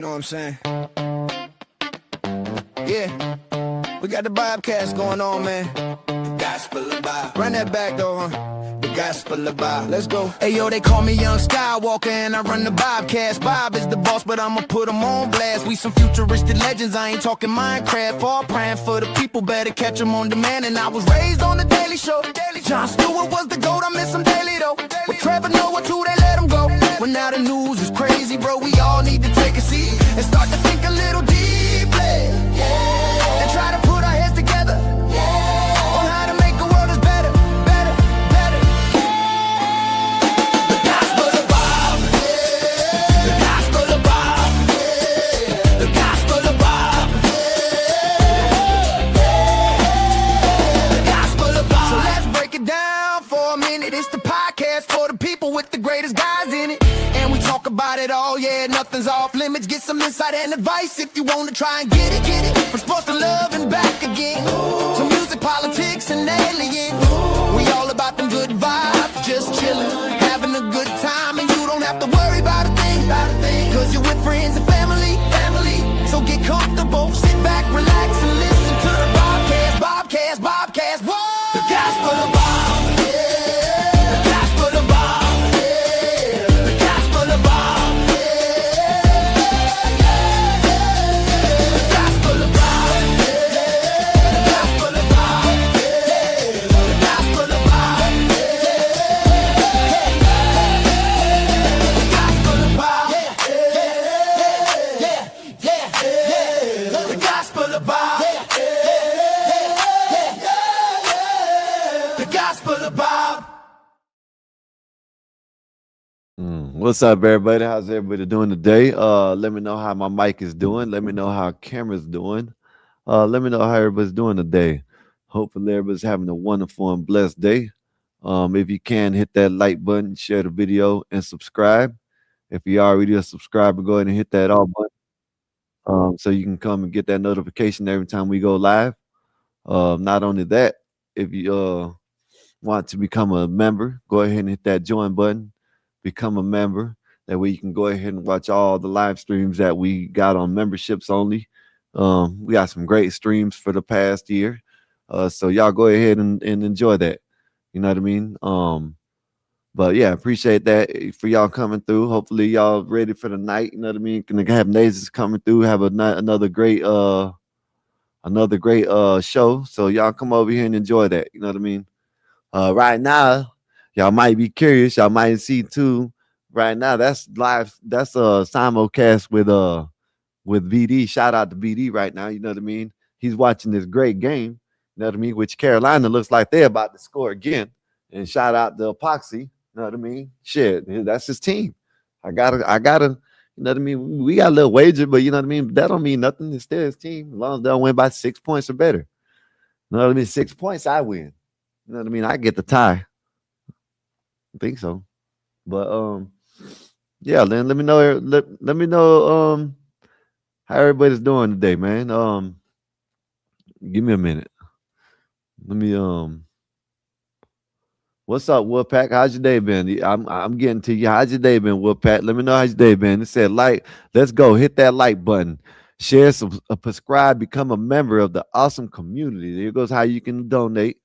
You know what I'm saying? Yeah, we got the Bobcast going on, man. The gospel of Bob. Run that back though, huh? The gospel of Bob. Let's go. Hey yo, they call me Young Skywalker and I run the Bobcast. Bob is the boss, but I'ma put him on blast. We some futuristic legends, I ain't talking Minecraft. All praying for the people, better catch them on demand. And I was raised on the Daily Show. Jon Stewart was the GOAT, I miss him daily though. With Trevor Noah too, they let him go. Well now the news is crazy, bro. We all need to take a seat and start to think a little deeply. Yeah. And try to put our heads together. Yeah. On how to make a world that's better, better, better. The gospel of Bob. Yeah. The gospel of Bob. Yeah. The gospel of Bob. Yeah. The gospel of Bob. So let's break it down for a minute. It's the podcast for the people with the greatest guys in it. And we talk about it all, yeah, nothing's off limits. Get some insight and advice if you want to try and get it, get it. From sports to love and back again. To music, politics, and aliens. We all about them good vibes, just chilling, having a good time. And you don't have to worry about a thing, cause you're with friends and family. So get comfortable, sit back, relax, and listen to the Bobcast. Whoa! The gospel of Bob, yeah. The gospel of Bob, yeah. The gospel of Bob, yeah. The gospel of Bob, yeah. The gospel of Bob, yeah. The gospel of Bob, yeah. The gospel of Bob, yeah. The gospel of Bob, yeah. The gospel of Bob. What's up, everybody? How's everybody doing today? Let me know how my mic is doing. Let me know how camera's doing. Let me know how everybody's doing today. Hopefully, everybody's having a wonderful and blessed day. If you can, hit that like button, share the video, and subscribe. If you already a subscriber, go ahead and hit that all button so you can come and get that notification every time we go live. Not only that, if you want to become a member, go ahead and hit that join button. Become a member. That way you can go ahead and watch all the live streams that we got on memberships only. We got some great streams for the past year. So y'all go ahead and enjoy that. You know what I mean? But yeah, appreciate that for y'all coming through. Hopefully y'all ready for the night. You know what I mean? Gonna have Nazes coming through, have another great show. So y'all come over here and enjoy that. You know what I mean? Right now, y'all might be curious. Y'all might see too. Right now, that's live. That's a simulcast with VD. Shout out to VD right now. You know what I mean? He's watching this great game. You know what I mean? Which Carolina looks like they're about to score again. And shout out to Epoxy. You know what I mean? Shit, that's his team. I gotta. You know what I mean? We got a little wager, but you know what I mean? That don't mean nothing. It's still his team. As long as they don't win by 6 points or better. You know what I mean? 6 points, I win. You know what I mean? I get the tie. I think so. But yeah, then let me know let me know how everybody's doing today, man. Give me a minute. Let me what's up, Woodpack? How's your day been? I'm getting to you. How's your day been, Woodpack? Let me know how's your day been. It said like, let's go. Hit that like button. Share, subscribe, become a member of the awesome community. There goes how you can donate.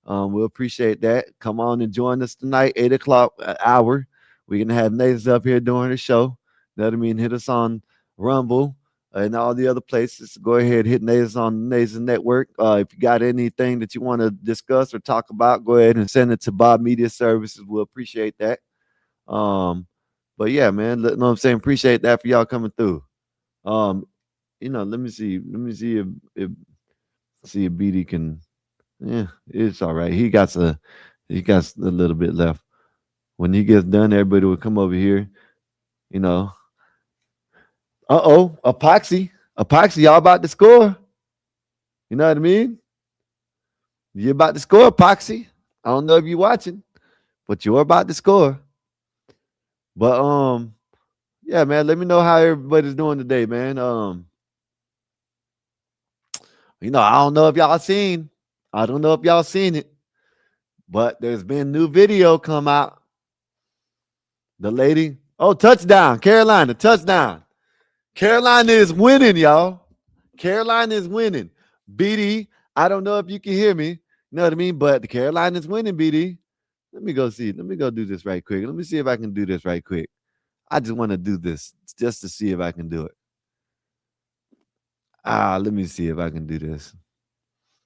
We'll appreciate that. Come on and join us tonight, 8 o'clock hour. We're going to have Nathan up here during the show. You know what I mean? Hit us on Rumble and all the other places. Go ahead, hit Nathan on the Nathan Network. If you got anything that you want to discuss or talk about, go ahead and send it to Bob Media Services. We'll appreciate that. But yeah, man, you know what I'm saying? Appreciate that for y'all coming through. You know, let me see if BD can. Yeah, it's all right. He got a little bit left. When he gets done, everybody will come over here. You know. Epoxy, y'all about to score. You know what I mean? You're about to score, Epoxy. I don't know if you're watching, but you're about to score. But yeah, man. Let me know how everybody's doing today, man. You know, I don't know if y'all seen it, but there's been new video come out. The lady, touchdown, Carolina, touchdown. Carolina is winning, y'all. Carolina is winning. BD, I don't know if you can hear me. You know what I mean? But the Carolina is winning, BD. Let me go see. Let me go do this right quick. Let me see if I can do this right quick. I just want to do this just to see if I can do it. Let me see if I can do this.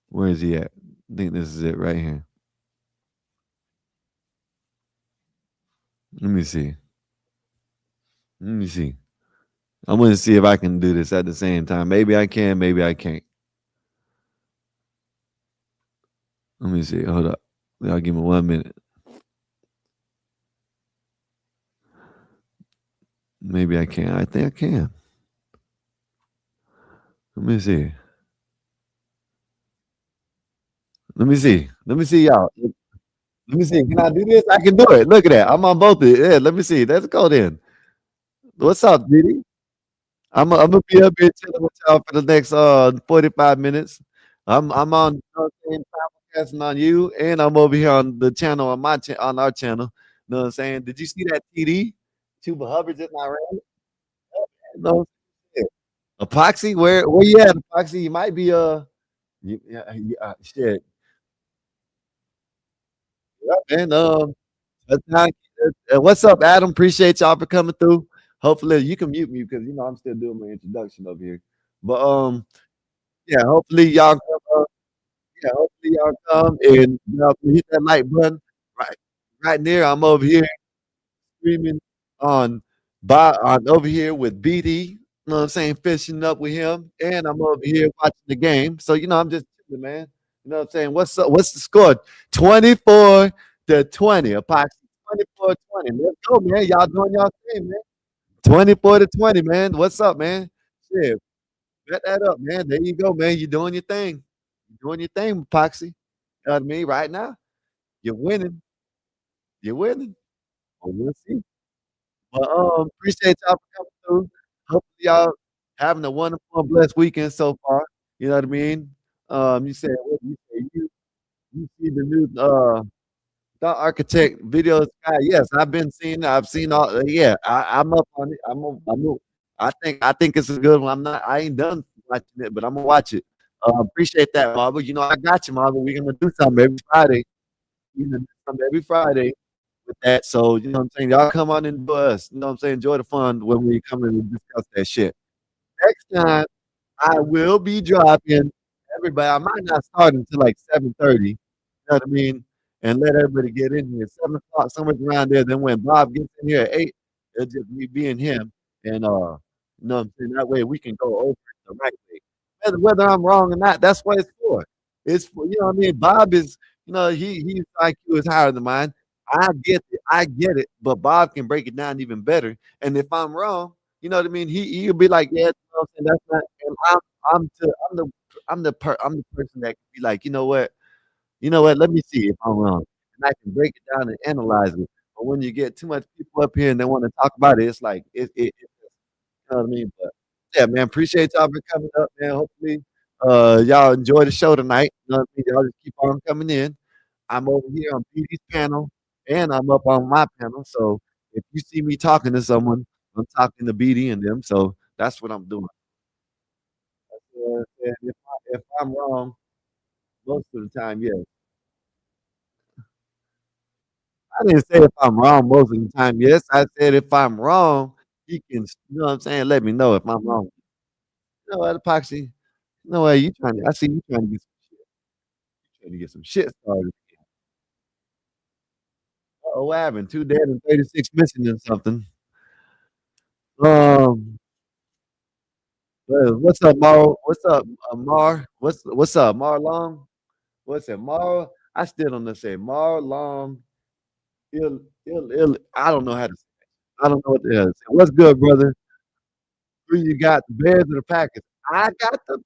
Where is he at? I think this is it right here. Let me see. Let me see. I'm gonna see if I can do this at the same time. Maybe I can, maybe I can't. Let me see. Hold up. Y'all give me 1 minute. Maybe I can. I think I can. Let me see. Let me see. Let me see y'all. Let me see. Can I do this? I can do it. Look at that. I'm on both of it. Yeah, let me see. Let's go then. What's up, Diddy? I'm gonna be up here chilling with y'all for the next 45 minutes. I'm on, you know what I'm saying, simulcasting on you, and I'm over here on the channel on on our channel. You know what I'm saying? Did you see that TD? Tuba Hubbard just not ran? No. Epoxy, where you at, Epoxy? You might be shit. Yeah, man. What's up, Adam? Appreciate y'all for coming through. Hopefully you can mute me because you know I'm still doing my introduction over here. But yeah, hopefully y'all come yeah, hopefully y'all come and you know hit that like button right right there. I'm over here streaming on on over here with BD. You know what I'm saying? Fishing up with him. And I'm over here watching the game. So you know I'm just chilling, man. You know what I'm saying? What's up? What's the score? 24-20. Epoxy 24-20. Let's go, man. Y'all doing y'all thing, man. 24-20, man. What's up, man? Shit. Bet that up, man. There you go, man. You doing your thing. You doing your thing, Epoxy. You know what I mean? Right now, you're winning. You're winning. Well, we'll see. But appreciate y'all for coming through. Hopefully y'all having a wonderful and blessed weekend so far. You know what I mean? You said what you say you see the new the architect video sky. Yes, I've been seeing it. I've seen all yeah, I'm up on it. I think it's a good one. I ain't done watching it, but I'm gonna watch it. Appreciate that, Marvel. You know, I got you, Marvel. We're gonna do something every Friday. We're gonna do something every Friday with that. So, you know what I'm saying? Y'all come on and enjoy us. You know what I'm saying? Enjoy the fun when we come in and discuss that shit. Next time, I will be dropping everybody. I might not start until like 7:30. You know what I mean? And let everybody get in here. 7 o'clock, somewhere around there. Then when Bob gets in here at 8, it'll just me being him. And you know what I'm saying? That way we can go over it the right way. Whether I'm wrong or not, that's what it's for. It's for, you know what I mean? Bob is, you know, his IQ is higher than mine. I get it, but Bob can break it down even better. And if I'm wrong, you know what I mean? He'll be like, yeah, you know what I'm saying? That's not. And I'm the person that can be like, you know what? Let me see if I'm wrong, and I can break it down and analyze it. But when you get too much people up here and they want to talk about it, it's like you know what I mean? But yeah, man, appreciate y'all for coming up, man. Hopefully, y'all enjoy the show tonight. You know what I mean? Y'all just keep on coming in. I'm over here on BD's panel, and I'm up on my panel. So if you see me talking to someone, I'm talking to BD and them. So that's what I'm doing. And if I'm wrong, most of the time, yes. I didn't say if I'm wrong most of the time. Yes, I said if I'm wrong, he can, you know what I'm saying? Let me know if I'm wrong. You know what, Epoxy? You know what? I see you trying to get some shit started. Oh, what happened? 2 dead and 36 missing or something. Um, what's up, Mar? What's up, Mar? What's up, Mar Long? What's it, Mar? I still don't know say Mar Long. I don't know how to. I don't know what the hell to say. What's good, brother? Who you got? The Bears or the Packers? I got the.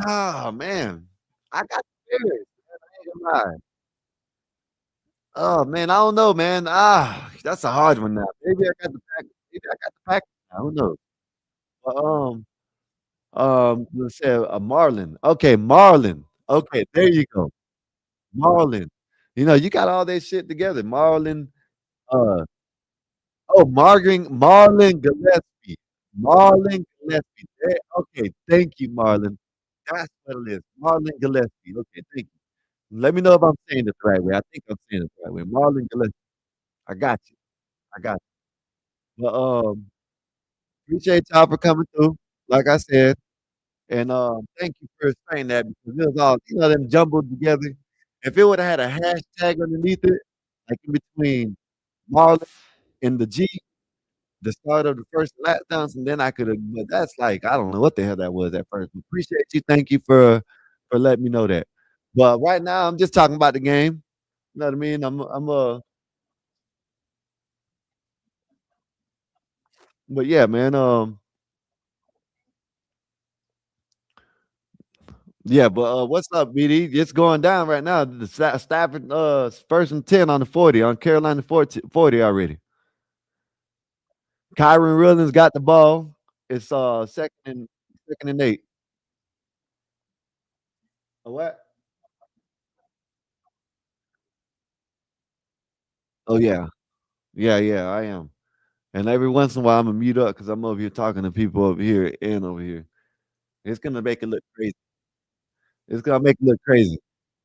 Oh man, I got the Bears. Man, I ain't gonna lie. Oh man, I don't know, man. That's a hard one now. Maybe I got the Packers. Maybe I got the Packers now. Who knows? But, let's say a Marlin. Okay, Marlin. Okay, there you go. Marlin. You know, you got all that shit together. Marlin. Uh, Marlin Gillespie. Marlon Gillespie. Okay, thank you, Marlon. That's what it is. Marlon Gillespie. Okay, thank you. Let me know if I'm saying it the right way. I think I'm saying it the right way. Marlon Gillespie. I got you. I got you. But, appreciate y'all for coming through, like I said, and, thank you for explaining that because it was all, them jumbled together. If it woulda had a hashtag underneath it, like in between Marlon and the G, the start of the first lap dance, and then I coulda, but that's like, I don't know what the hell that was at first. Appreciate you. Thank you for letting me know that. But right now, I'm just talking about the game. You know what I mean? But yeah, man, yeah, but, what's up, BD? It's going down right now. The Stafford, 1st and 10 on the 40, on Carolina 40 already. Kyron Williams got the ball. It's, 2nd and 8. A what? Oh, yeah. Yeah, yeah, I am. And every once in a while, Imma mute up because 'cause I'm over here talking to people over here and over here. It's gonna make it look crazy. It's gonna make it look crazy.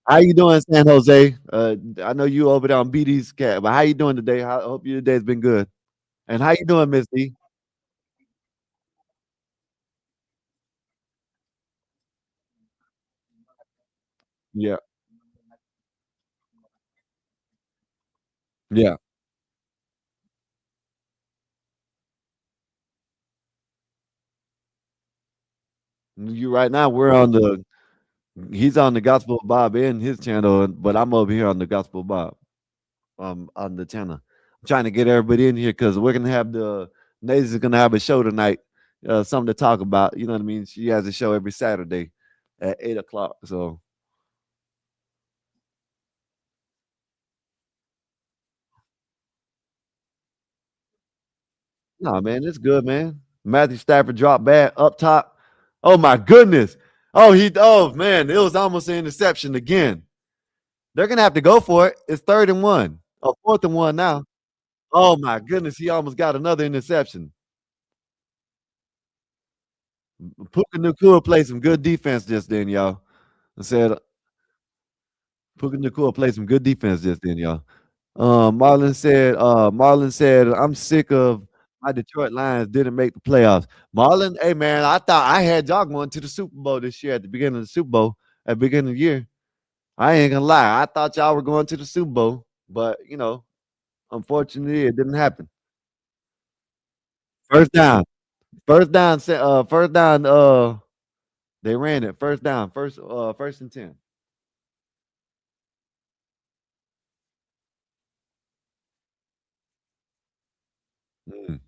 How you doing, San Jose? I know you over there on BD's cat, but how you doing today? I hope your day's been good. And how you doing, Miss D? Yeah, yeah. You right now, we're on the he's on the Gospel of Bob in his channel, but I'm over here on the Gospel of Bob, on the channel. I'm trying to get everybody in here because we're gonna have Nays is gonna have a show tonight, something to talk about. You know what I mean? She has a show every Saturday at 8 o'clock. So no, man, it's good, man. Matthew Stafford dropped bad up top. Oh my goodness. Oh man, it was almost an interception again. They're gonna have to go for it. It's 3rd and 1. Oh, 4th and 1 now. Oh my goodness, he almost got another interception. Puka Nacua played some good defense just then, y'all. I said Puka Nacua played some good defense just then, y'all. Marlon said, I'm sick of my Detroit Lions didn't make the playoffs. Marlon, hey man, I thought I had y'all going to the Super Bowl this year at the beginning of the Super Bowl, at the beginning of the year. I ain't gonna lie. I thought y'all were going to the Super Bowl, but unfortunately it didn't happen. First down. First down, they ran it. First down, first and 10. Mm.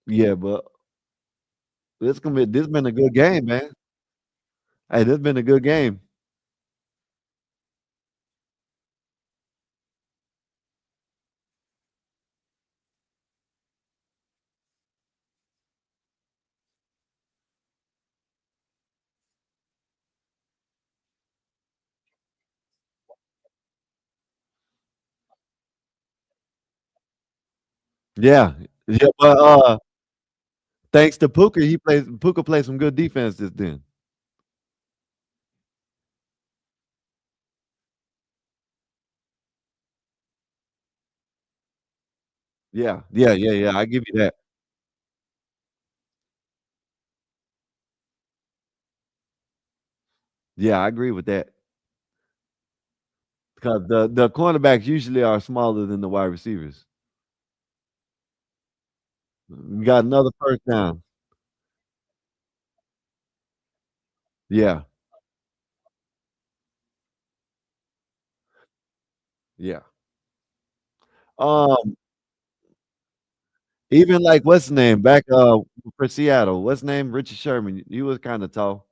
Yeah, but this been a good game, man. Hey, this been a good game. Yeah. Yeah, but thanks to Puka played some good defense just then. Yeah. Yeah, yeah, yeah. I give you that. Yeah, I agree with that. Because the cornerbacks usually are smaller than the wide receivers. We got another first down. Yeah. Yeah. Um, even like what's his name back for Seattle? What's his name? Richard Sherman. He was kind of tall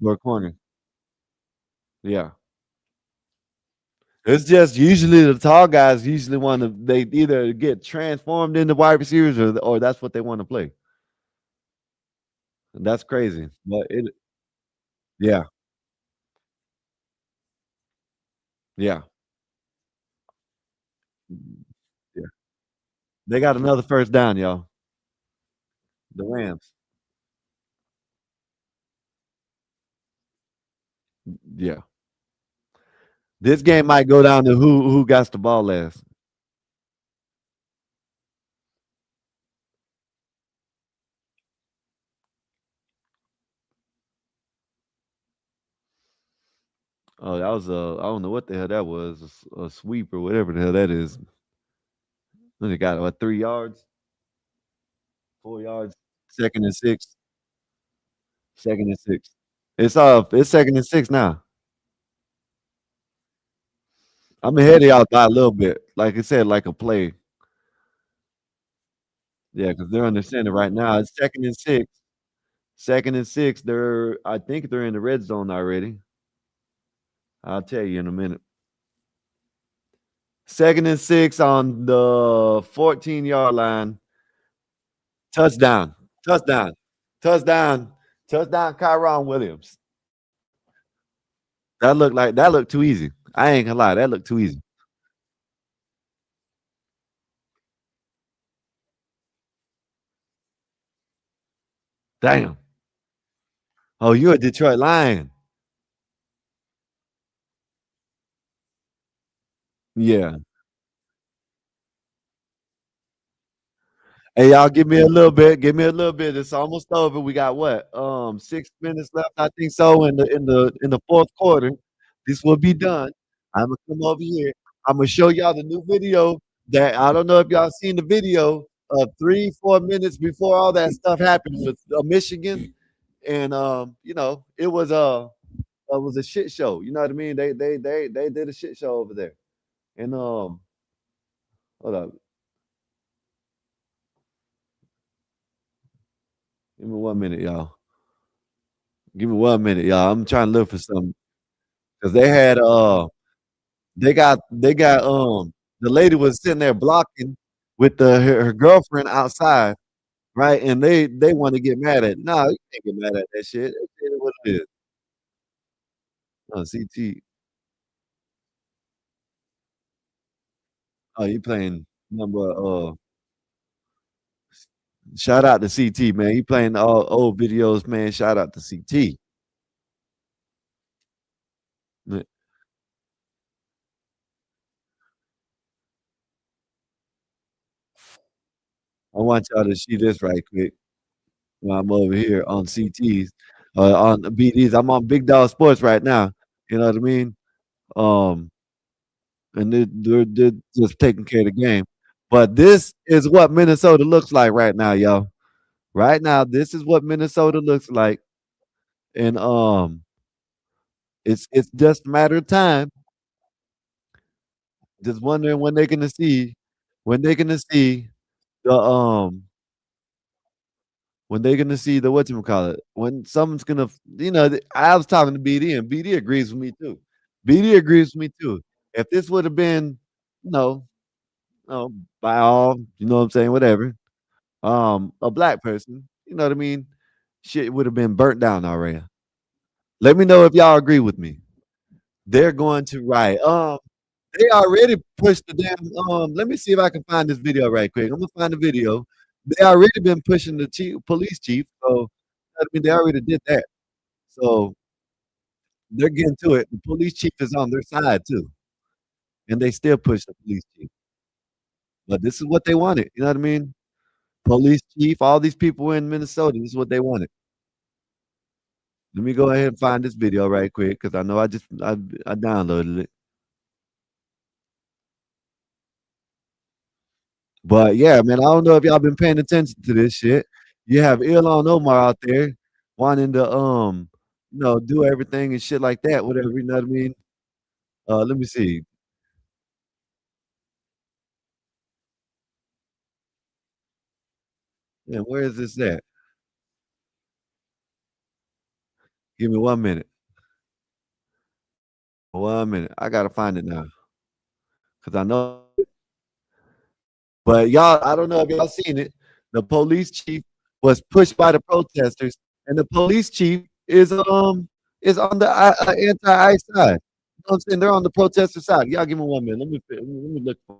for a corner. Yeah. It's just usually the tall guys usually want to they either get transformed into wide receivers or that's what they want to play. That's crazy. But it yeah, yeah. Yeah. They got another first down, y'all. The Rams. Yeah. This game might go down to who got the ball last. Oh, that was a I don't know what the hell that was, a sweep or whatever the hell that is. Then they got what 3 yards, 4 yards, second and six, second and six. It's second and six now. I'm ahead of y'all by a little bit. Like I said, like a play. Yeah, because they're under center right now. It's second and six. Second and six. I think they're in the red zone already. I'll tell you in a minute. Second and six on the 14-yard line. Touchdown. Touchdown. Touchdown. Touchdown, Kyron Williams. That looked too easy. I ain't gonna lie, that looked too easy. Damn. Oh, you're a Detroit Lion. Yeah. Hey, y'all, give me a little bit. Give me a little bit. It's almost over. We got what? 6 minutes left. I think so in the fourth quarter. This will be done. I'm gonna come over here. I'm gonna show y'all the new video that I don't know if y'all seen the video of 3, 4 minutes before all that stuff happened with Michigan, and it was a shit show. You know what I mean? They did a shit show over there. And hold up, give me 1 minute, y'all. Give me 1 minute, y'all. I'm trying to look for something because they got the lady was sitting there blocking with her girlfriend outside, right? And they want to get mad at. No, you can't get mad at that shit. That shit is what it is. CT. Oh, you playing number shout out to CT, man. He playing all old videos, man. Shout out to CT. I want y'all to see this right quick while I'm over here on CTs, on the BDs. I'm on Big Dog Sports right now. You know what I mean? Um, and they're just taking care of the game. But this is what Minnesota looks like right now, y'all. Right now, this is what Minnesota looks like, and it's just a matter of time. Just wondering when they're gonna see the when they're gonna see the whatchamacallit, when someone's gonna I was talking to BD and BD agrees with me too. BD agrees with me too. If this would have been, you know, by all, you know what I'm saying, whatever, a black person, you know what I mean, shit would have been burnt down already. Let me know if y'all agree with me. They're going to riot. They already pushed the damn. Let me see if I can find this video right quick. I'm gonna find the video. They already been pushing the police chief. So I mean, they already did that. So they're getting to it. The police chief is on their side too, and they still push the police chief. But this is what they wanted. You know what I mean? Police chief, all these people in Minnesota. This is what they wanted. Let me go ahead and find this video right quick because I know I downloaded it. But yeah, man, I don't know if y'all been paying attention to this shit. You have Ilhan Omar out there wanting to do everything and shit like that, whatever, you know what I mean? Let me see. Yeah, where is this at? Give me 1 minute. 1 minute. I gotta find it now. Cause I know but y'all, I don't know if y'all seen it. The police chief was pushed by the protesters, and the police chief is on the anti-ICE side. You know what I'm saying? They're on the protester side. Y'all give me 1 minute. Let me look for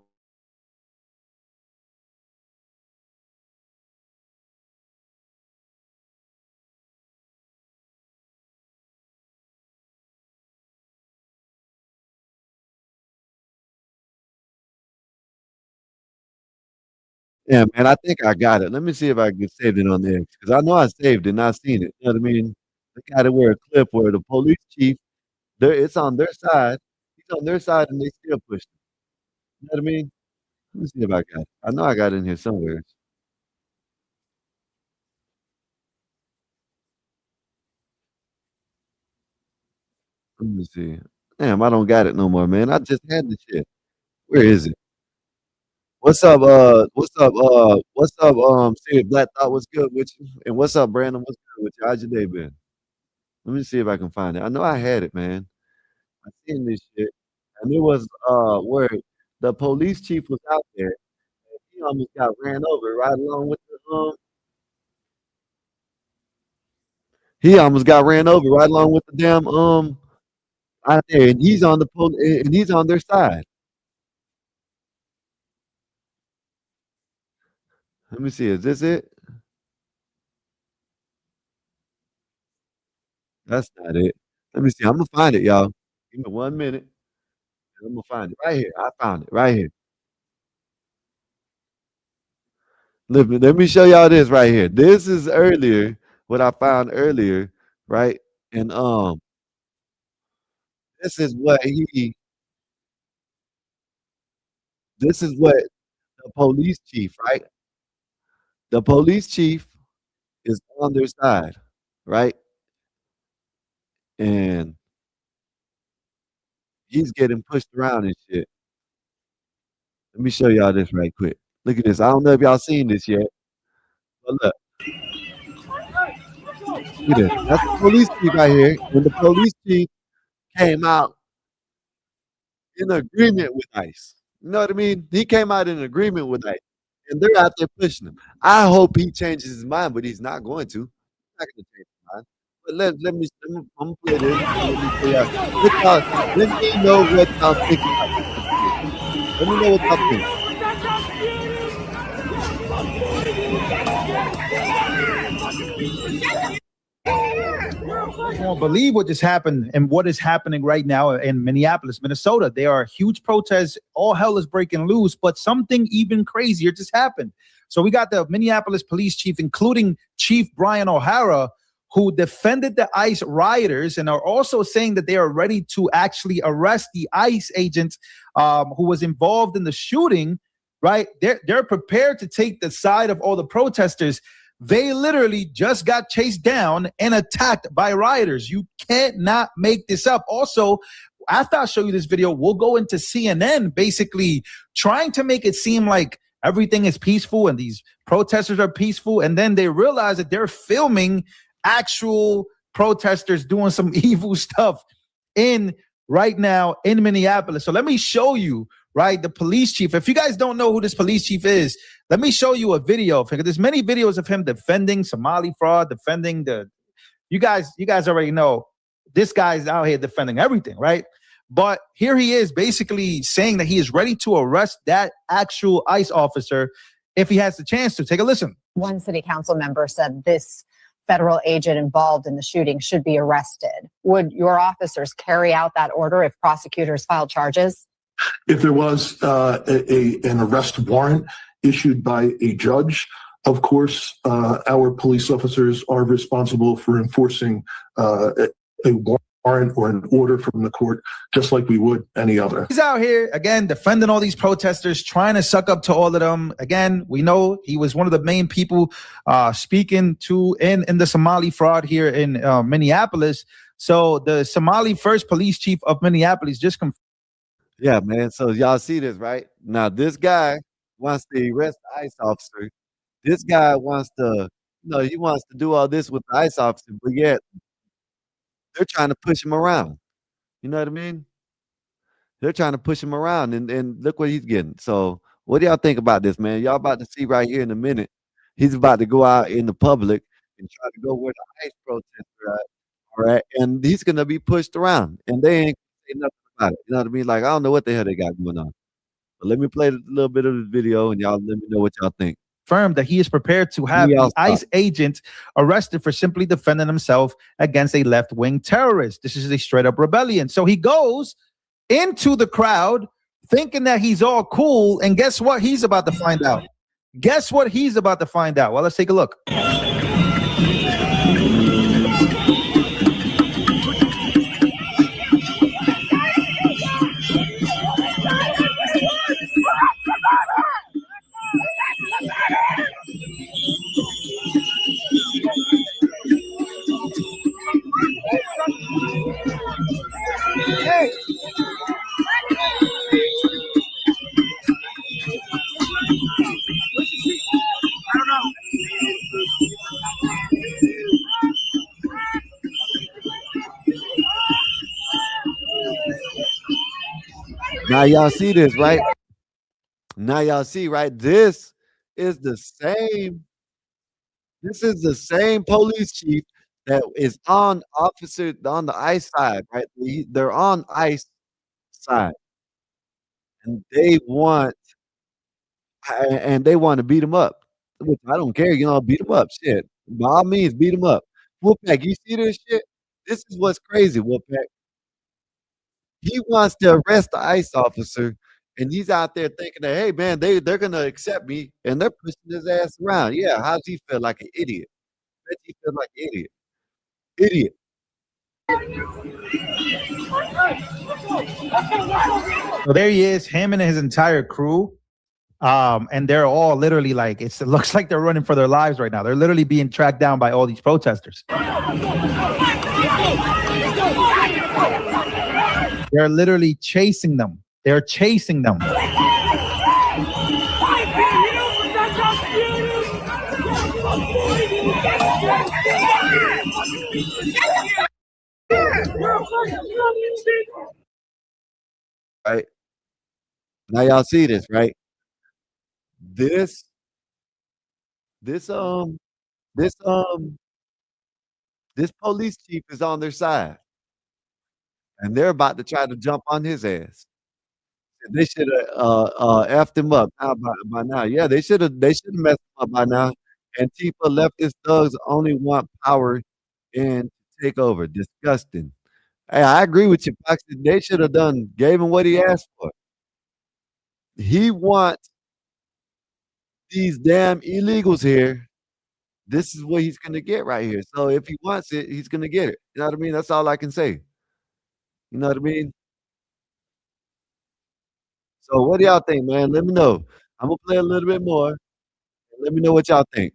Yeah, man, I think I got it. Let me see if I can save it on there because I know I saved it and I seen it. You know what I mean? They got it where a clip where the police chief, it's on their side. He's on their side and they still push him. You know what I mean? Let me see if I got it. I know I got it in here somewhere. Let me see. Damn, I don't got it no more, man. I just had the shit. Where is it? What's up, Sid Black Thought, what's good with you? And what's up, Brandon? What's good with you? How's your day been? Let me see if I can find it. I know I had it, man. I seen this shit, and it was, where the police chief was out there, and he almost got ran over right along with he almost got ran over right along with the damn, out there, and he's on the and he's on their side. Let me see, is this it? That's not it. Let me see, Imma find it, y'all. Give me 1 minute, and Imma find it. Right here, I found it, right here. Let me show y'all this right here. This is earlier, what I found earlier, right? And, this is what he this is what the police chief, right? The police chief is on their side, right? And he's getting pushed around and shit. Let me show y'all this right quick. Look at this. I don't know if y'all seen this yet, but look at this. That's the police chief right here, and the police chief came out in agreement with ICE. You know what I mean? He came out in agreement with ICE, and they're out there pushing him. I hope he changes his mind, but he's not going to. He's not gonna change his mind. But let me Imma play this, and let me show y'all what y'all let me know what y'all think about this right here. Let me know what y'all think. You won't believe what just happened and what is happening right now in Minneapolis, Minnesota. There are huge protests. All hell is breaking loose, but something even crazier just happened. So we got the Minneapolis police chief, including Chief Brian O'Hara, who defended the ICE rioters and are also saying that they are ready to actually arrest the ICE agent who was involved in the shooting. Right? They're prepared to take the side of all the protesters. They literally just got chased down and attacked by rioters. You cannot make this up. Also, after I show you this video, we'll go into CNN basically trying to make it seem like everything is peaceful and these protesters are peaceful. And then they realize that they're filming actual protesters doing some evil stuff in right now in Minneapolis. So let me show you, right, the police chief. If you guys don't know who this police chief is, let me show you a video of him. There's many videos of him defending Somali fraud, defending the. You guys already know this guy's out here defending everything, right? But here he is basically saying that he is ready to arrest that actual ICE officer if he has the chance to. Take a listen. One city council member said this federal agent involved in the shooting should be arrested. Would your officers carry out that order if prosecutors filed charges? If there was an arrest warrant issued by a judge, of course, our police officers are responsible for enforcing a warrant or an order from the court, just like we would any other. He's out here, again, defending all these protesters, trying to suck up to all of them. Again, we know he was one of the main people speaking to in the Somali fraud here in Minneapolis. So the Somali first police chief of Minneapolis just confirmed. Yeah, man. So y'all see this, right? Now this guy wants to arrest the ICE officer. This guy wants to, he wants to do all this with the ICE officer, but yet they're trying to push him around. You know what I mean? They're trying to push him around, and look what he's getting. So what do y'all think about this, man? Y'all about to see right here in a minute. He's about to go out in the public and try to go where the ICE protesters are at. All right. And he's gonna be pushed around, and they ain't say nothing about it. You know what I mean? Like, I don't know what the hell they got going on. But let me play a little bit of the video and y'all let me know what y'all think. That he is prepared to have the ICE agent arrested for simply defending himself against a left-wing terrorist. This is a straight-up rebellion. So he goes into the crowd thinking that he's all cool, and guess what? He's about to find out. Guess what he's about to find out? Well, let's take a look. Now y'all see this, right? Now y'all see, right? Is the same. This is the same police chief that is on the ICE side, right? They're on ICE side, and they want to beat him up. Which I don't care, beat him up. Shit, by all means, beat him up. Wolfpack, you see this shit? This is what's crazy, Wolfpack. He wants to arrest the ICE officer, and he's out there thinking that, hey man, they're gonna accept me, and they're pushing his ass around. Yeah, how does he feel like an idiot? Bet he feels like an idiot. Idiot. So there he is, him and his entire crew. And they're all literally like, it looks like they're running for their lives right now. They're literally being tracked down by all these protesters. They're literally chasing them. They're chasing them. Right? Now y'all see this, right? This this this this police chief is on their side, and they're about to try to jump on his ass. They should have effed him up by now. Yeah, they should have messed him up by now. Antifa leftist thugs only want power and take over. Disgusting. Hey, I agree with you, Foxy. They should have gave him what he asked for. He wants these damn illegals here. This is what he's gonna get right here. So if he wants it, he's gonna get it. You know what I mean? That's all I can say. You know what I mean? So what do y'all think, man? Let me know. I'm gonna play a little bit more. And let me know what y'all think.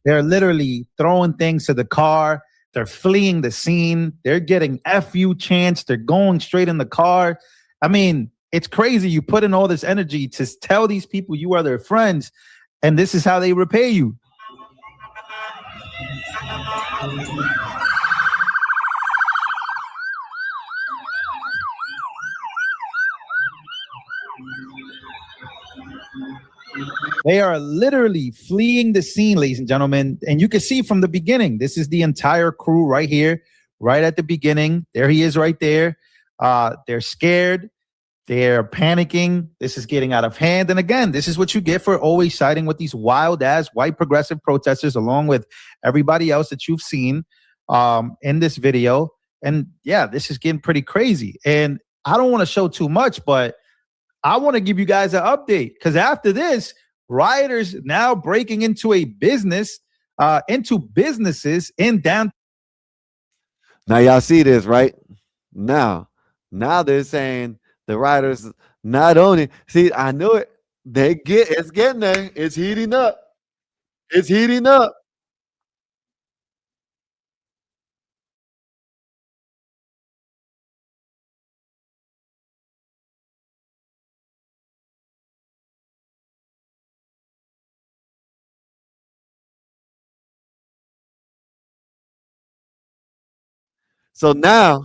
They're literally throwing things to the car. They're fleeing the scene. They're getting FU chants. They're going straight in the car. I mean, it's crazy. You put in all this energy to tell these people you are their friends, and this is how they repay you. They are literally fleeing the scene, ladies and gentlemen. And you can see from the beginning, this is the entire crew right here, right at the beginning. There he is right there. They're scared. They're panicking. This is getting out of hand. And again, this is what you get for always siding with these wild ass white progressive protesters, along with everybody else that you've seen in this video. And yeah, this is getting pretty crazy. And I don't want to show too much, but I want to give you guys an update, because after this, rioters now breaking into into businesses in downtown. Now y'all see this, right? Now they're saying the rioters not only see. I knew it. It's getting there. It's heating up. It's heating up. So now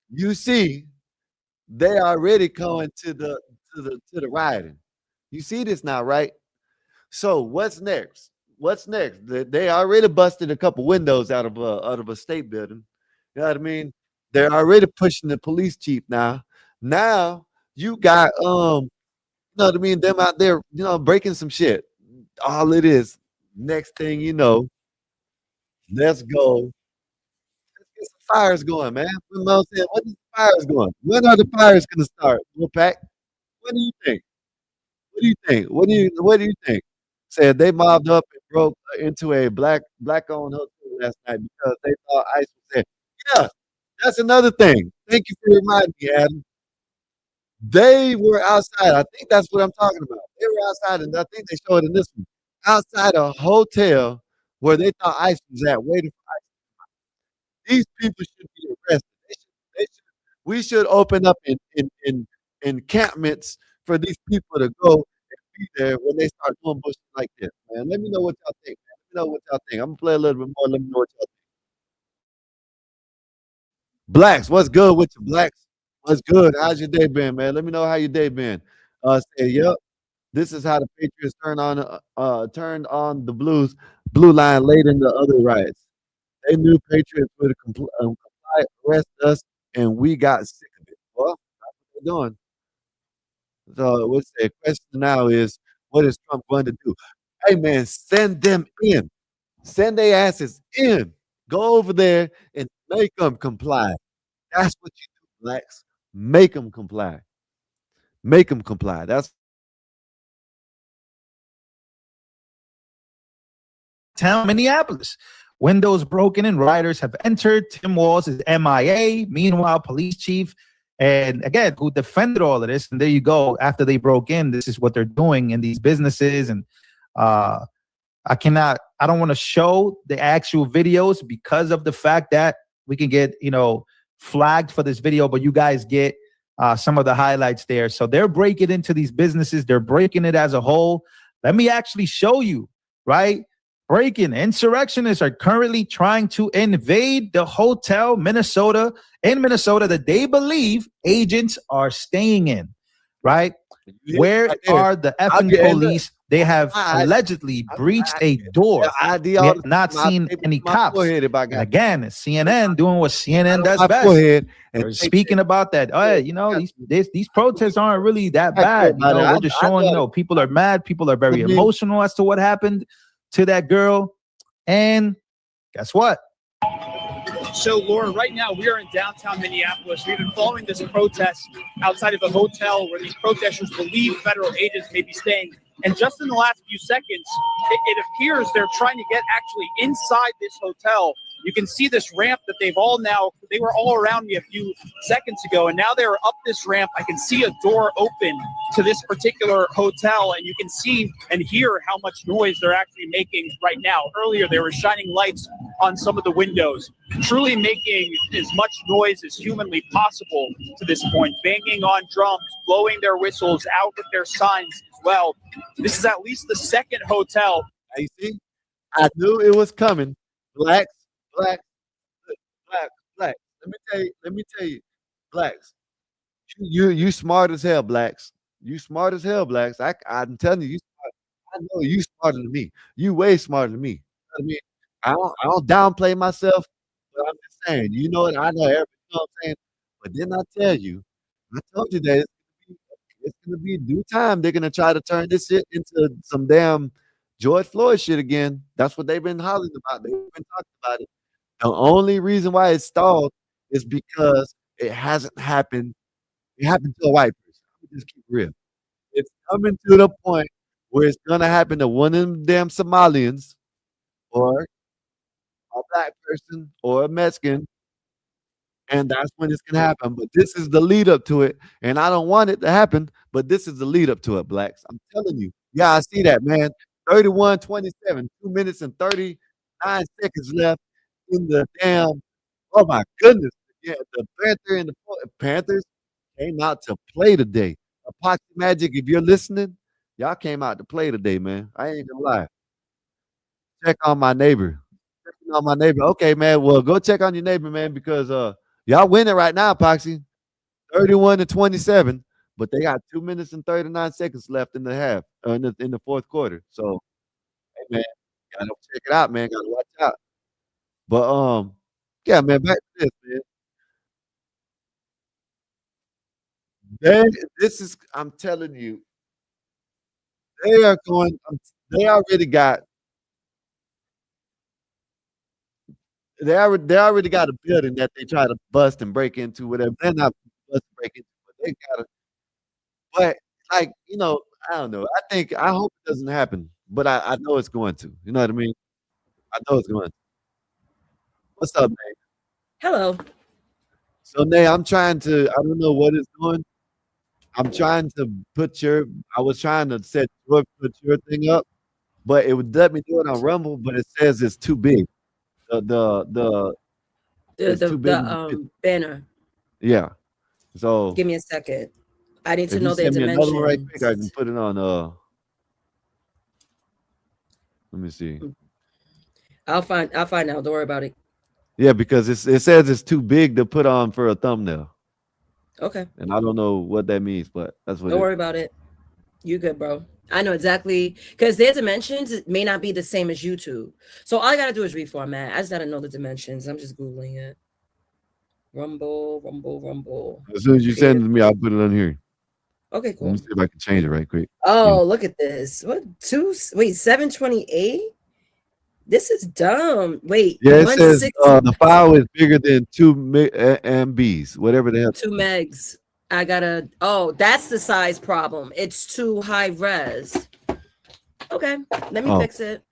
you see they already going to the rioting. You see this now, right? So what's next? What's next? They already busted a couple windows out of a state building. You know what I mean? They're already pushing the police chief now. Now You got you know what I mean, them out there, breaking some shit. All it is, next thing you know, let's go. Let's get some fires going, man. You know what I'm saying? When is the fires going? When are the fires gonna start? Wolfpack? What do you think? What do you think? What do you think? Said they mobbed up and broke into a black-owned hotel last night because they thought ICE was there. Yeah, that's another thing. Thank you for reminding me, Adam. They were outside. I think that's what I'm talking about. They were outside, and I think they showed in this one. Outside a hotel where they thought ICE was at, waiting for these people should be arrested. They should we should open up in encampments for these people to go and be there when they start doing bullshit like this, man. Let me know what y'all think, man. Let me know what y'all think. Imma play a little bit more. Let me know what y'all think. Blacks, what's good with you, Blacks? What's good? How's your day been, man? Let me know how your day been. Say, yep, this is how the Patriots turned on the blue line late in the other riots. They knew Patriots would comply, arrest us, and we got sick of it. Well, that's what they're doing. So what's the question now is, what is Trump going to do? Hey, man, send them in. Send their asses in. Go over there and make them comply. That's what you do, blacks. Make them comply. Make them comply. That's Town, Minneapolis. Windows broken and rioters have entered. Tim Walz is MIA. Meanwhile, police chief, and again, who defended all of this. And there you go. After they broke in, this is what they're doing in these businesses. And uh, I don't want to show the actual videos because of the fact that we can get, flagged for this video, but you guys get some of the highlights there. So they're breaking into these businesses. They're breaking it as a whole. Let me actually show you, right? Breaking insurrectionists are currently trying to invade the hotel in Minnesota that they believe agents are staying in, right? Where right there. are the effing police? They have allegedly breached a door. We have not seen any cops. And again, CNN doing what CNN does best. They're speaking about that. Oh, these protests aren't really that bad. We're just showing, people are mad. People are very emotional as to what happened to that girl. And guess what? So, Laura, right now we are in downtown Minneapolis. We've been following this protest outside of a hotel where these protesters believe federal agents may be staying. And just in the last few seconds, it appears they're trying to get actually inside this hotel. You can see this ramp that they were all around me a few seconds ago, and now they're up this ramp. I can see a door open to this particular hotel, and you can see and hear how much noise they're actually making right now. Earlier, they were shining lights on some of the windows, truly making as much noise as humanly possible to this point, banging on drums, blowing their whistles, out with their signs as well. This is at least the second hotel. You see, I knew it was coming. Blacks, blacks, blacks. Let me tell you, blacks. You smart as hell, blacks. You smart as hell, blacks. I'm telling you, you smart. I know you smarter than me. You way smarter than me. You know what I mean, I don't downplay myself, but I'm just saying, you know what? I know everything. You know what I'm saying? But then I told you that it's gonna be due time. They're gonna try to turn this shit into some damn George Floyd shit again. That's what they've been hollering about. They've been talking about it. The only reason why it stalled is because it hasn't happened. It happened to a white person. Let me just keep it real. It's coming to the point where it's gonna happen to one of them damn Somalians or a black person or a Mexican, and that's when it's gonna happen. But this is the lead up to it, and I don't want it to happen, but this is the lead up to it, blacks. I'm telling you. Yeah, I see that, man. 31-27, 2 minutes and 39 seconds left in the damn. Oh my goodness. Yeah, the Panthers came out to play today. Epoxy Magic, if you're listening, y'all came out to play today, man. I ain't gonna lie. Check on my neighbor. Checking on my neighbor. Okay, man. Well, go check on your neighbor, man, because y'all winning right now, Epoxy. 31-27, but they got 2 minutes and 39 seconds left in the half, in the fourth quarter. So, hey, man, gotta check it out, man. Gotta watch out. But yeah, man, back to this, man. This is, I'm telling you, they are going. They already got. They already got a building that they try to bust and break into. Whatever. They're not bust and break into, but they got. But like I don't know. I hope it doesn't happen, but I know it's going to. You know what I mean? I know it's going to. What's up, man? Hello. So, Nay, I'm trying to. I don't know what it's doing. I'm trying to put your. I was trying to put your thing up, but it would let me do it on Rumble, but it says it's too big. The The it's the too big. the banner. Yeah. So Give me a second. I need to if you know their send me another one right quick, I can dimensions. put it on. Let me see. I'll find out. Don't worry about it. Yeah, because it says it's too big to put on for a thumbnail, Okay. and I don't know what that means, but that's what Don't it. worry about it. You good, bro. I know exactly because their dimensions may not be the same as YouTube. So all I gotta do is reformat. I just gotta know the dimensions. I'm just Googling it. Rumble. As soon as you send Creative. it to me, I'll put it on here. Okay, Let me cool. see if I can change it right quick. Oh, look at this. What 728? This is dumb. Wait, Yeah, it says 160 the file is bigger than 2 MBs, whatever the hell. 2 megs. I gotta. Oh, that's the size problem. It's too high res. Okay, let me fix it.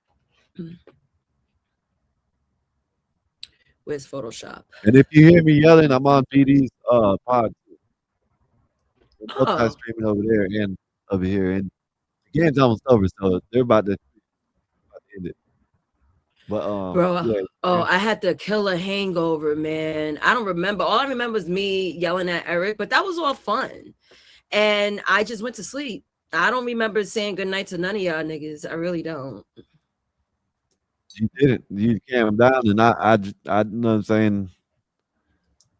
Where's Photoshop? And if you hear me yelling, I'm on PD's pod. We're both not Oh, streaming over there and over here, and the game's almost over, so they're about to end it. But bro. yeah. Oh, I had to kill a hangover, man. I don't remember. All I remember is me yelling at Eric, but that was all fun. And I just went to sleep. I don't remember saying goodnight to none of y'all niggas. I really don't. You didn't. You calmed down, and I you know what I'm saying.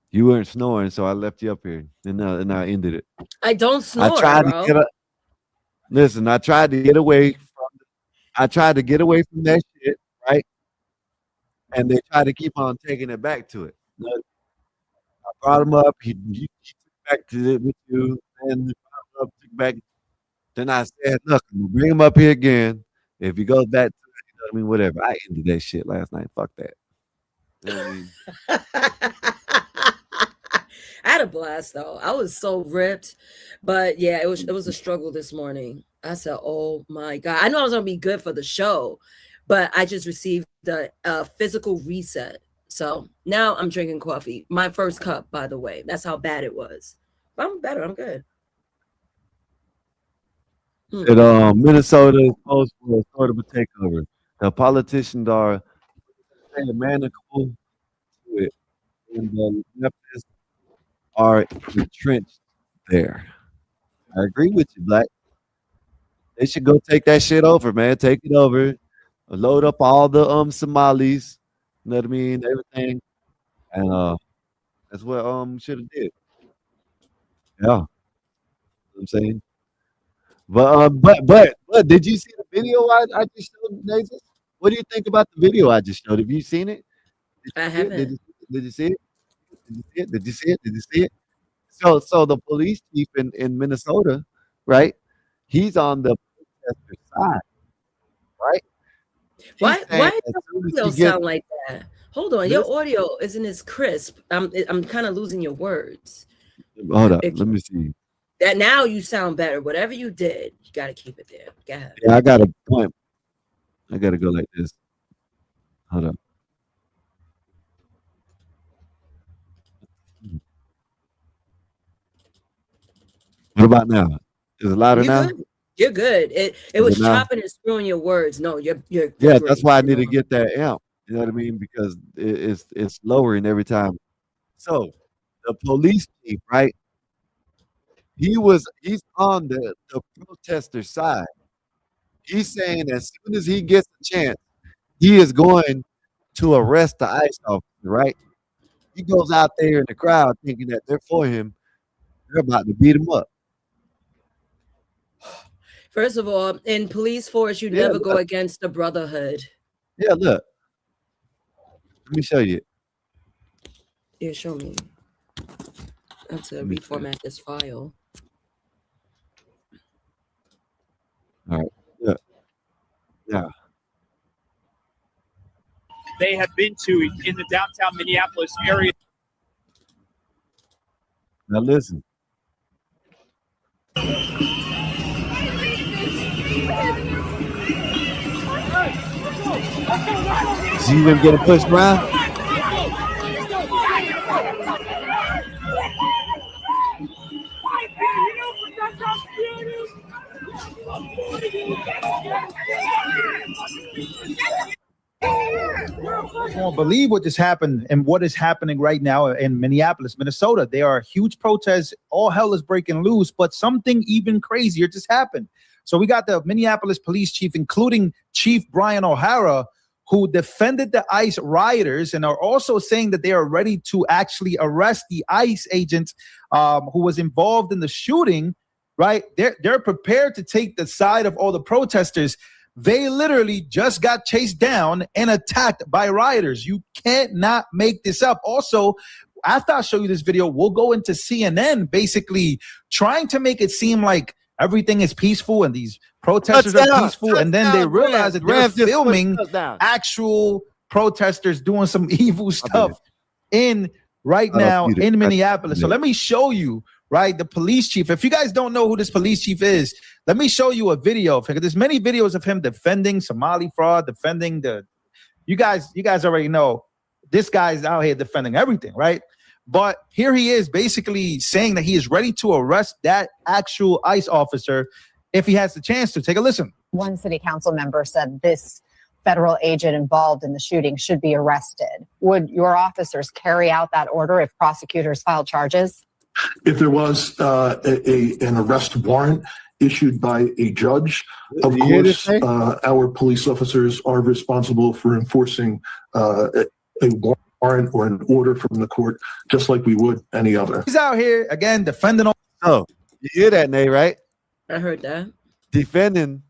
You weren't snoring, so I left you up here, and I ended it. I don't I snore, tried to bro. get up. Listen, I tried to get away from. I tried to get away from that shit, right? And they tried to keep on taking it back to it. But I brought him up. He took back to it with you, and took back. Then I said, "Look, I'm gonna bring him up here again. If he goes back to it, you know what I mean, whatever." I ended that shit last night. Fuck that. You know what I mean? I had a blast though. I was so ripped, but yeah, it was a struggle this morning. I said, "Oh my god!" I know I was gonna be good for the show, but I just received the physical reset. So now I'm drinking coffee. My first cup, by the way. That's how bad it was. But I'm better. I'm good. That Minnesota is supposed for a sort of a takeover. The politicians are manacled to it, and the leftists are entrenched there. I agree with you, Black. They should go take that shit over, man. Take it over. Load up all the Somalis. You know what I mean? Everything. And that's what should have did. Yeah. You know what I'm saying? But did you see the video I just showed, Nathan? What do you think about the video I just showed? Have you seen it? Did I you see it? haven't. Did you see it? Did you see it? Did you see it? Did you see it? So the police chief in Minnesota, right? He's on the protester side, right? He's saying Why as does soon as your he audio gets sound like that? Hold on, your listen, audio isn't as crisp. I'm kind of losing your words. hold up, It, let me see. that now you sound better. Whatever you did, you got to keep it there. Go ahead. Yeah, I got a point. I gotta go like this. Hold up. What about now? Is it louder You now? good? You're good. It Is it was now? chopping and screwing your words. No, you're Yeah, that's great. why I You need know. to get that amp. You know what I mean? Because it's lowering every time. So the police chief, right? He's on the protester side. He's saying as soon as he gets a chance, he is going to arrest the ICE officer, right? He goes out there in the crowd thinking that they're for him. They're about to beat him up. First of all, in police force, you Yeah, never go look. against the brotherhood. Yeah, look. Let me show you. Yeah, show me. I have to Let me see. reformat this file. All right. Yeah. Yeah. they have been to in the downtown Minneapolis area. Now listen. See them getting pushed around? You won't believe what just happened and what is happening right now in Minneapolis, Minnesota. There are huge protests. All hell is breaking loose, but something even crazier just happened. So we got the Minneapolis police chief, including Chief Brian O'Hara, who defended the ICE rioters and are also saying that they are ready to actually arrest the ICE agent who was involved in the shooting. Right? They're prepared to take the side of all the protesters. They literally just got chased down and attacked by rioters. You can't not make this up. Also, after I show you this video, we'll go into CNN basically trying to make it seem like everything is peaceful and these protesters are peaceful. And then they realize that they're filming actual protesters doing some evil stuff in right now in Minneapolis. So let me show you, right, the police chief. If you guys don't know who this police chief is, let me show you a video of him. There's many videos of him defending Somali fraud, defending you guys already know this guy's out here defending everything, right? But here he is basically saying that he is ready to arrest that actual ICE officer if he has the chance to. Take a listen. One city council member said this federal agent involved in the shooting should be arrested. Would your officers carry out that order if prosecutors filed charges? If there was an arrest warrant issued by a judge, of course, our police officers are responsible for enforcing a warrant or an order from the court, just like we would any other. He's out here again defending. Oh, you hear that, Nate? Right? I heard that. Defending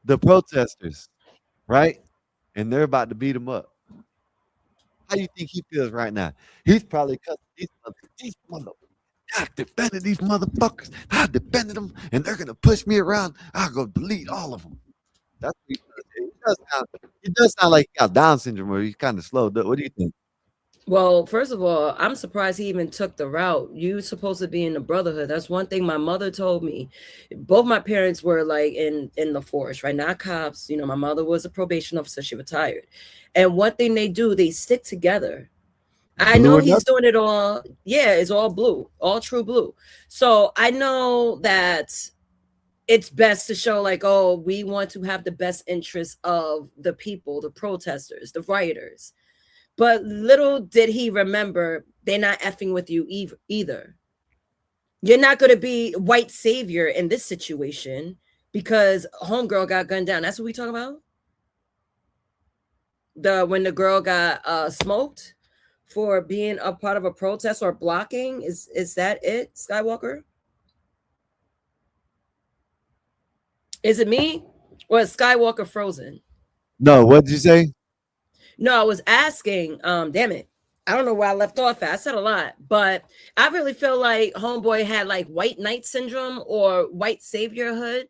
the protesters, right? And they're about to beat him up. How do you think he feels right now? He's probably cussing these motherfuckers. I defended these motherfuckers. I defended them, and they're gonna push me around. I'll go delete all of them. That's what he does sound like he got Down syndrome, or he's kind of slow. What do you think? Well, first of all, I'm surprised he even took the route. You're supposed to be in the brotherhood. That's one thing my mother told me. Both my parents were like in the force, right? Not cops. You know, my mother was a probation officer. She retired. And one thing they do, they stick together. I know he's doing it all. Yeah, it's all blue, all true blue. So I know that it's best to show like, oh, we want to have the best interests of the people, the protesters, the rioters. But little did he remember, they're not effing with you either. You're not going to be white savior in this situation because homegirl got gunned down. That's what we talk about? When the girl got smoked for being a part of a protest or blocking? Is that it, Skywalker? Is it me or is Skywalker frozen? No, what did you say? No, I was asking, damn it. I don't know where I left off at. I said a lot, but I really feel like homeboy had like white knight syndrome or white saviorhood,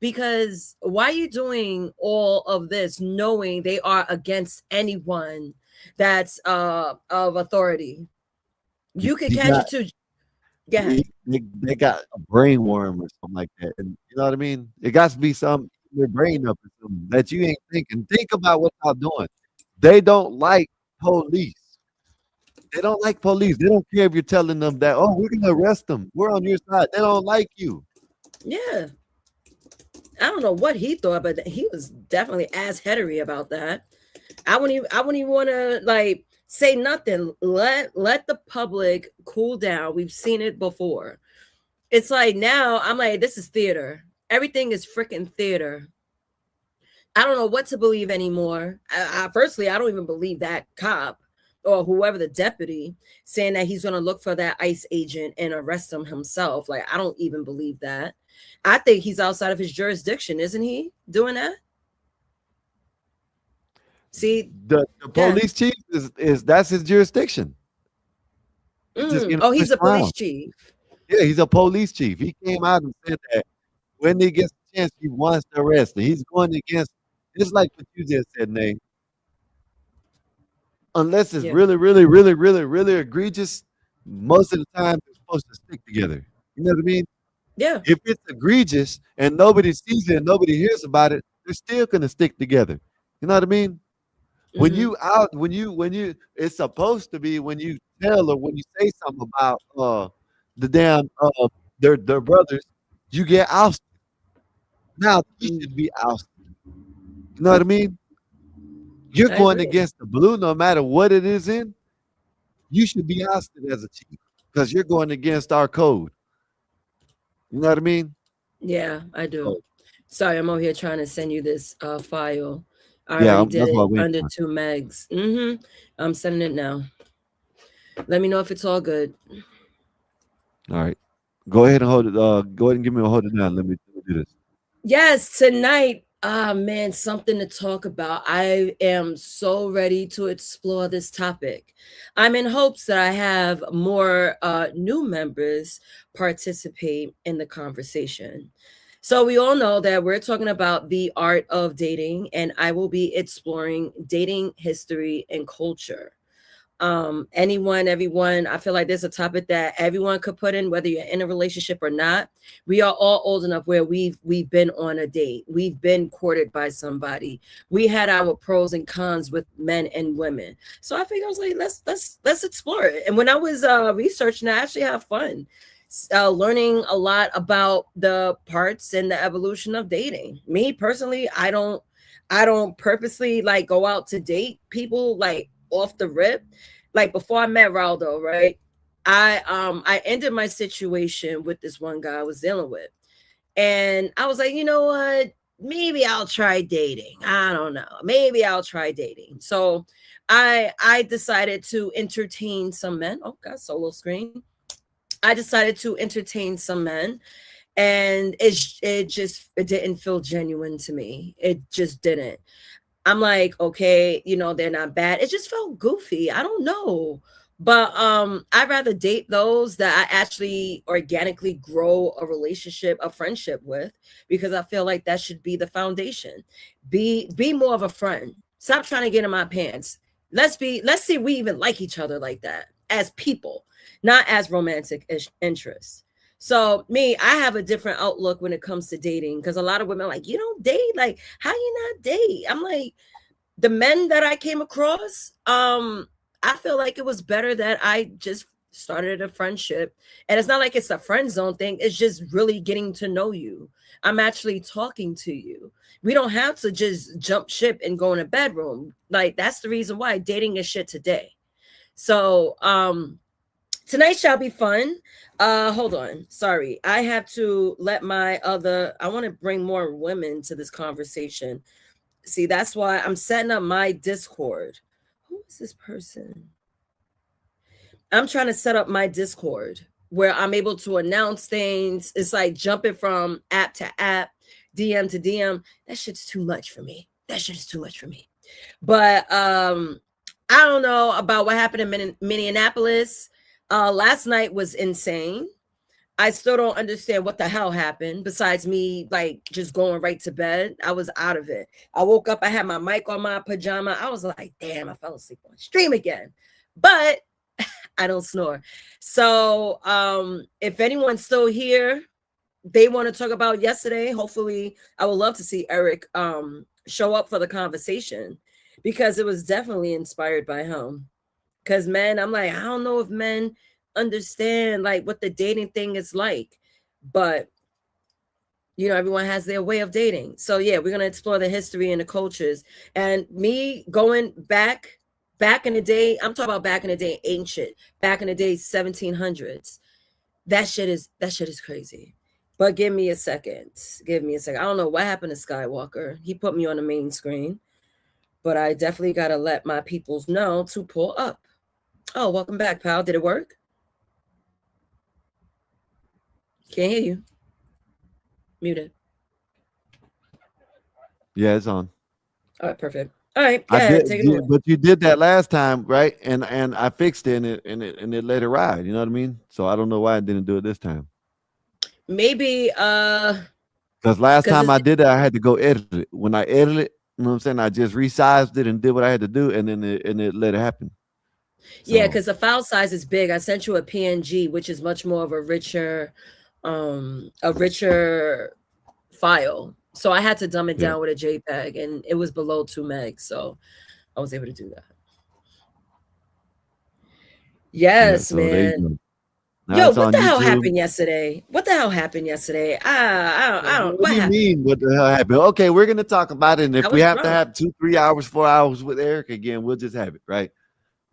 because why are you doing all of this knowing they are against anyone that's of authority? You could catch it too. Yeah, they got a brain worm or something like that, and you know what I mean. It got to be something in your brain up or something that you ain't thinking. Think about what y'all doing. They don't like police. They don't like police. They don't care if you're telling them that, oh, we're gonna arrest them. We're on your side. They don't like you. Yeah. I don't know what he thought, but he was definitely ass-headery about that. I wouldn't even want to like say nothing. Let the public cool down. We've seen it before. It's like now I'm like, this is theater. Everything is freaking theater. I don't know what to believe anymore. Firstly, I don't even believe that cop or whoever the deputy saying that he's going to look for that ICE agent and arrest him himself. Like, I don't even believe that. I think he's outside of his jurisdiction. Isn't he doing that? See, the police chief is that's his jurisdiction. Oh, he's a police chief. Yeah, he's a police chief. He came out and said that when he gets a chance he wants to arrest him. He's going against. It's like what you just said, Nate. Unless it's Yeah. really, really, really, really, really egregious, most of the time they're supposed to stick together. You know what I mean? Yeah. If it's egregious and nobody sees it and nobody hears about it, they're still gonna stick together. You know what I mean? When Mhm. you out, when you, it's supposed to be when you tell or when you say something about the damn their brothers, you get ousted. Now he Mm. should be ousted. You know what I mean? You're I going agree. against the blue, no matter what it is in. You should be ousted as a chief because you're going against our code. You know what I mean? Yeah, I So, do. Sorry, I'm over here trying to send you this file. I yeah, already did that's what it I'm waiting under for. 2 megs. I'm sending it now. Let me know if it's all good. All right, go ahead and hold it. Go ahead and give me a hold it down. Let me do this. Yes, tonight. Ah, man, something to talk about. I am so ready to explore this topic. I'm in hopes that I have more new members participate in the conversation. So, we all know that we're talking about the art of dating, and I will be exploring dating history and culture. Anyone, everyone, I feel like there's a topic that everyone could put in, whether you're in a relationship or not. We are all old enough where we've been on a date, we've been courted by somebody, we had our pros and cons with men and women. So I figured, I was like, let's explore it. And when I was researching, I actually have fun learning a lot about the parts and the evolution of dating. Me personally, I don't purposely like go out to date people like off the rip. Like before I met Raldo, right? I ended my situation with this one guy I was dealing with. And I was like, you know what? Maybe I'll try dating. I don't know. Maybe I'll try dating. So I decided to entertain some men. Oh, got solo screen. I decided to entertain some men, and it didn't feel genuine to me. It just didn't. I'm like, okay, they're not bad. It just felt goofy. I don't know. But I'd rather date those that I actually organically grow a relationship, a friendship with, because I feel like that should be the foundation. Be more of a friend. Stop trying to get in my pants. Let's see if we even like each other like that as people, not as romantic interests. So me, I have a different outlook when it comes to dating, because a lot of women are like, you don't date, like how you not date? I'm like, the men that I came across, I feel like it was better that I just started a friendship. And it's not like it's a friend zone thing, it's just really getting to know you. I'm actually talking to you. We don't have to just jump ship and go in a bedroom. Like that's the reason why dating is shit today. So tonight shall be fun. Hold on. Sorry. I have to let I want to bring more women to this conversation. See, that's why I'm setting up my Discord. Who is this person? I'm trying to set up my Discord where I'm able to announce things. It's like jumping from app to app, DM to DM. That shit's too much for me. That shit is too much for me. But I don't know about what happened in Minneapolis. Last night was insane. I still don't understand what the hell happened besides me like just going right to bed. I was out of it. I woke up, I had my mic on my pajama. I was like, damn, I fell asleep on stream again. But I don't snore. So if anyone's still here, they want to talk about yesterday. Hopefully, I would love to see Eric show up for the conversation, because it was definitely inspired by him. Because men, I'm like, I don't know if men understand like what the dating thing is like, but everyone has their way of dating. So yeah, we're gonna explore the history and the cultures. And me going back in the day, I'm talking about back in the day, ancient, back in the day, 1700s. That shit is crazy. But give me a second. Give me a second. I don't know what happened to Skywalker. He put me on the main screen, but I definitely gotta let my peoples know to pull up. Oh, welcome back, pal. Did it work? Can't hear you. Muted. Yeah, it's on. All right, perfect. All right, go I ahead. did, Take it away. but you did that last time, right? And I fixed it, and it let it ride. You know what I mean? So I don't know why I didn't do it this time. Maybe Because last 'Cause time I it's did it, I had to go edit it. When I edited it, you know what I'm saying? I just resized it and did what I had to do, and then it let it happen. yeah, So because the file size is big. I sent you a PNG, which is much more of a richer file. So I had to dumb it yeah, down with a JPEG, and it was below 2 megs, so I was able to do that. yeah. Yes, So there you man. go. Now Yo, it's what on the hell YouTube. happened yesterday? What the hell happened yesterday? I don't. What What do you happened? mean? What the hell happened? Okay, we're gonna talk about it, and I if we was have to drunk. have 2, 3 hours, 4 hours with Eric again, we'll just have it, right?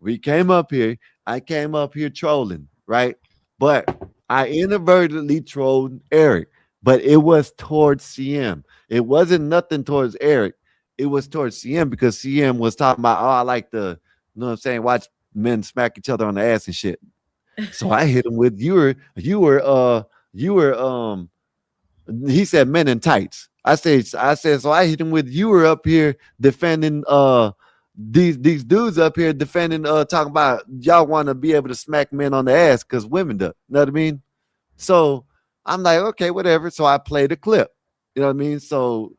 We came up here. I came up here trolling, right? But I inadvertently trolled Eric, but it was towards CM. It wasn't nothing towards Eric. It was towards CM because CM was talking about, oh, I like to, you know what I'm saying, watch men smack each other on the ass and shit. So I hit him with you were he said men in tights. I said so I hit him with you were up here defending these dudes up here defending talking about y'all want to be able to smack men on the ass because women do. You know what I mean? So I'm like, okay, whatever. So I played a clip. You know what I mean? So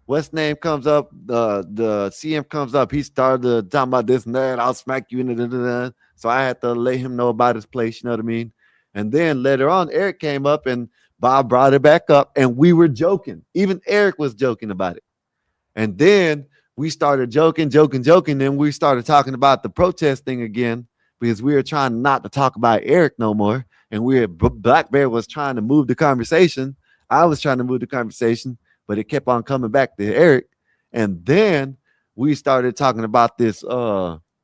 what's name comes up, the CM comes up, he started talking about this and that, I'll smack you in the. So I had to let him know about his place, you know what I mean? And then later on, Eric came up and Bob brought it back up, and we were joking. Even Eric was joking about it. And then we started joking. Then we started talking about the protest thing again because we were trying not to talk about Eric no more. And Black Bear was trying to move the conversation. I was trying to move the conversation, but it kept on coming back to Eric. And then we started talking about this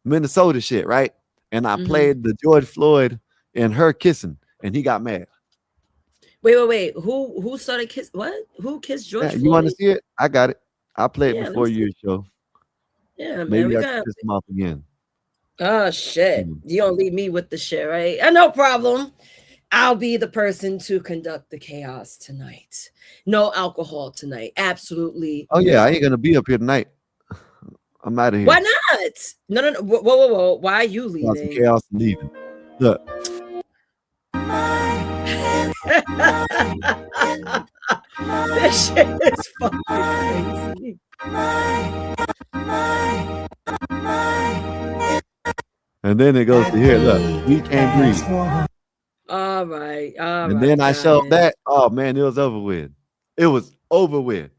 Minnesota shit, right? And I Hmm. played the George Floyd and her kissing, and he got mad. Wait. Who started kiss? What? Who kissed Yeah, George you want to Floyd? see it? I got it. I'll play it Yeah, let me before see. your show. Yeah, man. Maybe We I can got. piss him off again. Oh shit! Mm. You don't leave me with the shit, right? No problem. I'll be the person to conduct the chaos tonight. No alcohol tonight. Absolutely Oh yeah, I ain't no. gonna be up here tonight. I'm out of Why here. not? No. Whoa. Why are you Causing leaving? chaos and leaving. Look, This shit is fucking crazy. and then it goes to here. Look, we can't breathe. All And right, then I got showed it. that. Oh man, it was over with. It was over with. I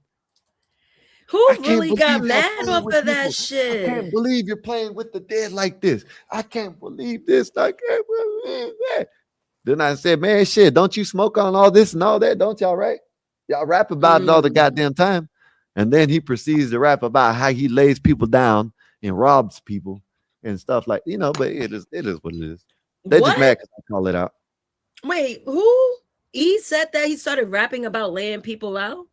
Who can't really got believe y'all mad playing off with of that people. I shit? can't believe you're playing with the dead like this. I can't believe this. I can't believe that. Then I said, man, shit, don't you smoke on all this and all that? Don't y'all, right? Y'all rap about it all the Mm. goddamn time. And then he proceeds to rap about how he lays people down and robs people and stuff like, but it is what it is. They just What? mad because I call it out. Wait, who? He said that he started rapping about laying people out?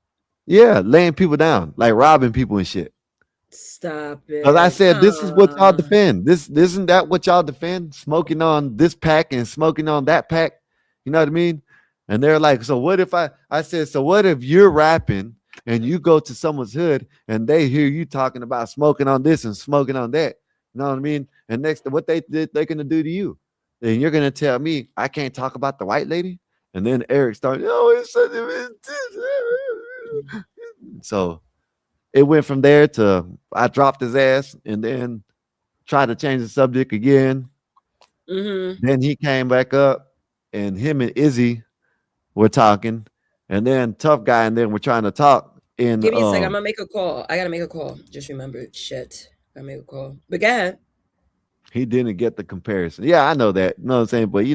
Yeah, laying people down, like robbing people and shit. Stop Because I it. said, this is what y'all defend. This isn't that what y'all defend? Smoking on this pack and smoking on that pack. You know what I mean? And they're like, so what if I said, so what if you're rapping and you go to someone's hood and they hear you talking about smoking on this and smoking on that? You know what I mean? And next, what they're gonna do to you? And you're gonna tell me I can't talk about the white lady? And then Eric started, it's such a so it went from there to I dropped his ass and then tried to change the subject again. Mm-hmm. Then he came back up and him and Izzy were talking. And then tough guy and then we're trying to talk in Give me a second. I'm gonna make a call. I gotta make a call. Just remembered. Shit. Gotta make a call. But go ahead. he didn't get the comparison. Yeah, I know that. You know what I'm saying? But it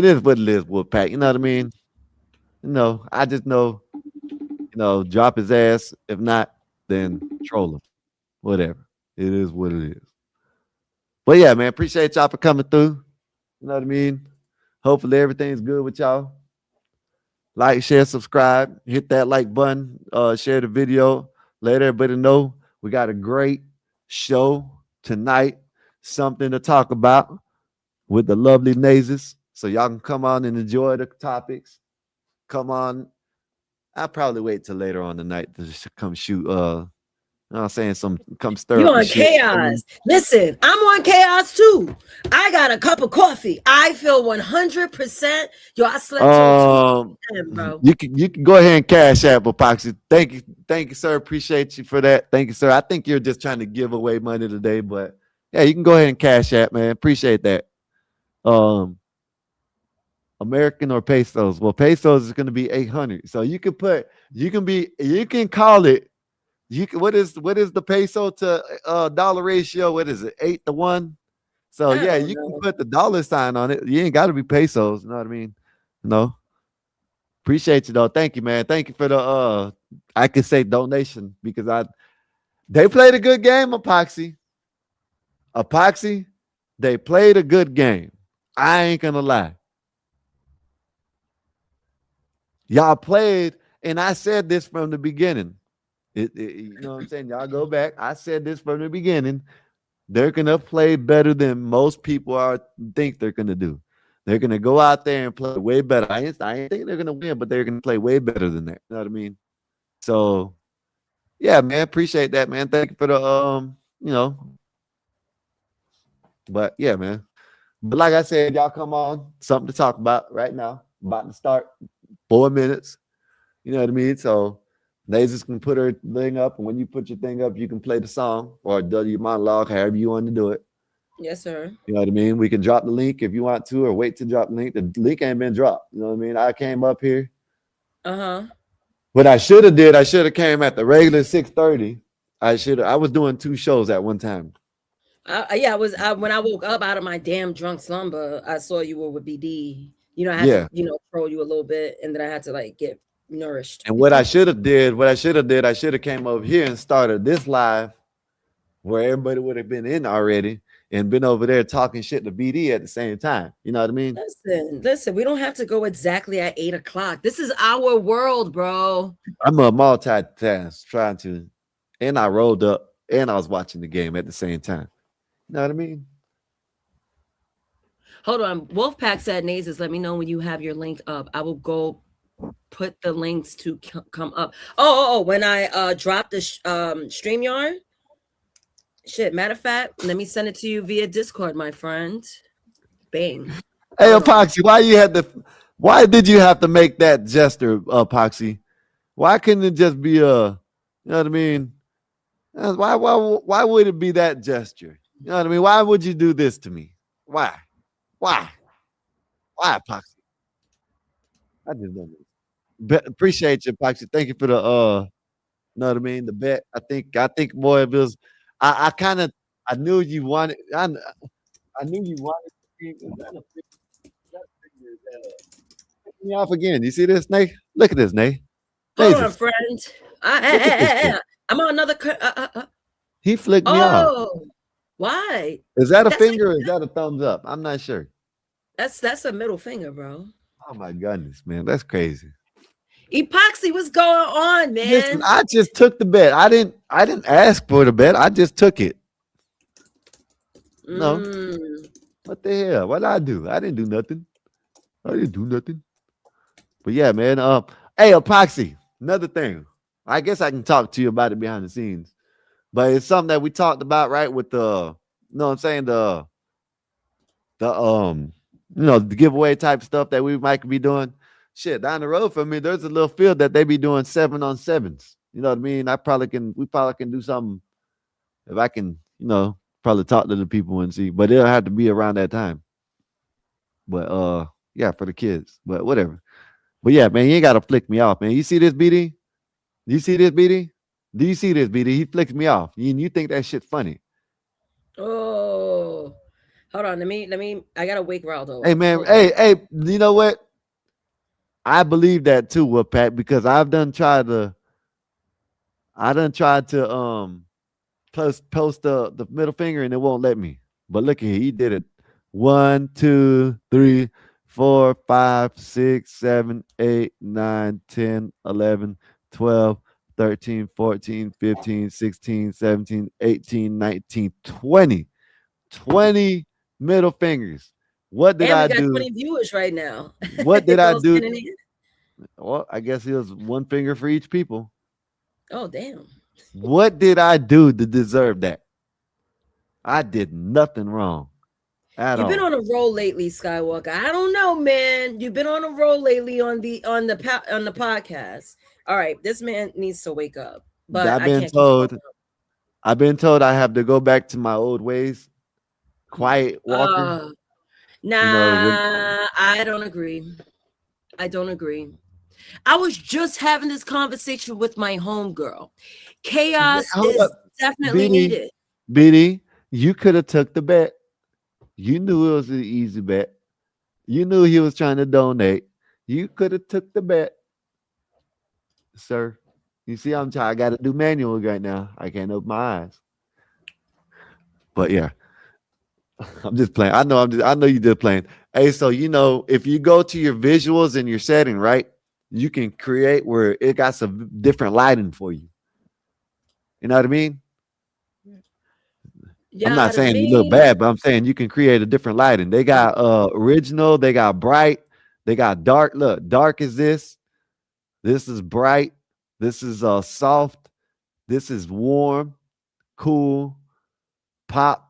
is what it is, Wolfpack. You know what I mean? I just know, drop his ass. If not, then troll him. Whatever. It is what it is. But yeah, man, appreciate y'all for coming through. You know what I mean? Hopefully everything's good with y'all. Like, share, subscribe, hit that like button, share the video, let everybody know we got a great show tonight, something to talk about with the lovely Nazes. So y'all can come on and enjoy the topics. Come on. I'll probably wait till later on tonight to come shoot You know what I'm saying? Come stir You up the on shit. chaos. Listen, I'm on chaos too. I got a cup of coffee. I feel 100%. Yo, I slept till 2 a.m., bro. You can go ahead and cash app Epoxy. Thank you, sir. Appreciate you for that. Thank you, sir. I think you're just trying to give away money today, but yeah, you can go ahead and cash app, man. Appreciate that. American or pesos? Well, pesos is going to be 800. So you can call it. What is the peso to dollar ratio? What is it? 8 to 1. So I yeah, don't you can know. put the dollar sign on it. You ain't got to be pesos. You know what I mean? No. Appreciate you though. Thank you, man. Thank you for the I could say donation because they played a good game, Epoxy. Epoxy, they played a good game. I ain't gonna lie. Y'all played, and I said this from the beginning. You know what I'm saying? Y'all go back. I said this from the beginning. They're gonna play better than most people think they're gonna do. They're gonna go out there and play way better. I ain't think they're gonna win, but they're gonna play way better than that. You know what I mean? So yeah, man, appreciate that, man. Thank you for the you know. But yeah, man. But like I said, y'all come on, something to talk about right now. About to start 4 minutes. You know what I mean? So Lasers can put her thing up, and when you put your thing up, you can play the song or do your monologue, however you want to do it. Yes, sir. You know what I mean? We can drop the link if you want to, or wait to drop the link. The link ain't been dropped. You know what I mean? I came up here. Uh-huh. What I should have came at the regular 6:30. I was doing 2 shows at one time. When I woke up out of my damn drunk slumber, I saw you were with BD. You know, I had Yeah. to, troll you a little bit, and then I had to like get nourished. And what I should have came over here and started this live where everybody would have been in already and been over there talking shit to BD at the same time. You know what I mean? Listen, we don't have to go exactly at 8 o'clock. This is our world, bro. I'm a multitask trying to, and I rolled up and I was watching the game at the same time. You know what I mean? Hold on. Wolfpack said, Nazes, let me know when you have your link up. I will go put the links to come up. When I drop the StreamYard. Shit, matter of fact, let me send it to you via Discord, my friend. Bang. Hey, Epoxy, why did you have to make that gesture, Epoxy? Why couldn't it just be you know what I mean? Why would it be that gesture? You know what I mean? Why would you do this to me? Why, Epoxy? I just don't know. Appreciate you, Epoxy. Thank you for the you know what I mean? The bet. I think boy, it was. I knew you wanted. I knew you wanted to be. Is that a figure? Pick me off again. You see this, Nate? Look at this, Nate. Hold on, friend. I'm on another. He flicked me off. Oh, why? Is that a finger or is that a thumbs up? I'm not sure. That's a middle finger, bro. Oh my goodness, man, that's crazy. Epoxy, what's going on, man? Listen, I just took the bet. I didn't ask for the bet. I just took it. No. What the hell? What did I do? I didn't do nothing. But yeah, man. Hey, Epoxy. Another thing. I guess I can talk to you about it behind the scenes. But it's something that we talked about, right? With the, you know what I'm saying, the giveaway type stuff that we might be doing. Shit, down the road from me, there's a little field that they be doing 7-on-7s. You know what I mean? We probably can do something if I can, probably talk to the people and see. But it'll have to be around that time. But yeah, for the kids. But whatever. But yeah, man, you ain't gotta flick me off, man. You see this, BD? Do you see this, BD? Do you see this, BD? He flicks me off. You think that shit funny? Oh, hold on. Let me. I gotta wake Raldo. Hey, man. Hey. You know what? I believe that too, Pat, because I done tried to post the middle finger and it won't let me. But look here, he did it. 1, 2, 3, 4, 5, 6, 7, 8, 9, 10, 11, 12, 13, 14, 15, 16, 17, 18, 19, 20. 20 middle fingers. What did I do? 20 viewers right now. What did I do? Well, I guess it was one finger for each people. Oh, damn. What did I do to deserve that? I did nothing wrong at You've been all. on a roll lately, Skywalker. I don't know, man. You've been on a roll lately on the podcast. All right, this man needs to wake up, but I've I been can't keep told. going. I've been told I have to go back to my old ways. Quiet walker. Uh, You know, nah, I don't agree. I don't agree. I was just having this conversation with my homegirl. Chaos hold is up, definitely BD, needed. BD. You could have took the bet. You knew it was an easy bet. You knew he was trying to donate. You could have took the bet, sir. You see, I'm trying. I got to do manual right now. I can't open my eyes. But yeah, I'm just playing. I know. I know you just playing. Hey, so you know, if you go to your visuals in your setting, right, you can create where it got some different lighting for you. You know what I mean? I'm not Yada saying you look me. bad, but I'm saying you can create a different lighting. They got original, they got bright, they got dark. Look, dark is this. This is bright. This is soft. This is warm, cool, pop.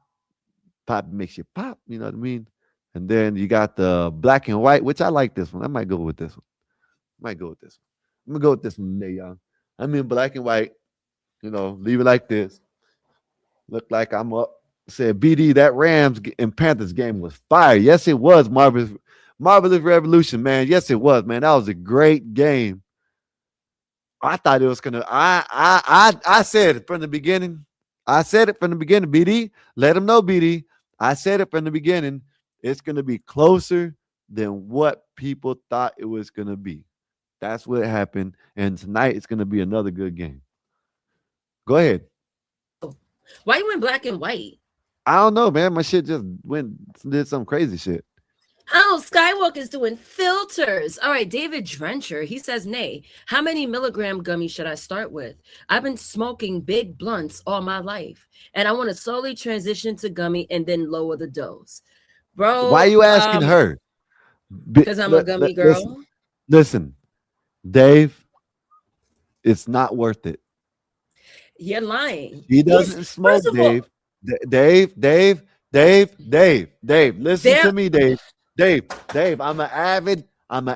Pop makes you pop, you know what I mean? And then you got the black and white, which I like this one. I might go with this one. Might go with this one. I'm gonna go with this one today, y'all. I mean black and white, you know, leave it like this. Look like I'm up. Said BD, that Rams and Panthers game was fire. Yes, it was marvelous revolution, man. Yes, it was, man. That was a great game. I thought it was gonna. I said it from the beginning. I said it from the beginning. BD, let them know, BD. I said it from the beginning. It's gonna be closer than what people thought it was gonna be. That's what happened. And tonight it's gonna be another good game. Go ahead. Why you in black and white? I don't know, man. My shit just did some crazy shit. Oh, Skywalker's doing filters. All right, David Drencher, he says, nay. How many milligram gummies should I start with? I've been smoking big blunts all my life, and I want to slowly transition to gummy and then lower the dose. Why are Bro, you asking her? because I'm a gummy girl. Listen, Dave, it's not worth it. You're lying. He doesn't smoke, First of all, Dave. Dave. Listen there to me, Dave. I'm an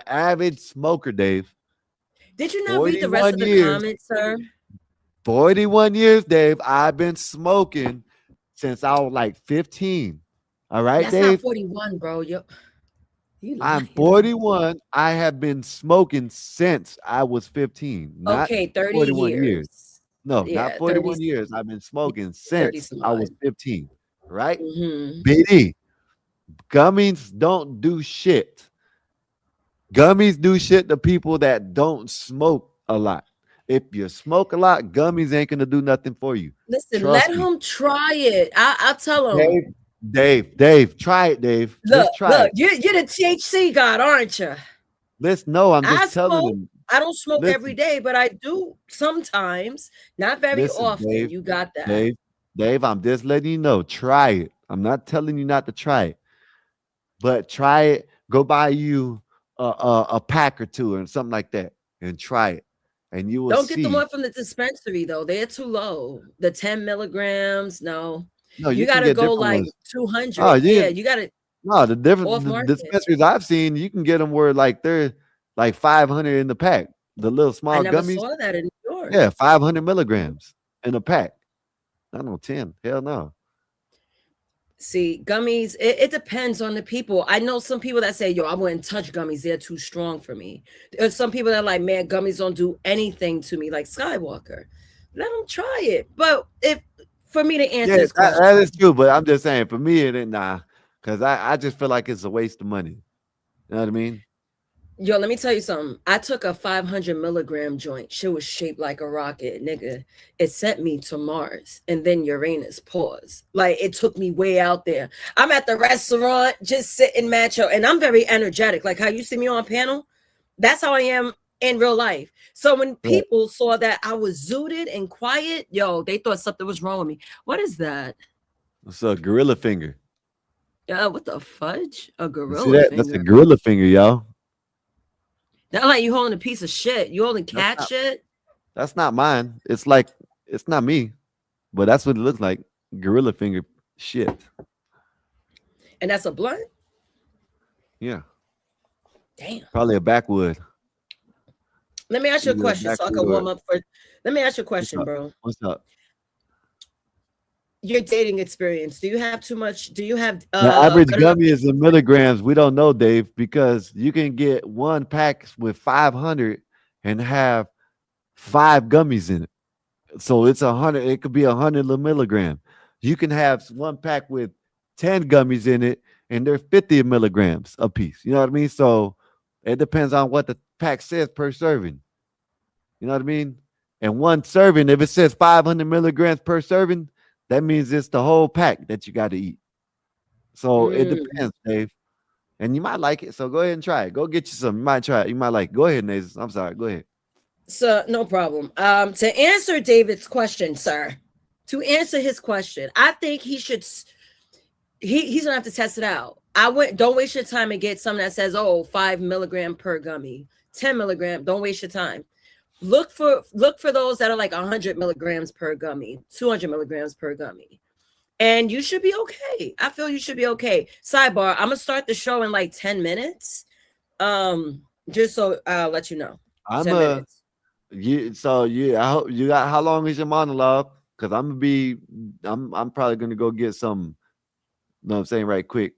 avid smoker, Dave. did you not read the rest 41 of the years. comments, sir? 41 years, Dave. I've been smoking since I was like 15. All right, That's not Dave. 41, bro. You I'm lying. 41. I have been smoking since I was 15. Not Okay, 30 41 years. years. No, Yeah, not 41 years. I've been smoking 30 since some I was odd. 15. Right? Mhm. BD, gummies don't do shit. Gummies do shit to people that don't smoke a lot. If you smoke a lot, gummies ain't gonna do nothing for you. Listen, Trust let me. him try it. I'll tell him. Dave, try it, Dave. Look, Just try it. you're the THC god, aren't you? Listen, no, I'm I just telling smoke. him. I don't smoke every Listen, day, but I do sometimes. Not very listen, often. You got that. Dave, I'm just letting you know. Try it. I'm not telling you not to try it, but try it. Go buy you a pack or two or something like that, and try it, and you will Don't get the see. one from the dispensary though. They're too low. The 10 milligrams. No, No, you you can gotta get go different like ones. 200. Oh, Yeah, yeah. you got it No, the off different the market. dispensaries I've seen, you can get them where like they're like 500 in the pack. The little I small never gummies, saw that in New York. yeah, 500 milligrams in a pack. Not no 10. Hell no. See, gummies, it depends on the people. I know some people that say, yo, I wouldn't touch gummies. They're too strong for me. There's some people that are like, man, gummies don't do anything to me, like Skywalker. Let them try it. But if for me to answer Yeah, this question, that is true. But I'm just saying, for me, it ain't nah. Because I just feel like it's a waste of money. You know what I mean? yo, let me tell you something. I took a 500 milligram joint. Shit was shaped like a rocket, nigga. It sent me to Mars and then Uranus. Pause. Like it took me way out there. I'm at the restaurant, just sitting macho, and I'm very energetic. Like how you see me on panel, that's how I am in real life. So when Right. people saw that I was zooted and quiet, yo, they thought something was wrong with me. What is that? It's a gorilla finger. What the fudge? A You see gorilla that? That's a finger. gorilla finger, y'all. Not like you holding a piece of shit. You holding cat not- shit. That's not mine. It's like It's not me, but that's what it looks like. Gorilla finger shit. And that's a blunt? Yeah. Damn. Probably a backwood. Let me ask you a Either a question so I can backwood warm or up for. Let me ask you a what's question, up? bro. What's up? Your dating experience. Do you have too much? Do you have The average good enough? gummy is in milligrams. We don't know, Dave, because you can get one pack with 500 and have 5 gummies in it. So it's 100. It could be 100 milligram. You can have one pack with 10 gummies in it, and they're 50 milligrams a piece. You know what I mean? So it depends on what the pack says per serving. You know what I mean? And one serving, if it says 500 milligrams per serving, that means it's the whole pack that you got to eat. So it depends, Dave. And you might like it. So go ahead and try it. Go get you some. You might try it. You might like it. Go ahead, Nazis. I'm sorry. Go ahead. So no problem. To answer David's question, sir, to answer his question, I think he should. He's gonna have to test it out. Don't waste your time and get something that says, oh, 5 milligram per gummy, 10 milligram. Don't waste your time. Look for those that are like 100 milligrams per gummy, 200 milligrams per gummy, and you should be okay. I feel you should be okay. Sidebar: I'm gonna start the show in like 10 minutes. Just so I'll let you know. 10 minutes. I hope you got. How long is your monologue? Because I'm probably gonna go get some. You know what I'm saying, right quick.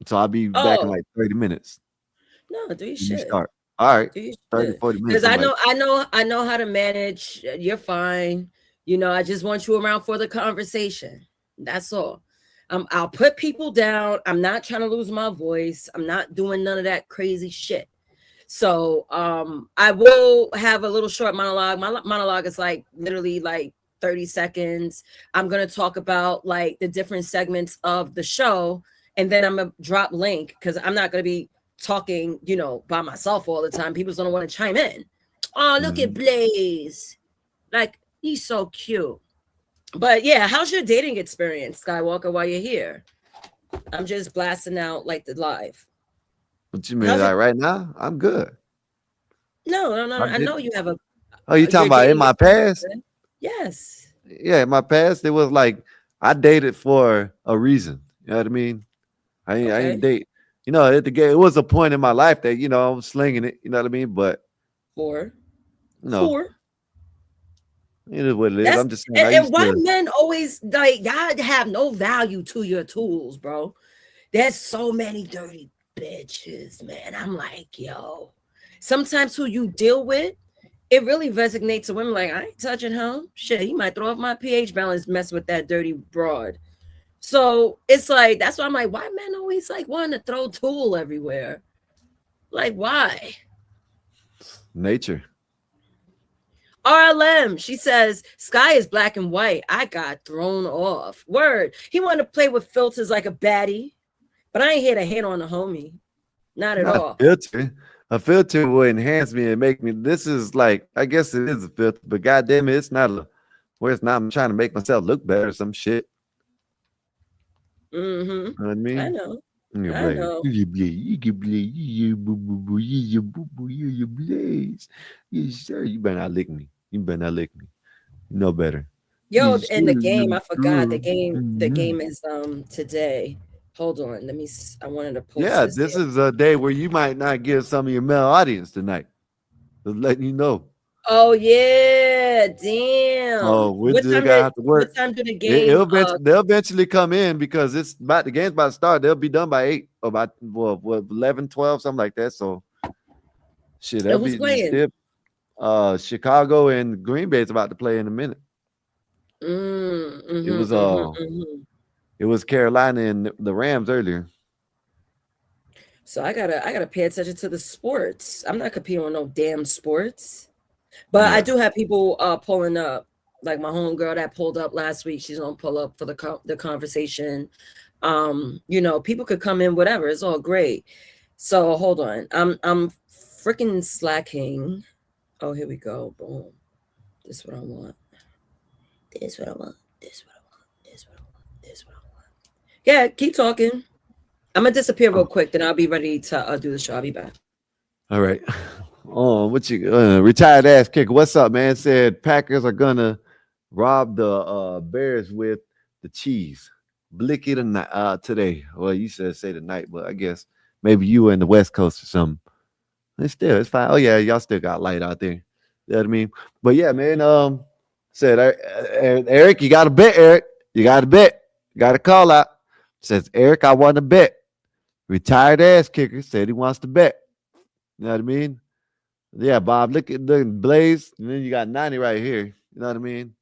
So I'll be back in like 30 minutes. No, do you You shit. start. All right. 30, 40 minutes. Because I know how to manage. You're fine. You know, I just want you around for the conversation. That's all. I'll put people down. I'm not trying to lose my voice. I'm not doing none of that crazy shit. So I will have a little short monologue. My monologue is like literally like 30 seconds. I'm going to talk about like the different segments of the show. And then I'm going to drop link because I'm not going to be talking, you know, by myself all the time. People's going to want to chime in. Oh, look at Blaze. Like, he's so cute. But yeah, how's your dating experience, Skywalker, while you're here? I'm just blasting out like the live. What you mean? Like right now? I'm good. No. I know you have a. Oh, you talking about in my past? Yes. Yeah, in my past, it was like I dated for a reason. You know what I mean? I ain't date. You know, at the game, it was a point in my life that you know I was slinging it. You know what I mean? But it is what it is. I'm just saying. And why men always like y'all have no value to your tools, bro? There's so many dirty bitches, man. I'm like, yo. Sometimes who you deal with, it really resonates to women. Like, I ain't touching him. Shit, he might throw off my pH balance, mess with that dirty broad. So it's like, that's why I'm like, why men always like wanting to throw tool everywhere? Like, why? Nature. RLM, she says, Sky is black and white. I got thrown off. Word. He wanted to play with filters like a baddie, but I ain't here to hate on the homie. Not at all. A filter will enhance me and make me. This is like, I guess it is a filter, but goddamn it, it's not where it's not. I'm trying to make myself look better or some shit. Mm-hmm. You know what I mean? I know. I know. Yes, sir. You better not lick me. You know better. Yo, in the game, I forgot the game. The game is today. Hold on, I wanted to post. Yeah, this is a day where you might not get some of your male audience tonight. Just letting you know. Oh yeah, damn. Oh, we just gotta have to work. What time do the game? They'll eventually come in because the game's about to start. They'll be done by 8 or by 11, 12, something like that. So shit, who's playing? Chicago and Green Bay is about to play in a minute. It was Carolina and the Rams earlier. So I gotta pay attention to the sports. I'm not competing on no damn sports. But I do have people pulling up, like my homegirl that pulled up last week. She's gonna pull up for the conversation. You know, people could come in, whatever. It's all great. So hold on, I'm freaking slacking. Oh, here we go. Boom. This is what I want. This is what I want. This is what I want. This is what I want. This is what I want. Yeah, keep talking. I'm gonna disappear real quick, then I'll be ready to do the show. I'll be back. All right. What you retired ass kicker? What's up, man? Said Packers are gonna rob the Bears with the cheese. Blicky tonight today. Well, you said say tonight, but I guess maybe you were in the West Coast or something. It's fine. Oh yeah, y'all still got light out there. You know what I mean? But yeah, man. Said Eric, you got to bet. Eric, you got to bet. You got to call out. Says Eric, I want to bet. Retired ass kicker said he wants to bet. You know what I mean? Yeah, Bob. Look at the Blaze, and then you got 90 right here. You know what I mean?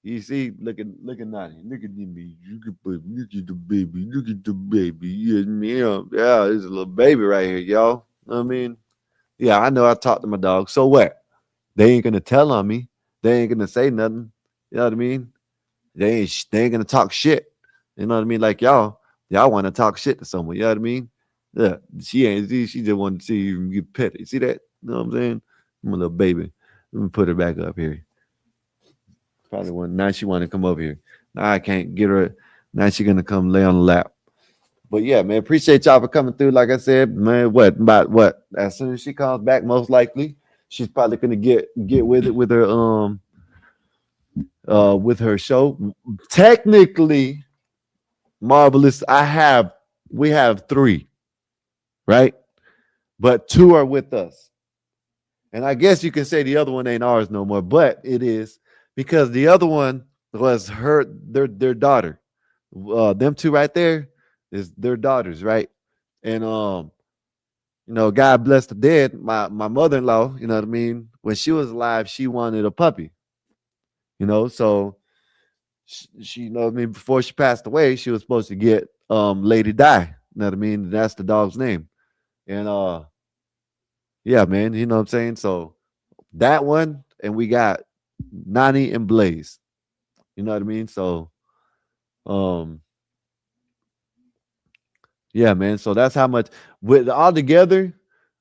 You see, look at 90. Look at me. Look at the baby. Look at the baby. Yeah, there's a little baby right here, y'all. You know what I mean? Yeah, I know I talked to my dog. So what? They ain't gonna tell on me. They ain't gonna say nothing. You know what I mean? They ain't gonna talk shit. You know what I mean? Like y'all want to talk shit to someone. You know what I mean? Yeah, she ain't. She just wanted to see you get petted. You see that? You know what I'm saying? I'm a little baby. Let me put her back up here. Probably want now. She want to come over here. Now I can't get her. Now she gonna come lay on the lap. But yeah, man, appreciate y'all for coming through. Like I said, man, about what? As soon as she comes back, most likely she's probably gonna get with it with her show. Technically, Marvelous. We have 3, right? But 2 are with us. And I guess you can say the other one ain't ours no more, but it is because the other one was their daughter. Them 2 right there is their daughters, right? And God bless the dead. My mother-in-law, you know what I mean? When she was alive, she wanted a puppy. So she you know what I mean, before she passed away, she was supposed to get Lady Di. You know what I mean? That's the dog's name. And yeah, man, you know what I'm saying? So that one, and we got Nani and Blaze. You know what I mean? So um yeah, man. So that's how much with all together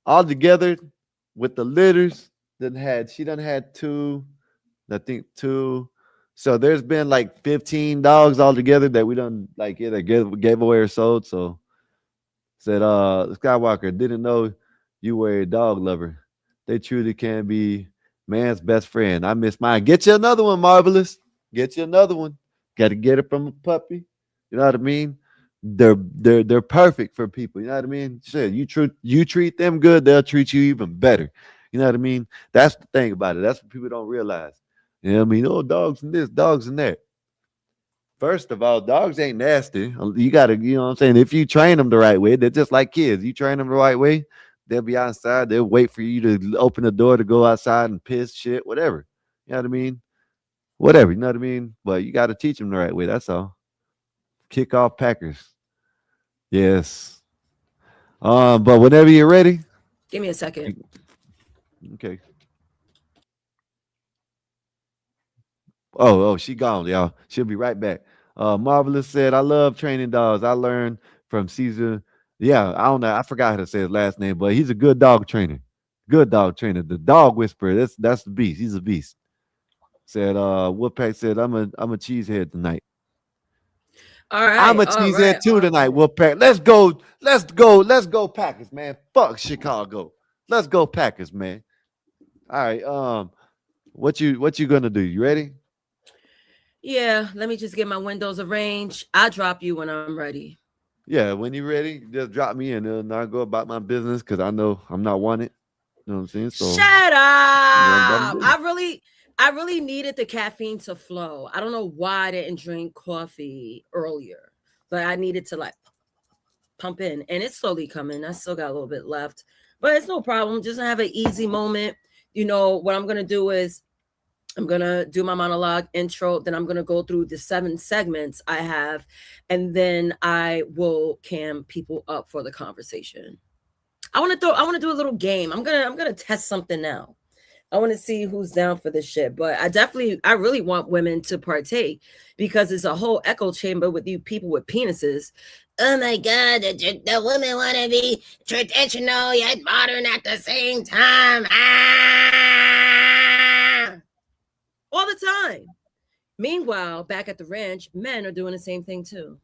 with the litters she done had 2, I think 2. So there's been like 15 dogs altogether that we done like either gave away or sold. So said Skywalker didn't know you were a dog lover. They truly can be man's best friend. I miss mine. Get you another one, Marvelous. Get you another one. Got to get it from a puppy. You know what I mean? They're perfect for people. You know what I mean? Shit, you treat them good, they'll treat you even better. You know what I mean? That's the thing about it. That's what people don't realize. You know what I mean? Oh, dogs and this, dogs and that. First of all, dogs ain't nasty. You gotta, you know what I'm saying? If you train them the right way, they're just like kids. You train them the right way, they'll be outside. They'll wait for you to open the door to go outside and piss, shit, whatever. You know what I mean? Whatever, you know what I mean? But you got to teach them the right way. That's all. Kick off Packers. Yes. But whenever you're ready. Give me a second. Okay. Oh, she gone, y'all. She'll be right back. Marvelous said, I love training dogs. I learned from Caesar. Yeah, I don't know. I forgot how to say his last name, but he's a good dog trainer. Good dog trainer. The dog whisperer. That's the beast. He's a beast. Said Woodpeck said, I'm a cheesehead tonight. All right. I'm a cheesehead too tonight, Woodpeck. Let's go, Packers, man. Fuck Chicago. Let's go, Packers, man. All right. What you gonna do? You ready? Yeah, let me just get my windows arranged. I'll drop you when I'm ready. Yeah, when you're ready, just drop me in and I'll go about my business because I know I'm not wanted. You know what I'm saying? So shut up. I really needed the caffeine to flow. I don't know why I didn't drink coffee earlier, but I needed to like pump in, and it's slowly coming. I still got a little bit left, but it's no problem. Just have an easy moment. What I'm gonna do is I'm going to do my monologue intro. Then I'm going to go through the 7 segments I have. And then I will cam people up for the conversation. I want to do a little game. I'm going to test something now. I want to see who's down for this shit. But I really want women to partake because it's a whole echo chamber with you people with penises. Oh my God, the women want to be traditional yet modern at the same time. All the time. Meanwhile, back at the ranch, men are doing the same thing too.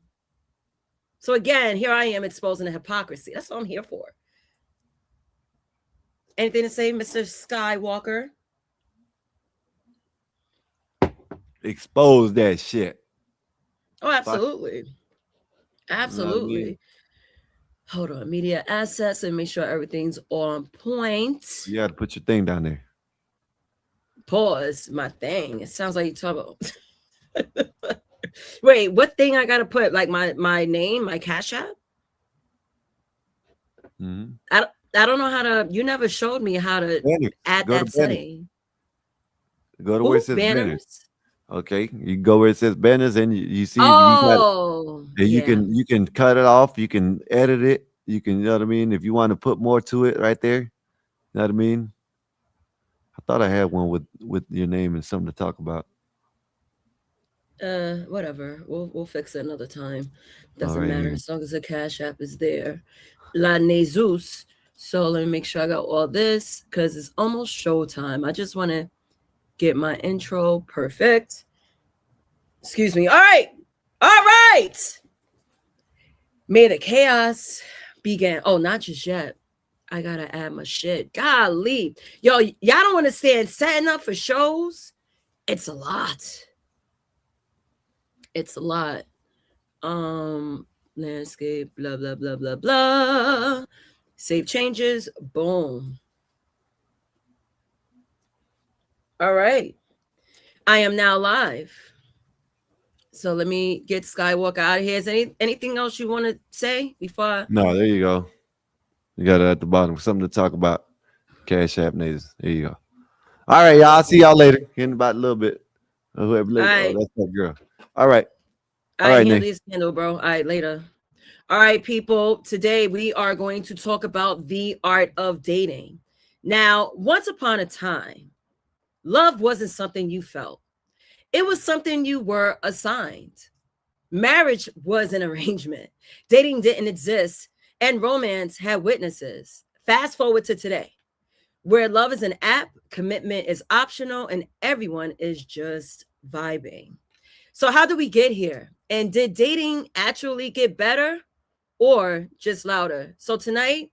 So again, here I am exposing the hypocrisy. That's what I'm here for. Anything to say, Mr. Skywalker? Expose that shit. Oh, absolutely. You know what I Absolutely. mean? Hold on. Media assets and make sure everything's on point. You got to put your thing down there. Pause my thing. It sounds like you talk about. Wait, what thing I gotta put? Like my name, my Cash App? Mm-hmm. I don't know how to. You never showed me how to Banners. add Go to that banners. setting. Go to where it says banners. Banners? Okay, you go where it says banners, and you see Oh, and yeah. you can cut it off. You can edit it. You can, you know what I mean. If you want to put more to it, right there. You know what I mean. I thought I had one with your name and something to talk about. Whatever. We'll fix it another time. All Doesn't right, matter here. as long as the Cash App is there. La Jesus. So let me make sure I got all this because it's almost showtime. I just want to get my intro perfect. Excuse me. All right. All right. May the chaos begin. Oh, not just yet. I gotta add my shit. Golly. Yo, y'all don't understand. Setting up for shows, it's a lot. It's a lot. Landscape, blah, blah, blah, blah, blah. Save changes. Boom. All right. I am now live. So let me get Skywalker out of here. Is anything else you want to say before? No, there you go. You got it at the bottom. Something to talk about. Cash App Natives. There you go. All right, y'all. I'll see y'all later in about a little bit. Whoever later. Right. Oh, that's that girl. All right. All right, right, handle Nate. this handle, bro. All right, later. All right, people. Today we are going to talk about the art of dating. Now, once upon a time, love wasn't something you felt. It was something you were assigned. Marriage was an arrangement. Dating didn't exist, and romance had witnesses. Fast forward to today, where love is an app, commitment is optional, and everyone is just vibing. So how did we get here? And did dating actually get better or just louder? So tonight,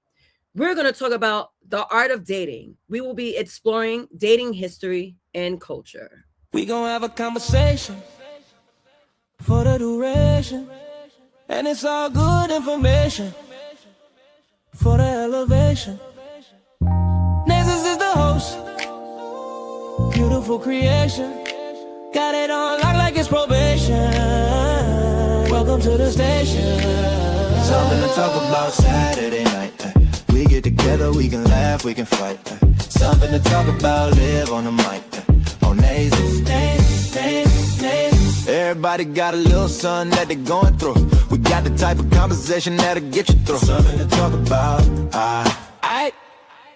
we're going to talk about the art of dating. We will be exploring dating history and culture. We gon' have a conversation for the duration, and it's all good information for the elevation. Nessus is the host, beautiful creation, got it on lock like it's probation. Welcome to the station. Something to talk about Saturday night. We get together, we can laugh, we can fight. Something to talk about, live on the mic. On Nases. Everybody got a little something that they're going through. We got the type of conversation that'll get you through. Something to talk about.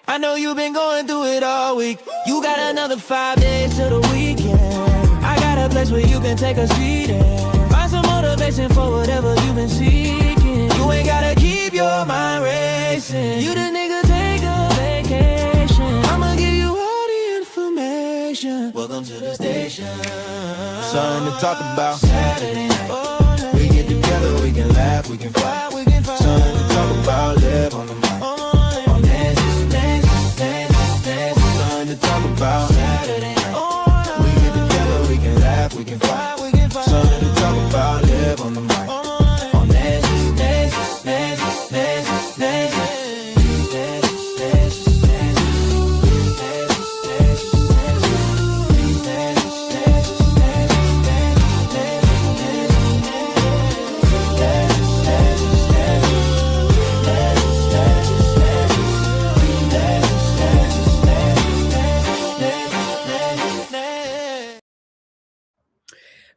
I know you've been going through it all week. You got another 5 days to the weekend. I got a place where you can take a seat and find some motivation for whatever you've been seeking. You ain't gotta keep your mind racing. You the nigga, take a vacation. I'ma give you all the information. Welcome to the station. Something to talk about Saturday night. We get together, we can laugh, we can fight. Something to talk about, live on the mic. On Nases. Something to talk about Saturday night. We get together, we can laugh, we can fight. Something to talk about, live on the mic. On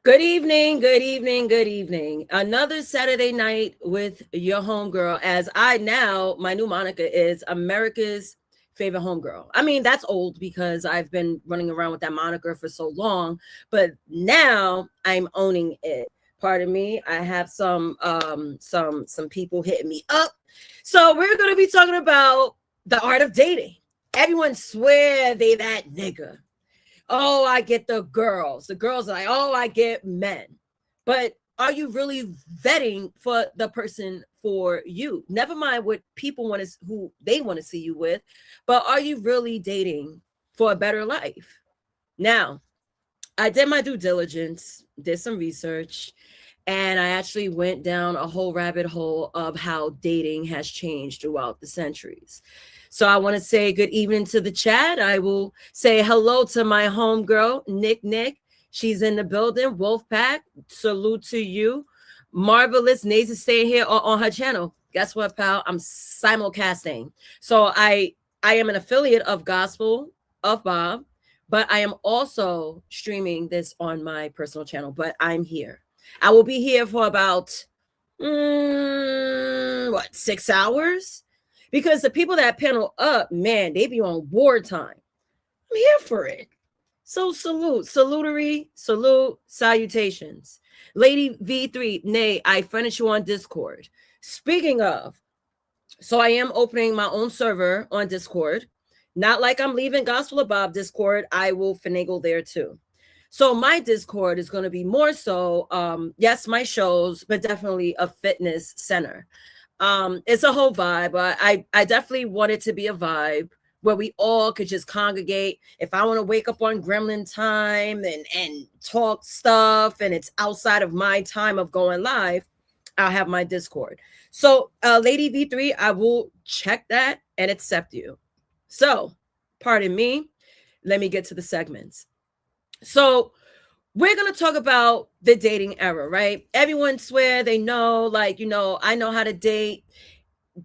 Good evening, good evening, good evening. Another Saturday night with your homegirl. As my new moniker is America's favorite homegirl. I mean, that's old because I've been running around with that moniker for so long, but now I'm owning it. Pardon me. I have some people hitting me up. So we're going to be talking about the art of dating. Everyone swear they that nigga. Oh, I get the girls. The girls are like, oh, I get men. But are you really vetting for the person for you? Never mind what people want to, who they want to see you with, but are you really dating for a better life? Now, I did my due diligence, did some research, and I actually went down a whole rabbit hole of how dating has changed throughout the centuries. So I want to say good evening to the chat. I will say hello to my homegirl, Nick. She's in the building. Wolfpack, salute to you. Marvelous Nays is staying here on her channel. Guess what, pal? I'm simulcasting. So I am an affiliate of Gospel of Bob, but I am also streaming this on my personal channel, but I'm here. I will be here for about 6 hours, because the people that panel up, man, they be on wartime. I'm here for it. So salute, salutations. Lady V3, nay, I furnish you on Discord. Speaking of, so I am opening my own server on Discord. Not like I'm leaving Gospel of Bob Discord. I will finagle there too. So my Discord is going to be more so, yes, my shows, but definitely a fitness center. It's a whole vibe. I definitely want it to be a vibe where we all could just congregate. If I want to wake up on gremlin time and talk stuff, and it's outside of my time of going live, I'll have my Discord. So Lady V3, I will check that and accept you. So pardon me. Let me get to the segments. So we're going to talk about the dating era, right? Everyone swear they know, like, I know how to date.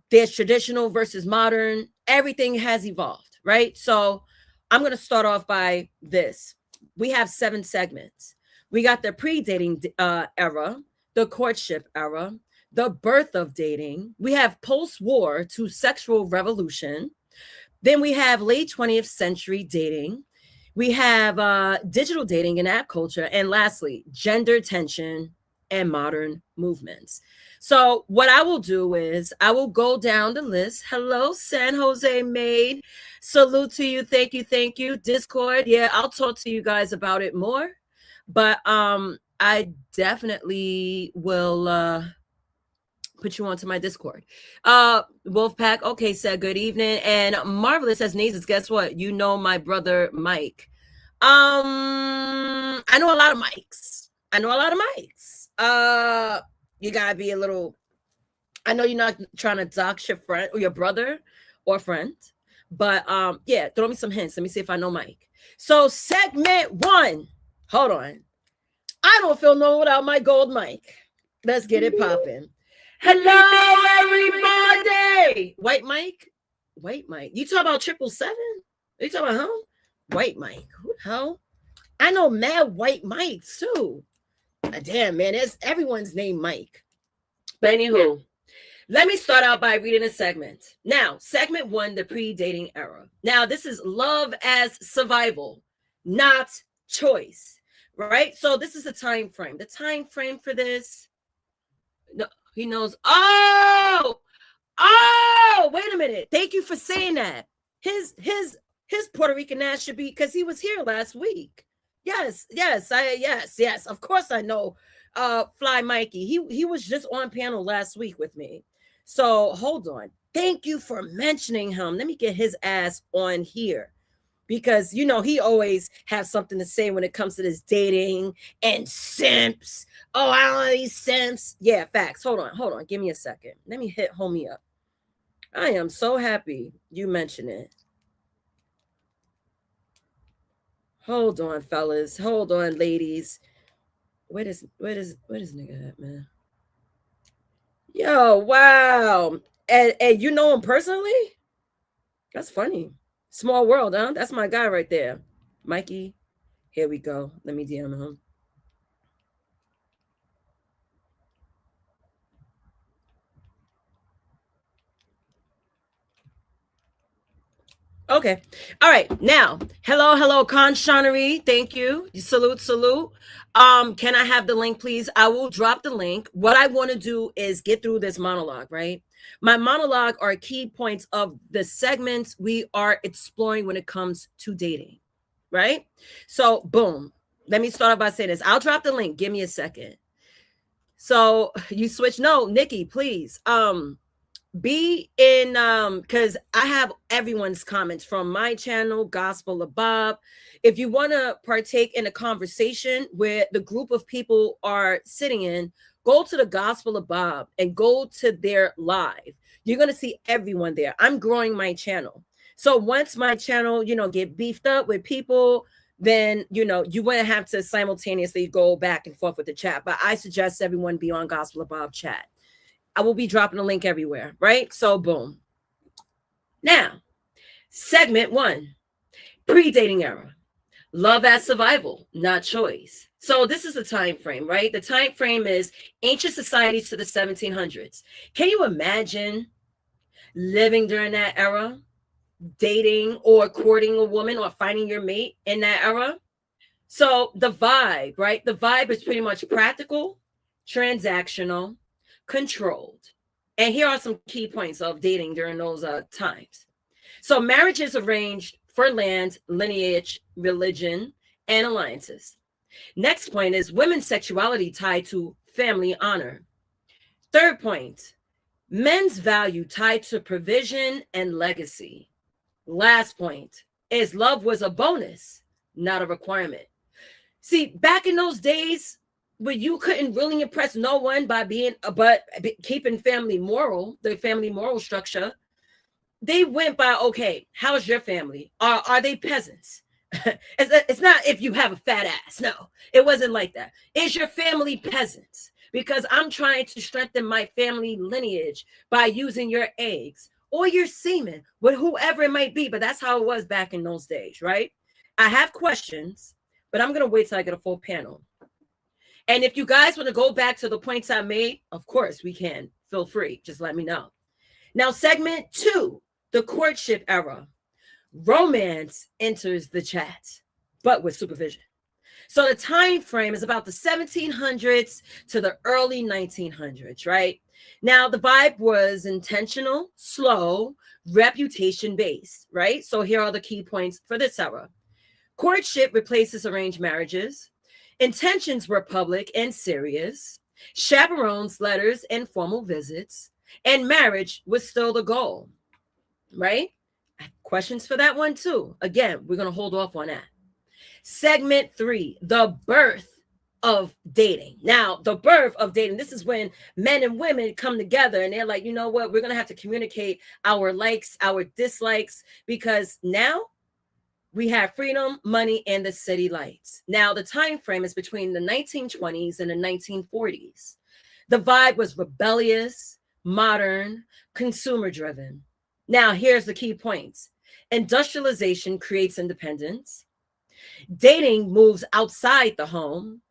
There's traditional versus modern. Everything has evolved, right? So I'm going to start off by this. We have 7 segments. We got the pre-dating era, the courtship era, the birth of dating. We have post-war to sexual revolution. Then we have late 20th century dating. We have digital dating and app culture. And lastly, gender tension and modern movements. So what I will do is I will go down the list. Hello, San Jose Maid. Salute to you. Thank you. Thank you. Discord. Yeah, I'll talk to you guys about it more. But I definitely will put you onto my Discord. Wolfpack, okay, said good evening. And Marvelous says, Nazis, guess what? You know my brother Mike. I know a lot of Mikes. You gotta be a little, I know you're not trying to dox your friend or your brother or friend, but yeah, throw me some hints. Let me see if I know Mike. So segment 1, hold on. I don't feel no without my gold mic. Let's get it popping. Hello, everybody. White Mike. You talk about 777? Are you talking about him? White Mike. Who the hell? I know mad white Mike too. Damn, man, it's everyone's name Mike. But anywho, let me start out by reading a segment. Now, segment 1, the pre-dating era. Now, this is love as survival, not choice, right? So this is the time frame. The time frame for this, no, he knows. Oh, wait a minute. Thank you for saying that. His Puerto Rican ass should be, because he was here last week. Yes. Of course I know Fly Mikey. He was just on panel last week with me. So hold on. Thank you for mentioning him. Let me get his ass on here, because he always has something to say when it comes to this dating and simps. Oh, I don't know these simps. Yeah, facts. Hold on. Give me a second. Let me hit homie up. I am so happy you mentioned it. Hold on, fellas. Hold on, ladies. Where does nigga at, man? Yo, wow. And you know him personally? That's funny. Small world, huh? That's my guy right there. Mikey. Here we go. Let me DM him. Okay. All right. Now, hello, Conshonery. Thank you. Salute. Can I have the link, please? I will drop the link. What I want to do is get through this monologue, right? My monologue are key points of the segments we are exploring when it comes to dating, right? So, boom. Let me start off by saying this. I'll drop the link. Give me a second. So you switch. No, Nikki, please. Be in because I have everyone's comments from my channel, Gospel of Bob. If you want to partake in a conversation where the group of people are sitting in, go to the Gospel of Bob and go to their live. You're going to see everyone there. I'm growing my channel. So once my channel, get beefed up with people, then, you wouldn't have to simultaneously go back and forth with the chat. But I suggest everyone be on Gospel of Bob chat. I will be dropping a link everywhere, right? So boom. Now, segment 1, pre-dating era. Love as survival, not choice. So this is the time frame, right? The time frame is ancient societies to the 1700s. Can you imagine living during that era? Dating or courting a woman or finding your mate in that era? So the vibe, right? The vibe is pretty much practical, transactional, controlled. And here are some key points of dating during those times. So marriage is arranged for land, lineage, religion, and alliances. Next point is women's sexuality tied to family honor. Third point, men's value tied to provision and legacy. Last point is love was a bonus, not a requirement. See, back in those days, where you couldn't really impress no one by keeping family moral, the family moral structure, they went by, okay, how's your family? Are they peasants? It's not if you have a fat ass. No, it wasn't like that. Is your family peasants? Because I'm trying to strengthen my family lineage by using your eggs or your semen, with whoever it might be. But that's how it was back in those days, right? I have questions, but I'm going to wait till I get a full panel. And if you guys want to go back to the points I made, of course we can. Feel free. Just let me know. Now, segment 2, the courtship era. Romance enters the chat, but with supervision. So the time frame is about the 1700s to the early 1900s, right? Now, the vibe was intentional, slow, reputation-based, right? So here are the key points for this era. Courtship replaces arranged marriages. Intentions were public and serious. Chaperones, letters, and formal visits. And marriage was still the goal, right? I have questions for that one too. Again, we're going to hold off on that. Segment 3, the birth of dating. Now, the birth of dating, this is when men and women come together and they're like, you know what? We're going to have to communicate our likes, our dislikes, because now we have freedom, money, and the city lights. Now, the time frame is between the 1920s and the 1940s. The vibe was rebellious, modern, consumer-driven. Now, here's the key points. Industrialization creates independence. Dating moves outside the home.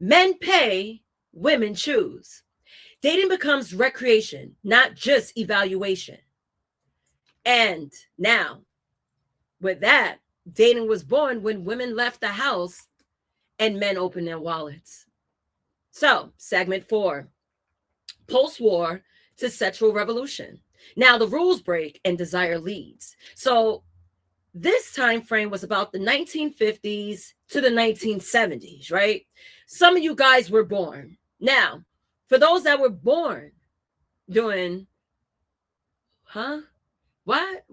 Men pay, women choose. Dating becomes recreation, not just evaluation. And now, with that, dating was born when women left the house and men opened their wallets. So, segment 4, post-war to sexual revolution. Now, the rules break and desire leads. So, this time frame was about the 1950s to the 1970s, right? Some of you guys were born. Now, for those that were born doing, What?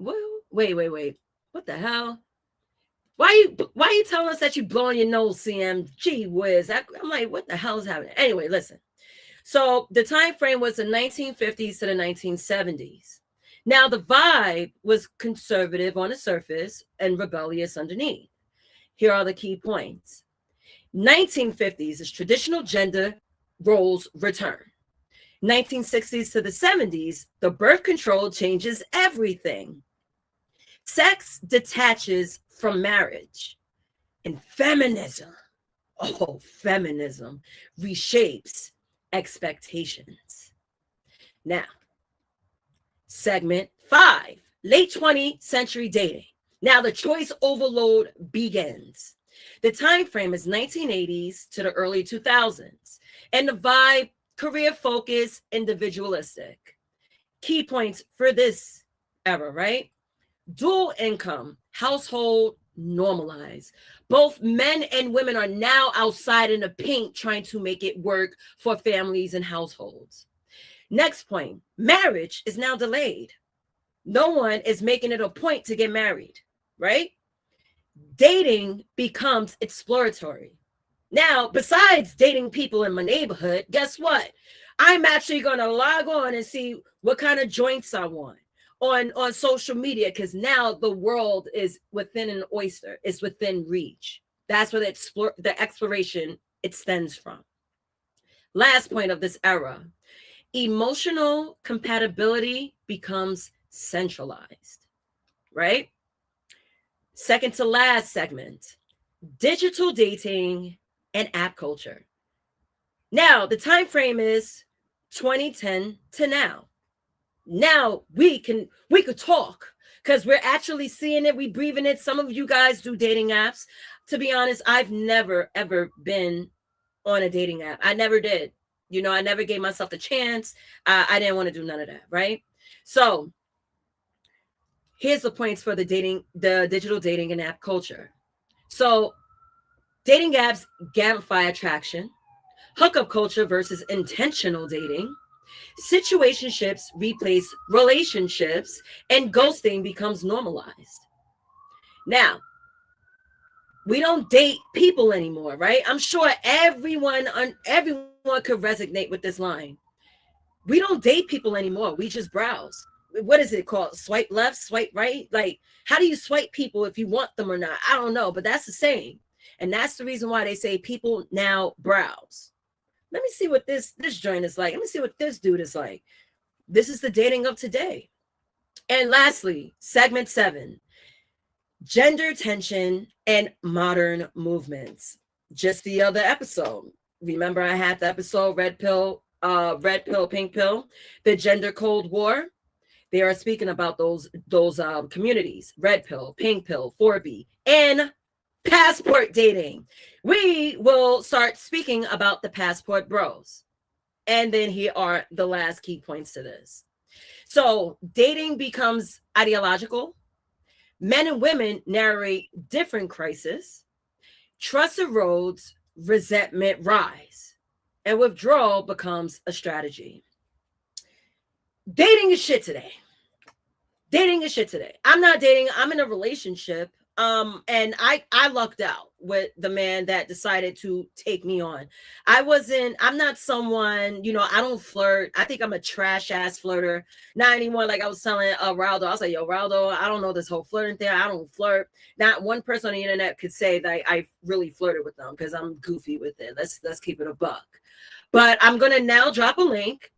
Wait. What the hell? Why are you telling us that you blowing your nose, CM? Gee whiz. I'm like, what the hell is happening? Anyway, listen. So the time frame was the 1950s to the 1970s. Now, the vibe was conservative on the surface and rebellious underneath. Here are the key points. 1950s is traditional gender roles return. 1960s to the 70s, the birth control changes everything. Sex detaches from marriage. And feminism reshapes expectations. Now, segment 5, late 20th century dating. Now the choice overload begins. The time frame is 1980s to the early 2000s. And the vibe, career focus, individualistic. Key points for this era, right? Dual income, household normalized. Both men and women are now outside in the paint trying to make it work for families and households. Next point, marriage is now delayed. No one is making it a point to get married, right? Dating becomes exploratory. Now, besides dating people in my neighborhood, guess what? I'm actually going to log on and see what kind of joints I want on social media, because now the world is within an oyster. It's within reach. That's where the exploration extends from. Last point of this era, emotional compatibility becomes centralized, right? Second to last segment, digital dating and app culture. Now, the time frame is 2010 to now. Now we could talk because we're actually seeing it, we breathing it. Some of you guys do dating apps. To be honest, I've never ever been on a dating app. I never did. You know, I never gave myself the chance. I didn't want to do none of that, right? So here's the points for the digital dating and app culture. So dating apps gamify attraction, hookup culture versus intentional dating, situationships replace relationships, and ghosting becomes normalized. Now, we don't date people anymore, right? I'm sure everyone could resonate with this line. We don't date people anymore. We just browse. What is it called? Swipe left, swipe right? Like, how do you swipe people if you want them or not? I don't know, but that's the saying. And that's the reason why they say people now browse. Let me see what this joint is like. Let me see what this dude is like. This is the dating of today. And lastly, segment 7, gender tension and modern movements. Just the other episode. Remember, I had the episode red pill, pink pill, the gender cold war. They are speaking about those communities, red pill, pink pill, 4B, and passport dating. We will start speaking about the passport bros. And then here are the last key points to this. So dating becomes ideological. Men and women narrate different crises. Trust erodes, resentment rise, and withdrawal becomes a strategy. Dating is shit today. Dating is shit today. I'm not dating. I'm in a relationship. And I lucked out with the man that decided to take me on. I'm not someone, I don't flirt. I think I'm a trash ass flirter. Not anymore. Like I was telling Raldo, I was like, yo, Raldo, I don't know this whole flirting thing. I don't flirt. Not one person on the internet could say that I really flirted with them because I'm goofy with it. Let's keep it a buck. But I'm going to now drop a link.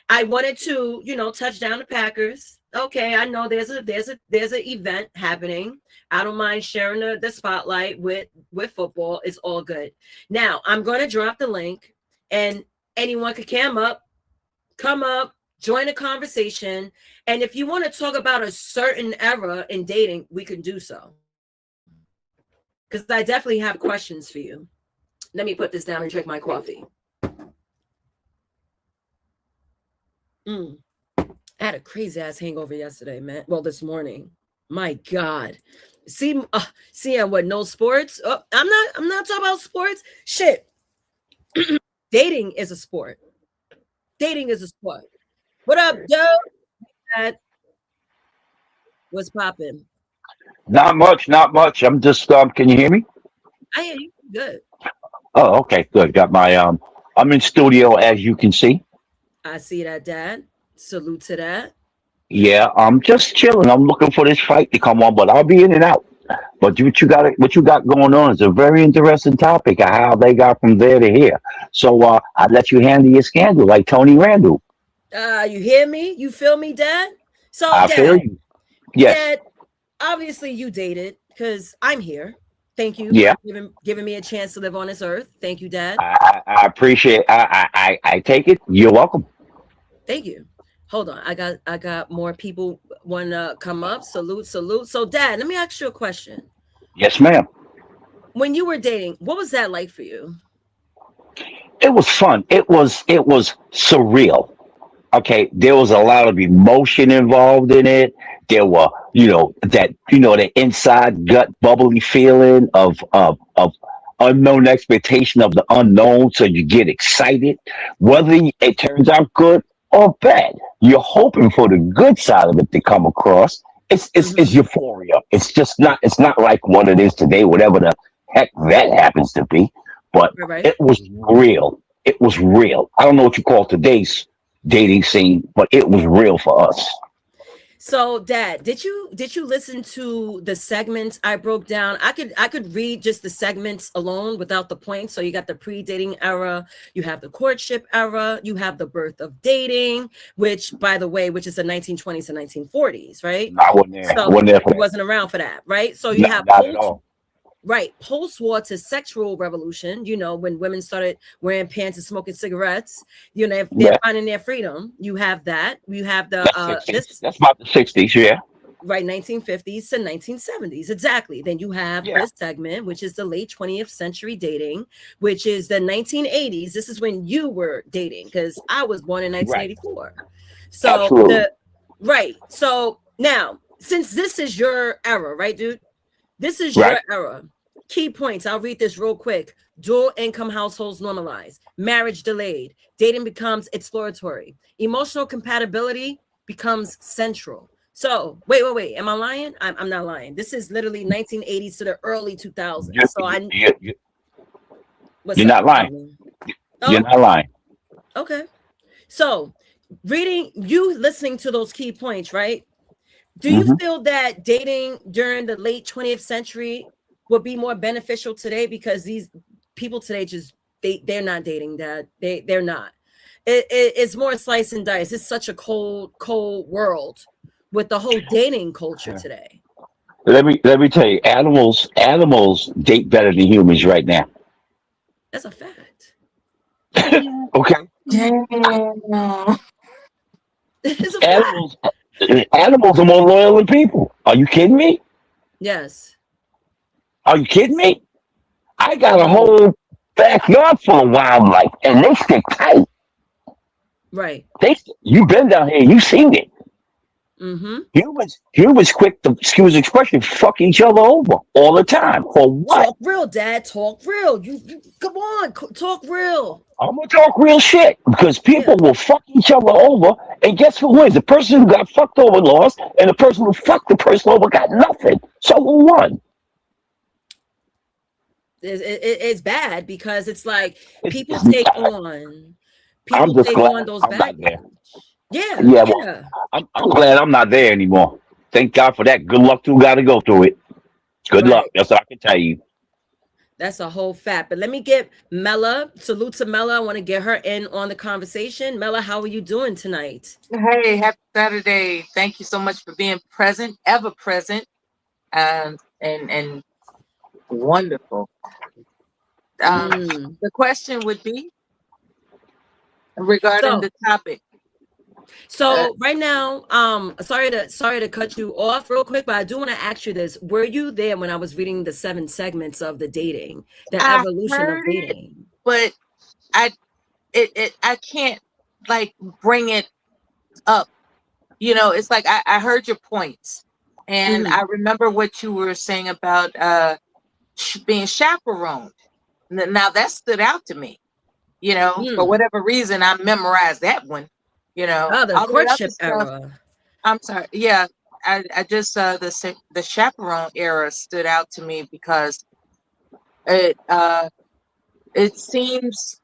I wanted to, touch down the Packers. Okay, I know there's an event happening. I don't mind sharing the spotlight with football. It's all good. Now, I'm going to drop the link, and anyone could come up, join the conversation. And if you want to talk about a certain era in dating, we can do so. Because I definitely have questions for you. Let me put this down and drink my coffee. I had a crazy ass hangover yesterday, man. Well, this morning. My God. See, what? No sports? Oh, I'm not talking about sports. Shit. Dating is a sport. Dating is a sport. What up, Joe? What's popping? Not much. I'm just can you hear me? I hear you. Good. Oh, okay, good. Got my I'm in studio, as you can see. I see that, Dad. Salute to that. Yeah, I'm just chilling. I'm looking for this fight to come on, but I'll be in and out. But what you got going on is a very interesting topic of how they got from there to here. So I'll let you handle your scandal like Tony Randall. You hear me? You feel me, Dad? So I Dad, feel you. Yes. Dad, obviously you dated because I'm here. Thank you for giving me a chance to live on this earth. Thank you, Dad. I appreciate I take it. You're welcome. Thank you. Hold on. I got more people want to come up. Salute. So, Dad, let me ask you a question. Yes, ma'am. When you were dating, what was that like for you? It was fun. It was surreal. Okay, there was a lot of emotion involved in it. There were that inside gut bubbly feeling of unknown expectation of the unknown. So you get excited, whether it turns out good or bad. You're hoping for the good side of it to come across. It's Hmm. euphoria. It's not like what it is today, whatever the heck that happens to be. But Right, right. it was real. It was real. I don't know what you call today's dating scene, but it was real for us. So, Dad, did you listen to the segments I broke down? I could read just the segments alone without the points. So you got the pre-dating era, you have the courtship era, you have the birth of dating, which, by the way, which is the 1920s and 1940s, right? I wasn't there. I So wasn't there for you that. wasn't around for that, right? So you No, have not at all. right, post-war to sexual revolution, when women started wearing pants and smoking cigarettes, they're Yeah, finding their freedom. You have that. You have the that's 60s. this That's about the 60s. Yeah. right, 1950s to 1970s, exactly. Then you have Yeah. this segment, which is the late 20th century dating, which is the 1980s. This is when you were dating, because I was born in Right. 1984. So Absolutely. the right. So now, since this is your era, right, dude? This is Right. your era. Key points. I'll read this real quick. Dual income households normalized. Marriage delayed. Dating becomes exploratory. Emotional compatibility becomes central. So, wait. Am I lying? I'm not lying. This is literally 1980s to the early 2000s. You, So, what's you're up? not lying. Tell me. You're Oh, not lying. okay. So, listening to those key points, right? Do you Hmm. feel that dating during the late 20th century would be more beneficial today, because these people today just they're not dating, Dad. They're not. It's more slice and dice. It's such a cold world with the whole dating culture today. Let me tell you, animals date better than humans right now. That's a fact. Okay. Damn. It's a fact. Animals animals are more loyal than people. Are you kidding me? Yes. Are you kidding me? I got a Hmm. whole backyard full of wildlife, and they stick tight. Right. You've been down here, you've seen it. Mm-hmm. Humans quick to, excuse the expression, fuck each other over all the time. For what? Talk real, Dad. Talk real. You come on. Talk real. I'm gonna talk real shit because Yeah. people will fuck each other over, and guess who wins? The person who got fucked over lost, and the person who fucked the person over got nothing. So who won? It's bad, because it's like It's, people it's, take on I'm people just take on glad those I'm not baggage. there. Yeah, Yeah, well, yeah. I'm glad I'm not there anymore. Thank God for that. Good luck to who got to go through it. Good luck. Right. That's all I can tell you. That's a whole fact. But let me get Mela. Salute to Mela. I want to get her in on the conversation. Mela, how are you doing tonight? Hey, happy Saturday. Thank you so much for being present, ever present, and wonderful. Mm. The question would be regarding So the topic. so right now, sorry to cut you off real quick, but I do want to ask you this. Were you there when I was reading the 7 segments of the dating, the I evolution of heard it, dating? but I I can't like bring it up. It's like I heard your points, and Mm-hmm. I remember what you were saying about being chaperoned. Now that stood out to me. For Mm. whatever reason, I memorized that one. Oh, the All the other courtship stuff. era. I'm sorry. Yeah, I just the chaperone era stood out to me because it it seems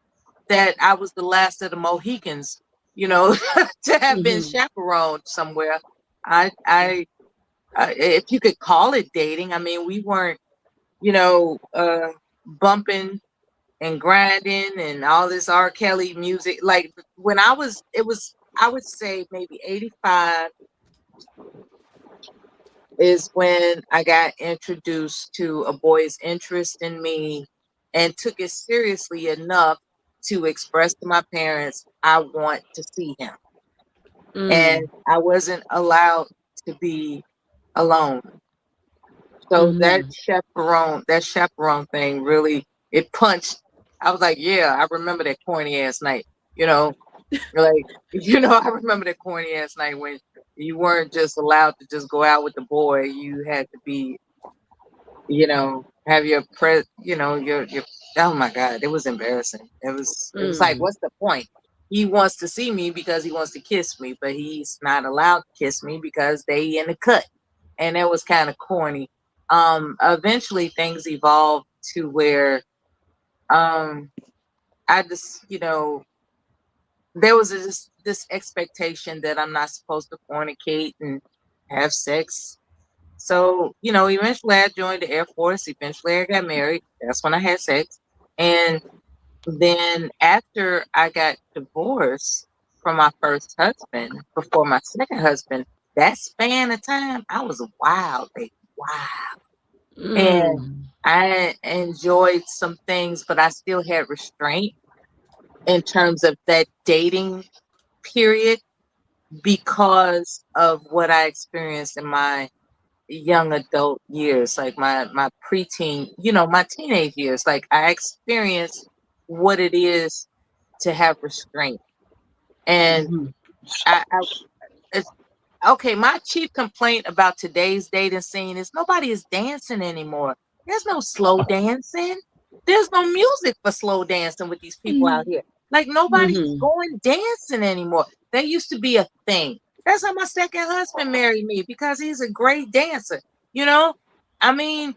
that I was the last of the Mohicans. To have been Mm-hmm. chaperoned somewhere. I if you could call it dating. I mean, we weren't bumping and grinding and all this R. Kelly music. Like when it was, I would say maybe 85 is when I got introduced to a boy's interest in me and took it seriously enough to express to my parents, I want to see him. And Mm. I wasn't allowed to be alone. So Mm-hmm. that chaperone thing really, it punched. I was like, yeah, I remember that corny ass night, you know, like, I remember that corny ass night when, You weren't just allowed to just go out with the boy. You had to be, have your your. Oh my God, it was embarrassing. It was like, what's the point? He wants to see me because he wants to kiss me, but he's not allowed to kiss me because they in the cut, and it was kind of corny. Eventually things evolved to where I just, there was this expectation that I'm not supposed to fornicate and have sex. So, eventually I joined the Air Force. Eventually I got married. That's when I had sex. And then after I got divorced from my first husband, before my second husband, that span of time, I was wild, baby. Wow. And I enjoyed some things, but I still had restraint in terms of that dating period because of what I experienced in my young adult years, like my preteen, my teenage years. Like I experienced what it is to have restraint. And I it's okay, my chief complaint about today's dating scene is nobody is dancing anymore. There's no slow dancing. There's no music for slow dancing with these people out here. Like nobody's going dancing anymore. That used to be a thing. That's how my second husband married me, because he's a great dancer. I mean,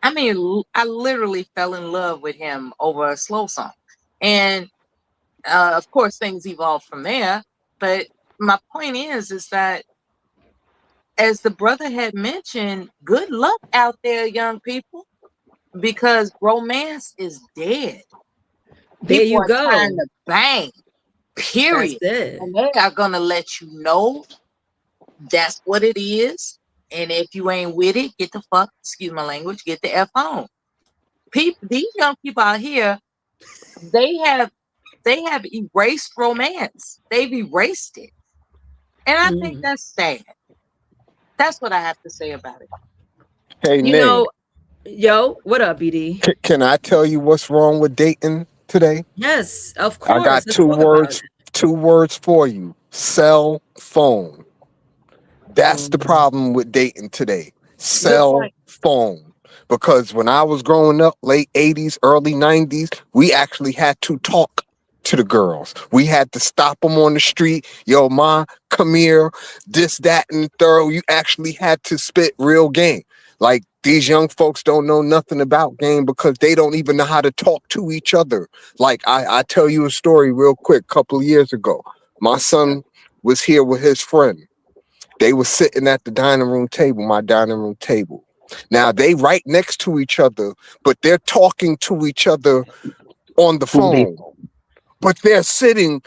I literally fell in love with him over a slow song. And of course things evolved from there. But my point is that, as the brother had mentioned, good luck out there, young people, because romance is dead. There People you are trying go. to bang, period. That's it. And they are going to let you know that's what it is. And if you ain't with it, get the fuck, excuse my language, get the F on. These young people out here, they have erased romance. They've erased it. And I think that's sad. That's what I have to say about it. Hey, You Nay, know, yo, what up, BD? can I tell you what's wrong with dating today? Yes, of I course. got Let's talk about it. two words for you. Cell phone. That's the Um, problem with dating today. Good Cell point. phone. Because when I was growing up, late 80s, early 90s, we actually had to talk to the girls. We had to stop them on the street. Yo, ma, come here. This, that, and the third. You actually had to spit real game. Like these young folks don't know nothing about game because they don't even know how to talk to each other. Like I tell you a story real quick. A couple of years ago, my son was here with his friend. They were sitting at the dining room table, my dining room table. Now they right next to each other, but they're talking to each other on the phone. But they're sitting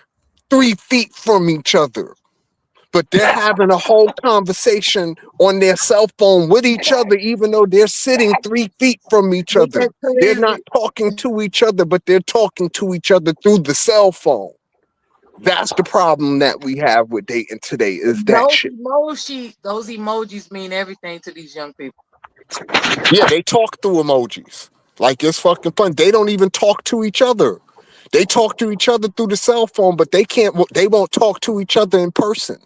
3 feet from each other. But they're having a whole conversation on their cell phone with each other, even though they're sitting 3 feet from each other. They're not talking to each other, but they're talking to each other through the cell phone. That's the problem that we have with dating today, is that shit. Those emojis mean everything to these young people. Yeah, they talk through emojis. Like it's fucking fun. They don't even talk to each other. They talk to each other through the cell phone, but they won't talk to each other in person.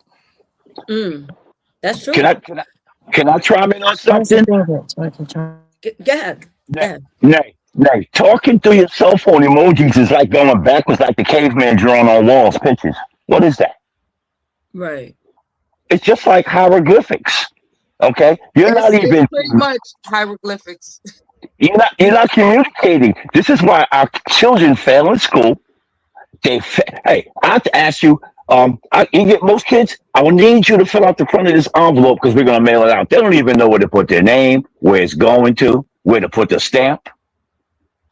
That's true. Can I chime in on something? Go ahead. Go ahead. Nay, talking through your cell phone emojis is like going backwards, like the caveman drawing on walls pictures. What is that? Right. It's just like hieroglyphics. Okay, It's pretty much hieroglyphics. you're not communicating. This is why our children fail in school. Hey, I have to ask you. You get most kids. I will need you to fill out the front of this envelope because we're gonna mail it out. They don't even know where to put their name, where it's going to, where to put the stamp.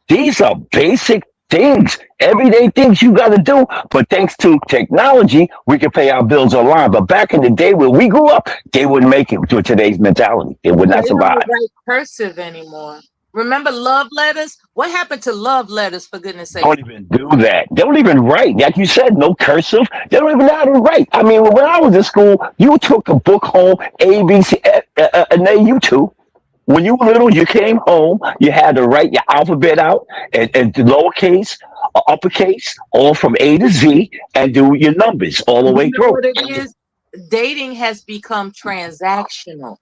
These are basic things, everyday things you got to do. But thanks to technology, we can pay our bills online. But back in the day when we grew up, they wouldn't make it to today's mentality. They would not They don't survive. write cursive anymore. Remember love letters? What happened to love letters, for goodness sake? Don't even do that. They don't even write. Like you said, no cursive. They don't even know how to write. I mean, when I was in school, you took a book home, A, B, C, and then you two. When you were little, you came home, you had to write your alphabet out and lowercase, uppercase, all from A to Z, and do your numbers all the way You know through. what it is? dating has become transactional.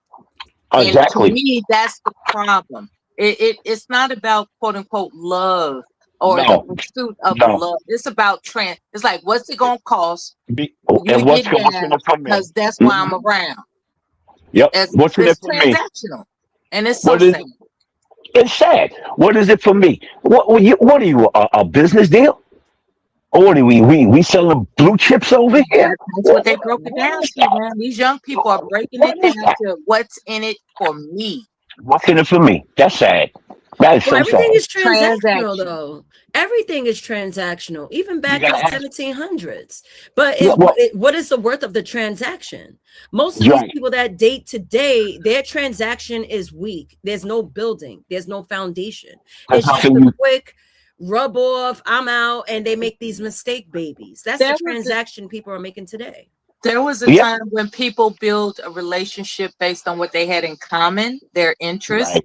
And to Exactly. me, that's the problem. It's not about quote unquote love or the No, pursuit of no. love. It's about trend. It's like, what's it gonna cost for you to And get what's in down? it for me? Because that's why I'm Mhm. around. Yep. What's in It's it for me? transactional, and it's so What is sad. it's sad. What is it for me? What are you, a business deal? Or what are we selling blue chips over here? That's what they broke it What down is to, that? man. These young people are breaking What it is down that? to what's in it for me. What's in it for me? That's sad. That is Well, so everything sad. is transactional, Transaction. though. Everything is transactional, even You back in gotta the ask. 1700s. But Yeah, well, what is the worth of the transaction? Most of you're these right. people that date today, their transaction is weak. There's no building, there's no foundation. There's It's just nothing a you quick rub off, I'm out, and they make these mistake babies. That's the There was a transaction people are making today. There was a yeah, time when people build a relationship based on what they had in common, their interests. right.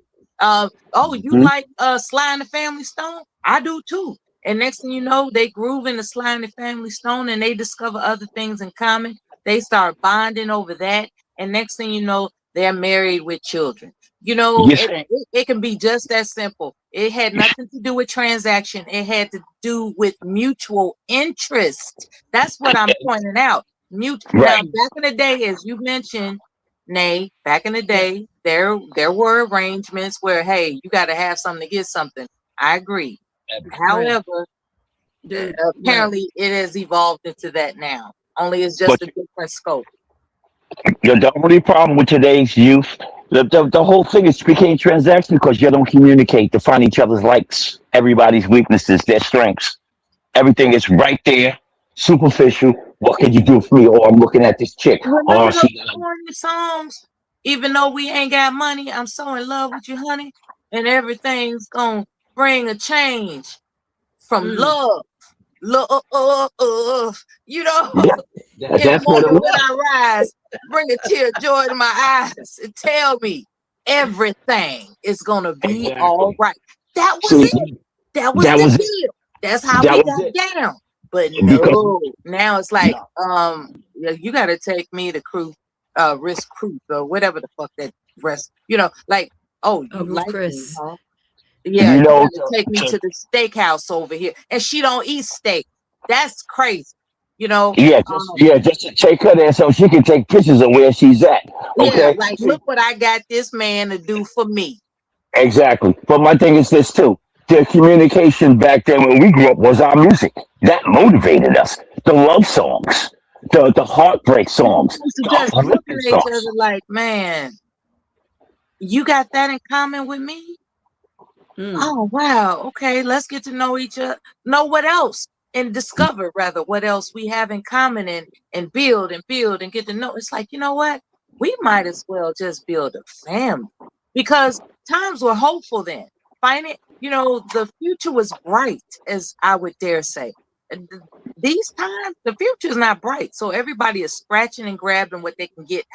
Oh, you Mhm. like Sly and the Family Stone? I do too. And next thing you know, they groove in the Sly and the Family Stone and they discover other things in common. They start bonding over that. And next thing you know, they're married with children. You know, You it, see, it, it can be just that simple. It had nothing to do with transaction. It had to do with mutual interest. That's what I'm pointing out. Mute. Now, right. back in the day, as you mentioned, Nay, back in the Yeah, day, there were arrangements where, hey, you got to have something to get something. I agree. right. However, Dude, right. apparently it has evolved into that now. Only it's But just a different scope. the only problem with today's youth, the whole thing is became transactional because you don't communicate to find each other's likes, everybody's weaknesses, their strengths. Everything is right there, superficial. What can you do for me? Oh, I'm looking at this chick. Remember Oh, those she. corny songs? Even though we ain't got money, I'm so in love with you, honey, and everything's gonna bring a change from Mm. love. Love, you know. Yeah, In the that's what it morning when was. I rise, bring a tear of joy to my eyes and tell me everything is gonna be all Exactly. right. That was See, it. That was that the was it. deal. That's how That we was got it. down. But Because no, now it's like, no, yeah, you gotta take me to risk cruise or whatever the fuck that rest, like, oh, you Ruth like me, Chris. huh? Yeah, you you know, gotta take me to the steakhouse over here. And she don't eat steak. That's crazy. You know, yeah, um, just to take her there so she can take pictures of where she's at. Yeah, Okay. like look See, what I got this man to do for me. exactly. But my thing is this too. The communication back then when we grew up was our music. That motivated us. The love songs, the heartbreak We songs, used to the just look uplifting at each other songs. like, man, you got that in common with me? Mm. Oh wow, okay, let's get to know each other, know what else, and discover rather what else we have in common and build and get to know. It's like, you know what? We might as well just build a family because times were hopeful then. Find it, the future was bright, as I would dare say. And these times, the future is not bright. So everybody is scratching and grabbing what they can get,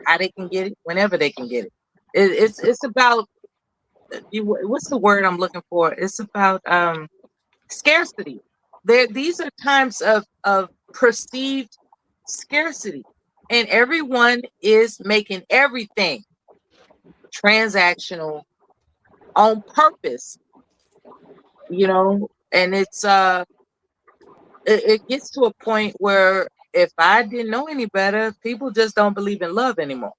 how they can get it, whenever they can get it. It's about what's the word I'm looking for? It's about scarcity. These are times of perceived scarcity, and everyone is making everything transactional on purpose. And it gets to a point where if I didn't know any better, people just don't believe in love anymore.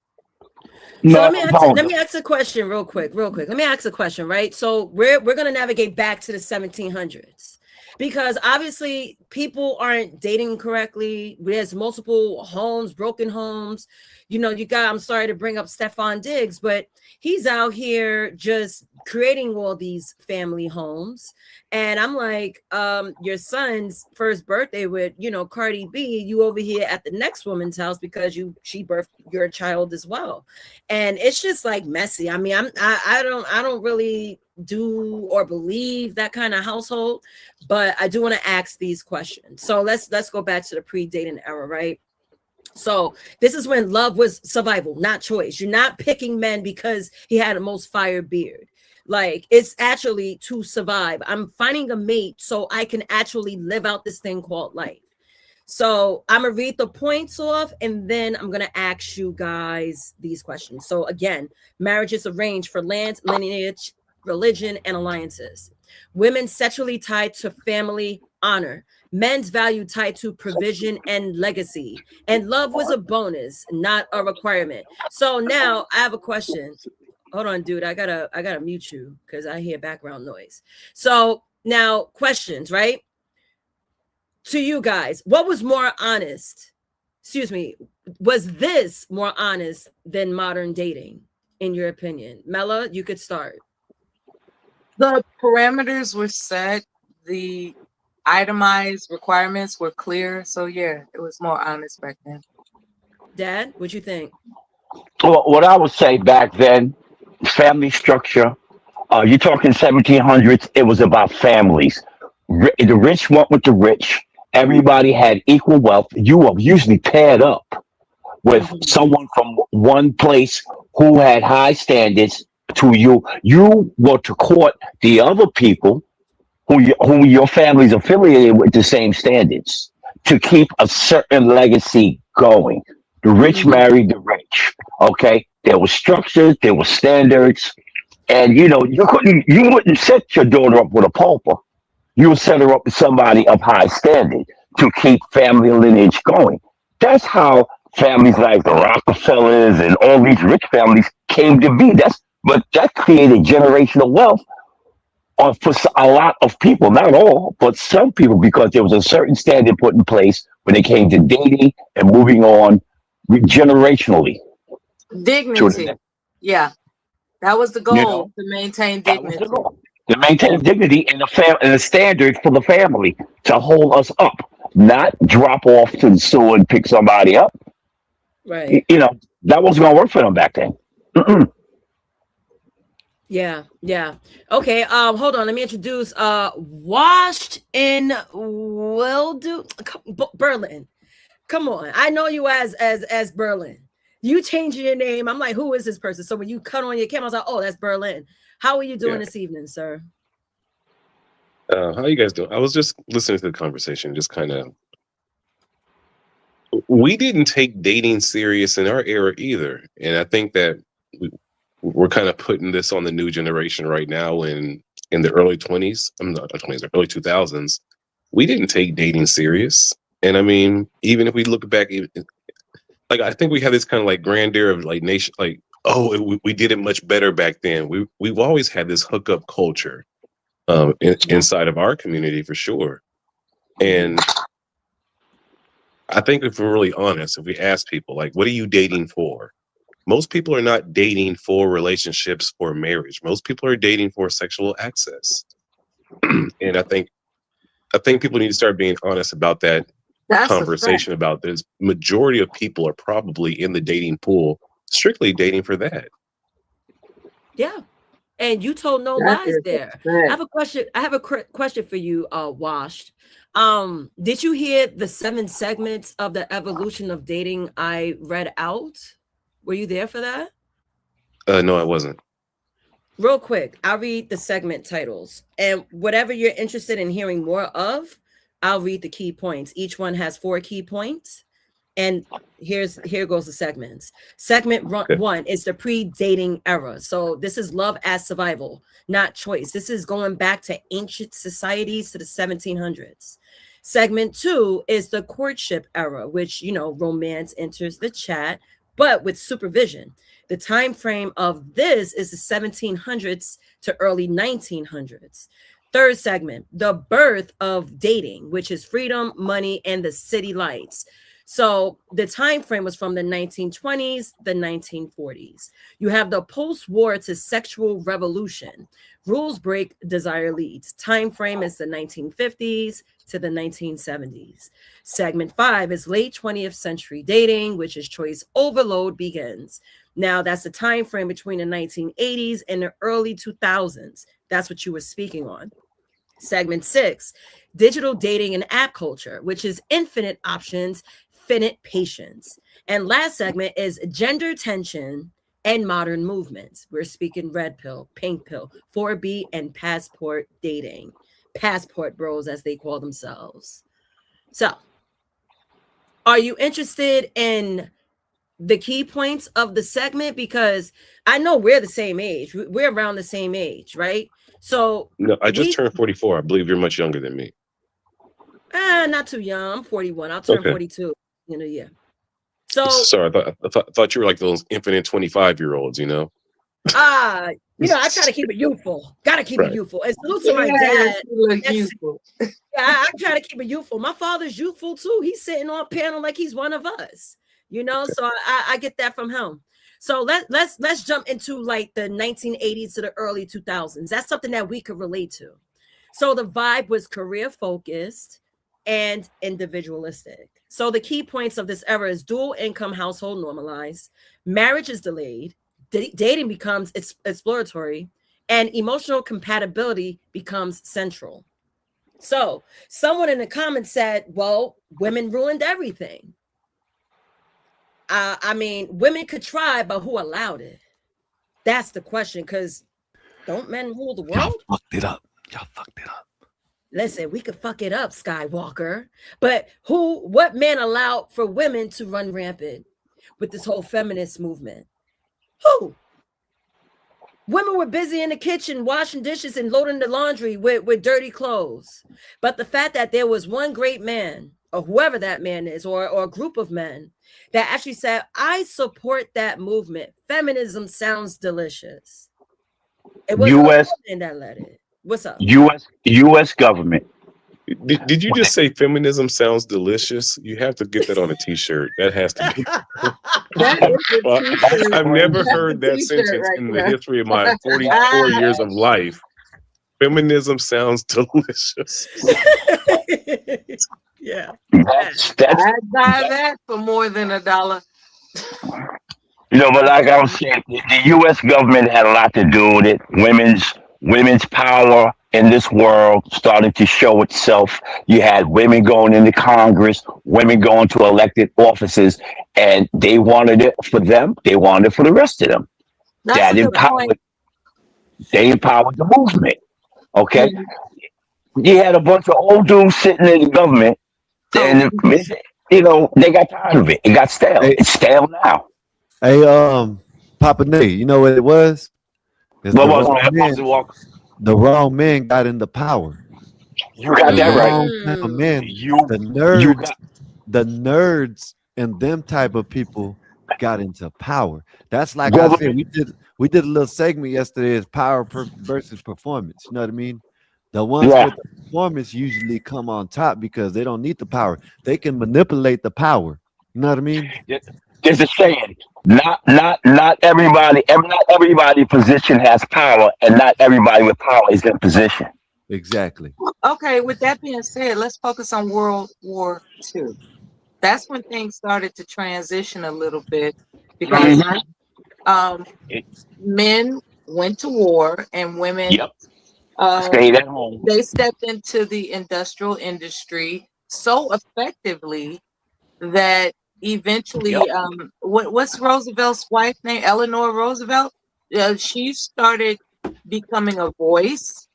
So No, they don't. let me ask a question real quick. Let me ask a question, right? So we're gonna navigate back to the 1700s because obviously people aren't dating correctly. There's multiple homes, broken homes. I'm sorry to bring up Stefan Diggs, but he's out here just creating all these family homes. And I'm like, your son's first birthday with, Cardi B, you over here at the next woman's house because she birthed your child as well. And it's just like messy. I mean, I don't really do or believe that kind of household, but I do want to ask these questions. So let's go back to the pre-dating era, right? So this is when love was survival, not choice. You're not picking men because he had the most fire beard. Like, it's actually to survive. I'm finding a mate so I can actually live out this thing called life. So I'm gonna read the points off, and then I'm gonna ask you guys these questions. So again, marriages arranged for land, lineage, religion, and alliances. Women sexually tied to family honor. Men's value tied to provision and legacy. And love was a bonus, not a requirement. So now I have a question. Hold on, dude. I gotta mute you because I hear background noise. So now questions, right? To you guys, what was more honest? Excuse me, was this more honest than modern dating, in your opinion? Mela, you could start. The parameters were set, the itemized requirements were clear. So yeah, it was more honest back then. Dad, what you think? Well, what I would say back then, family structure. You're talking 1700s. It was about families. The rich went with the rich. Everybody had equal wealth. You were usually paired up with someone from one place who had high standards to you. You were to court the other people who your family's affiliated with the same standards to keep a certain legacy going. The rich married the rich. Okay, there were structures, there were standards, and you wouldn't set your daughter up with a pauper. You would set her up with somebody of high standing to keep family lineage going. That's how families like the Rockefellers and all these rich families came to be. But that created generational wealth for a lot of people, not all, but some people, because there was a certain standard put in place when it came to dating and moving on generationally to the Dignity. next. Yeah, that was the You goal, know, to maintain that was the dignity. goal. To maintain dignity and and the standard for the family to hold us up, not drop off to the sewer and pick somebody up. Right. That wasn't going to work for them back then. Yeah, yeah. Okay, hold on. Let me introduce Washed in Berlin. Come on. I know you as Berlin. You changing your name. I'm like, who is this person? So when you cut on your camera, I was like, oh, that's Berlin. How are you doing this evening, sir? How you guys doing? I was just listening to the conversation, just kind of. We didn't take dating serious in our era either, and I think that we're kind of putting this on the new generation right now. In the early 20s, I'm not 20s, the early 2000s, we didn't take dating serious. And I mean, even if we look back, like I think we have this kind of like grandeur of like nation, like we did it much better back then. We've always had this hookup culture inside of our community for sure. And I think if we're really honest, if we ask people like, what are you dating for? Most people are not dating for relationships or marriage. Most people are dating for sexual access. And I think people need to start being honest about that. That's conversation about this. Majority of people are probably in the dating pool strictly dating for that. Yeah. And you told no lies there. I have a question. I have a question for you, Washed. Did you hear the 7 segments of the evolution of dating I read out? Were you there for that? No, I wasn't. Real quick, I'll read the segment titles, and whatever you're interested in hearing more of, I'll read the key points. Each one has 4 key points. And here goes the segments. Segment 1 is the pre-dating era. So this is love as survival, not choice. This is going back to ancient societies to the 1700s. Segment 2 is the courtship era, which, romance enters the chat, but with supervision. The time frame of this is the 1700s to early 1900s. Third segment, the birth of dating, which is freedom, money, and the city lights. So the time frame was from the 1920s, the 1940s. You have the post-war to sexual revolution. Rules break, desire leads. Time frame is the 1950s to the 1970s. Segment 5 is late 20th century dating, which is choice overload begins. Now that's the time frame between the 1980s and the early 2000s. That's what you were speaking on. Segment 6, digital dating and app culture, which is infinite options, finite patience. And last segment is gender tension and modern movements. We're speaking red pill, pink pill, 4B, and passport dating. Passport bros, as they call themselves. So Are you interested in the key points of the segment? Because I know we're the same age. We're around the same age, right? So No, I just turned 44. I believe you're much younger than me. Not too young. I'm 41. I'll turn Okay. 42 in a year. So sorry, I thought you were like those infinite 25-year-olds, you know? I try to keep it youthful. Gotta keep it youthful. And salute to my dad. Youthful. I try to keep it youthful. My father's youthful too. He's sitting on panel like he's one of us, so I get that from him. So let's jump into like the 1980s to the early 2000s. That's something that we could relate to. So the vibe was career focused and individualistic. So the key points of this era is dual income household normalized, marriage is delayed, dating becomes exploratory, and emotional compatibility becomes central. So someone in the comments said, well, women ruined everything. I mean, women could try, but who allowed it? That's the question, because don't men rule the world? Y'all fucked it up. Y'all fucked it up. Listen, we could fuck it up, Skywalker. But what man allowed for women to run rampant with this whole feminist movement? Who? Women were busy in the kitchen washing dishes and loading the laundry with dirty clothes. But the fact that there was one great man, or whoever that man is, or a group of men that actually said, I support that movement. Feminism sounds delicious. It wasn't U.S. a woman that led it. What's up? U.S. government. Did you just say feminism sounds delicious? You have to get that on a t-shirt. That has to be. I've never heard that sentence in the history of my 44 years of life. Feminism sounds delicious. Yeah. I'd buy that for more than $1. But like I was saying, the U.S. government had a lot to do with it. Women's power in this world started to show itself. You had women going into Congress, women going to elected offices, and they wanted it for them. They wanted it for the rest of them. They empowered the movement. Okay. You had a bunch of old dudes sitting in the government, and they got tired of it. It got stale. It's stale now. Hey, Papa Nate, you know what it was? What was it? The wrong men got into power. You got that right. Type of men, the nerds and them type of people got into power. That's like I said, we did a little segment yesterday is power versus performance. You know what I mean? The ones with the performance usually come on top because they don't need the power. They can manipulate the power. You know what I mean? There's a saying, not everybody position has power, and not everybody with power is in position. Exactly. Okay, with that being said, let's focus on World War II. That's when things started to transition a little bit because men went to war and women stayed at home. They stepped into the industrial industry so effectively that eventually, what's Roosevelt's wife's name? Eleanor Roosevelt. She started becoming a voice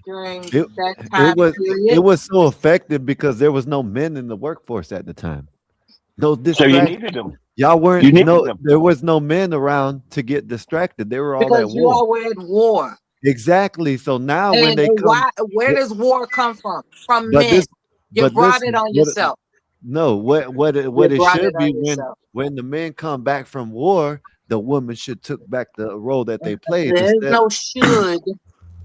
during that time period. It was so effective because there was no men in the workforce at the time. No distraction. So you needed them. Y'all weren't. There was no men around to get distracted. They were all because at you war. all were at war. Exactly. So now when they come, where does war come from? From men. You brought it on yourself. No, what it should be when the men come back from war, the women should took back the role that they played. There's no should.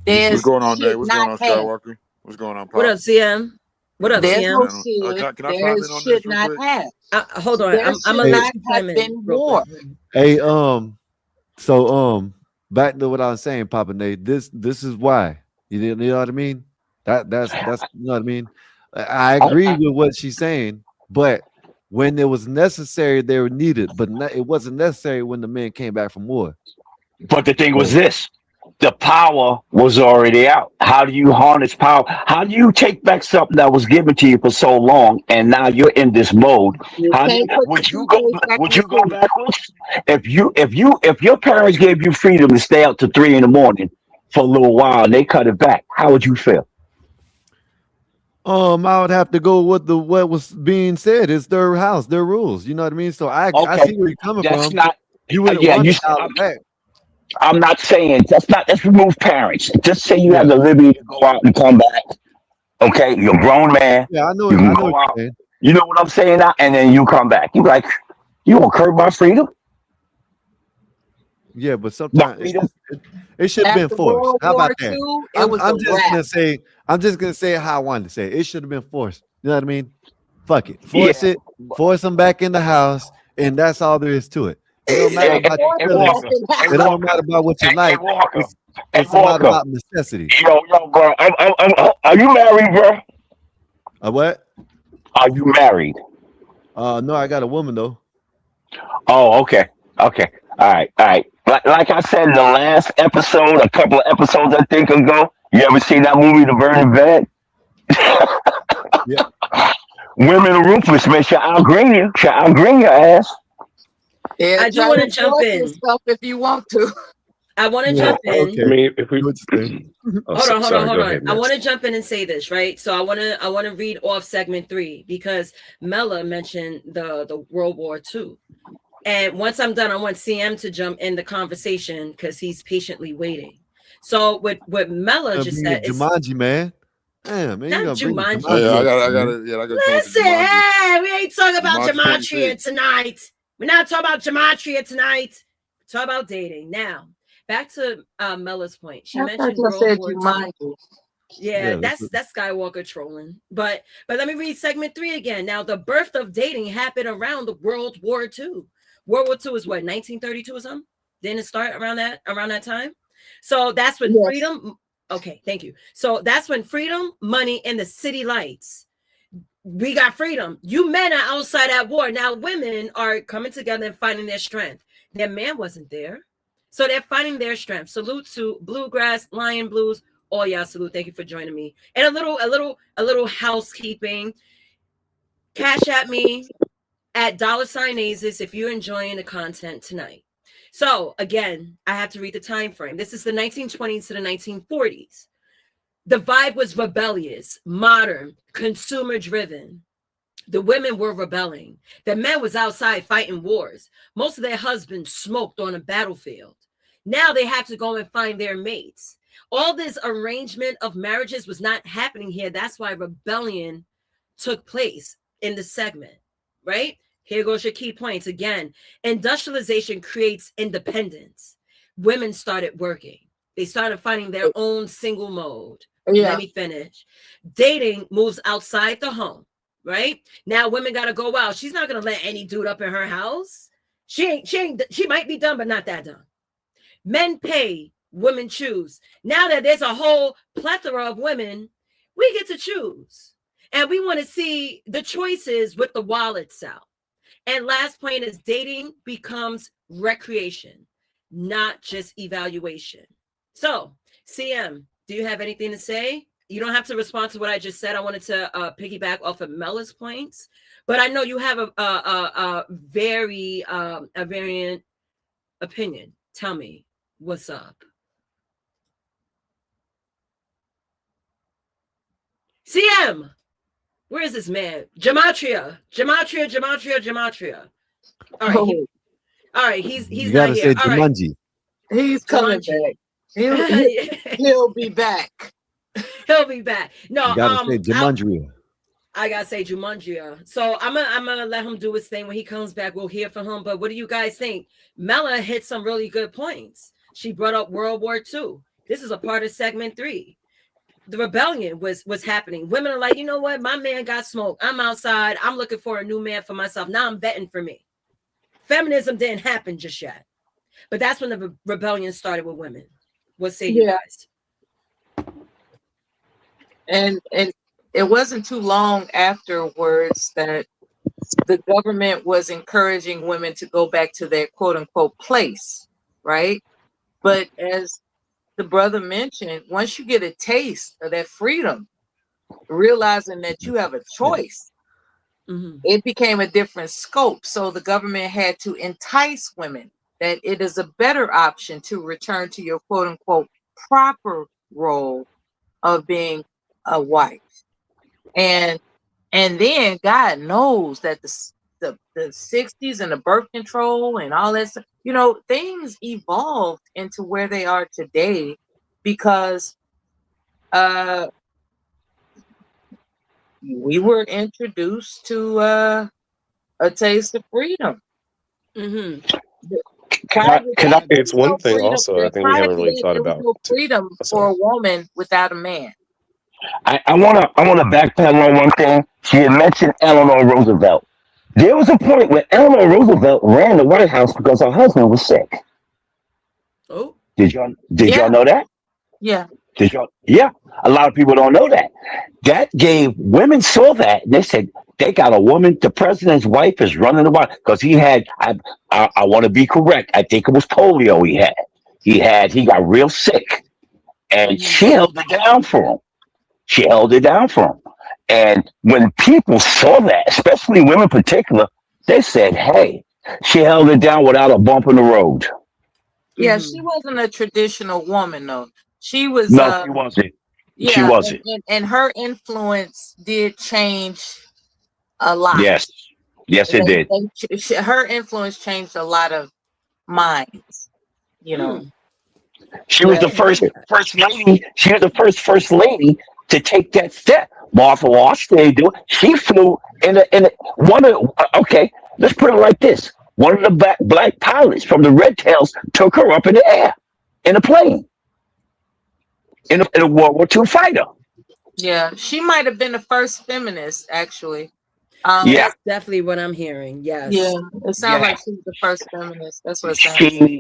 What's going on, Nate? What's going on, Skywalker? What's going on, Pop? What up, CM? What up, There's CM? No should. Can I chime in on this real quick? Have. Hold on. I'm not have been war. Hey, so back to what I was saying, Papa Nate. This is why. You know what I mean? That's you know what I mean? I agree with what she's saying, but when it was necessary, they were needed. But it wasn't necessary when the men came back from war. But the thing was this: the power was already out. How do you harness power? How do you take back something that was given to you for so long, and now you're in this mode? Would you go backwards? If your parents gave you freedom to stay out to 3 a.m. for a little while, and they cut it back, how would you feel? I would have to go with what was being said. It's their house, their rules. You know what I mean? So I Okay, see where you're coming that's from. not. You wouldn't Yeah, want you. to dial it back. I'm not saying that's not. Let's remove parents. Just say you Yeah, have the liberty to go out and come back. Okay, you're a grown man. yeah, You I can know go what out. you're saying. You know what I'm saying now, and then you come back. You like, you gonna curb my freedom? Yeah, but My sometimes freedom? it should have been After forced. World How War about that? II, it was a I'm just wrap. gonna say how I wanted to say it. It should have been forced. You know what I mean? Fuck it, Yeah. force it, force them back in the house, and that's all there is to it. It don't matter Hey, about your Force them back feelings. Walker. in the Hey It house. don't Walker. matter about what you Hey like. Walker. It's Hey it's a matter Walker. about necessity. Yo, bro. Are you married, bro? A what? Are you married? No, I got a woman though. Oh, okay. Okay. All right. Like I said in the last episode, a couple of episodes I think ago, you ever seen that movie, The Burning Bed? Yeah. Women are ruthless, man. She'll outgreen your ass. Yeah, I do try want to to jump force in. yourself if you want to. I want to Yeah. jump in. I Okay. mean, if we, Do what you say. oh, Hold on, sorry, hold go on. ahead, I want Miss. to jump in and say this, right? So I want to read off segment 3 because Mela mentioned the World War II. And once I'm done, I want CM to jump in the conversation because he's patiently waiting. So what Mela Gonna just bring said the is Jumanji, man. Damn, man, you not gonna bring the Oh, yeah, Jumanji. Jumanji up here, man. I gotta come with the Listen, Jumanji. hey, we ain't talking about Jumanji gematria 26. tonight. We're not talking about gematria tonight. We're talking about dating. Now, back to Mela's point. She I thought mentioned you World said War you II. mind you. Yeah, Yeah, that's Skywalker trolling. But let me read segment 3 again. Now, the birth of dating happened around the World War II. World War II is what, 1932 or something? Didn't it start around that time? So that's when Yes. freedom. Okay, thank you. So that's when freedom, money, and the city lights. We got freedom. You men are outside at war. Now women are coming together and finding their strength. Their man wasn't there. So they're finding their strength. Salute to Bluegrass, Lion Blues. All y'all salute. Thank you for joining me. And a little housekeeping. Cash at me at $Aces if you're enjoying the content tonight. So again, I have to read the time frame. This is the 1920s to the 1940s. The vibe was rebellious, modern, consumer driven. The women were rebelling. The men was outside fighting wars. Most of their husbands smoked on a battlefield. Now they have to go and find their mates. All this arrangement of marriages was not happening here. That's why rebellion took place in the segment, right? Here goes your key points. Again, industrialization creates independence. Women started working. They started finding their own single mode. Yeah. Let me finish. Dating moves outside the home, right? Now women got to go out. She's not going to let any dude up in her house. She might be dumb, but not that dumb. Men pay, women choose. Now that there's a whole plethora of women, we get to choose. And we want to see the choices with the wallets out. And last point is dating becomes recreation, not just evaluation. So, CM, do you have anything to say? You don't have to respond to what I just said. I wanted to piggyback off of Mela's points, but I know you have a very a variant opinion. Tell me what's up. CM, where is this man? Gematria. Oh, All right. He's You not gotta here. say All right. Jumanji. he's coming Jumanji. back. He'll be back. He'll be back. No, You gotta say Jumanji. I gotta say Jumanji. So I'm gonna let him do his thing. When he comes back, we'll hear from him. But what do you guys think? Mela hit some really good points. She brought up World War II. This is a part of segment 3. The rebellion was happening. Women are like, you know what? My man got smoked. I'm outside. I'm looking for a new man for myself. Now I'm betting for me. Feminism didn't happen just yet. But that's when the rebellion started with women. What say you Yeah. guys? And it wasn't too long afterwards that the government was encouraging women to go back to their quote unquote place, right? But as the brother mentioned, once you get a taste of that freedom, realizing that you have a choice, it became a different scope. So the government had to entice women that it is a better option to return to your quote unquote proper role of being a wife. and then God knows that the 60s and the birth control and all that stuff, things evolved into where they are today because we were introduced to a taste of freedom. Mm-hmm. Prior to Can that, I? there It's was one no thing freedom. also I think we Prior haven't to really that, thought there was about. no freedom for Sorry. a woman without a man. I wanna backpedal on one thing. She had mentioned Eleanor Roosevelt. There was a point where Eleanor Roosevelt ran the White House because her husband was sick. Oh. Did y'all Yeah, know that? yeah. Did y'all? Yeah. A lot of people don't know that. That gave women saw that and they said they got a woman. The president's wife is running the White because he had. I want to be correct. I think it was polio he had. He got real sick and Mm-hmm. she held it down for him. She held it down for him. And when people saw that, especially women in particular, they said, "Hey, she held it down without a bump in the road." Yeah, Mm-hmm. she wasn't a traditional woman though. She was No, she wasn't. She yeah, wasn't. and her influence did change a lot. Yes. Yes, it did. Her influence changed a lot of minds, you know. Mm. She was Yeah. the first lady. She was the first lady to take that step. Martha Wash, they do it. She flew in a one of okay. Let's put it like this: one of the black pilots from the Red Tails took her up in the air in a plane in a World War II fighter. Yeah, she might have been the first feminist actually. Yeah, That's definitely what I'm hearing. Yeah, Yes. it sounds yeah. like she was the first feminist. That's what it sounds like.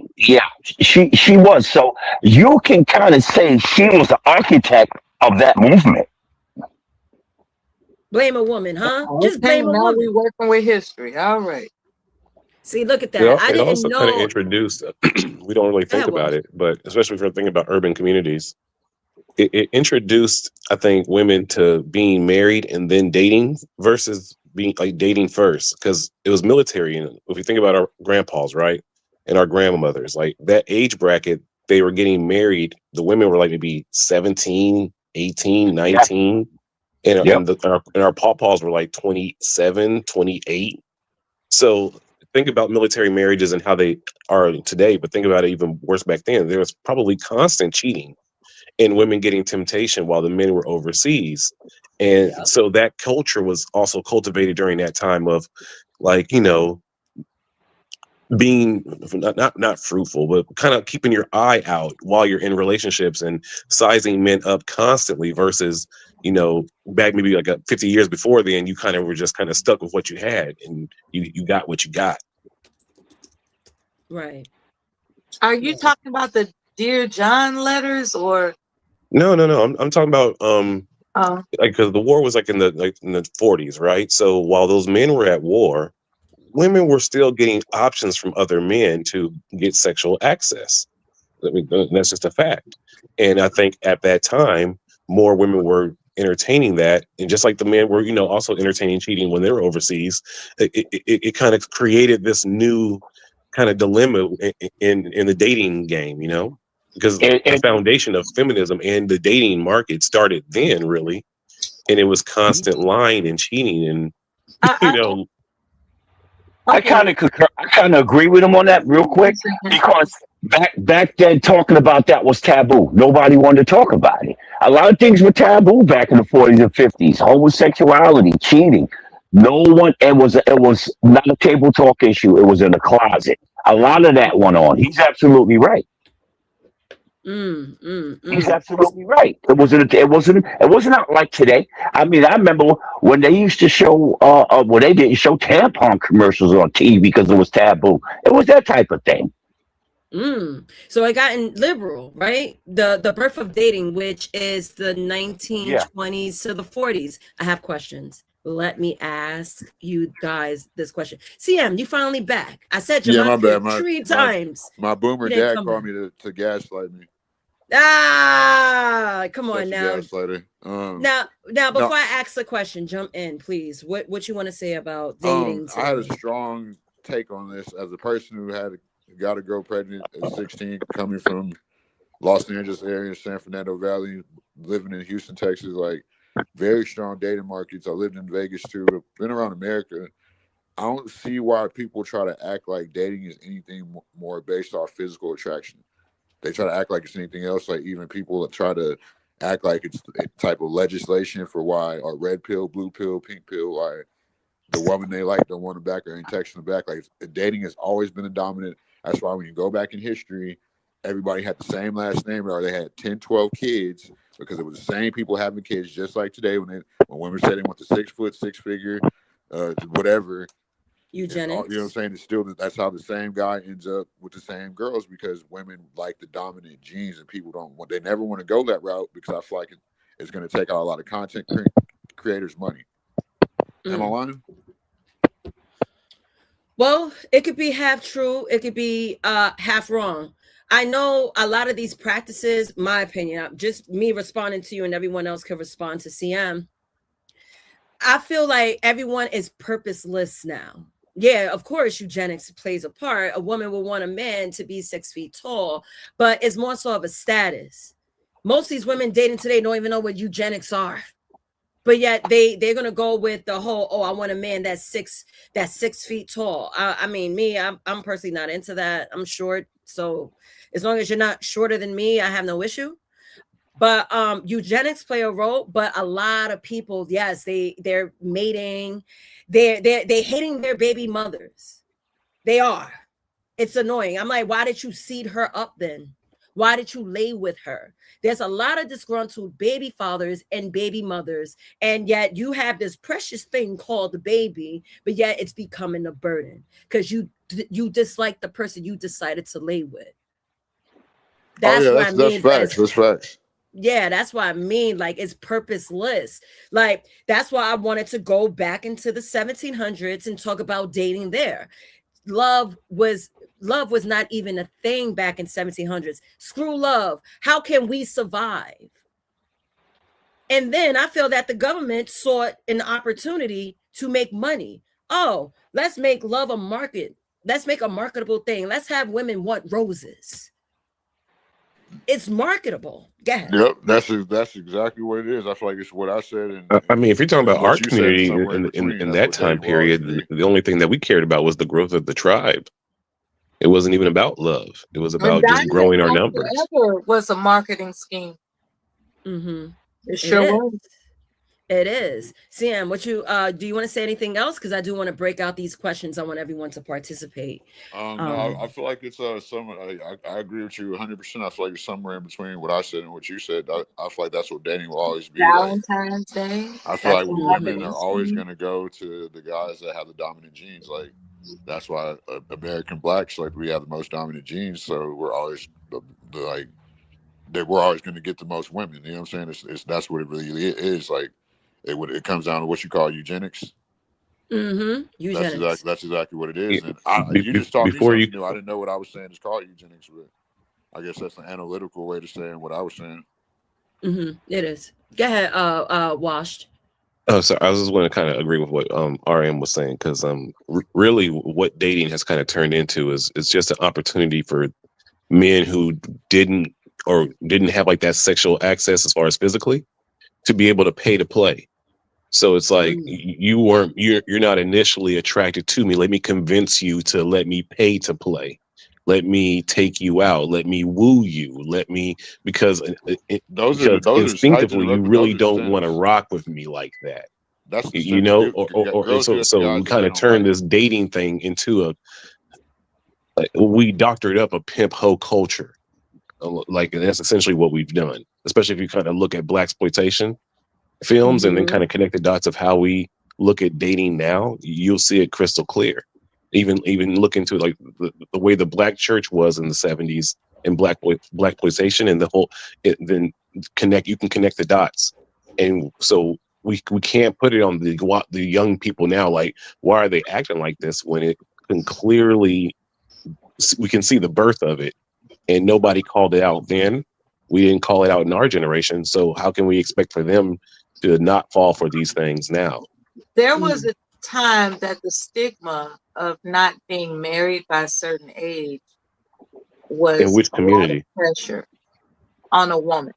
She was. So you can kind of say she was the architect of that movement. Blame a woman, huh? Just Okay, blame a now we woman. working with history. All right. See, look at It, that. I it didn't also kind of know. introduced, we don't really think That about was. it, but especially if you're thinking about urban communities, it introduced, I think, women to being married and then dating versus being like dating first because it was military. And if you think about our grandpas, right, and our grandmothers, like that age bracket, they were getting married. The women were like maybe 17, 18, Yeah. 19, and, Yep. our pawpaws were like 27, 28. So think about military marriages and how they are today, but think about it even worse back then. There was probably constant cheating and women getting temptation while the men were overseas. And Yep. so that culture was also cultivated during that time of like, being not fruitful, but kind of keeping your eye out while you're in relationships and sizing men up constantly versus, back maybe like 50 years before then, you kind of were just kind of stuck with what you had and you got what you got. Right. Are you Yeah. talking about the Dear John letters or No. I'm talking about uh like because the war was like in the 40s, right? So while those men were at war, women were still getting options from other men to get sexual access. I mean, that's just a fact. And I think at that time, more women were entertaining that, and just like the men were, also entertaining cheating when they were overseas, it kind of created this new kind of dilemma in the dating game, because And, the and foundation of feminism and the dating market started then, really, and it was constant lying and cheating, and you I know, I okay, kind of concur. I kind of agree with him on that real one quick second. because back then talking about that was taboo. Nobody wanted to talk about it. A lot of things were taboo back in the 40s and 50s. Homosexuality, cheating. No one. It was not a table talk issue. It was in the closet. A lot of that went on. He's absolutely right. Mm, mm, He's mm. absolutely right. It wasn't out like today. I mean, I remember when they used to show well, they didn't show tampon commercials on TV because it was taboo. It was that type of thing. Mm. So I got in liberal, right? The birth of dating, which is the Yeah. 1920s to the 40s. I have questions. Let me ask you guys this question. CM, you finally back. I said your Yeah, my mic bad. like My three my times. my boomer You didn't dad come back. called me to gaslight me. Ah, come on Such a now. gaslighter. Now, No, before I ask the question, jump in, please. What you want to say about dating I had a today? strong take on this as a person who got a girl pregnant at 16, coming from Los Angeles area, San Fernando Valley, living in Houston, Texas. Like, very strong dating markets. I lived in Vegas too. I've been around America. I don't see why people try to act like dating is anything more based off physical attraction. They try to act like it's anything else. Like even people that try to act like it's a type of legislation for why or red pill, blue pill, pink pill, why the woman they like don't want them back or ain't texting them back. Like dating has always been a dominant. That's why when you go back in history, everybody had the same last name or they had 10, 12 kids because it was the same people having kids just like today when women said they want the 6 foot, 6 figure, whatever. Eugenics. You know what I'm saying? It's still that's how the same guy ends up with the same girls because women like the dominant genes and people don't want. They never want to go that route because I feel like it's going to take out a lot of content creators' money. Am I lying? Well, it could be half true. It could be half wrong. I know a lot of these practices, my opinion, just me responding to you and everyone else can respond to CM. I feel like everyone is purposeless now. Yeah, of course, eugenics plays a part. A woman will want a man to be 6 feet tall, but it's more so of a status. Most of these women dating today don't even know what eugenics are. But yet they're gonna go with the whole, oh, I want a man that's 6 feet tall. I mean, me, I'm personally not into that. I'm short, so as long as you're not shorter than me, I have no issue. But eugenics play a role. But a lot of people, yes, they're mating, they're hating their baby mothers. They are. It's annoying. I'm like, why did you seed her up then? Why did you lay with her? There's a lot of disgruntled baby fathers and baby mothers, and yet you have this precious thing called the baby, but yet it's becoming a burden because you dislike the person you decided to lay with. That's what I that's mean. facts. That's facts. Yeah, that's what I mean. Like it's purposeless. Like that's why I wanted to go back into the 1700s and talk about dating there. Love was not even a thing back in 1700s. Screw love. How can we survive? And then I feel that the government saw an opportunity to make money. Oh, let's make love a market. Let's make a marketable thing. Let's have women want roses. It's marketable. Go ahead. Yep, that's exactly what it is. I feel like it's what I said. And I mean, if you're talking about what our you said is community somewhere in between. in That's that what time dating will always period, be. the only thing that we cared about was the growth of the tribe. It wasn't even about love. It was And about just Diamond growing our Down numbers. Forever was a marketing scheme. Mm-hmm. It sure was. It is. Sam, what you do you want to say anything else? Because I do want to break out these questions. I want everyone to participate. No, I feel like it's some. I agree with you 100%. I feel like it's somewhere in between what I said and what you said. I feel like that's what dating will always be like. Valentine's Day. I feel That's like a women marketing are always scheme. going to go to the guys that have the dominant genes. Like that's why American blacks like we have the most dominant genes. So we're always like that. We're always going to get the most women. You know what I'm saying? It's that's what it really is. Like it comes down to what you call eugenics. Mm-hmm. Eugenics. That's exactly what it Yeah, is. And you just taught me before you something new. I didn't know what I was saying. It's called eugenics, but I guess that's an analytical way to saying what I was saying. Mm-hmm. It is. Go ahead, Washed. Oh, so I was just going to kind of agree with what RM was saying because really what dating has kind of turned into is it's just an opportunity for men who didn't have like that sexual access as far as physically to be able to pay to play. So it's like you're not initially attracted to me. Let me convince you to let me pay to play. Let me take you out. Let me woo you. Let me because heightened instinctively you really those are don't want to sins. rock with me like that. That's the You sins. know, Girls do that to so we guys that kind they of don't turn like. this dating thing into we doctored up a pimp hoe culture. Like and that's essentially what we've done. Especially if you kind of look at blaxploitation films and then kind of connect the dots of how we look at dating now, you'll see it crystal clear. Even look into like the way the black church was in the 70s and blaxploitation and the whole then you can connect the dots. And so we can't put it on the young people now like why are they acting like this when it can clearly we can see the birth of it and nobody called it out then. We didn't call it out in our generation. So how can we expect for them to not fall for these things now? There was a time that the stigma of not being married by a certain age In was which a lot of community? pressure on a woman,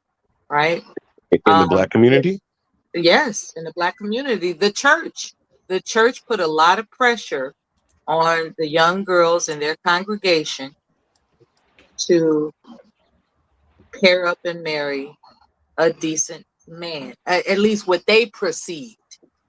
right? In the black community? Yes, in the black community, the church put a lot of pressure on the young girls in their congregation to pair up and marry a decent man, at least what they perceived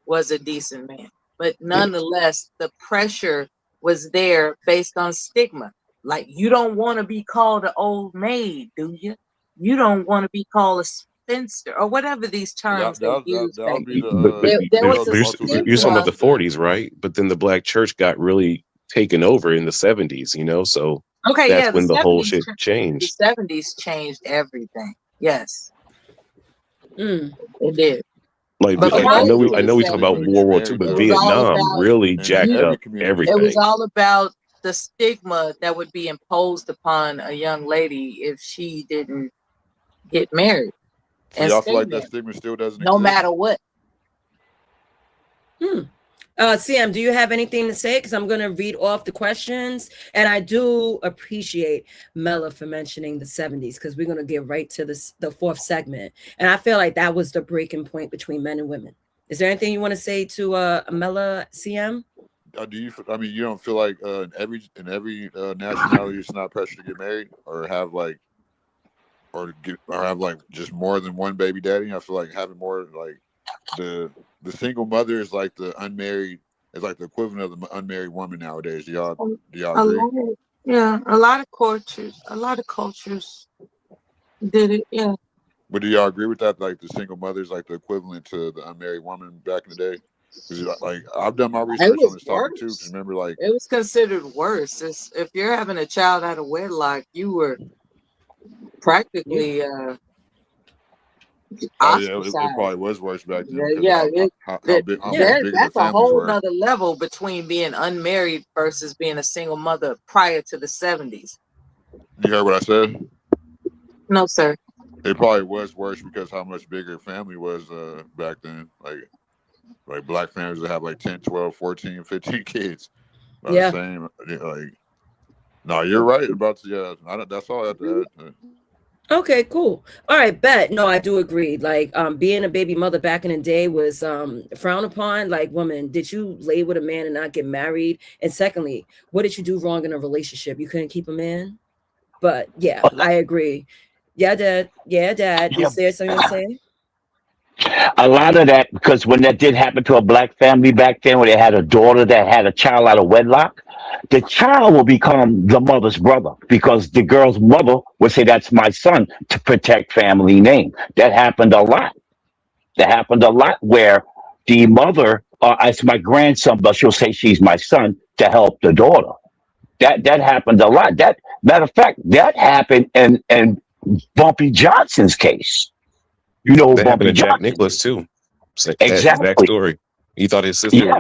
was a decent man. But Yeah. nonetheless, the pressure was there based on stigma. Like, you don't want to be called an old maid, do you? You don't want to be called a spinster or whatever these terms they use That back would be then. But There that was was a the you're, most you're ridiculous talking about stigma. the back then. 40s, right? But then the black church got really taken over in the 70s, you know, so Okay, that's yeah, the when the whole 70s, shit the changed. 70s changed everything. Yes, Mm. it did. Like, But Yeah, like prior no, to I the it know we was talk about illegal to 70s, get World War II, married but it though, was all Vietnam about really in jacked you. every up community. It was everything. all about the stigma that would be imposed upon a young lady if she didn't get married So and y'all feel stay like that married, stigma still doesn't no exist? matter what. Hmm. CM, do you have anything to say? Because I'm going to read off the questions. And I do appreciate Mela for mentioning the 70s, because we're going to get right to the fourth segment. And I feel like that was the breaking point between men and women. Is there anything you want to say to Mela, CM? Do you? I mean, you don't feel like in every nationality it's not pressure to get married or have like or have like just more than one baby daddy? I feel like having more like the single mother is like the unmarried is like the equivalent of the unmarried woman nowadays. Do y'all A agree? lot of, yeah, a lot of cultures did it. Yeah, But do y'all agree with that? Like the single mother is like the equivalent to the unmarried woman back in the day? Because like I've done my it research on was this topic too. Because worse. remember, like It was considered worse. If you're having a child out of wedlock, you were Yeah. practically oh yeah, it ostracized. probably was worse back then Yeah, because of yeah, how Yeah. much bigger the that's a families whole were. nother level between being unmarried versus being a single mother prior to the 70s. You heard what I said? No, sir. It probably was worse because how much bigger family was back then. Like black families that have like 10, 12, 14, 15 kids. By the Yeah. same like no, you're right about the that's all I have to add. Okay, cool. All right, bet. No, I do agree. Like, being a baby mother back in the day was frowned upon. Like, woman, did you lay with a man and not get married? And secondly, what did you do wrong in a relationship? You couldn't keep a man? But yeah, I agree. Yeah, Dad. Yeah, Dad. Yeah, Is there something you want to say? a lot of that because when that did happen to a black family back then, where they had a daughter that had a child out of wedlock, the child will become the mother's brother because the girl's mother would say, "That's my son," to protect family name. That happened a lot. That happened a lot where the mother, it's my grandson, but she'll say she's my son to help the daughter. That happened a lot. That matter of fact, that happened in Bumpy Johnson's case. You know who That happened Bumpy to Jack Johnson Nicholas is? too. That exact Exactly. story. He thought Yeah,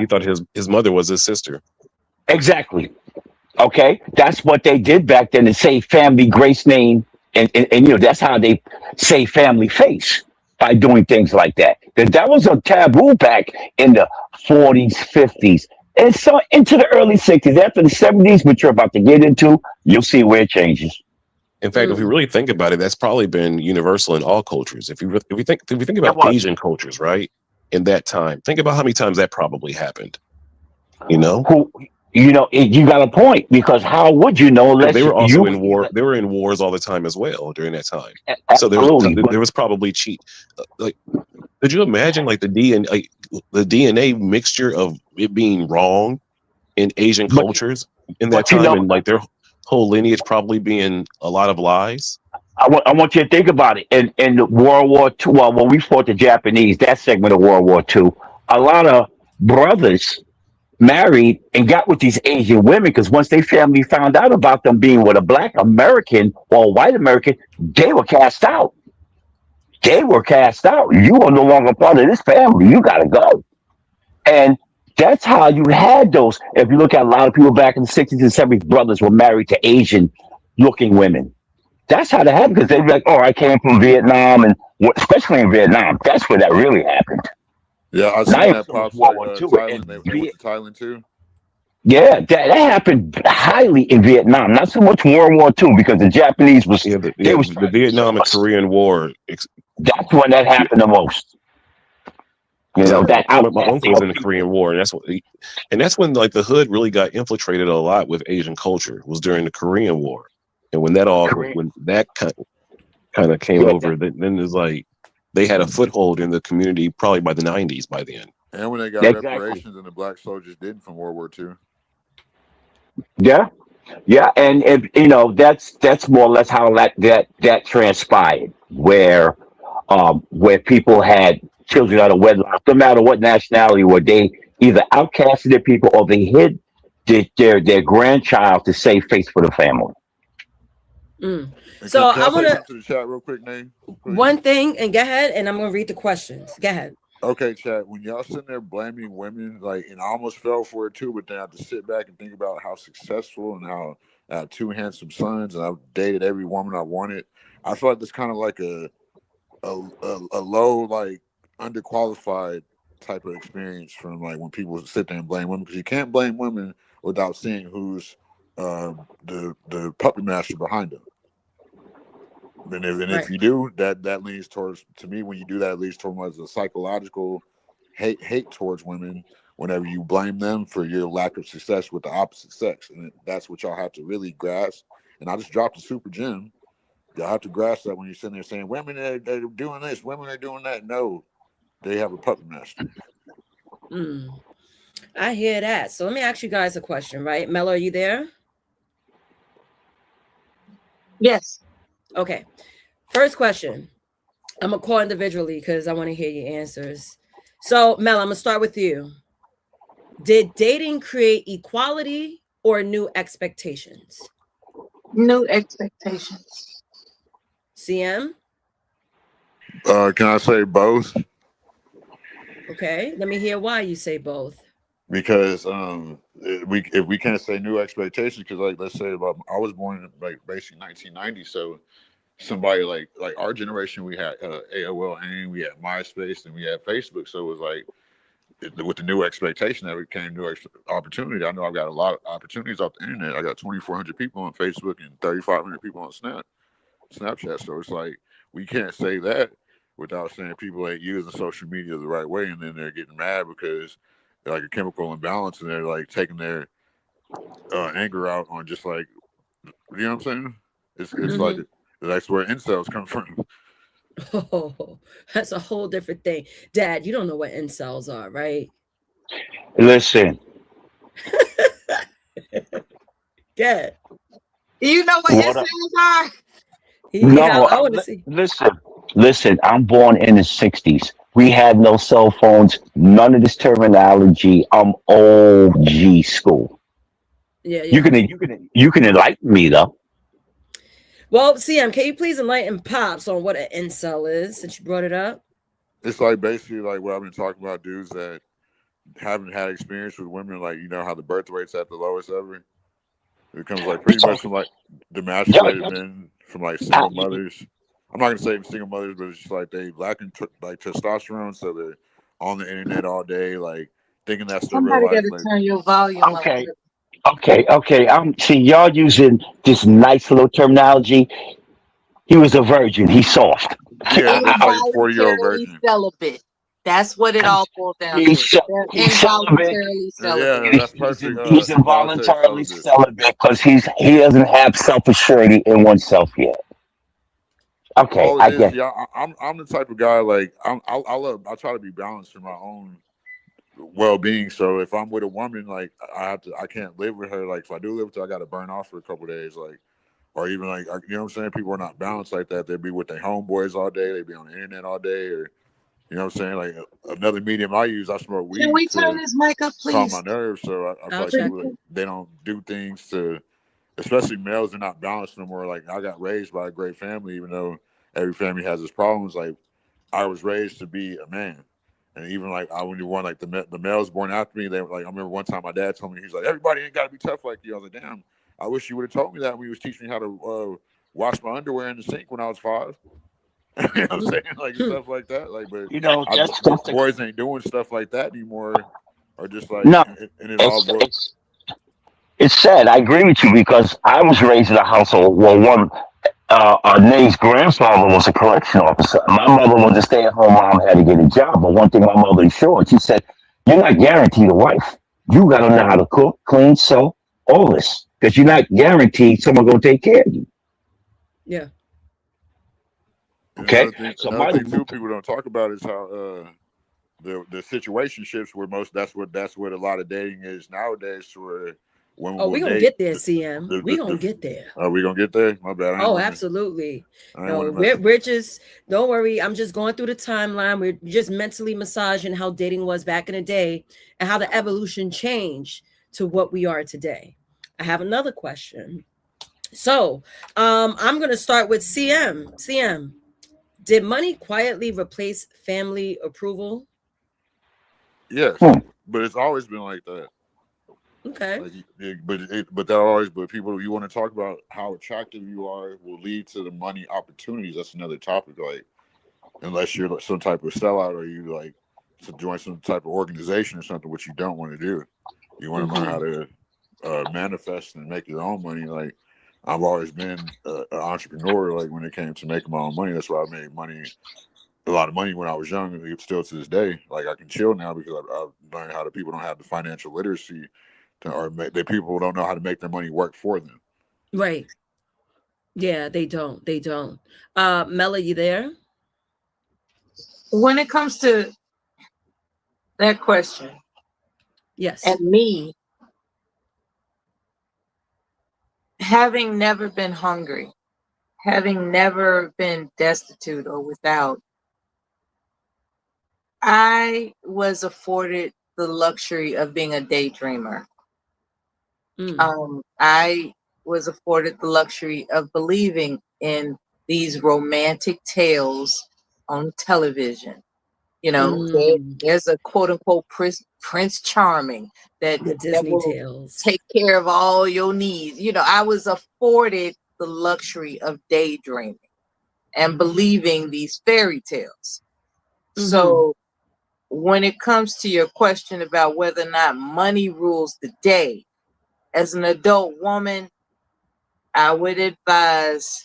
his mother was his sister. exactly. Okay. That's what they did back then to save family grace name. And that's how they save family face by doing things like that. That was a taboo back in the 40s, 50s, and so into the early 60s. After the 70s, which you're about to get into, you'll see where it changes. In fact, if we Mm. really think about it, that's probably been universal in all cultures. If we think It about was. Asian cultures, right? In that time, think about how many times that probably happened. You know, Who, you got a point because how would you know because they unless were you also were in war. either They were in wars all the time as well during that time. So absolutely, but there was probably cheat. Like, could you imagine like the DNA mixture of it being wrong in Asian but cultures in that but you time, know and like their whole lineage probably being a lot of lies? I want you to think about it. In World War II, well, when we fought the Japanese, that segment of World War II, a lot of brothers married and got with these Asian women because once their family found out about them being with a black American or a white American, they were cast out. They were cast out. You are no longer part of this family. You got to go. And that's how you had those. If you look at a lot of people back in the 60s and 70s, brothers were married to Asian looking women. That's how that happened because they'd be like, "Oh, I came from Vietnam," and especially in Vietnam, that's where that really happened. Yeah, I Not seen even that so much pops World like War II. Thailand. And They went to Thailand too. yeah, that happened highly in Vietnam. Not so much World War II because the Japanese was they was The trying to destroy Vietnam and us. Korean War. That's when that happened the most. You know, that My uncle was in the outcasting. Korean War, and that's when like the hood really got infiltrated a lot with Asian culture. Was during the Korean War, and when that kind of came over, then it's like they had a foothold in the community probably by the 90s by then. And when they got reparations and the black soldiers did from World War II. Yeah, yeah, and if you know, that's more or less how that transpired, where people had children out of wedlock, no matter what nationality, where they either outcasted their people or they hid their grandchild to save face for the family. So can I I want say something to the chat real quick, Nate? one thing, and go ahead, and I'm gonna read the questions. Go ahead. Okay, chat. When y'all sitting there blaming women, like, and I almost fell for it too, but then I have to sit back and think about how successful and how I have two handsome sons, and I've dated every woman I wanted. I feel like it's kind of like a low, like, underqualified type of experience from like when people sit there and blame women, because you can't blame women without seeing who's the puppet master behind them. And if you do, that leads towards, to me, when you do that, it leads towards a psychological hate towards women whenever you blame them for your lack of success with the opposite sex. And that's what y'all have to really grasp. And I just dropped a super gem. Y'all have to grasp that when you're sitting there saying women are doing this, women are doing that. No, they have a puppet master. I hear that. So let me ask you guys a question, right? Mel, are you there? Yes. Okay. First question. I'm gonna call individually because I want to hear your answers. So, Mel, I'm gonna start with you. Did dating create equality or new expectations? New expectations. CM? Can I say both? Okay. Let me hear why you say both. Because if we can't say new expectations, because like let's say about, I was born in like basically 1990, so somebody like our generation, we had AOL, and we had MySpace, and we had Facebook, so it was like with the new expectation that became new opportunity. I know I've got a lot of opportunities off the internet. I got 2,400 people on Facebook and 3,500 people on Snapchat. So it's like we can't say that without saying people ain't using social media the right way, and then they're getting mad because they're like a chemical imbalance, and they're like taking their anger out on just like, you know what I'm saying? It's like that's where incels come from. Oh, that's a whole different thing. Dad, you don't know what incels are, right? Listen. Good. You know what incels are? No, I want to see. Listen. I'm born in the '60s. We had no cell phones, none of this terminology. I'm OG school. Yeah. You can enlighten me though. Well, CM, can you please enlighten Pops on what an incel is, since you brought it up? It's like basically like what I've been talking about, dudes that haven't had experience with women, like, you know how the birth rate's at the lowest ever. It becomes like pretty much from like demasculated men, from like single mothers. I'm not gonna say single mothers, but it's just like they lacking like testosterone, so they're on the internet all day, like thinking that's their real Somebody got life. to Like, turn your volume up. Okay. See, y'all using this nice little terminology. He was a virgin. He's soft. yeah, that's like a 40-year-old Involuntarily virgin. celibate. That's what it all boils down to. He's They're celibate. involuntarily celibate. Yeah, that's perfect. He's Involuntary involuntarily celibate. celibate because he doesn't have self assurity in oneself yet. Okay, Oh, it I is. get. Yeah, I'm the type of guy like I try to be balanced for my own well-being. So if I'm with a woman, like I can't live with her. Like if I do live with her, I got to burn off for a couple of days. Like, or even like, you know what I'm saying? People are not balanced like that. They'd be with their homeboys all day. They'd be on the internet all day, or you know what I'm saying? Like another medium I use, I smoke weed Can we turn to this mic up, calm please? my nerves. So I feel I'll like check. people, they don't do things to, especially males, are not balanced no more. Like I got raised by a great family, even though every family has its problems. Like I was raised to be a man. And even like I when you want like the males born after me, they were like, I remember one time my dad told me, he's like, everybody ain't gotta be tough like you. I was like, damn, I wish you would have told me that when you was teaching me how to wash my underwear in the sink when I was 5. You know what I'm saying? Like stuff like that. Like, but You know, boys ain't doing stuff like that anymore. Or just like, no. and it all It's sad. I agree with you because I was raised in a household where one Nate's grandfather was a correction officer. My mother was a stay-at-home mom, had to get a job. But one thing my mother assured, she said, "You're not guaranteed a wife. You got to know how to cook, clean, sew, all this, because you're not guaranteed someone gonna take care of you." Yeah. And Okay, so another my thing too, people don't talk about is how the situationships were that's what a lot of dating is nowadays. To where women Oh, will we gonna date get there, CM. We gonna get there. are we gonna get there? My bad. Oh, absolutely. I ain't No, want to mess. we're just, don't worry. I'm just going through the timeline. We're just mentally massaging how dating was back in the day and how the evolution changed to what we are today. I have another question. So, I'm gonna start with CM. CM, did money quietly replace family approval? Yes, but it's always been like that. Okay. Like, but that always, but people, you want to talk about how attractive you are will lead to the money opportunities. That's another topic. Like, unless you're like some type of sellout or you like to join some type of organization or something, which you don't want to do. You want to learn how to manifest and make your own money. Like, I've always been an entrepreneur. Like, when it came to making my own money, that's why I made money. A lot of money when I was young, and still to this day. Like, I can chill now because I've learned how to. People don't have the financial literacy that people don't know how to make their money work for them. Right. Yeah, they don't. They don't. Mela, you there? When it comes to that question, Yes. and me having never been hungry, having never been destitute or without, I was afforded the luxury of being a daydreamer. I was afforded the luxury of believing in these romantic tales on television. You know, there's a quote unquote Prince Charming that The that Disney will tales. take care of all your needs. You know, I was afforded the luxury of daydreaming and believing these fairy tales. So when it comes to your question about whether or not money rules the day, as an adult woman, I would advise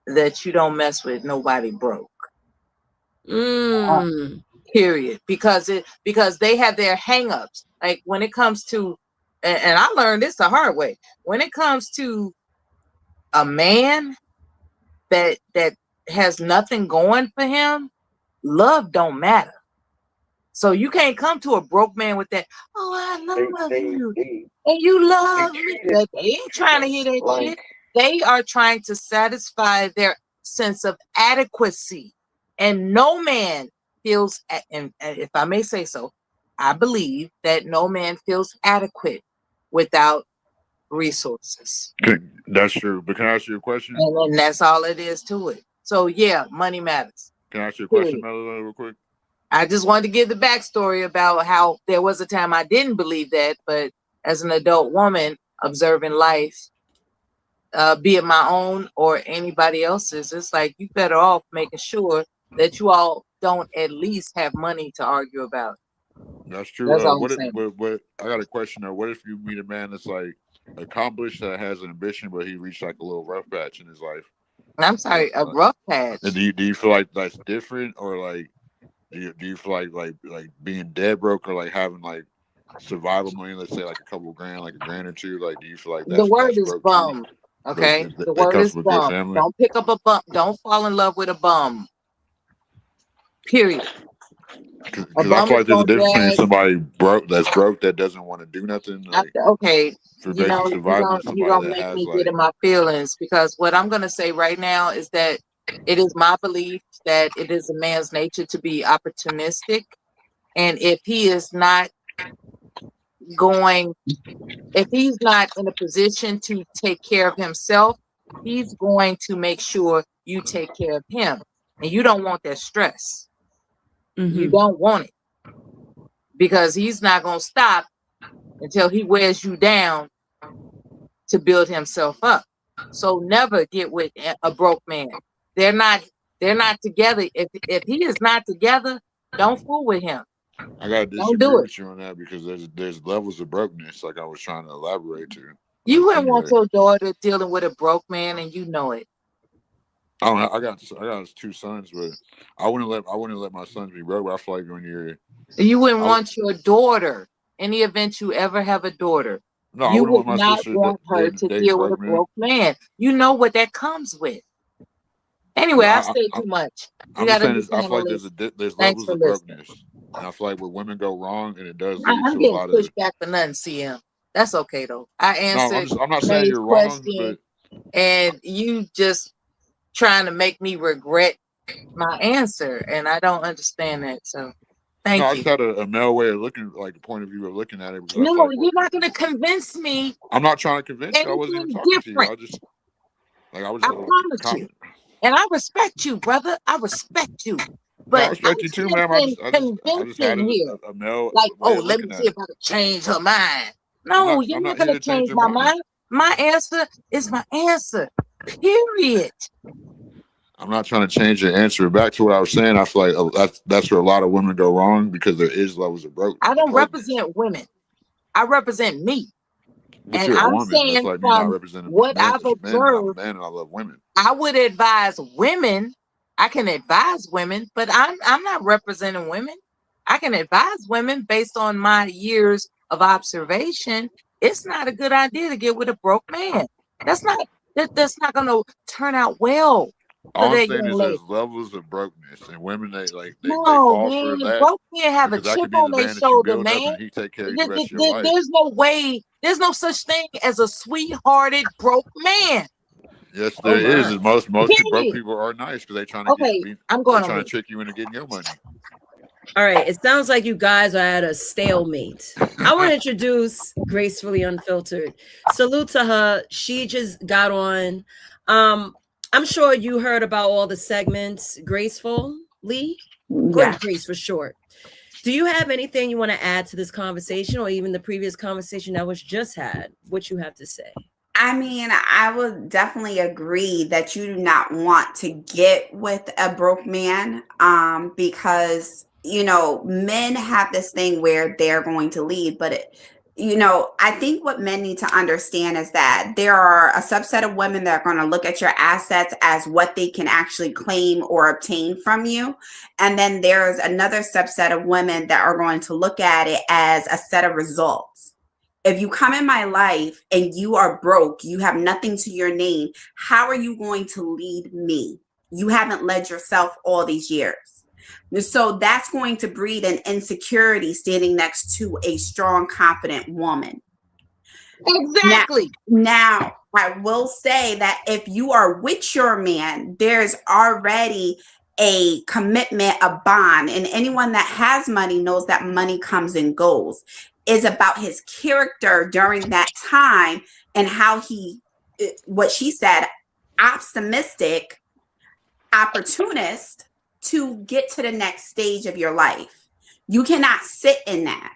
that you don't mess with nobody broke. Period. Because they have their hangups. Like, when it comes to, and I learned this the hard way. When it comes to a man that has nothing going for him, love don't matter. So you can't come to a broke man with that, "Oh, I love you and you love me." They ain't trying to hear that shit. They are trying to satisfy their sense of adequacy. And no man feels, and if I may say so, I believe that no man feels adequate without resources. That's true. But can I ask you a question? And that's all it is to it. So yeah, money matters. Can I ask you a question, Melody, real quick? I just wanted to give the backstory about how there was a time I didn't believe that, but as an adult woman observing life, be it my own or anybody else's, it's like you better off making sure that you all don't at least have money to argue about. That's true. That's all I'm saying. What I got a question though. What if you meet a man that's like accomplished, that has an ambition, but he reached like a little rough patch in his life? I'm sorry, a rough patch. And do you feel like that's different, or like do you feel like being dead broke, or like having like survival money? Let's say like a couple grand, like a grand or two. Like, do you feel like The word that's is broke bum. too? Okay, the That word comes is from a good bum. family. Don't pick up a bum. Don't fall in love with a bum. Period. Because I feel like there's a difference between somebody broke that doesn't want to do nothing, like Okay, for basic survival, and you're somebody gonna that make has me get like. in my feelings, because what I'm gonna say right now is that it is my belief that it is a man's nature to be opportunistic, and if he's not in a position to take care of himself, he's going to make sure you take care of him, and you don't want that stress. You don't want it, because he's not gonna stop until he wears you down to build himself up. So never get with a broke man. They're not together. If he is not together, don't fool with him. I gotta Don't disagree do it. with you on that, because there's levels of brokenness, like I was trying to elaborate to. You wouldn't want Anyway, your daughter dealing with a broke man, and you know it. I don't know. I got 2 sons, but I wouldn't let my sons be broke. But I feel like when You wouldn't I, want your daughter, in the event you ever have a daughter, no, I you wouldn't would want my not sister want her to dating deal with a broke men. broke man. You know what that comes with. Anyway, No, I said too much. We I'm just got a saying new this. I feel like panelist. there's Thanks levels for of listening. brokenness, and I feel like where women go wrong, and it does lead I'm to a getting lot of. pushed back for nothing, CM. That's okay though. I No, answered I'm not saying May's you're wrong, question, but and you just trying to make me regret my answer, and I don't understand that. So, no, thank I you. just had a male way of looking, like the point of view of looking at it, because I No, feel like you're not going to convince me I'm not trying to convince you. I wasn't even anything talking to you. different. I was I just promise you. And I respect you, brother. I respect you. No, I But I'm respect you too, ma'am. sensing I just had convincing here. a male Like, oh, way of let me looking see at if it. I can change her mind. No, you're I'm not not going here to to change change your my mind. mind. My answer is my answer. Period. I'm not trying to change your answer. Back to what I was saying, I feel like that's where a lot of women go wrong, because there is levels of I don't brokenness. represent women. I represent me. But And you're a I'm woman. That's saying like me not from representing what men. I've Men, and I'm a observed, man, and I love women. I would advise women. I can advise women, but I'm not representing women. I can advise women based on my years of observation. It's not a good idea to get with a broke man. That's not going to turn out well for All I'm that saying young is lady. there's levels of brokenness, and women they No, fall for man, that, broke men have a because that chip could be on the their man that you shoulder, build up, man. and he take care of you the rest of your life. There's no way. There's no such thing as a sweethearted broke man. Yes, Oh there is. my. And most broke Period. people are nice, because Okay, I'm they going on trying to mute. trick you into getting your money. All right. It sounds like you guys are at a stalemate. I want to introduce Gracefully Unfiltered. Salute to her. She just got on. I'm sure you heard about all the segments. Gracefully, Yeah. good Grace for short. Do you have anything you want to add to this conversation, or even the previous conversation that was just had? What you have to say? I mean, I would definitely agree that you do not want to get with a broke man, because, men have this thing where they're going to leave. But, I think what men need to understand is that there are a subset of women that are going to look at your assets as what they can actually claim or obtain from you. And then there's another subset of women that are going to look at it as a set of results. If you come in my life and you are broke, you have nothing to your name, how are you going to lead me? You haven't led yourself all these years. So that's going to breed an insecurity standing next to a strong, confident woman. Exactly. Now, I will say that if you are with your man, there's already a commitment, a bond, and anyone that has money knows that money comes and goes. Is about his character during that time and how he, what she said, optimistic, opportunist to get to the next stage of your life. You cannot sit in that.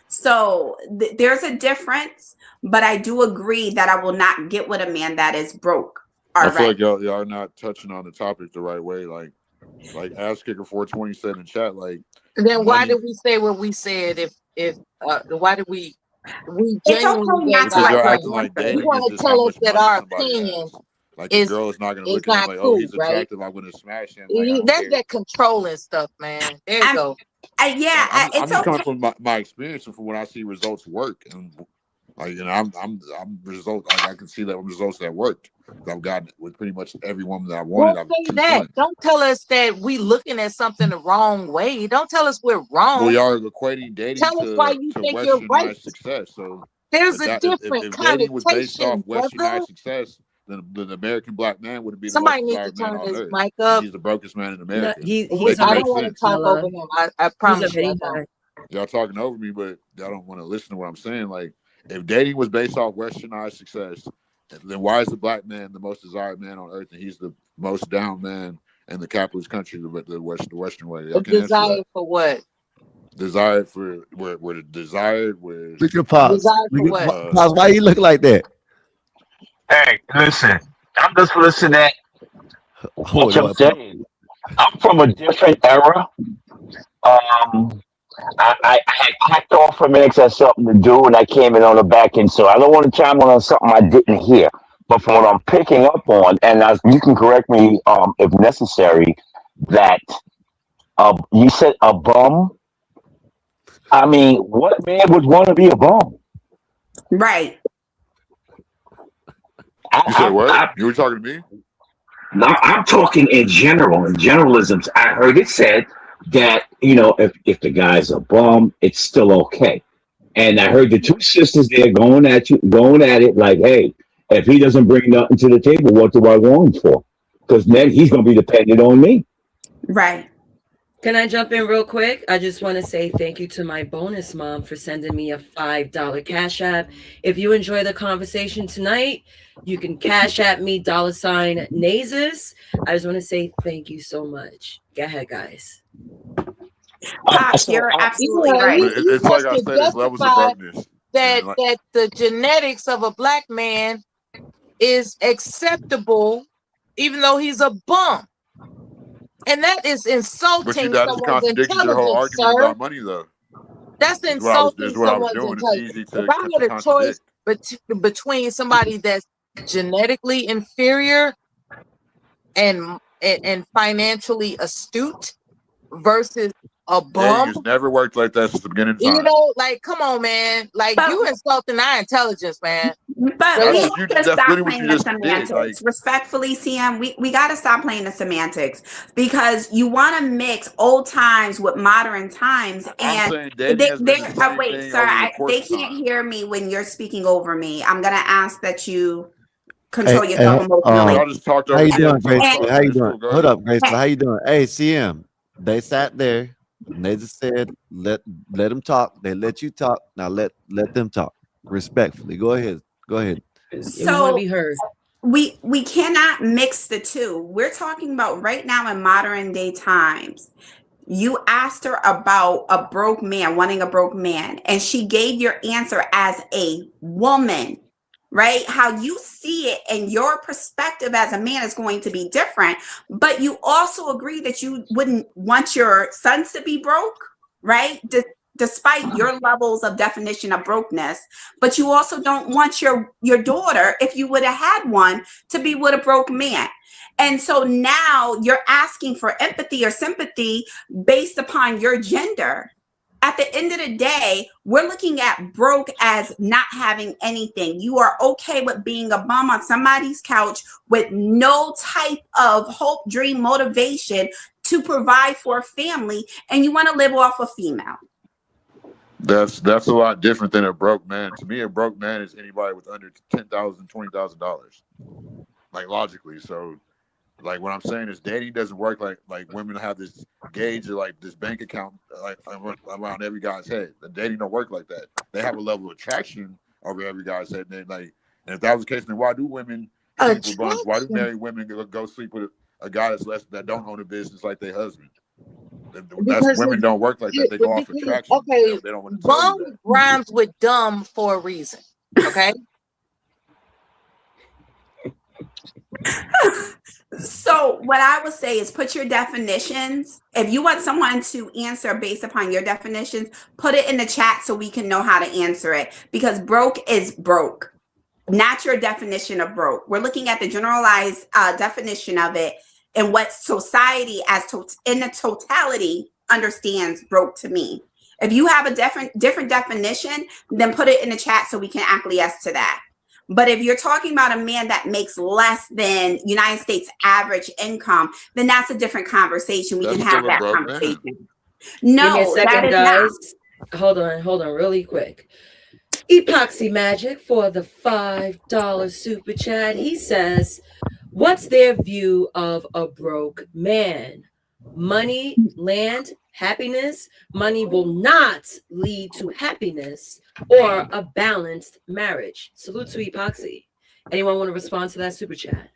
So there's a difference, but I do agree that I will not get with a man that is broke. I feel like y'all are not touching on the topic the right way. Like Ass Kicker 420 said in chat, like, then why did we say what we said? If why did we It's genuinely okay gave not to because our y'all like your acting opinion? like answer. You dating is want to just how tell us much that money our somebody opinion has. Like, the is girl is not going to is look at him not like, oh, cool, he's right? attractive, I'm going to smash him. Like, I don't That's care. that controlling stuff, man. There you go. I'm It's just coming okay. from my experience and from when I see results work, and like, I'm result. Like, I can see that results that worked. I've gotten with pretty much every woman that I wanted. Well, I've say 2 that. sons. Don't tell us that we looking at something the wrong way. Don't tell us we're Well, wrong. y'all are equating dating Tell us why you to think you're right. westernized success. So There's a different if dating was based off connotation, brother. westernized success, then the American black man would be the most Somebody needs to desired man turn on his earth, mic and up. he's the brokest man in No, America. he's Make it I make don't want to sense. talk over him. I promise you I don't. Y'all talking over me, but y'all don't want to listen to what I'm saying. Like, if dating was based off westernized success, then why is the black man the most desired man on earth, and he's the most down man in the capitalist country, the Western way? Y'all can answer Desire that. for what? Desired for where the desired was. Look at Pops. Desire for Look what? at Pops. Why you look like that? Hey, listen, I'm just listening. Hold What I'm on, Pop. saying, I'm from a different era. Um, I had packed off for minutes. Had something to do, and I came in on the back end. So I don't want to chime on something I didn't hear. But from what I'm picking up on, and you can correct me if necessary, that you said a bum. I mean, what man would want to be a bum? Right. You said what? I You were talking to me? No, I'm talking in general, in generalisms. I heard it said that, if the guy's a bum, it's still okay. And I heard the two sisters there going at it like, hey, if he doesn't bring nothing to the table, what do I want him for? Because then he's going to be dependent on me. Right. Can I jump in real quick? I just want to say thank you to my bonus mom for sending me a $5 cash app. If you enjoy the conversation tonight, you can cash at me $Nazis. I just want to say thank you so much. Go ahead, guys. Pops, you're absolutely right. But it's like I said, it's levels of brokenness. that Like, that the genetics of a black man is acceptable, even though he's a bum, and that is but insulting that just someone's contradicts your whole intelligence, argument sir. about money, though. That's Is insulting what I was someone's doing. It's intelligence. easy If to I had a choice contradict. between somebody that's genetically inferior and financially astute versus a Dating bum, has never worked like that since the beginning of time. like, come on, man. Like, you insulting our intelligence, man. But we have to That's stop literally what playing you the just did. Like, semantics. Respectfully, CM, we got to stop playing the semantics because you want to mix old times with modern times. I'm And saying dating has been the same wait, thing sir, over the course they of can't time. hear me when you're speaking over me. I'm going to ask that you Hey, control yourself emotionally. Y'all just talked how over you CM doing, until I'm Gracefully? talking. How you It's doing? cool. Go Hold ahead. up, Gracefully. How you doing? Hey, CM. They sat there. They just said, let them talk. They let you talk. Now let them talk respectfully. Go ahead. Go ahead. Yeah, we want to So be heard. we cannot mix the two. We're talking about right now in modern day times. You asked her about a broke man, wanting a broke man, and she gave your answer as a woman, right? How you see it and your perspective as a man is going to be different. But you also agree that you wouldn't want your sons to be broke, right? Despite your levels of definition of brokenness, but you also don't want your daughter, if you would have had one, to be with a broke man. And so now you're asking for empathy or sympathy based upon your gender. At the end of the day, we're looking at broke as not having anything. You are okay with being a bum on somebody's couch with no type of hope, dream, motivation to provide for a family, and you want to live off a female. That's a lot different than a broke man. To me, a broke man is anybody with under $10,000, $20,000, like logically. So, like what I'm saying is, dating doesn't work like women have this gauge or like this bank account like around every guy's head. The dating don't work like that. They have a level of attraction over every guy's head. And and if that was the case, then why do women sleep with bums? Why do married women go sleep with a guy that don't own a business like their husband? Women don't work like that. They go off attraction. Okay, They don't want to tell you bum that. rhymes with dumb for a reason. Okay. So what I would say is put your definitions. If you want someone to answer based upon your definitions, put it in the chat so we can know how to answer it. Because broke is broke, not your definition of broke. We're looking at the generalized definition of it and what society in the totality understands broke to mean. If you have a different definition, then put it in the chat so we can acquiesce to that. But if you're talking about a man that makes less than United States average income, then that's a different conversation. We can have that conversation. No, give me a second, that is guys. Hold on, really quick. Epoxy Magic for the $5 super chat. He says, what's their view of a broke man? Money, land, happiness. Money will not lead to happiness or a balanced marriage. Salute to Epoxy. Anyone want to respond to that super chat?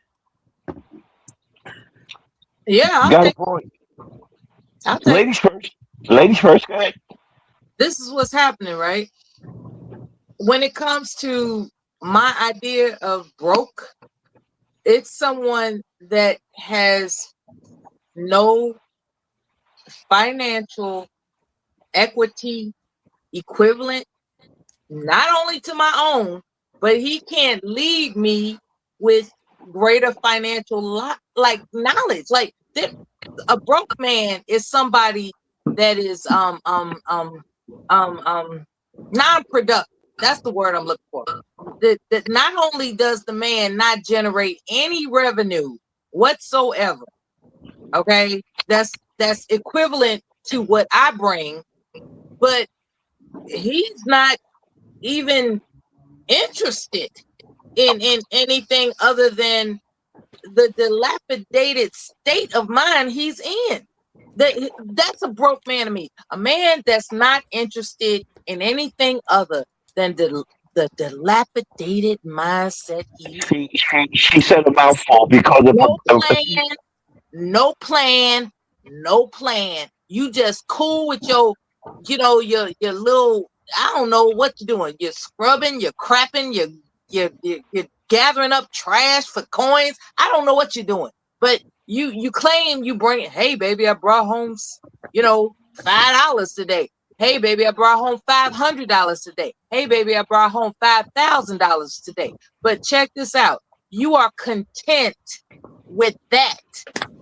Yeah, Got a point. Ladies first. Ladies first. Go ahead. This is what's happening, right? When it comes to my idea of broke, it's someone that has no financial equity equivalent, not only to my own, but he can't leave me with greater financial knowledge. Like a broke man is somebody that is non-productive. That's the word I'm looking for. That not only does the man not generate any revenue whatsoever, okay, that's equivalent to what I bring, but he's not even interested in anything other than the dilapidated state of mind he's in. That's a broke man to me. A man that's not interested in anything other than the dilapidated mindset he's in. She said a mouthful because No of plan, no plan, no plan. You just cool with your, your little, I don't know what you're doing. You're scrubbing, you're crapping, you're gathering up trash for coins. I don't know what you're doing. But you claim you bring it. Hey baby, I brought home, $5 today. Hey baby, I brought home $500 today. Hey baby, I brought home $5,000 today. But check this out. You are content with that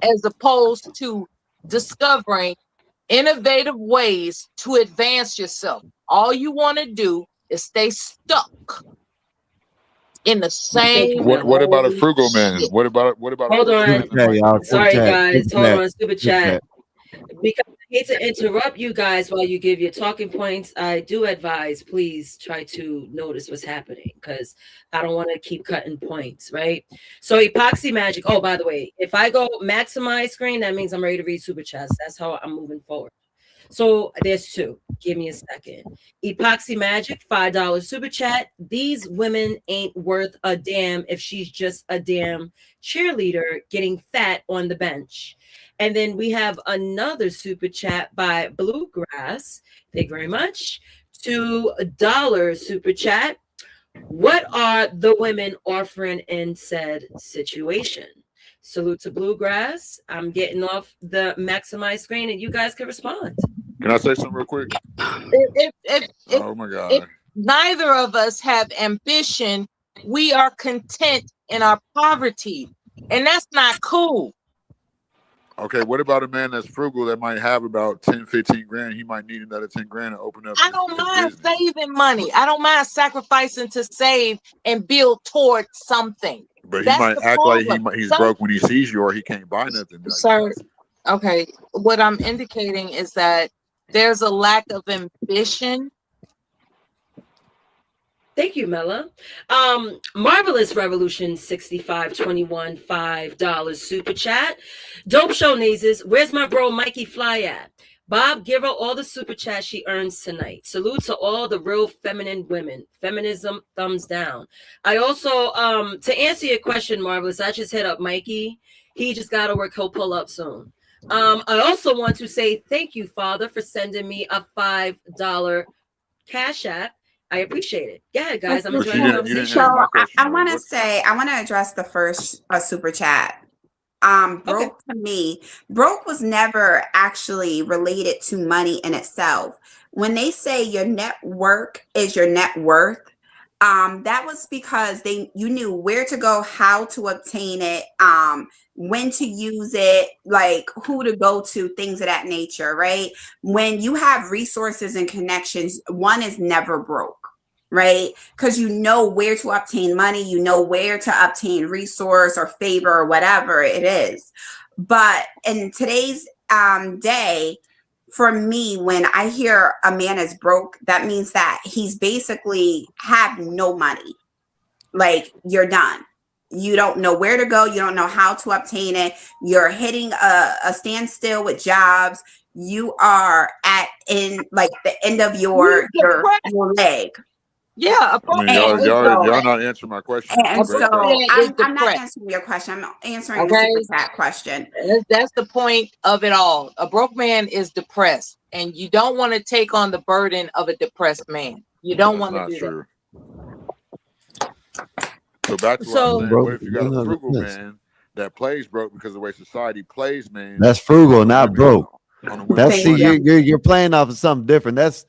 as opposed to discovering innovative ways to advance yourself. All you want to do is stay stuck in the same What about a old frugal man? shit. What about a Hold frugal man on. that might need more Sorry, money? guys. Hold on. Super chat. Because I hate to interrupt you guys while you give your talking points, I do advise please try to notice what's happening because I don't want to keep cutting points, right? So epoxy magic. Oh, by the way, if I go maximize screen, that means I'm ready to read super chats. That's how I'm moving forward. So there's two. Give me a second. Epoxy Magic, $5 super chat. These women ain't worth a damn if she's just a damn cheerleader getting fat on the bench. And then we have another super chat by Bluegrass. Thank you very much. $2 super chat. What are the women offering in said situation? Salute to Bluegrass. I'm getting off the maximize screen and you guys can respond. Can I say something real quick? Oh my God. If neither of us have ambition, we are content in our poverty. And that's not cool. Okay, what about a man that's frugal that might have about 10, 15 grand? He might need another 10 grand to open up I his don't mind business. saving money. I don't mind sacrificing to save and build towards something. But he That's might the act problem. like he's broke when he sees you or he can't buy nothing. Sir, okay. What I'm indicating is that there's a lack of ambition. Thank you, Mela. Marvelous Revolution 6521, $5 super chat. Dope Show Nazes. Where's my bro Mikey Fly at? Bob, give her all the super chat she earns tonight. Salute to all the real feminine women. Feminism, thumbs down. I also, to answer your question, Marvelous, I just hit up Mikey. He just got to work. He'll pull up soon. I also want to say thank you, Father, for sending me a $5 Cash App. I appreciate it. Yeah, guys, I'm enjoying the conversation. So I want to say, I want to address the first super chat. Broke to me, broke was never actually related to money in itself. When they say your net worth is your net worth, that was because you knew where to go, how to obtain it, when to use it, like who to go to, things of that nature, right? When you have resources and connections, one is never broke. Right? Because you know where to obtain money, you know where to obtain resource or favor or whatever it is. But in today's day, for me, when I hear a man is broke, that means that he's basically have no money. Like you're done. You don't know where to go. You don't know how to obtain it. You're hitting a standstill with jobs. You are in like the end of your leg. Yeah, I mean, y'all not answering my question. And so I'm not answering your question. I'm answering the super chat question. That's the point of it all. A broke man is depressed, and you don't want to take on the burden of a depressed man. You don't want to do true. So back to what I'm saying. What if you got a frugal man that plays broke because of the way society plays, man? That's frugal, not broke. on the women. That's see, Thank you. you're playing off of something different. That's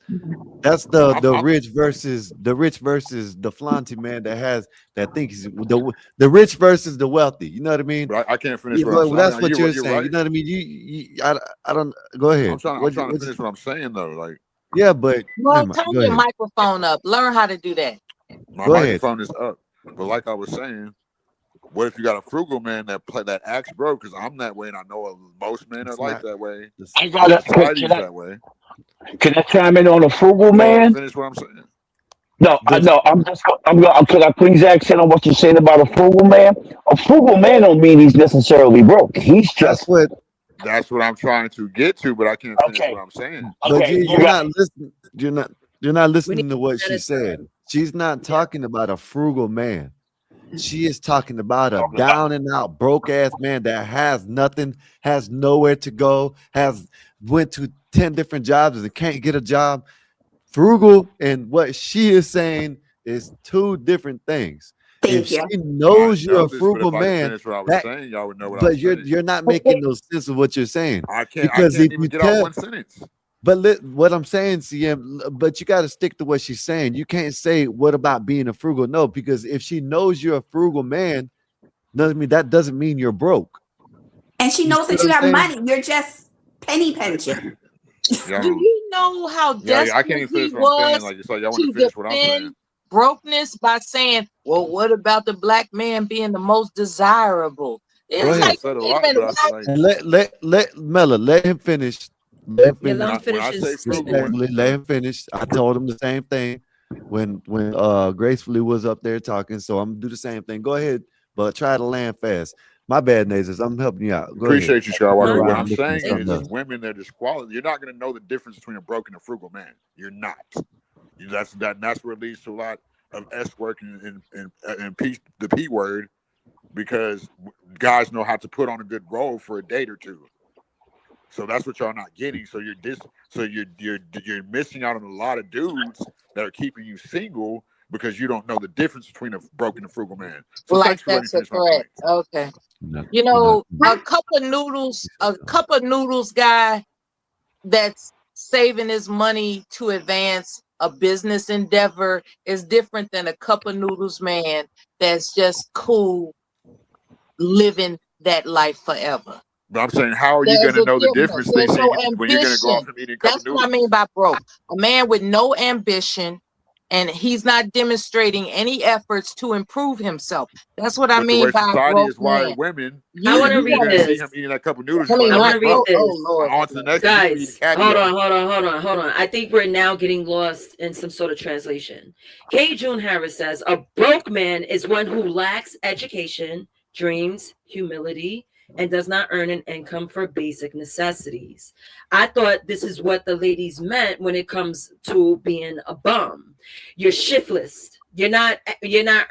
the I'm rich versus the flaunty man that thinks the rich versus the wealthy. You know what I mean? but I can't finish Yeah, what I'm well, saying. I that's mean, what you're you're saying. You right. know what I mean? I don't go ahead. I'm trying to finish what I'm saying though. Like Yeah, but Well, never mind. turn Go your ahead. microphone up. Learn how to do that. my Go ahead. microphone is up, but like I was saying, what if you got a frugal man that acts broke? Because I'm that way, and I know most men are It's like not. that way. I But gotta. society's that way. Can I chime in on a frugal Go ahead, man? finish what I'm saying. No, I The no. I'm just. I'm going. Can I please accent on what you're saying about a frugal man? A frugal man don't mean he's necessarily broke. He's that's just what. That's what I'm trying to get to, but I can't finish okay. what I'm saying. But Okay, you you're got not listening. You're not We need listening to what to she said. She's not yeah. talking about a frugal man. She is talking about a talking about. down and out broke ass man that has nothing, has nowhere to go, has went to 10 different jobs and can't get a job. Frugal and what she is saying is two different things. If Thank she you. I knows you're know a this, but frugal if I could man, finish what I was that saying, y'all would know what I was but finishing. you're not making no sense of what you're saying. I Because can't if even you get out tell one sentence. but what I'm saying, CM, but you got to stick to what she's saying. You can't say what about being a frugal? No, because if she knows you're a frugal man, that doesn't mean you're broke. And she You see knows what that you I'm have saying? money. You're just penny pinching. Do Y'all, you know how I can't desperate even he finish what I'm saying. was Like it's like y'all want to to finish what I'm saying. defend brokenness by saying, "Well, what about the black man being the most desirable?" Go It's Y'all ahead like, said a wait a lot, minute, but I what? like and let Mella let him finish. Let him Yeah, let finish him when finish I say his frugal, statement. respectfully. Let him finish. I told him the same thing when gracefully was up there talking. So I'm gonna do the same thing. Go ahead, but try to land fast. My bad, Nazars. I'm helping you out. Go ahead. appreciate you, I don't know Skywalker. Huh? why What I'm I'm looking at saying something is else. women that are quality. You're not going to know the difference between a broke and a frugal man. You're not. That's where it leads to a lot of S work and the P word because guys know how to put on a good role for a date or two. So that's what y'all not getting. So you're missing out on a lot of dudes that are keeping you single because you don't know the difference between a broken and frugal man. So Like thanks for letting me that's a finish my threat. point. Okay. No, You you're not. know, a cup of noodles guy that's saving his money to advance a business endeavor is different than a cup of noodles man that's just cool living that life forever. But I'm saying, how are you going There's to a know the difference. difference There's no when you're going to go off ambition. from eating a cup of That's what I mean noodles? by broke. A man with no ambition and he's not demonstrating any efforts to improve himself. That's what I But the mean way by a society broke is wired, man. women, I want to you're read going to see this. him eating that cup of noodles. I You're like, mean, I oh, want not to he's read broke. broke. Oh this. Lord, On have to the mercy. next. He's eating Guys, caviar. hold on. I think we're now getting lost in some sort of translation. K. June Harris says, a broke man is one who lacks education, dreams, humility, and does not earn an income for basic necessities. I thought this is what the ladies meant when it comes to being a bum. You're shiftless. You're not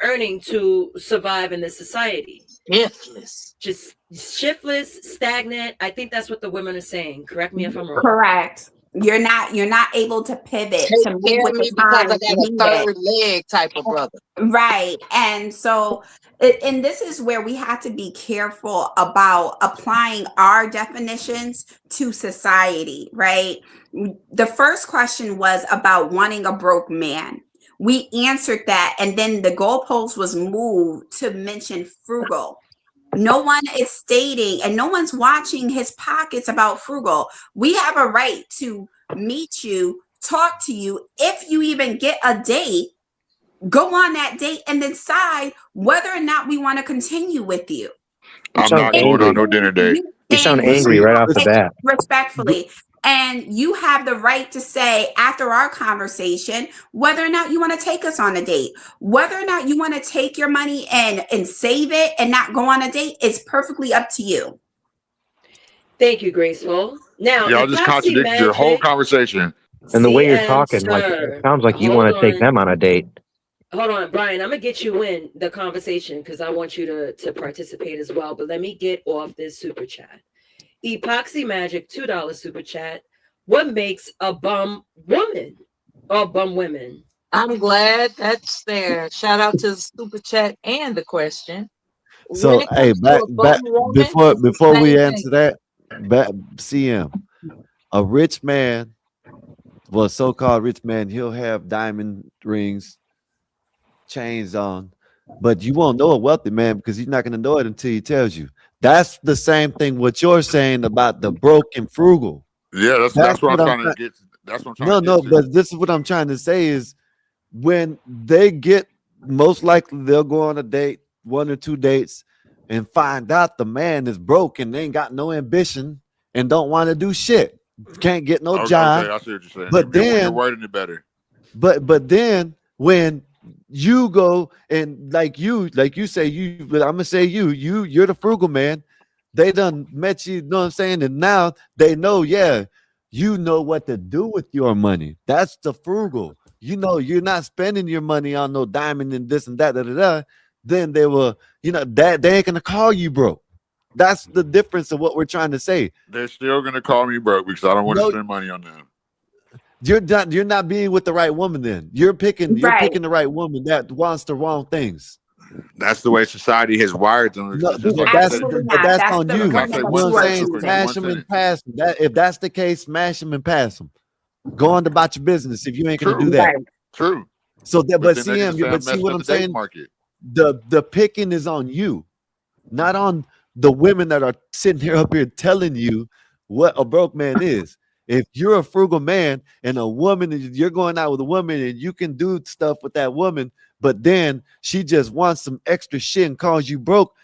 earning to survive in this society. Shiftless. Just shiftless, stagnant. I think that's what the women are saying. Correct me if I'm wrong. Correct. You're not able to pivot Take to move care with of the me because I times got a needed. third leg type of brother. Right. And so, and this is where we have to be careful about applying our definitions to society, right? The first question was about wanting a broke man. We answered that, and then the goalpost was moved to mention frugal. No one is stating and no one's watching his pockets about frugal. We have a right to meet you, talk to you. If you even get a date, go on that date and decide whether or not we want to continue with you. You I'm sound not going on angry. no dinner date. You sound And angry right off the bat. respectfully. And you have the right to say after our conversation whether or not you want to take us on a date, whether or not you want to take your money and save it and not go on a date. It's perfectly up to you. Thank you, Graceful. Now, Y'all just Epoxy contradicted your whole Magic, conversation. And the way you're CM, talking, like it sir. sounds like you Hold want to take on. them on a date. Hold on, Brian. I'm gonna get you in the conversation because I want you to participate as well. But let me get off this super chat. Epoxy Magic, $2 super chat. What makes a bum woman or bum women? I'm glad that's there. Shout out to the super chat and the question. When So it hey, comes to a bum woman, before it's the we same thing. answer that, back CM. a rich man, well, so-called rich man, he'll have diamond rings, chains on, but you won't know a wealthy man because he's not going to know it until he tells you. That's the same thing what you're saying about the broke and frugal. Yeah, That's that's what I'm what I'm trying to trying. get. That's what I'm trying No, to get no, to. but this is what I'm trying to say is when they get, most likely they'll go on a date, 1 or 2 dates, and find out the man is broke and they ain't got no ambition and don't want to do shit. Can't get no job. Okay, I see what you're saying. But You're then wording it better. but then when you go and like you say you, but I'm gonna say you're the frugal man. They done met you, know what I'm saying, and now they know, yeah, you know what to do with your money. That's the frugal. You know, you're not spending your money on no diamond and this and that, da, da, da. Then they will, that they ain't gonna call you broke. That's the difference of what we're trying to say. They're still gonna call me broke because I don't want to No, spend money on them. you're not being with the right woman then. You're picking Right. the right woman that wants the wrong things. That's the way society has wired them. No, It's just but like you said. Absolutely but not. that's That's on the you. Can I women say You that know what one I'm you are sentence saying? real quick? Just choosing. Smash one them and sentence. pass them. If that's the case, smash them and pass them. Go on about your business if you ain't gonna do True, that. Right. true. So that, But but then they're gonna say I'm see messing what up I'm the dating saying? market. The picking is on you, not on the women that are sitting here up here telling you what a broke man is. If you're a frugal man and a woman, you're going out with a woman and you can do stuff with that woman, but then she just wants some extra shit and calls you broke,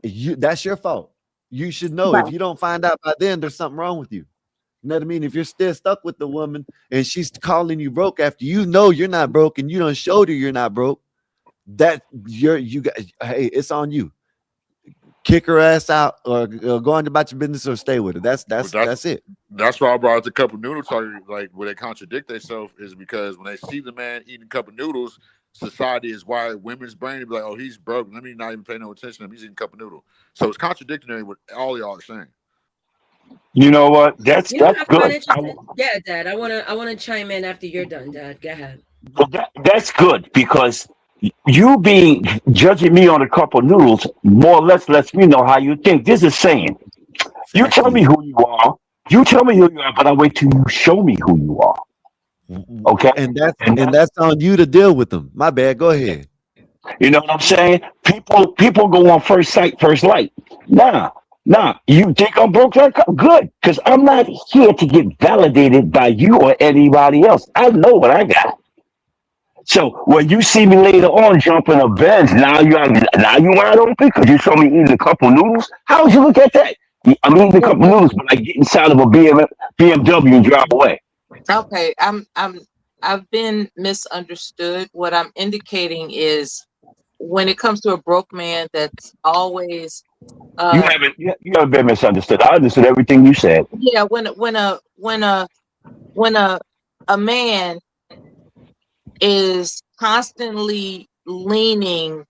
that's your fault. You should know. If Right. you don't find out by then, there's something wrong with you. You know what I mean? If you're still stuck with the woman and she's calling you broke after you know you're not broke and you don't show her you're not broke, that you got, hey, it's on you. Kick her ass out or go on about your business or stay with her. That's But that's that's it. that's why I brought up the cup of noodle talk. Like where they contradict themselves is because when they see the man eating a cup of noodles, society is wired women's brain to be like, oh, he's broke. Let me not even pay no attention to him. He's eating a cup of noodle. So it's contradictory what all y'all are saying. You know what? That's You know what that's I find good. interesting? Yeah, Dad. I wanna chime in after you're done, Dad. Go ahead. That's good because you being judging me on a cup of noodles more or less lets me know how you think. This is saying you tell me Exactly. who you are. You tell me who you are, but I wait till you show me who you are. Okay, And that's and and that's that's on you to deal with them. My bad. Go ahead. you know what I'm saying. People go on first sight, first light. Nah, nah. You think I'm broke? Like good, because I'm not here to get validated by you or anybody else. I know what I got. So when you see me later on jumping a Benz, now you wide open because you saw me eating a couple noodles. How would you look at that? I'm eating a couple noodles, but I get inside of a BMW and drive away. Okay, I've been misunderstood. What I'm indicating is when it comes to a broke man that's always uh You haven't been misunderstood. I understood everything you said. yeah, when a man is constantly leaning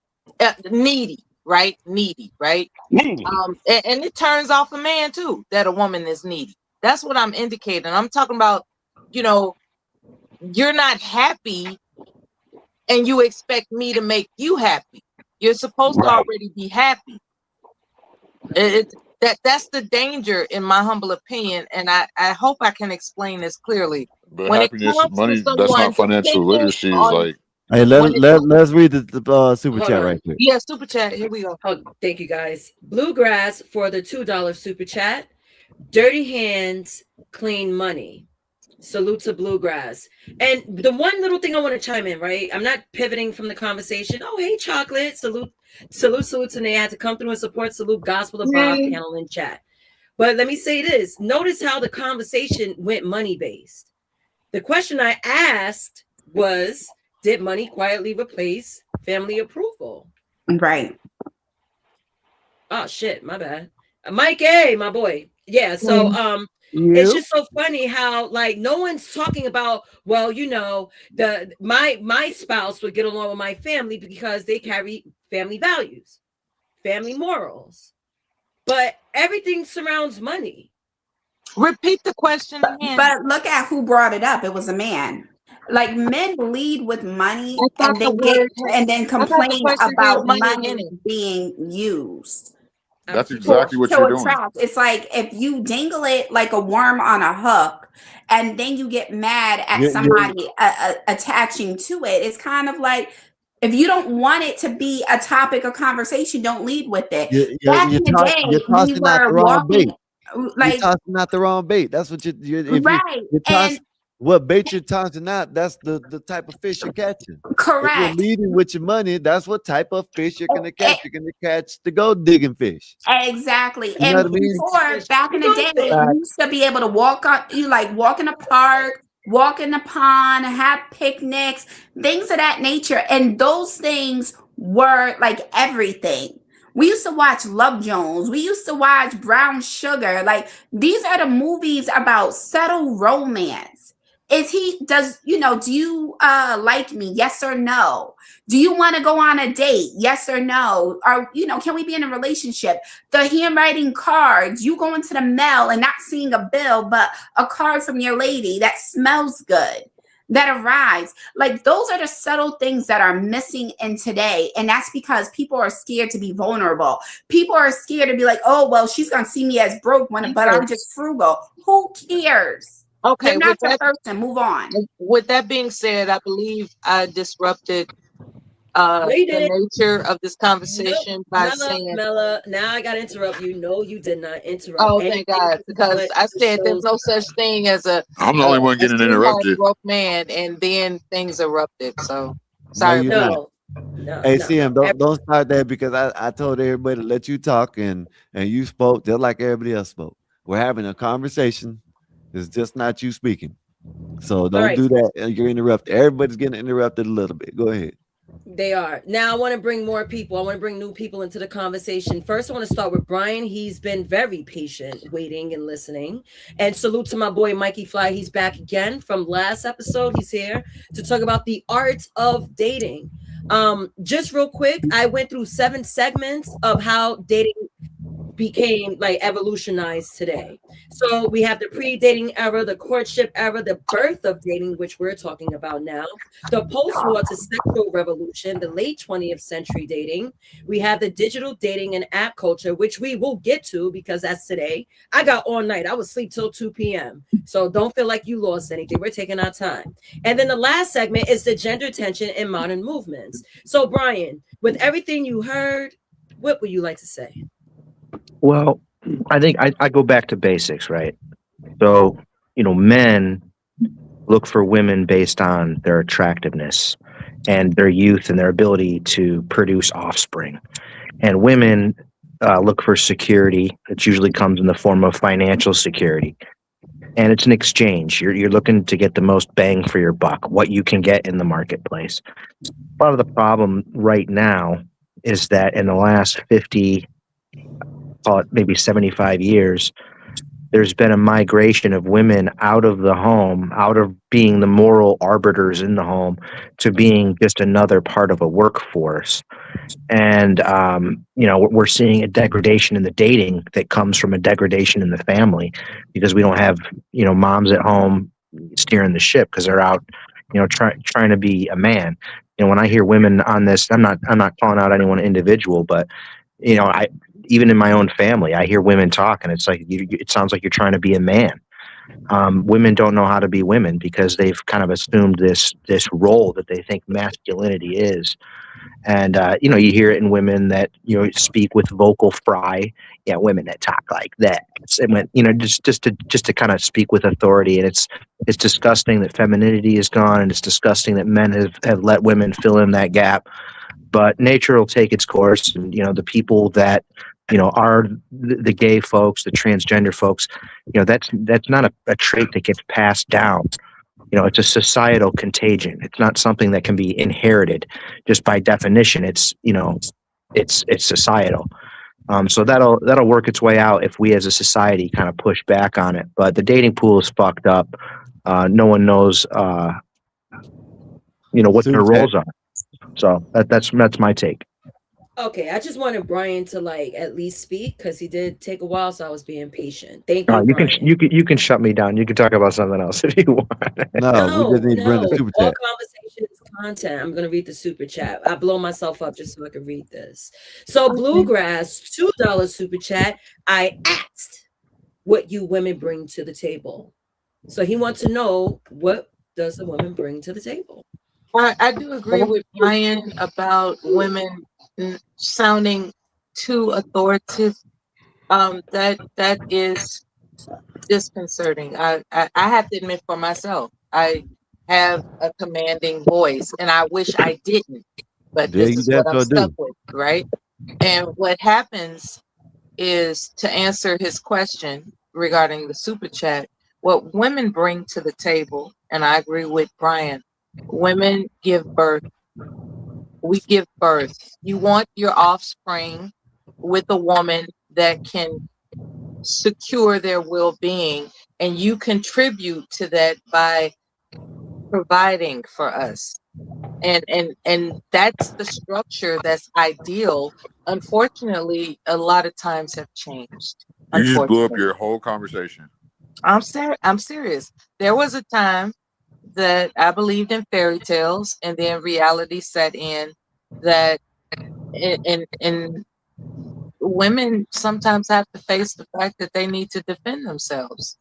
needy, right? Needy, right? Needy. And it turns off a man too that a woman is needy. That's what I'm indicating. I'm talking about, you know, you're not happy and you expect me to make you happy. You're supposed to Right. already be happy. That's the danger in my humble opinion, and I hope I can explain this clearly. But When it happiness is comes to money. That's someone not financial depending literacy. Is on like Hey, when it comes, let's read the super Hold chat on. right quick. yeah, super chat. Here we go. Oh, thank you guys. Bluegrass for the $2 super chat. Dirty hands, clean money. Salute to Bluegrass. And the one little thing I want to chime in, right? I'm not pivoting from the conversation. Oh, hey, chocolate. Salute, and they had to come through and support. Salute, Gospel of Bob Yay. panel in chat. But let me say this. Notice how the conversation went money based. The question I asked was, did money quietly replace family approval? Right. Oh shit, my bad. Mike A, my boy. Yeah, so it's just so funny how like no one's talking about, well, you know, my spouse would get along with my family because they carry family values, family morals. But everything surrounds money. Repeat the question again. But look at who brought it up. It was a man. Like men lead with money I thought and the then word had, and then I thought the complain question had about money in money it. being used. That's exactly what to you're doing. attract. It's like if you dangle it like a worm on a hook, and then you get mad at You somebody attaching to it. It's kind of like if you don't want it to be a topic of conversation, don't lead with it. Back in the day, you're we tossing out the were wrong walking bait. You're like tossing out the wrong bait. That's what if right, you and toss what bait you're tossing out, that's the type of fish you're catching. If you're correct. leading with your money, that's what type of fish you're gonna catch. You're gonna catch the gold digging fish. Exactly. You know what And I mean? before, back in the day, Fact. you used to be able to walk up, you like walk in the park, walk in the pond, have picnics, things of that nature. And those things were like everything. We used to watch Love Jones. We used to watch Brown Sugar. Like these are the movies about subtle romance. Do you like me? Yes or no? Do you want to go on a date? Yes or no? Or, can we be in a relationship? The handwriting cards, you go into the mail and not seeing a bill, but a card from your lady that smells good that arrives. Like those are the subtle things that are missing in today. And that's because people are scared to be vulnerable. People are scared to be like, oh, well, she's going to see me as broke, but I'm just frugal. Who cares? Okay, You're not the person. Move on. with that being said, I believe I disrupted No, you the didn't. nature of this conversation by Mella, saying, Mella, now I gotta interrupt you. No, you did not interrupt "Oh, anything. thank God," because But I the said there's show's no such thing as a I'm the only one getting sweetheart interrupted. broke man, and then things erupted. So No, sorry you're about not. no, Hey, no. CM, don't start that because I told everybody to let you talk and you spoke just like everybody else spoke. We're having a conversation. It's just not you speaking. So All don't right, do that. You're interrupted. Everybody's getting interrupted a little bit. Go ahead. they are. Now I want to bring more people. I want to bring new people into the conversation. First, I want to start with Brian. He's been very patient, waiting and listening. And salute to my boy Mikey Fly. He's back again from last episode. He's here to talk about the art of dating. Just real quick, I went through 7 segments of how dating became like evolutionized today. So we have the pre-dating era, the courtship era, the birth of dating, which we're talking about now, the post-war to sexual revolution, the late 20th century dating. We have the digital dating and app culture, which we will get to because that's today. I got all night. I would sleep till 2 p.m. So don't feel like you lost anything. We're taking our time. And then the last segment is the gender tension in modern movements. So Brian, with everything you heard, what would you like to say? Well, I think I go back to basics, right? So, men look for women based on their attractiveness and their youth and their ability to produce offspring. And women look for security. It usually comes in the form of financial security. And it's an exchange. You're looking to get the most bang for your buck, what you can get in the marketplace. Part of the problem right now is that in the last 50, call it maybe 75 years, there's been a migration of women out of the home, out of being the moral arbiters in the home, to being just another part of a workforce. And, we're seeing a degradation in the dating that comes from a degradation in the family because we don't have, moms at home steering the ship because they're out, trying to be a man. When I hear women on this, I'm not calling out anyone individual, but even in my own family, I hear women talk, and it's like it sounds like you're trying to be a man. Women don't know how to be women because they've kind of assumed this role that they think masculinity is, and you hear it in women that speak with vocal fry. Yeah, women that talk like that, and just to kind of speak with authority, and it's disgusting that femininity is gone, and it's disgusting that men have let women fill in that gap. But nature will take its course, and the people that are the gay folks, the transgender folks, that's not a trait that gets passed down. It's a societal contagion. It's not something that can be inherited just by definition. It's societal. So that'll work its way out if we as a society kind of push back on it. But the dating pool is fucked up. No one knows what their roles are. So that's my take. Okay, I just wanted Brian to at least speak because he did take a while, so I was being patient. Thank you, You Brian. you can shut me down. You can talk about something else if you want. No, we just need Brenda super All chat. conversations content. I'm gonna read the super chat. I blow myself up just so I can read this. So Bluegrass, $2 super chat. I asked what you women bring to the table. So he wants to know, what does a woman bring to the table? I do agree with Brian about women sounding too authoritative. That is disconcerting. I have to admit for myself, I have a commanding voice, and I wish I didn't, but Yeah, this you is what damn I'm sure stuck do. with, right? And what happens is, to answer his question regarding the super chat, what women bring to the table, and I agree with Brian, women give birth. We give birth. You want your offspring with a woman that can secure their well-being, and you contribute to that by providing for us. And that's the structure that's ideal. Unfortunately, a lot of times have changed. You just blew up Unfortunately. your whole conversation. I'm serious. There was a time that I believed in fairy tales, and then reality set in that in women sometimes have to face the fact that they need to defend themselves.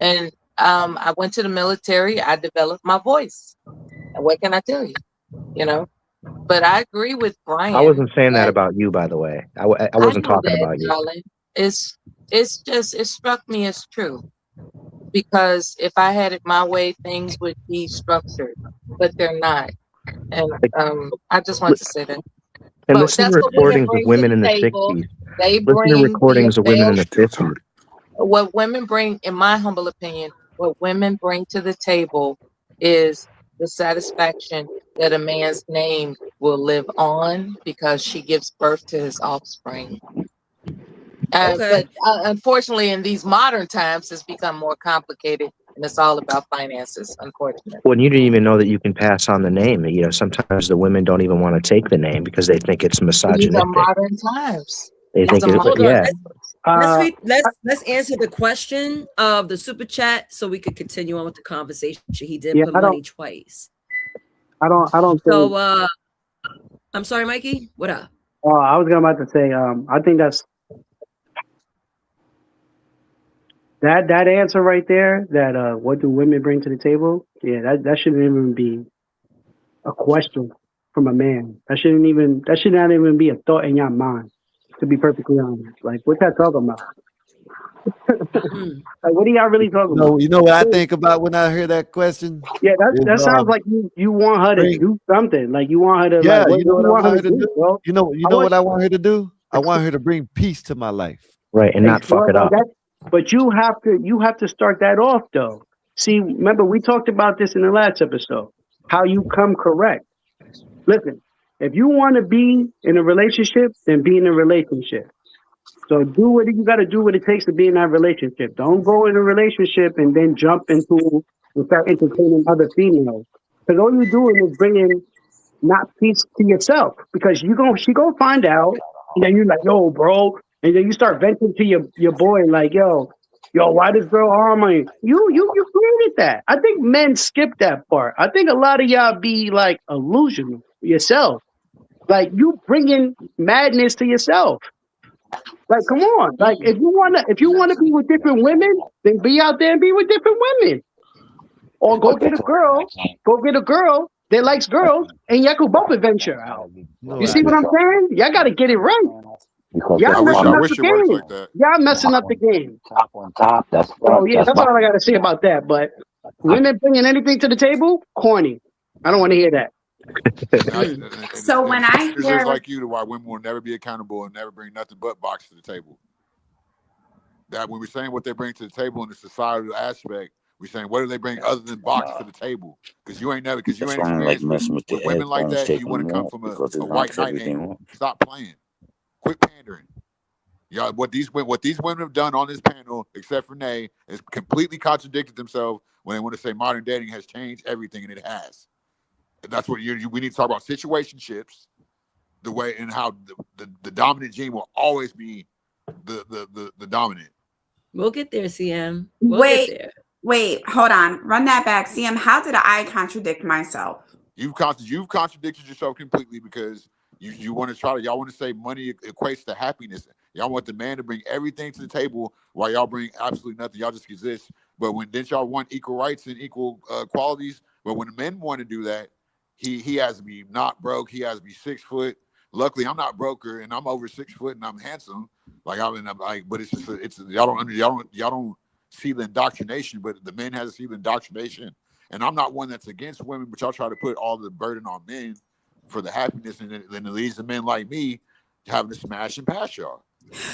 And I went to the military. I developed my voice. And what can I tell you? You know. But I agree with I Brian wasn't saying that that about you, by the way. I I wasn't know talking that, about you. darling. It's just, it struck me as true, because if I had it my way, things would be structured, but they're not. And I just want to say that. And But listen to that's what women recordings of bring to women the in the table. 60s. They Listen to bring the recordings of women in the avail. 50s. What women bring, in my humble opinion, what women bring to the table is the satisfaction that a man's name will live on because she gives birth to his offspring. Okay. But unfortunately, in these modern times, it's become more complicated, and it's all about finances, unfortunately. When you didn't even know that you can pass on the name. You know, sometimes the women don't even want to take the name because they think it's These are misogynistic. modern times. They These think are it, Hold modern on. yeah. times. Let's answer the question of the super chat so we could continue on with the conversation. He did Yeah, put money twice. I don't think. So I'm sorry, Mikey. What up? I was about to say, I think that's that answer right there. That what do women bring to the table? Yeah, that shouldn't even be a question from a man. That should not even be a thought in your mind. To be perfectly honest, like what y'all talking about? Like what are y'all really talking about? You know what I think about when I hear that question? Yeah, Is that sounds like you want her to bring, do something. Like you want her to yeah, like you know what what you I want her want to her to do, do? bro? You I know want what I want her to do? I want her to bring peace to my life. Right, and not fuck it up. But you have to start that off though. See, remember we talked about this in the last episode. How you come correct. Listen, if you want to be in a relationship, then be in a relationship. So do what you got to do what it takes to be in that relationship. Don't go in a relationship and then jump into and start entertaining other females. Because all you're doing is bringing not peace to yourself. Because she gonna find out, and then you're like, yo, bro, and then you start venting to your boy like, yo, why this girl harm me? You created that. I think men skip that part. I think a lot of y'all be like illusional yourself. Like you bringing madness to yourself. Like, come on. Like, if you wanna be with different women, then be out there and be with different women, or go get a girl that likes girls, and y'all could both adventure out. You see what I'm saying? Y'all got to get it right. Y'all I messing up wish the it works game. like that. Y'all messing up the game. Top. So yeah, that's all I got to say about that. But women bringing anything to the table, corny. I don't want to hear that. So when I It's hear just like you, to why women will never be accountable and never bring nothing but box to the table. That when we're saying what they bring to the table in the societal aspect, we're saying what do they bring other than box to the table? Because you ain't experienced with women like that. And you want to come from a white knight angle. Stop playing. Quit pandering. Y'all, what these women have done on this panel, except for Nay, is completely contradicted themselves when they want to say modern dating has changed everything, and it has. And that's what we need to talk about situationships, the way and how the dominant gene will always be the dominant. We'll get there, CM. We'll get there. Wait, hold on. Run that back. CM, how did I contradict myself? You've contradicted yourself completely because y'all want to say money equates to happiness. Y'all want the man to bring everything to the table while y'all bring absolutely nothing. Y'all just exist. But didn't y'all want equal rights and equal qualities? But when the men want to do that, he has to be not broke. He has to be 6 foot. Luckily, I'm not broker and I'm over 6 foot and I'm handsome. But it's just y'all don't see the indoctrination, but the men has to see the indoctrination. And I'm not one that's against women, but y'all try to put all the burden on men for the happiness, and then it leads to men like me having to smash and pass y'all.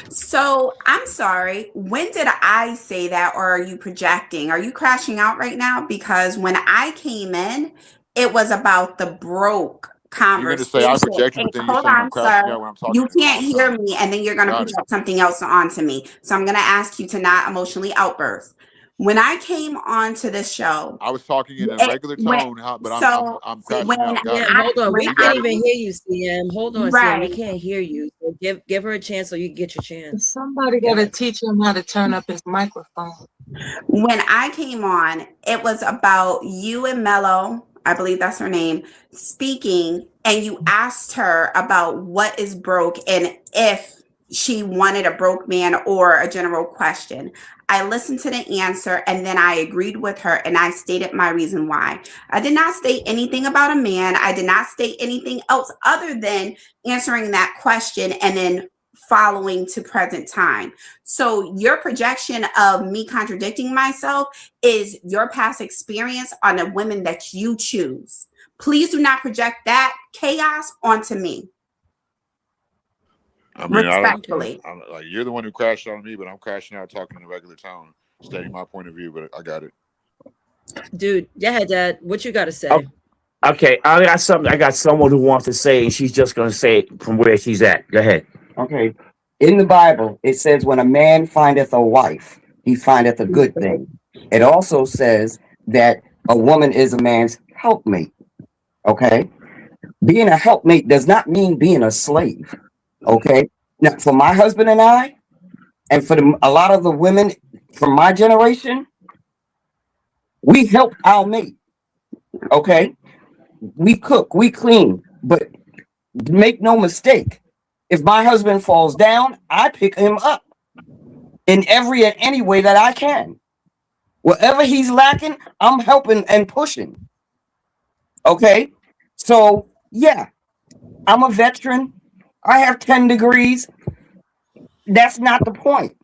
So I'm sorry. When did I say that, or are you projecting? Are you crashing out right now? Because when I came in, it was about the broke You're gonna say I conversation. projected, but then you're Hold saying I'm on, crashing sir. out when I'm talking You in the can't wrong hear time. me, and then you're gonna project something else onto me. So I'm gonna ask you to not emotionally outburst. When I came onto this show, I was talking in a regular tone, but I'm crashing out. Got CM, it. hold on. We You can't got even it. hear you, CM. Hold on, CM. We can't hear you. So give her a chance so you can get your chance. Somebody got to teach him how to turn up his microphone. When I came on, it was about you and Mello, I believe that's her name, speaking, and you asked her about what is broke and if she wanted a broke man or a general question. I listened to the answer and then I agreed with her and I stated my reason why. I did not state anything about a man. I did not state anything else other than answering that question and then following to present time. So your projection of me contradicting myself is your past experience on the women that you choose. Please do not project that chaos onto me. I mean, respectfully. I'm like, you're the one who crashed on me, but I'm crashing out talking in a regular tone, stating my point of view, but I got it. Dude, yeah, Dad, what you got to say? Okay, I got something. I got someone who wants to say, and she's just going to say it from where she's at. Go ahead. Okay. In the Bible, it says, when a man findeth a wife, he findeth a good thing. It also says that a woman is a man's helpmate. Okay. Being a helpmate does not mean being a slave. Okay. Now, for my husband and I, and for a lot of the women from my generation, we help our mate. Okay. We cook, we clean, but make no mistake. If my husband falls down, I pick him up in every and any way that I can. Whatever he's lacking, I'm helping and pushing. Okay. So, yeah, I'm a veteran. I have 10 degrees. That's not the point.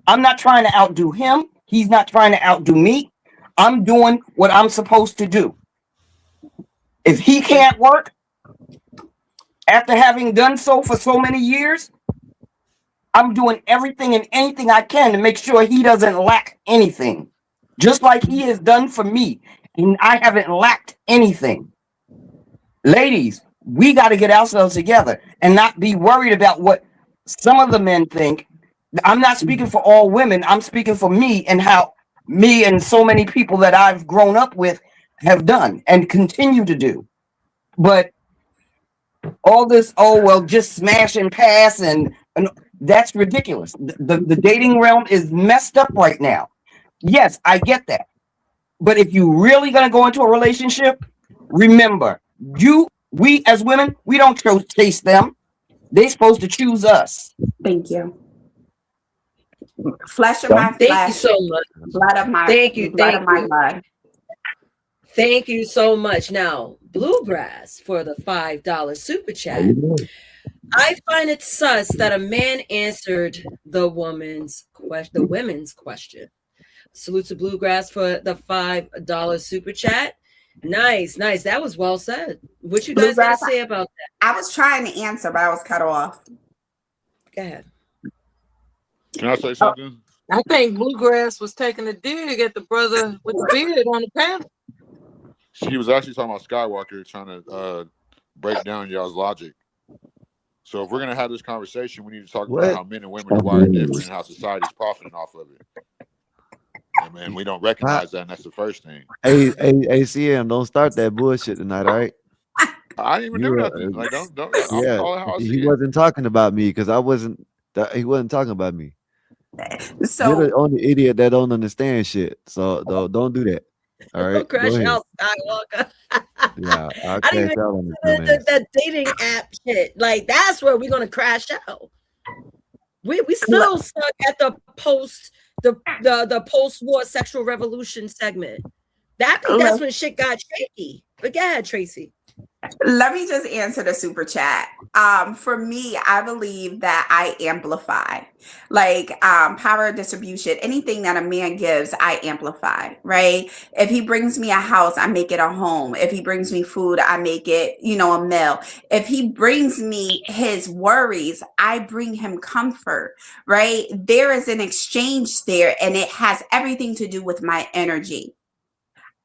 I'm not trying to outdo him. He's not trying to outdo me. I'm doing what I'm supposed to do. If he can't work, after having done so for so many years, I'm doing everything and anything I can to make sure he doesn't lack anything. Just like he has done for me. And I haven't lacked anything. Ladies, we got to get ourselves together and not be worried about what some of the men think. I'm not speaking for all women. I'm speaking for me and how me and so many people that I've grown up with have done and continue to do. But all this, just smash and pass and that's ridiculous. The dating realm is messed up right now. Yes, I get that. But if you really gonna go into a relationship, remember, we as women, we don't chase them. They're supposed to choose us. Thank you. Flesh of my flesh. Thank you so much. Blood of my Thank my you. blood. Thank you so much. Now, Bluegrass for the $5 super chat. I find it sus that a man answered the women's question. Salute to Bluegrass for the $5 super chat. Nice. That was well said. What you guys got to say about that? I was trying to answer, but I was cut off. Go ahead. Can I say something? I think Bluegrass was taking a dig at the brother with the beard on the panel. She was actually talking about Skywalker, trying to break down y'all's logic. So if we're gonna have this conversation, we need to talk about how men and women are wired different and how society's profiting off of it. And we don't recognize that, and that's the first thing. Hey, CM, don't start that bullshit tonight, all right? I didn't even do nothing. Like, don't. Yeah, he wasn't talking about me because I wasn't. He wasn't talking about me. So you're the only idiot that don't understand shit. So don't do that. All right, Crash go ahead. out, Skywalker. Yeah, I I didn't can't even tell them get the to minutes. the dating app shit. Like that's where we're gonna crash out. We still stuck at the post-war sexual revolution segment. I think that's when shit got shaky. But go ahead, Tracy. Let me just answer the super chat. For me, I believe that I amplify, like power of distribution. Anything that a man gives, I amplify. Right? If he brings me a house, I make it a home. If he brings me food, I make it, a meal. If he brings me his worries, I bring him comfort. Right? There is an exchange there, and it has everything to do with my energy.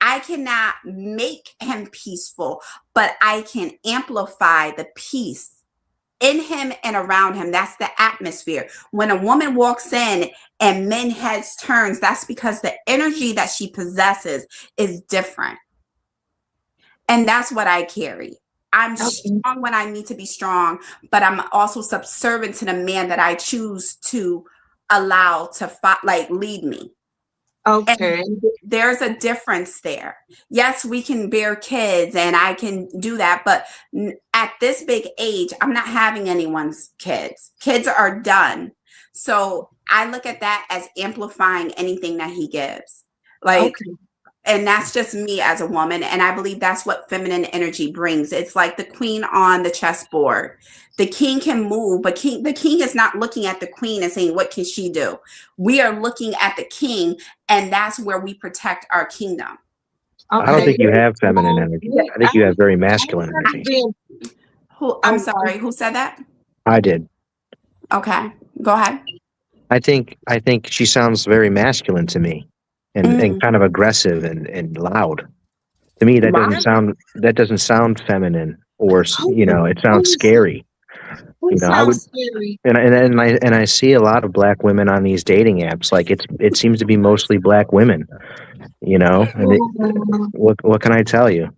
I cannot make him peaceful, but I can amplify the peace in him and around him. That's the atmosphere. When a woman walks in and men heads turns, that's because the energy that she possesses is different. And that's what I carry. I'm strong when I need to be strong, but I'm also subservient to the man that I choose to allow to lead me. Okay. And there's a difference there. Yes, we can bear kids and I can do that. But at this big age, I'm not having anyone's kids. Kids are done. So I look at that as amplifying anything that he gives. And that's just me as a woman. And I believe that's what feminine energy brings. It's like the queen on the chessboard. The king can move, but the king is not looking at the queen and saying, what can she do? We are looking at the king, and that's where we protect our kingdom. I don't think you have feminine energy. I think you have very masculine energy. I'm sorry, who said that? I did. Okay, go ahead. I think she sounds very masculine to me, and kind of aggressive and loud. To me, that doesn't sound feminine, or it sounds scary. I would, scary. and I see a lot of black women on these dating apps. Like it seems to be mostly black women. What can I tell you?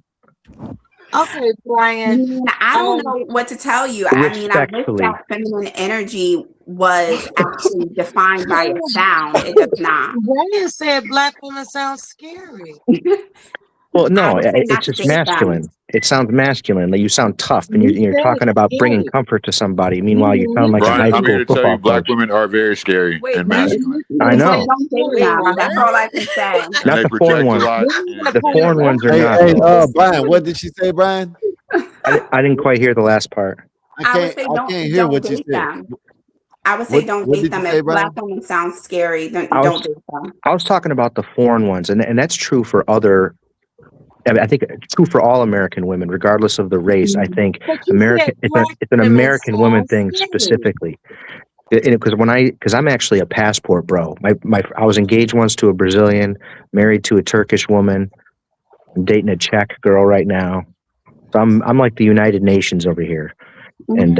Okay, Brian. I don't know what to tell you. I mean, I wish that feminine energy was actually defined by a sound. It does not. Brian said black women sound scary. Well, no, it's just masculine. It sounds masculine. Like you sound tough, and you're talking about bringing comfort to somebody. Meanwhile, you sound like a high Brian, I'm school here to tell football you, black coach. women are very scary and masculine. I know. Don't date them. That's all I can say. And Not they the foreign project a ones. lot. The foreign ones are not. Hey, Brian, what did she say, Brian? I didn't quite hear the last part. I would say don't date them. I would say don't date them. If black women sound scary, then don't date them. I was talking about the foreign ones, and that's true for other. I think it's true for all American women, regardless of the race. I think American it's an American woman thing specifically. Because I'm actually a passport bro. I was engaged once to a Brazilian, married to a Turkish woman. I'm dating a Czech girl right now. So I'm like the United Nations over here. And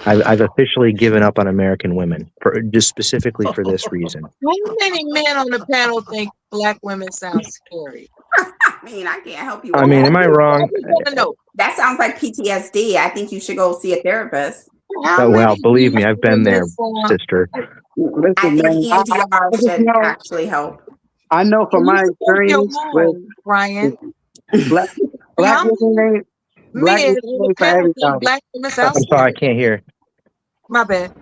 I've officially given up on American women just specifically for this reason. How many men on the panel think black women sound scary? I mean, I can't help you. I mean, am I wrong? That sounds like PTSD. I think you should go see a therapist. Well, believe me, I've been there, sister. Listen, I think EMDR should actually help. I know from my experience with Brian, black women ain't for everybody. Black women I'm sound sorry, I can't hear. My bad.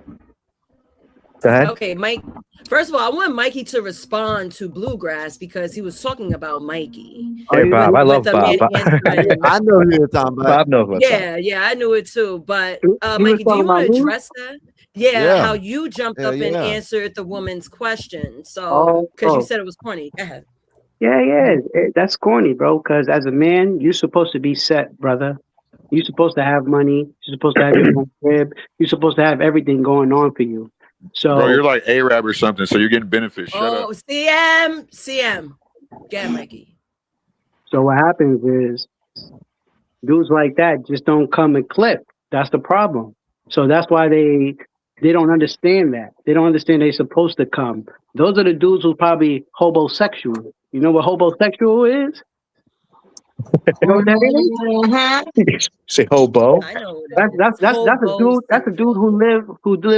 Go ahead. Okay, Mike. First of all, I want Mikey to respond to Bluegrass because he was talking about Mikey. Hey, Bob, I love Bob. I know who you're talking about. Bob knows what's up. Yeah, I knew it too. But Mikey, do you want to address that? Yeah, how you jumped up and answered the woman's question. So, because you said it was corny. Go ahead. Yeah, that's corny, bro. Because as a man, you're supposed to be set, brother. You're supposed to have money. You're supposed to have your own crib. You're supposed to have everything going on for you. So, bro, you're like Arab or something, so you're getting benefits. Shut up. CM. Yeah, Mikey. So what happens is dudes like that just don't come and clip. That's the problem. So that's why they don't understand that. They don't understand they're supposed to come. Those are the dudes who probably homosexual. You know what homosexual is? You know what that is? Say hobo. I know That's a dude. That's a dude who live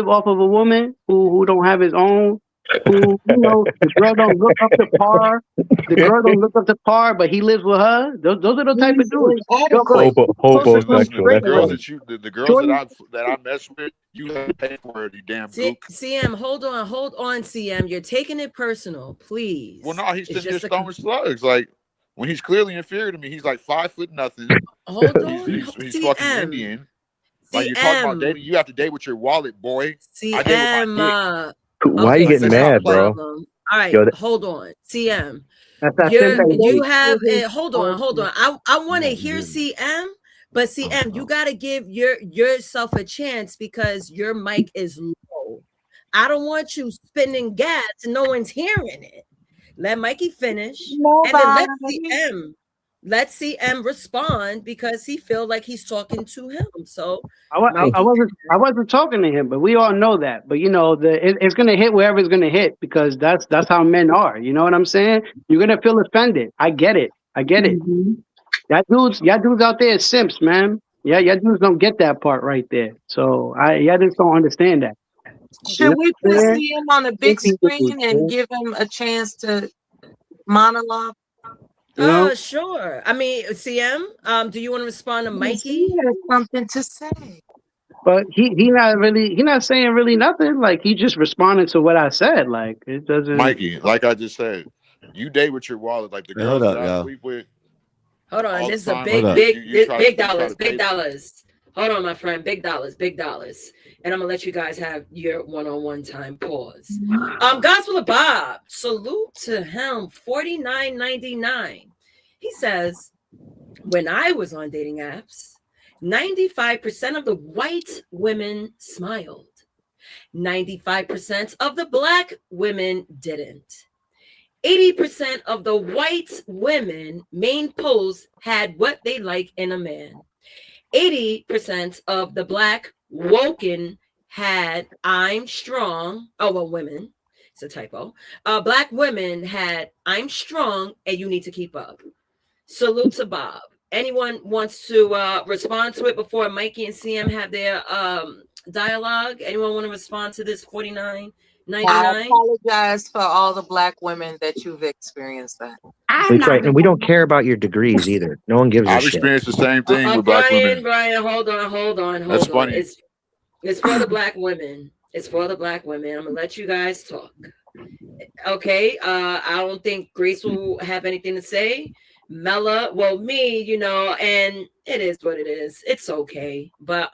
off of a woman who don't have his own who, the girl don't look up to par. The girl don't look up to par, but he lives with her. Those are the type of dudes. Listen, the girls Listen. that the girls that I mess with, you have to pay for it, you damn gook. CM, hold on, CM. You're taking it personal, please. Well, no, he's sitting here throwing slugs. Like when he's clearly inferior to me, he's like 5 foot nothing. Hold on, he's fucking Indian. Like you're talking about dating, you have to date with your wallet, boy. I date with my dick. Why are you getting mad, bro? All right, hold on, CM. Hold on. I want to hear CM, but CM, you got to give yourself a chance because your mic is low. I don't want you spinning gas and no one's hearing it. Let Mikey finish, and then let CM respond because he feel like he's talking to him. So I wasn't talking to him, but we all know that. But it's gonna hit wherever it's gonna hit because that's how men are. You know what I'm saying? You're gonna feel offended. I get it. Y'all dudes out there is simps, man. Yeah, y'all dudes don't get that part right there. So y'all just don't understand that. Should we put CM on a big screen and give him a chance to monologue? Sure. I mean, CM, do you want to respond to Mikey? He has something to say. But he not saying really nothing. Like he just responded to what I said. Like it doesn't. Mikey, like I just said, you date with your wallet. Like the girls that I sleep with. Hold on, this is a big dollars. Hold on, my friend, big dollars. And I'm gonna let you guys have your one-on-one time. Pause. Gospel of Bob, salute to him. $49.99. He says, when I was on dating apps, 95% of the white women smiled. 95% of the black women didn't. 80% of the white women main posts had what they like in a man. 80% of the black woken had I'm strong. Oh, well, women. It's a typo. Black women had I'm strong and you need to keep up. Salute to Bob. Anyone wants to respond to it before Mikey and CM have their dialogue? Anyone want to respond to this $49.99? I apologize for all the black women that you've experienced that. That's right, and we don't care about your degrees either. No one gives a shit. I've experienced the same thing with black women. Brian, hold on. That's funny. It's for the black women. It's for the black women. I'm gonna let you guys talk. Okay. I don't think Grace will have anything to say. Mella, well, me, and it is what it is. It's okay, but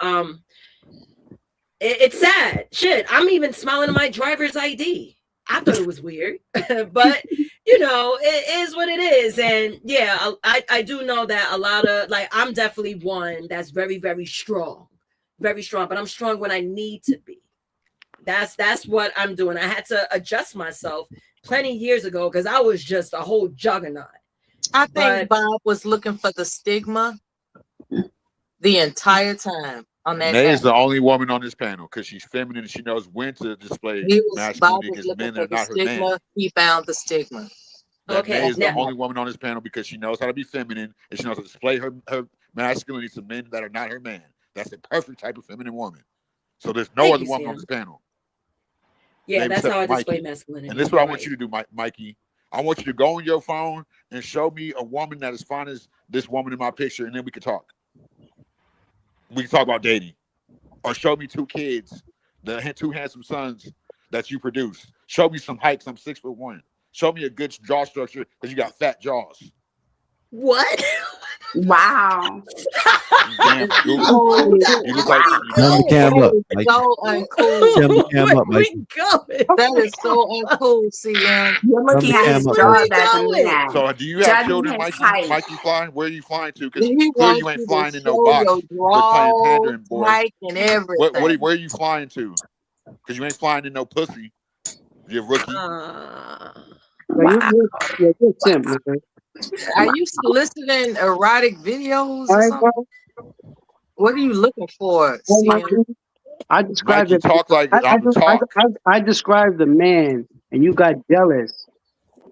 it's sad. Shit, I'm even smiling at my driver's ID. I thought it was weird, but it is what it is. And yeah, I do know that a lot of I'm definitely one that's very, very strong, but I'm strong when I need to be. That's what I'm doing. I had to adjust myself plenty years ago because I was just a whole juggernaut. I think Bob was looking for the stigma the entire time. Nay is the only woman on this panel because she's feminine and she knows when to display masculinity against men that are not her man. He found the stigma. Nay is the only woman on this panel because she knows how to be feminine and she knows how to display her masculinity to men that are not her man. That's the perfect type of feminine woman. So there's no other woman on this panel. Yeah, that's how I display masculinity. And this is what I want you to do, Mikey. I want you to go on your phone and show me a woman that is fine as this woman in my picture, and then we can talk. We can talk about dating. Or show me 2 kids, the 2 handsome sons that you produce. Show me some heights. I'm 6'1". Show me a good jaw structure because you got fat jaws. What? Wow. Damn, you look like Turn the cam up. So uncool. Turn the cam up, Mikey. That is so uncool, CM. You're looking at his jaw, doesn't mean that. So do you have children, Mikey flying? Where are you flying to? Because clearly you ain't flying in no box. But playing pandering, boy. Mike and everything. Where are you flying to? Because you ain't flying in no pussy. You rookie. You're simp, man. Are you soliciting erotic videos or something? What are you looking for, CM? I described it. Talk like I described the man, and you got jealous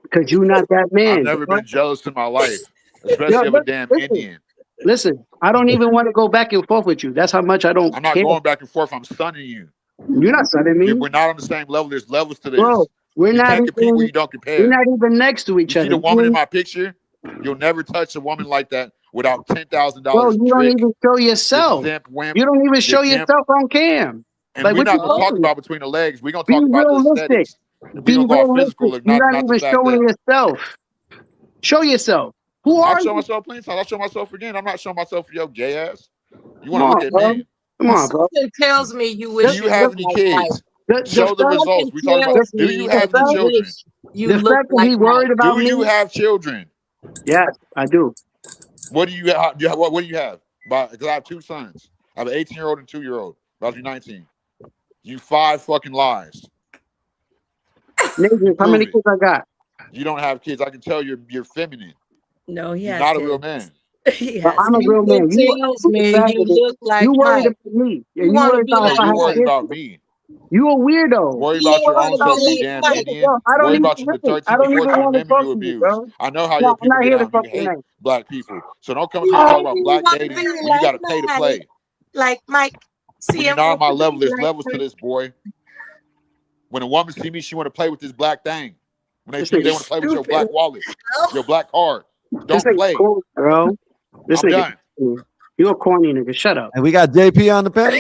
because you're not that man. I've never been jealous in my life, especially of a damn Indian. Listen, I don't even want to go back and forth with you. That's how much I don't. I'm not care. going back and forth. I'm stunning you. You're not stunning me. We're not on the same level. There's levels to this. Bro, We're You not can't compete where even. you don't We're compare. not even next to each You see other. the woman in my picture? You'll never touch a woman like that without $10,000 Bro, you don't trick. even show Your yourself. simp wimp. You don't even Your show gimp. yourself on cam. And Like we're what you not gonna talk talking? about between the legs. We're gonna Be talk about the realistic. aesthetics. And we're Be gonna go off realistic. physical look, You're not not the even fact showing that yourself. Show yourself. Who I'll are show you? myself plenty of times. I'll show myself again. I'm not showing myself for your gay ass. You Come want to look on, at bro. me. Come on, bro. Something tells me you Do wish The, you you have looked any like Mike. kids? the Show the fact, results. Something We talking about. tells Do me you the have that any you fact, children? wish you the looked fact that like he Mike. worried about Do me. you have children? Yes, I do. What do you have? What do you have? Because I have two sons. I have an 18-year-old and 2-year-old. About to be 19. You 5 fucking lies. Nathan, how many Prove it. kids I got? You don't have kids. I can tell you're feminine. No, he You're has not a kids. real man. He But has I'm a kids. real man. Something tells me you Exactly. look like You worried Mike. about me, You and you want to worried be about No, if I like you're have Mike. worried kids. about me. You a weirdo. Worry You about your want own to be self, you like damn Mike. Indian. I don't Worry even about the listen. 13 I to don't even 14 want to women talk you to you, abuse. bro. I know how No, your I'm people not get here to down. You talk hate tonight. black people. So don't come up here and talk Oh, about you black want to dating be when you got like to pay to Mike. play. Like Mike. When See, you're I not on want my to level, be there's like levels to Mike. this, boy. When a woman see me, she want to play with this black thing. When they This see me, they nigga want to play with your Stupid. black wallet, your black card. This Don't nigga play. cool, bro. This I'm nigga, done. you a corny nigga. Shut up. And we got JP on the panel.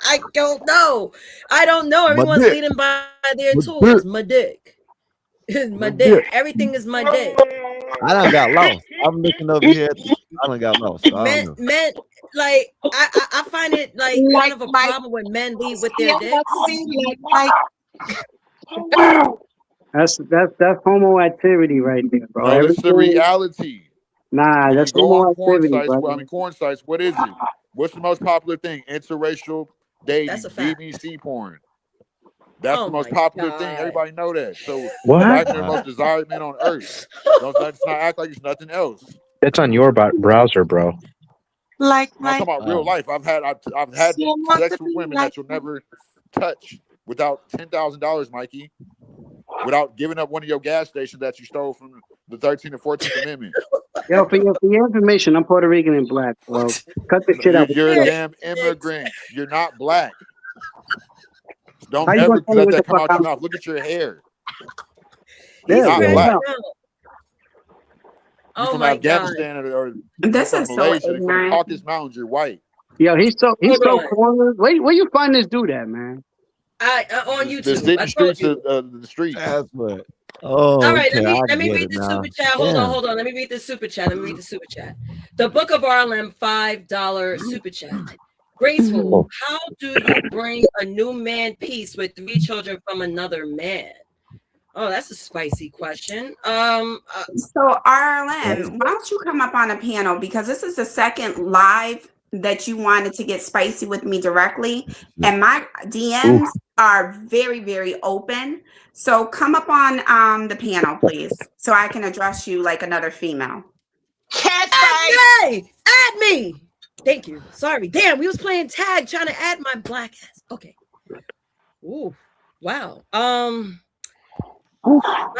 I don't know. I don't know. My Everyone's dick. leading by their My tools. dick. My dick. My My dick. dick. Everything is my dick. I done got lost. I'm looking over here. I done got lost. So I don't know. Men, like I find it like kind Like of a Mike. problem when men lead with See, their I want dicks. to be like Mike. That's homo activity right there, bro. No, this is the Everything. reality. Nah, When you that's go on homo porn activity, sites, brother. porn sites, what is it? What's the most popular thing? Interracial That's a dating, fact. BBC porn. That's Oh the most my popular thing. god. Everybody know that. So What? black men are the most desired men on earth. Let's not act like it's nothing else. That's on your browser, bro. Like I'm not Mike. talking about real life. I've had See, I want sex to with be women like that you'll Mike. never touch without $10,000, Mikey. Without giving up one of your gas stations that you stole from the 13th and 14th Amendment. Yo, for your information, I'm Puerto Rican and black, bro. Cut this shit out. You're a damn immigrant. You're not black. Don't How you gonna ever tell me let what the that come fuck out your I'm? mouth. Look at your hair. Yeah, He's Not check it cracking black. out. out. You Oh from my god. Afghanistan or you This from is so Malaysia, from the ignorant. Caucasus Mountains, you're white. Yo, he's so Hold on. cornered. Where you find this dude at, man? I on The YouTube. city I told streets you. of the streets. That's what. All Oh, right, okay. I let me get read it the now. super chat. Damn. Hold on. Let me read the super chat. The Book of Harlem, $5 super chat. Graceful. How do you bring a new man peace with 3 children from another man? Oh, that's a spicy question. So RLM, why don't you come up on a panel, because this is the second live that you wanted to get spicy with me directly, and my DMs are very, very open. So come up on the panel, please, so I can address you like another female. Add me. Thank you. Sorry. Damn, we was playing tag trying to add my black ass. Okay. Ooh. Wow. My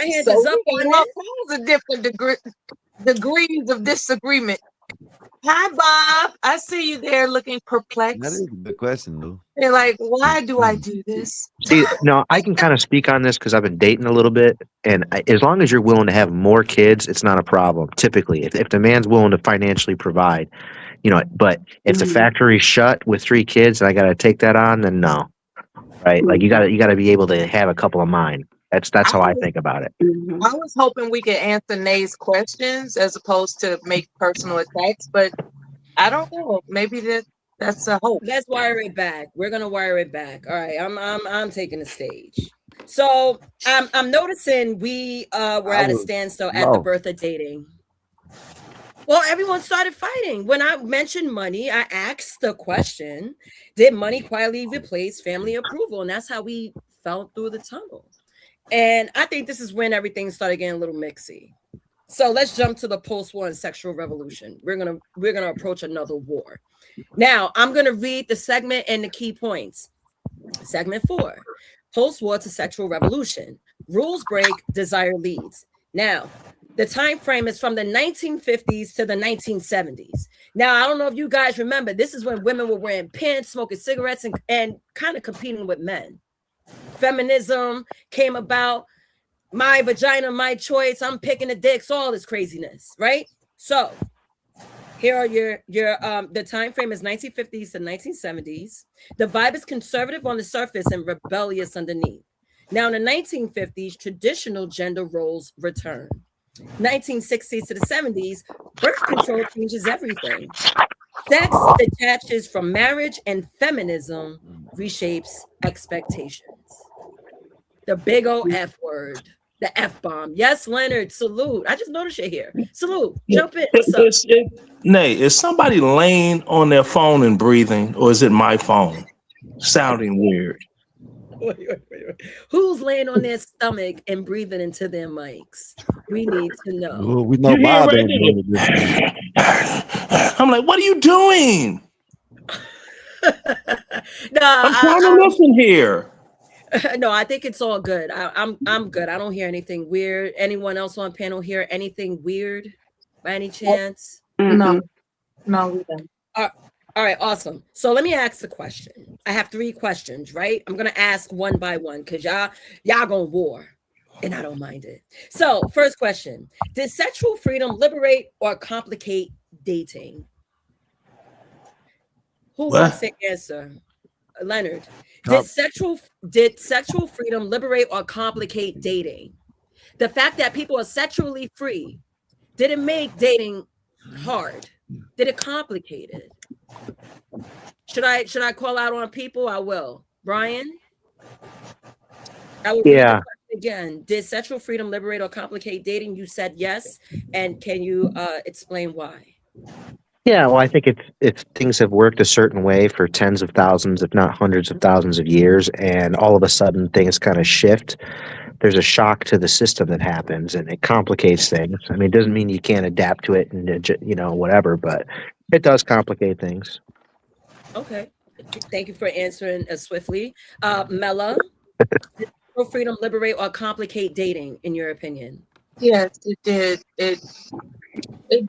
hands So is up we on got all it. kinds of different degrees of disagreement. Hi, Bob. I see you there looking That perplexed. is a good question, though. You're like, why do I do this? See, no, I can kind of speak on this because I've been dating a little bit, and as long as you're willing to have more kids, it's not a problem. Typically, if the man's willing to financially provide, but if the factory's shut with 3 kids and I got to take that on, then no, right? Like you got to be able to have a couple of mine. That's how I think about it. I was hoping we could answer Nay's questions as opposed to make personal attacks, but I don't know. Maybe that's a hope. Let's wire it back. We're gonna wire it back. All right, I'm taking the stage. So I'm noticing we were at a standstill at the birth of dating. Well, everyone started fighting. When I mentioned money, I asked the question, did money quietly replace family approval? And that's how we fell through the tunnel. And I think this is when everything started getting a little mixy. So let's jump to the post-war sexual revolution. We're gonna approach another war. Now I'm gonna read the segment and the key points. Segment 4: post-war to sexual revolution. Rules break, desire leads. Now, the time frame is from the 1950s to the 1970s. Now, I don't know if you guys remember, this is when women were wearing pants, smoking cigarettes, and kind of competing with men. feminism came about, my vagina, my choice, I'm picking the dicks, all this craziness, right? So here are your the time frame is 1950s to 1970s. The vibe is conservative on the surface and rebellious underneath. Now in the 1950s, traditional gender roles return. 1960s to the 70s, birth control changes everything. Sex detaches from marriage and feminism reshapes expectations. The big old F word, the F bomb. Yes, Leonard, salute. I just noticed you're here. Salute. Jump in. What's up? Nay, is somebody laying on their phone and breathing, or is it my phone sounding weird? Wait. Who's laying on their stomach and breathing into their mics? We need to know. Well, we know You hear Bob right ain't doing it this time. I'm like, what are you doing? I'm trying to listen here. No, I think it's all good. I'm good. I don't hear anything weird. Anyone else on panel hear anything weird by any chance? No, no, we don't. All right, awesome. So let me ask the question. I have 3 questions, right? I'm gonna ask one by one because y'all gonna war, and I don't mind it. So first question: did sexual freedom liberate or complicate dating? Who wants to answer? Leonard, did sexual freedom liberate or complicate dating? The fact that people are sexually free, did it make dating hard? Did it complicate it? Should I call out on people? I will. Brian? I will read the question again. Did sexual freedom liberate or complicate dating? You said yes. And can you explain why? Yeah, well, I think if things have worked a certain way for tens of thousands, if not hundreds of thousands of years, and all of a sudden things kind of shift, there's a shock to the system that happens, and it complicates things. I mean, it doesn't mean you can't adapt to it and whatever, but it does complicate things. Okay. Thank you for answering swiftly. Mela, did sexual freedom liberate or complicate dating, in your opinion? Yes, it did. It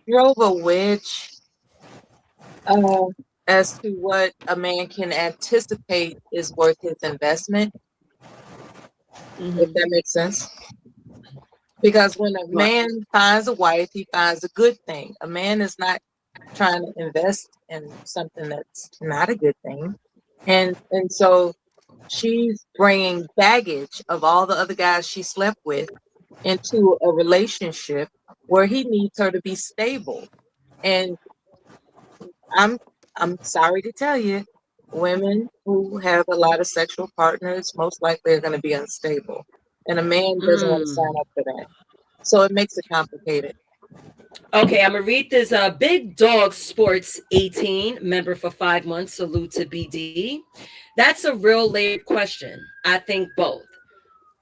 drove a wedge as to what a man can anticipate is worth his investment, if that makes sense. Because when a man finds a wife, he finds a good thing. A man is not trying to invest in something that's not a good thing. And so she's bringing baggage of all the other guys she slept with into a relationship where he needs her to be stable. And I'm sorry to tell you, women who have a lot of sexual partners most likely are going to be unstable. And a man doesn't want to sign up for that. So it makes it complicated. Okay, I'm gonna read this. Big Dog Sports 18, member for 5 months. Salute to BD. That's a real layered question. I think both.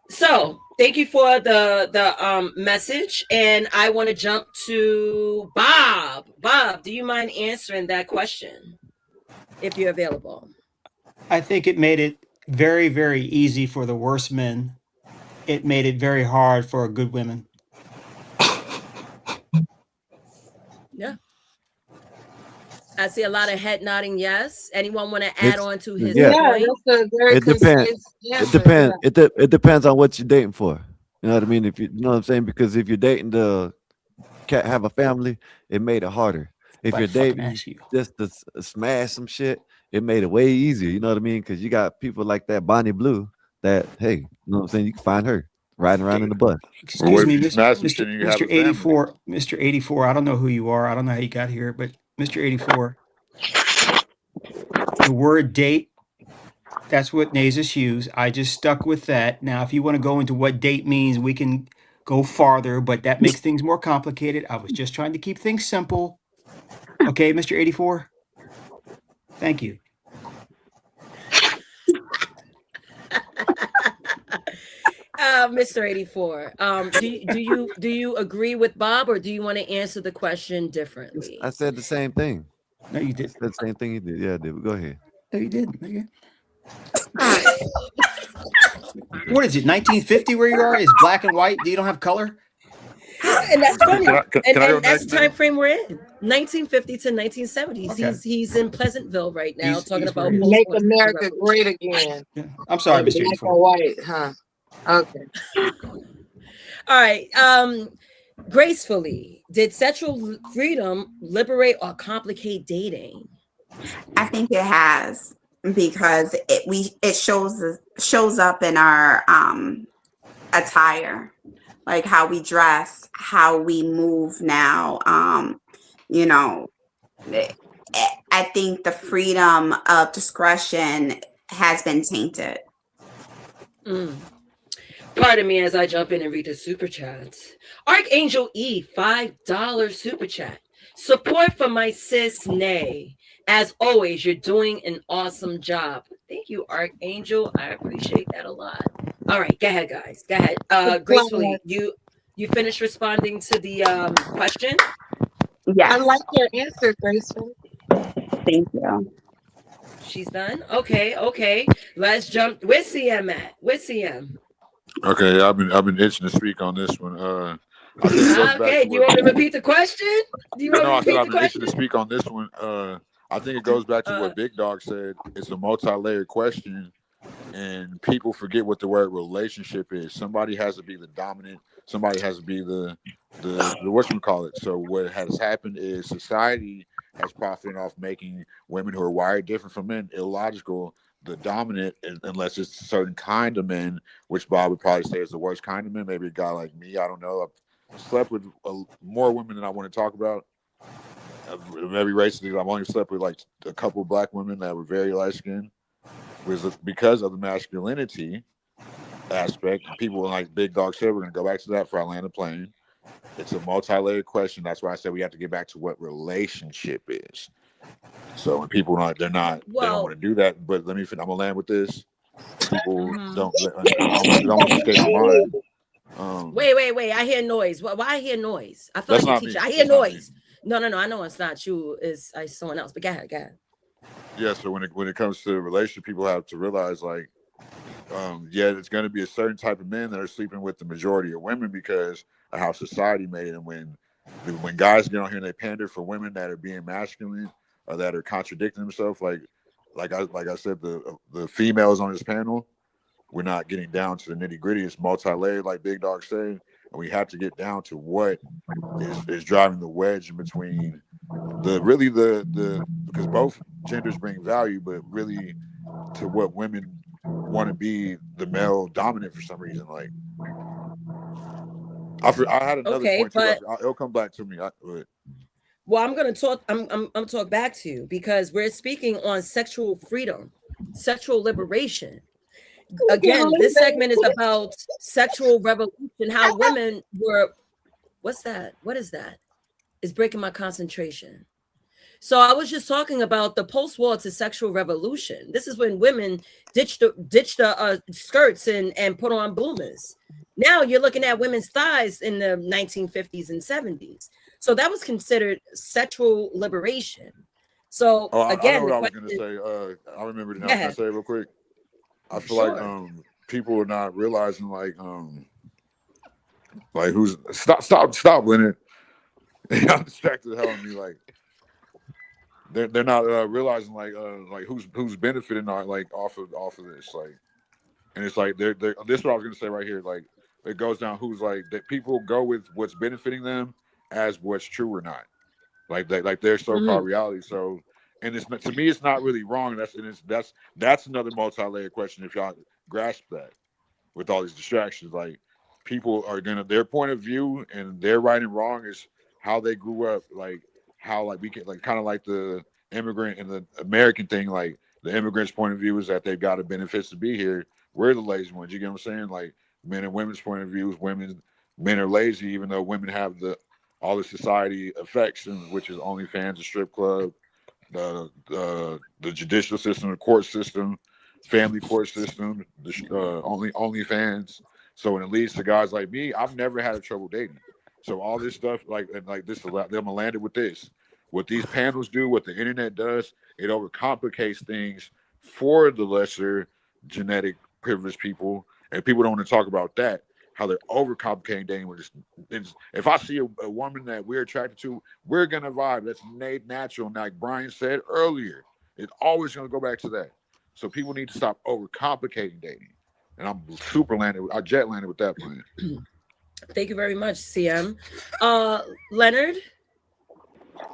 So thank you for the message, and I want to jump to Bob. Bob, do you mind answering that question if you're available? I think it made it very, very easy for the worst men. It made it very hard for good women. Yeah. I see a lot of head nodding yes. Anyone want to add on to his point? That's a very It depends. concise answer. It depends on what you're dating for. You know what I mean? If you know what I'm saying, because if you're dating to have a family, it made it harder. If you're dating just to smash some shit, it made it way easier. You know what I mean? Because you got people like that Bonnie Blue that, hey, you know what I'm saying? You can find her riding around in the bus. Excuse me, Mr. 84. Mr. 84, I don't know who you are. I don't know how you got here, but Mr. 84, the word date, that's what Nasus used. I just stuck with that. Now, if you want to go into what date means, we can go farther, but that makes things more complicated. I was just trying to keep things simple. Okay, Mr. 84? Thank you. Mr. 84, do you agree with Bob, or do you want to answer the question differently? I said the same thing. No, you did. The same thing you did. Yeah, I did. Go ahead. No, you did. Okay. What is it, 1950 where you are? Is black and white? You don't have color? And that's funny. Can I And go that's next, the time man? frame we're in. 1950 to 1970s. Okay. He's in Pleasantville right now talking He's where about he is. Make post-war America revolution. great again. Yeah. I'm sorry, In Miss black 84. or white, huh? Okay. All right. Gracefully, did sexual freedom liberate or complicate dating? I think it has, because it shows up in our attire, like how we dress, how we move now. You know, I think the freedom of discretion has been tainted. Mm. Pardon me as I jump in and read the super chats. Archangel E, $5 super chat. Support for my sis Nay. As always, you're doing an awesome job. Thank you, Archangel. I appreciate that a lot. All right, go ahead, guys. Go ahead. Gracefully, you finished responding to the question? I Yes. like your answer, Graceful. Thank you. She's done? Okay. Let's jump. Where's CM at? Where's CM? Okay, I've been itching to speak on this one. I think it goes back Okay, to do you what. want me to repeat the question? Do you want No, me to I said repeat I've the been itching to question? speak on this one. I think it goes back to what Big Dog said. It's a multi-layered question, and people forget what the word relationship is. Somebody has to be the dominant. Somebody has to be the whatchamacallit. So what has happened is society has profited off making women who are wired different from men illogical, the dominant, unless it's a certain kind of men, which Bob would probably say is the worst kind of men. Maybe a guy like me. I don't know. I've slept with more women than I want to talk about. Of every race, I've only slept with like a couple of black women that were very light skinned, was because of the masculinity aspect. And people were like Big Dog said, we're going to go back to that for our land of plane. It's a multi-layered question. That's why I said we have to get back to what relationship is. So when people they don't want to do that. But let me finish. I'm gonna land with this. People don't. It almost escaped my mind. Wait. I hear noise. Why I hear noise? I feel That's like a not teacher. me. I hear That's not me. noise. No. I know it's not you. It's someone else. But go ahead. Yeah. So when it comes to relationship, people have to realize like, yeah, it's going to be a certain type of men that are sleeping with the majority of women because of how society made it. And when guys get on here and they pander for women that are being masculine or that are contradicting themselves, like I said, the females on this panel, we're not getting down to the nitty gritty. It's multi-layered, like Big Dog said, and we have to get down to what is driving the wedge in between the because both genders bring value, but really to what women want to be the male dominant for some reason. Like I had another Okay, point too. but It'll come back to me. well, I'm gonna talk. I'm talk back to you because we're speaking on sexual freedom, sexual liberation. Again, this segment is about sexual revolution. How women were. What's that? What is that? It's breaking my concentration. So I was just talking about the post-war to sexual revolution. This is when women ditched the skirts and put on bloomers. Now you're looking at women's thighs in the 1950s and 70s. So that was considered sexual liberation. So I know again, what the I was question going to is, say. I remember now. go Can I ahead. say it real quick? I feel like Sure. people are not realizing like who's stop Leonard. Y'all distracted the hell out of me. Like they're not realizing like who's benefiting like off of this. Like, and it's like they're this is what I was gonna say right here. Like it goes down who's like that people go with what's benefiting them as what's true or not. Like their so-called reality. So and it's to me it's not really wrong. That's another multi-layered question if y'all grasp that with all these distractions. Like people are gonna their point of view and their right and wrong is how they grew up, like how like we can like kind of like the immigrant and the American thing, like the immigrant's point of view is that they've got the benefits to be here. We're the lazy ones. You get what I'm saying? Like men and women's point of view is men are lazy, even though women have all the society effects, which is OnlyFans, a strip club, the judicial system, the court system, family court system, the OnlyFans. So when it leads to guys like me, I've never had a trouble dating. So all this stuff, like this, them landed with this. What these panels do, what the internet does, it overcomplicates things for the lesser genetic privileged people, and people don't want to talk about that. how they're overcomplicating dating. If I see a woman that we're attracted to, we're gonna vibe. That's natural. And like Brian said earlier, it's always gonna go back to that. So people need to stop overcomplicating dating. And I'm I jet landed with that plan. Thank you very much, CM. Leonard?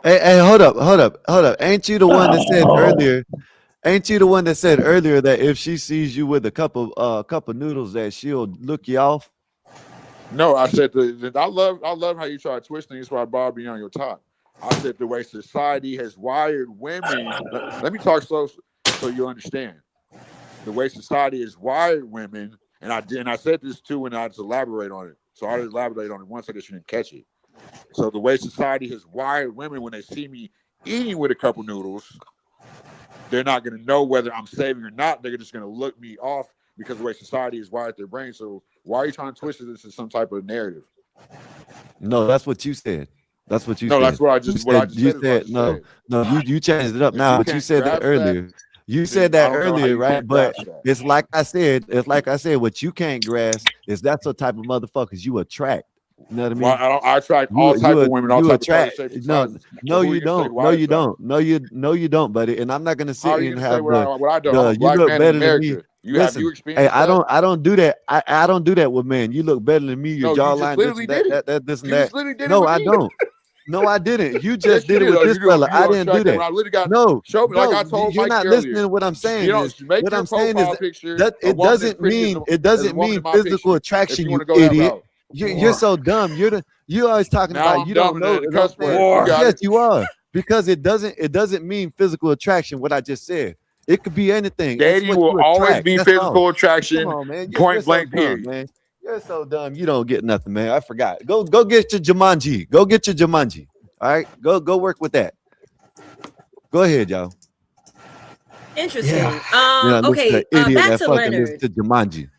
Hey, hold up. Ain't you the one that said earlier? Ain't you the one that said earlier that if she sees you with a cup of noodles, that she'll look you off? No, I said I love how you try to twist things by Bobby on your top. I said the way society has wired women. Let me talk so you understand. The way society has wired women, and I said this too, and I just elaborate on it. So I'll elaborate on it once I guess you didn't catch it. So the way society has wired women, when they see me eating with a couple noodles, they're not going to know whether I'm saving or not. They're just going to look me off because the way society has wired their brain. So why are you trying to twist this into some type of narrative? No, that's what you said. That's what you No, said. that's what I just said. No, you changed it up If now, you but you can't said that grasp earlier. You then said I that don't know how earlier, you right? can't But grasp that. it's like I said, what you can't grasp is that's the type of motherfuckers you attract. You know what I mean? Well, I attract all type of women, all you type of colors, attract shapes, and no sizes. no Who are you you gonna say don't who no I you attract? don't no you don't, buddy. And I'm not gonna How sit are here you and gonna say have what I don't? I'm a you black look man in better than me. America. Have you Listen, hey, experienced that? I don't do that. I don't do that with men. You look better than me. Your No, you just jawline, this literally and did it. that, this and You just that. literally did it No, with I me. don't. No, I didn't. You Yes, just you did it did. with this fella. You I don't didn't do attract that. that. When I literally got No, show me, like I no, told you're Mikey not earlier. listening to what I'm saying. Make What your I'm saying is profile picture that a it woman as doesn't pretty mean as a woman in my physical picture. If attraction, you you want to go that idiot. route. You're so dumb. You always talking Now about I'm you don't dumb know. in the You know what cuss I'm saying? word. You got Yes, it. you are, because it doesn't mean physical attraction. What I just said. It could be anything. It's Dating what will you always attract. be That's all. physical Come attraction, on, man. You're point so blank, dumb, period. man. You're so dumb. You don't get nothing, man. I forgot. Go get your Jumanji. Go get your Jumanji. All right. Go work with that. Go ahead, y'all. Interesting. Listen to Okay, an idiot back that to fucking listen Leonard. to Jumanji.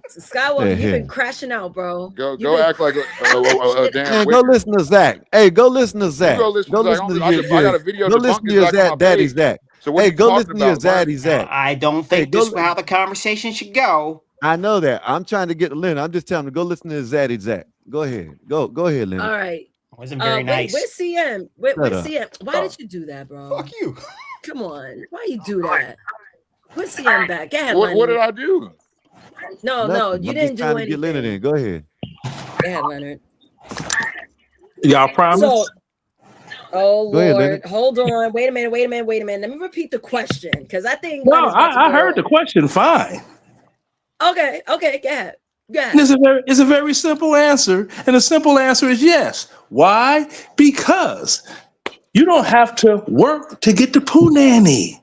Skywalker, Hey, you've hey. been crashing out, bro. Go You've been act like a damn Man, go witness. listen to Zach. Hey, go listen to You Zach. go listen Go to Zach. listen to your I got a video go listen to debunking your Zach on my daddy page. Zach. So what are Hey, you go talking listen to your about, Brian? zaddy Zach. I don't Hey, think this is how the conversation should go. I know that. I'm trying to get to Leonard. I'm just telling him to go listen to his zaddy Zach. Go ahead. Go ahead, Leonard. all right. Wasn't very nice. Where's CM? Where's Shut up. CM? Why did you do that, bro? Fuck you. Come on. Why you do that? Where's CM back? Go ahead, What did Leonard. I do? No, Nothing. you I'm didn't just trying do to get Leonard anything. in. Go ahead. Go ahead, Leonard. Y'all promise? So, oh Go ahead, Lord, Leonard. hold on. Wait a minute. Let me repeat the question because I think No, Leonard's about to I go. heard the question fine. Okay, go ahead. And it's a very simple answer. And the simple answer is yes. Why? Because you don't have to work to get the poo nanny.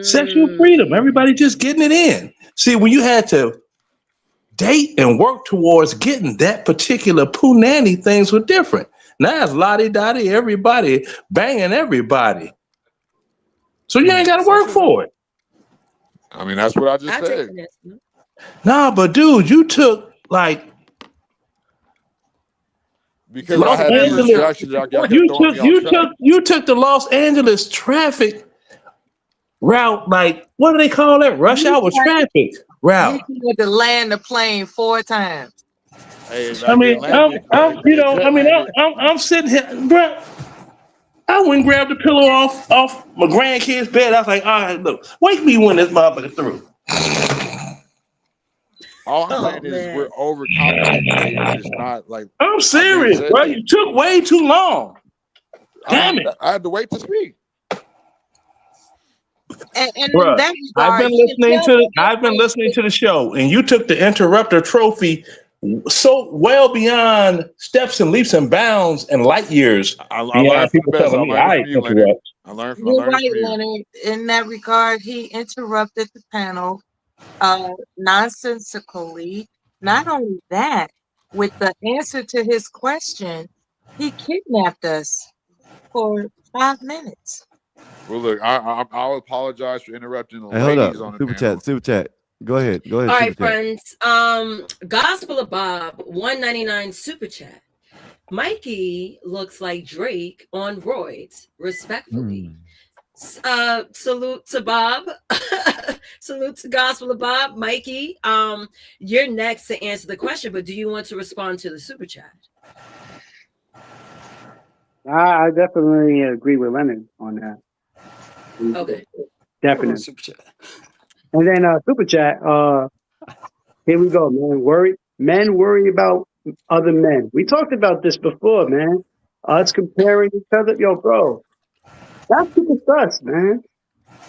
Sexual freedom. Everybody just getting it in. See, when you had to date and work towards getting that particular poo nanny, things were different. Now it's lottie dottie, everybody banging everybody. So you ain't got to work for it. I mean, that's what I just said. Nah, but dude, you took like Because Los I had these Angeles. distractions. Y'all kept throwing me off track. You took the Los Angeles traffic route. Like, what do they call that? Rush hour traffic route. You had to land the plane 4 times. Hey, I mean, I'm sitting here, bro. I went and grabbed the pillow off my grandkid's bed. I was like, all right, look, wake me when this motherfucker through. All I'm saying is we're overcomplicating dating. It's not like I'm serious, bro. You took way too long. Damn it! I had to wait to speak. And Bruh, in that I've regard, been listening to the show, and you took the interrupter trophy so well beyond steps and leaps and bounds and light years. I learned from the people best. telling I me I learned from you, Leonard. interrupt. I learned You're from right, you. Leonard. In that regard, he interrupted the panel nonsensically. Not only that, with the answer to his question, he kidnapped us for 5 minutes. Well, look, I'll apologize for interrupting the Hey, hold ladies up. on the panel. Super chat. Go ahead. All right, Super chat. friends. Gospel of Bob, $1.99 super chat. Mikey looks like Drake on roids, respectfully. Salute to Bob. Salute to Gospel of Bob. Mikey, you're next to answer the question, but do you want to respond to the super chat? I definitely agree with Leonard on that. Okay. Definitely. Super chat. And then super chat. Here we go, man. Men worry about other men. We talked about this before, man. Us comparing each other. Yo, bro, that's super sus, man.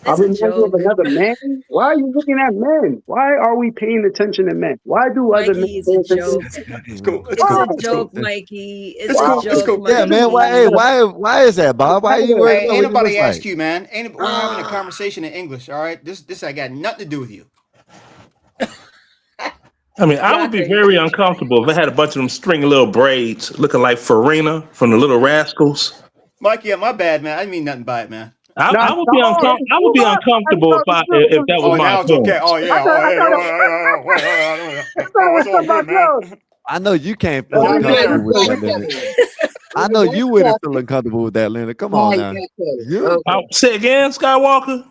I'll It's a remind you of joke. another man. Why are you looking at men? Why are we paying attention to men? Why do other men Mikey, it's pay a attention? joke. Let's go. It's a joke, Mikey. It's a joke, Yeah, man. Why? Hey, Mikey. why is that, Bob? Why are you worried Hey, about ain't what he nobody looks ask like? you, man. We're having a conversation in English, all right? This I got nothing to do with you. I mean, I would be very uncomfortable if I had a bunch of them stringy little braids looking like Farina from the Little Rascals. Mikey, yeah, my bad, man. I didn't mean nothing by it, man. I would be I would be uncomfortable if that was Oh, my now it's okay. appearance. Oh, yeah. Oh, it's all good, man. I know you can't feel Y'all get comfortable with there. that, Leonard. I know you wouldn't feel uncomfortable with that, Leonard. Come on now. You. Say again, Skywalker.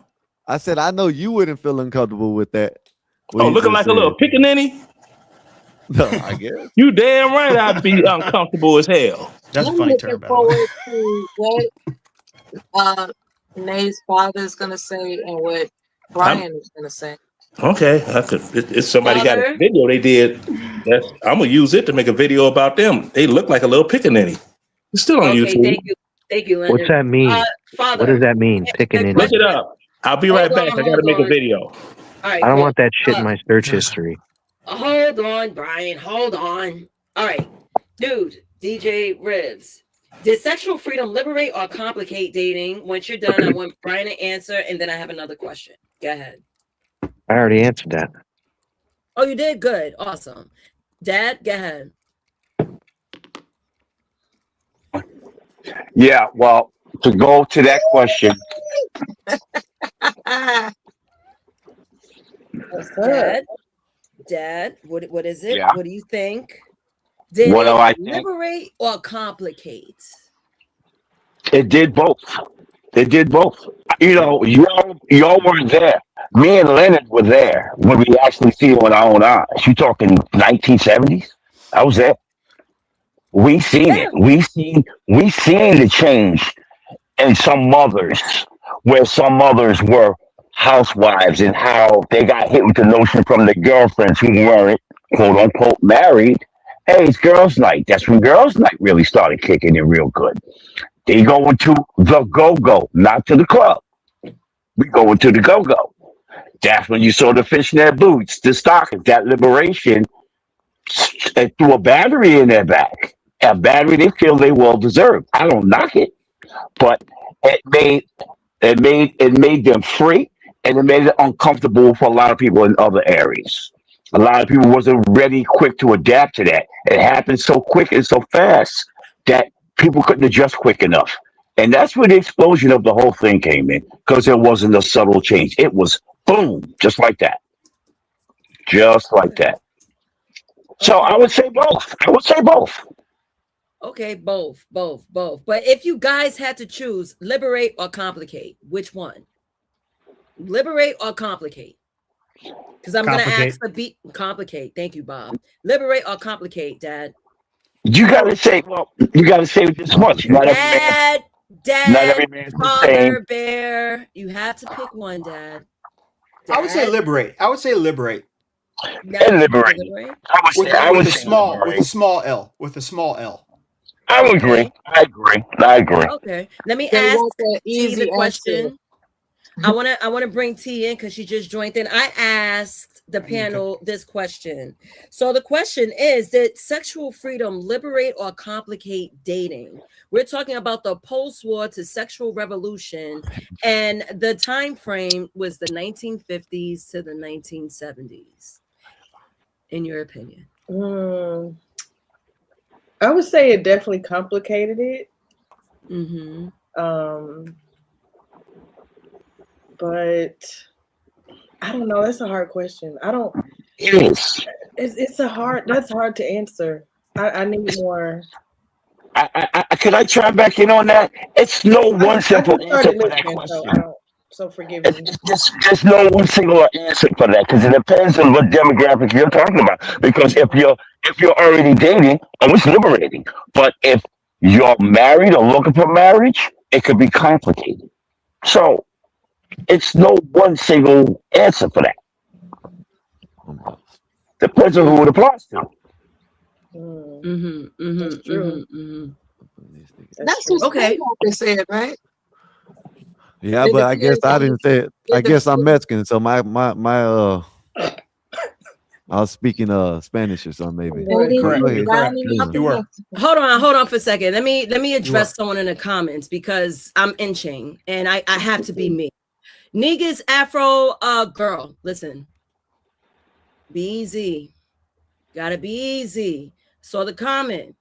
I said I know you wouldn't feel uncomfortable with that. What Oh, he looking just like a said. little pickaninny? No, I guess. You damn right I'd be uncomfortable as hell. That's a I'm funny looking term, by the way. forward to what Nate's father is going to say and what Brian is going to say. Okay, if somebody got a Father? video they did, I'm gonna use it to make a video about them. They look like a little pickaninny. It's still on Okay, YouTube. thank you, Leonard. What's that mean? Father, What does that mean? Picking in? Look it up. I'll be right back. I gotta make a video. All right, I don't cool. want that shit in my search history. Hold on, Brian. Hold on. All right, dude, DJ Ribs. Did sexual freedom liberate or complicate dating? Once you're done, I want Brian to answer, and then I have another question. Go ahead. I already answered that. Oh, you did? Good. Awesome. Dad, go ahead. Yeah, well, to go to that question, Dad, what is it? Yeah. What do you think? Did What do it I think? liberate or complicate? it did both. It did both. You know, y'all weren't there. Me and Leonard were there when we actually see it with our own eyes. You talking 1970s? I was there. We seen it. We seen the change in some mothers, where some mothers were housewives and how they got hit with the notion from their girlfriends who weren't quote unquote married. Hey, it's girls' night. That's when girls' night really started kicking in real good. They going to the go-go, not to the club. We going to the go-go. That's when you saw the fishnet boots, the stockings, that liberation, and threw a battery in their back. A battery they feel they well deserved. I don't knock it, but it made them free, and it made it uncomfortable for a lot of people in other areas. A lot of people wasn't ready quick to adapt to that. It happened so quick and so fast that people couldn't adjust quick enough. And that's where the explosion of the whole thing came in, because there wasn't a subtle change. It was boom, just like that. Just like that. So I would say both. I would say both. Okay, both. But if you guys had to choose liberate or complicate, which one? Liberate or complicate? Because I'm going to ask the beat. Complicate. Thank you, Bob. Liberate or complicate, Dad? You gotta say this much. Not every man's the Father, same. Bear. You have to pick one, Dad. I would say liberate. And liberate. With a small L. With a small L. I would agree. I agree. Okay. Let me They ask want that T easy the question. answer. I want to bring T in because she just joined in. I asked the panel this question. So the question is, did sexual freedom liberate or complicate dating? We're talking about the post-war to sexual revolution, and the time frame was the 1950s to the 1970s. In your opinion? I would say it definitely complicated it. But I don't know. That's a hard question. It is. That's hard to answer. I need more. Can I try back in on that? It's no one simple answer for that question. so forgiving. There's no one single answer for that because it depends on what demographic you're talking about. Because if you're already dating, it's liberating. But if you're married or looking for marriage, it could be complicated. So it's no one single answer for that. Depends on who it applies to. That's true. That's just Okay. what they said, right? Yeah, It but I guess depends I on didn't say it. I it guess I'm depends. Mexican, so my I was speaking Spanish or something maybe. Maybe But go Correct. ahead. Correct. rounding up Yeah. You were. Hold on for a second. Let me You address were. someone in the comments because I'm inching and I have to be me. Niggas Afro girl, listen. Be easy. Gotta be easy. Saw the comment.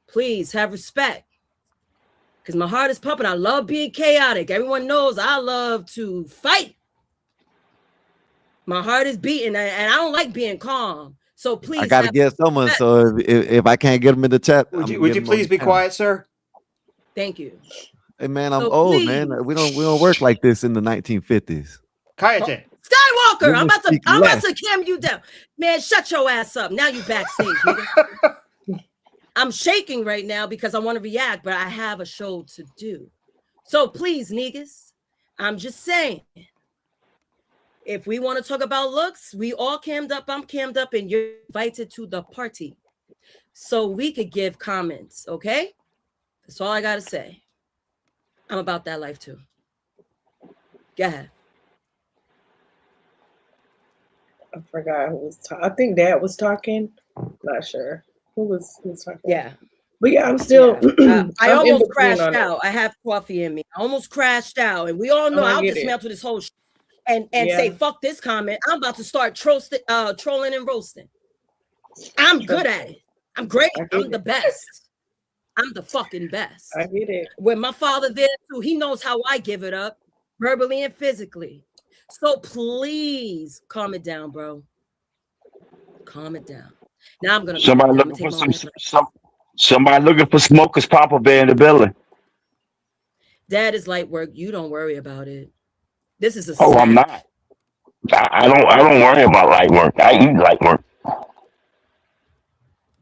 Please have respect. Because my heart is pumping. I love being chaotic. Everyone knows I love to fight. My heart is beating and I don't like being calm. So please I gotta have get someone. respect. So if I can't get them in the chat, Would I'm you gonna would get you them on please the be panel. quiet, sir? Thank you. Hey man, I'm So old, please. man. We don't work like this in the 1950s. Cállate. Skywalker, I'm Women about speak to less. cam you down. Man, shut your ass up. Now you backstage, nigga. I'm shaking right now because I want to react, but I have a show to do. So please, niggas, I'm just saying, if we want to talk about looks, we all cammed up, I'm cammed up, and you're invited to the party. So we could give comments, okay? That's all I gotta say. I'm about that life too. Go ahead. I forgot who was talking. I think Dad was talking. Not sure who was talking. Yeah. But yeah, I'm still. Yeah. I I'm in almost between crashed on it. out. I have coffee in me. I almost crashed out, and we all know Oh, I I'll get it. dismantle this whole and Yeah. say fuck this comment. I'm about to start trolling and roasting. I'm good at it. I'm great. I'm the best. I'm the fucking best. I get it. With my father there too, he knows how I give it up, verbally and physically. So please calm it down, bro. Calm it down. Now I'm gonna calm Somebody it down. I'm looking gonna for take my life. somebody looking for smokers, Papa Bear in the building. Dad is light work. You don't worry about it. This is a Oh, I'm snack. not. I don't worry about light work. I eat light work.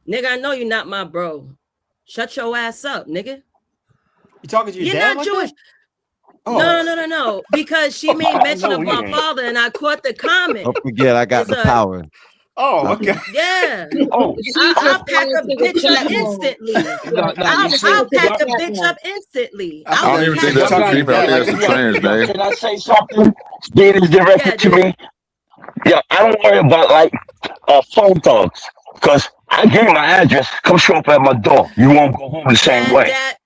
Nigga, I know you're not my bro. Shut your ass up, nigga. You talking to your You're dad not like Jewish. that? Oh. No. Because she made mention No, of he my ain't. father and I caught the comment. Don't forget, I got It's the a- power. Oh, okay. Yeah. Oh, I'll pack a bitch up instantly. I'll pack a bitch up instantly. I don't even think that's a female. I think that's a trans, man. Can I say something? Being is directed Yeah, to dude. me. Yeah, I don't worry about like phone calls because I give you my address. Come show up at my door. You won't go home the same way. Dad.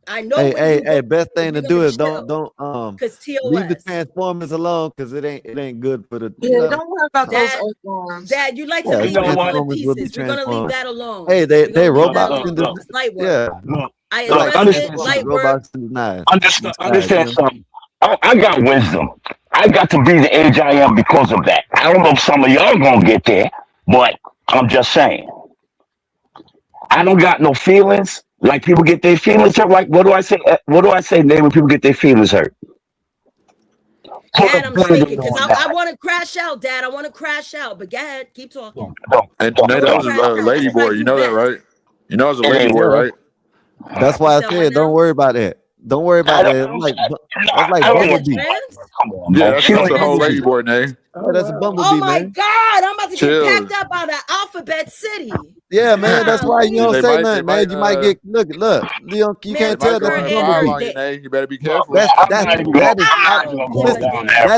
I know Hey, when hey, you hey! go. Best thing to We're do gonna is chill. don't Cause leave the TOS. Transformers alone because it ain't good for the. Yeah, don't worry about those Dad, earthworms. Dad, you like to Yeah, leave know people what? in Transformers will be pieces. We're gonna leave transformed. that alone. Hey, We're they gonna leave that robots in alone. the It's light work. yeah. I They like addressed it. understand Light work. robots in the knife. Understand something. I got wisdom. I got to be the age I am because of that. I don't know if some of y'all gonna get there, but I'm just saying. I don't got no feelings. Like people get their feelings hurt. Like what do I say? What do I say, Nate, when people get their feelings hurt? Dad, I'm shaking because I want to crash out, Dad. I want to crash out. But go ahead, keep talking. And Nate, that was a lady boy. You know that, right? You know, it's a lady boy, right? That's why I said don't worry about that. Don't worry about that. That's like Bumblebee. Come on, Yeah, man. that's a whole lady boy, Nate. Yeah, that's a Bumblebee, Oh my man. God, I'm about to Chill. get packed up out of Alphabet City. Yeah, man. That's why you don't They say might- nothing, they man. might, You might get look. You Man, can't tell put that's her a in fire her Bumblebee. on you, Nate. You better be careful. That I'm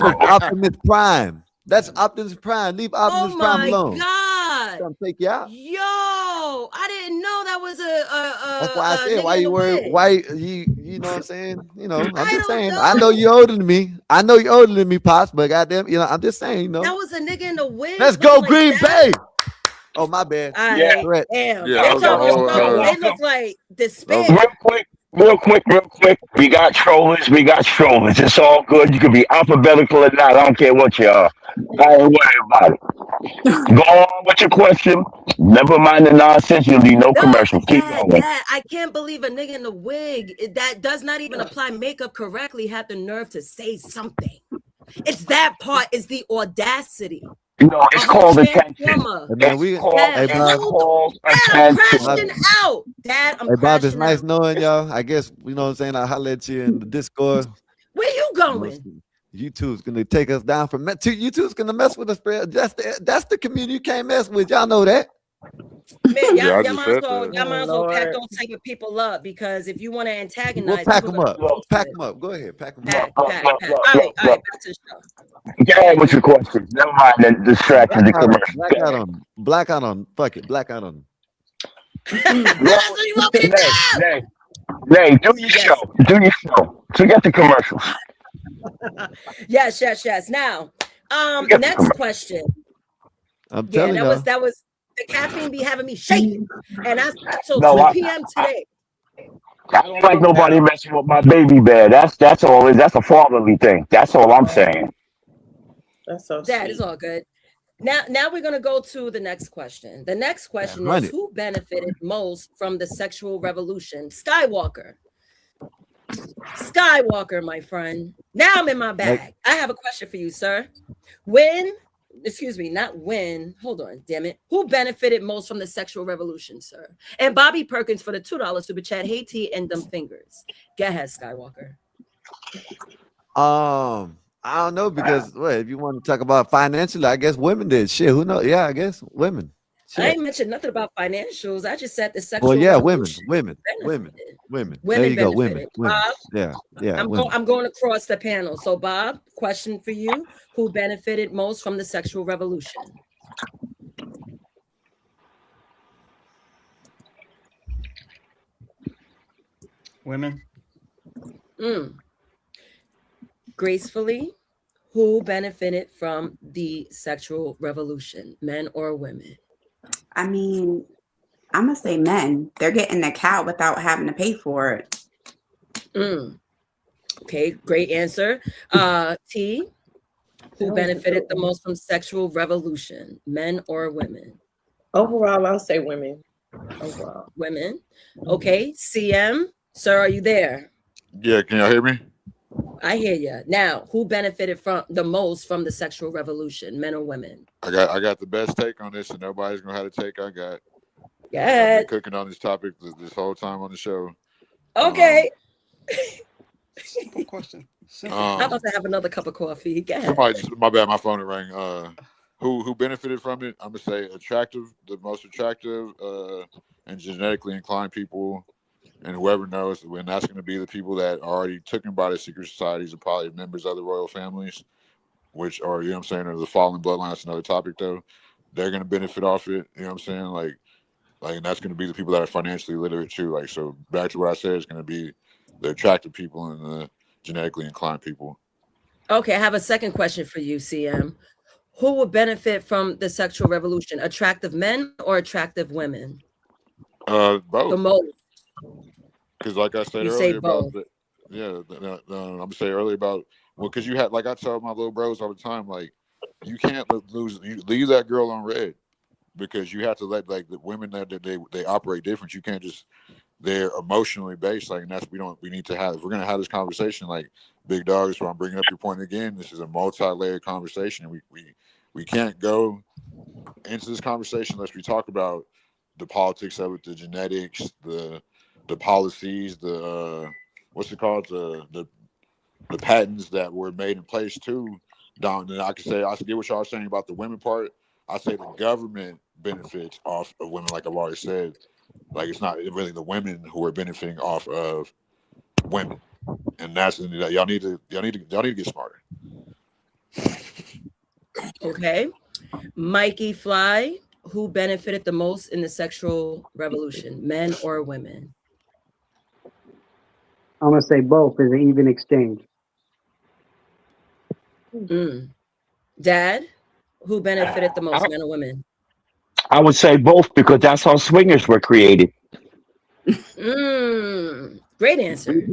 is Optimus Prime. That's Optimus Prime. Leave Optimus Oh Prime my alone. God. Come take you out. Yo, I didn't know that was That's why I said nigga why in you the worry. wig. Why you know what I'm saying? You know, I'm just saying. I know you're older than me. I know you're older than me, Pops. But goddamn, you know, I'm just saying. You know, That was a nigga in the wig. let's looking go like Green that? Bay. Oh my bad. Yeah. Correct. Damn. Yeah, They that was a told me whole, they look like despair. Real quick. We got trollers. It's all good. You can be alphabetical or not. I don't care what you are. I ain't worried about it. Go on with your question. Never mind the nonsense. You'll need no commercial. Keep going. Dad, I can't believe a nigga in the wig that does not even apply makeup correctly had the nerve to say something. It's that part is the audacity. No, it's A whole called attention. transformer. Hey, man, It's we called, Dad, hey it's Bob, called I'm attention. crashing out. Dad, I'm hey Bob, it's crashing nice out. knowing y'all. I guess you know what I'm saying. I'll holler at you in the Discord. Where you You know, going? YouTube's gonna take us down from YouTube's gonna mess with us, bro. That's the community you can't mess with. Y'all know that. Man, Yeah, I y'all just might as said well that. y'all might as well pack Lord. those type of people up because if you want to We'll antagonize, pack people them are gonna up. go to Pack it. them up. Go ahead, pack them up. Pack. Look, All look, right, look, all look, right, look. back to the show. Go ahead with your questions. Never mind the distractions, the commercials. Black out on them. Black out on them. Fuck it. Black out on them. That's what you want me to do. Nay, do your show. Do your show. Forget the commercials. Yes. Now, Forget the next commercials. question. I'm Yeah, telling y'all. that was the caffeine be having me shaking, and I slept till No, 2 I p.m. today. don't like nobody messing with my baby bear. That's all. That's a fatherly thing. That's all I'm saying. That's so Dad, sweet. it's all good. Now we're gonna go to the next question. The next question run is it. who benefited most from the sexual revolution? Skywalker. Skywalker, my friend. Now I'm in my bag. I have a question for you, sir. Not when. Hold on, damn it. Who benefited most from the sexual revolution, sir? And Bobby Perkins for the $2 super chat. Hey T and them fingers. Go ahead, Skywalker. I don't know because if you want to talk about financially, I guess women did. Shit, who knows? Yeah, I guess women. I Shit. ain't mentioned nothing about financials. I just said the Well, sexual yeah, revolution. women. There you go, women. Bob, Yeah, I'm women. I'm going across the panel. So, Bob, question for you: who benefited most from the sexual revolution? Women. Gracefully, who benefited from the sexual revolution, men or women? I mean, I'm gonna say men. They're getting the cow without having to pay for it. Okay, great answer. T, who benefited the most from sexual revolution, men or women? Overall, I'll say women. Overall. Women. Okay, CM, sir, are you there? Yeah, can y'all hear me? I hear you. Now, who benefited from the most from the sexual revolution, men or women? I got the best take on this, and nobody's gonna have a take I got. Yeah. I've been cooking on this topic this whole time on the show. Okay. Simple question. I'm about to have another cup of coffee. Go ahead. Somebody just my bad, my phone rang. Who benefited from it? I'm gonna say the most attractive, and genetically inclined people, and whoever knows when that's gonna be the people that are already taken by the secret societies and probably members of the royal families, which are, you know what I'm saying, are the fallen bloodline. That's another topic though. They're gonna benefit off it. You know what I'm saying? Like, and that's gonna be the people that are financially literate too. Like, so back to what I said, it's gonna be the attractive people and the genetically inclined people. Okay, I have a second question for you, CM. Who would benefit from the sexual revolution? Attractive men or attractive women? Both. The most. Because like I said You say earlier about both. I'm gonna say earlier about, well, because you had, like I tell my little bros all the time, like, you can't leave that girl on red, because you have to let, like, the women that they operate different. You can't just, they're emotionally based, like, and that's, we need to have, if we're gonna have this conversation, like, big dog, is why I'm bringing up your point again. This is a multi-layered conversation. We can't go into this conversation unless we talk about the politics of it, the genetics, the policies, the what's it called, the patents that were made in place too. Don, and I can get what y'all are saying about the women part. I say the government benefits off of women, like I've already said. Like, it's not really the women who are benefiting off of women, and that's, y'all need to get smarter. Okay. Mikey Fly, who benefited the most in the sexual revolution, men or women? I'm gonna say both is an even exchange. Dad, who benefited the most, men or women? I would say both, because that's how swingers were created. Great answer.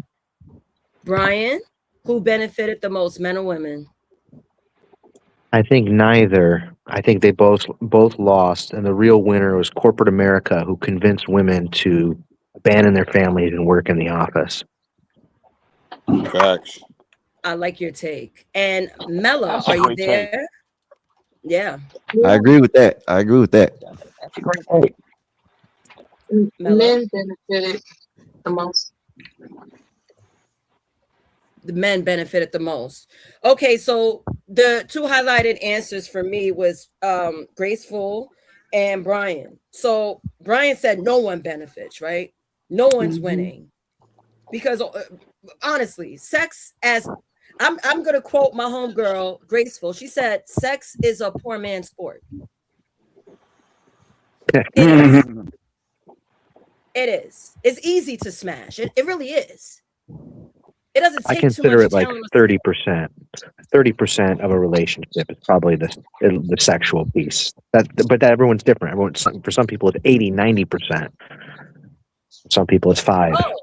Brian, who benefited the most, men or women? I think neither. I think they both lost, and the real winner was corporate America, who convinced women to abandon their families and work in the office. Facts. I like your take. And Mella, That's a are you great take. there? Yeah. I agree with that. I agree with that. That's a great take. Mella. Men benefited the most. The men benefited the most. Okay, so the two highlighted answers for me was Graceful and Brian. So Brian said no one benefits, right? No one's winning. Because honestly, sex as I'm gonna quote my homegirl Graceful. She said, "Sex is a poor man's sport." It is. It is. It's easy to smash. It really is. It doesn't I take too consider much it like talent. 30%. 30% of a relationship is probably the sexual piece. But that everyone's different. For some people, it's 80, 90%. Some people, it's 5. Oh,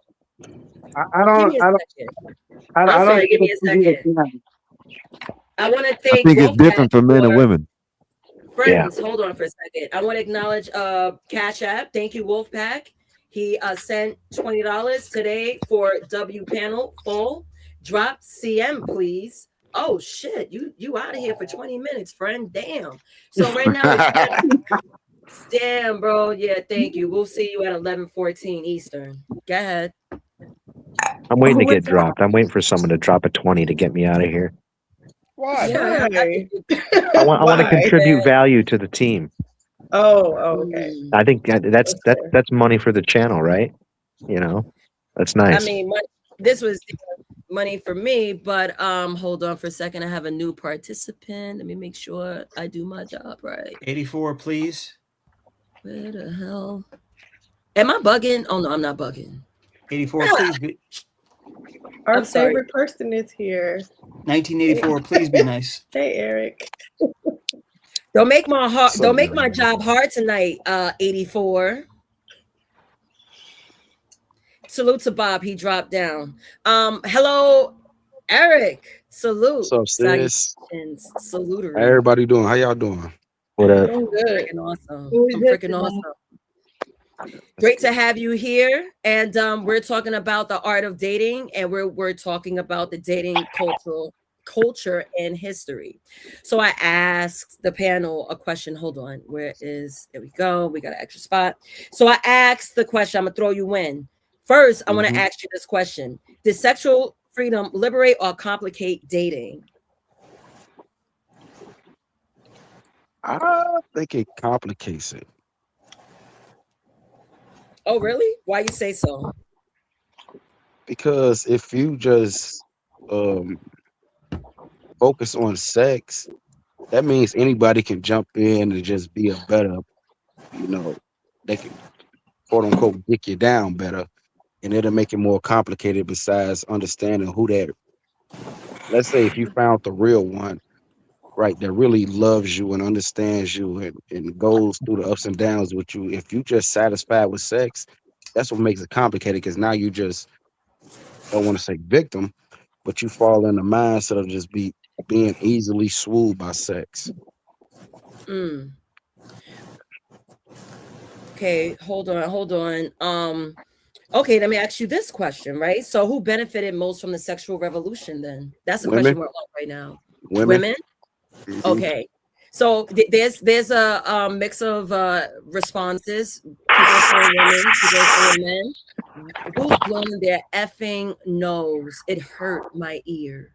I give me a don't. second. I I'm don't sorry, give me a think it's second. I want to I thank think it's Wolfpack different for men and for women. friends. Hold on for a second. I want to acknowledge Cash App. Thank you, Wolfpack. He sent $20 today for W panel full. Drop CM, please. Oh shit, you out of here for 20 minutes, friend. Damn. So right now it's damn, bro. Yeah, thank you. We'll see you at 11:14 Eastern. Go ahead. I'm waiting to get dropped. I'm waiting for someone to drop a 20 to get me out of here. Why? I want to contribute value to the team. Oh, okay. I think that's money for the channel, right? You know, that's nice. I mean, this was money for me, but hold on for a second. I have a new participant. Let me make sure I do my job right. 84, please. Where the hell? Am I bugging? Oh no, I'm not bugging. 84, please be. Our I'm sorry. favorite person is here. 1984, please be nice. Hey, Eric. Don't make my job hard tonight. 84. Salute to Bob. He dropped down. Hello, Eric. Salute. What's up, sis? Salutery. How everybody doing? How y'all doing? What up? I'm good. Freaking awesome. I'm freaking awesome. Great to have you here. And we're talking about the art of dating, and we're talking about the dating culture and history. So I asked the panel a question. Hold on. There we go. We got an extra spot. So I asked the question. I'm gonna throw you in. First, I want to ask you this question. Does sexual freedom liberate or complicate dating? I think it complicates it. Oh, really? Why you say so? Because if you just focus on sex, that means anybody can jump in and just be a better, they can quote unquote dick you down better, and it'll make it more complicated besides understanding who that. Let's say if you found the real one, right, that really loves you and understands you and goes through the ups and downs with you. If you just satisfied with sex, that's what makes it complicated, because now you just don't want to say victim, but you fall in the mindset of just being easily swooned by sex. Okay, hold on. Okay, let me ask you this question, right? So who benefited most from the sexual revolution then? That's the question we're on right now. Women? Okay. So there's a mix of responses. People saying women, people saying men. Who's blowing their effing nose? It hurt my ear.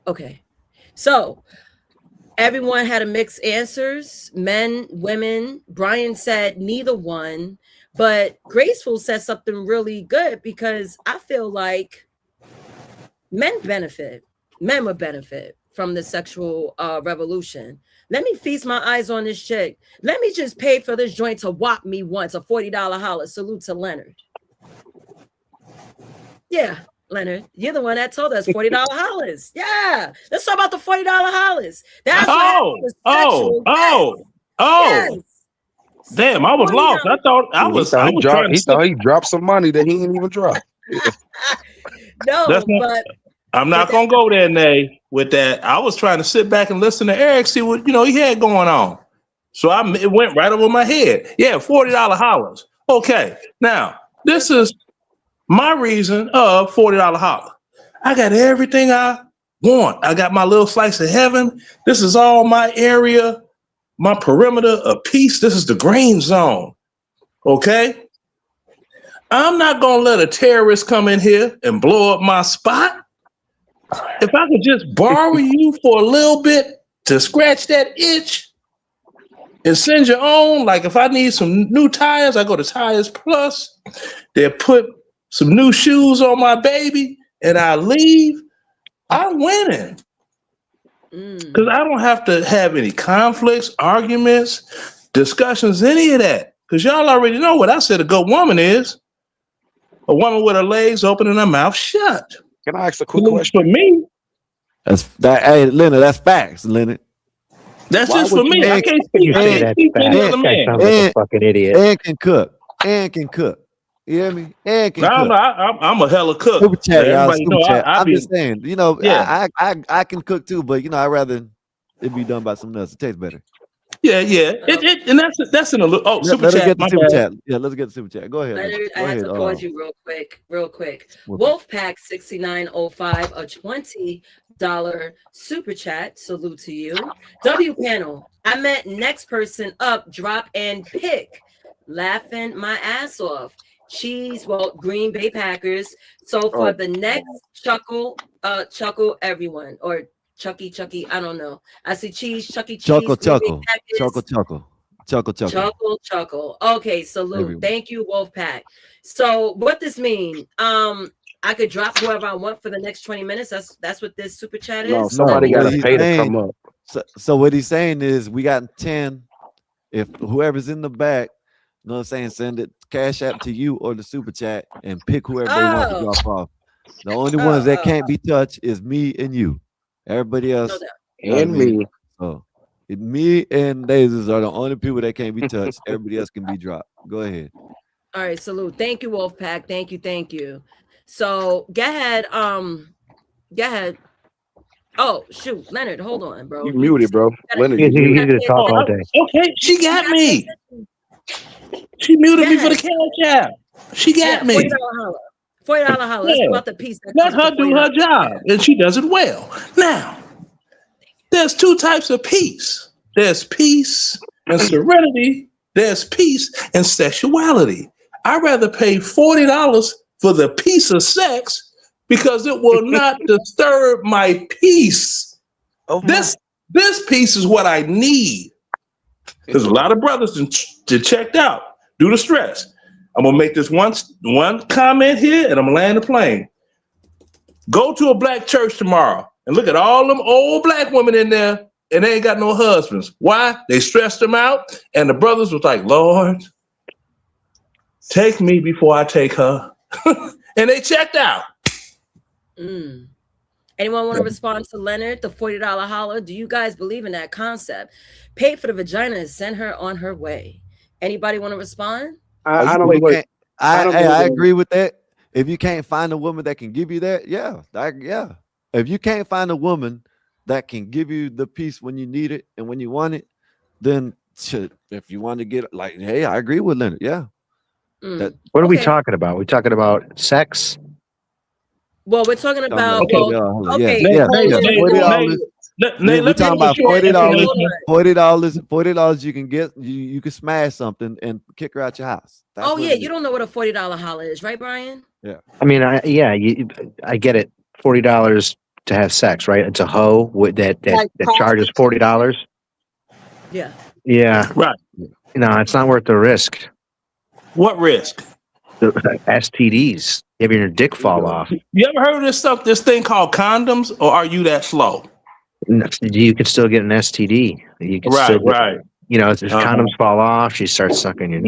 Okay. So everyone had a mixed answers. Men, women. Brian said neither one. But Graceful said something really good, because I feel like men would benefit from the sexual revolution. Let me feast my eyes on this chick. Let me just pay for this joint to whop me once, a $40 holler. Salute to Leonard. Yeah, Leonard, you're the one that told us $40 hollers. Yeah, let's talk about the $40 hollers. That's Yes. Damn, I was lost. I thought I was trying to he dropped some money that he didn't even drop. No, but I'm not gonna go there, Nay, with that. I was trying to sit back and listen to Eric, see what he had going on. So it went right over my head. Yeah, $40 hollers. Okay, now this is my reason of $40 holler. I got everything I want. I got my little slice of heaven. This is all my area, my perimeter of peace. This is the green zone. Okay, I'm not gonna let a terrorist come in here and blow up my spot. If I could just borrow you for a little bit to scratch that itch and send your own, like if I need some new tires, I go to Tires Plus. They put some new shoes on my baby and I leave, I'm winning. Because I don't have to have any conflicts, arguments, discussions, any of that. Because y'all already know what I said a good woman is. A woman with her legs open and her mouth shut. Can I ask a quick question? For me, Hey, Leonard, that's facts, Leonard. That's just for me. I can't speak for any other man. Sounds like a fucking idiot. And can cook. You hear me? And can cook. No, I'm a hella cook. Super chat, y'all. Everybody Super know chat. I I'm be, just saying, yeah. I can cook too, but I'd rather it be done by someone else. It tastes better. Yeah. And that's in a little. Oh, super chat. Get the super chat. Yeah, let's get the super chat. Go ahead. Leonard, I had to pause you real quick. Wolfpack. Wolfpack 6905, a $20 super chat. Salute to you. W panel. I meant next person up, drop and pick. Laughing my ass off. Cheese, Green Bay Packers. So for the next chuckle everyone, or Chucky, I don't know. I see cheese, Chucky cheese. Chuckle. Okay, salute. Everyone. Thank you, Wolfpack. So what this mean? I could drop whoever I want for the next 20 minutes. That's what this super chat is. No, somebody got to pay to come up. So what he's saying is we got 10. If whoever's in the back, you know what I'm saying, send it cash app to you or the super chat and pick whoever they want to drop off. The only ones that can't be touched is me and you. Everybody else and me. So me and Daisies are the only people that can't be touched. Everybody else can be dropped. Go ahead. All right, salute. Thank you, Wolfpack. Thank you. So go ahead. Oh shoot, Leonard, hold on, bro. You muted, bro. Leonard, you can talk all day. Okay, she got me. She muted me for the cash app. She got me. $40 holler. Let's about the piece. Let her do her job, and she does it well. Now, there's two types of peace. There's peace and serenity. There's peace and sexuality. I'd rather pay $40 for the piece of sex because it will not disturb my peace. This piece is what I need. There's a lot of brothers that checked out due to stress. I'm gonna make this one comment here, and I'm gonna land the plane. Go to a black church tomorrow and look at all them old black women in there, and they ain't got no husbands. Why? They stressed them out, and the brothers was like, Lord, take me before I take her. And they checked out. Anyone want to respond to Leonard, the $40 holler? Do you guys believe in that concept? Pay for the vagina and send her on her way. Anybody want to respond? I agree with that. If you can't find a woman that can give you that, yeah. If you can't find a woman that can give you the peace when you need it and when you want it, then if you want to get hey, I agree with Leonard. Yeah. What are we talking about? We're talking about sex. Well, we're talking about $40. We're talking about $40 you can get, you can smash something and kick her out your house. You don't know what a $40 holler is, right, Brian? Yeah. I mean, I get it. $40 to have sex, right? It's a hoe that charges $40. Yeah. Yeah. Right. No, it's not worth the risk. What risk? The STDs. Having your dick fall off. You ever heard of this thing called condoms, or are you that slow? You could still get an STD. You can still get, if condoms fall off, she starts sucking your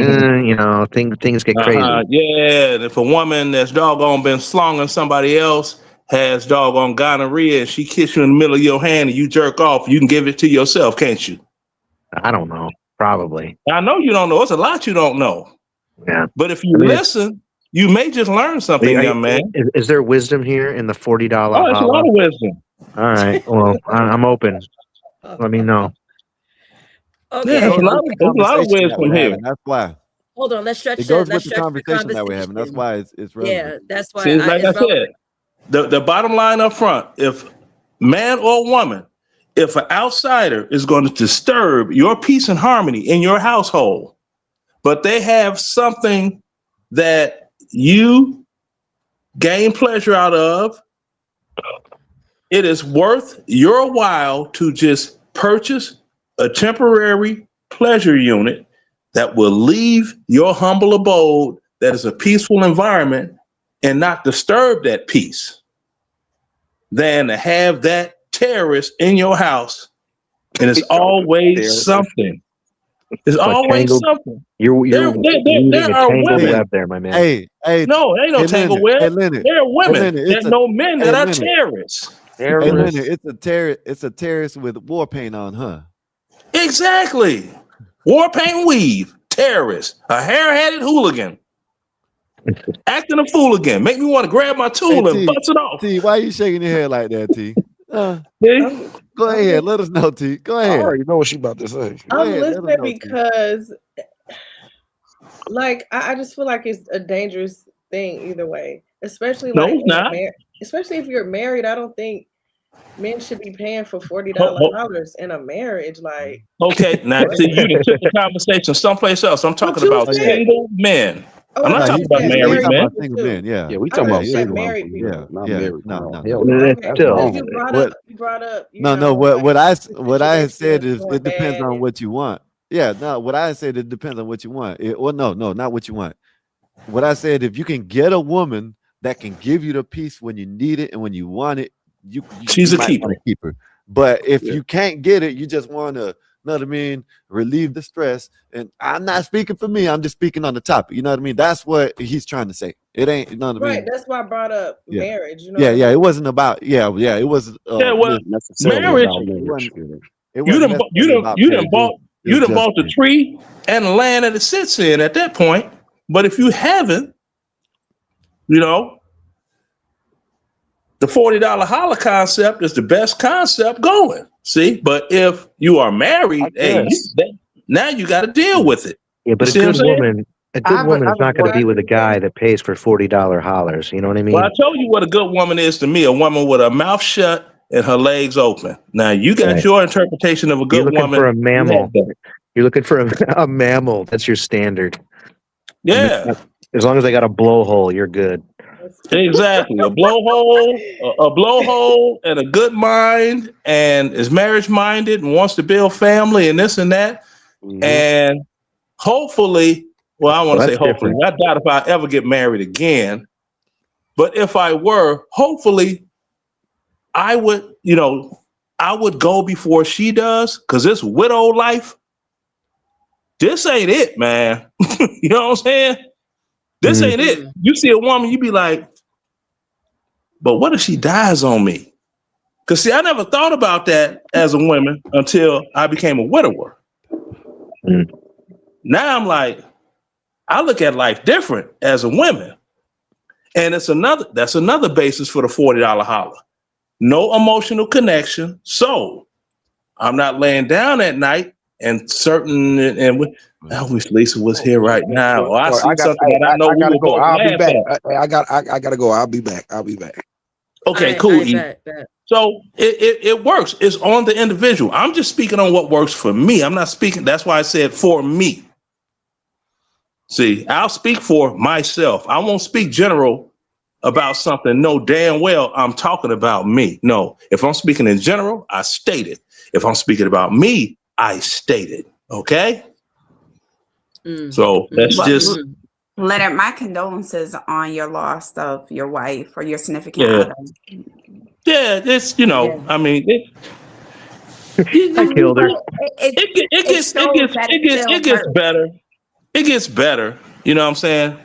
things get crazy. Yeah, and if a woman that's doggone been slonging somebody else has doggone gonorrhea and she kiss you in the middle of your hand and you jerk off, you can give it to yourself, can't you? I don't know. Probably. I know you don't know. It's a lot you don't know. Yeah. But if you listen You may just learn something, young man. Is there wisdom here in the $40 Oh, it's a lot holla? of wisdom. All right. Well, I'm open. Let me know. Okay. Yeah, there's a lot of Conversation that we're wisdom here. having. That's why. Hold on. Let's stretch It goes let's with the stretch the conversation that we're having. That's conversation. why it's relevant. Yeah, that's why See, like I it's relevant. said, the bottom line up front, if man or woman, if an outsider is going to disturb your peace and harmony in your household, but they have something that you gain pleasure out of, it is worth your while to just purchase a temporary pleasure unit that will leave your humble abode that is a peaceful environment and not disturb that peace than to have that terrorist in your house. And it's always something. It's always something. You're weaving there a are tangled women. web there, my man. Hey, No, it ain't no tangle web. There are women that know men that are terrorists. Hey, Leonard, it's a terrorist with war paint on, huh? Exactly. War paint weave, terrorist, a hair-headed hooligan, acting a fool again. Make me want to grab my tool and bust it off. T, why are you shaking your head like that, T? See? Go ahead, let us know, T. Go ahead. I already know what she about to say. I'm listening because, like, I just feel like it's a dangerous thing either way, especially No, like it's not. especially if you're married. I don't think men should be paying for $40 in a marriage. Like, Okay, now see, you done took the conversation someplace else. I'm talking about single men. Oh, I'm not talking about married men. Single men, yeah. Yeah, we talking about single married people. people. Not Yeah, married. no. Hell no. Because you brought up. What I had said is going it depends bad on what you want. Yeah, no, what I said it depends on what you want. No, not what you want. What I said, if you can get a woman that can give you the peace when you need it and when you want it, she's you a keeper. want to keep her. But if you can't get it, you just want to, know what I mean, relieve the stress. And I'm not speaking for me. I'm just speaking on the topic. You know what I mean? That's what he's trying to say. It ain't, you know what I mean? Right. That's why I brought up marriage. You know. Yeah. It wasn't about. Yeah. It was. Marriage. You done bought the tree and the land that it sits in at that point. But if you haven't, the $40 holla concept is the best concept going. See, but if you are married, now you got to deal with it. Yeah, but a good woman is not going to be with a guy that pays for $40 hollers. You know what I mean? Well, I told you what a good woman is to me, a woman with her mouth shut and her legs open. Now, you got your interpretation of a good woman. You're looking for a mammal. You're looking for a mammal. That's your standard. Yeah. As long as they got a blowhole, you're good. Exactly. A blowhole and a good mind and is marriage minded and wants to build family and this and that. Mm-hmm. And hopefully, I want to say hopefully, I doubt if I ever get married again. But if I were, hopefully I would go before she does, because this widow life, this ain't it, man. You know what I'm saying? This ain't it. You see a woman, you be like, but what if she dies on me? Because see, I never thought about that as a woman until I became a widower. Now I'm like, I look at life different as a woman. And that's another basis for the $40 holler. No emotional connection. So I'm not laying down at night I wish Lisa was here right now. Or I see something that I know we will both I'll be back. I gotta go. I'll be back. Okay, cool. So it works. It's on the individual. I'm just speaking on what works for me. I'm not speaking. That's why I said for me. See, I'll speak for myself. I won't speak general about something. No, damn well I'm talking about me. No, if I'm speaking in general, I state it. If I'm speaking about me, I state it. Okay. So let's just. Leonard, my condolences on your loss of your wife or your significant other. Yeah, it's I mean, I killed her. It gets better. It gets better. You know what I'm saying?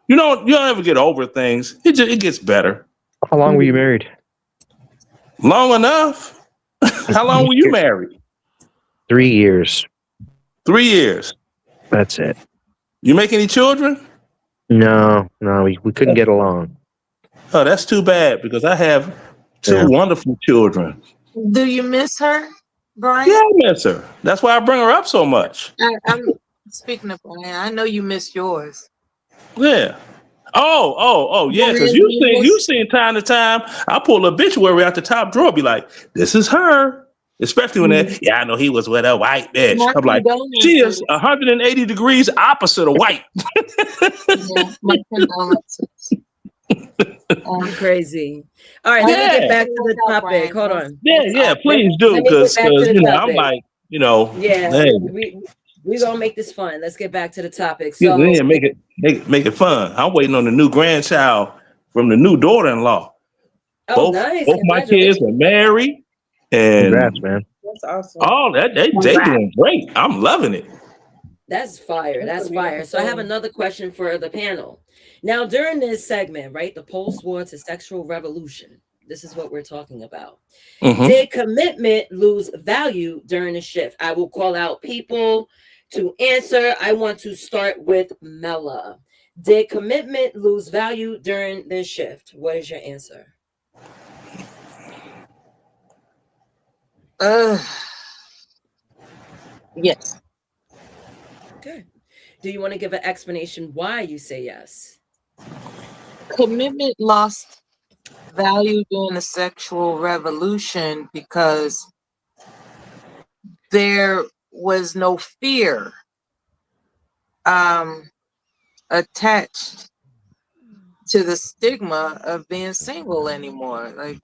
You don't ever get over things. It gets better. How long were you married? Long enough. How long were you married? 3 years. 3 years. That's it. You make any children? No, we couldn't get along. Oh, that's too bad because I have two wonderful children. Do you miss her, Brian? Yeah, I miss her. That's why I bring her up so much. I'm speaking of Brian. I know you miss yours. Yeah. Oh, yeah, because you seen time to time, I pull a obituary out the top drawer, be like, this is her. Especially when I know he was with a white bitch. My I'm like, she is 180 degrees opposite of white. Yeah, my condolences. Crazy. All right, let me get back to the topic. Hold on. Yeah, please do, Let me get because back to the I'm topic. like, Yeah, hey, we gonna make this fun. Let's get back to the topic. yeah, So make it fun. I'm waiting on the new grandchild from the new daughter-in-law. Oh, nice. Both my kids are married, and congrats, man. That's awesome. all that they doing great. I'm loving it. That's fire. That's fire. So I have another question for the panel. Now, during this segment, right, the post-war to sexual revolution, this is what we're talking about. Did commitment lose value during the shift? I will call out people to answer. I want to start with Mela. Did commitment lose value during this shift? What is your answer? Yes. Okay. Do you want to give an explanation why you say yes? Commitment lost value during the sexual revolution because there was no fear attached to the stigma of being single anymore. Like,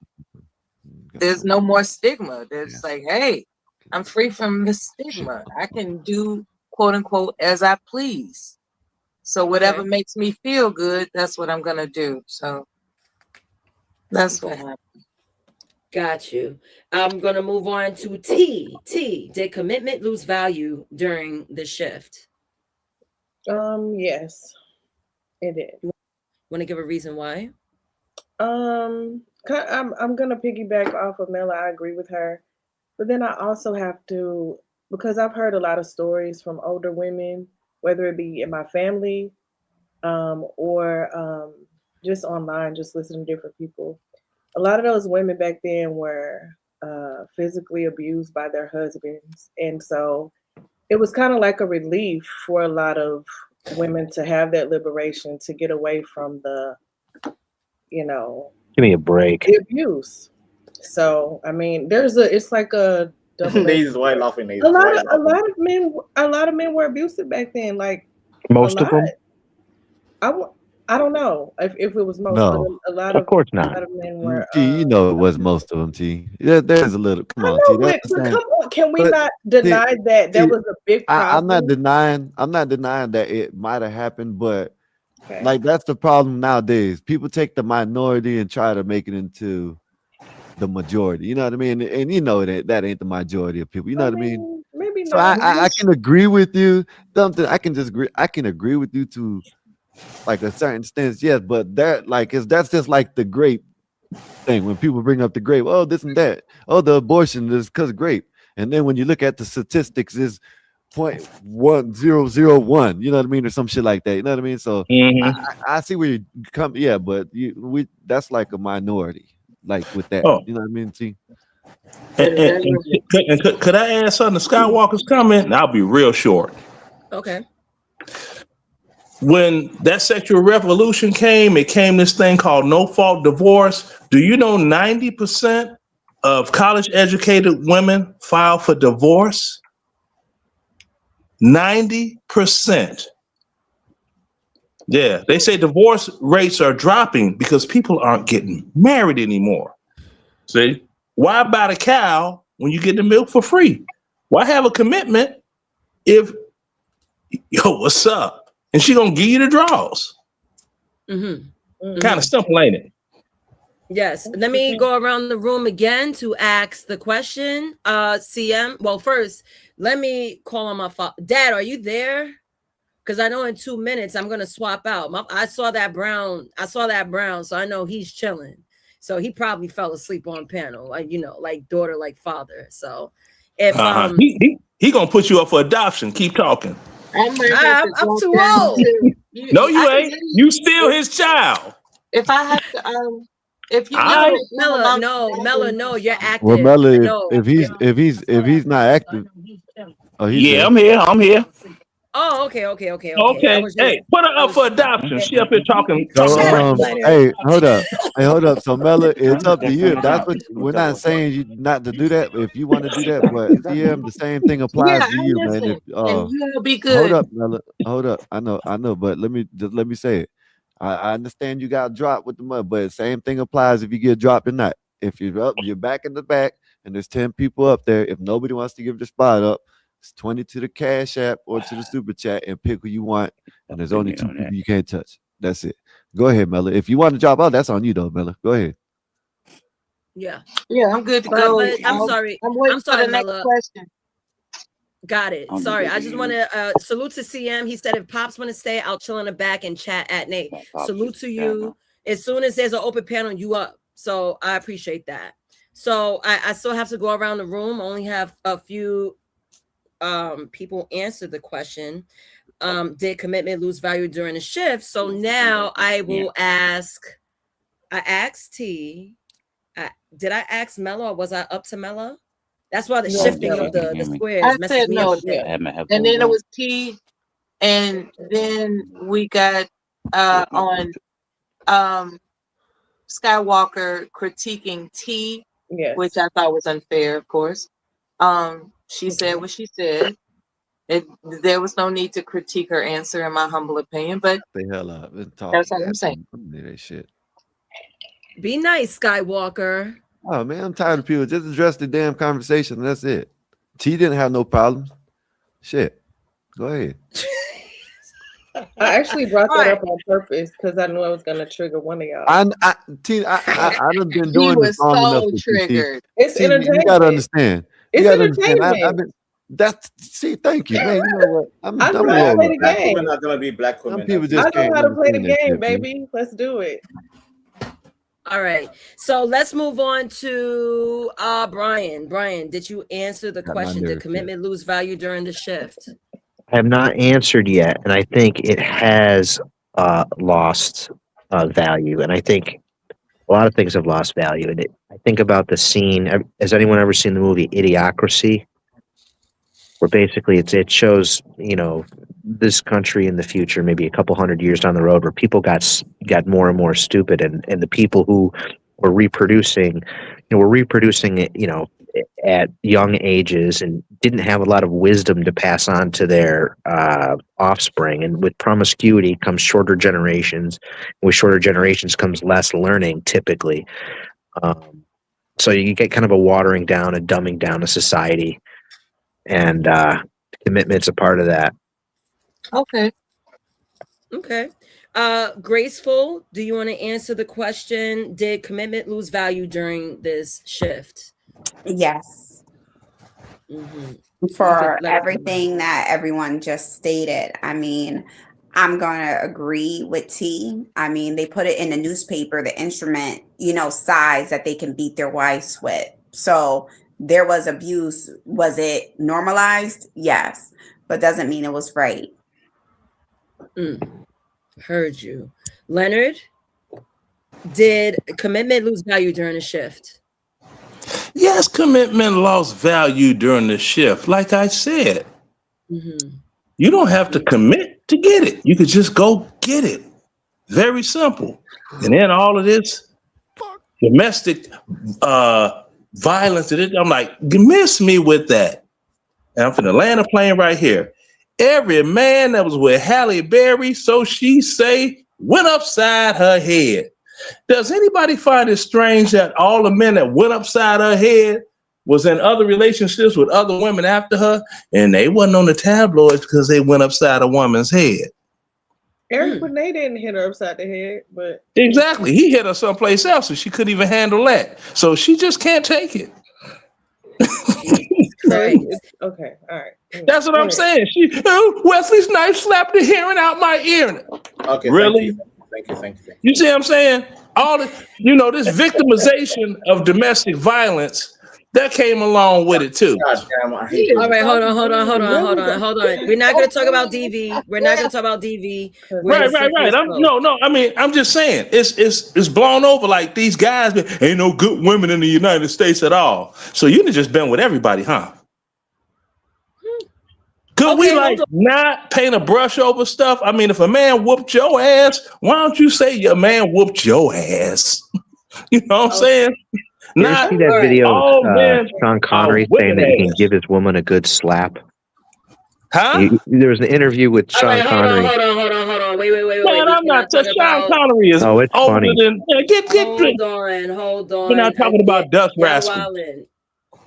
there's no more stigma. There's like, hey, I'm free from the stigma. I can do, quote unquote, as I please. So whatever makes me feel good, that's what I'm gonna do. So that's what happened. Got you. I'm gonna move on to T. T. Did commitment lose value during the shift? Yes, it did. Want to give a reason why? I'm gonna piggyback off of Mela. I agree with her, but then I also have to, because I've heard a lot of stories from older women, whether it be in my family, or just online, just listening to different people. A lot of those women back then were physically abused by their husbands, and so it was kind of like a relief for a lot of women to have that liberation, to get away from the, Give me a break. the abuse. So I mean, it's like a double. Nate, why laughing? Nate, a lot of men were abusive back then. Like Most of them. I don't know if it was most, No. but a Of course not. lot of men were. T, it was most of them. T, there's a little. Come on, T. But come on, can we not deny that was a big problem? I'm not denying that it might have happened, but like that's the problem nowadays. People take the minority and try to make it into the majority. You know what I mean? And that ain't the majority of people. You know what I mean? Maybe so not. I can agree with you. I can agree with you to like a certain extent, yes, but that's just like the grape thing. When people bring up the grape, oh, this and that, oh, the abortion is because of grape. And then when you look at the statistics, is 0.1001, you know what I mean, or some shit like that. You know what I mean? So I see where you come, yeah, but that's like a minority, like with that. You know what I mean? See. And could I add something to Skywalker's comment? And I'll be real short. Okay. When that sexual revolution came, it came this thing called no-fault divorce. Do you know 90% of college-educated women file for divorce? 90%. Yeah, they say divorce rates are dropping because people aren't getting married anymore. See? Why buy the cow when you get the milk for free? Why have a commitment if, what's up? And she gonna give you the draws. Kind of simple, ain't it? Yes. Let me go around the room again to ask the question. CM. Well, first, let me call on my father. Dad, are you there? Because I know in 2 minutes I'm gonna swap out. I saw that brown. So I know he's chilling. So he probably fell asleep on panel, like daughter, like father. So if he gonna put you up for adoption. Keep talking. I might have to I'm drop too down old. too. No, you I can ain't. give You still his child. if I have to. If you I No, don't Mella, allow me no, to Mella, dabble, no, you're Well, active. Melly, No. if he's not active, oh, he's Yeah, there. I'm here. I'm here. Oh, okay. I okay. was just Hey, put her I up was for adoption. yeah. She up here talking So Shut up, crazy. Leonard. hey, hold up. So Mella, it's up to you. If that's what we're not saying you not to do that. If you want to do that, but CM, the same thing yeah, applies to I you, man. If listen, and you all be hold good. up, Mella, hold up. I know, but let me say it. I understand you got dropped with the mud, but same thing applies if you get dropped or not. If you're up, you're back in the back, and there's 10 people up there. If nobody wants to give the spot up, it's 20 to the Cash App or to the Super Chat, and pick who you want. And there's only two people you can't touch. That's it. Go ahead, Mella. If you want to drop out, that's on you though, Mella. Go ahead. Yeah. Yeah, I'm good to But go. I'm I'm sorry. waiting I'm for sorry, the next Mella. question. Got it. Sorry. I just want to salute to CM. He said if Pops want to stay, I'll chill in the back and chat at Nate. Salute to you. As soon as there's an open panel, you up. So I appreciate that. So I still have to go around the room. Only have a few people answer the question. Did commitment lose value during the shift? So now I will ask. I asked T. Did I ask Mella or was I up to Mella? That's why the Yes, shifting Mella. of the squares I messes said me up no a to bit. that. And then it was T, and then we got on Skywalker critiquing T, Yes. which I thought was unfair, of course. She said what she said. There was no need to critique her answer, in my humble opinion, but The hell up and talk. that's all I'm saying. That shit. Be nice, Skywalker. Oh man, I'm tired of people. Just address the damn conversation. And that's it. T didn't have no problems. Shit. Go ahead. I actually brought that up on purpose because I knew I was going to trigger one of y'all. I done been He doing this was long enough so with you, T. triggered. It's T, you gotta entertainment. understand. You It's gotta understand. I've entertainment. been thank you, man. You know what? I'm I know gonna how to roll play up. the Black game. women are gonna be black Some women. people I just know can't how to play the understand that game, shit, man. baby. Let's do it. All right. So let's move on to Brian. Brian, did you answer the Got my question? Did nerves commitment lose value during the shift? I have not answered yet, and I think it has lost value. And I think a lot of things have lost value. And I think about the scene. Has anyone ever seen the movie Idiocracy? Where basically it shows, this country in the future, maybe a couple hundred years down the road, where people got more and more stupid, and the people who were reproducing, it, at young ages and didn't have a lot of wisdom to pass on to their offspring. And with promiscuity comes shorter generations. With shorter generations comes less learning, typically. So you get kind of a watering down, a dumbing down of society, and commitment's a part of that. Okay. Okay. Graceful, do you want to answer the question? Did commitment lose value during this shift? Yes. For everything that everyone just stated. I mean, I'm going to agree with T. I mean, they put it in the newspaper, the instrument, size that they can beat their wives with. So there was abuse. Was it normalized? Yes. But doesn't mean it was right. Heard you. Leonard, did commitment lose value during the shift? Yes, commitment lost value during the shift. Like I said, you don't have to commit to get it. You could just go get it. Very simple. And then all of this domestic violence, I'm like, miss me with that. And I'm finna land a plane right here. Every man that was with Halle Berry, so she say, went upside her head. Does anybody find it strange that all the men that went upside her head was in other relationships with other women after her, and they wasn't on the tabloids because they went upside a woman's head? Eric Benet didn't hit her upside the head, but Exactly. He hit her someplace else, and she couldn't even handle that. So she just can't take it. so it's okay. All right. That's what I'm saying. Wesley Snipes slapped the hearing out my ear. Okay. Really? Thank you. You see what I'm saying? All this, this victimization of domestic violence that came along with it too. God damn, I hate All right, hold on. We're not going to talk about DV. We're not going to talk about DV. We're Right. going to I mean, I'm just saying it's blown over. Like these guys, ain't no good women in the United States at all. So you've just been with everybody, huh? Could we like not paint a brush over stuff? I mean, if a man whooped your ass, why don't you say your man whooped your ass? You know what I'm saying? You ever Not see that video all of men Sean Connery are saying whipping that he can ass. give his woman a good slap? Huh? There was an interview with All Sean right, Connery. hold on. Wait. Man, We I'm not. cannot talk Sean about. Connery is Oh, it's older funny. than. Get. Hold We're not on. talking about Dust Y'all Rascal. wildin'.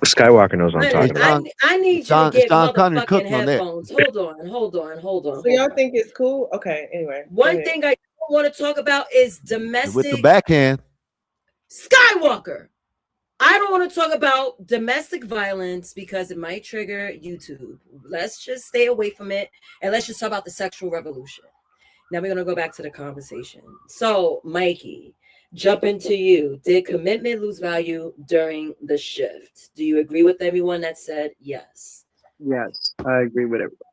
Skywalker knows what I'm Honey, talking about. I need you to get Sean Connery motherfucking cooking on that. headphones. Hold on. So y'all think it's cool? Okay. Anyway, go One ahead. thing I want to talk about is With the domestic backhand. Skywalker. I don't want to talk about domestic violence because it might trigger YouTube. Let's just stay away from it and let's just talk about the sexual revolution. Now we're going to go back to the conversation. So, Mikey, jump into you. Did commitment lose value during the shift? Do you agree with everyone that said yes? Yes, I agree with everybody.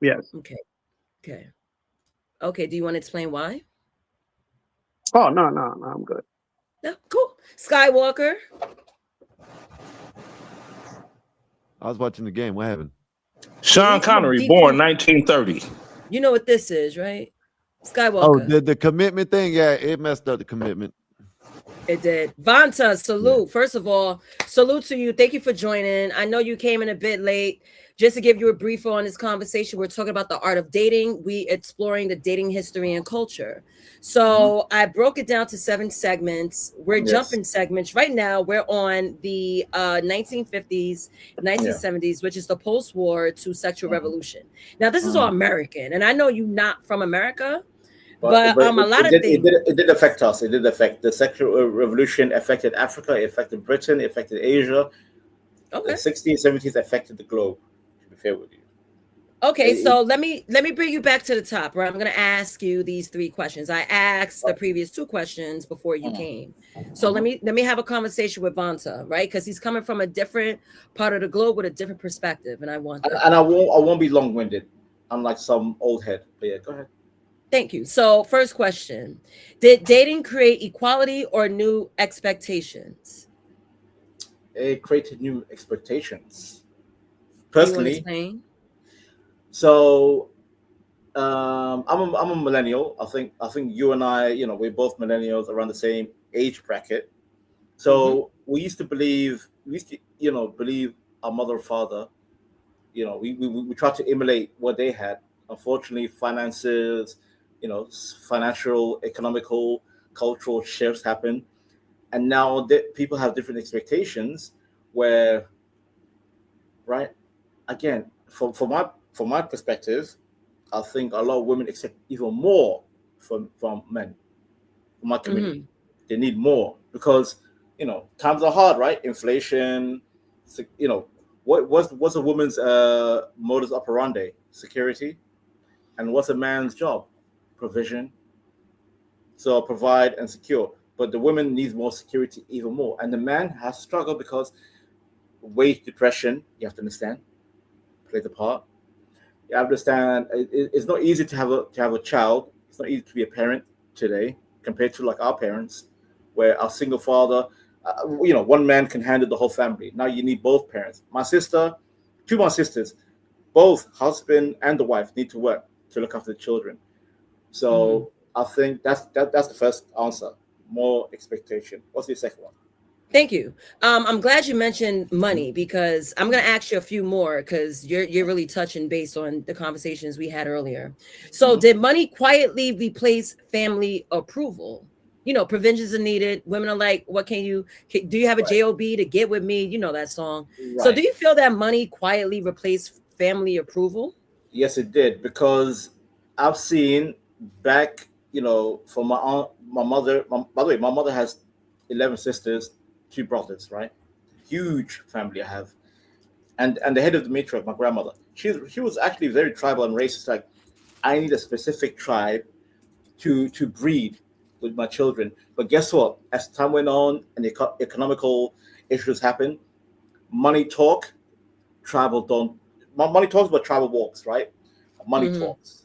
Yes. Okay. Do you want to explain why? Oh, no, I'm good. No, cool. Skywalker. I was watching the game. What happened? Sean Connery, born 1930. You know what this is, right? Skywalker. Oh, the commitment thing. Yeah, it messed up the commitment. It did. Vanta, salute. First of all, salute to you. Thank you for joining. I know you came in a bit late. Just to give you a brief on this conversation, we're talking about the art of dating. We exploring the dating history and culture. So I broke it down to 7 segments. We're jumping segments. Right now, we're on the 1950s, 1970s, which is the post-war to sexual revolution. Now, this is all American. And I know you're not from America, but a lot of things. It did affect us. It did affect the sexual revolution. Affected Africa. It affected Britain. It affected Asia. Okay. The 60s, 70s affected the globe. To be fair with you. Okay, so let me bring you back to the top, right? I'm going to ask you these 3 questions. I asked the previous 2 questions before you came. So let me have a conversation with Vanta, right? Because he's coming from a different part of the globe with a different perspective, and I want that. And I won't be long-winded, unlike some old head. But yeah, go ahead. Thank you. So first question, did dating create equality or new expectations? It created new expectations. Personally, so I'm a millennial. I think you and I, we're both millennials around the same age bracket. So we used to believe our mother or father. We tried to emulate what they had. Unfortunately, finances, financial, economical, cultural shifts happen, and now people have different expectations. Where, right, again, from my perspective, I think a lot of women expect even more from men, from my community. They need more because times are hard, right? Inflation, what's a woman's modus operandi? Security. And what's a man's job? Provision. So provide and secure. But the woman needs more security even more. And the man has struggled because wage depression, you have to understand, plays a part. You understand it's not easy to have a child. It's not easy to be a parent today compared to like our parents, where our single father, one man can handle the whole family. Now you need both parents. My sisters, both husband and the wife need to work to look after the children. So I think that's the first answer. More expectation. What's the second one? Thank you. I'm glad you mentioned money because I'm going to ask you a few more because you're really touching based on the conversations we had earlier. So did money quietly replace family approval? Provisions are needed. Women are like, what do you have a job to get with me? You know that song. Right. So do you feel that money quietly replaced family approval? Yes, it did, because I've seen back, from my mother. By the way, my mother has 11 sisters, 2 brothers, right? Huge family I have. And the head of the matriarch, my grandmother, she was actually very tribal and racist. Like, I need a specific tribe to breed with my children. But guess what? As time went on and economical issues happened, money talk, travel don't. Money talks, but travel walks, right? Money Hmm. talks.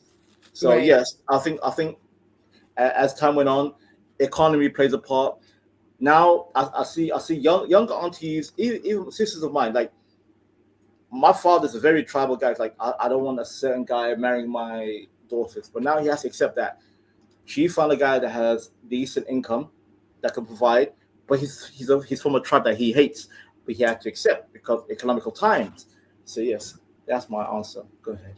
So Right. yes, I think as time went on, economy plays a part. Now I see younger aunties, even sisters of mine. Like my father's a very tribal guy. It's like I don't want a certain guy marrying my daughters, but now he has to accept that. She found a guy that has decent income that can provide, but he's from a tribe that he hates, but he had to accept because economical times. So yes, that's my answer. Go ahead.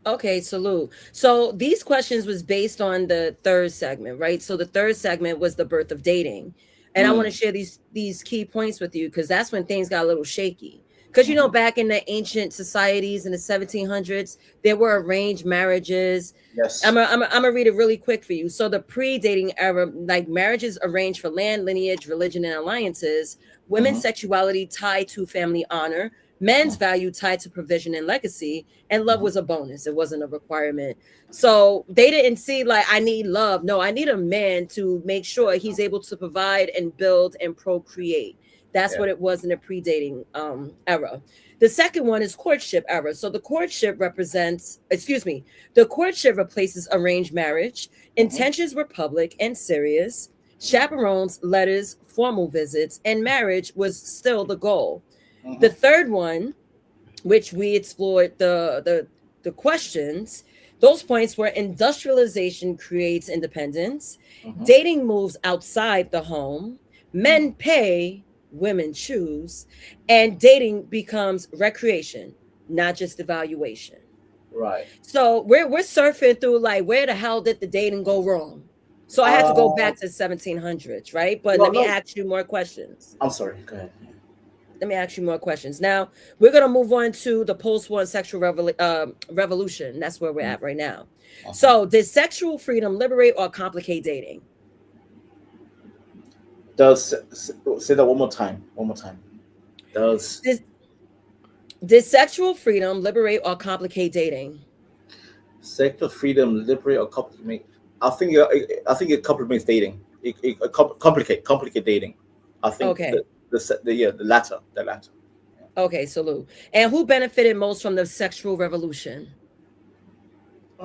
Okay, salute. So these questions was based on the third segment, right? So the third segment was the birth of dating. And I want to Mm, share these key points with you because that's when things got a little shaky. Because you know, mhm. back in the ancient societies in the 1700s, there were arranged marriages. Yes. I'm gonna read it really quick for you. So the pre-dating era, like marriages arranged for land, lineage, religion, and alliances, women's Mhm, sexuality tied to family honor, men's value tied to provision and legacy, and love mhm. was a bonus. It wasn't a requirement. So they didn't see like I need love. No, I need a man to make sure he's able to provide and build and procreate. That's Yeah. what it was in the pre-dating era. The second one is courtship era. So the courtship represents, excuse me, the courtship replaces arranged marriage. Mhm, Intentions were public and serious. Chaperones, letters, formal visits, and marriage was still the goal. The mhm, third one, which we explored the questions, those points were industrialization creates independence, mhm, dating moves outside the home, mhm. men pay, women choose, and dating becomes recreation, not just evaluation. Right. So we're surfing through like where the hell did the dating go wrong? So I had to go Uh, back to 1700s, right? But no, let me no. ask you more questions. I'm sorry. Go ahead. Let me ask you more questions. Now we're gonna move on to the post-war sexual revolution. That's where we're Mm, at right now. uh-huh. So, did sexual freedom liberate or complicate dating? Say that one more time? One more time. Does Did, did sexual freedom liberate or complicate dating? sexual freedom liberate or complicate? I think it complicates dating. It complicate dating. I think Okay, the latter, the latter. okay, salute. And who benefited most from the sexual revolution?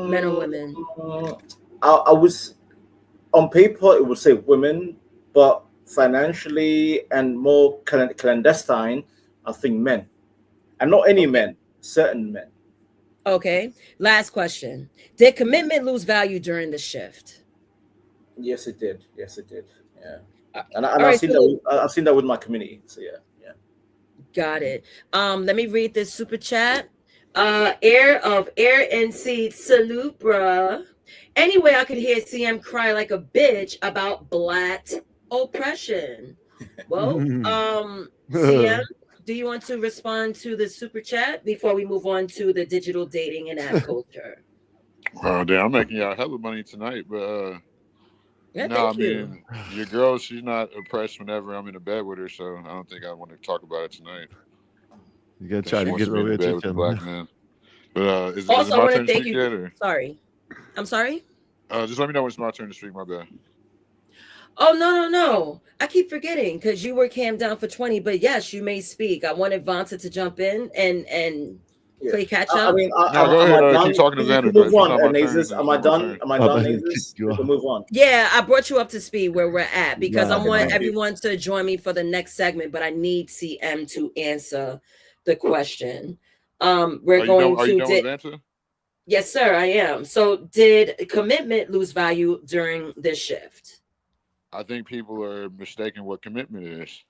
Men or Mm, women? I was on paper it would say women, but financially and more clandestine, I think men, and not any Okay, men, certain men. okay. Last question. Did commitment lose value during the shift? Yes, it did. Yes, it did. Yeah, Uh, and All I've right, seen that. salute. I've seen that with my community. So yeah, yeah. Got it. Let me read this super chat. Air of Air NC salute, bruh. Anyway, I could hear CM cry like a bitch about black oppression. Well, CM, do you want to respond to the super chat before we move on to the digital dating and app culture? Oh, damn, I'm making y'all hella money tonight, but Yeah, no, I thank you. mean your girl, she's not oppressed whenever I'm in the bed with her, so I don't think I want to talk about it tonight. You gotta I think try she to wants get to it be in over the at your bed with the black channel. man. But is it Also, I my want to turn to thank speak you. yet, or Sorry. I'm sorry. just let me know when it's my turn to speak? My bad. Oh, no, no, no. I keep forgetting because you were cam down for 20, but yes, you may speak. I wanted Vanta to jump in and Yeah. play catch I up. mean, No, go am ahead. I Keep done? talking to We can Vanna, move but if it's on, not my turn, Nazes. then Am it's I not my done? turn. Am I I'm done, about to kick Nazes? you We can off. move on. Yeah, I brought you up to speed where we're at because I Nah, Okay, want nah. thank you. everyone to join me for the next segment, but I need CM to answer the question. We're going Are you to done with did Vanta? Yes, sir, I am. So did commitment lose value during this shift? I think people are mistaking what commitment is.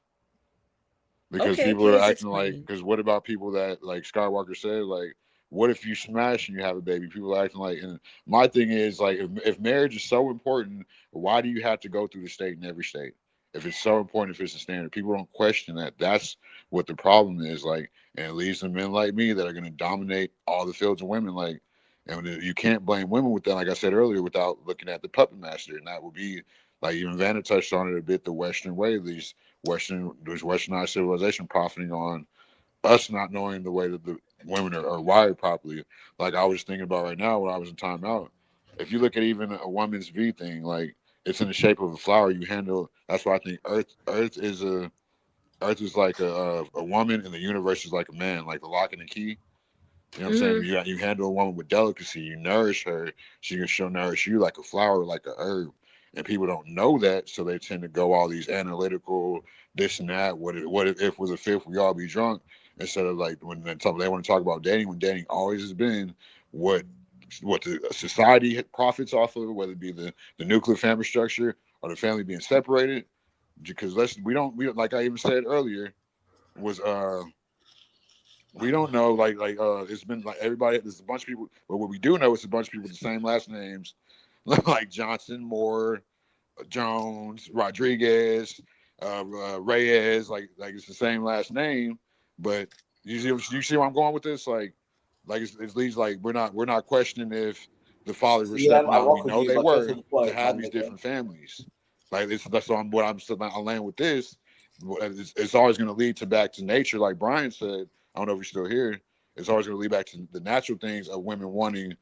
Because Okay, people are please acting like, explain. because what about people that, like Skywalker said, like, what if you smash and you have a baby? People are acting like, and my thing is like, if marriage is so important, why do you have to go through the state in every state? If it's so important, if it's a standard, people don't question that. That's what the problem is. Like, and it leads to men like me that are going to dominate all the fields of women. Like, and you can't blame women with that. Like I said earlier, without looking at the puppet master, and that would be like even Vanna touched on it a bit. The Western way, these this westernized civilization profiting on us not knowing the way that the women are wired properly. Like I was thinking about right now when I was in timeout. If you look at even a woman's V thing, like it's in the shape of a flower. You handle. That's why I think Earth is a Earth is like a woman, and the universe is like a man, like a lock and a key. You know what I'm saying? Mm-hmm. You handle a woman with delicacy. You nourish her. She'll nourish you like a flower, like a herb. And people don't know that, so they tend to go all these analytical, this and that. What if was a fifth? We all be drunk instead of like when they want to talk about dating. When dating always has been what the society profits off of, whether it be the nuclear family structure or the family being separated. Because we don't like I even said earlier was we don't know it's been like everybody there's a bunch of people, but what we do know is a bunch of people with the same last names like Johnson, Moore, Jones, Rodriguez, Reyes, like it's the same last name. But you see where I'm going with this, like it's leads like we're not questioning if the father were Yeah, I stepmom. We walk with know you, they but just were in to point, my have these nigga. different families. Like that's what I'm still I land with this. It's always going to lead to back to nature, like Brian said. I don't know if you're still here. It's always going to lead back to the natural things of women wanting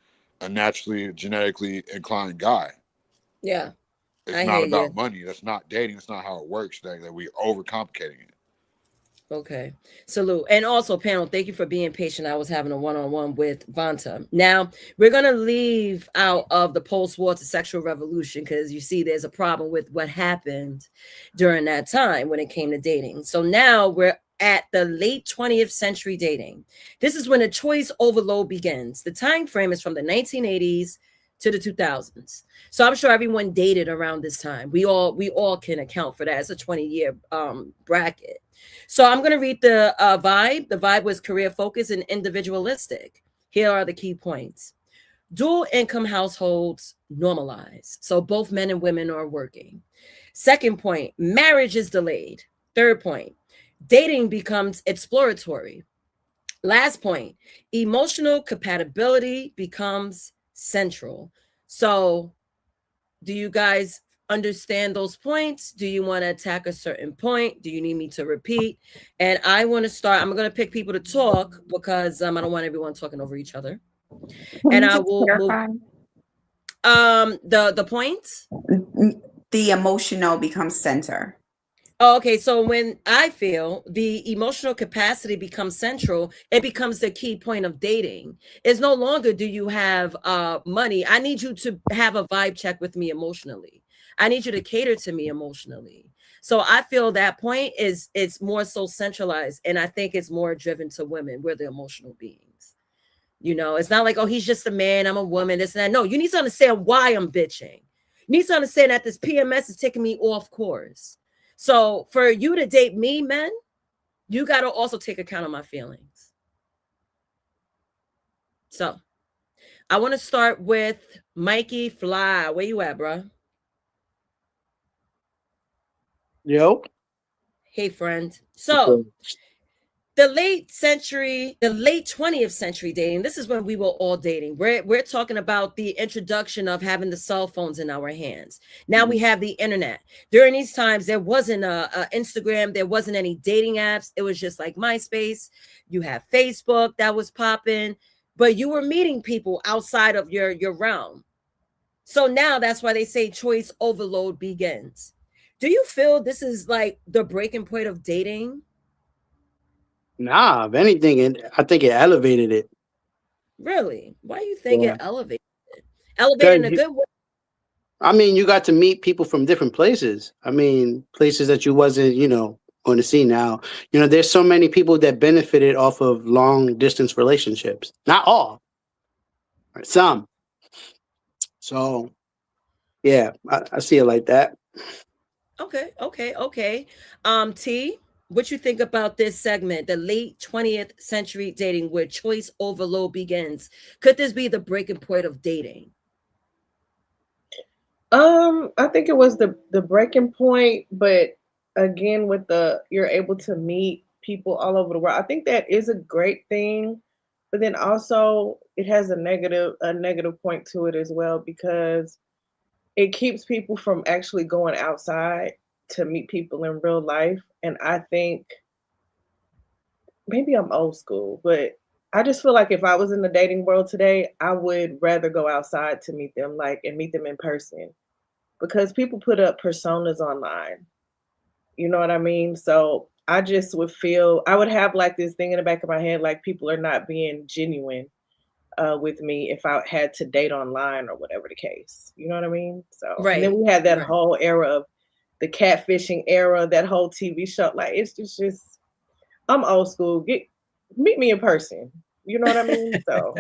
a naturally genetically inclined guy. Yeah, It's I not hear you. about money. That's not dating. That's not how it works. That we overcomplicating it. Okay. Salute. And also, panel, thank you for being patient. I was having a one-on-one with Vanta. Now, we're going to leave out of the post-war to sexual revolution because you see there's a problem with what happened during that time when it came to dating. So now we're at the late 20th century dating. This is when a choice overload begins. The time frame is from the 1980s to the 2000s. So I'm sure everyone dated around this time. We all can account for that. It's a 20-year bracket. So I'm going to read the vibe. The vibe was career focused and individualistic. Here are the key points. Dual income households normalize. So both men and women are working. Second point, marriage is delayed. Third point, dating becomes exploratory. Last point, emotional compatibility becomes central. So do you guys understand those points? Do you want to attack a certain point? Do you need me to repeat? And I want to start. I'm going to pick people to talk because I don't want everyone talking over each other. Can And you I just will move. clarify? The points. The emotional becomes center. Oh, okay, so when I feel the emotional capacity becomes central, it becomes the key point of dating. It's no longer do you have money. I need you to have a vibe check with me emotionally. I need you to cater to me emotionally. So I feel that point is it's more so centralized, and I think it's more driven to women. We're the emotional beings. It's not like, oh, he's just a man, I'm a woman, this and that. No, you need to understand why I'm bitching. You need to understand that this PMS is taking me off course. So for you to date me, men, you got to also take account of my feelings. So I want to start with Mikey Fly. Where you at, bro? Yo. Hey, friend. So the late 20th century dating, this is when we were all dating. We're talking about the introduction of having the cell phones in our hands. Now we have the internet. During these times, there wasn't a Instagram, there wasn't any dating apps. It was just like MySpace. You have Facebook that was popping, but you were meeting people outside of your realm. So now that's why they say choice overload begins. Do you feel this is like the breaking point of dating? Nah, if anything, I think it elevated it. Really? Why do you think Yeah. it elevated? Elevated in a Because good way. I mean, you got to meet people from different places. I mean, places that you wasn't, going to see now. There's so many people that benefited off of long distance relationships. Not all, right? Some. So, yeah, I see it like that. Okay. T, what you think about this segment, the late 20th century dating where choice overload begins? Could this be the breaking point of dating? I think it was the breaking point, but again, with you're able to meet people all over the world. I think that is a great thing, but then also it has a negative point to it as well because it keeps people from actually going outside to meet people in real life. And I think maybe I'm old school, but I just feel like if I was in the dating world today, I would rather go outside to meet them, and meet them in person because people put up personas online. You know what I mean? So I just would feel I would have like this thing in the back of my head, like people are not being genuine with me if I had to date online or whatever the case. You know what I mean? So, and then Right. we had that Right. whole era of the catfishing era, that whole TV show. Like it's just I'm old school. Meet me in person. You know what I mean? So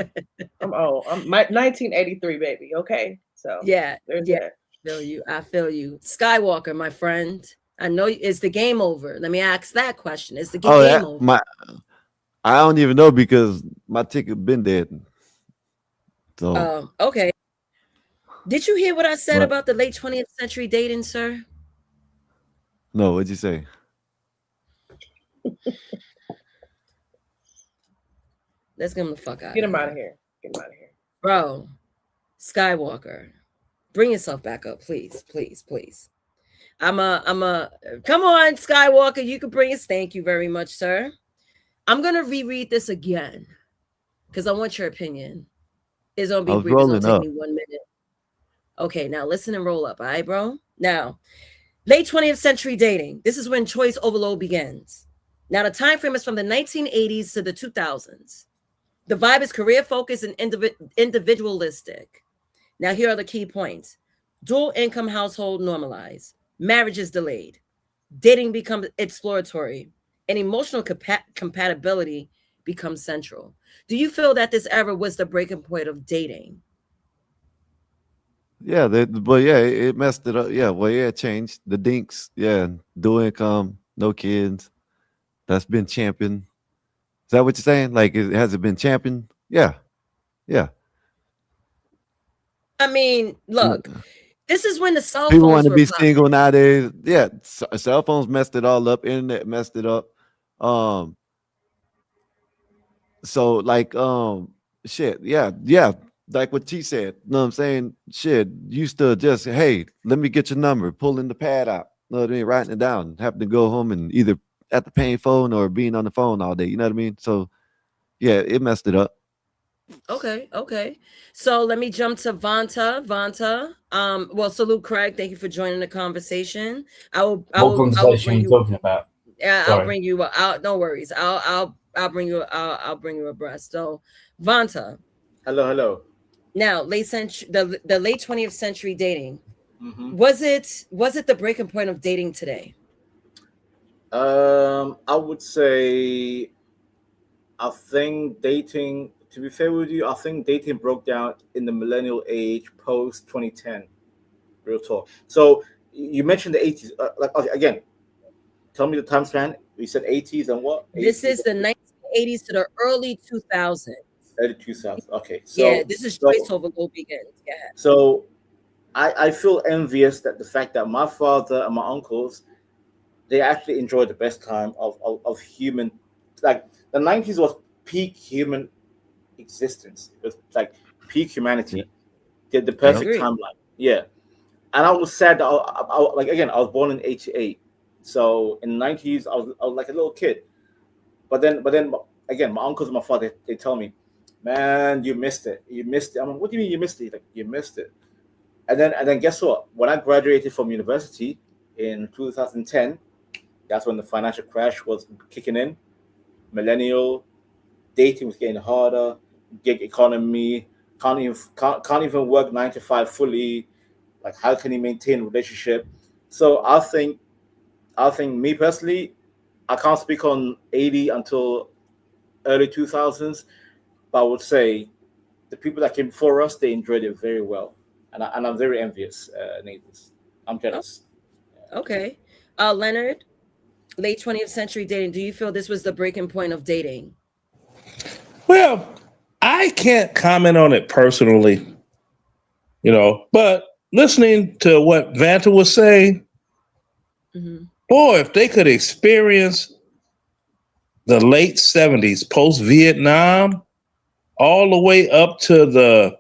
I'm old. I'm 1983 baby. Okay, so Yeah. there's Yeah. that. I feel you. I feel you. Skywalker, my friend. I know is the game over. Let me ask that question. Is the Oh, game that over? my I don't even know because my ticket been dead. So, Okay. Did you hear what I said but about the late 20th century dating, sir? no, what'd you say? Let's get him the fuck out Get of him out here. of here. Get him out of here. Bro, Skywalker, bring yourself back up, please, please, please. I'm a come on, Skywalker, you can bring us. Thank you very much, sir. I'm gonna reread this again because I want your opinion. It's gonna I be was brief, it's gonna rolling take up. me 1 minute. Okay, now listen and roll up, all right, bro? Now, late 20th century dating. This is when choice overload begins. Now, the time frame is from the 1980s to the 2000s. The vibe is career focused and individualistic. Now, here are the key points: dual income household normalized, marriage is delayed, dating becomes exploratory, and emotional compatibility becomes central. Do you feel that this era was the breaking point of dating? Yeah, but yeah, it messed it up. Yeah, well, yeah, it changed. The dinks, yeah, dual income, no kids. That's been championed. Is that what you're saying? Like, has it been championed? Yeah, yeah. I mean, look, this is when the cell People want phones to were be popping. single nowadays. Yeah, cell phones messed it all up. Internet messed it up. Um, so like, shit, yeah, like what T said. You know what I'm saying? Shit, used to just, hey, let me get your number, pulling the pad out. You know what I mean? Writing it down, having to go home and either at the paying phone or being on the phone all day. You know what I mean? So yeah, it messed it up. Okay, okay. So let me jump to Vanta. Vanta. Well, salute Craig. Thank you for joining the conversation. What I will conversation are bring you you. talking about? Yeah, I'll Sorry. bring you. Out. No worries. I'll bring you. I'll bring you abreast. So, Vanta. Hello, hello. Now, the late 20th century dating. Hmm. Was it the breaking point of dating today? I would say I think dating. To be fair with you, I think dating broke down in the millennial age post 2010. Real talk. So you mentioned the 80s. Like okay, again, tell me the time span. You said 80s and what? This 80s, is the 1980s to the early 2000s. early 2000s. Okay, Yeah, so this is choice so overload begins. Yeah. so I feel envious that the fact that my father and my uncles they actually enjoyed the best time of human, like the 90s was peak human existence. It was like peak Yeah. humanity. They had the I Yep. perfect agree. timeline. Yeah, and I was sad that like again I was born in '88, so in the '90s I was like a little kid. But then again, my uncles and my father they tell me, man, you missed it. You missed it. I'm like, what do you mean you missed it? He's like, you missed it. And then guess what? When I graduated from university in 2010, that's when the financial crash was kicking in. Millennial dating was getting harder. Gig economy can't even work 9 to 5 fully. Like how can he maintain a relationship? So I think me personally, I can't speak on 80 until early 2000s, but I would say the people that came before us they enjoyed it very well, and I'm very envious, neighbors. I'm Oh, jealous. okay. Leonard, late 20th century dating. Do you feel this was the breaking point of dating? Well, I can't comment on it personally, but listening to what Vanta was saying, Hmm. boy, if they could experience the late 70s post Vietnam, all the way up to the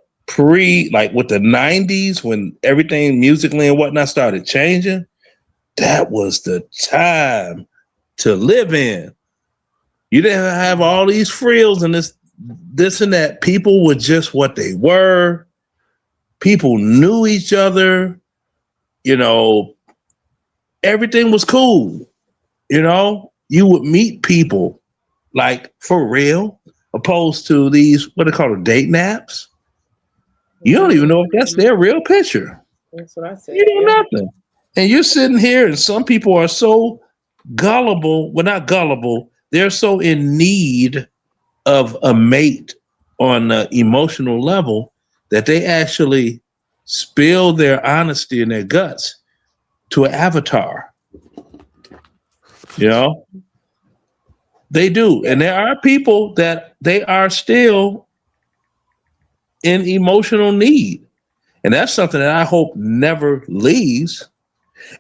like with the 90s when everything musically and whatnot started changing, that was the time to live in. You didn't have all these frills and this and that. People were just what they were. People knew each other. You know, everything was cool. You know, you would meet people like for real, opposed to these what they call it, dating apps. You don't even know if that's their real picture. That's what I said. You know Yeah. nothing. And you're sitting here, and some people are so gullible. Well, not gullible. They're so in need of a mate on an emotional level that they actually spill their honesty and their guts to an avatar. You know, they do. And there are people that they are still in emotional need. And that's something that I hope never leaves.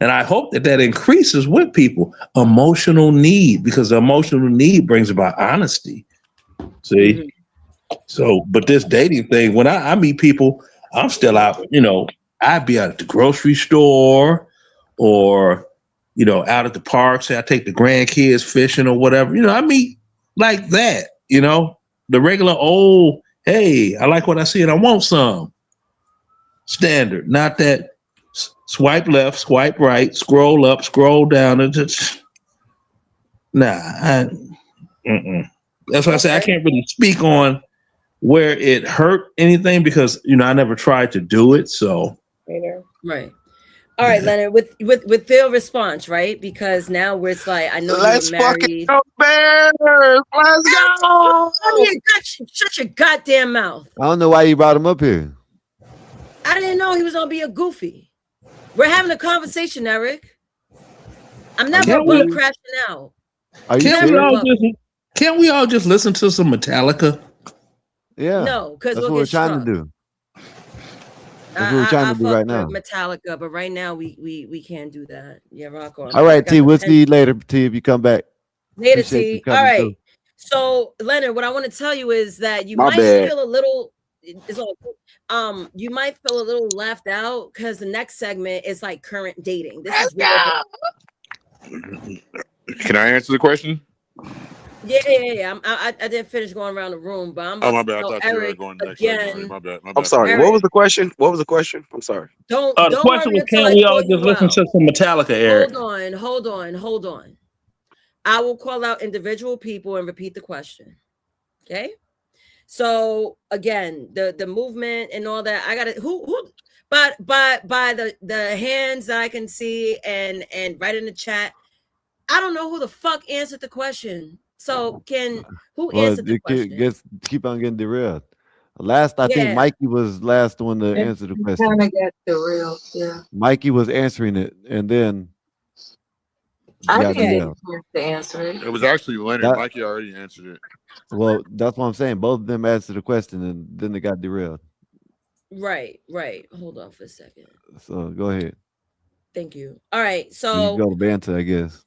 And I hope that that increases with people. Emotional need, because the emotional need brings about honesty. See? So, but this dating thing, when I meet people, I'm still out, you know, I'd be out at the grocery store or, you know, out at the park. Say I take the grandkids fishing or whatever. You know, I meet like that, you know, the regular old, hey, I like what I see and I want some. Standard, not that swipe left, swipe right, scroll up, scroll down, and just That's why I say I can't really speak on where it hurt anything because you know I never tried to do it. So right. All right, Leonard, with their response, right? Because now we're it's like I know Let's you were fucking married. go Bears. Let's go. Shut your goddamn mouth. I don't know why you brought him up here. I didn't know he was gonna be a goofy. We're having a conversation, Eric. I'm never above crashing out. Can't we all just listen to some Metallica? Yeah. No, because that's we'll what we're get trying struck. to do. That's what we're trying to do right now. Metallica, but right now we can't do that. Yeah, rock on. All right, T. We'll see you later, T. If you come back. Later, Appreciate you T. All coming right. through. So, Leonard, what I want to tell you is that you My might bad. feel a little. It's all you might feel a little left out because the next segment is like current dating. This is where Can I answer the question? Yeah. I didn't finish going around the room, but I'm about my to bad. I tell thought you were Eric going next. again. My bad. I'm sorry. Eric. What was the question? I'm sorry. Don't The question worry was, until can I we call all you just listen out. to some Metallica, Eric? Hold on. I will call out individual people and repeat the question. Okay. So again, the movement and all that. I gotta who but by the hands that I can see and right in the chat. I don't know who the fuck answered the question. So who answered the question? Keep on getting derailed. Last, I think Mikey was last one to answer the question. Kind of get the real, yeah. Mikey was answering it, and then I got didn't get derailed. a chance to answer it. It was actually Leonard. Mikey already answered it. Well, that's what I'm saying. Both of them answered the question, and then they got derailed. Right. Hold on for a second. So go ahead. Thank you. All right. You So go to banter, I guess.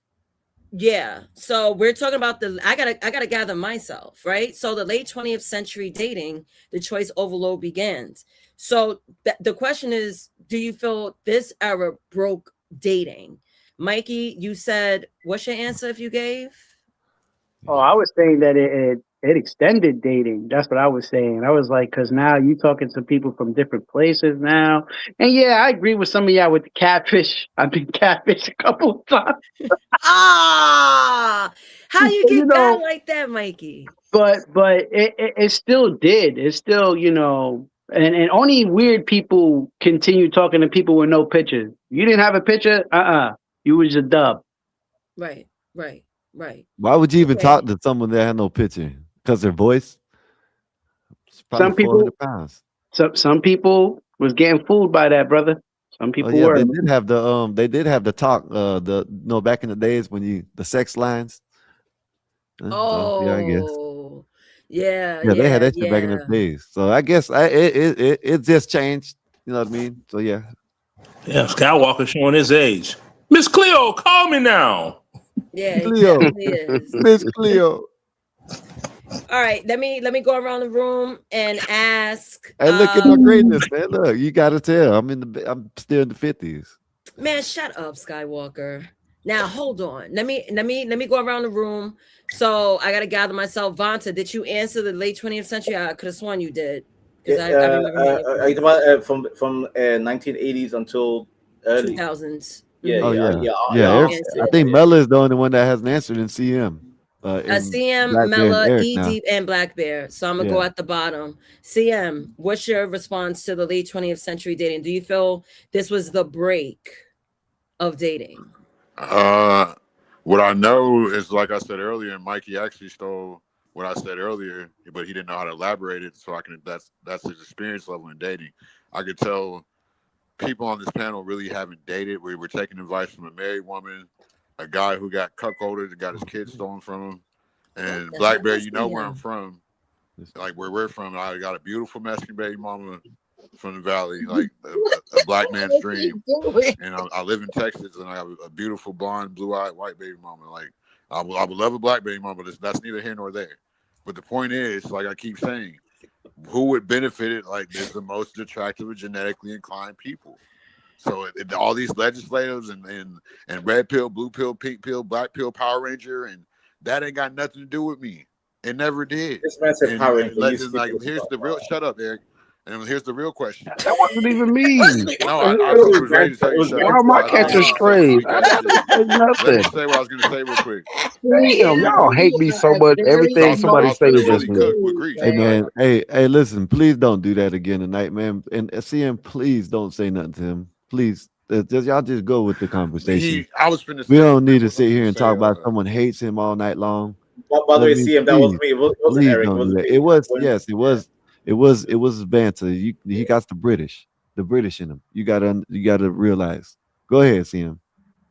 yeah. So we're talking about I gotta gather myself, right? So the late 20th century dating, the choice overload begins. So the question is, do you feel this era broke dating? Mikey, you said, what's your answer if you gave? Oh, I was saying that it extended dating. That's what I was saying. I was like, because now you talking to people from different places now. And yeah, I agree with some of y'all with the catfish. I've been catfished a couple of times. How you get got like that, Mikey? But it still did. It's still, and only weird people continue talking to people with no pictures. You didn't have a picture? You was a dub. Right. Why would you even talk to someone that had no picture? Because their voice? It's probably Some people 400 pounds. Some people was getting fooled by that, brother. Some people were. They did have the talk, back in the days when the sex lines. I guess. Yeah, they had that shit back in the days. So I guess it just changed. You know what I mean? So yeah. Yeah, Skywalker showing his age. Miss Cleo, call me now. Yeah, Cleo. Miss Cleo. All right, let me go around the room and ask. Hey, look at my greatness, man. Look, you gotta tell. I'm still in the 50s. Man, shut up, Skywalker. Now hold on. Let me go around the room. So I gotta gather myself. Vanta, did you answer the late 20th century? I could have sworn you did. From 1980s until early 2000s. Yeah, Oh yeah, yeah, yeah, yeah. yeah. He I answered. think Mela is the only one that hasn't answered in CM, in CM, Black Bear and Mela, Eric E now. Deep, and Black Bear. So I'm gonna go Yeah. at the bottom. CM, what's your response to the late 20th century dating? Do you feel this was the break of dating? Uh, what I know is, like I said earlier, and Mikey actually stole what I said earlier, but he didn't know how to elaborate it. So I can. That's his experience level in dating. I could tell people on this panel really haven't dated. We were taking advice from a married woman, a guy who got cuckolded and got his kids stolen from him, and The Black hell Bear. is You know where I'm CM? from, like where we're from. I got a beautiful Mexican baby mama from the valley, like a black man's dream. And I live in Texas, and I have a beautiful blonde, blue-eyed, white baby mama. Like I would love a black baby mama, but that's neither here nor there. But the point is, like I keep saying, who would benefit it? Like there's the most attractive, genetically inclined people. So all these legislators and red pill, blue pill, pink pill, black pill, Power Ranger, and that ain't got nothing to do with me. It never did. This man said Power Ranger. You And like stupid as here's fuck. the real. Shut up, Eric. And here's the real question. That wasn't even me. No, What the I hell? was ready to tell It you to was shut Why up. am I I didn't catching want you to say some strays? weak I ass didn't shit. say Let me nothing. say what I was going to say real quick. Damn, y'all hate me so much. I Everything was, somebody say is just really me. cooked with grease. Hey Like, man, hey, listen, please don't do that again tonight, man. And CM, please don't say nothing to him. Please, y'all just go with the conversation. I was finna We say, don't need remember to what I was sit here finna and talk say. about someone hates him all night long. By the I way, mean, CM, that was please, me. It wasn't please Eric. It don't do wasn't that. me. It was When, yes, it was banter. He got the British in him. You gotta realize. Go ahead, CM.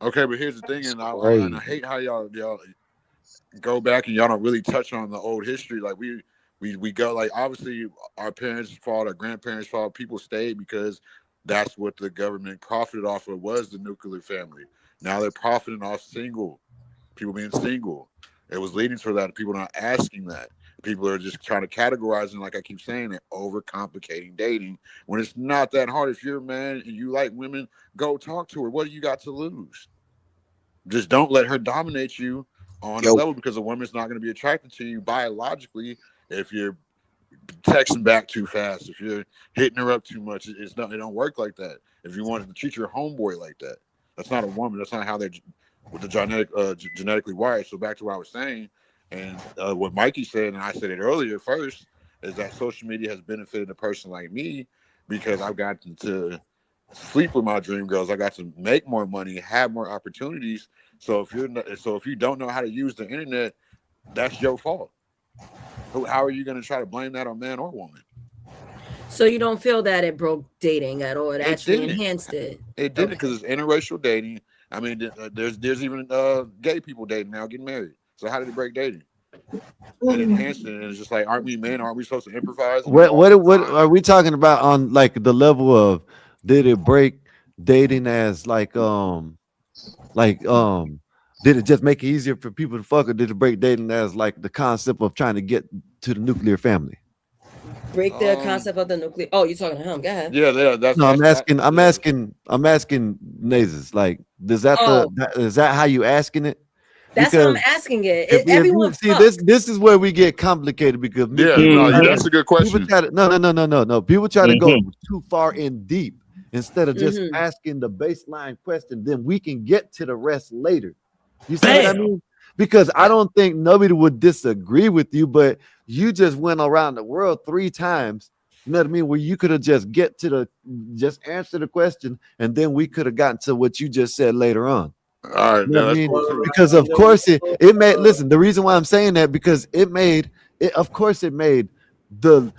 Okay, but here's the thing, It's and I crazy. hate how y'all go back and y'all don't really touch on the old history. Like we go, like obviously our parents' fault, our grandparents' fault. People stayed because that's what the government profited off of, was the nuclear family. Now they're profiting off people being single. It was leading to that. People not asking that. People are just trying to categorize, and like I keep saying, it overcomplicating dating when it's not that hard. If you're a man and you like women, go talk to her. What do you got to lose? Just don't let her dominate you on a Yo, level, because a woman's not going to be attracted to you biologically if you're texting back too fast, if you're hitting her up too much. It's not. It don't work like that. If you wanted to treat your homeboy like that, that's not a woman. That's not how they're with the genetically wired. So back to what I was saying, and what Mikey said, and I said it earlier first, is that social media has benefited a person like me because I've gotten to sleep with my dream girls. I got to make more money, have more opportunities. So if you don't know how to use the internet, that's your fault. How are you going to try to blame that on man or woman? So you don't feel that it broke dating at all? It It actually didn't. enhanced it. It didn't, Okay. because it's interracial dating. I mean, there's even gay people dating now, getting married. So how did it break dating? It enhanced it, and it's just like, aren't we men? Aren't we supposed to improvise and do What all what the what time? are we talking about on like the level of did it break dating as like did it just make it easier for people to fuck, or did it break dating as like the concept of trying to get to the nuclear family? Break the concept of the nuclear. Oh, you're talking to him. Go ahead. Yeah. No, I'm That. asking, I'm Yeah. asking, I'm asking Nazis. Like, Oh, is that how you asking it? that's how I'm Because asking it. if you Everyone see fuck. this is where we get complicated because Yeah. people No. try to That's a good people question. try to no. People try to go too far in deep instead of just Mm-hmm. asking the baseline question. Then we can get to the rest later. You see what I Bam. mean? Because I don't think nobody would disagree with you, but you just went around the world 3 times. You know what I mean? Where you could have just answer the question, and then we could have gotten to what you just said later on. All right. You know Yeah, what I that's mean? cool too. Because of course it made listen, the reason why I'm saying that because it made it of course it made the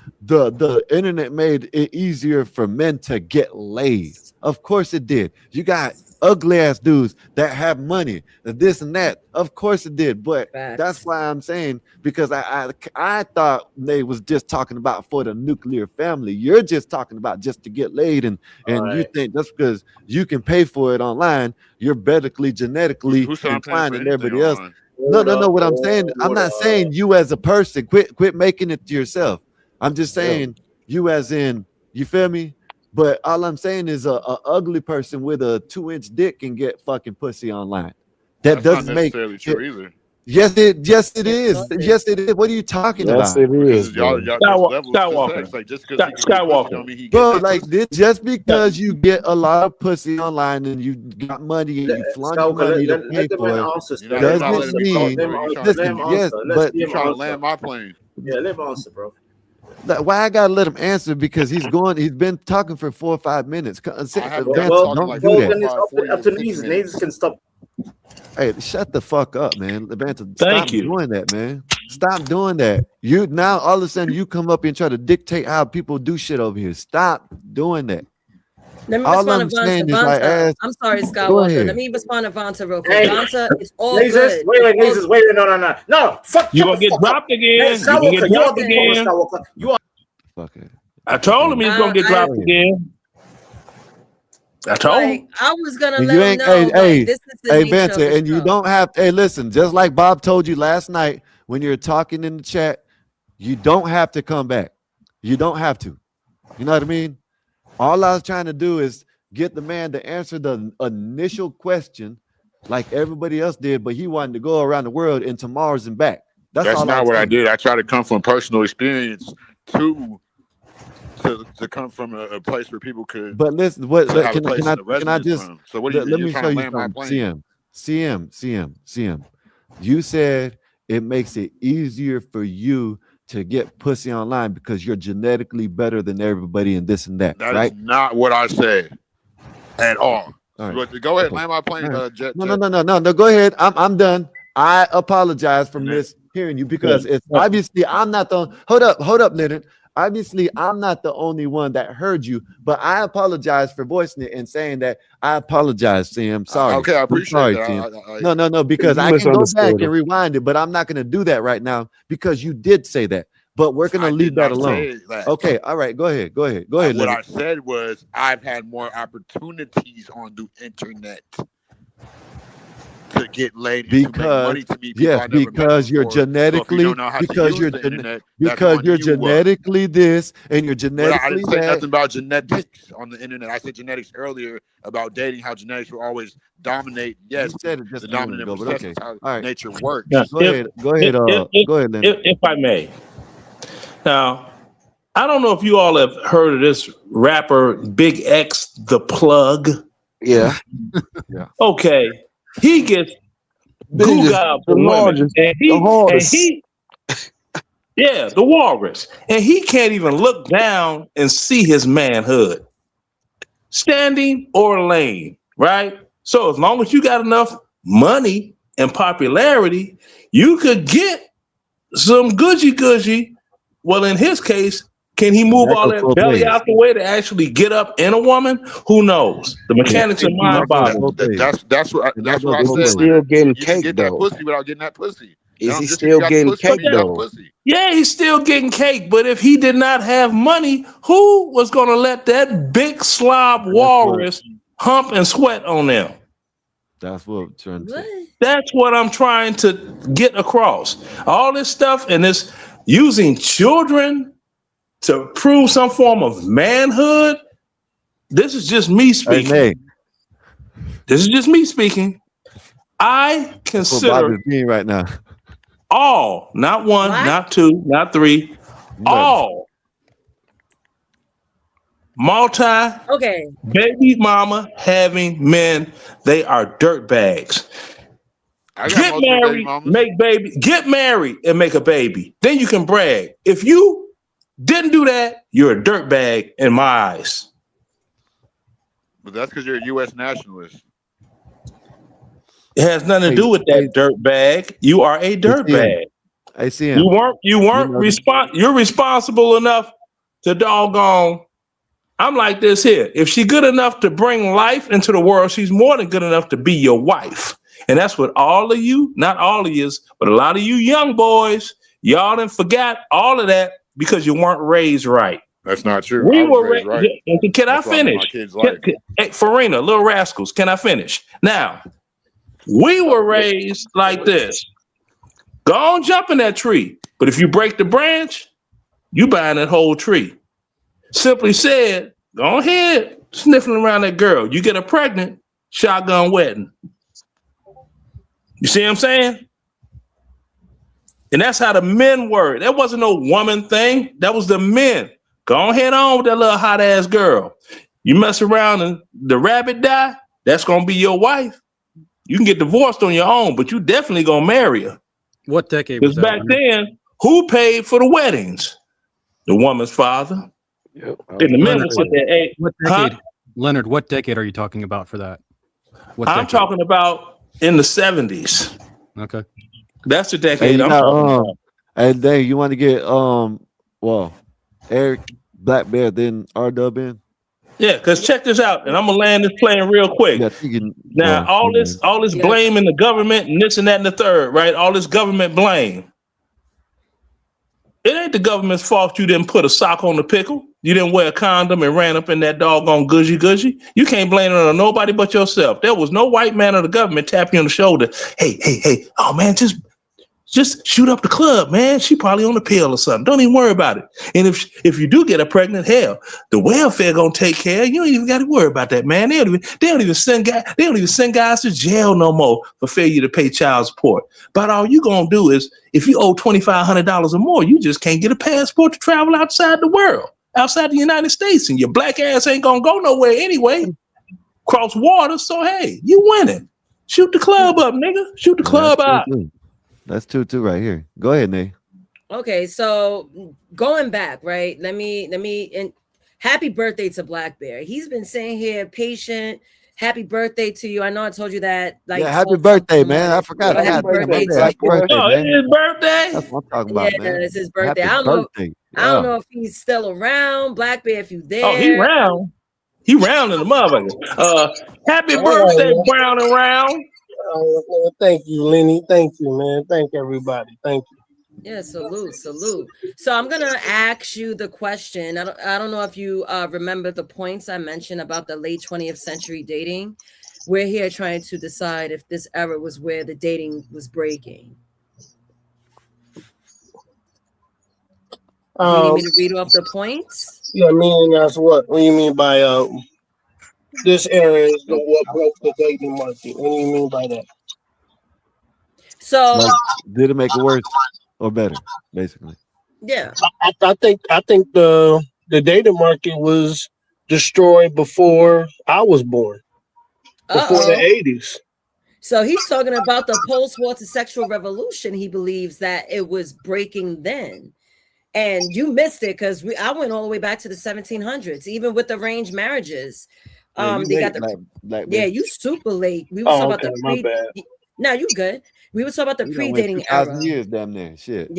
internet made it easier for men to get laid. Of course it did. You got ugly ass dudes that have money, this and that. Of course it did. But that's Facts. why I'm saying because I thought they was just talking about for the nuclear family. You're just talking about just to get laid, all and you right. think just because you can pay for it online, you're medically genetically Who said I'm paying inclined for than anything everybody else. online? No, Hold no, no. up. What I'm saying, I'm Hold not up. saying you as a person. Quit making it to yourself. I'm just Yeah. saying you as in, you feel me? But all I'm saying is a ugly person with a 2-inch dick can get fucking pussy online. That That's not doesn't make necessarily it. true either. Yes, it Get is. exhausted. Yes, it is. What are you talking Yes, about? it is, Because y'all, bro. there's levels to Skywalker. sex. Like just because he can get pussy Skywalker. don't mean he Bro, getting that like pussy. this, just because you get a lot of pussy online and you got money and you flaunt your Skywalker, money to let pay the man for it, answer. You're Let him not doesn't letting answer. me talk, mean, Let bro. him You trying answer. to Let you him listen, trying yes, answer. Let's but see you him trying to answer. land my plane. Yeah, let him answer, bro. why I gotta let him answer? Because he's been talking for 4 or 5 minutes. I haven't got to Vance, talking don't like do that. Then it's 45, 40 up to or 50 Neezus. minutes. Neezus can stop. Hey, shut the fuck up, man. Vance, stop Thank you. doing that, man. Stop doing that. You now all of a sudden you come up and try to dictate how people do shit over here. Stop doing that. Let me All respond I'm to Vonta. saying is I Vonta, asked. I'm sorry, Go Skywalker. Let ahead. me respond to Vonta real quick. Hey, Vonta, it's all Neezus, good. wait, It's all Neezus, wait, no. Fuck, You're shut gonna the get fuck up. dropped again. Hey, You're gonna get Skywalker, you are dropped the caller, again. Skywalker. You are. Fuck it. I told him he's gonna get I dropped again. I told like him. I was gonna And let you him ain't hey, know, like hey, this is the hey nature of Vincent, the and you show. don't have hey, listen, just like Bob told you last night when you were talking in the chat, you don't have to come back. You don't have to. You know what I mean? All I was trying to do is get the man to answer the initial question like everybody else did, but he wanted to go around the world and to Mars and back. That's That's all I not was what I saying. did. I try to come from personal experience to come from a place where people could But listen, to have a can place I in the resonance just from. So what are you? let You're me trying show to you land my something? plane. CM. You said it makes it easier for you to get pussy online because you're genetically better than everybody and this and that, That is right? not what I said at all. All right. But go ahead, Okay. land my plane, All right. Jet. No. Go ahead. I'm done. I apologize for And then, mishearing you because it's obviously I'm not the hold up, Leonard. Obviously, I'm not the only one that heard you, but I apologize for voicing it and saying that I apologize, Sam. Sorry. okay, I I'm appreciate sorry, that. Sam. No, because You I can go back misunderstood and him. rewind it, but I'm not going to do that right now because you did say that. But we're going to I leave did that not alone. say that. Okay. All right. Go ahead. Go ahead, What Leonard. I said was I've had more opportunities on the internet to get laid and to make Because money to meet people I never met because you're before. So if you genetically don't know how to use the internet, that's because on you're you. genetically this and you're But I genetically didn't say that. nothing about genetics on the internet. I said genetics earlier about dating, how genetics will always dominate. You Yes, said it just the a minute dominant ago, but recess okay. is how All right. nature works. Now, Go ahead. Go ahead. Go ahead, Leonard. if I may. Now, I don't know if you all have heard of this rapper Big X, the Plug. Yeah. Yeah. Okay, he gets Biggest, Googled the for women, largest, and the hardest. yeah, the walrus, and he can't even look down and see his manhood, standing or laying. Right. So as long as you got enough money and popularity, you could get some gushy. Well, in his case, can he move That all goes that both belly ways. out the way to actually get up in a woman? Who knows? The mechanics are That goes mind-boggling. both ways. That's what And that goes I Is both he said, ways. still Leonard. getting You can cake get that though? pussy without getting that pussy. Is he Just because you still got the getting pussy, don't cake mean you got the though? pussy. Yeah, he's still getting cake, but if he did not have money, who was going to let that big slob walrus hump and sweat on them? That's what I'm trying to What? say. That's what I'm trying to get across. All this stuff and this using children to prove some form of manhood. This is just me Hey, speaking. Nate. This is just me speaking. I That's what Bob consider is being right now. all, not one, What? not two, not three, all Okay. baby mama having men, they are dirt bags. I got Get multiple baby married, mamas. make baby, get married and make a baby. Then you can brag. If you didn't do that, you're a dirt bag in my eyes. But that's because you're a U.S. nationalist. It has nothing to do with Hey, that dirt bag. You are a dirt CM. bag. Hey, CM. You weren't You know, you're responsible enough to doggone. I'm like this here. If she's good enough to bring life into the world, she's more than good enough to be your wife. And that's what all of you, not all of you, but a lot of you young boys, y'all done forgot all of that because you weren't raised right. That's not true. I We was were raised right. Can I That's why I'm in finish? my kid's life. Hey, Farina, Little Rascals, can I finish? Now, we were raised like this. Go on, jump in that tree. But if you break the branch, you buying that whole tree. Simply said, go ahead, sniffing around that girl. You get her pregnant, shotgun wedding. You see what I'm saying? And that's how the men were. That wasn't no woman thing. That was the men. Go ahead on with that little hot ass girl. You mess around and the rabbit die, that's gonna be your wife. You can get divorced on your own, but you definitely gonna marry her. What decade Because was that? back then, who paid for the weddings? The woman's father. Yep. And the men would Leonard, sit there, hey, what decade? Leonard, what decade are you talking about for that? What I'm decade? talking about in the 70s. Okay. That's the Hey, decade you I'm got talking about. hey Dave, you want to get well, Eric Black Bear, then R Dub in? Yeah, because check this out, and I'm gonna land this plane real quick. Yeah, I think you Now, well, all this Yeah. blame in the government and this and that and the third, right? All this government blame. It ain't the government's fault you didn't put a sock on the pickle. You didn't wear a condom and ran up in that doggone gushy. You can't blame it on nobody but yourself. There was no white man of the government tapping you on the shoulder. Hey, oh man, just shoot up the club, man. She probably on the pill or something. Don't even worry about it. And if you do get her pregnant, hell, the welfare gonna take care. You ain't even got to worry about that, man. They don't even send guys to jail no more for failure to pay child support. But all you gonna do is, if you owe $2,500 or more, you just can't get a passport to travel outside the world, outside the United States, and your black ass ain't gonna go nowhere anyway. Cross water, so hey, you winning. Shoot the club up, nigga. Shoot the club out. That's 2-2 right here. Go ahead, Nate. Okay, so going back, right? Let me and happy birthday to Black Bear. He's been sitting here patient. Happy birthday to you. I know I told you that. Like, Yeah, happy birthday, man. I forgot. Yeah, happy birthday to Happy you. birthday, Oh, man. it's his birthday. That's what I'm talking about, Yeah, man. it's his birthday. Happy I don't birthday. know if he's still around. Black Bear, if you there. Oh, he round. He round in the motherfucker. Happy birthday, Brown and Round. Thank you, Lenny. Thank you, man. Thank everybody. Thank you. Yeah, salute. So I'm gonna ask you the question. I don't know if you remember the points I mentioned about the late 20th century dating. We're here trying to decide if this era was where the dating was breaking. Do you need me to read off the points? Yeah, meaning that's what? What do you mean by this era is what broke the dating market? What do you mean by that? So Like, did it make it worse or better, basically? Yeah. I think the dating market was destroyed before I was born. Before the 80s. So he's talking about the post-war to sexual revolution. He believes that it was breaking then. And you missed it because I went all the way back to the 1700s, even with arranged marriages. Yeah, They got you super late. We were talking about the my bad. No, you good. We were talking about the We done went pre-dating 2,000 era. years damn near. Shit.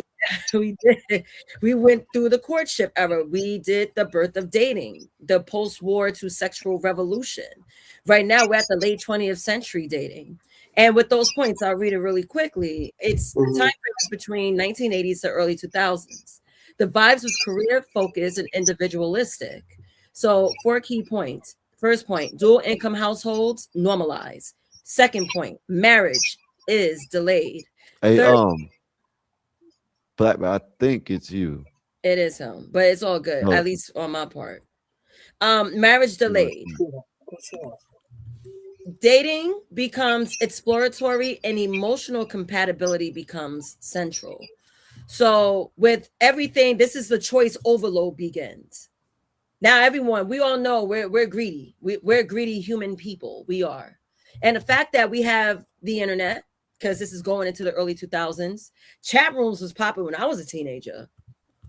We did. We went through the courtship era. We did the birth of dating, the post-war to sexual revolution. Right now, we're at the late 20th century dating. And with those points, I'll read it really quickly. It's the time frame is between 1980s to early 2000s. The vibes was career focused and individualistic. So 4 key points. First point, dual income households normalize. Second point, marriage is delayed. Hey, Third, Black, I think it's you. it is him, but it's all good, No. at least on my part. Marriage delayed. Dating becomes exploratory and emotional compatibility becomes central. So with everything, this is the choice overload begins. Now, everyone, we all know we're greedy. We're greedy human people. We are. And the fact that we have the internet, because this is going into the early 2000s, chat rooms was popular when I was a teenager.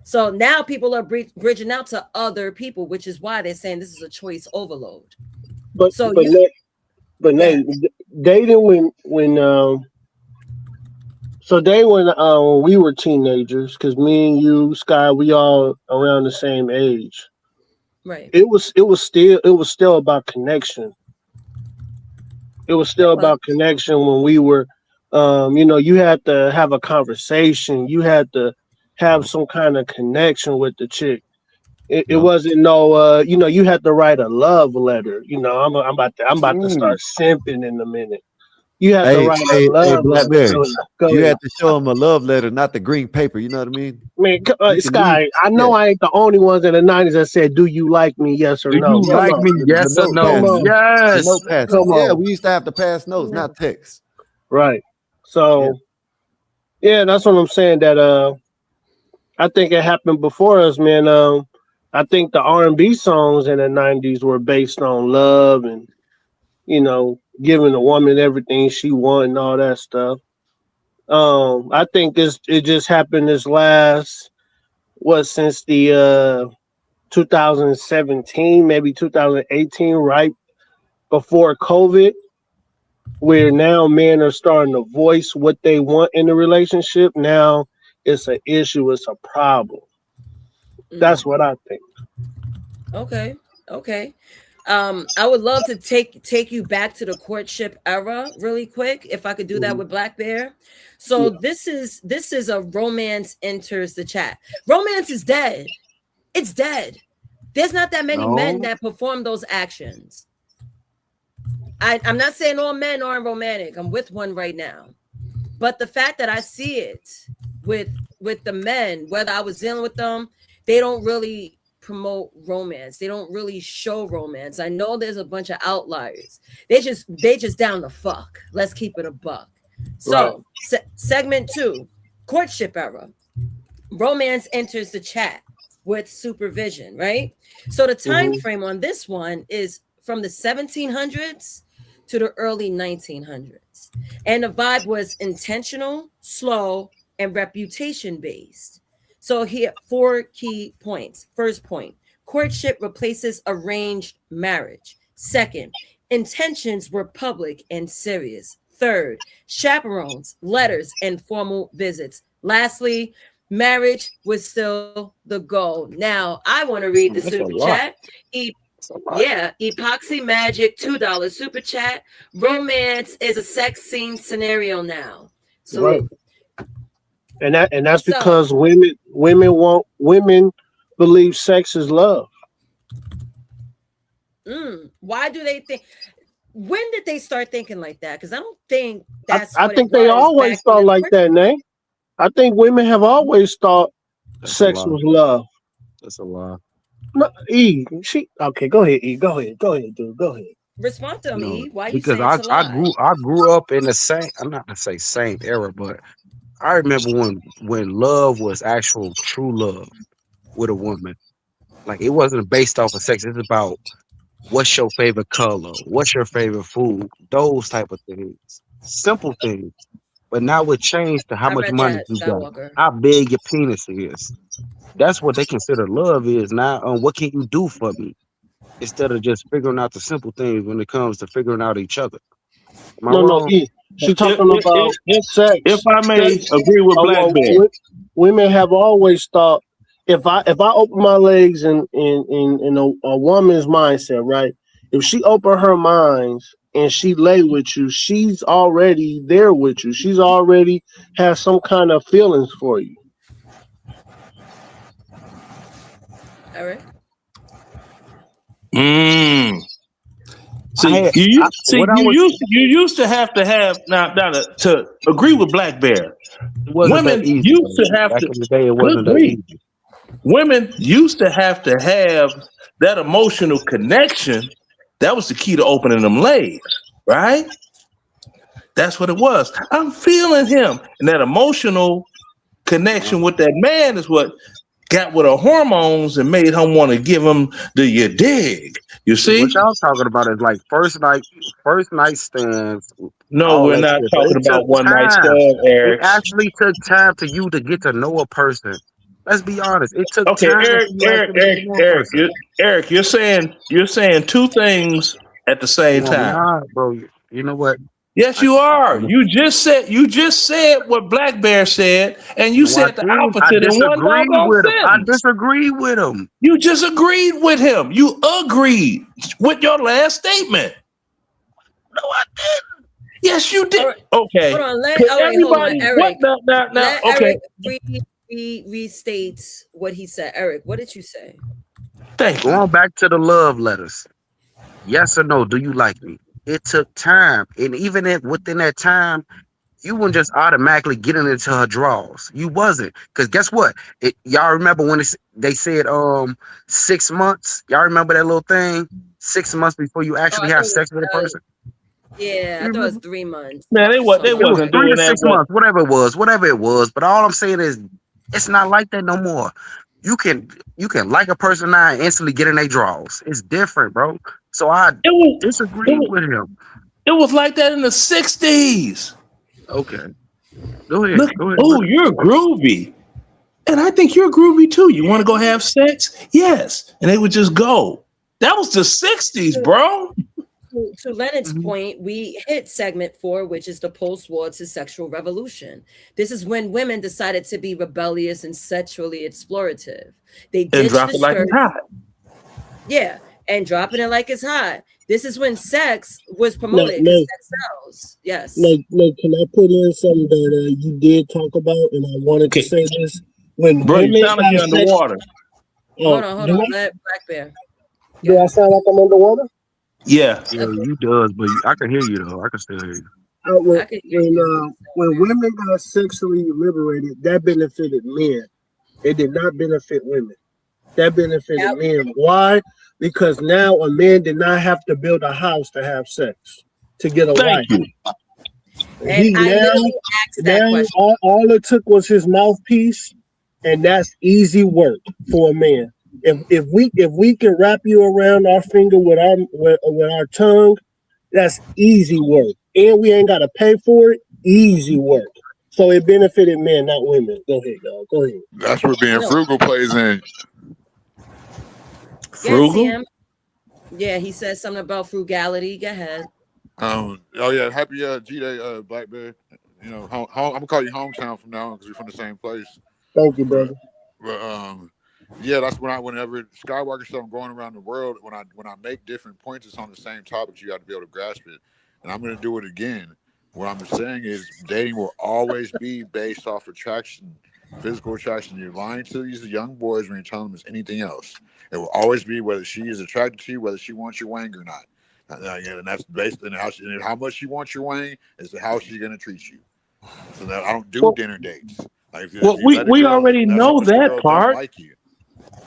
So now people are bridging out to other people, which is why they're saying this is a choice overload. But so Nate, dating when we were teenagers, because me and you, Sky, we all around the same age. Right. It was still about connection. It was still about connection when we were, you had to have a conversation. You had to have some kind of connection with the chick. It wasn't you had to write a love letter. I'm about to start simping in a minute. You have to write a love Black letter. Bear, you had to show him a love letter, not the green paper. You know what I mean? Man, Sky, I know I ain't the only ones in the 90s that said, "Do you like me? Yes or no?" Do you like me? Yes or no? Yes. Yeah, we used to have to pass notes, not text. Right. So Yeah, that's what I'm saying. That I think it happened before us, man. I think the R&B songs in the '90s were based on love and giving a woman everything she wanted and all that stuff. I think it just happened this last since the 2017, maybe 2018, right before COVID, where now men are starting to voice what they want in a relationship. Now it's an issue, it's a problem. That's what I think. Okay. Okay. I would love to take you back to the courtship era really quick, if I could do that with Black Bear. So Yeah. this is a romance enters the chat. Romance is dead. It's dead. There's not that many men No, that perform those actions. I'm not saying all men aren't romantic. I'm with one right now. But the fact that I see it with the men, whether I was dealing with them, they don't really promote romance. They don't really show romance. I know there's a bunch of outliers. They just down the fuck. Let's keep it a buck. Right. So segment 2, courtship era. Romance enters the chat with supervision, right? So the time frame on this one is from the 1700s to the early 1900s. And the vibe was intentional, slow, and reputation based. So here, 4 key points. First point, courtship replaces arranged marriage. Second, intentions were public and serious. Third, chaperones, letters, and formal visits. Lastly, marriage was still the goal. Now, I want to read the that's a super lot. chat. That's a lot. Yeah, Epoxy Magic, $2 super chat. Romance is a sex scene scenario now. Right. Salute. And that's So, because women believe sex is love. why do they think? When did they start thinking like that? Because I don't think I, that's I what it think they was always back in thought the like that, Nate. I think women have always thought That's a sex lot. was love. That's a lot. No, okay, go ahead, E. Go ahead, dude. Go ahead. Respond to them, No, E. Why you because say it's a lie? I grew up in the same. I'm not gonna say same era, but I remember when love was actual true love with a woman. Like it wasn't based off of sex. It's about what's your favorite color, what's your favorite food, those type of things, simple things. But now it changed to how I much read money that, you got, Skywalker. how big your penis is. That's what they consider love is now. What can you do for me? Instead of just figuring out the simple things when it comes to figuring out each other. Am I No, wrong? E. She talking about If sex. I may Sex. agree with Black Bear, Women have always thought if I open my legs in a woman's mindset, right? If she open her minds and she lay with you, she's already there with you. She's already has some kind of feelings for you. Eric? See, What I was, you used to have to agree with Black Bear. it wasn't that Women easy used though. to have Back to. in the day, it Good wasn't that grief. easy. Women used to have that emotional connection. That was the key to opening them legs, right? That's what it was. I'm feeling him, and that emotional connection with that man is what got with her hormones and made her want to give him the you dig. You See, what see? y'all talking about is like first night stands, No, all we're that not shit. But talking it took about one night time. stand, It Eric. actually took time for you to get to know a person. Let's be honest. It took Okay, time Eric, for you Eric, actually to get Eric, to know a Eric, person. Eric, you're saying two things at the same No, I'm time. not, bro. You know what? Yes, I, you I, are. You just said what Black Bear said, and you no, I said the didn't. I opposite in one disagree doggone with him. I sentence. disagree with him. You just agreed with him. You agreed with your last statement. No, I didn't. Yes, you All did. right. Okay. Hold on. Could Wait, hold on. everybody what Eric. now? Let Okay. Eric restate what he said. Eric, what did you say? Thank you. Going back to the love letters. Yes or no? Do you like me? It took time, and even within that time, you wouldn't just automatically getting into her drawers. You wasn't, because guess what? Y'all remember when they said 6 months? Y'all remember that little thing? 6 months before you Oh, actually I have thought sex with a person. Yeah, I thought it was 3 months. Man, they So long. It was wasn't 3 doing to that. 6 months, whatever it was. But all I'm saying is, it's not like that no more. You can like a person now and instantly get in their draws. It's different, bro. So I disagree with him. It was like that in the 60s. Okay, go ahead. Look, Go ahead, oh, brother. you're groovy. And I think you're groovy too. You want to go have sex? Yes. And they would just go. That was the 60s, bro. To Leonard's Mm-hmm. point, we hit segment 4, which is the post-war to sexual revolution. This is when women decided to be rebellious and sexually explorative. They And ditched drop the it like it's skirt. hot. Yeah, and dropping it like it's hot. This is when sex was No, promoted because sex sells. Yes. can I put in something that you did talk about, and I wanted to say this? When Bro, you women sound like have you're sex, underwater. Hold on. do Let Black Bear. I sound like I'm underwater? Yeah. Yeah, you does, but I can hear you though. I can still hear you. When women got sexually liberated, that benefited men. It did not benefit women. That benefited men. Why? Because now a man did not have to build a house to have sex, to get a Thank wife. you. And I literally asked that question. All it took was his mouthpiece, and that's easy work for a man. If we can wrap you around our finger with our tongue, that's easy work, and we ain't got to pay for it. Easy work. So it benefited men, not women. Go ahead, y'all. Go ahead. That's where being frugal plays in. Frugal? Yeah, he said something about frugality. Go ahead. Oh yeah, happy G-Day, Black Bear. You know, I'm gonna call you hometown from now on because we're from the same place. Thank you, brother. But yeah, that's whenever Skywalker stuff, I'm going around the world. When I make different points, it's on the same topics. You got to be able to grasp it, and I'm gonna do it again. What I'm saying is, dating will always be based off attraction, physical attraction. You're lying to these young boys when you tell them it's anything else. It will always be whether she is attracted to you, whether she wants your wang or not. And that's based on how much she wants your wang is how she's gonna treat you. So that I don't do dinner dates. Like if we already know that part. Don't like you.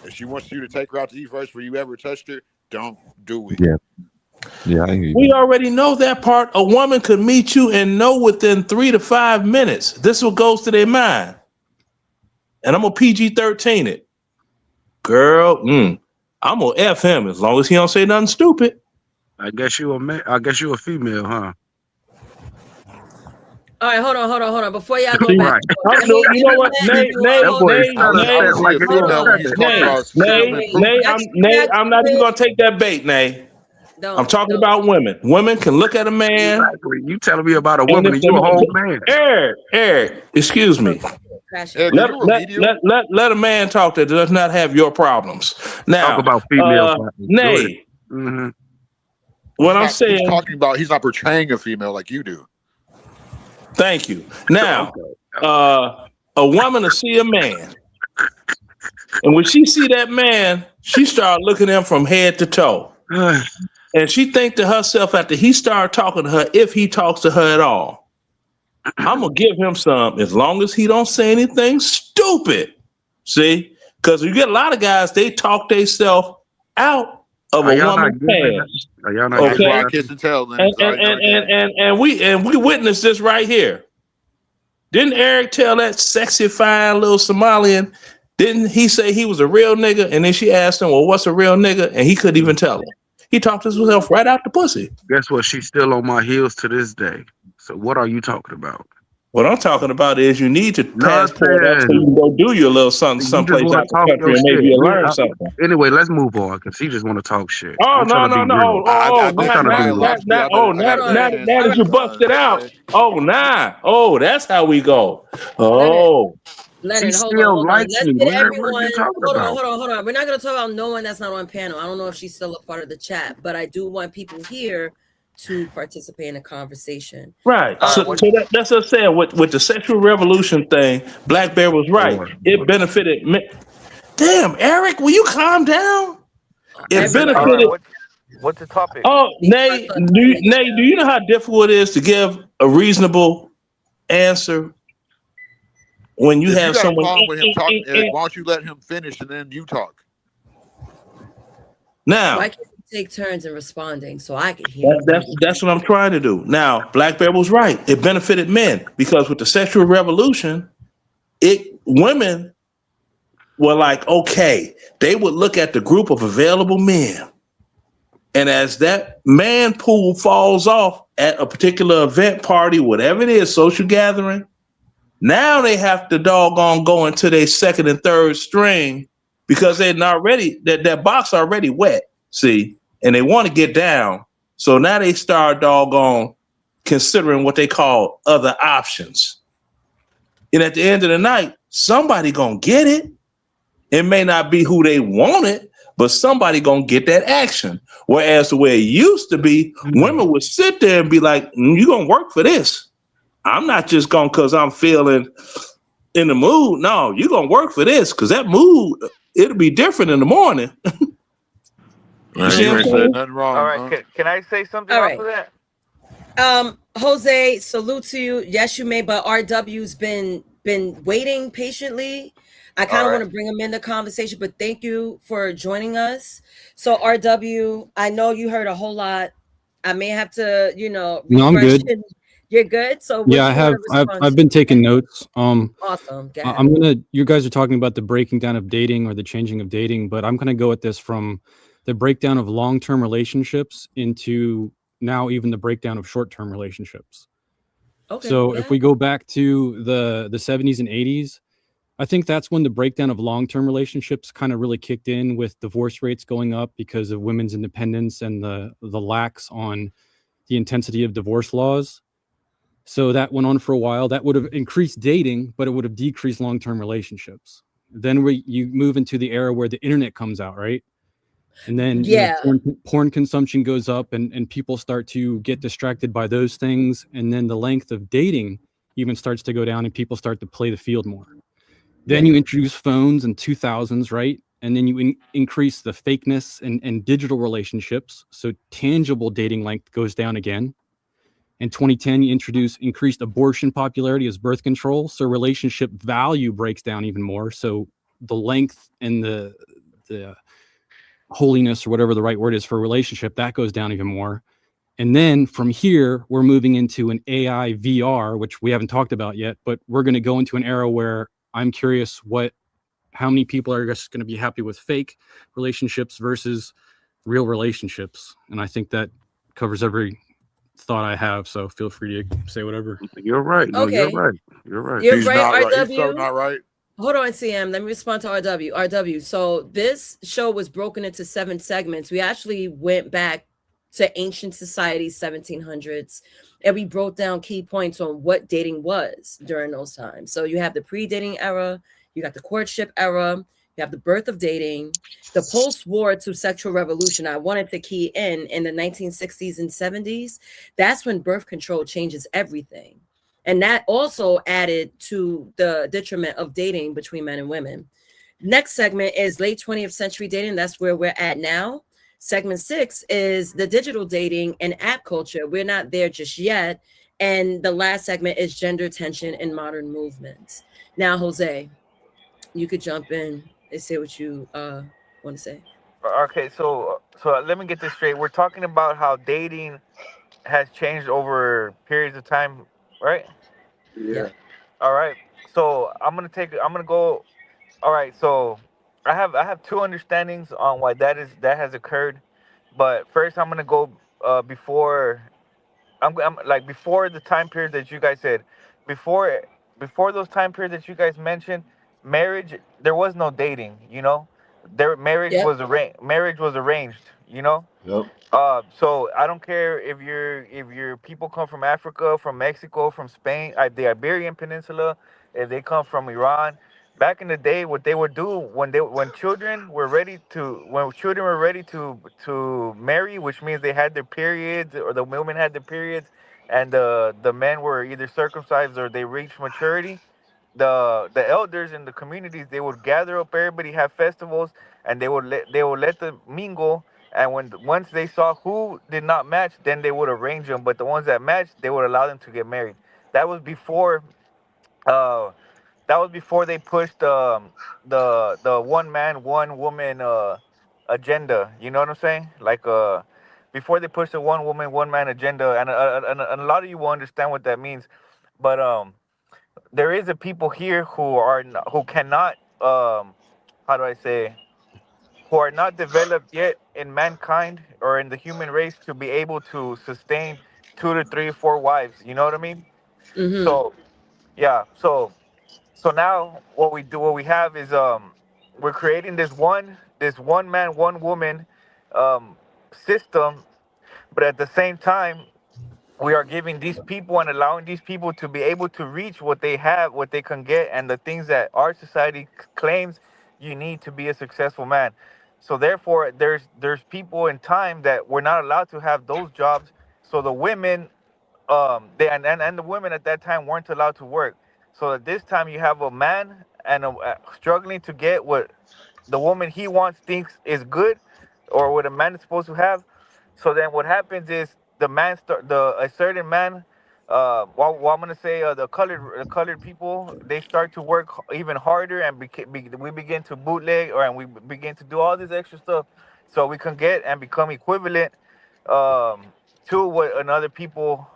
If she wants you to take her out to eat first before you ever touched her, don't do it. Yeah, I hear you. We already know that part. A woman could meet you and know within 3 to 5 minutes. This is what goes to their mind. And I'm gonna PG-13 it. Girl, I'm gonna F him as long as he don't say nothing stupid. I guess you a female, huh? All right, hold on. Before y'all go Right. back, You know what? Nay, I'm not even gonna take that bait, Nay. I'm talking about women. Women can look at a man. Exactly. You telling me about a woman and you a whole man. Eric, excuse me. Let a man talk that does not have your problems. Now, talk about female Nay. Mm-hmm. What I'm saying, he's talking about, he's not portraying a female like you do. Thank you. Now, a woman will see a man, and when she see that man, she start looking at him from head to toe, and she think to herself after he start talking to her, if he talks to her at all, I'm gonna give him some as long as he don't say anything stupid. See, because you get a lot of guys, they talk themselves out of a woman's past. Okay, kiss and tell. And we witnessed this right here. Didn't Eric tell that sexy fine little Somalian? Didn't he say he was a real nigga? And then she asked him, "Well, what's a real nigga?" And he couldn't even tell her. He talked himself right out the pussy. Guess what? She's still on my heels to this day. So what are you talking about? What I'm talking about is you need to passport up so you can go do your little something someplace out the country and maybe you learn something. Anyway, let's move on because she just want to talk shit. Oh, no. Now that you busted out. Oh, that's how we go. Oh. Leonard, hold on. Let's get everyone. Hold on. We're not going to talk about no one that's not on panel. I don't know if she's still a part of the chat, but I do want people here to participate in a conversation. Right. So that's what I'm saying. With the sexual revolution thing, Black Bear was right. It benefited men. Damn, Eric, will you calm down? It benefited. What's the topic? Oh, Nay, do you know how difficult it is to give a reasonable answer when you have someone? With him talking, why don't you let him finish and then you talk? Now, why can't you take turns in responding so I could hear That's what I'm trying to do. Now, Black Bear was right. It benefited men because with the sexual revolution, women were like, okay, they would look at the group of available men. And as that man pool falls off at a particular event, party, whatever it is, social gathering, now they have to doggone go into their second and third string because they're not ready. That box already wet, see, and they want to get down. So now they start doggone considering what they call other options. And at the end of the night, somebody gonna get it. It may not be who they wanted, but somebody gonna get that action. Whereas the way it used to be, women would sit there and be like, "You gonna work for this? I'm not just going because I'm feeling in the mood. No, you're gonna work for this because that mood it'll be different in the morning." Man, you ain't said nothing wrong. All right, can I say something All off right. of that? Jose, salute to you. Yes, you may, but RW's been waiting patiently. I kind of want to bring him in the conversation, but thank you for joining us. So RW, I know you heard a whole lot. I may have to, No, I'm refresh good. it. You're good. So what Yeah, you want to respond I've to? been taking notes. Awesome. Go ahead. You guys are talking about the breaking down of dating or the changing of dating, but I'm gonna go at this from the breakdown of long-term relationships into now even the breakdown of short-term relationships. Okay. So if we go back to the 70s and 80s, I think that's when the breakdown of long-term relationships kind of really kicked in, with divorce rates going up because of women's independence and the lax on the intensity of divorce laws. So that went on for a while. That would have increased dating, but it would have decreased long-term relationships. Then you move into the era where the internet comes out, right? And then Yeah. porn consumption goes up, and people start to get distracted by those things. And then the length of dating even starts to go down, and people start to play the field more. Then you introduce phones in 2000s, right? And then you increase the fakeness and digital relationships. So tangible dating length goes down again. In 2010, you introduce increased abortion popularity as birth control. So relationship value breaks down even more. So the length and the holiness, or whatever the right word is for a relationship, that goes down even more. And then from here, we're moving into an AI VR, which we haven't talked about yet, but we're going to go into an era where I'm curious how many people are just going to be happy with fake relationships versus real relationships. And I think that covers every thought I have. So feel free to say whatever. You're right. No, Okay. you're right. You're right. You're He's right, not right. RW. He's so not right. Hold on, CM. Let me respond to RW. RW. So this show was broken into 7 segments. We actually went back to ancient society, 1700s, and we broke down key points on what dating was during those times. So you have the pre-dating era, you got the courtship era, you have the birth of dating, the post-war to sexual revolution. I wanted to key in the 1960s and 70s. That's when birth control changes everything. And that also added to the detriment of dating between men and women. Next segment is late 20th century dating. That's where we're at now. Segment 6 is the digital dating and app culture. We're not there just yet. And the last segment is gender tension and modern movements. Now, Jose, you could jump in and say what you want to say. Okay, so let me get this straight. We're talking about how dating has changed over periods of time, right? Yeah. All right. So I'm gonna go. All right. So I have 2 understandings on why that has occurred, but first I'm gonna go before I'm like before the time period that you guys said, before before those time periods that you guys mentioned, marriage there was no dating. Their Yep. marriage was arranged. Yep. So I don't care if your people come from Africa, from Mexico, from Spain, the Iberian Peninsula, if they come from Iran. Back in the day, what they would do when children were ready to marry, which means they had their periods or the women had their periods, and the men were either circumcised or they reached maturity. The elders in the communities they would gather up everybody, have festivals, and they would let them mingle. And once they saw who did not match, then they would arrange them. But the ones that matched, they would allow them to get married. That was before uh, that was before they pushed the one man one woman agenda. You know what I'm saying? Like before they push the one woman, one man agenda, and a lot of you will understand what that means. But there is a people here who are who cannot how do I say, who are not developed yet in mankind or in the human race to be able to sustain 2 to 3 or 4 wives. You know what I mean? Mm-hmm. So yeah, so now what we do, what we have is we're creating this one man, one woman um system, but at the same time we are giving these people and allowing these people to be able to reach what they have, what they can get, and the things that our society claims you need to be a successful man. So therefore, there's people in time that we're not allowed to have those jobs. So the women, they and the women at that time weren't allowed to work. So at this time, you have a man and struggling to get what the woman he wants thinks is good, or what a man is supposed to have. So then what happens is the man start the a certain man, well I'm gonna say the colored people, they start to work even harder, and we begin to bootleg, or and we begin to do all this extra stuff, so we can get and become equivalent um, to what another people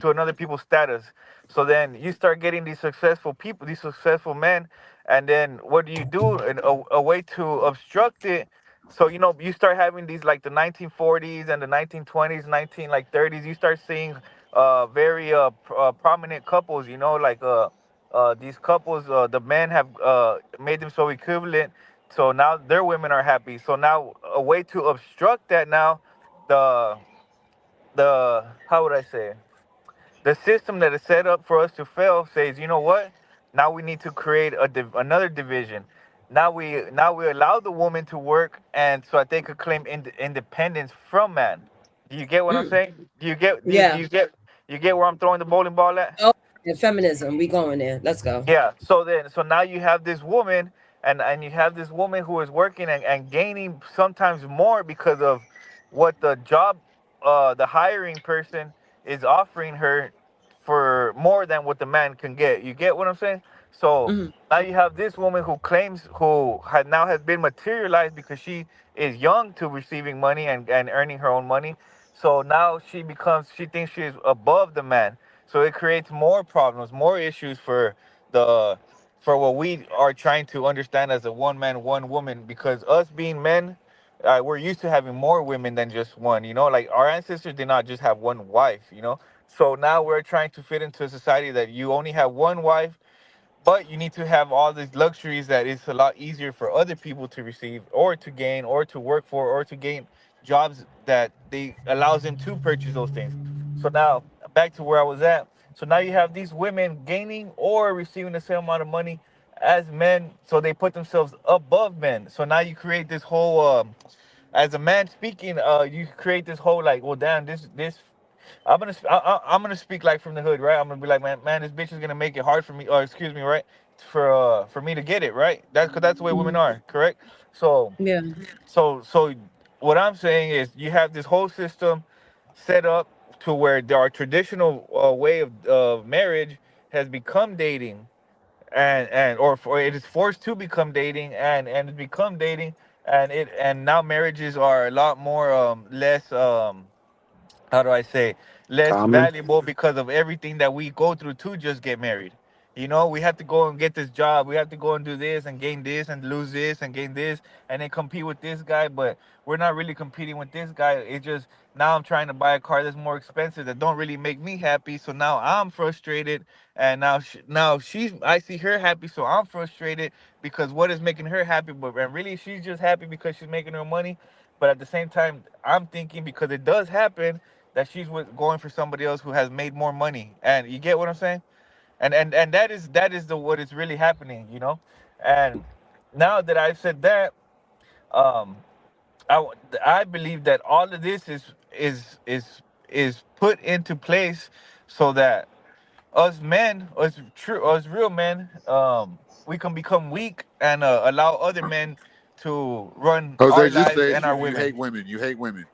to another people's status. So then you start getting these successful people, these successful men, and then what do you do? And a way to obstruct it. So you start having these like the 1940s and the 1920s, 19 like 30s. You start seeing very prominent couples. Like these couples, the men have made them so equivalent. So now their women are happy. So now a way to obstruct that now, the how would I say, the system that is set up for us to fail says, you know what? Now we need to create another division. Now we allow the woman to work, and so that they could claim independence from man. Do you get what I'm Mm. saying? Do you get do you, do Yeah. you get where I'm throwing the bowling ball at? Oh, and feminism. We going there. Let's go. Yeah. So now you have this woman, and you have this woman who is working and gaining sometimes more because of what the job, the hiring person is offering her for more than what the man can get. You get what I'm saying? So Hmm. now you have this woman who claims, who now has been materialized because she is young to receiving money and earning her own money. So now she thinks she is above the man. So it creates more problems, more issues the for what we are trying to understand as a one man, one woman. Because us being men, we're used to having more women than just one. Like our ancestors did not just have one wife. So now we're trying to fit into a society that you only have one wife, but you need to have all these luxuries that it's a lot easier for other people to receive, or to gain, or to work for, or to gain jobs that they allows them to purchase those things. So now back to where I was at. So now you have these women gaining or receiving the same amount of money as men, so they put themselves above men. So now you create this whole as a man speaking, you create this whole like, well, damn, this I'm gonna speak like from the hood, right? I'm gonna be like, man, this bitch is gonna make it hard for me, or excuse me, right, for me to get it, right? That's because that's the way women are, correct? So Yeah. so what I'm saying is, you have this whole system set up to where our traditional way of marriage has become dating, or it is forced to become dating, and it's become dating, and now marriages are a lot more less how do I say, less Common. valuable because of everything that we go through to just get married. We have to go and get this job. We have to go and do this and gain this and lose this and gain this and then compete with this guy. But we're not really competing with this guy. It's just now I'm trying to buy a car that's more expensive that don't really make me happy. So now I'm frustrated, and now I see her happy, so I'm frustrated because what is making her happy? But and really she's just happy because she's making her money. But at the same time, I'm thinking, because it does happen, that she's going for somebody else who has made more money. And you get what I'm saying? And that is the what is really happening. And now that I've said that, um, I believe that all of this is put into place so that us real men, we can become weak and allow other men to run our Jose, just lives say and it. You our you women. hate women. You hate women.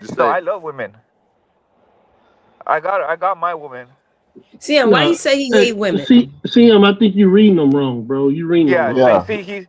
Just No, say I it. love women. I got my woman. See, and why he No, say he hey, hate women? see, I think you reading them wrong, bro. You reading them Yeah, wrong. Yeah. see,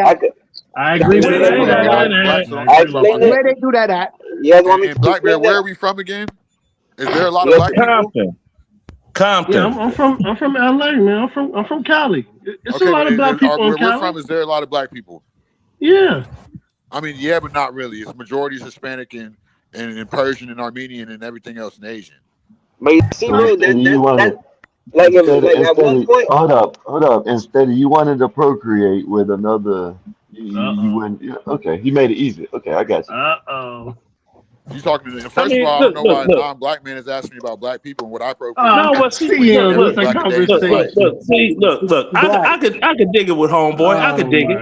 at? I agree with Where they that. do that at? I Blacks don't scream out my Where name. they do that at? You guys want me to And Black Bear, explain where are that? we from again? Is there a lot of Yes, black people? Compton. Compton. Yeah, I'm from LA, man. I'm from Cali. It's a Okay, lot but of black people in where we're Cali. from, is there a lot of black people? Yeah. I mean, yeah, but not really. It's majority is Hispanic and Persian and Armenian and everything else and Asian. But you see, So bro, instead of you wanted, like at instead one of point. hold up. Instead of you wanted to procreate with another, you went. Yeah, okay, he made it easy. Okay, I got you. Uh-oh. You talking to? I First mean, of all, I don't know why a look. non-black man is asking me about black people and what I procreate No, with but see, when he never look, been black a day in his life. look. I could dig it with homeboy. I could dig it.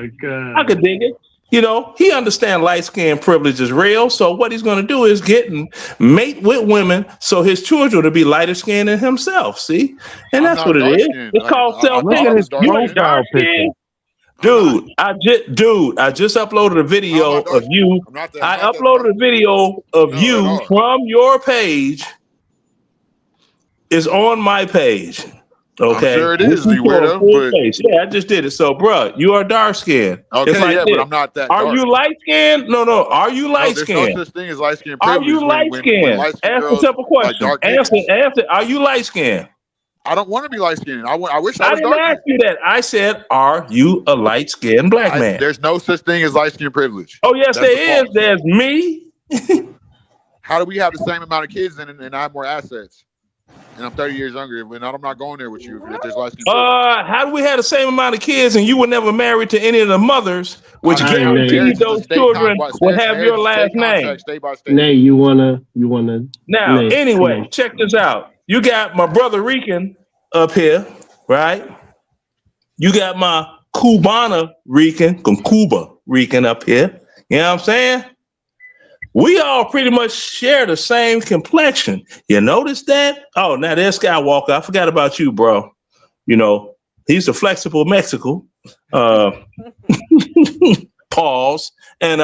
I could dig it. You know, he understands light skin privilege is real. So what he's going to do is get and mate with women so his children will be lighter skinned than himself. See, and I'm that's not what it dark is. skinned. It's called self Look at his You ain't dark profile picture. skinned. Dude, I just uploaded a video of you. I uploaded a video of you from your page. Is on my page. Okay. I'm sure it This is, you for a weirdo. full But face. Yeah, I just did it. So, bruh, you are dark skinned. okay, It's like yeah, this. but I'm not that Are dark. you light skinned? No. Are you No, light there's no skinned? such thing as light skin Are privilege you light when skinned? light skin Ask a girls simple like question. dark niggas. Answer. Are you light skinned? I don't want to be light skinned. I wish I I was didn't dark. ask you that. I said, are you a light skinned black man? There's no such thing as light skin privilege. Oh, yes, That's there is. There's me. How do we have the same amount of kids and I have more assets? And I'm 30 years younger, and I'm not going there with you if there's light skin privilege. How do we have the same amount of kids and you were never married to any of the mothers, which I mean, guaranteed those children will have your last name? State by state. Nay, you wanna Now, Nay, anyway, come on. check this out. You got my brother Rican up here, right? You got my Cubana Rican, Cuba Rican up here. You know what I'm saying? We all pretty much share the same complexion. You notice that? Oh, now there's Skywalker. I forgot about you, bro. You know, he's a flexible Mexican. Pause. And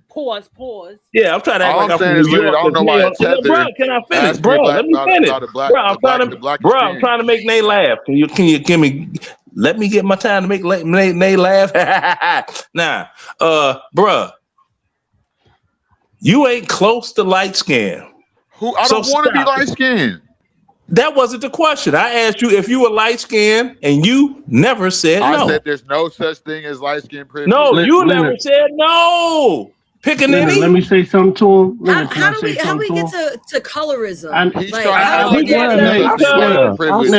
Pause. yeah, I'm trying to act All like I'm I'm saying from is, New literally, York. I don't know why a tether Bro, can I finish? asked me Bro, let me finish. about Bro, I'm trying to make Nate laugh. Can you give me? Let me get my time to make Nate laugh. Nah, bruh, you ain't close to light skin. I don't want to be light skinned. That wasn't the question. I asked you if you were light skinned, and you never said no. I said there's no such thing as light skin privilege. No, you never said no. Leonard, let me say something to him. Leonard, How do we get to colorism? He's Like, trying to how act do we like there's get no such thing as light skin privilege.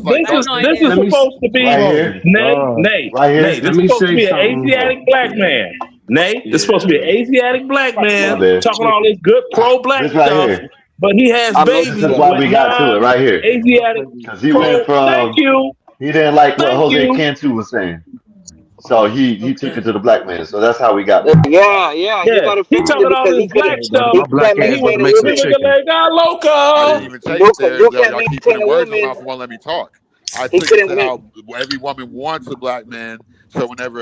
Because this is supposed to be Nate. This is supposed to be an Asiatic black man. Nate, this is supposed to be an Asiatic black man talking all this good pro-black This right stuff, here. but he has babies. This is why we got to it right here. Asiatic. Because he went from Thank you. he didn't like what Thank Jose you. Cantu was saying. So he took it to the black man. So that's how we got there. Yeah, you gotta He fix talking it all because this black stuff. he can't And he was maintain a living woman. the leg out loco. I didn't even take it there. You can't Y'all keep maintain putting a words in my woman. mouth and won't let me talk. I He took it couldn't to make. how every woman wants a black man. So whenever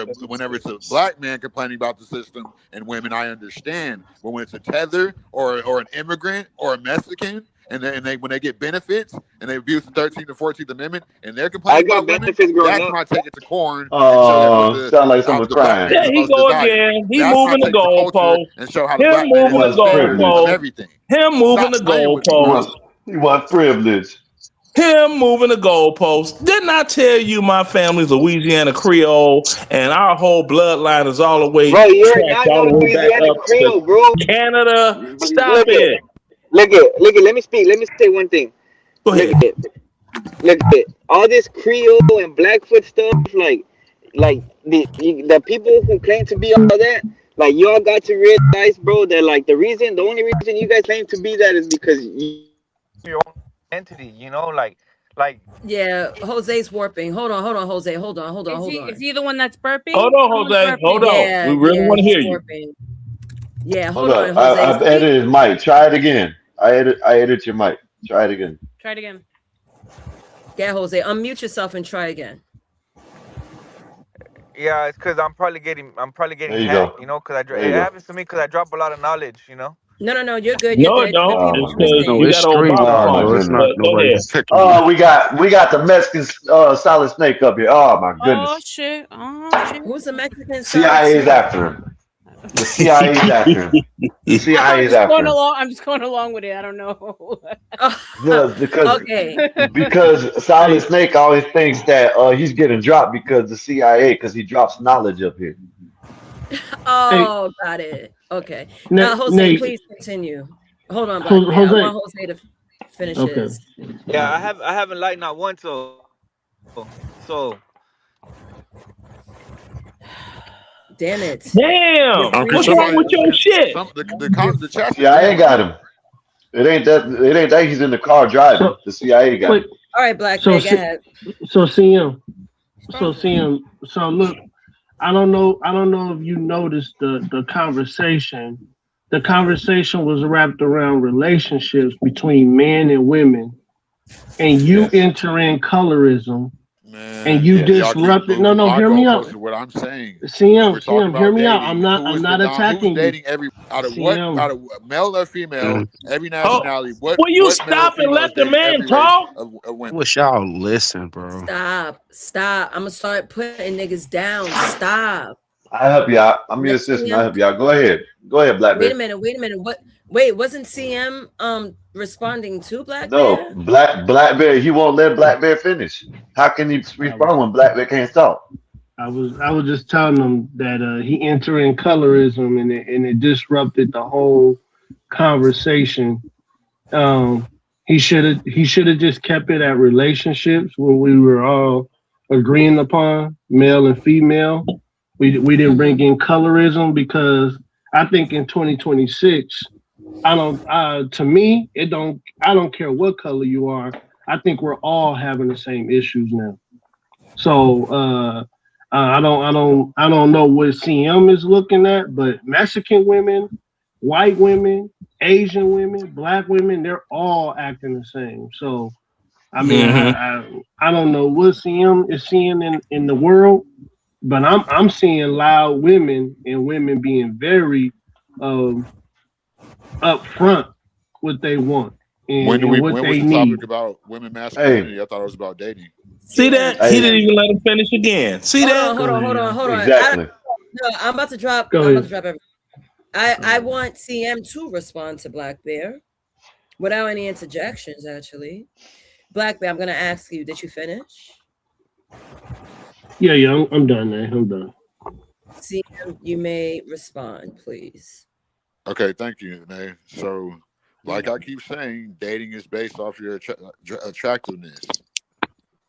it's a black man complaining about the system and women, I understand. But when it's a tether or an immigrant or a Mexican, and they when they get benefits and they abuse the 13th and 14th Amendment and they're I complaining got about women, benefits growing that's up. when I take it to corn and show Oh, them sound like someone the black crying. man is the He most go desired. again. He That's when I moving the take the culture goalpost. and show how the Him black man is moving the the standard of goalpost. everything. Him moving the Stop playing with me, goalpost. He want privilege. Him moving the goalpost. Didn't I tell you my family's Louisiana Creole and our whole bloodline is all the way Bro, you're tracked not all no the way back Louisiana up Creole, to bro. Canada? Stop Look it. Let me speak. Let me say one thing. Go ahead. Look at all this Creole and Blackfoot stuff. Like the people who claim to be all that. Like y'all got to realize, bro, that like the only reason you guys claim to be that is because your own entity, like Yeah, Jose's warping. Hold on, Jose. Hold on. Is he the one that's burping? Hold on, Someone's Jose. burping. Hold on. Yeah, We really want to he's hear you. warping. Yeah, Hold hold on, up. Jose. I've edited his mic. Try it again. I edit your mic. Try it again. Try it again. Yeah, Jose, unmute yourself and try again. yeah, it's because I'm probably getting There you hacked, go. because There it you go. happens to me because I drop a lot of knowledge. No, you're good. No, it don't. Good It's people because listening. you got an Obama Oh my phone. goodness. But go ahead. Oh, we got the Mexican Solid Snake up here. Oh my Oh goodness. shit. Who's the Mexican? CIA is after him. The CIA is after him. The CIA is after him. I'm just going along with it. I don't know. Okay. Because Solid Snake always thinks that he's getting dropped because the CIA, because he drops knowledge up here. Oh, got it. Okay. Now, Jose, Nate, please continue. Hold on, Black Bear. I Jose. want Jose to finish Okay. his. Yeah, I haven't liked not one. So Damn it. Damn. Okay, What's wrong with your shit? The chat. CIA got him. It ain't that he's in the car driving. The CIA got him. All right, Black So Bear, go ahead. So CM. So look, I don't know if you noticed the conversation. The conversation was wrapped around relationships between men and women, and you enter in colorism, and you disrupted. No, hear me out. What I'm saying. CM, hear me out. I'm not attacking who's dating you. every out of CM. what out of male or female, every nationality. Will you stop and let the man talk? Of women? Wish y'all listen, bro. Stop. I'm gonna start putting niggas down. Stop. I help you out. I'm your assistant. I help you out. Go ahead, Black Bear. Wait a minute. Wait, wasn't CM responding to Black No, Bear? Black Bear. He won't let Black Bear finish. How can he respond when Black Bear can't talk? I was just telling him that he entered in colorism and it disrupted the whole conversation. He should have just kept it at relationships where we were all agreeing upon male and female. We didn't bring in colorism because I think in 2026, I don't care what color you are. I think we're all having the same issues now. So I don't know what CM is looking at, but Mexican women, white women, Asian women, black women, they're all acting the same. So I mean, I don't know what CM is seeing in the world, but I'm seeing loud women and women being very upfront what they want and When what was they the need. topic about women masculinity? I thought it was about dating. See that? He didn't even let him finish again. See that? Hold on. Exactly. I'm about to drop. Go I'm about to ahead. drop everything. I want CM to respond to Black Bear without any interjections. Actually, Black Bear, I'm gonna ask you. Did you finish? Yeah, I'm done now. I'm done. CM, you may respond, please. Okay, thank you, Nay. So, like I keep saying, dating is based off your attractiveness.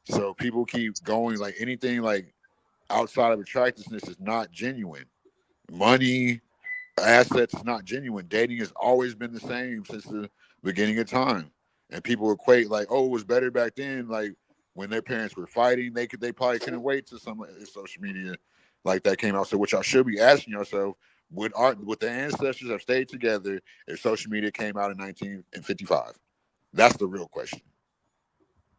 So people keep going like anything like outside of attractiveness is not genuine. Money, assets is not genuine. Dating has always been the same since the beginning of time. And people equate like, oh, it was better back then. Like when their parents were fighting, they probably couldn't wait till some social media like that came out. So what y'all should be asking yourself, would the ancestors have stayed together if social media came out in 1955? That's the real question.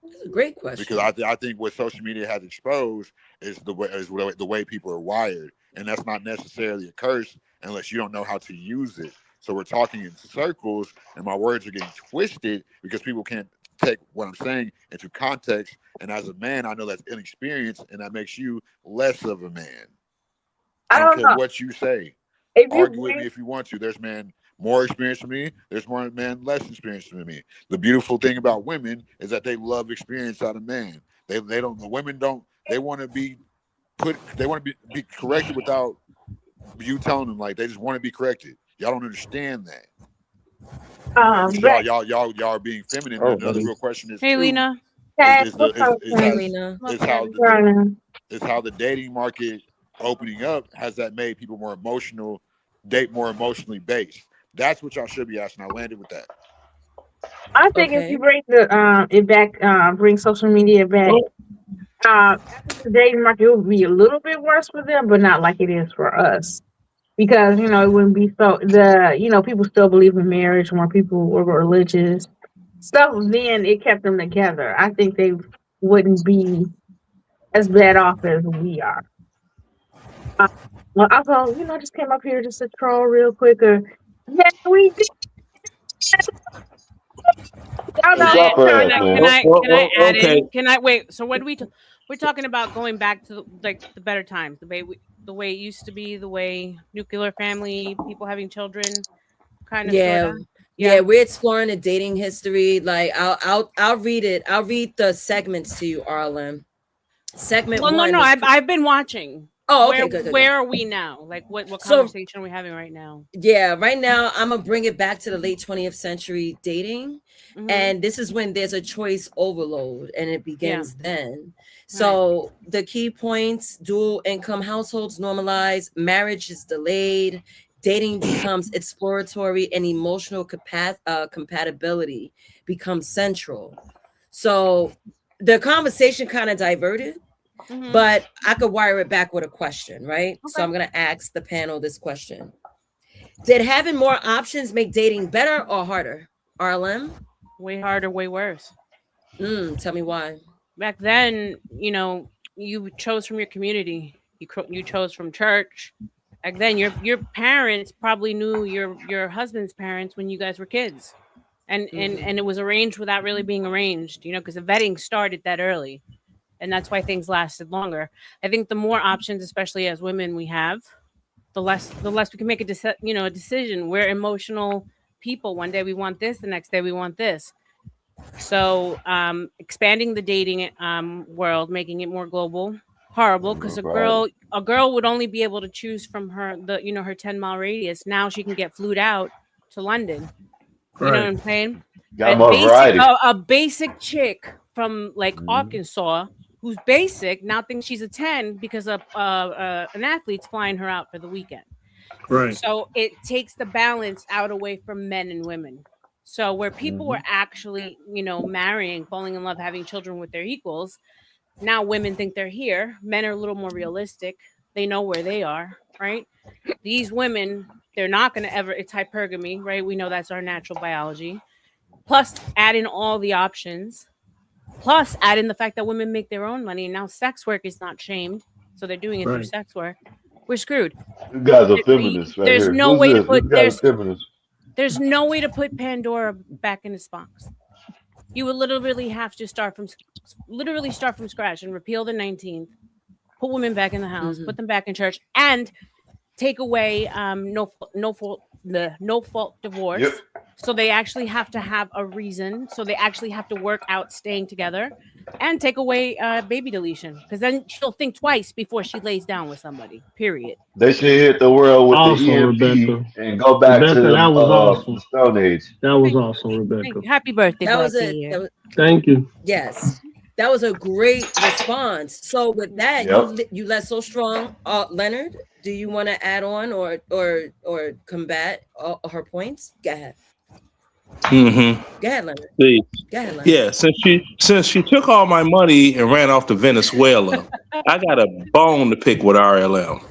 That's a great question. Because I think what social media has exposed is the way people are wired, and that's not necessarily a curse unless you don't know how to use it. So we're talking in circles, and my words are getting twisted because people can't take what I'm saying into context. And as a man, I know that's inexperienced, and that makes you less of a man. I don't care what you say. Argue with me if you want to. There's men more experienced than me. There's more men less experienced than me. The beautiful thing about women is that they love experience out of men. They don't. The women don't. They want to be They want to be corrected without you telling them. Like they just want to be corrected. Y'all don't understand that. Y'all are being feminine. Oh, Another real question is, Hey, Lena. is Lena. how the dating market opening up has that made people more emotional, date more emotionally based. That's what y'all should be asking. I landed with that. I think if you bring it back, bring social media back, the dating market will be a little bit worse for them, but not like it is for us. Because, it wouldn't be people still believe in marriage, more people were religious. Stuff then it kept them together. I think they wouldn't be as bad off as we are. Well, also, I just came up here just to troll real quick. Yeah, we did. Can I add okay. in? Can I wait? So when we're talking about going back to the better times, the way the way it used to be, the way nuclear family, people having children, kind of Yeah. sorta. Yeah, we're exploring the dating history. Like I'll read it. I'll read the segments to you, Arlen. Segment Well, no, one no, was I've been watching. Oh, Where okay, good, good, good. where are we now? Like what So conversation are we having right now? yeah, right now I'm gonna bring it back to the late 20th century dating. Mhm. And this is when there's a choice overload and it Yeah. begins then. So the key points: dual income households normalize, marriage is delayed, dating becomes exploratory, and emotional compatibility becomes central. So the conversation kind of diverted, Mhm. but I could wire it back with a question, right? So Okay. I'm going to ask the panel this question. Did having more options make dating better or harder? RLM? Way harder, way worse. Tell me why. Back then, you chose from your community. You chose from church. Back then, your parents probably knew your husband's parents when you guys were kids, and it was arranged without really being arranged. Because the vetting started that early, and that's why things lasted longer. I think the more options, especially as women, we have, the less we can make a decision. We're emotional people. One day we want this, the next day we want this. So expanding the dating world, making it more global, horrible, because Right. a girl would only be able to choose from her 10-mile radius. Now she can get flued out to London. You know what Right. I'm saying? Got more variety. A basic chick from like Arkansas who's basic now thinks she's a 10 because an athlete's flying her out for the weekend. Right. So it takes the balance out away from men and women. So where people were actually, marrying, falling in love, having children with their equals, now women think they're here. Men are a little more realistic. They know where they are, right? These women, they're not going to ever, it's hypergamy, right? We know that's our natural biology. Plus, add in all the options. Plus, add in the fact that women make their own money. And now sex work is not shamed. So they're doing it through Right. sex work. We're screwed. You guys are feminists right There's here. no Who's way to this? This put guy's a feminist. there's no way to put Pandora back in its box. You would literally have to start from scratch and repeal the 19th, put women back in the house, put them back in church, and take away no fault divorce. Yep. So they actually have to have a reason. So they actually have to work out staying together, and take away baby deletion, because then she'll think twice before she lays down with somebody. Period. They should hit the world with the Awesome, EMP Rebecca. and go back to Rebecca, that was the awesome. Stone Age. That was Thank awesome, Rebecca. you. Happy birthday, That Bud was it. Pierre. Thank you. Yes. That was a great response. So with that, Yep. you led so strong. Leonard, do you want to add on or combat her points? Go ahead. Mm-hmm. Go ahead, Leonard. See, Go ahead, Leonard. yeah, since she took all my money and ran off to Venezuela, I got a bone to pick with RLM.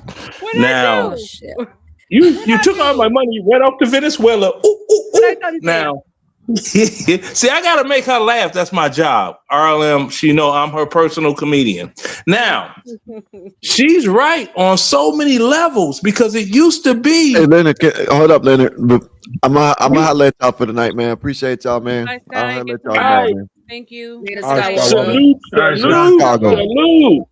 What Now, I do? Shit. you took all my money, you ran off to Venezuela. Ooh, ooh, What I ooh. done there? Now, see, I gotta make her laugh. That's my job. RLM, she know I'm her personal comedian. Now, she's right on so many levels because it used to be. Hey, Leonard, hold up, Leonard. I'm gonna holler at y'all for the night, man. Appreciate y'all, man. Bye, I'll Sky. holler Get at some y'all All tonight, right. man. Thank you. Later, All right, Skywalker. Salute, All right, Chicago. salute.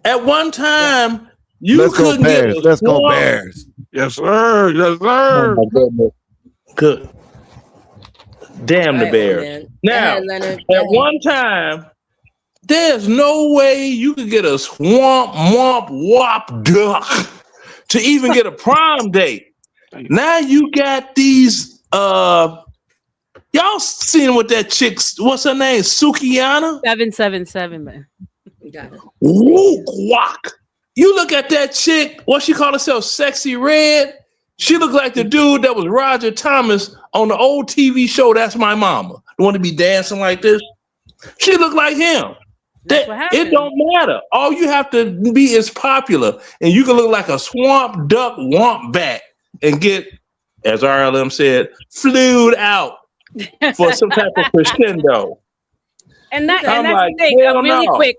At one time, you Let's go couldn't get Bears. a Let's go swamp. Bears. Yes, sir. Yes, Oh sir. my goodness. Good. Damn All the right, old Bears. man. Go Now, ahead, Leonard. Go at ahead. one time, there's no way you could get a swamp, womp, wop, duck to even get a prom date. Now you got these, y'all seen what that chick's, what's her name? Sukiana? 777, man. You got it. Woo, quack. You look at that chick, what she call herself, Sexy Red? She looked like the dude that was Roger Thomas on the old TV show That's My Mama. The one to be dancing like this. She looked like him. That's what happened. It don't matter. All you have to be is popular, and you can look like a swamp duck womp back and get, as RLM said, flued out for some type of crescendo. And that's I'm the like, thing. hell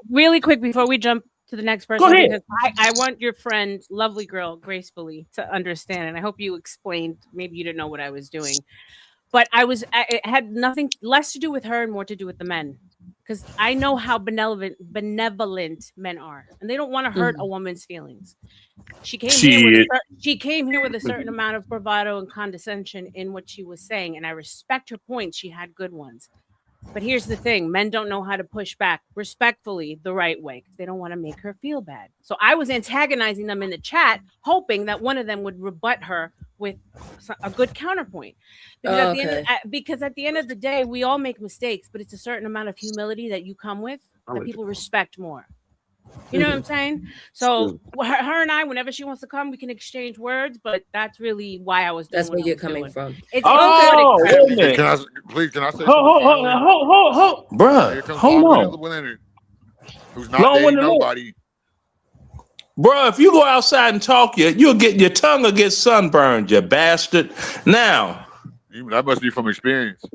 Really quick before we jump to the next person, Go ahead. because I want your friend, lovely girl, gracefully, to understand. And I hope you explained. Maybe you didn't know what I was doing, but it had nothing less to do with her and more to do with the men. because I know how benevolent men are, and they don't want to hurt a woman's feelings. She came here with a certain amount of bravado and condescension in what she was saying, and I respect her points. She had good ones. But here's the thing, men don't know how to push back respectfully the right way because they don't want to make her feel bad. So I was antagonizing them in the chat, hoping that one of them would rebut her with a good counterpoint. Because at the end of the day, we all make mistakes, but it's a certain amount of humility that you come with that people respect more. You know what I'm saying? So her and I, whenever she wants to come, we can exchange words. But that's really why I was doing. That's where you're coming from. It's wait a minute. Can I say something? Hold, bruh. Here comes Hold long-winded on. Leonard, who's not dating nobody. Bruh, if you go outside and talk, you'll get your tongue will get sunburned, you bastard. Now, that must be from experience.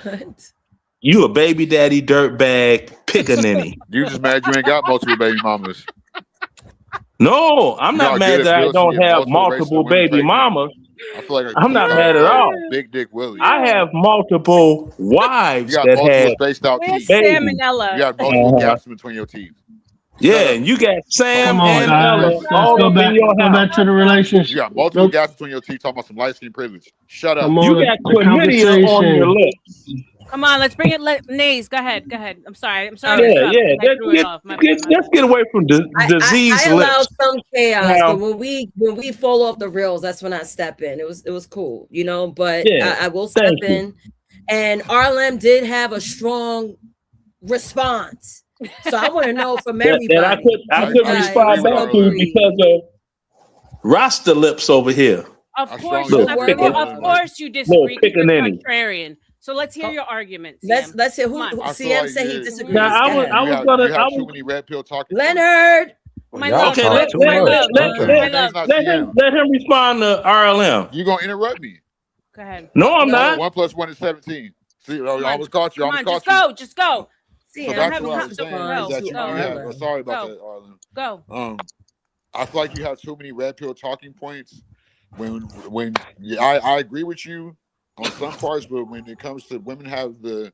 What? You a baby daddy dirtbag pickaninny. You just mad you ain't got multiple baby mamas. No, I'm not mad that I don't have multiple baby mamas. I feel like I'm not mad at all. Big Dick Willie. I have multiple wives you got that multiple have spaced out teeth. Salmonella. You got multiple gaps between your teeth. Yeah, and you got Sam and guys. Ella all Let's up in your go house. back to the relationship. You got multiple gaps between your teeth talking about some light skin privilege. Shut up. You got chlamydia on your lips. Come on, let's bring it. Nays, go ahead. I'm sorry. Yeah. Let's get away from disease. I allow some chaos, but when we fall off the rails, that's when I step in. It was cool, you know. But I will step in. And RLM did have a strong response, so I want to know from everybody. And I could respond back to because of Rasta lips over here. Of course you disagree. You're contrarian. So let's hear your argument. Let's hear who CM said he disagrees. Now I was gonna. You have too many red pill talking. Leonard. Let him respond to RLM. You gonna interrupt me? Go ahead. No, I'm not. 1 + 1 is 17. See, I almost caught you. Come on, just go. So back to what I was saying is that you have. Sorry about that, RLM. Go. I feel like you have too many red pill talking points. When I agree with you on some parts, but when it comes to women have the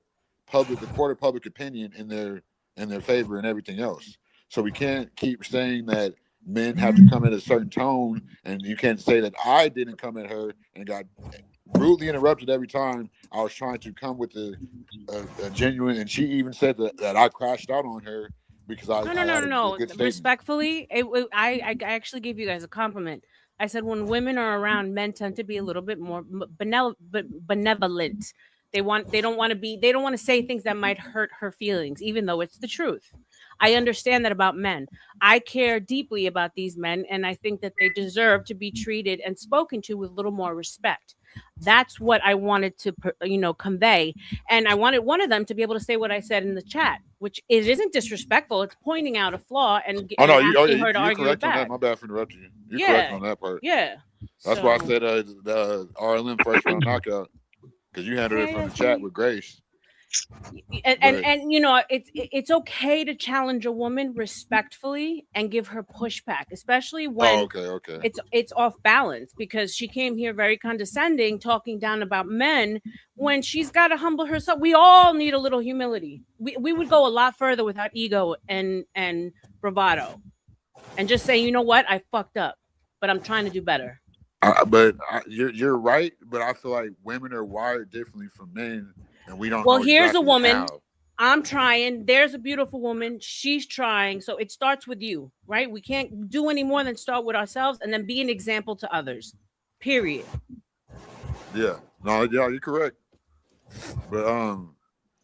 court of public opinion in their favor and everything else. So we can't keep saying that men have to come in a certain tone, and you can't say that I didn't come at her and got rudely interrupted every time I was trying to come with a genuine, and she even said that I crashed out on her because No. Respectfully, I actually gave you guys a compliment. I said when women are around, men tend to be a little bit more benevolent. They don't want to say things that might hurt her feelings, even though it's the truth. I understand that about men. I care deeply about these men, and I think that they deserve to be treated and spoken to with a little more respect. That's what I wanted to, convey. And I wanted one of them to be able to say what I said in the chat, which it isn't disrespectful. It's pointing out a flaw and asking her to argue it back. My bad for interrupting you. You're correct on that part. Yeah. That's why I said the RLM first round knockout, because you handled it from the chat with grace. And it's okay to challenge a woman respectfully and give her pushback, especially when it's off balance, because she came here very condescending, talking down about men when she's got to humble herself. We all need a little humility. We would go a lot further without ego and bravado and just say, you know what, I fucked up, but I'm trying to do better. You're right, but I feel like women are wired differently from men. And we don't. Well, here's a woman. I'm trying. There's a beautiful woman. She's trying. So it starts with you, right? We can't do any more than start with ourselves and then be an example to others. Period. Yeah. No. Yeah, you're correct. But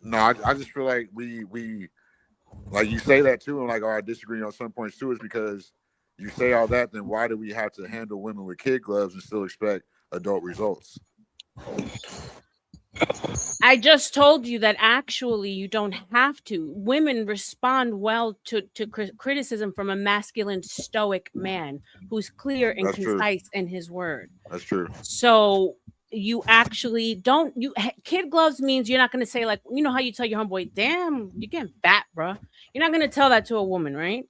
no, I just feel like we like you say that too, and like, I disagree on some points too. Is because you say all that, then why do we have to handle women with kid gloves and still expect adult results? I just told you that actually you don't have to. Women respond well to criticism from a masculine, stoic man who's clear and concise in his word. That's true. So you actually don't. Kid gloves means you're not going to say, like, you know how you tell your homeboy, "Damn, you're getting fat, bro." You're not going to tell that to a woman, right?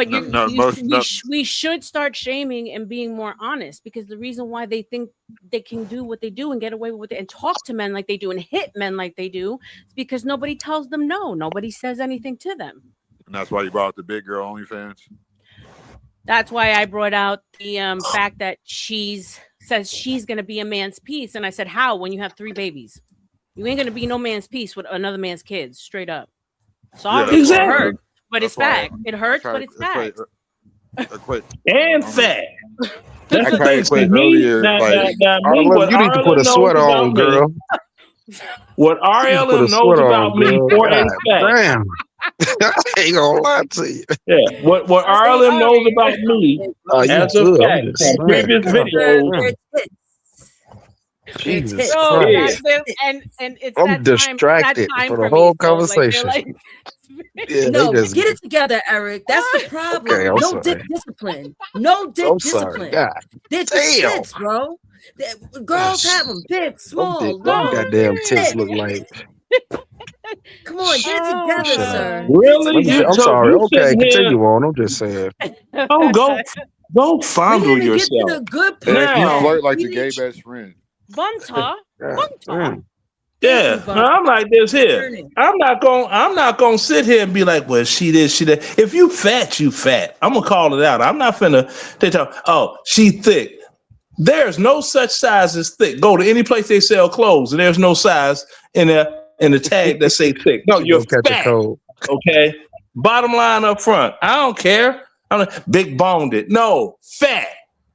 But No, most no. we should start shaming and being more honest, because the reason why they think they can do what they do and get away with it and talk to men like they do and hit men like they do is because nobody tells them no. Nobody says anything to them. And that's why you brought the big girl OnlyFans. That's why I brought out the fact that says she's going to be a man's piece. And I said, how? When you have 3 babies. You ain't going to be no man's piece with another man's kids, straight up. Sorry, Yeah, it hurts, but it's why fact. It hurts, but it's fact. And fat. That's I the tried thing. to quit See, me, earlier. now, Like, now, me, what you need to put a RLM knows sweater about on, me, girl. what You need to put a RLM knows sweater about on, me girl. for a God fact. damn. I ain't gonna lie to you. Yeah, what RLM knows about me You as a good. I'm fact just from saying. previous God videos. damn. Jesus So Yeah. Christ. and it's I'm that distracted time for the for me. whole So like they're conversation. like, Yeah, they No, just get it together, Eric. That's the problem. okay. I'm No dick sorry. discipline. No dick I'm sorry. discipline. God They're just damn. tits, bro. Girls have them big, small, Them long, goddamn tits thick. look like. Come on, get it together, Shut up. sir. Really? I'm sorry. You Okay, sitting here? continue on. I'm just saying. Oh, go We fondle didn't even get to yourself. the good Eric, part you Now, flirt yet. like We the gay need best friend. Vanta, God damn. Thank you, yeah. Vaughn. Now, I'm like this here. Turning. I'm not gonna sit here and be like, well, she this, she that. If you fat, you fat. I'm gonna call it out. I'm not finna tell, oh, she thick. There's no such size as thick. Go to any place they sell clothes, and there's no size in the tag that say thick. No, You you're gonna catch a fat. cold. Okay. Bottom line up front. I don't care. I'm big boned it. No, fat.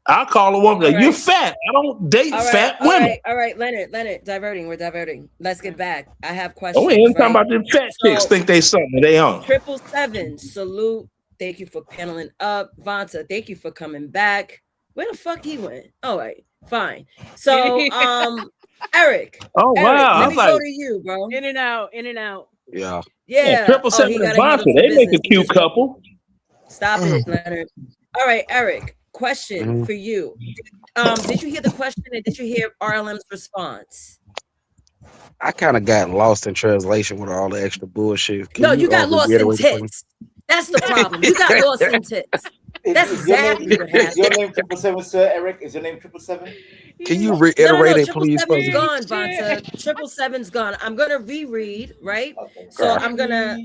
I'll call a woman. All You're right. fat. I don't date fat women. All right, Leonard, diverting. We're diverting. Let's get back. I have Oh, we questions, ain't talking right? about them fat chicks So, think they something they aren't. 777, salute. Thank you for paneling up. Vanta, thank you for coming back. Where the fuck he went? All right, fine. So, Eric. Oh, Eric, wow. let I'm me like, go to you, bro. in and out, in and out. Yeah. Yeah. Triple Oh, seven he and got to handle Vonta, some they make business. a cute couple. Stop it, Leonard. All right, Eric. Question Mhm. for you. Did you hear the question and did you hear RLM's response? I kind of got lost in translation with all the extra bullshit. Can No, you got lost in reiterate it for me? tits. That's the problem. You got lost in tits. That's exactly what happened. Is your name 777, sir, Eric? Is your name 777? Can you No, reiterate it, please, for 777's me? gone, Vanta. 777's gone. I'm gonna reread, right? Okay. So Okay. I'm gonna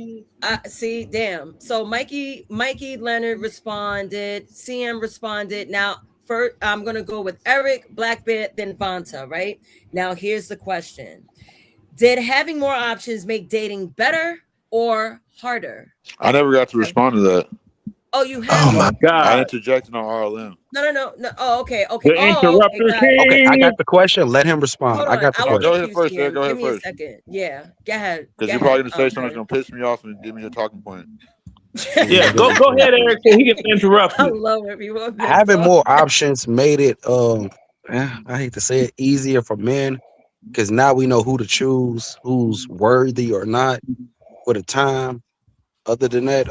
see. Damn. So Mikey Leonard responded. CM responded. Now, first, I'm gonna go with Eric, Black Bear, then Vanta. Right now, here's the question: did having more options make dating better or harder? I never got to respond to that. Oh, you Oh, haven't. my I God. interjected on RLM. No. Oh, okay. The Oh, okay. interrupter Got it. Okay, I king. got the question. Let him respond. Hold I on. got the I Oh, will go get question. ahead you, first, sir. CM. Go Give ahead me a first. second. Yeah. Go ahead. Because Go you're probably ahead. going to say something that's going to piss me off and give me a talking point. Yeah, go ahead, Eric, so he can interrupt I you. love everyone. Having more options made it I hate to say it, easier for men because now we know who to choose, who's worthy or not for the time. Other than that,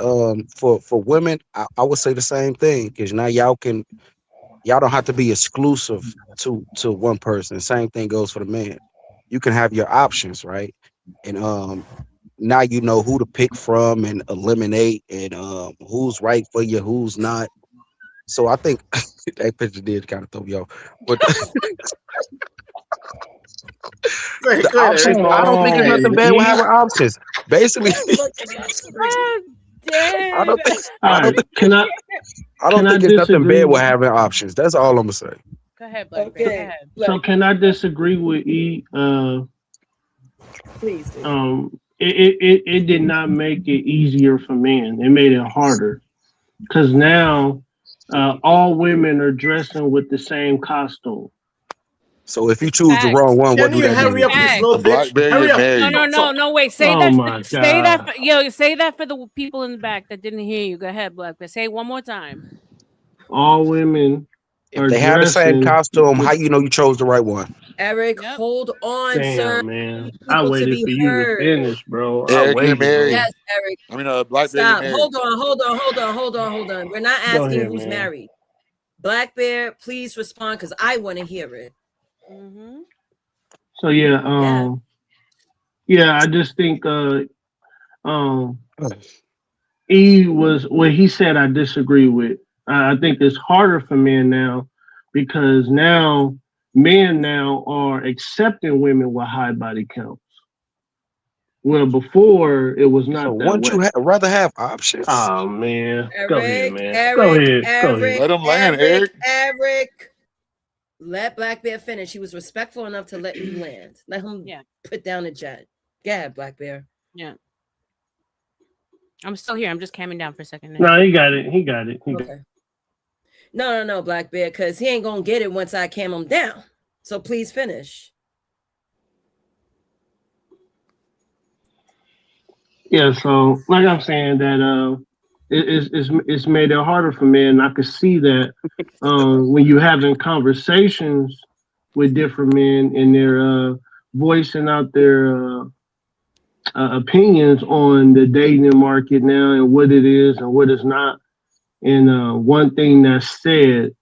for women, I would say the same thing because now y'all don't have to be exclusive to one person. Same thing goes for the man. You can have your options, right? And now you know who to pick from and eliminate and who's right for you, who's not. So I think that picture did kind of throw me off. But the Go ahead, options, Eric. I don't think there's nothing bad with having options. Basically, I'm dead. I don't think All I don't right. think Can I I don't can I think there's nothing disagree? bad with having options. That's all I'm gonna say. Go ahead, Black Bear. Go Okay. ahead. So can I disagree with E? Please do. It did not make it easier for men. It made it harder because now all women are dressing with the same costume. So if you choose the Facts. wrong one, what Can do you that hurry mean? up, you Facts. slow bitch? Blackberry, Hurry you're up. married. No. Wait. Say Oh that. my Say that. God. Say that for the people in the back that didn't hear you. Go ahead, Black Bear. Say it one more time. All women If are they have the same dressing costume, with how you know you chose the right one? Eric, Yep. hold on, sir. damn man. Need I people to waited be for you to heard. finish, bro. I Eric, you're waited, bro. married. Yes, Eric. I mean, Blackberry, you're Stop. married. Hold on. We're not Go asking ahead, who's man. married. Black Bear, please respond because I want to hear it. Mm-hmm. So yeah, I just think E was what he said. I disagree with. I think it's harder for men now because now men now are accepting women with high body counts. Well, before it was So not that wouldn't you way. rather have options? Oh man, go ahead, Eric, man. Go Eric, ahead. Go ahead. Eric, Let him land, Eric, Eric. Eric. Let Black Bear finish. He was respectful enough to let you land. Let him put down the jet. Go ahead, Black Bear. Yeah. I'm still here. I'm just calming down for a second. No, he got it. He got it. Okay. No, Black Bear, because he ain't gonna get it once I calm him down. So please finish. Yeah, so like I'm saying that it's made it harder for men. I could see that when you having conversations with different men and they're voicing out their opinions on the dating market now and what it is and what it's not. And one thing that's said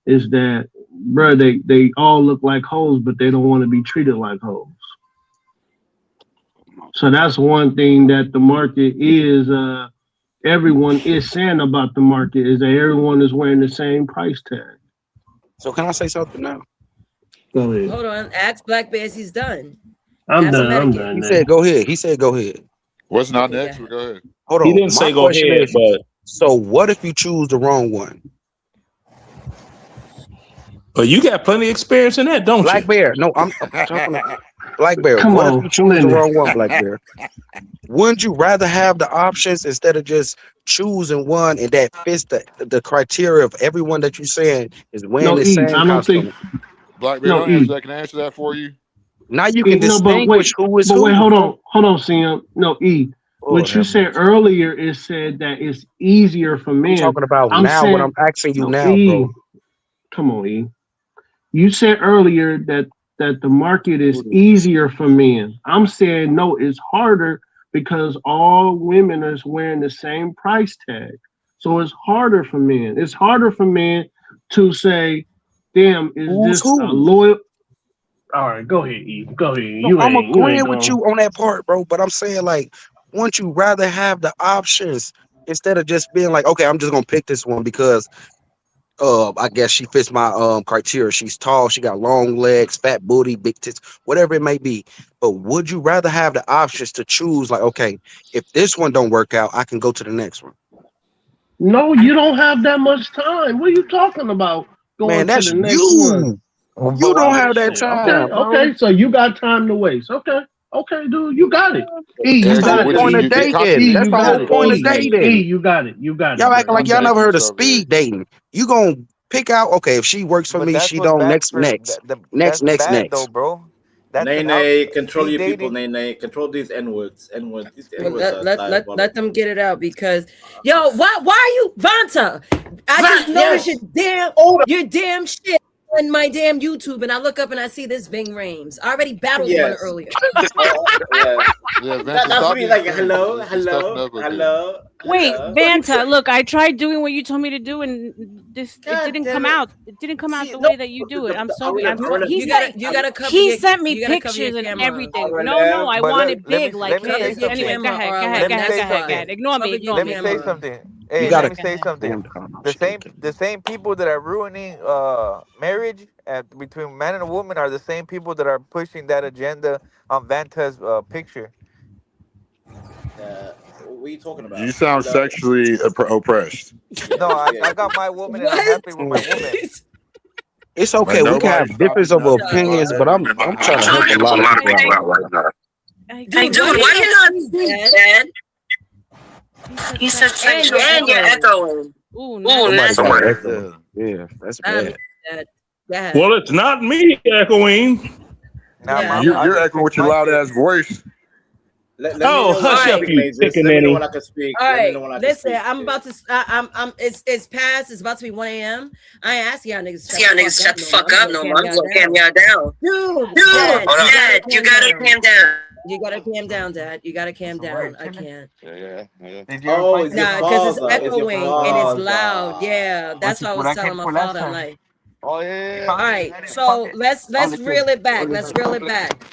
is that, bro, they all look like hoes, but they don't want to be treated like hoes. So that's one thing that the market is. Everyone is saying about the market is that everyone is wearing the same price tag. So can I say something now? Go ahead. Hold on. Ask Black Bear as he's done. I'm done. He said go ahead. He said go ahead. What's not next? Go ahead. Hold He on. didn't My say go question ahead, is, but so what if you choose the wrong one? you got plenty of experience in that, don't Black you? Bear. No, I'm talking about Black Bear. Come What if on, you choose the Lenny. wrong one, Black Bear? Wouldn't you rather have the options instead of just choosing one and that fits the criteria of everyone that you're saying is wearing No, the E. same I don't think. costume? Black Bear, No, don't answer E. that. Can I answer that for you? Now you can E. No, but distinguish wait. who is But wait. who. Hold on, Sam. No, E. Lord What you have said mercy. earlier is said that it's easier for I'm men. talking about I'm now. What saying I'm asking you no, now, E. bro. Come on, E. You said earlier that the market is easier for men. I'm saying no, it's harder because all women are wearing the same price tag. So it's harder for men. It's harder for men to say, damn, is Who's this a who? loyal? All right, go ahead, E. Go ahead. No, You I'm ain't agreeing with going. you on that part, bro. But I'm saying, like, wouldn't you rather have the options instead of just being like, okay, I'm just gonna pick this one because I guess she fits my criteria. She's tall, she got long legs, fat booty, big tits, whatever it may be. But would you rather have the options to choose, like, okay, if this one don't work out, I can go to the next one? No, you don't have that much time. What are you talking about? Man, Going to that's the next one. you. You But don't Oh have that shit. Okay, time, bro. okay. So you got time to waste. Okay, dude, you got it. E, That's you Eric, the whole got it. what point you, of you E, contradict dating. E, That's you the got whole it. point of E, dating. you got it. You got it, Y'all bro. acting like You y'all got never it. heard of yourself, Eric. speed dating. You gonna pick out, okay, if she works for but me, that's she what's don't bad next, for next, that's next, next, bad though, next. bro. That's an out Nene, control speed your people. dating. Nene, control these N words. N words. These N Well, words let are let let let them diabolical. get it out because why are you Vanta? I just noticed Yes. your damn shit on my damn YouTube and I look up and I see this Ving Rames. I already battled one Yes. earlier. Yes. Yeah, Vanta, That's stop me. being Like petty. hello, You're stuffing hello, up up here. hello, Wait, hello. Vanta, look, I tried doing what you told me to do, and it God didn't damn come it. out. It didn't come out See, the no. way that you do it. I'm sorry. I'm I sorry. wanna. He said You gotta cover he your sent me you gotta cover your pictures and camera. everything. No, Arlen, I But want look, it big like let me Cover say his. your Anyway, something. go camera, ahead, go Arlen. ahead, Let go me ahead, say go That's ahead, go why. something. ahead. Ignore me, Cover your ignore Let me, me say ignore me. camera. something. You Hey, Go let gotta ahead, me go say ahead. something. calm down. I'm The just same joking. the same people that are ruining marriage between man and woman are the same people that are pushing that agenda on Vanta's picture. what are you talking You about? sound Hello. sexually oppressed. No, Yes, I yes. got my woman and I'm What? happy with my woman. It's Like okay. We can nobody's have difference stopping of nothing in my opinions, but I'm bedroom, in my I'm trying to house. help a lot of people out right now. Dude, why Dude, you why not you not speak, speak, Dad? Dad? He said And sex you're echoing. Ooh, Somebody nasty. got an Somebody has echo. to. Yeah, that's I bad. mean, Dad. Go ahead. Well, it's not me echoing. Nah, Yeah, I my know. I You're need to echoing fix with your my loud shit. ass voice. Let me Oh, know when I hush All can up, right. speak, you Mavis. Let me know pickaninny. when I can speak. All Let me right, know when I can listen. speak. I'm about to. It's past. It's about to be 1 a.m. I ain't asking y'all niggas to See shut the y'all fuck niggas up shut the no more. fuck I'm up gonna no more. calm I'm y'all gonna calm down. y'all down. Dude, Dude, Dad, you gotta Dad, you calm gotta down. calm down. You gotta calm down, Dad. You gotta calm That's right, down. I Timmy. can't. Yeah. Did you ever Oh, find it's your Timmy? Nah, because it's father. It's your echoing and it's father. loud. Yeah, that's what I What was I telling came my for last father. I'm time? like, Oh You yeah. all found it? right, I didn't find so it. let's reel it back. Let's reel it back.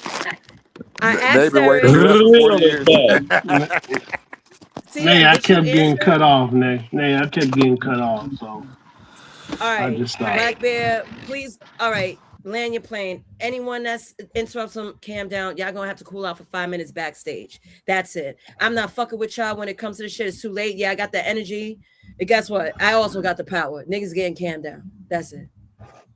I asked They've been waiting Eric. to do that for 40 Real years. bad. Nay, CM, I did you kept getting answer? cut off. Nay, I kept getting cut off. So All I right, just stopped. Black Bear, please. All right, land your plane. Anyone that's interrupts them, cam down. Y'all gonna have to cool out for 5 minutes backstage. That's it. I'm not fucking with y'all when it comes to this shit. It's too late. Yeah, I got the energy. And guess what? I also got the power. Niggas getting cam down. That's it.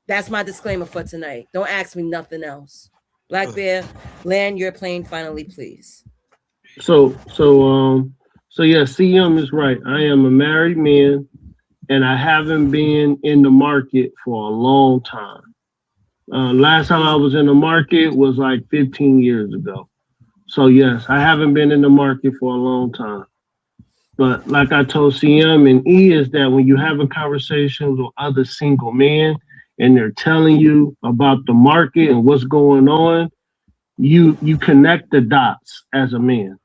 That's my disclaimer for tonight. Don't ask me nothing else. Black Bear, land your plane finally, please. So yeah, CM is right. I am a married man, and I haven't been in the market for a long time. Last time I was in the market was like 15 years ago. So yes, I haven't been in the market for a long time. But like I told CM and E is that when you having conversations with other single men and they're telling you about the market and what's going on, you connect the dots as a man.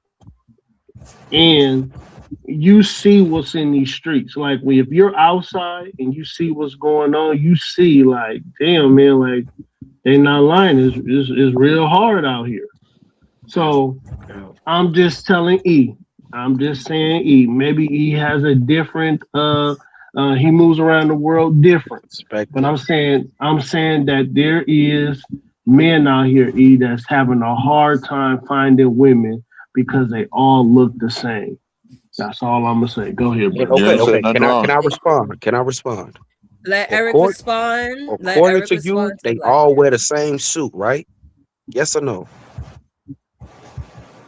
And you see what's in these streets. Like if you're outside and you see what's going on, you see like, damn man, like they not lying. It's real hard out here. So I'm just telling E. I'm just saying E. Maybe E has a different he moves around the world different. But I'm saying that there is men out here, E, that's having a hard time finding women because they all look the same. That's all I'm gonna say. Go ahead, bro. Okay. Can I respond? Can I respond? Let Eric respond. Let According Eric to you, respond to they Black all Bear. wear the same suit, right? Yes or no?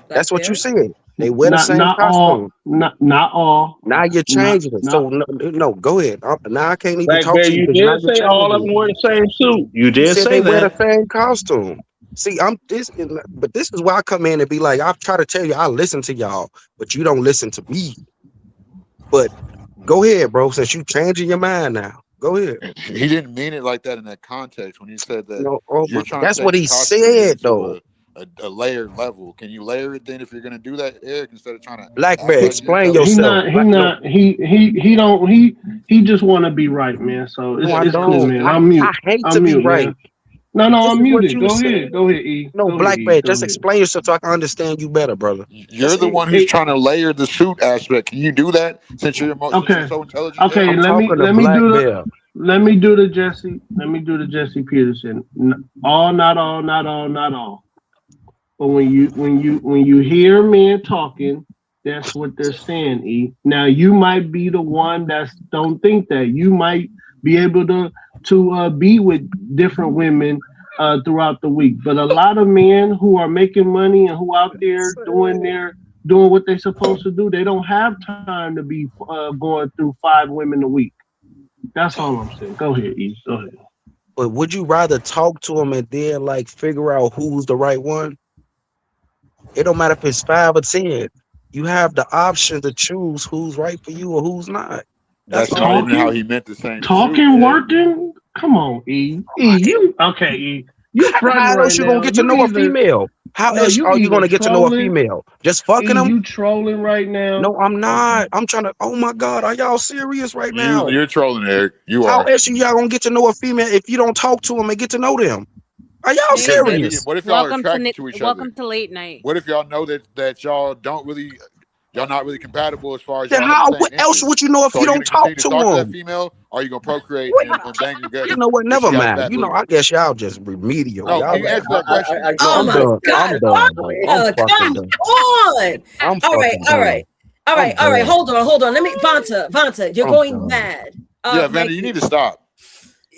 That's what you said. They wear the same costume. Not all. Now you're changing it. So no, go ahead. Now I can't even Black talk Bear, to you you because now did you're say all of changing them it. wear the same suit. You You did said say they wear the that. same costume. See, but this is where I come in and be like, I try to tell you, I listen to y'all, but you don't listen to me. But go ahead, bro. Since you changing your mind now, go ahead. He didn't mean it like that in that context when he said that No, oh you're my, trying to that's take what the he costume game said to though. a layered level. Can you layer it then if you're gonna do that, Eric, instead of trying to Black act Bear, like you're explain telling He me? yourself. not he No, not he don't he just want to be right, man. So no, I it's cool, don't. man. I hate to I'm be mute, right. man. No, This I'm is what muted. you Go said. ahead. Go ahead, E. No, Go ahead, Black E. Bear, Go just ahead. explain yourself so I can understand you better, brother. You're That's the it. one who's trying to layer the suit aspect. Can you do that since since you're Okay. so intelligent, Okay. Eric? I'm talking to Black Bear. Let me do the Jesse. Let me do the Jesse Peterson. All, not all, not all, not all. But when you hear men talking, that's what they're saying. E. Now you might be the one that don't think that. You might be able to be with different women throughout the week. But a lot of men who are making money and who out there doing what they're supposed to do, they don't have time to be going through 5 women a week. That's all I'm saying. Go ahead, E. Go ahead. But would you rather talk to him and then like figure out who's the right one? It don't matter if it's 5 or 10. You have the option to choose who's right for you or who's not. That's That's not all. even how he meant the same suit, Talking, Eric. working. Come on, E. E, you okay? E, you fronting How right else you gonna now. get to You know a either female? How no, else you are you either gonna get to know a trolling. female? Just E, fucking them? you trolling right now. No, I'm not. I'm trying to. Oh my God, are y'all serious right now? You're trolling, Eric. You How are. else you y'all gonna get to know a female if you don't talk to them and get to know them? Are y'all Because Nathan, maybe serious? what if y'all are welcome to attracted to each other? welcome to late night. What if y'all know that y'all not really compatible as far as Then y'all have the how? same What else interests? would you know if So you are you don't gonna talk continue to to talk to that them? female? Or are you gonna procreate What? and bang and gut You know what? if Never she got a mind. fat You know, booty? I guess y'all just remedial. No, Y'all can you got. answer that question? Go Oh I'm ahead. my done. God, I'm done, bro. I'm Raphael, fucking come done. on. I'm All right, fucking all right, done. all I'm right, all right. done. Hold on. Let me, Vanta, you're I'm going done. mad. Yeah, Vanna, you Mikey, need to stop.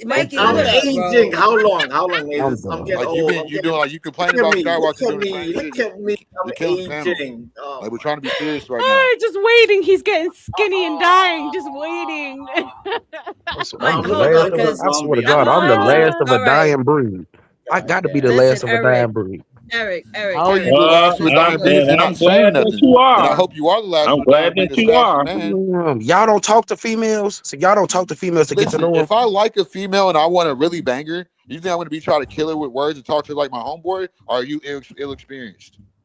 I'm Mikey, I'm mute done. up, aging. bro. How long? How long is I'm this? I'm done. getting Like old. I'm you getting. doing like you Look complaining at about me. Look Skywatcher at doing the me. same shit. Look at me. I'm You're killing the panel. aging. Oh Like we're my. trying to be serious right now. Oh, just waiting. He's getting skinny and dying. Just waiting. I'm Mike, the hold last on, of a. Uncle because I swear to Zombie. I God, Uncle I'm the want to. last Zombie. of a All right, dying breed. I God got to be the damn. listen, last of a Eric, dying breed. How are you Eric. the last of a dying breed if And you're I'm not saying glad that nothing? you And I are. hope you are the last I'm of a dying glad that breed as you fast as are. man. Y'all don't talk to females, so y'all don't talk to females to get to Listen, know them. if I like a female and I want to really bang her, you think I'm going to be trying to kill her with words and talk to her like my homeboy? Or are you ill experienced?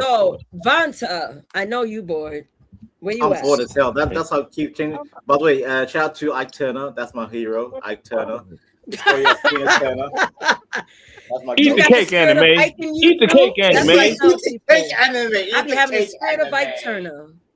So, Vanta, I know you bored. Where you I'm at? bored as hell. That's how Keith King. By the way, shout out to Ike Turner. That's my hero, Ike Turner. Story of Tina Turner. That's my Eat the cake, spirit of anime. Ike in you Eat the too? cake, That's what I anime. tell people. Cake anime. I be having the spirit of Ike Turner.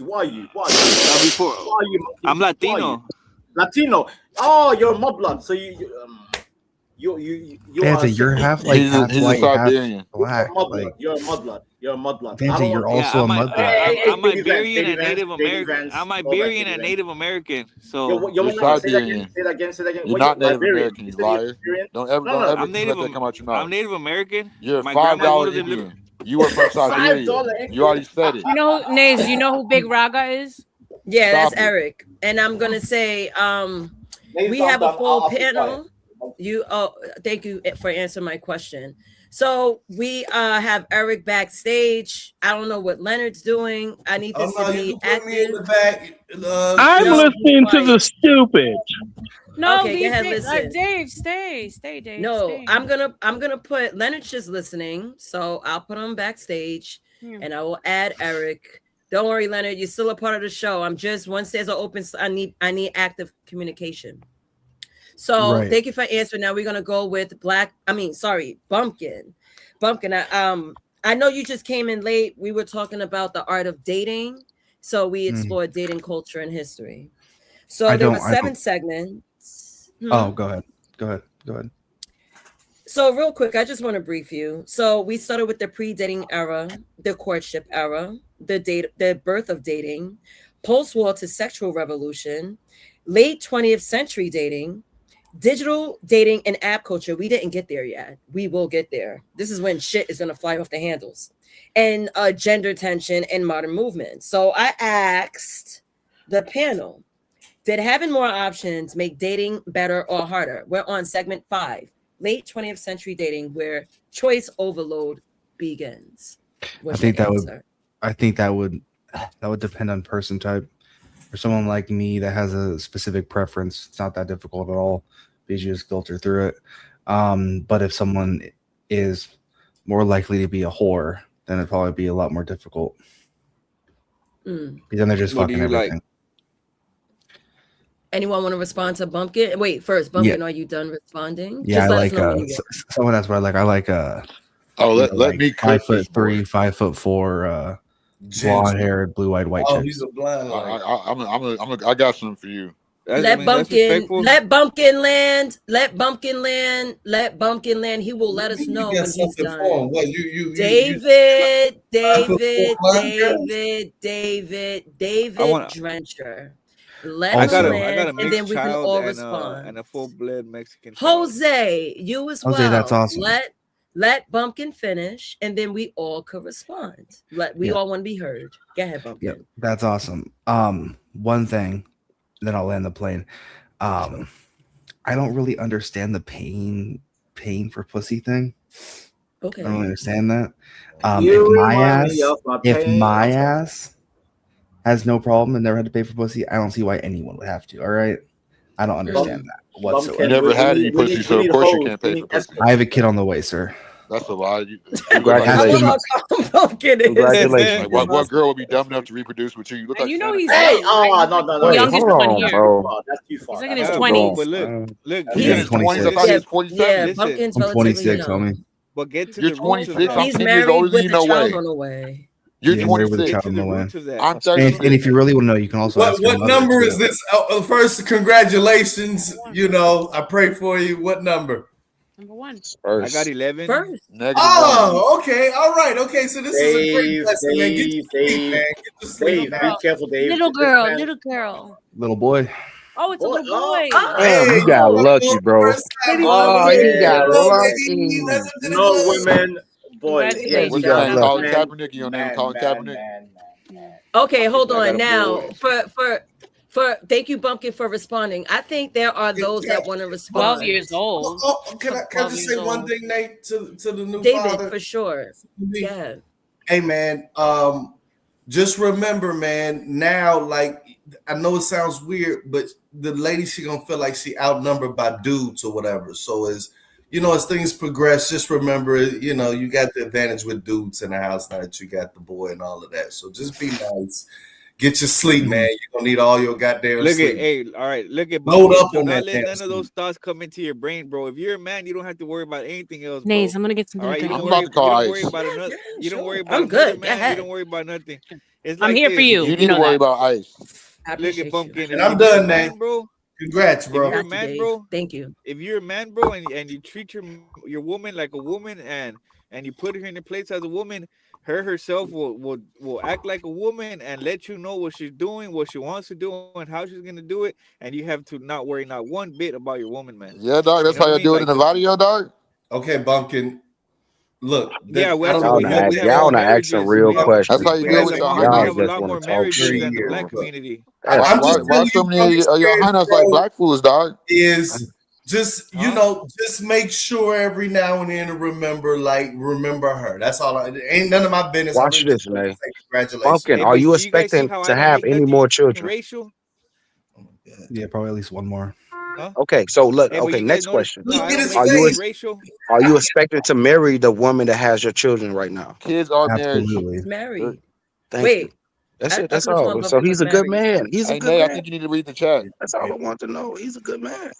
ethnicity? What are you? What are you? Before What are you? I'm What are you? Latino. Latino. Oh, you're mudblood. So you are Vanza, you're half like He's half he's a white, half Siberian. black. mudblood. Like You're a mudblood. You're a mudblood. I Vanza, don't you're want. Yeah, also a mudblood. I'm Baby Vance, Iberian baby and Vance, Native baby American. Vance. I'm Go back, Iberian baby and Vance. Native American. You're, So you're You're not. Say that again. Siberian. Say that again. Say that again. You're What you not Native Liberian? American, You you said you're liar. Liberian. Don't ever No, don't no, ever I'm let Native. that come out your I'm mouth. Native American. You're a My $5 grandmother lived in. Indian. You were from Siberia. $5. You already said it. You know who, Nays, you know who Big Raga is? Yeah, Stop that's it. Eric. And I'm gonna say, we I'm have a done. full I'll be quiet. panel. Thank you for answering my question. So we have Eric backstage. I don't know what Leonard's doing. I need this to be active. I'm No, be listening to the quiet. stupid. No, Okay, go ahead, listen. Dave, stay, Dave. No, stay. I'm gonna put Leonard's just listening, so I'll put him backstage, and I will add Eric. Don't worry, Leonard, you're still a part of the show. I'm just once there's an open, I need active communication. So Right. thank you for answering. Now we're gonna go with Bumpkin. Bumpkin. I know you just came in late. We were talking about the art of dating, so we explored dating culture and history. So there were 7 segments. Oh, go ahead. So real quick, I just want to brief you. So we started with the pre-dating era, the courtship era, the birth of dating, post-war to sexual revolution, late 20th century dating, digital dating, and app culture. We didn't get there yet. We will get there. This is when shit is gonna fly off the handles. And gender tension and modern movement. So I asked the panel, did having more options make dating better or harder? We're on segment 5. Late 20th century dating, where choice overload begins. I think that would depend on person type. For someone like me that has a specific preference, it's not that difficult at all because you just filter through it. But if someone is more likely to be a whore, then it'd probably be a lot more difficult. Because then they're just fucking everything. Anyone want to respond to Bumpkin? Wait, first, Bumpkin, are you done responding? Yeah, Just I let like us know when you get. someone that's what I like. I like let me cook 5'3", 5'4", blonde haired, blue eyed white chick. He's a blind. I got something for you. Let Bumpkin land. Let Bumpkin land. He will let us know when he's done. David Drencher. Let him land, and then we can all respond. And a full-blood Mexican. Jose, you as well. Jose, that's awesome. Let Bumpkin finish, and then we all could respond. We all want to be heard. Go ahead, Bumpkin. Yep, that's awesome. One thing, then I'll land the plane. I don't really understand the paying for pussy thing. Okay. I don't understand that. If my ass has no problem and never had to pay for pussy, I don't see why anyone would have to. All right, I don't understand that whatsoever. You never had any pussy, so of course you can't pay for pussy. I have a kid on the way, sir. That's a lie. Congratulations. Congratulations. Like, what girl would be dumb enough to reproduce with you? You look like You know he's Hey, the youngest one here. Oh, that's too far. He's like in his 20s. But look, he's in his 20s. I thought he was 47. Yeah, Bumpkin's I'm 26, homie. But get to You're the 26. I'm He's 10 years married older with than a you. No child way. on the way. You're Yeah, married with a 26. child on the way. I'm 36. And if you really want to know, you can also ask What your number mother, is this? First, congratulations. You know, I pray for you. What number? Number 1. I got 11. Oh, okay. All right. Okay. So this is a great lesson, man. Get Dave, your sleep, man. Get your sleep, man. be careful, Dave. Little girl. little boy. Oh, it's a little boy. Damn, you got lucky, bro. Oh, you got lucky. No women, boys. Congratulations. What's got your name? Colin lucky. Kaepernick. Your name, Colin Kaepernick. Okay, hold I got on. a Now, boy. for thank you, Bumpkin, for responding. I think there are those that want to respond. 12 years old. Can I just say one thing, Nate, to the new David, father? for sure. Yeah. Hey, man. Just remember, man. Now, like, I know it sounds weird, but the lady, she gonna feel like she outnumbered by dudes or whatever. So as things progress, just remember, you got the advantage with dudes in the house now that you got the boy and all of that. So just be nice. Get your sleep, man. You're gonna need all your goddamn sleep. All right, look at Load up do on not that let damn none of sleep. those thoughts come into your brain, bro. If you're a man, you don't have to worry about anything else, bro. Nays, I'm gonna get something All right, to you drink. don't I'm about to call worry ICE. about another. You don't worry about I'm another good. Go man. You ahead. don't worry about nothing. It's I'm like here this. for you. You You need to know worry that. about ICE. I Look appreciate at Bumpkin. And I'm done, man. Bro. Congrats, bro. If you're a Thank you, man, Dave. bro. Thank you. If you're a man, bro, and you treat your woman like a woman, and you put her in the place as a woman, her herself will act like a woman and let you know what she's doing, what she wants to do, and how she's gonna do it. And you have to not worry not one bit about your woman, man. Yeah, dog. That's You know how what you I do mean? it in the video, dog. Okay, Bumpkin. look, Yeah, I don't know. we have Y'all more wanna ask some marriages. real That's how questions, you We deal as man. with a the mod, we Y'all have hyenas. a just lot want more to talk marriages shit. than the black Bro. community. That's I'm just Why telling you so I'm many just of your saying, hyenas like bro, black fools, dog? is just Huh? just make sure every now and then to remember her. That's all. It ain't none of my business. I Watch really just this, want to man. say congratulations. Pumpkin, Hey, are but you do you guys see expecting how I to don't have make any nothing more children? racial? Yeah, probably at least one more. Huh? Okay, so look. Hey, but Okay, you guys next notice question. how Look I at don't his make Are you nothing face. racial? are you expecting to marry the woman that has your children right now? Kids are marriage. Absolutely. He's married. Thank you. Wait, That's it. I That's could have sworn all. So Pumpkin he's was a good married. man. He's a Hey, good Nay, I man. think you need to read the chat. That's all I want to know. He's a good man.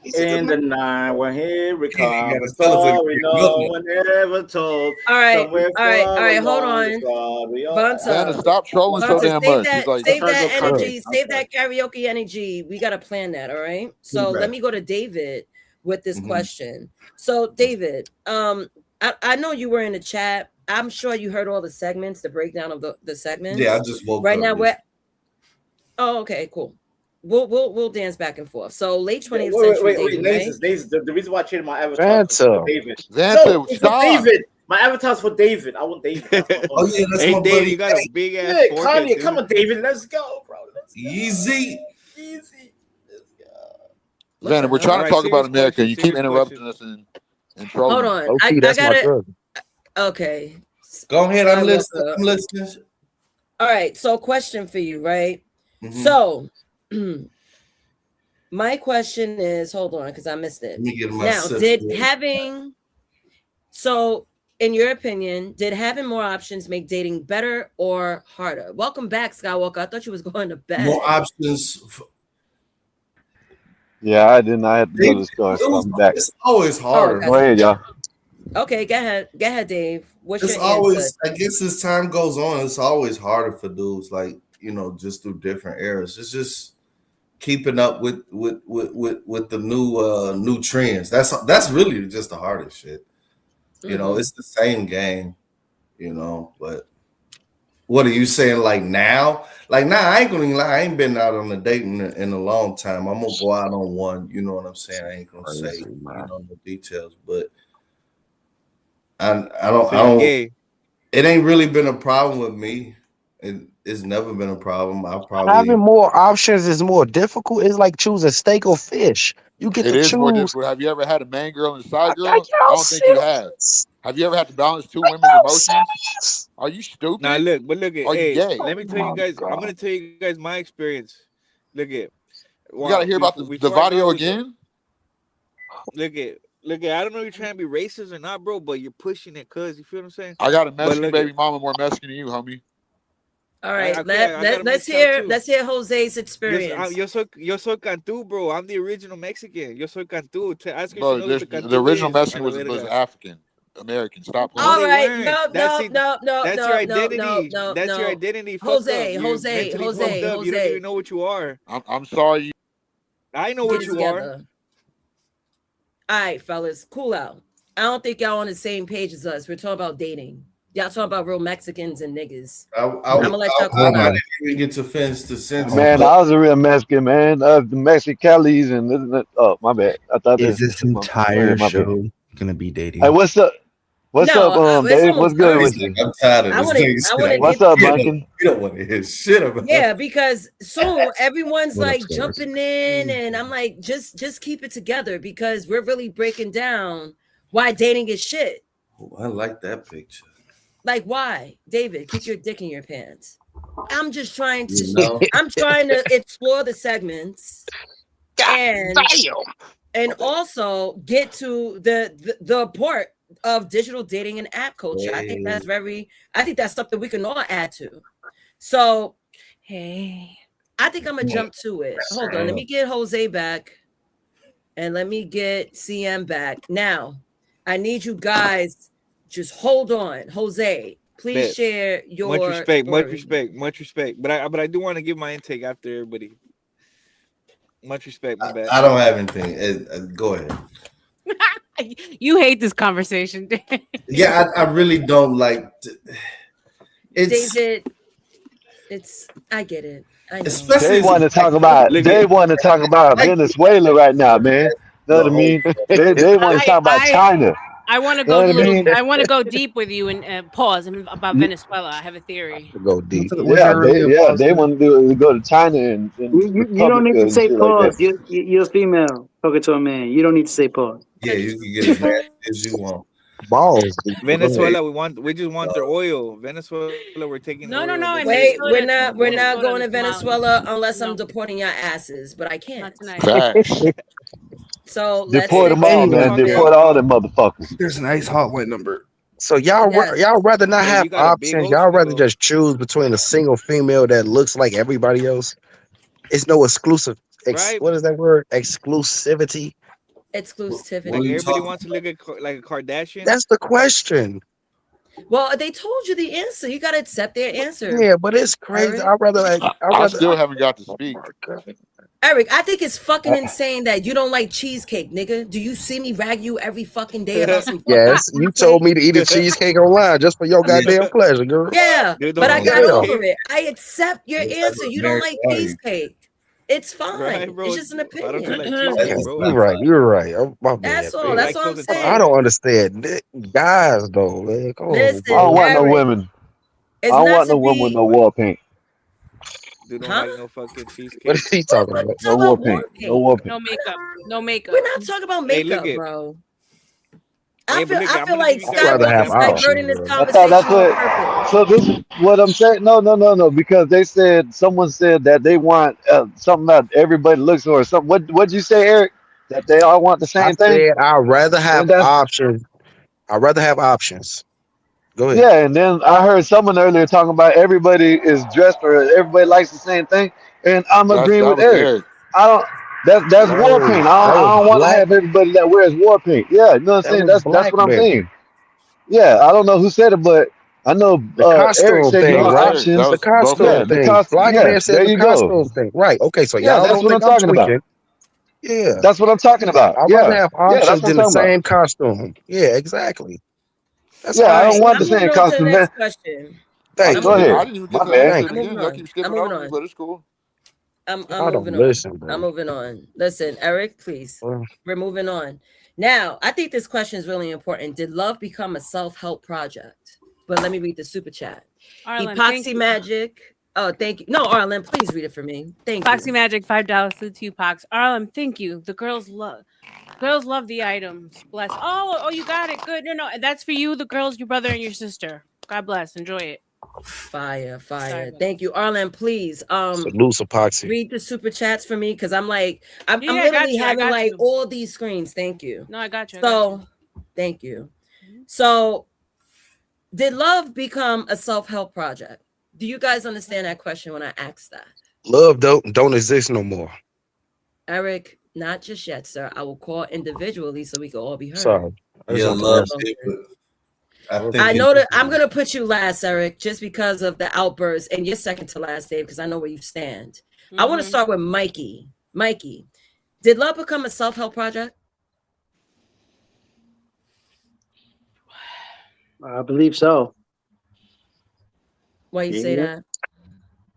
He's a good In man. the night when he He ain't got recomes, a celebrate story no one ever told. All right, Somewhere all right, all far right. Hold along the on, road, we all. Vanna, Vanta. stop trolling so Vanta, damn save much. He's that, like, save trying to that go content. energy, save that karaoke energy. We gotta plan that. All right. So let Right. me go to David with this Mhm. question. So David, I know you were in the chat. I'm sure you heard all the segments, the breakdown of the segments. Yeah, I just woke right up. now. We're okay, cool. We'll dance back and forth. So late 20th Wait, century wait, dating, right? Nazes. The reason why I changed my avatar is for Vanta. David. Vanta, No, it's for stop. David. My avatar's for David. I want David. That's my Oh homie. yeah, that's Hey, my Dave, buddy. you got a big ass Yeah, forehead, Kanye, dude. come on, David. Let's go, bro. Let's go. Easy. Easy. Let's go. Vanna, we're hell? trying All to right, talk about serious America, and question. you keep Serious interrupting question. us and trolling Hold us. on. OT, I that's my gotta. cousin. Okay. Go ahead. I'm listening. Skywalker. I'm listening. All right. So, question for you, right? Mhm. So, my question is, hold on, because I missed it. Let me get my Now, sip did here. having so, in your opinion, did having more options make dating better or harder? Welcome back, Skywalker. I thought you was going to bed. More options. Yeah, I did not have to go to the store, so I'm back. It's always harder. Go ahead, y'all. Okay, go ahead. Go ahead, Dave. What's It's your answer? always, I guess, as time goes on, it's always harder for dudes, like, just through different eras. It's just keeping up with the new trends. That's really just the hardest shit. It's the same game, but what are you saying? Like now, I ain't gonna lie. I ain't been out on a date in a long time. I'm gonna go out on one. You know what I'm saying? I ain't gonna say no details, but I So you're don't. gay. It ain't really been a problem with me. It's never been a problem. I probably Having more options is more difficult. It's like choosing steak or fish. You get It to is more choose. difficult. Have you ever had a man girl and a side Are girl? I y'all don't think you have. serious? Have you ever had to balance two Are women's y'all emotions? serious? Are you stupid? Now look, but look at Are you hey, gay? let Oh me tell you my guys. I'm god. gonna tell you guys my experience. Look at We got to hear about the before I go out video with the again. look at. I don't know if you're trying to be racist or not, bro, but you're pushing it, cuz you feel what I'm saying. I got a But Mexican look at baby mama more Mexican than you, homie. All right, I got a let's mixed child hear too. Jose's experience. Yo soy Cantú, bro. I'm the original Mexican. Yo soy Cantú. Ask her if she Bro, knows what the the Cantú original is. A Mexican la was verga. African American. Stop No, playing. All they right, weren't. no, That's it. That's your identity. no, That's your no. identity. Fuck up. Jose, You're mentally fucked up. You don't even know what you are. I'm sorry. I know Get what it you are. together. All right, fellas, cool out. I don't think y'all on the same page as us. We're talking about dating. Y'all talking about real Mexicans and niggas. I'm gonna let y'all cool I out. didn't even get to finish the sentence. Man, I was a real Mexican, man. The Mexicalis and oh, my bad. I thought Is this. this Go entire ahead, my bad. show gonna be Hey, dating? what's up? What's up, It's Dave? What's almost good done. with you? I'm tired of I this want thing. to. I want to What's get. up, Bunkin? You don't want to hear shit about. Yeah, because soon everyone's What up, like Stars? jumping in, and I'm like, just keep it together because we're really breaking down why dating is shit. Oh, I like that picture. Like why, David? Keep your dick in your pants. I'm just trying to. You know? I'm trying to explore the segments and also get to the part of digital dating and app culture. I think that's something we can all add to. So, Hey, I think I'm gonna jump to it. Hold on, let me get Jose back, and let me get CM back. Now, I need you guys just hold on. Jose, please Bet. share your Much respect, much story. respect, much respect. But I do want to give my intake after everybody. Much respect, my bad. I don't have anything. Go ahead. you hate this conversation. Yeah, I really don't like. It's David, I get it. I know. especially They as a want to black talk about. Look They at want to talk about like Venezuela right now, man. Know what I no. mean? They want to talk about China. I want to You know go what I mean? I want to go deep with you and pause about Venezuela. I have a theory. Go deep. What's your earlier pause? They want to go to China and You don't need Republica to and say shit like that. pause. You're a female talking to a man. You don't need to say pause. Yeah, you can get as nasty as you want. Balls. Venezuela, we just want their oil. Venezuela, we're taking No, oil. no. In Wait, Minnesota, we're not going the to Somali. Venezuela unless I'm No, deporting your asses, but I can't. not tonight. Facts. So let's Deport stick them to all, what we're man. talking Deport about. all them motherfuckers. There's a nice hotline number. So y'all Yes. y'all rather not Hey, have you got a big options. Y'all ocean to rather go. just choose between a single female that looks like everybody else. It's no exclusive. Right? What is that word? Exclusivity. What Like are you Exclusivity. everybody talking wants to look like a Kardashian. That's the question. Well, they told you the answer. You got to accept their answer. Yeah, but it's crazy. Eric? I'd rather like. I'd I rather. still haven't got to speak. Eric, I think it's fucking insane that you don't like cheesecake, nigga. Do you see me rag you every fucking day about some fucking Yes, you told cheesecake? me to eat a cheesecake online just for your about? goddamn pleasure, girl. Yeah, Dude, but don't I you got got Damn. over kids? it. I accept your What type answer. of You don't married like are you? cheesecake. It's Right, fine. bro. It's just an Why don't you like opinion. cheesecake, That's bro? You're not right. fine. You're right. Oh, my bad, That's all. You man. That's like all I'm tilted I saying. don't towers. understand guys though, man. Come on, I don't Listen, bro. want no Eric, women. I it's don't not want to no woman with be, no war paint. Dude don't huh? like no fucking What cheesecake. is he talking We're about? not No talking war about war paint. No paint. war paint. No makeup. No We're makeup. not talking about Hey, look makeup, it. bro. Hey, but look, I I'm feel gonna give like you I'd guys an rather Skywalker have is example. options, diverting this bro. That's conversation on what. purpose. So this is what I'm saying. No. Because they said someone said that they want something that everybody looks for. Or something. What'd you say, Eric? That they all want the I same thing? said I'd rather have And that's options. I'd rather have options. Go ahead. yeah. And then I heard someone earlier talking about everybody is dressed or everybody likes the same thing. And I'm agreeing That with was Eric. Eric. I don't. That's war No, paint. that was I don't want to black. have everybody that wears war paint. Yeah, you know what I'm That saying. was That's what I'm Blackberry. saying. Yeah, I don't know who said it, but I know The Eric costume said he That thing, want was right? Eric. That The options. was both Yeah, costume Erics. the thing. cost. Black Yeah, man said there the you go. costume thing. Right. Okay, so Yeah, y'all that's don't what I'm think I'm talking about. tweaking. Yeah. That's what I'm talking about. I'd rather Yeah, have yeah, that's options what I'm than the talking about. same costume. Yeah, exactly. That's Yeah, all I I'm don't Right. want the I'm saying. moving same on to the costume, next man. question. Thank Go you. ahead. I didn't even My get to bad. answer it I'm again. moving Y'all on. keep skipping I'm moving over me, on. but it's cool. I'm I don't moving on. listen, I'm bro. moving on. Listen, Eric, please. Well, We're moving on. Now, I think this question is really important. Did love become a self-help project? But let me read the super chat. Arlen, thank Epoxy you. Magic. Oh, thank you. No, Arlen, please read it for me. Thank Foxy you. Magic, $5 to 2 Pox. Arlen, thank you. The girls love the items. Bless. Oh, you got it. Good. No, that's for you, the girls, your brother, and your sister. God bless. Enjoy it. Fire. Sorry about Thank you. Arlen, please salute epoxy. read the super chats for me because I'm like, I'm, Yeah, I'm I got literally you. I having got like you. all these screens. Thank you. No, I got you. So thank you. So did love become a self-help project? Do you guys understand that question when I asked that? Love don't exist no more. Eric, not just yet, sir. I will call individually so we can all be heard. Sorry. I just Yeah, want to love answer. it, but I think I know that I'm gonna put you last, Eric, just because of the outburst, and you're second to last, Dave, because I know where you stand. I want to start with Mikey. Mikey, did love become a self-help project? I believe so. Why you say that?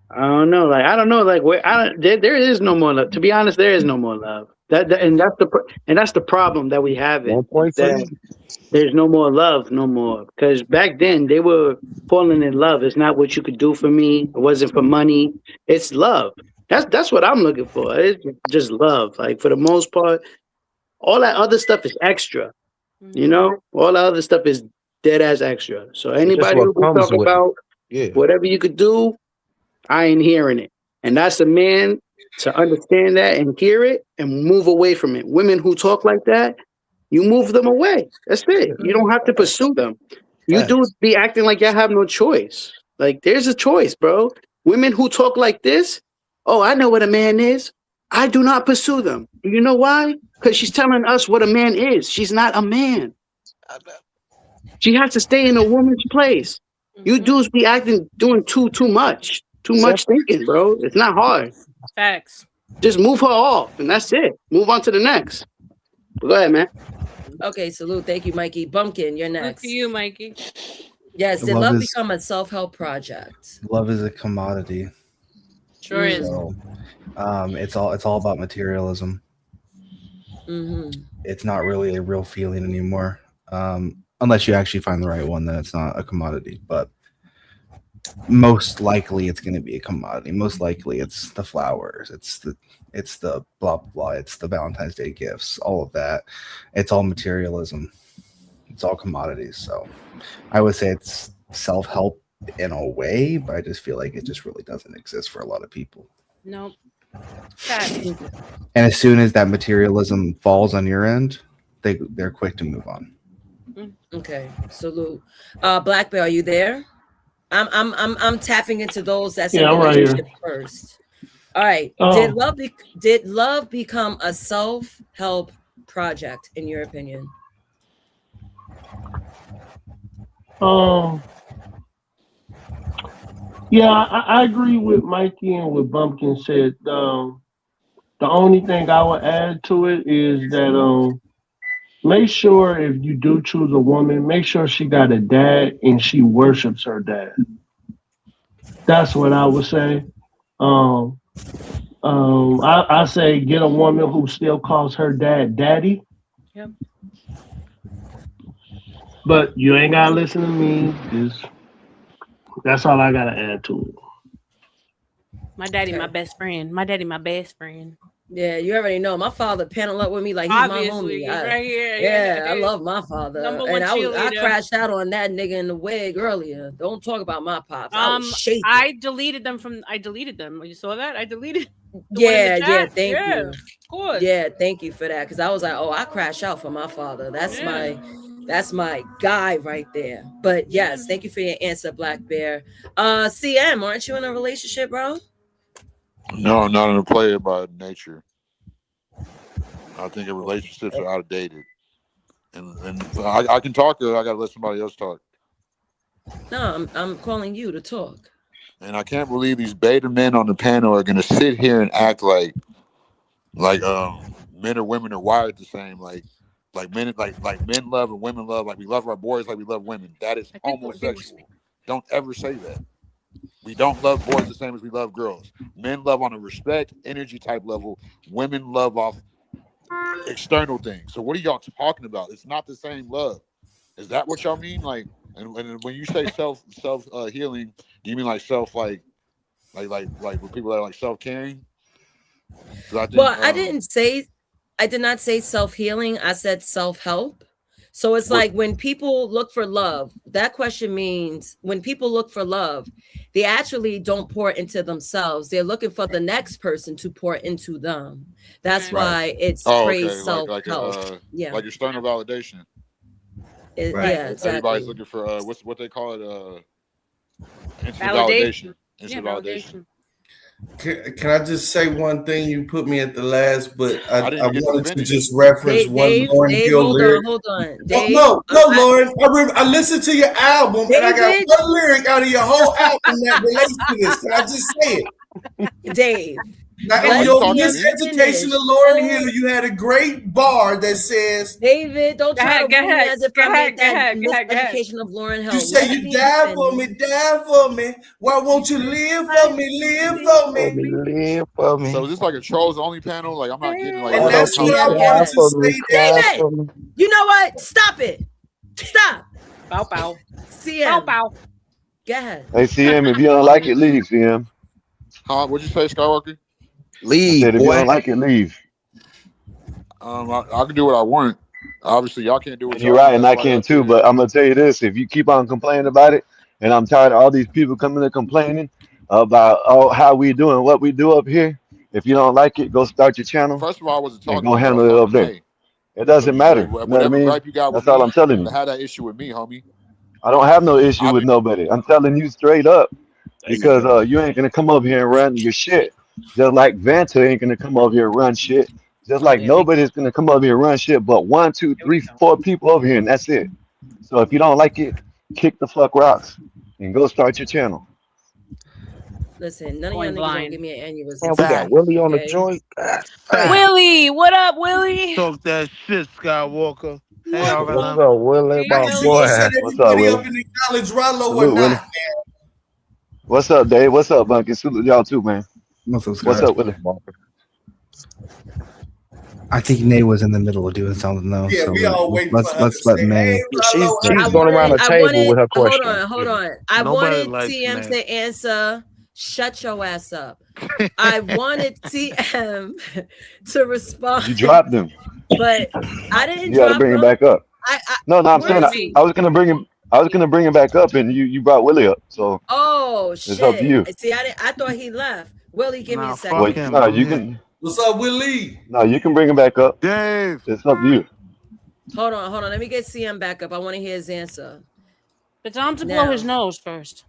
I don't know. Like I don't know. Like there is no more love. To be honest, there is no more love. And that's the problem that we have. It that there's no more love, no more. Because back then they were falling in love. It's not what you could do for me. It wasn't for money. It's love. That's what I'm looking for. It's just love. Like for the most part, all that other stuff is extra. You know, all the other stuff is dead as extra. So It's just anybody what who can comes talk with it. about Yeah. whatever you could do, I ain't hearing it. And that's a man to understand that and hear it and move away from it. Women who talk like that, you move them away. That's it. You don't have to pursue them. You do be acting like y'all have no choice. Like there's a choice, bro. Women who talk like this, oh, I know what a man is. I do not pursue them. You know why? Because she's telling us what a man is. She's not a man. She has to stay in a woman's place. You dudes be doing too much. Too much thinking, bro. It's not hard. Facts. Just move her off, and that's it. Move on to the next. But go ahead, man. Okay, salute. Thank you, Mikey. Bumpkin, you're Look next. to you, Mikey. Yes, did Love love is- become a self-help project? Love is a commodity. Sure is. So, it's all about materialism. Mm-hmm. It's not really a real feeling anymore. Unless you actually find the right one, then it's not a commodity. But most likely it's going to be a commodity. Most likely it's the flowers, it's the blah blah blah, it's the Valentine's Day gifts, all of that. It's all materialism. It's all commodities. So I would say it's self-help in a way, but I just feel like it just really doesn't exist for a lot of people. Nope. And as soon as that materialism falls on your end, they're quick to move on. Okay, salute. Black Bear, are you there? I'm tapping into those that's in I'm right relationship here. first. All right. Did love become a self-help project in your opinion? Yeah, I agree with Mikey and what Bumpkin said. The only thing I would add to it is that make sure if you do choose a woman, make sure she got a dad and she worships her dad. That's what I would say. I say get a woman who still calls her dad daddy. Yep. But you ain't gotta listen to me. That's all I gotta add to it. My daddy, my best friend. My daddy, my best friend. Yeah, you already know. My father panel up with me like he's Obviously, my homie. right here. Yeah, I love my father. Number And one I cheerleader. crashed out on that nigga in the wig earlier. Don't talk about my pops. I was shaking. I deleted them. You saw that? I deleted Yeah, thank you. Of course. Yeah, thank you for that. Cause I was like, oh, I crash out for my father. That's my guy right there. But yes, thank you for your answer, Black Bear. CM, aren't you in a relationship, bro? No, I'm not a player by nature. I think relationships are outdated, and I can talk, or I got to let somebody else talk. No, I'm calling you to talk. And I can't believe these beta men on the panel are going to sit here and act like men or women are wired the same, like men love and women love, like we love our boys like we love women. That is homosexual. Don't ever say that. We don't love boys the same as we love girls. Men love on a respect, energy type level. Women love off external things. So what are y'all talking about? It's not the same love. Is that what y'all mean? Like, and when you say self healing, do you mean like self like when people are like self caring? I did not say self healing. I said self help. So it's like when people look for love, that question means when people look for love, they actually don't pour into themselves. They're looking for the next person to pour into them. That's why it's phrased self-help. Like external validation. Yeah, exactly. Everybody's looking for what they call it, instant validation. Instant validation. Can I just say one thing? You put me at the last, but I wanted to just Dave, reference one Lauren Hill lyric. Hold on. Dave, No, Lauren. I listened to your album, and I got one lyric out of your whole album that relates to this. Can I just say it? Dave. Now, in your miseducation of Lauren Hill, you had a great bar that says, David, don't try to bring me as if I made that miseducation of Lauren Hill. You say you die for me. Why won't you live for me, live for me? Live for me. So is this like a trolls only panel? Like I'm not getting like. And that's what I wanted to say. David, you know what? Stop it. Stop. Bow bow. CM. Bow bow. Go ahead. Hey CM, if you don't like it, leave. CM. Huh? What'd you say, Skywalker? Leave. If you don't like it, leave. I can do what I want. Obviously, y'all can't do what you're right, and I can too. But I'm gonna tell you this: if you keep on complaining about it, and I'm tired of all these people coming and complaining about how we do and what we do up here. If you don't like it, go start your channel. First of all, I wasn't talking. And go handle it up there. It doesn't matter. You know what I mean? That's all I'm telling you. Had that issue with me, homie. I don't have no issue with nobody. I'm telling you straight up, because you ain't gonna come over here and run your shit. Just like Vanta ain't gonna come over here and run shit. Just like nobody's gonna come over here and run shit but 1, 2, 3, 4 people over here, and that's it. So if you don't like it, kick the fuck rocks and go start your channel. Listen, none of y'all niggas gonna give me an aneurysm. Man, we got Willie on the joint. Willie, what up, Willie? Talk that shit, Skywalker. Hey, what's up, Willie? My boy. What's up, Willie? Willie? What's up, Dave? What's up, Bunky? Salute y'all too, man. What's up, Willie? I think Nay was in the middle of doing something though. Yeah, So we all waiting for her to let's let say, "Hey, May. She's Lalo, I going around wanted, the I table with wanted, her hold question. on, hold on. I Nobody wanted likes TM Nate. to answer, shut your ass up. I wanted TM to respond, You dropped him. but I didn't You got to drop bring him him. back up. No, I'm Where saying is he? I was gonna bring him. I was gonna bring him back up, and you brought Willie up. So Oh it's up to shit! you. See, I thought he left. Willie, give me a Nah, second. fuck Well, him. no, Go you ahead. can. what's up, Willie?" No, you can bring him back up. Dave. It's up to you. Hold on. Let me get CM back up. I want to hear his answer. But tell him to blow his Now. nose first.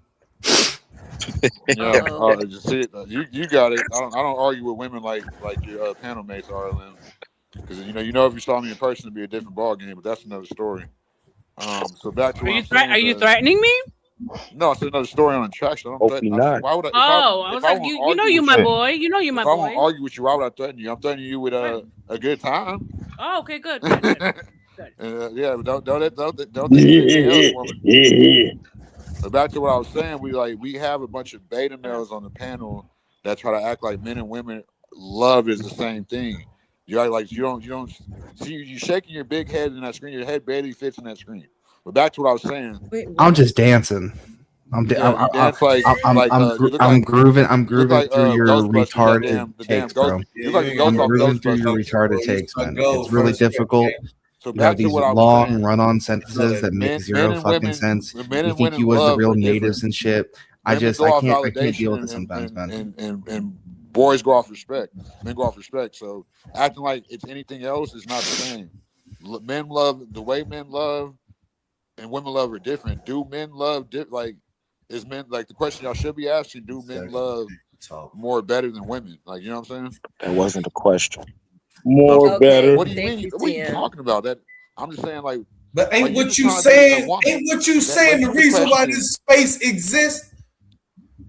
Yeah, Uh-oh. just see it. You got it. I don't argue with women like your panel mates are, Lynn. Because you know if you saw me in person, it'd be a different ball game. But that's another story. So back to Are what you I'm saying. are you threatening me? No, it's another story on attraction. I don't Hope threaten. not. Why would I? Oh, I If was I like, want to you know argue you with my you, boy. You know you my if I want boy. to argue with you, why would I threaten you? I'm threatening you with Right. a good time. Oh, okay, good. Good. Yeah, but don't think it's anything else, woman. But back to what I was saying, we have a bunch of beta males on the panel that try to act like men and women love is the same thing. You act like you don't see you shaking your big head in that screen. Your head barely fits in that screen. But back to what I was saying. Wait, I'm just dancing. Yeah, you dance like you look I'm like grooving. I'm you look grooving like through your Ghostbusters. retarded The damn takes, ghost. bro. You look like the I'm ghost off grooving through your Ghostbusters. retarded takes, man. It's really difficult. So You have back to these what I was long saying. run-on sentences that make Men zero and fucking women, sense. men You and think women you was the love real are different. natives and shit. Women go I off can't deal validation, with it sometimes, man. and boys go off respect. Men go off respect. So acting like it's anything else is not the same. Men love the way men love, and women love are different. Do men love like? Is men like the question y'all should be asking? Do men love more better than women? Like you know what I'm saying? That wasn't a question. More better. What do you mean? What are you talking about? That I'm just saying like. But Like, ain't you what just you trying to be a saying? woman. Ain't what you That saying makes the the reason why question. this space exists?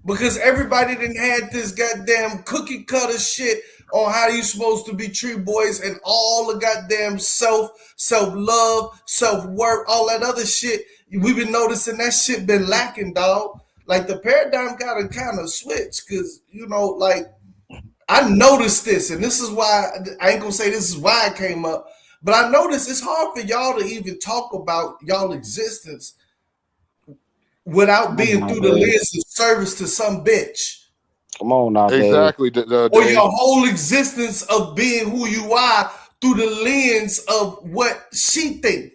Because everybody didn't had this goddamn cookie cutter shit on how you supposed to be tree boys and all the goddamn self love, self worth, all that other shit. We've been noticing that shit been lacking, dog. Like the paradigm gotta kind of switch, cause like I noticed this, and this is why I ain't gonna say this is why it came up, but I noticed it's hard for y'all to even talk about y'all existence without being through the lens of service to some bitch. Come on now, Dave. Exactly. Or your whole existence of being who you are through the lens of what she thinks.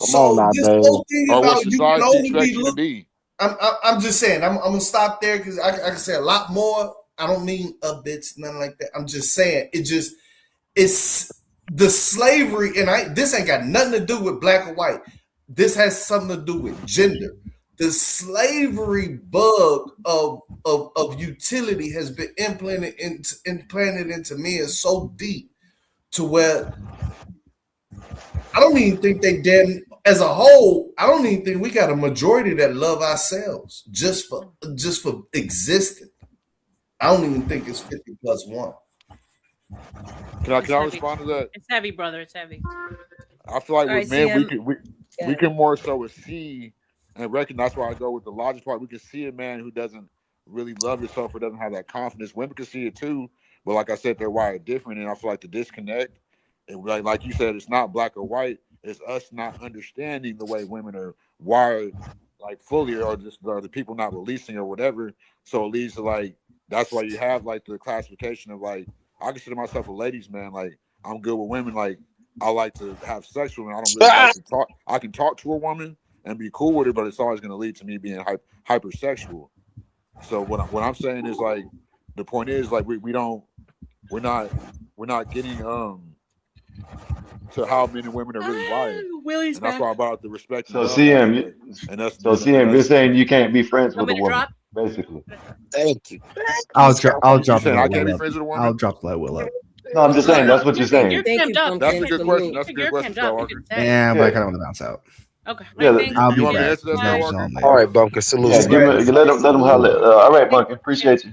Come on now, This Dave. whole thing Or what about you can society only expects be you to be. I'm just saying, I'm gonna stop there because I can say a lot more. I don't mean a bitch, nothing like that. I'm just saying it's the slavery, and this ain't got nothing to do with black or white. This has something to do with gender. The slavery bug of utility has been implanted into men so deep to where I don't even think they as a whole. I don't even think we got a majority that love ourselves just for existing. I don't even think it's 50+1. Can I respond to that? It's heavy, brother. It's heavy. I feel like with men, Yeah. we can more so see and recognize. That's why I go with the logic part. We can see a man who doesn't really love himself or doesn't have that confidence. Women can see it too, but like I said, they're wired different, and I feel like the disconnect. And like you said, it's not black or white. It's us not understanding the way women are wired, like fully, or the people not releasing or whatever. So it leads to like that's why you have like the classification of like I consider myself a ladies' man. Like I'm good with women. Like I like to have sex with women. I don't really like to talk. I can talk to a woman and be cool with her, but it's always going to lead to me being hypersexual. So what I'm saying is like the point is like we're not getting to how men and women are really wired. Willie's and that's back. why I brought up the respect and So love CM, aspect. And that's CM, you're saying you can't be friends Want with me a to woman, drop? basically. Thank you. I'll drop. I'll you drop. saying Let I can't Will be up. friends with a woman? I'll drop. Let Will up. No, I'm just saying that's what you're saying. You're Thank you, crimmed up. That's a Pumpkin. good For question. me. That's a good You're question, crimmed up. You Skywalker. can say. Yeah, but I Yeah, kind of want to bounce out. Okay. yeah, I think. I'll You be want me to back. answer that, Messages Skywalker? on All later. right, Bunker. Salute. yeah. Let him holler. All right, Bunker. Appreciate you.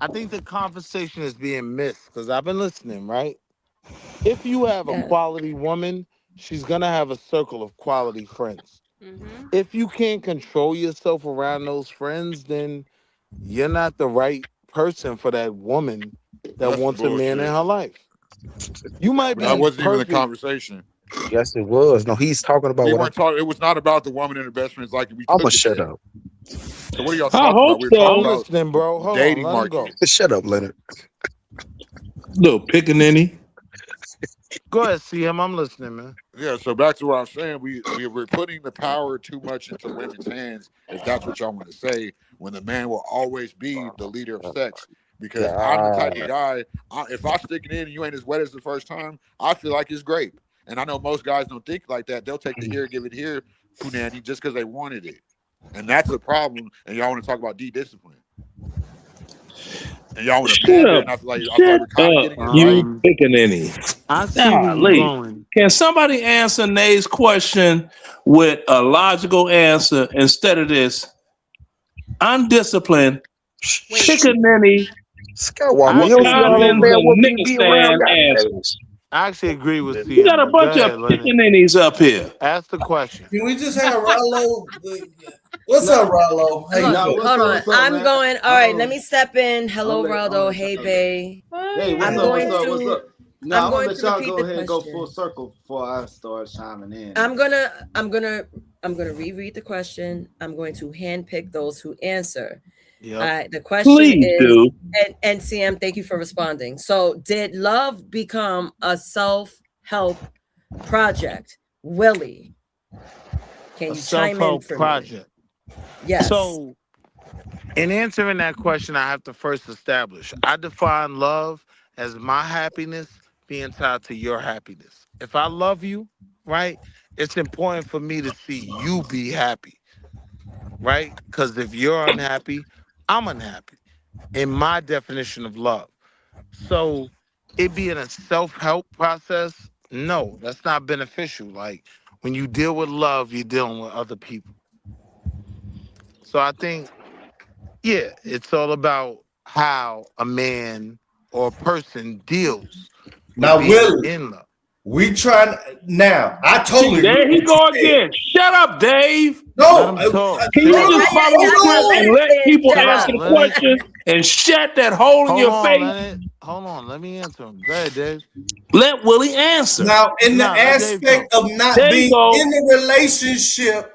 I think the conversation is being missed because I've been listening, right? If you have a Yeah. quality woman, she's gonna have a circle of quality friends. Mm-hmm. If you can't control yourself around those friends, then you're not the right person for that woman that That's wants a man in bullshit. her life. You might But that be wasn't even the perfect. conversation. Yes, it was. No, he's talking about We what I'm. weren't talking. It was not about the woman and the best friends like we I'm could gonna have shut said. up. So what are y'all I talking hope about? We were talking I'm so. about listening, bro. the Hold on, dating let him market. go. Shut up, Leonard. Little pickaninny. Go ahead, CM. I'm listening, man. Yeah, so back to what I was saying, we're putting the power too much into women's hands, if that's what y'all want to say, when the man will always be the leader of sex. Because I'm the type of God. guy, if I stick it in and you ain't as wet as the first time, I feel like it's grape. And I know most guys don't think like that. They'll take the here, give it here, punani, just because they wanted it. And that's the problem. And y'all want to talk about de-discipline. And y'all want to Shut pander, up. and I feel like Shut we're kind of up, getting it right. you Um, pickaninny. I see where you Golly. going. Can somebody answer Nate's question with a logical answer instead of this undisciplined, Wait. pickaninny, What Skywalker, I you was don't actually see that? all agree those with. damn commons, women and you nigga be around, stand goddamn. answers. I actually agree with You got CM. a But go bunch of ahead, Leonard. pickaninnies up here. Ask the question. Can we just have Rollo? What's No, up, Rollo? How you Hold, no, feeling? what's hold up? on. What's up, I'm man? going. All right, let Um, me step in. I'm Hello, gonna let I'm gonna Raldo. let Hey, y'all go. Bay. Hey, what's I'm up? What's going up? What's to. up? No, I'm I'm gonna going let to y'all repeat go the ahead and go full question. circle before I start chiming in. I'm gonna. I'm gonna. I'm gonna reread the question. I'm going to handpick those who answer. Yep. The question Please is, do. and CM, thank you for responding. So, did love become a self-help project? Willie, can A you chime in self-help for me? project. Yes. So, in answering that question, I have to first establish I define love as my happiness being tied to your happiness. If I love you, right, it's important for me to see you be happy, right? Because if you're unhappy, I'm unhappy in my definition of love. So, it being a self help process, no, that's not beneficial. Like, when you deal with love, you're dealing with other people. So, I think yeah, it's all about how a man or a person deals with Now, being Willie, in love. we trying now. I See, totally agree there with he what you go said. again. Shut up, Dave. Let No, him talk. Can you Chill Wait, just out. follow the I script got and hold Leonard let saying people shut Chill answer out, up. the Leonard. question and shut that hole in Hold your on, face? Leonard. Hold on. Let me answer him. Go ahead, Dave. Let Willie answer. now, in the Nah, let Dave talk. aspect of not There you being go. in a relationship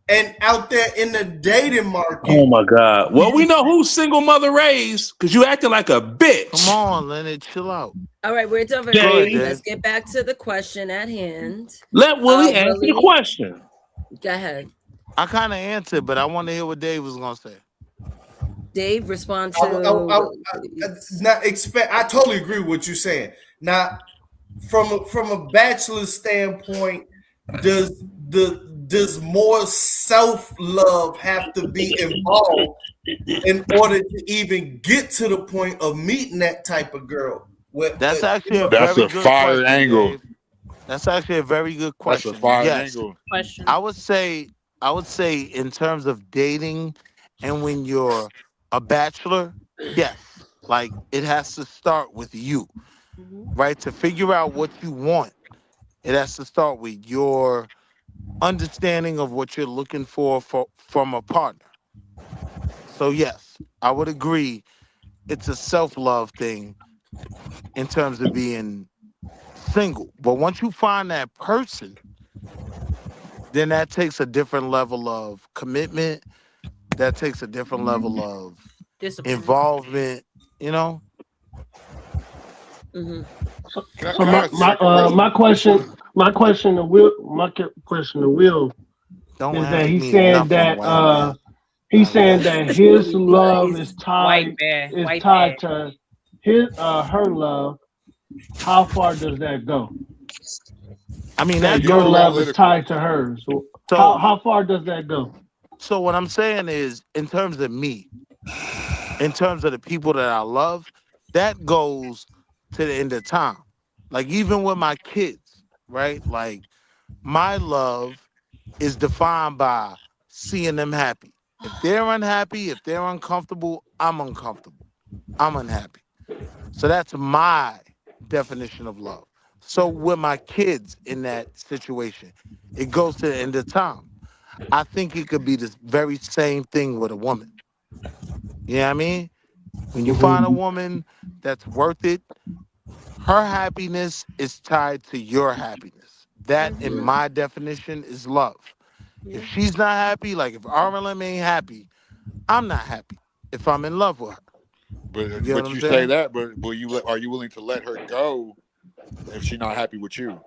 and out there in the dating Oh market, my God. Well, we know who's single mother raised because you acting like a Come bitch. on, Leonard. Chill out. All right, we're Go ahead, diverting. Dave, Let's Dave. get back to the question at hand. let Willie answer the Willie, question. go ahead. I kind of answered, but I want to hear what Dave was going to say. Dave, respond I, I, to I, Willie, please. not expect. I totally agree with what you're saying. Now, from a bachelor standpoint, does more self love have to be involved in order to even get to the point of meeting that type of girl? Where, That's you actually a know, That's very a good fire question, angle. Dave. That's actually a very good That's a question. And fire yes, angle. Question. I would say in terms of dating and when you're a bachelor, yes. Like it has to start with you, Hmm. right? To figure out what you want, it has to start with your understanding of what you're looking for from a partner. So yes, I would agree it's a self-love thing in terms of being single. But once you find that person, then that takes a different level of commitment. That takes a different level of Discipline. involvement, you know? Hmm. So Can I ask Eric a question? my question to Will, question to Will Don't is that ask me nothing, white man. he's saying that his love He's is White bear. White bear. tied to his her love. How far does that go? I mean, So that Your getting more love goes. is analytical. tied to hers. So So, how far does that go? so what I'm saying is, in terms of me, in terms of the people that I love, that goes to the end of time. Like even with my kids, right? Like my love is defined by seeing them happy. If they're unhappy, if they're uncomfortable, I'm uncomfortable. I'm unhappy. So that's my definition of love. So with my kids in that situation, it goes to the end of time. I think it could be the very same thing with a woman. You know what I mean? When you find a Mm-hmm. woman that's worth it, her happiness is tied to your happiness. that in my definition is love. If she's not happy, like if RLM ain't happy, I'm not happy if I'm in love with her. You get what But I'm you say saying? that, but are you willing to let her go if she's not happy with you?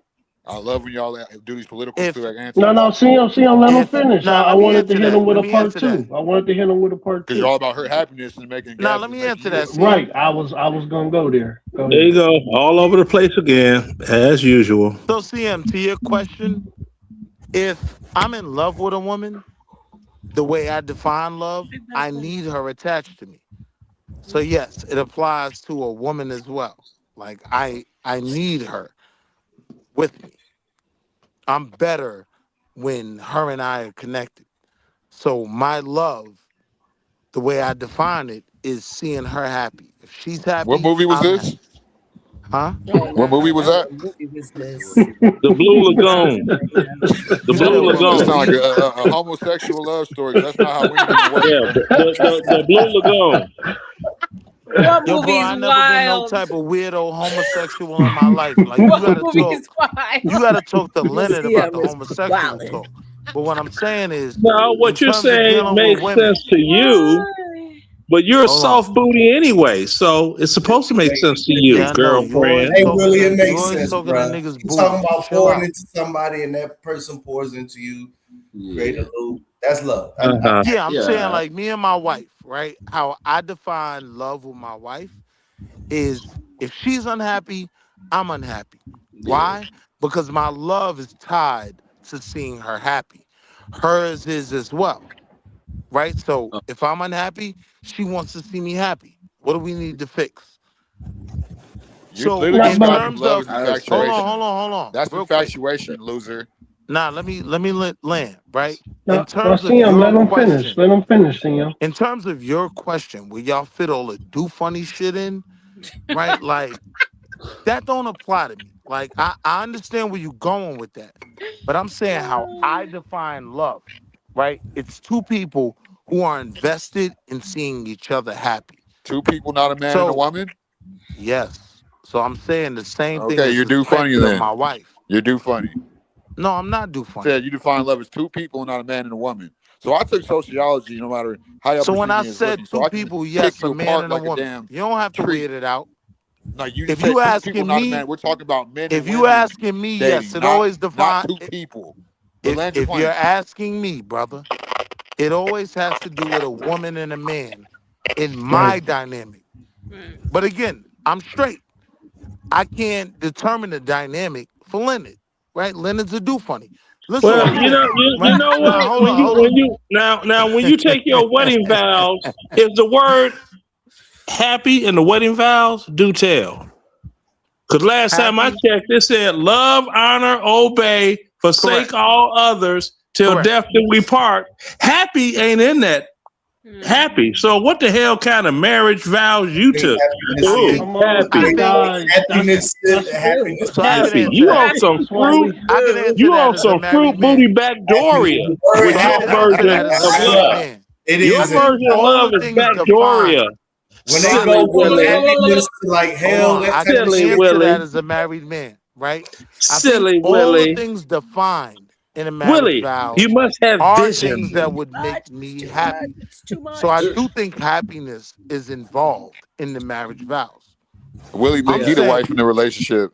I love when y'all do these political If correct No, answers see him, let him if finish. now I let me wanted to answer hit that. him with Let a me part answer that. two. I wanted to hit him with a part because you're two. all about her happiness and making Now gas let and me making answer you that, look CM. Right. good. I was gonna go there. Go There you ahead. go, all over the place again, as usual. So CM, to your question, if I'm in love with a woman, the way I define love, I need her attached to me. So yes, it applies to a woman as well. Like I need her with me. I'm better when her and I are connected. So my love, the way I define it, is seeing her happy. If she's What happy, movie was I'm this? happy. Huh? Oh What movie Lord, was that? what movie was this? The Blue Lagoon. The You said Blue what That Lagoon. sounds like movie? a homosexual love story. 'Cause that's not how women even work, Yeah, man. the Blue Lagoon. What Yo, bro, movie's I never been no wild? type of weirdo homosexual in my life. Like What movie's you wild? gotta talk to Leonard about CM the is homosexual wildin'. talk. But what I'm saying is, Now, in what you're terms of saying dealing with makes women, sense to you, but you're a hold on. soft booty anyway, so it's supposed to make sense to you, Yeah, I know. You always girlfriend. Hey, talking Willie, it to you makes always sense, talking to bro. niggas' You talking booty. about Chill pouring out. into somebody and that person pours into you, create Yeah. a loop. That's love. Uh-huh. Yeah, I'm saying Yeah. like me and my wife, right? How I define love with my wife is if she's unhappy, I'm unhappy. Yeah. Why? Because my love is tied to seeing her happy. Hers is as well, right? So if I'm unhappy, she wants to see me happy. What do we need to fix? You're So literally No, in but describing terms love of as That's infatuation. hold on, That's real quick. infatuation, loser. Now let me land, right? In no, terms of CM, your let him finish. question, Let him finish, CM. in terms of your question, where y'all fit all the do funny shit in, right? Like that don't apply to me. Like I understand where you're going with that. But I'm saying how I define love, right? It's two people who are invested in seeing each other happy. Two people, not a man and a So woman. yes. So I'm saying the same thing Okay, is you're do funny expected of my then. wife. You're do funny. No, I'm not do funny. Said you define love as two people, not a man and a woman. So I took sociology, no matter how y'all So when perceive I me as said looking, so two I can people, pick yes, a you man apart and a like a woman. damn You don't have to tree. weird it out. No, you just If said you two people, asking not a me, man. We're talking about men and if you women asking me, yes, dating, it not always not define. two people. But land your If you're plane. asking me, brother, it always has to do with a woman and a man in Right. my dynamic. But again, I'm straight. I can't determine the dynamic for Leonard, right? Leonard's a do funny. Listen Well, what I'm saying, you right? know Now, what? hold on. When you take your wedding vows, is the word happy in the wedding vows? Do tell. Because last time I Happy, checked, it said love, honor, obey, forsake correct, all others till correct. death do we part. Happy ain't in that. Happy. So what the hell kind of marriage vows you Think took? I happiness is think, Come on, I you Happy. think, guys. happiness. That's Happiness so I is could Happy. answer You that. on some that's why fruit? we I could answer You that on as a some married fruit booty man. happy. backdoria The word with So I your could happy answer is that version as a of married love. abstract. man. It I Your isn't. think version of all love the is things backdoria. defined. When they So Silly go from Willie. happiness to like hold hell, on. that I type can of Silly shit. answer that Willie. as a married man, right? I think Silly all the Willie. things defined in a marriage Willie, you vows must have are things vision. that would make It's me too much. happy. It's too So I much. do think happiness is involved in the marriage vows. Willie I'm think he the saying, wife in the relationship.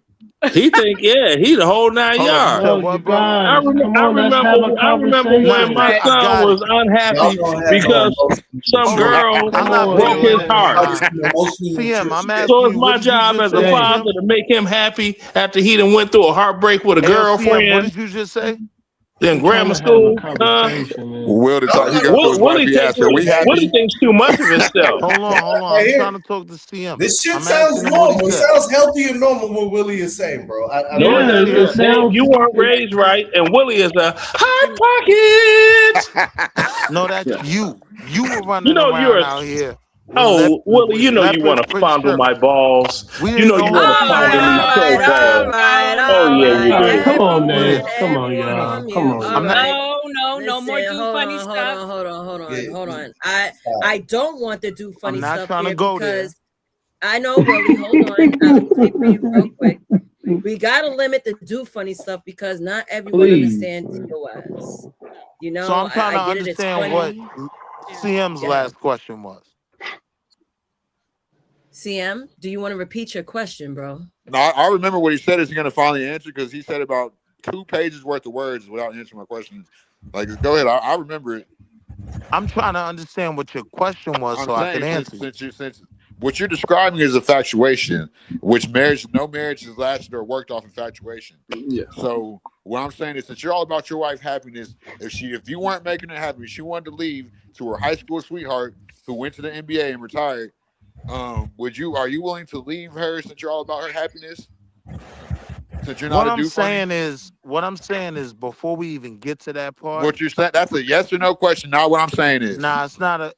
He think, yeah, he the whole nine hold on, you yards. said no, you what, bro? guys. Come on, let's have a I remember Nah, when conversation. my I son got was it. Y'all unhappy don't have no because emotional some Hold on. girl I'm Come not on, broke putting his Leonard man. in a heart. Y'all just bind. emotionally CM, mature I'm shit. So asking it's you, what my did you job just as a say, Hey, father CM? to make him happy after he done went through a heartbreak with a ALCM, what girlfriend did you just say? in we trying grammar to have a school. conversation, man. Will the Y'all talk he have got to his wife. Willie He thinks asked her, "We Willie happy?" thinks too much of himself. Hold on. right I'm here. trying to talk to CM. This shit I'm sounds asking him what he normal. It said. sounds healthy and normal what Willie is saying, bro. I Go No, it ahead, Yeah, doesn't. it CM. Dave, sounds. you weren't raised right, and Willie is a hot pocket. No, that's you. You were You running know you're around a out here with Oh, Willie, with you know you want leopard to print fondle my shirts. balls. We You didn't know know you what want to you were fondle wearing these leopard so print bad. shirts. Oh, yeah, you All right, do. come on, man. Everyone, Come on, everyone y'all. on Come mute. on, All I'm man. not. right. No more Listen, do funny stuff. Yeah, hold on. I don't want to do I'm funny not stuff trying to here go there. because I know Willie. Hold on. Let me say for you real quick. We gotta limit the do funny stuff because not everyone Please. understands TOS. You So know, I'm trying to I get it. It's understand what funny. CM's Yeah. last question was. CM, do you want to repeat your question, bro? No, I remember what he said. Is he going to finally answer? Because he said about 2 pages worth of words without answering my questions. Like, go ahead. I remember it. I'm trying to understand what your question was I'm so I can saying answer you. since what you're describing is infatuation, which no marriage has lasted or worked off infatuation. Yeah. So what I'm saying is, since you're all about your wife's happiness, if you weren't making her happy, she wanted to leave to her high school sweetheart who went to the NBA and retired. Are you willing to leave her since you're all about her happiness? Since you're not a do funny? What I'm saying is before we even get to that part. What you're saying, that's a yes or no question, not what I'm saying is. Nah, it's not a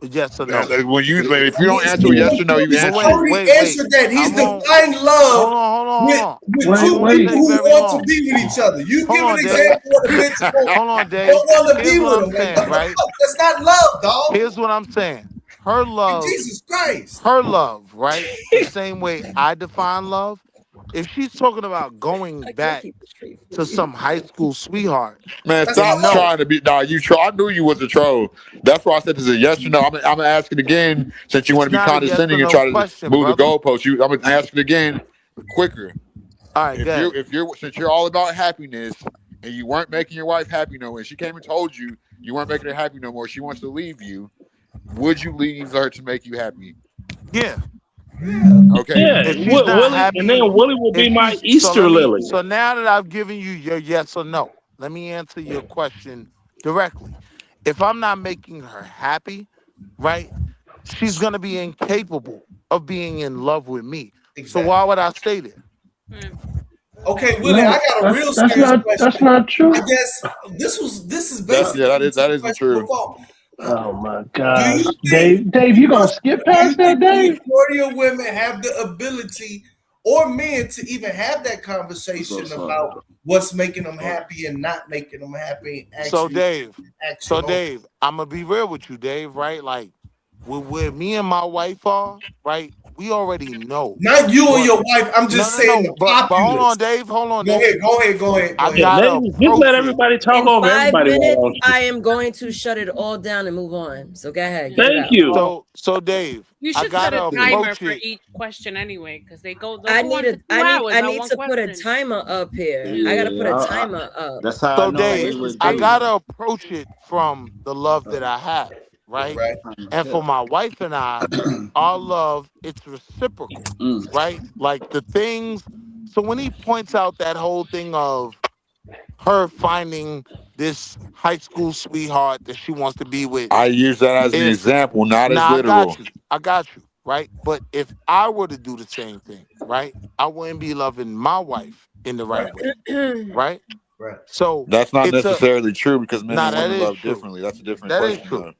yes or no. If you don't answer a yes or no, you He's answer. already answered that. He's defined love with two people who want to be with each other. You give an example of a bitch who Hold on, Dave. don't want to be Here's what with I'm him. Like, saying, what the right? fuck? That's not love, dog. Here's what I'm saying. Her love, Jesus Christ. her love, right? The same way I define love. If she's talking about going back to some high school sweetheart, Man, stop trying to be. Nah, I knew you was a troll. That's why I said this is a yes or no. I'm gonna ask it again since you want to be not a yes condescending or and no try to question, move the brother. goalpost. I'm gonna ask it again quicker. All right, Since you're all about happiness and you weren't making your wife happy no more, and she came and told you you weren't making her happy no more, she wants to leave you. Would you leave her to make you happy? Yeah. Okay. Yeah, If she's not Willie, happy, and then Willie will be my Easter lily. So now that I've given you your yes or no, let me answer your question directly. If I'm not making her happy, right, she's gonna be incapable of being in love with me. So why would I stay there? Okay, Willie, I got a real serious question. That's not true. I guess this is basically that isn't true. Oh my Do gosh, you think Dave, you gonna skip past that, Dave? majority of women have the ability, or men, to even have that conversation about what's making them happy and not making them happy? So Dave, I'm gonna be real with you, Dave. Right, like where me and my wife are, right? We already know. Not you and your wife. I'm just saying the But hold on, populace. Dave. Hold on, Go Dave. ahead. Go ahead. I gotta Ladies, just let everybody talk In over 5 everybody. minutes, I am going to shut it all down and move on. So go ahead. Get it Thank out. you. So Dave, You I should set gotta a timer approach for it. each question anyway, because they go. I go need on a, for 2 hours I on need one to put a question. timer up here. I gotta put a timer up. That's how So I know Dave, we would I do. gotta approach it from the love that I have, right? And for my wife and I, our love, it's reciprocal, right? Like the things. So when he points out that whole thing of her finding this high school sweetheart that she wants to be with, I use that as an example, not as literal. I got you, right? But if I were to do the same thing, right, I wouldn't be loving my wife in the right way, right? Right. So That's not it's necessarily true because men and that women is love true. differently. That's a different That is question, true. though.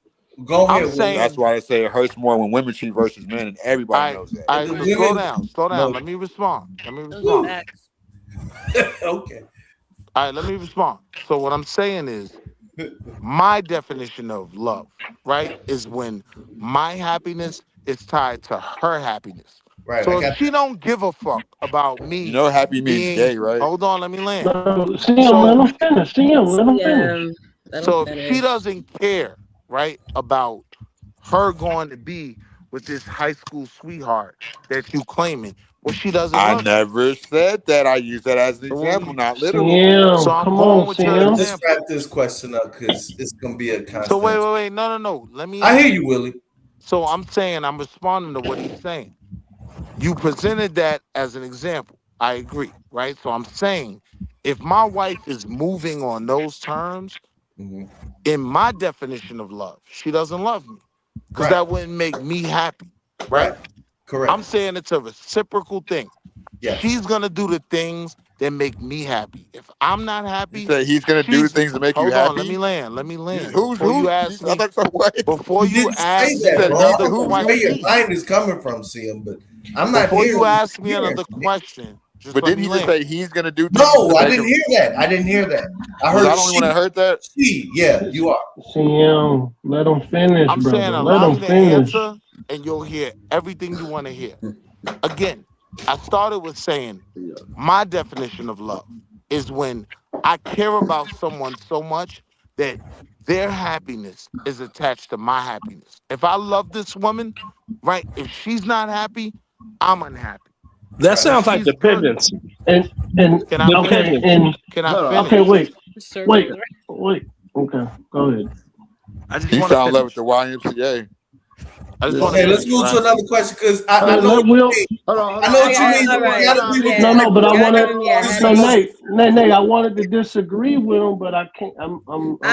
Go I'm ahead. saying, That's why I say it hurts more when women cheat versus men, and everybody knows that. all right, so slow down. Let me respond. Okay. All right, let me respond. So what I'm saying is my definition of love, right, is when my happiness is tied to her happiness. Right. So if she don't give a fuck about me, You know, happy means gay, right? Hold on, let me land. See him, let him finish. See him, let him finish. So if she doesn't care, right, about her going to be with this high school sweetheart that you claiming, well, she doesn't I love you. never said that. I use that as an example, not literal. So I'm going with your Let's example. wrap this question up because it's gonna be a constant. So wait, no. Let me. I hear you, Willie. So I'm saying I'm responding to what he's saying. You presented that as an example. I agree, right? So I'm saying if my wife is moving on those terms, in my definition of love, she doesn't love me because that wouldn't make me happy, right? Correct. I'm saying it's a reciprocal thing. Yes. She's gonna do the things that make me happy. If I'm not happy, You say he's gonna do things that make you happy. Hold on, let me land. Who's Before you ask me, before you ask Say me that, bro. I another don't know where your question, mind is coming from, Sim, but I'm not before hearing. you ask me another question, just But let didn't me he just land. say he's gonna do things? No, to I make didn't him... hear that. I didn't hear that. I Was heard I the only one that heard that? She, yeah, you are. See him, let him finish, I'm brother. saying Let allow him me to finish. answer, and you'll hear everything you want to hear. Again, I started with saying my definition of love is when I care about someone so much that their happiness is attached to my happiness. If I love this woman, right, if she's not happy, I'm unhappy. That If sounds like she's hurt, dependency. And can I Dependence. finish? And Can I okay, finish? wait. Okay, go ahead. I just He want to fell in love with finish. the YMCA. I just want to Okay, let's finish, move to right? another question because I know Let what you Will. mean. Hold I on, know hold what on, you All mean. hold You on, right. hold gotta on. be with Yeah. No, but I the want Gotta to. give him, yeah, because head he No, of knows. Nate, I wanted to disagree with him, but I can't. I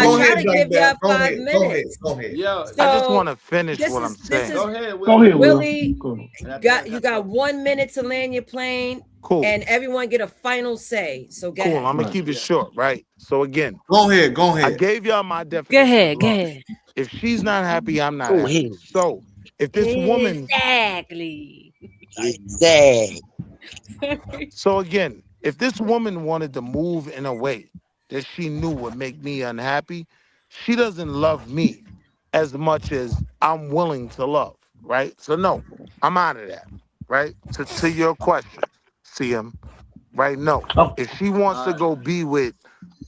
Go I'm. try ahead, to Young give Bell. y'all Go five ahead. Go ahead. minutes. Go ahead. Yo, I just So want to finish this what I'm is this saying. is go ahead, Go Willie. ahead, Will. Willie. Go ahead. And after that, I You got got something. 1 minute to land your plane, Cool. and everyone get a final say. So go Cool. ahead. I'm gonna Right. keep it Yeah. short, right? So again, Go ahead. Go I ahead. gave y'all my Go definition of ahead. Go love. ahead. If she's not happy, I'm not Go happy. ahead. So if this woman, Exactly. Exactly. so again, if this woman wanted to move in a way that she knew would make me unhappy, she doesn't love me as much as I'm willing to love, right? So no, I'm out of that, right? To your question, CM, right? No. Oh, If she wants All to right. go be with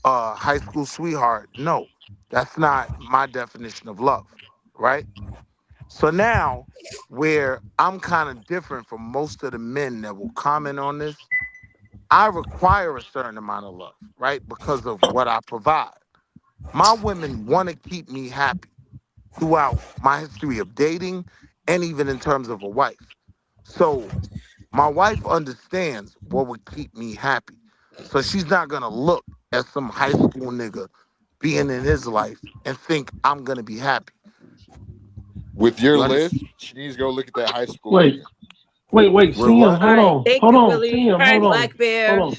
a high school sweetheart, no, that's not my definition of love, right? So now, where I'm kind of different from most of the men that will comment on this, I require a certain amount of love, right? Because of what I provide. My women want to keep me happy throughout my history of dating and even in terms of a wife. So my wife understands what would keep me happy. So she's not going to look at some high school nigga being in his life and think I'm going to be happy. With your You understand? list, she needs to go look at that high school wait, nigga. wait. With CM, what? All right. Thank hold you, on. Willie. CM, All right. Black hold Bear. on.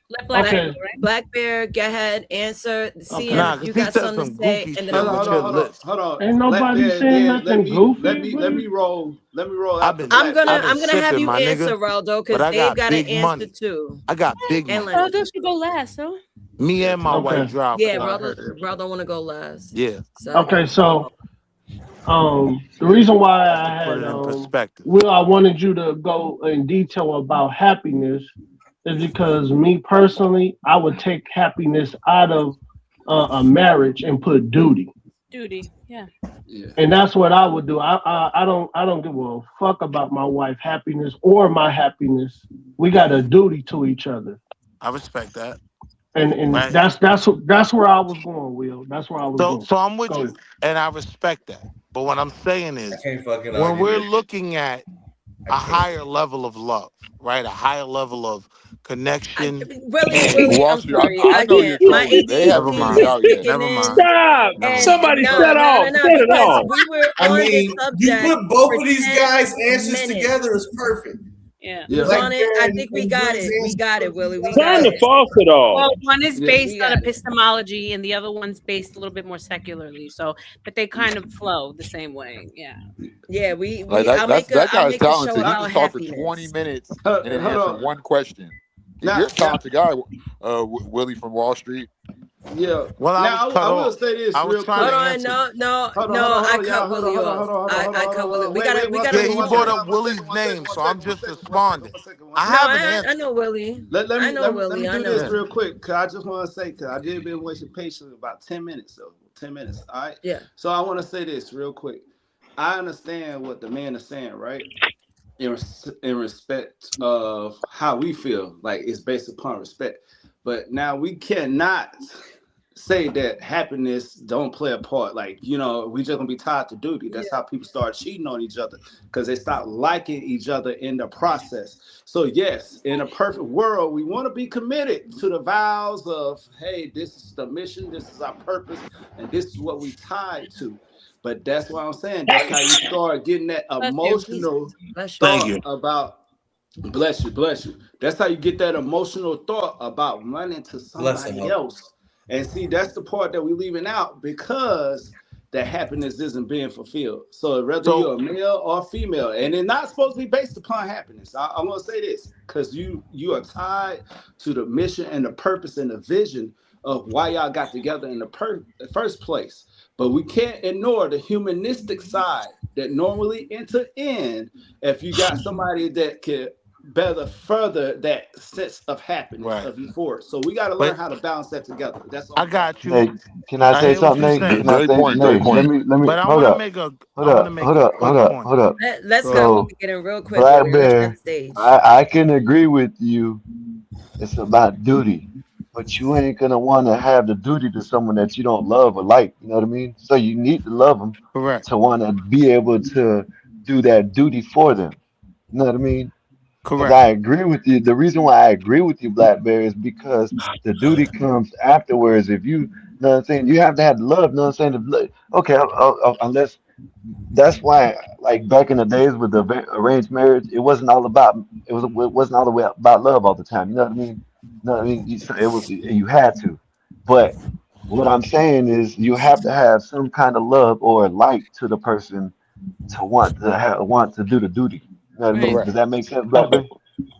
Let Black Black Bear Okay, go, right? Black Bear, go ahead, answer. okay. CM, Nah, if because you he got said something some to say, goofy and then shit I'm Hold gonna with on, your hold on, list. hold on. Ain't Black nobody Bear, saying then nothing goofy, let Willie. me roll. Let me roll I've after been I'm Black gonna I've Bear. been I'm gonna have sipping, you my answer, nigga, Raldo, but because I Dave got got an big answer money. too. I got big And money. Raldo Lenny. should go last, so Me Yeah, and my come on. wife Okay, drive Yeah, for it. Raldo wanna go last. Yeah, So okay. So, the reason why just to I put had it in perspective. Will, I wanted you to go in detail about happiness is because me personally, I would take happiness out of a marriage and put duty. duty. Yeah. Yeah. And that's what I would do. I don't give a fuck about my wife' happiness or my happiness. We got a duty to each other, I respect that, and right? that's where I was going, Will. That's where I was So going. so I'm with Go you, ahead. and I respect that. But what I'm saying I is, can't fucking when argue we're with. looking at I a can't. higher level of love, right? A higher level of connection, and Willie, Wall I'm Street, sorry. I I know you're can't. My trolling. They never haven't ADHD figured it mind, is out yet. kicking never in. mind, Stop. never And mind. Somebody no, set no, no, off. no, Set it because off. we were I on this mean, you subject put both for of these 10 guys' answers minutes. together is perfect. Yeah. We Yeah. was Black on it. Bear I and, think we and got Willie's it. We answers got it, perfect. Willie. We Turn got the it. faucet off. Well, one is Yeah. based We on got it. epistemology, and the other one's based a little bit more secularly. So, but they kind of flow the same way. Yeah. Yeah, Like I'll make that I'll guy's make a show talented. He about just talked for 20 happiness. minutes and then Hold answered on. one question. You're Now, a talented guy, Willie from Wall Street. yeah. Well, I was Now cut I will off. say this I was real trying to Hold quick. on, answer no, you. no, Hold I on, cut y'all. Hold on, Willie hold on, off. hold on, hold on, hold I on, cut hold Willie. on. We Wait, gotta wait, we one gotta Yeah, second, he move one brought second, up on. one second, Willie's one second, name, one so second, I'm one just second, one second, responding. one second, one I second. No, have an I answer. know Willie. Let I me know let me let Willie. me I do know. this Yeah. real quick because I just want to say because I did been waiting patiently about 10 minutes, so 10 minutes. All right. Yeah. So I want to say this real quick. I understand what the man is saying, right? In respect of how we feel, like it's based upon respect. But now we cannot say that happiness don't play a part. Like, we just gonna be tied to duty. That's how people start cheating on each other because they stop liking each other in the process. So yes, in a perfect world, we want to be committed to the vows of, hey, this is the mission, this is our purpose, and this is what we tied to. But that's what I'm saying. That's how you start getting that Bless you. emotional Bless you. thought about bless you, bless you. That's how you get that emotional thought about running to Bless him somebody up. else. And see, that's the part that we're leaving out because the happiness isn't being fulfilled. So whether So you're a male or female, and it's not supposed to be based upon happiness. I want to say this because you are tied to the mission and the purpose and the vision of why y'all got together in the first place. But we can't ignore the humanistic side that normally enter in if you got somebody that can better further that sense of happiness Right. of euphoria. So we got to learn But how to balance that together. That's all I I'm saying. got you. Nate, can I I say hear what something, you're Nate? Good, Can saying. I good say, point. Good Nate? point. Let me But I hold want to up, make a hold I want up, to make hold a up, hold quick up, point. hold up. Let's Go go. ahead. We So, can get in real quick where Black we reset the Bear, stage. I can agree with you. It's about duty, but you ain't gonna want to have the duty to someone that you don't love or like. You know what I mean? So you need to love them Correct. to want to be able to do that duty for them. You know what I mean? Because Correct. I agree with you. The reason why I agree with you, Black Bear, is because the duty comes afterwards. If you know what I'm saying, you have to have love. You know what I'm saying? Okay, unless that's why, like back in the days with the arranged marriage, it wasn't all the way about love all the time. You know what I mean? You know what I mean? It was you had to, but what I'm saying is you have to have some kind of love or like to the person to want to do the duty. You know what I Right. mean? Correct. Does that make sense, Black Okay. Bear?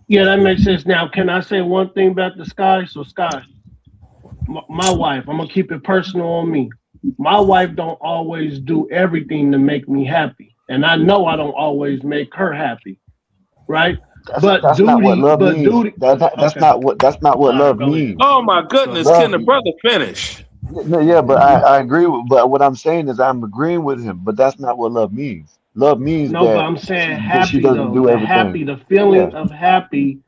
Yeah, that makes sense. Now, can I say one thing about the sky? So, Sky, my wife, I'm gonna keep it personal on me. My wife don't always do everything to make me happy, and I know I don't always make her happy, right? That's not what love But means. duty. Okay, That's not what all right, love go ahead. means. Go Oh ahead. my Go goodness, ahead. can Love, the brother finish? no, yeah, but I agree with. But what I'm saying is I'm agreeing with him. But that's not what love means. Love means No, but that I'm saying she happy doesn't though. do The everything. happy, the Yeah, feeling of happy.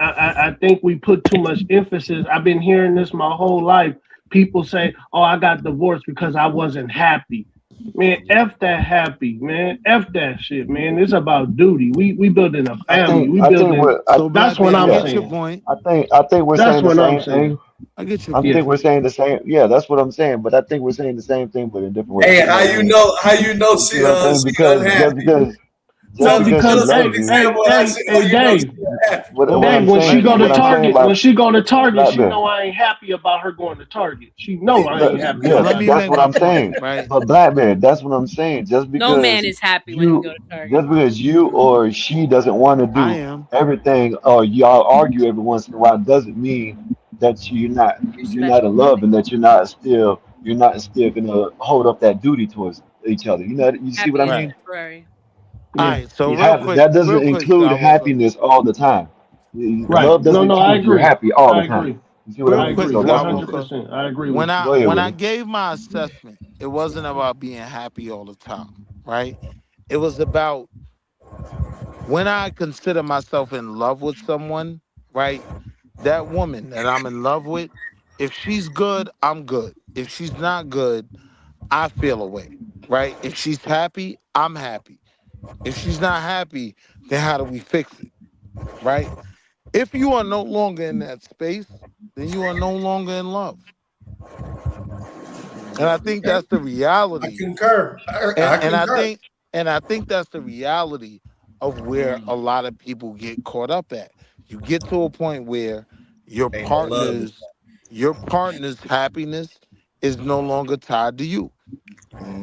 I think we put too much emphasis. I've been hearing this my whole life. People say, "Oh, I got divorced because I wasn't happy." Man, f that happy, man. F that shit, man. It's about duty. We building a family. We I think building. So That's Black what Bear, I I'm yeah, get your saying. point. I think we're That's saying the what I'm same saying. thing. I get your I Yeah. think point. we're saying the same. Yeah, that's what I'm saying. But I think we're saying the same thing, but in different ways. Hey, You know how what I you mean? know? How you know You see what I'm saying? she Because unhappy? No, just because Tell she because us an loves you, example of how hey, you know Dave, she unhappy. But what wait, I'm When she let saying, me go to what I'm make saying, Target, like Black she Bear. know I ain't happy about her going to Target. She know I ain't happy Yeah, let about me that. that's make what a I'm point, saying. right? But Black Bear, that's what I'm saying. No man is happy when we go to Target. Just because you or she doesn't want to I do am. everything, or y'all argue every once in a while, doesn't mean that You're you're not special. in love and that you're not still gonna hold up that duty towards each other. You know, you see what I Happy is Right. mean? temporary. All Yeah, right. So You have that doesn't real quick, include Skywalker. happiness all the time. right. Love No, doesn't no, I include you're agree. happy all the I time. agree. You see what I Real I mean? quick, agree. So that's what. 100%. I agree with When you. Go ahead, I Willie. gave my assessment, it wasn't about being happy all the time, right? It was about when I consider myself in love with someone, right? That woman that I'm in love with, if she's good, I'm good. If she's not good, I feel away, right? If she's happy, I'm happy. If she's not happy, then how do we fix it, right? If you are no longer in that space, then you are no longer in love. And I think that's the I reality. concur. And I and I concur. think and I think that's the reality of where a lot of people get caught up at. You get to a point where your Ain't no love. partner's happiness is no longer tied to you.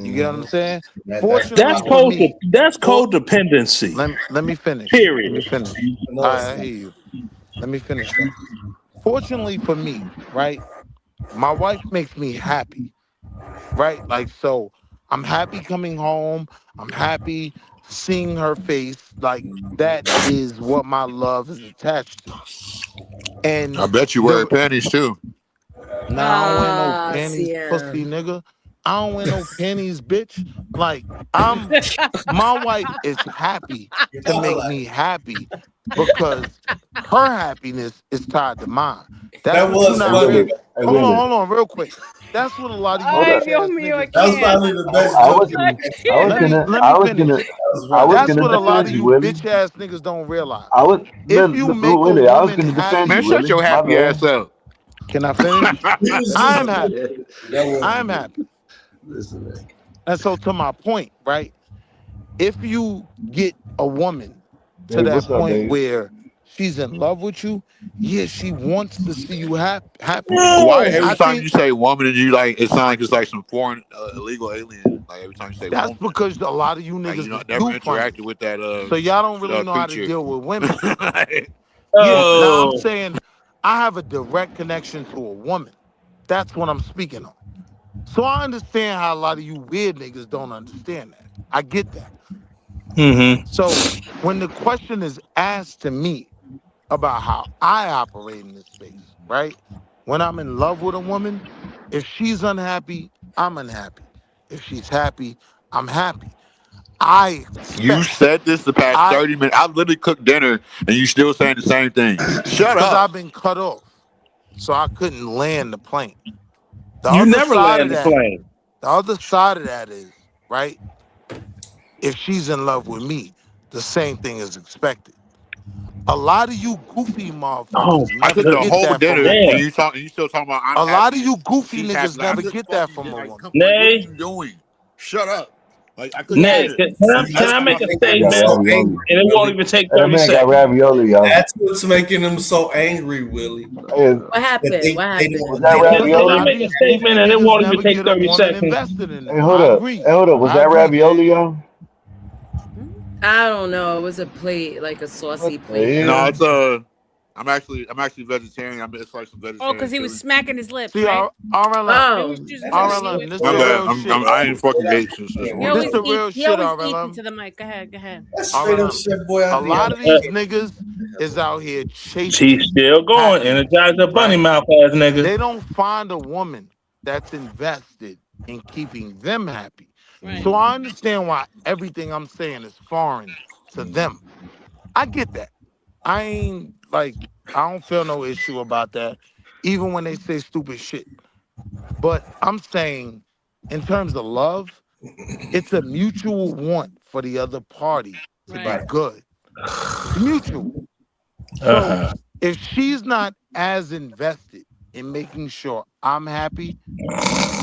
You get what I'm Mhm. saying? That's the Fortunately for problem. me, That's for codependency. let me finish. Let me Period. finish. No, it's I not. hear you. Let me finish though. Fortunately for me, right? My wife makes me happy, right? Like, so I'm happy coming home. I'm happy seeing her face. Like, that is what my love is attached to. I And bet you wear the panties too. Nah, I don't wear no Ah, panties, pussy CM. nigga. I don't wear no panties, bitch. Like, my wife is happy to make me happy because her happiness is tied to mine. That's That what you was Hey not funny. Willie. real. Hey Hold on, Willie. real quick. That's what a lot of you Hold Ay, up. bitch Dios ass mío, I niggas That was don't can't. probably get. the best I joke was you I Let can't. me gonna let I me was finish. gonna That was I was funny. That's gonna what a lot defend of you, you Willie. bitch ass niggas don't realize. I was If you make a Willie. I was woman gonna defend Man, you, happy, shut Willie. your My happy ass bad. up. can I finish? He was I just am happy. that I was am good. happy. Listen, man. And so to my point, right? If you get a woman to Dave, that what's up, point Dave? where she's in love with you, yeah, she wants to see you happy. Why every I time think you say woman, and you like it sounds like it's like some foreign illegal alien? Like every time you say that's woman, because a lot of you like you niggas know, is never goof interacted hunters. with that So y'all don't really know how to creature. deal with women. Like, Yeah. woman. Now I'm Oh, saying I have a direct connection to a woman. That's what I'm speaking on. So I understand how a lot of you weird niggas don't understand that. I get that. mm-hmm. So when the question is asked to me, about how I operate in this space, right? When I'm in love with a woman, if she's unhappy, I'm unhappy. If she's happy, I'm happy. I You expect, said this the past I 30 minutes. I literally cooked dinner and you still saying the same thing. Shut because up. I've been cut off, so I couldn't land the plane. The You other never side of land the that, plane. the other side of that is, right? If she's in love with me, the same thing is expected. A lot of you goofy Oh motherfuckers my I never cooked a get goodness. whole that from dinner a Damn. woman. and you still talking about I'm A lot happy of and you goofy she's happy. niggas Like I never just get that fucking from a like woman. come like what are Nay, you doing? Shut up. Like I cooked Nay, dinner. can That's I make what's a making him statement? so ravioli. angry, And it won't Willie. even take That 30 man got seconds. ravioli, y'all. That's what's making him so angry, Willie. Hey, What happened? What was happened? that Just let A me lot ravioli? of make a these statement goofy and it niggas won't even never take get a 30 woman seconds. invested in Hey, them. hold I up. agree. Hey, hold up. Was I that agree, ravioli, Dave. y'all? I don't know. It was a plate, like a saucy What the plate. No, hell? it's I'm actually vegetarian. It's like some Oh, vegetarian because he was chili. smacking his lips, See, right? RLM, It was Oh, just That moving just his straight RLM, lips. this My the up. bad. real shit. I ain't fucking ate since this He This morning. always the eat. real He shit, always eats RLM. into the mic. Go ahead. Go ahead. That's straight up RLM. shit, boy. A I be lot of Uh, these niggas is out here she's chasing still going. happiness, Energize the bunny right? mouth ass nigga. They don't find a woman that's invested in keeping them happy. Right. So I understand why everything I'm saying is foreign to them. I get that. I ain't like, I don't feel no issue about that, even when they say stupid shit. But I'm saying, in terms of love, it's a mutual want for the other party to be Right. right. good. It's mutual. So Uh-huh. if she's not as invested in making sure I'm happy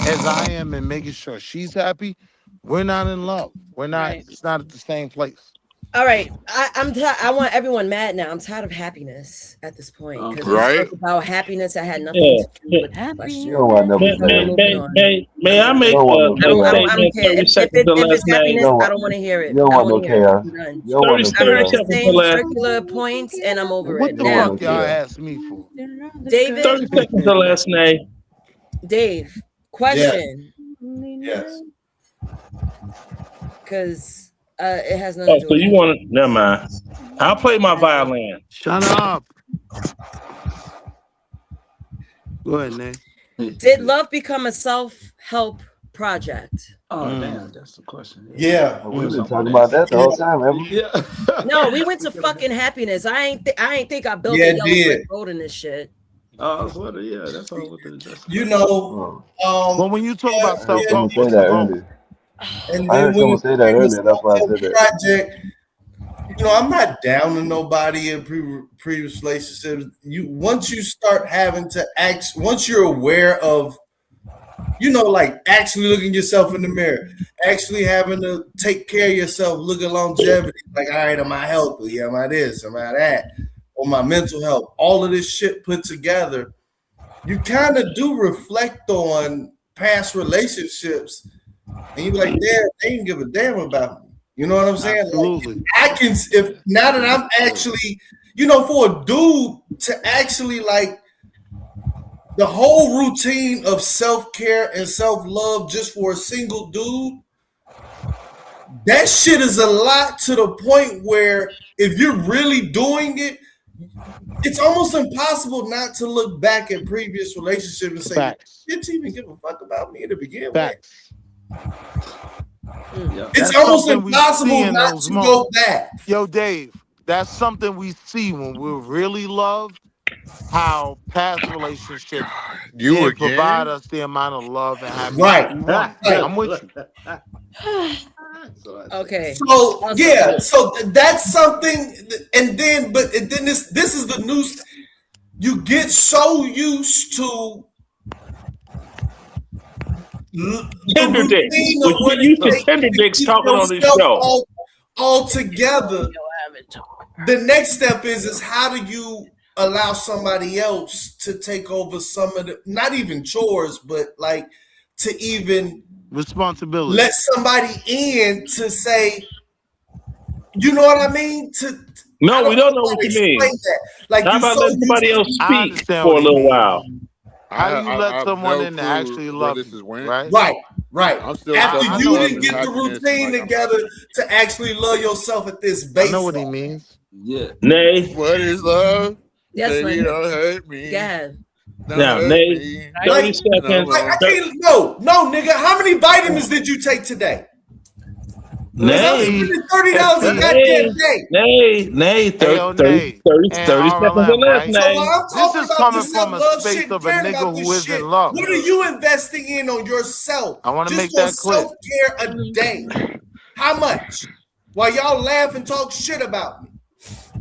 as I am in making sure she's happy, we're not in love. We're not, Right. it's not at the same place. all right. I want everyone mad now. I'm tired of happiness at this point because we Right? spoke about happiness that had nothing Yeah. to do with the You question. don't want no May, So we're may, chaos. moving may, on. may, may I'm I You make don't want no I make a don't. chaos. I statement don't in care 30 if seconds or it's less, Nay? You happiness. don't I want, don't want to hear you it. don't I don't want want no to hear it. chaos. I'm done. You don't want 30, no I've 30 heard chaos. the seconds or same less. circular points, and I'm over What it the You don't want now. no fuck y'all chaos. ask me for? David, 30 seconds or less, Nay. Dave, Yes, question, yes. because it has nothing Oh, to do so with you happiness. want to? Never mind. I'll play my violin. Shut up. Go ahead, Nate. Did love become a self-help project? Oh damn, Mm. that's the question. Yeah, Yeah. Well, we we've was been talking about talking that. about that the Yeah. whole time, haven't we? Yeah. No, we went to fucking happiness. I ain't think I built Yeah, a it yellow brick did. road in this shit. That's what. Yeah, that's all. That's the You question. know, Oh, Well, when you talk yeah, about I heard self yeah, someone help, say what's that the goal? earlier. and I then heard when someone it say that became a earlier. That's why I self-help said that. project, I'm not down to nobody in previous relationships. Once you start having to act, once you're aware of, like actually looking yourself in the mirror, actually having to take care of yourself, look at longevity, like, all right, am I healthy? Am I this? Am I that? Or my mental health? All of this shit put together, you kind of do reflect on past relationships, and you're like, damn, they didn't give a damn about me. You know what I'm saying? Like, Absolutely. I can, if now that I'm actually, for a dude to actually like the whole routine of self-care and self-love just for a single dude, that shit is a lot to the point where if you're really doing it, it's almost impossible not to look back at previous relationships and say, Facts. did you even give a fuck about me to begin with? Facts. Yeah. It's That's almost something we see impossible in not those to go moments. back. Yo, Dave, that's something we see when we're really loved, how past relationships You didn't provide again? us the amount of love and happiness Right, we wanted. right. I'm with you. So I said. Okay. So Also, yeah, so that's something, and then this is the new. You get so used to the Tender dicks. routine of We what get it used to takes tender to dicks keep talking on this yourself show. all together. The next step is how do you allow somebody else to take over some of the, not even chores, but like to even Responsibility. let somebody in to say, you know what I mean? I No, we don't don't know know how what to you explain mean. that. Like How you about so letting used somebody else to, I speak understand for what a he little means. while? How do you I let have someone no in to clue actually where love this you, is went. right? right. I'm still After stuck I on you know what love he didn't and get the means. happiness, and routine like I'm together to actually love yourself at this I know what baseline. he means. Yeah. Nay. What is love? Yes, Baby, honey. don't hurt me. Go ahead. Don't Now, hurt Nay, me. 30 Like, seconds. No I more. can't. No, nigga. How many vitamins did you take today? Because I'm Nay. spending $30 a See, goddamn day. Nay, 30 Nay, and 30 seconds or RLM, less, right? So while Nay. I'm This talking is about coming this from a self-love space shit and of a caring nigga about who this is shit, in love. what are you investing in on yourself? I want to Just make for that clear. self-care a day. How much? While y'all laugh and talk shit about me.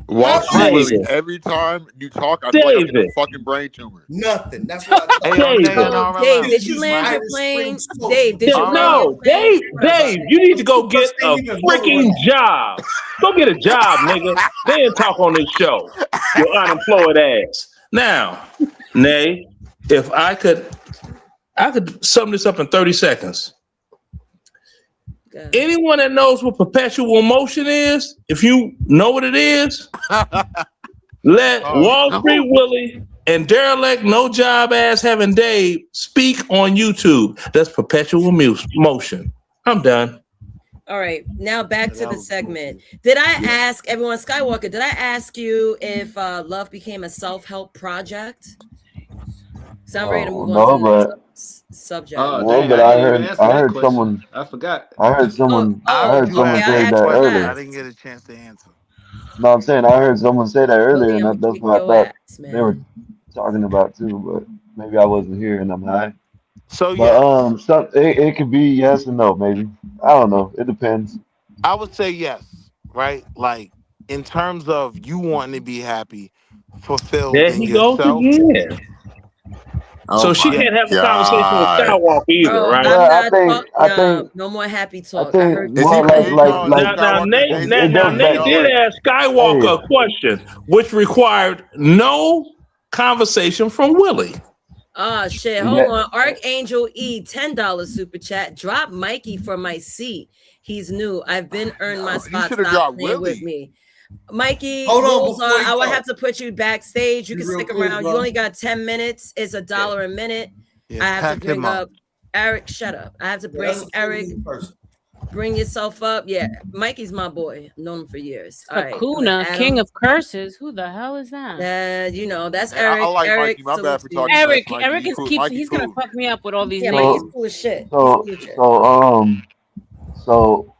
Watch you, Right. Willie. David. Every time you talk, I feel like I'm getting David. a fucking brain tumor. Nothing. That's what I thought. Hey, yo, Nay David. and So, Dave, RLM. did you Using land your Irish plane? Spring soap. Dave, did you land your No, plane? Dave, Sorry about Dave, that. you need to go get Ain't a even freaking motorized. job. Go get a job, nigga. Then talk on this show. Your unemployed ass. Now, Nay, if I could sum this up in 30 seconds. Go. Anyone that knows what perpetual motion is, if you know what it is, let Wall Street Willie and derelict no job ass having Dave speak on YouTube. That's perpetual motion. I'm done. All right, now back to the segment. Did I ask everyone, Skywalker, did I ask you if love became a self-help project? So I'm ready to move on to No, the next but subject. Oh no, dang! but I didn't even answer that question. someone. I forgot. I heard Oh, someone. I I, oh, heard you someone okay. asked I me say a asked that you question. earlier. I last. didn't get a chance to answer. No, I'm saying I heard someone say that earlier, Willie, and I'm gonna that's kick what I your thought ass, they were man. talking about too. But maybe I wasn't here and I'm high. So But yes, it could be yes and no, maybe. I don't know. It depends. I would say yes, right? Like in terms of you wanting to be happy, fulfilled There in he goes yourself. again. Oh So she my can't have a conversation with god! Skywalker either, Bro, right? I'm Well, not talk. Nah, no more happy I talk. I think heard Is this he more is he already. calling like Now Skywalker Nate, Nate? it now does Nate that. did Like, ask Hey, Skywalker a question, which required no conversation from Willie. Ah, shit. Hold yeah, on. Archangel E, $10 super chat. Drop Mikey from my seat. He's new. I've been earned my no, he spot. should have Stop dropped playing with Willie. me. Mikey, Hold on rules before are you I will go. have to put you backstage. You Be can real stick quick, around. You bro. only got 10 minutes. It's $1 a minute. Yeah, I have to pack him bring up. up Eric. Shut up. I have to Yeah, that's bring a Eric. cool person. Bring yourself up. Yeah, Mikey's my boy. Known him for years. All right. Go ahead, Hakuna, king Adam. of curses. Who the hell is that? You know, that's Hey, I Eric. like Eric, Mikey. My bad salute for to you. talking mess, Eric. Mikey. Eric You is cool? keeps. Mikey He's gonna cool. fuck me up with all these Yeah, Mikey's so names. cool as shit. He's so cool as shit. so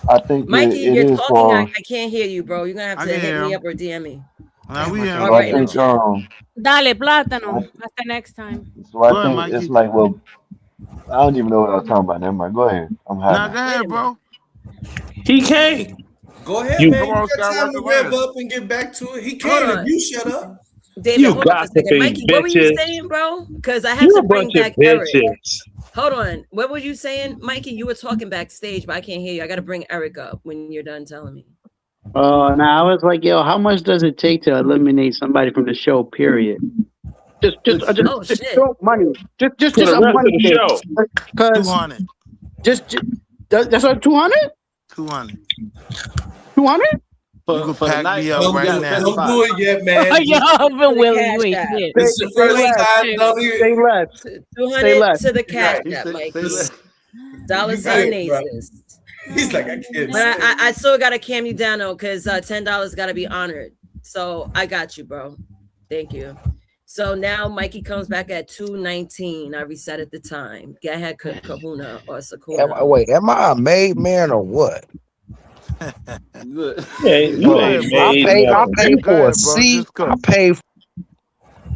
I think Mikey, it you're is talking. I for. can't hear you, bro. You're gonna have I to can hit hear me him. up or DM me Now we So hear or him. I write in the think chat. Dale, plátano. I, Hasta next time. so I Go ahead, think it's Mikey. like, well, I don't even know what I was talking about. Never mind. Go ahead. I'm high Now go now. Wait ahead, a minute. bro. He can't. Go ahead, You man. Come You on, got time to Skywalker, rev land. up and get back to it. He Hold can if on, you shut up. David. you Hold on for a second. gossiping Mikey, what were you bitches. saying, bro? Because I have You to a bunch bring of back Eric. bitches. Hold on. What were you saying, Mikey? You were talking backstage, but I can't hear you. I got to bring Eric up when you're done telling me. Now I was like, yo, how much does it take to eliminate somebody from the show? Period. Oh Just shit. throw money. Just For the a rest of money the thing. show. Because 200. that's what 200. 200. 200. You could For the pack night, me up you Don't right got do to it. pay now. the Don't do pot. it yet, man. Yo, but To the Willie, cash you ain't app. shit. It's the Say first less. time. Shit. Don't even. Say less. Say 200 less. to the cash Right. He app, say Mikey. less. Dollar You sign good, bro. Aces. He's like, I can't But stand I still gotta cam you down though, because $10 gotta be honored. So I got you, bro. Thank you. So now Mikey comes back at 2:19. I reset at the time. Go ahead, Kahuna or Sakuna. Wait, am I a made man or what? Look. Yeah, you Go So ain't ahead, bro. made Just I cook. nothing. pay Go for a ahead, bro. seat. Just I cook. pay.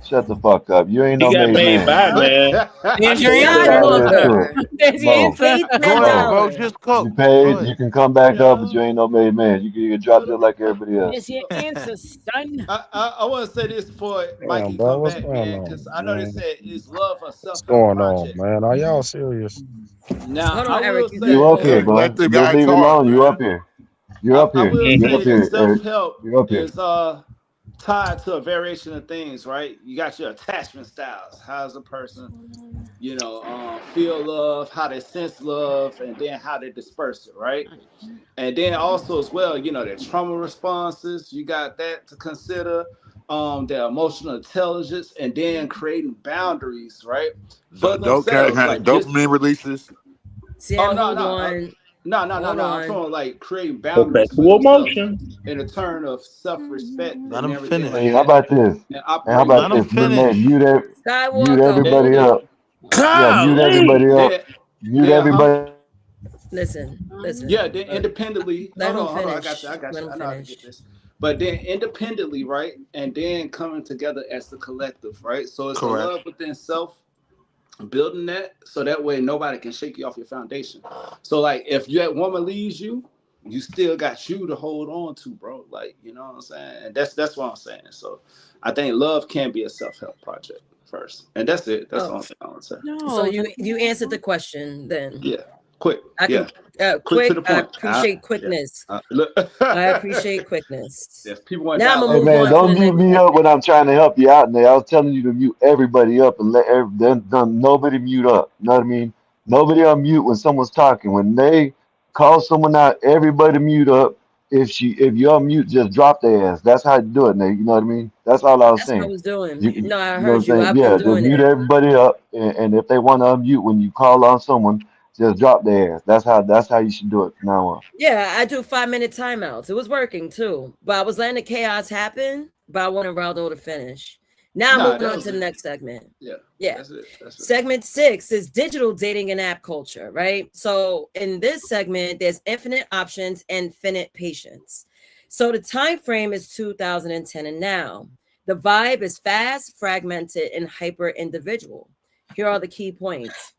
shut the fuck up. You ain't He no got made made man. by man. There's your Let's answer. get out of here to Skywalker. it. There's your You Mo, answer. paid Go ahead, Mo. bro. $10. Just cook. You Go paid. ahead. You can come back up, but Yo, you ain't no made man. You can drop dead like everybody else. There's your answer, son. I want to say this before Damn, Mikey bro, come what's back, going man, because on, I know they man? said is love a What's self-help going on, project. man? Are y'all serious? Now Hold I on, Eric. will You say, good? You up here, Let bro? the Just guy leave it talk, alone. You up man. here. You're up I here. will You're say up Mhm. that here, Eric. self-help You're up here. is tied to a variation of things, right? You got your attachment styles. How does a person, feel love, how they sense love, and then how they disperse it, right? And then also as well, their trauma responses. You got that to consider. Their emotional intelligence, and then creating boundaries, right, for themselves. Like just Dopamine releases. Sam, oh no hold no on. No, no, no, Hold no. I'm on. talking like creating boundaries for Perpetual yourself motion. in a turn of self-respect Let and him everything Hey, like finish. how that, about this? and And how operating about Let him this? within that. finish. Mute Skywalker, Then, everybody hold up. on. Yeah, mute everybody Golly. up. then, Mute then, huh? everybody. Listen, Yeah, listen. then independently. Let him Hold on. I got you. finish. I got Let you. him I know how to get finish. this. But then independently, right? And then coming together as the collective, right? So it's a Correct. love within self, building that so that way nobody can shake you off your foundation. So like if that woman leaves you, you still got you to hold on to, bro. Like, you know what I'm saying? And that's what I'm saying. So I think love can be a self-help project first. And that's it. That's the Oh, only thing I want to say. so No, you answered the question then. Yeah. Quick. I Yeah. can Quick to quick. the I point. appreciate Yeah. quickness. Look. I appreciate quickness. If people want Now I'm gonna Hey dialogue, move man, on to don't the mute next me up segment. when I'm trying to help you out. There, I was telling you to mute everybody up and let nobody mute up. You know what I mean? Nobody unmute when someone's talking. When they call someone out, everybody mute up. If you unmute, just drop their ass. That's how you do it, Nate. You know what I mean? That's all I was That's what I saying. was doing. You No, I know what heard I'm you. saying? I've been Yeah, just doing mute it. everybody up, and if they want to unmute when you call on someone, just drop their ass. That's how you should do it from now on. Yeah, I do 5 minute timeouts. It was working too, but I was letting the chaos happen. But I wanted Raldo to finish. Now I'm nah, moving that on was to the it. next segment. Yeah. Yeah. That's it. That's it. Segment 6 is digital dating and app culture, right? So in this segment, there's infinite options and finite patience. So the time frame is 2010 and now. The vibe is fast, fragmented, and hyper individual. Here are the key points.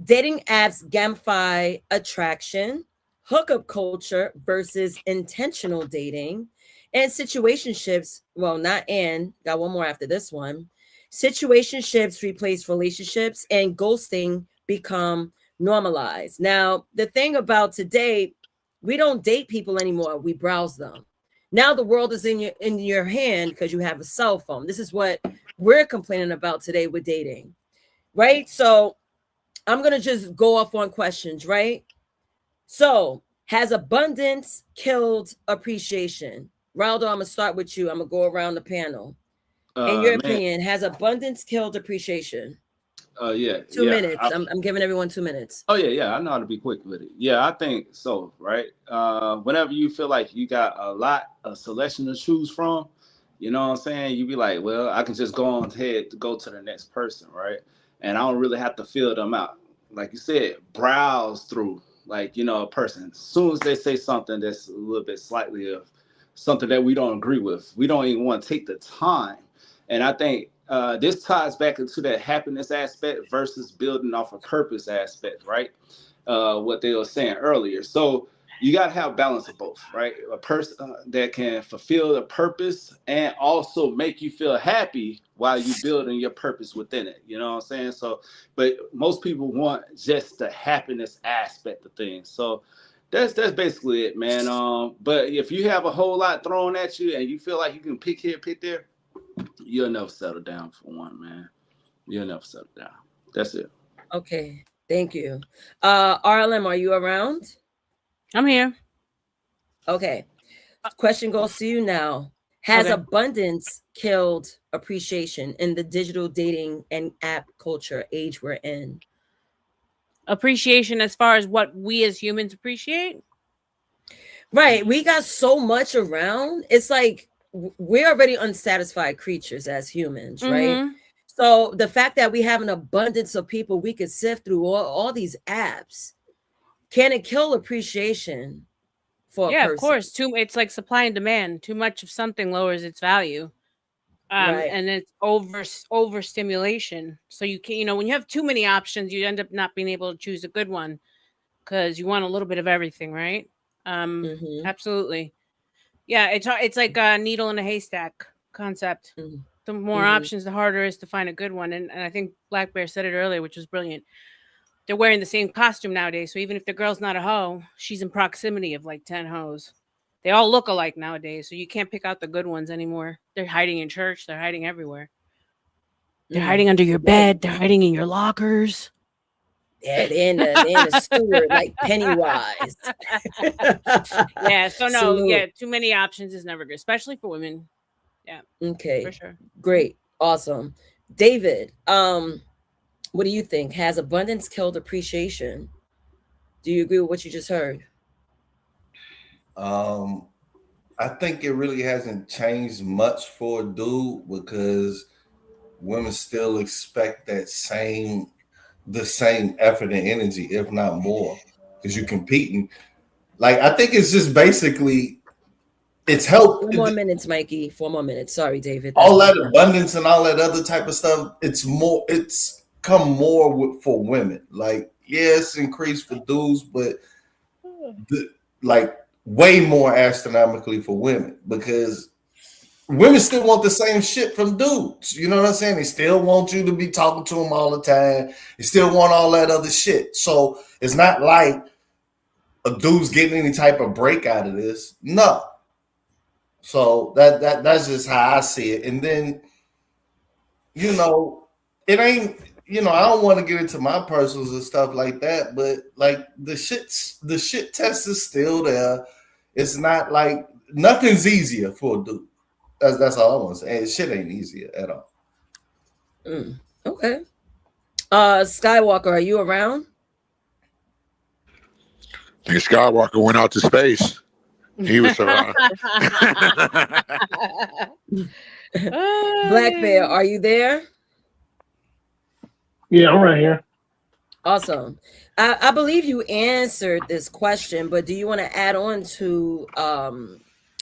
Dating apps gamify attraction, hookup culture versus intentional dating, and situationships. Well, not and, got one more after this one. Situationships replace relationships, and ghosting become normalized. Now, the thing about today, we don't date people anymore. We browse them. Now the world is in your hand because you have a cell phone. This is what we're complaining about today with dating, right? So I'm going to just go off on questions, right? So, has abundance killed appreciation? Raldo, I'm going to start with you. I'm going to go around the panel. In your Man. opinion, has abundance killed appreciation? Yeah. 2 minutes. I'm giving everyone 2 minutes. Oh yeah. I know how to be quick with it. Yeah, I think so. Right. Whenever you feel like you got a selection to choose from, you know what I'm saying. You be like, well, I can just go on ahead to go to the next person, right? And I don't really have to fill them out. Like you said, browse through, like a person. As soon as they say something that's a little bit slightly of something that we don't agree with, we don't even want to take the time. And I think this ties back into that happiness aspect versus building off a purpose aspect, right? What they were saying earlier. So you got to have balance of both, right? A person that can fulfill the purpose and also make you feel happy while you building your purpose within it. You know what I'm saying? So, but most people want just the happiness aspect of things. So that's basically it, man. But if you have a whole lot thrown at you and you feel like you can pick here, pick there, you'll never settle down for one, man. You'll never settle down. That's it. Okay. Thank you. RLM, are you around? I'm here. Okay. Question goes to you now. Has Okay. abundance killed appreciation in the digital dating and app culture age we're in? Appreciation as far as what we as humans appreciate. Right. We got so much around. It's like we're already unsatisfied creatures as humans, right? Mm-hmm. So the fact that we have an abundance of people we could sift through all these apps, can it kill appreciation for a Yeah, of person? course. It's like supply and demand. Too much of something lowers its value. Right. And it's overstimulation. So you can, when you have too many options, you end up not being able to choose a good one because you want a little bit of everything, right? Mm-hmm. Absolutely. Yeah, it's like a needle in a haystack concept. The more Mm-hmm. options, the harder it is to find a good one. And I think Black Bear said it earlier, which was brilliant. They're wearing the same costume nowadays. So even if the girl's not a hoe, she's in proximity of like 10 hoes. They all look alike nowadays. So you can't pick out the good ones anymore. They're hiding in church. They're hiding everywhere. They're hiding under your Yeah. bed. They're hiding in your lockers. Yeah, they're in the steward like Pennywise. Yeah. So no, Salute. yeah, too many options is never good, especially for women. Yeah, for Okay. sure. Great. Awesome. David, what do you think? Has abundance killed appreciation? Do you agree with what you just heard? Um, I think it really hasn't changed much for a dude because women still expect the same effort and energy, if not more, because you're competing. Like I think it's just basically it's helped 4 more minutes, Mikey. 4 more minutes. Sorry, David. That's all too that much. abundance and all that other type of stuff. It's come more for women. Like yeah, it's increased for dudes, but the, like way more astronomically for women because women still want the same shit from dudes. You know what I'm saying? They still want you to be talking to them all the time. They still want all that other shit. So it's not like a dude's getting any type of break out of this. No. So that's just how I see it. And then, you know, it ain't, you know, I don't want to get into my personals and stuff like that, but like the shit test is still there. It's not like nothing's easier for a dude. That's all I want to say. And shit ain't easier at all. Okay. Skywalker, are you around? I think Skywalker went out to space. He was around. Black Bear, are you there? Yeah, I'm right here. Awesome. I believe you answered this question, but do you want to add on to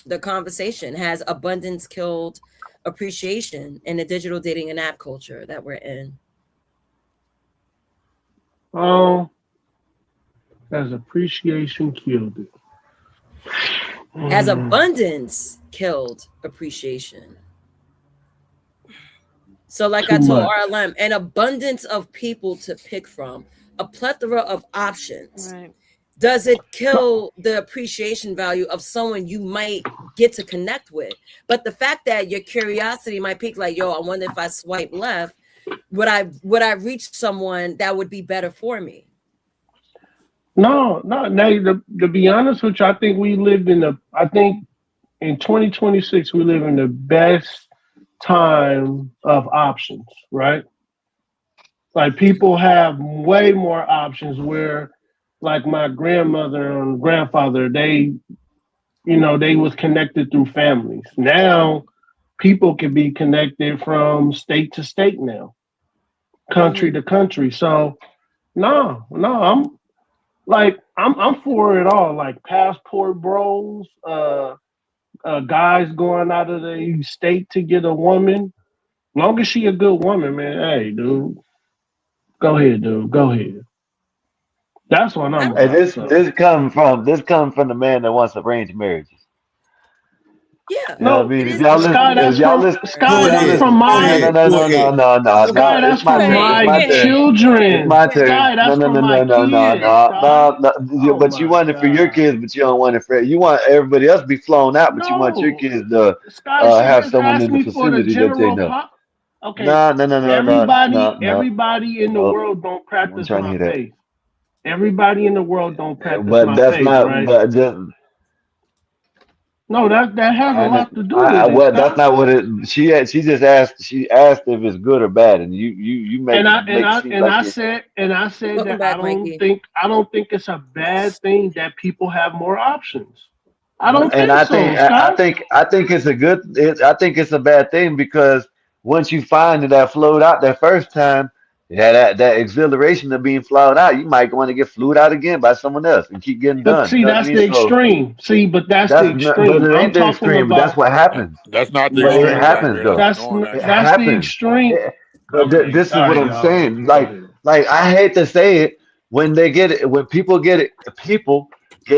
the conversation? Has abundance killed appreciation in the digital dating and app culture that we're in? Oh, as appreciation killed it. Has abundance killed appreciation? So, like I Too told much. RLM, an abundance of people to pick from, a plethora of options. Right. Does it kill the appreciation value of someone you might get to connect with? But the fact that your curiosity might pique, like, yo, I wonder if I swipe left, would I reach someone that would be better for me? No, no. Now, to be honest with you, I think we lived in the. I think in 2026 we live in the best time of options, right? Like people have way more options. Where, like my grandmother and grandfather, they was connected through families. Now, people can be connected from state to state now, country to country. So no, no, I'm for it all. Like passport bros, guys going out of the state to get a woman. Long as she a good woman, man. Hey, dude, go ahead, dude. Go ahead. That's what I'm Hey, about. this So this come from the man that wants arranged marriages. Yeah, You know what I no, mean? it is about If y'all listen, Sky. if y'all That's listen, from Go no, my no, ahead. no, Go no, no, ahead. no, no, Sky. no. That's It's my from turn. It's my my turn. It's children. my turn. Sky. No, That's no, from no, my no, no, no, kids. no, Sky. no, no. Oh But you my want it for your god. kids, but you don't want it for you want everybody else to be flown out, but you want your No, kids to Sky. She have just someone asked in the me for the vicinity that they general know. pop. Okay, No, no, no, no, no, no, no, everybody in the no. world don't I wasn't practice trying to my hear that. faith. Everybody in the world don't practice But my that's faith, not. right? But just No, that has a lot to do I with it, what that's Scott. not what it. She just asked. She asked if it's good or bad, and you make And it I and make it I seem and like I it's. said and I said Welcome that back, Mikey. I don't think it's a bad thing that people have more options. I don't And think so, Scott. I think it's a good. I think it's a bad thing because once you find that flowed out that first time, yeah, that exhilaration of being flowed out, you might want to get flued out again by someone else and keep getting But done. You see, know what I that's mean? the So extreme. See, but that's the that's not, but extreme. it I'm ain't the talking extreme. But that's about what happens. That's not the But it extreme, no. Black happens Bear. That's though. just That's doing that It shit. that's the happens. extreme. It- but Okay, this is all what right, I'm y'all. saying. Go ahead. Like I hate to say it, when they get it, when people get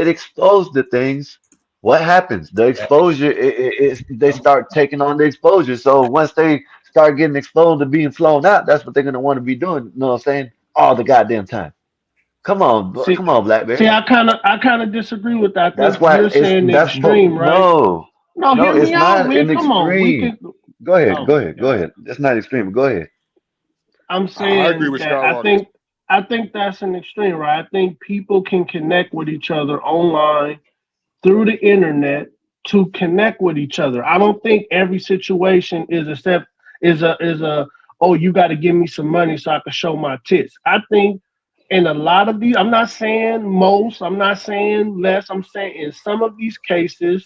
exposed to things. What happens? The exposure, they start taking on the exposure. So once they start getting exposed to being flown out, that's what they're gonna want to be doing. You know what I'm saying? All the goddamn time. See, Come on, see, Blackberry. I kind of disagree with that. I That's think why you're it's saying the that's but extreme, right? no, No, no, hear it's me out, not man. an Come on, we extreme. can. Go ahead, Oh my go god. ahead. It's not extreme. Go ahead. I'm I agree saying with that Skywalker. I think that's an extreme, right? I think people can connect with each other online through the internet to connect with each other. I don't think every situation is a step is a oh you got to give me some money so I can show my tits. I think in a lot of these, I'm not saying most, I'm not saying less, I'm saying in some of these cases,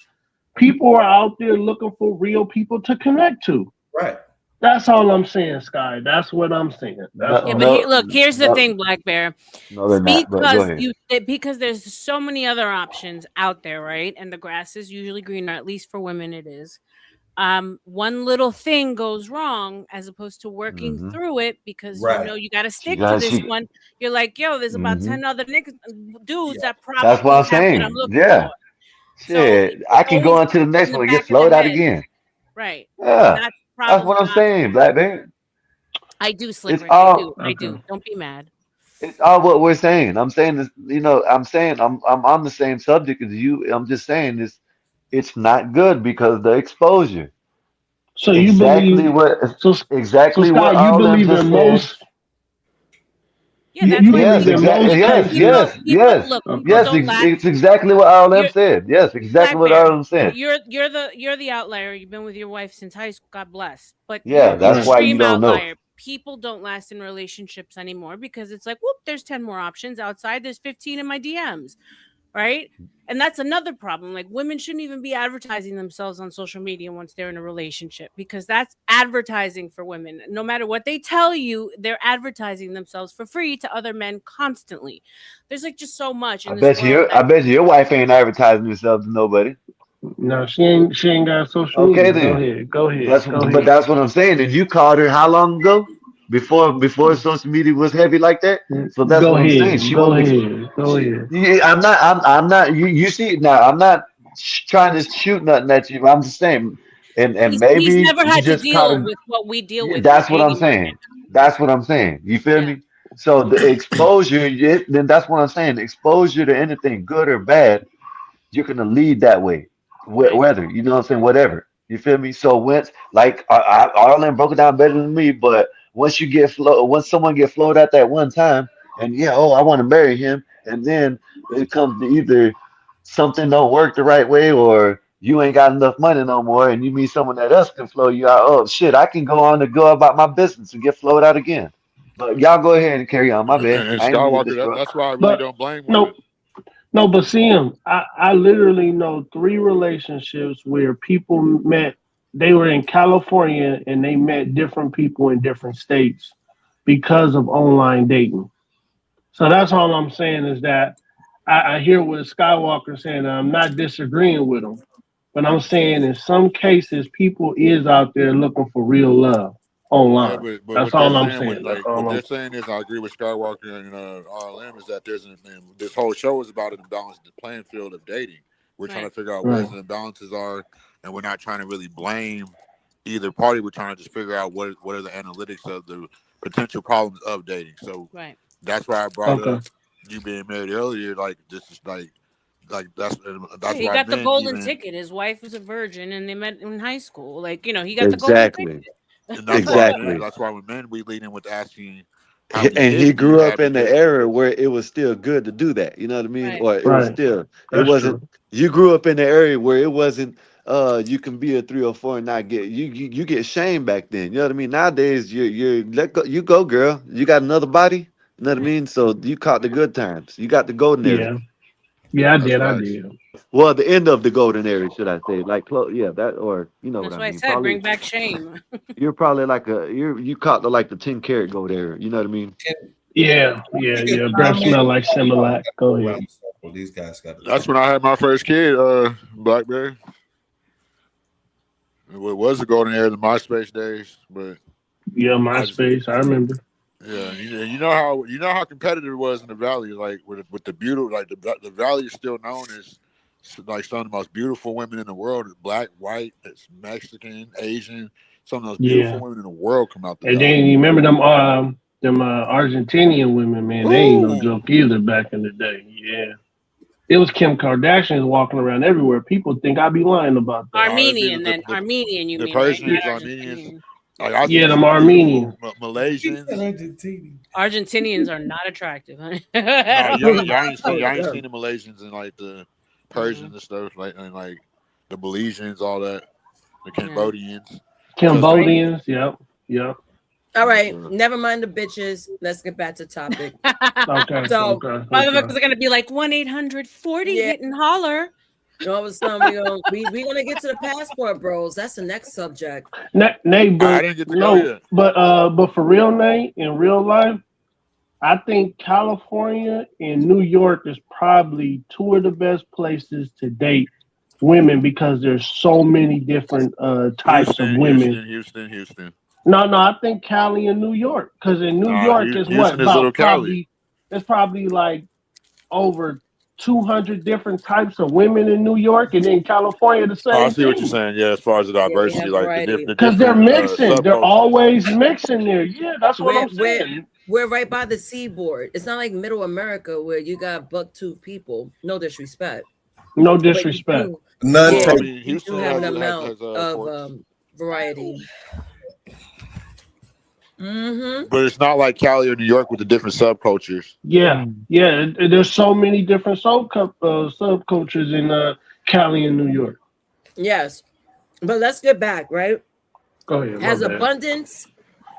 people are out there looking for real people to connect to. Right. That's all I'm saying, Sky. That's what I'm saying. That's No, Yeah, all but I'm here, no, saying. look, here's the no, thing, Black Bear. no, they're not. But go ahead. Because there's so many other options out there, right? And the grass is usually greener, at least for women it is. One little thing goes wrong as opposed to working Hmm. through it because you Right. know you got to She stick to got this she. one. You're like, yo, there's about Hmm. 10 other niggas, dudes Yeah. that That's what probably I'm have what I'm saying. looking for. Yeah. So Shit, it's I can go always on to the in next the one and get back of the slowed out head, again. right? And Yeah, that's that's probably what I'm not. saying, Black man. I do, It's Slick Rick. I do. all I Okay. do. Don't be mad. it's all what we're saying. I'm saying this, I'm saying I'm on the same subject as you. I'm just saying this. It's not good because the exposure. So you Exactly believe what so so exactly what Scott, you all them believe just in said. most Yeah, that's you why Yes, believe in people most exactly. people Yes, people cases. yes, people yes, look, people Okay. yes. don't last. It's exactly what all them You're said. Yes, exactly Black what Bear. all them said. You're the outlier. You've been with your wife since high school. God bless. But Yeah, you're the that's Right. why you extreme don't know. outlier. People don't last in relationships anymore because it's like, whoop, there's 10 more options outside. There's 15 in my DMs, right? And that's another problem. Like women shouldn't even be advertising themselves on social media once they're in a relationship because that's advertising for women. No matter what they tell you, they're advertising themselves for free to other men constantly. There's like just so much in this world I that bet you your wife ain't advertising herself to nobody. No, she ain't got social Okay media. Go then. ahead. Go ahead. That's Go but ahead. that's what I'm saying. And you called her how long ago? Before social media was heavy like that. So that's Go what I'm saying. ahead. She Go wasn't. ahead. Go ahead. Yeah, I'm not. You see now. I'm not trying to shoot nothing at you. I'm just saying. And he's maybe never you had to just caught deal her. with what we deal Yeah, with in the that's what I'm dating saying. market. That's what I'm saying. You feel Yeah, me? So the exposure, then that's what I'm saying. Exposure to anything good or bad, you're gonna lead that way, right. whether you know what I'm saying, whatever. You feel me? So once, like, Arlen broke it down better than me, but once someone get flowed at that one time, and yeah, oh, I want to marry him, and then it comes to either something don't work the right way, or you ain't got enough money no more, and you meet someone that else can flow you out. Oh shit, I can go on to go about my business and get flowed out again. But y'all go ahead and carry on. My bad. And I ain't mean to Skywalker, disrupt. that's why I really But don't blame women. no, no, but see him. I literally know three relationships where people met. They were in California and they met different people in different states because of online dating. So that's all I'm saying is that I hear what Skywalker saying. And I'm not disagreeing with him, but I'm saying in some cases people is out there looking for real love Yeah, online. but That's what they're all I'm saying, saying. That's what all I'm they're saying. saying is, I agree with Skywalker and RLM, is that there's this whole show is about an imbalance in the playing field of dating. We're trying to Right. figure out where Right. the imbalances are, and we're not trying to really blame either party. We're trying to just figure out what are the analytics of the potential problems of dating. So Right. that's why I brought Okay. up you being married earlier. Like this is like Yeah, that's he why got the men golden even ticket. His wife was a virgin and they met in high school. Like, he got the golden Exactly. ticket. and that's why Exactly. when men we lead in with asking how many And kids he do you grew have up in the because era where it was still good to do that. You know what I mean? Right. Or it was Right. still, it That's wasn't. true. You grew up in the area where it wasn't. You can be a 3 or 4 and not get you get shamed back then. You know what I mean? Nowadays, you let go. You go, girl. You got another body. You know what I Right. mean? So you caught the good times. You got the golden era. Yeah. Yeah, I that's did. I facts. did. Well, the end of the golden era, should I say? Like, yeah, that or you know what That's I why I mean? said Probably bring back shame. you're probably like you caught the like the 10 karat gold era. You know what I mean? Can Yeah. Yeah. we can Yeah. Breath comment smell like Similac. Go around ahead. the circle? These guys got to That's talk. when I had my first kid, BlackBerry. It was the golden era of the MySpace days, but Yeah. I just MySpace. I remember. yeah, you know how competitive it was in the valley, like with the beautiful, like the valley is still known as like some of the most beautiful women in the world. Black, white, it's Mexican, Asian. Some of those beautiful Yeah. women in the world come out the And then valley. you remember them Argentinian women, man. They ain't no Ooh, joke either back in the day. Yeah. It was Kim Kardashian walking around everywhere. People think I be lying about that. no, it'd be Armenian, then. Armenian, you the mean, right? Yeah, Persians, Not Armenians. Argentinian. Like I yeah seen them some Armenian. beautiful He said Malaysians. Argentina. Argentinians are not attractive, honey. No, At y'all all. ain't seen the Malaysians and like the Persians Mm-mm. and stuff, like and like the Belizeans, all that, the Yeah. Cambodians. So it's like Right. Cambodians. Yep. Yep. All right, never mind the bitches. Let's get back to topic. Okay, So, okay, Motherfuckers okay. are gonna be like 1-800-40 yeah, hit and holler. all of a sudden we gonna get to the passport bros. That's the next subject. Nay, I but didn't get to go no, yet. but for real, Nay, in real life, I think California and New York is probably two of the best places to date women because there's so many different types of Houston, women. Houston, Houston, Houston. No, I think Cali and New York because in New Nah, York is what Houston is little about Cali. probably it's probably like over 200 different types of women in New York, and in California the Oh, I same see what you're thing. saying. Yeah, as far as the Yeah, we diversity, have like variety. the Because they're different mixing, they're subcultures. always mixing there. Yeah, that's what We're I'm we're saying. we're right by the seaboard. It's not like Middle America where you got buck tooth people. No disrespect, No but you disrespect. do. None Well, Yeah, I take. mean, you do Houston have an has amount of ports, variety. Mm-hmm. but it's not like Cali or New York with the different subcultures. Yeah, yeah. There's so many different subcultures in Cali and New York. Yes, but let's get back right. Go ahead, my Has bad. abundance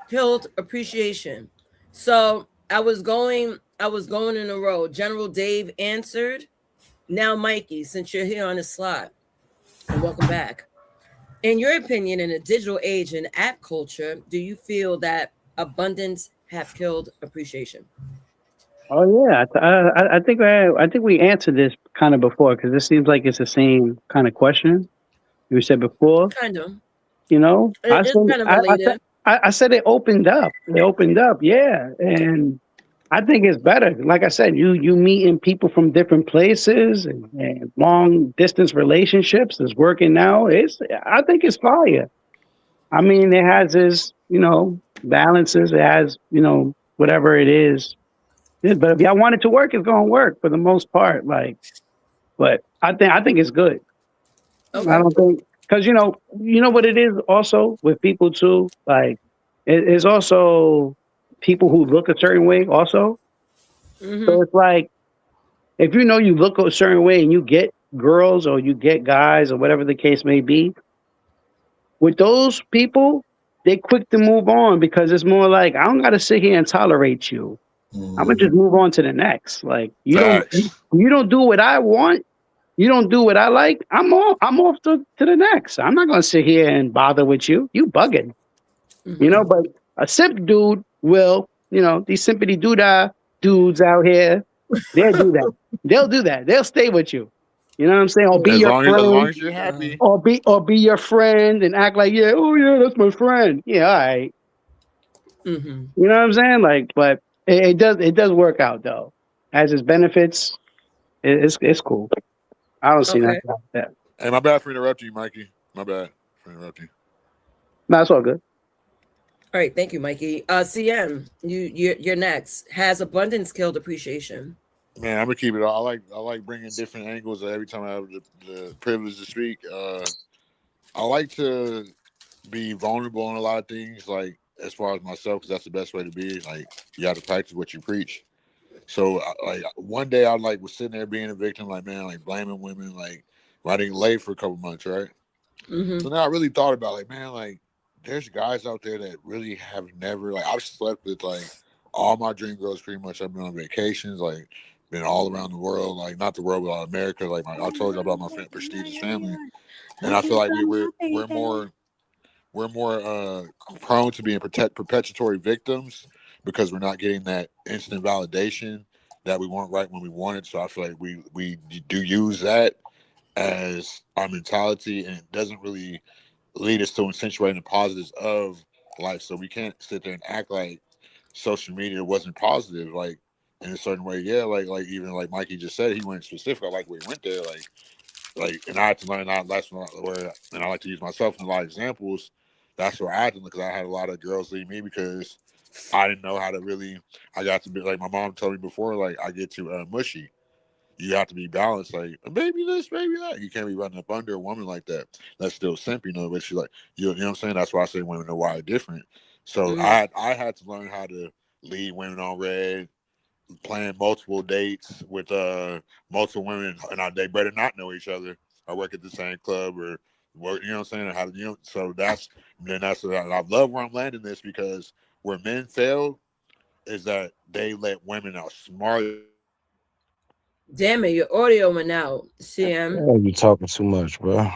killed appreciation? So I was going in a row. General Dave answered. Now, Mikey, since you're here on the slot, and welcome back. In your opinion, in a digital age and app culture, do you feel that abundance have killed appreciation? Oh yeah, I think we answered this kind of before because this seems like it's the same kind of question we said before. Kind of. You know, It's kind of related. I said it opened up. It opened up, yeah, and I think it's better. Like I said, you meeting people from different places and long distance relationships is working now. I think it's fire. I mean, it has its balances. It has whatever it is. Yeah, but if y'all want it to work, it's gonna work for the most part. Like, but I think it's good. I Okay. don't think because what it is also with people too. Like, it is also people who look a certain way also. Mm-hmm. So it's like if you look a certain way and you get girls or you get guys or whatever the case may be, with those people, they quick to move on because it's more like I don't got to sit here and tolerate you. I'm gonna just move on to the next. Like Facts. you don't do what I want. You don't do what I like. I'm off to the next. I'm not gonna sit here and bother with you. You bugging. Mm-hmm. But a simp dude will. These simpity doodah dudes out here, they'll do that. They'll do that. They'll stay with you. You know what I'm saying? Or be Oh, your As long friend. as you're wow. happy. Or be your friend and act like, yeah, oh yeah, that's my friend. Yeah, all right. Mm-hmm. You know what I'm saying? Like, but it does work out though. Has its benefits. It's cool. I don't see Okay. nothing wrong with that. Hey, my bad for interrupting you, Mikey. My bad for interrupting No, it's all good. All right. Thank you, Mikey. CM, you're next. Has abundance killed appreciation? you. Man, I'm gonna keep it. I like bringing different angles every time I have the privilege to speak. I like to be vulnerable on a lot of things, like as far as myself, because that's the best way to be. Like you have to practice what you preach. So, like one day, I like was sitting there being a victim, like man, like blaming women, like riding late for a couple months, right? Mm-hmm. So now I really thought about like, man, like there's guys out there that really have never like I've slept with like all my dream girls pretty much. I've been on vacations, like been all around the world, like not the world but America. Like I told you about my prestigious family, and I feel like we're more prone to being perpetuatory victims because we're not getting that instant validation that we want right when we want it. So I feel like we do use that as our mentality, and it doesn't really lead us to accentuating the positives of life. So we can't sit there and act like social media wasn't positive, like in a certain way. Yeah, like even like Mikey just said, he went specific. I like where he went there, and I had to learn that. That's where, and I like to use myself in a lot of examples. That's where I had to because I had a lot of girls leave me because I didn't know how to really. I got to be like my mom told me before. Like I get too mushy. You have to be balanced. Like baby this, baby that. You can't be running up under a woman like that. That's still simp, But she's like, you know what I'm saying. That's why I say women are wired different. So Mm-hmm. I had to learn how to lead women on red, playing multiple dates with multiple women, and they better not know each other or work at the same club or What, you know what I'm saying? How so that's what I love where I'm landing this, because where men fail is that they let women outsmart them. Damn it, your audio went out. CM. Oh, you talking too much, bro.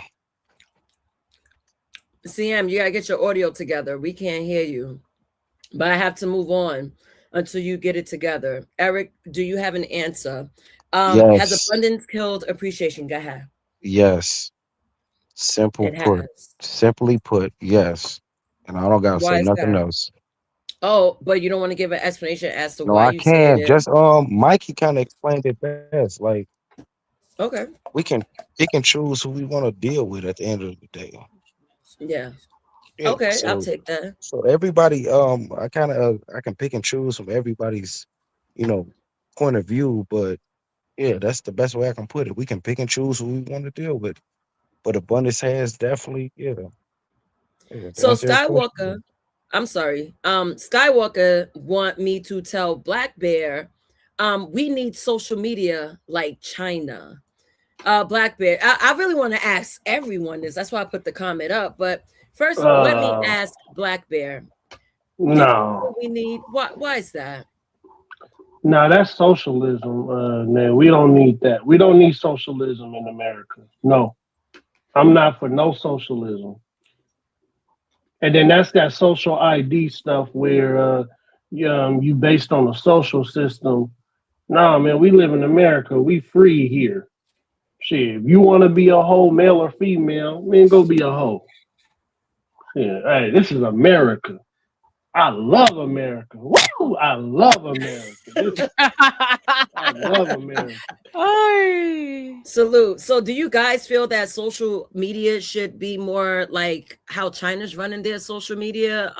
CM, you gotta get your audio together. We can't hear you. But I have to move on until you get it together. Eric, do you have an answer? Has Yes, abundance killed appreciation? Go ahead. yes. Simple It put. has. Simply put, yes. And I don't gotta say Why is nothing that? else. Oh, but you don't want to give an explanation as to No, why I you said can. it. Just Mikey kind of explained it best. Like Okay. we can pick and choose who we want to deal with at the end of the day. Yeah. Yeah. Okay, I'll So take that. so everybody, I kind of I can pick and choose from everybody's, you know, point of view. But yeah, that's the best way I can put it. We can pick and choose who we want to deal with. But abundance has definitely, yeah. Yeah, to So answer your Skywalker, question. I'm sorry. Skywalker want me to tell Black Bear, we need social media like China. Black Bear, I really want to ask everyone this. That's why I put the comment up. But first, let me Uh, ask Black Bear, do you know no, what we need? Why is that? no, that's socialism. Man, we don't need that. We don't need socialism in America. No, I'm not for no socialism. And then that's that social ID stuff where you based on a social system. Nah, man, we live in America. We free here. Shit, if you want to be a hoe, male or female, man, go be a hoe. Yeah, hey, this is America. I love America. Woo! I love America. I love America. Ay. Salute. So, do you guys feel that social media should be more like how China's running their social media?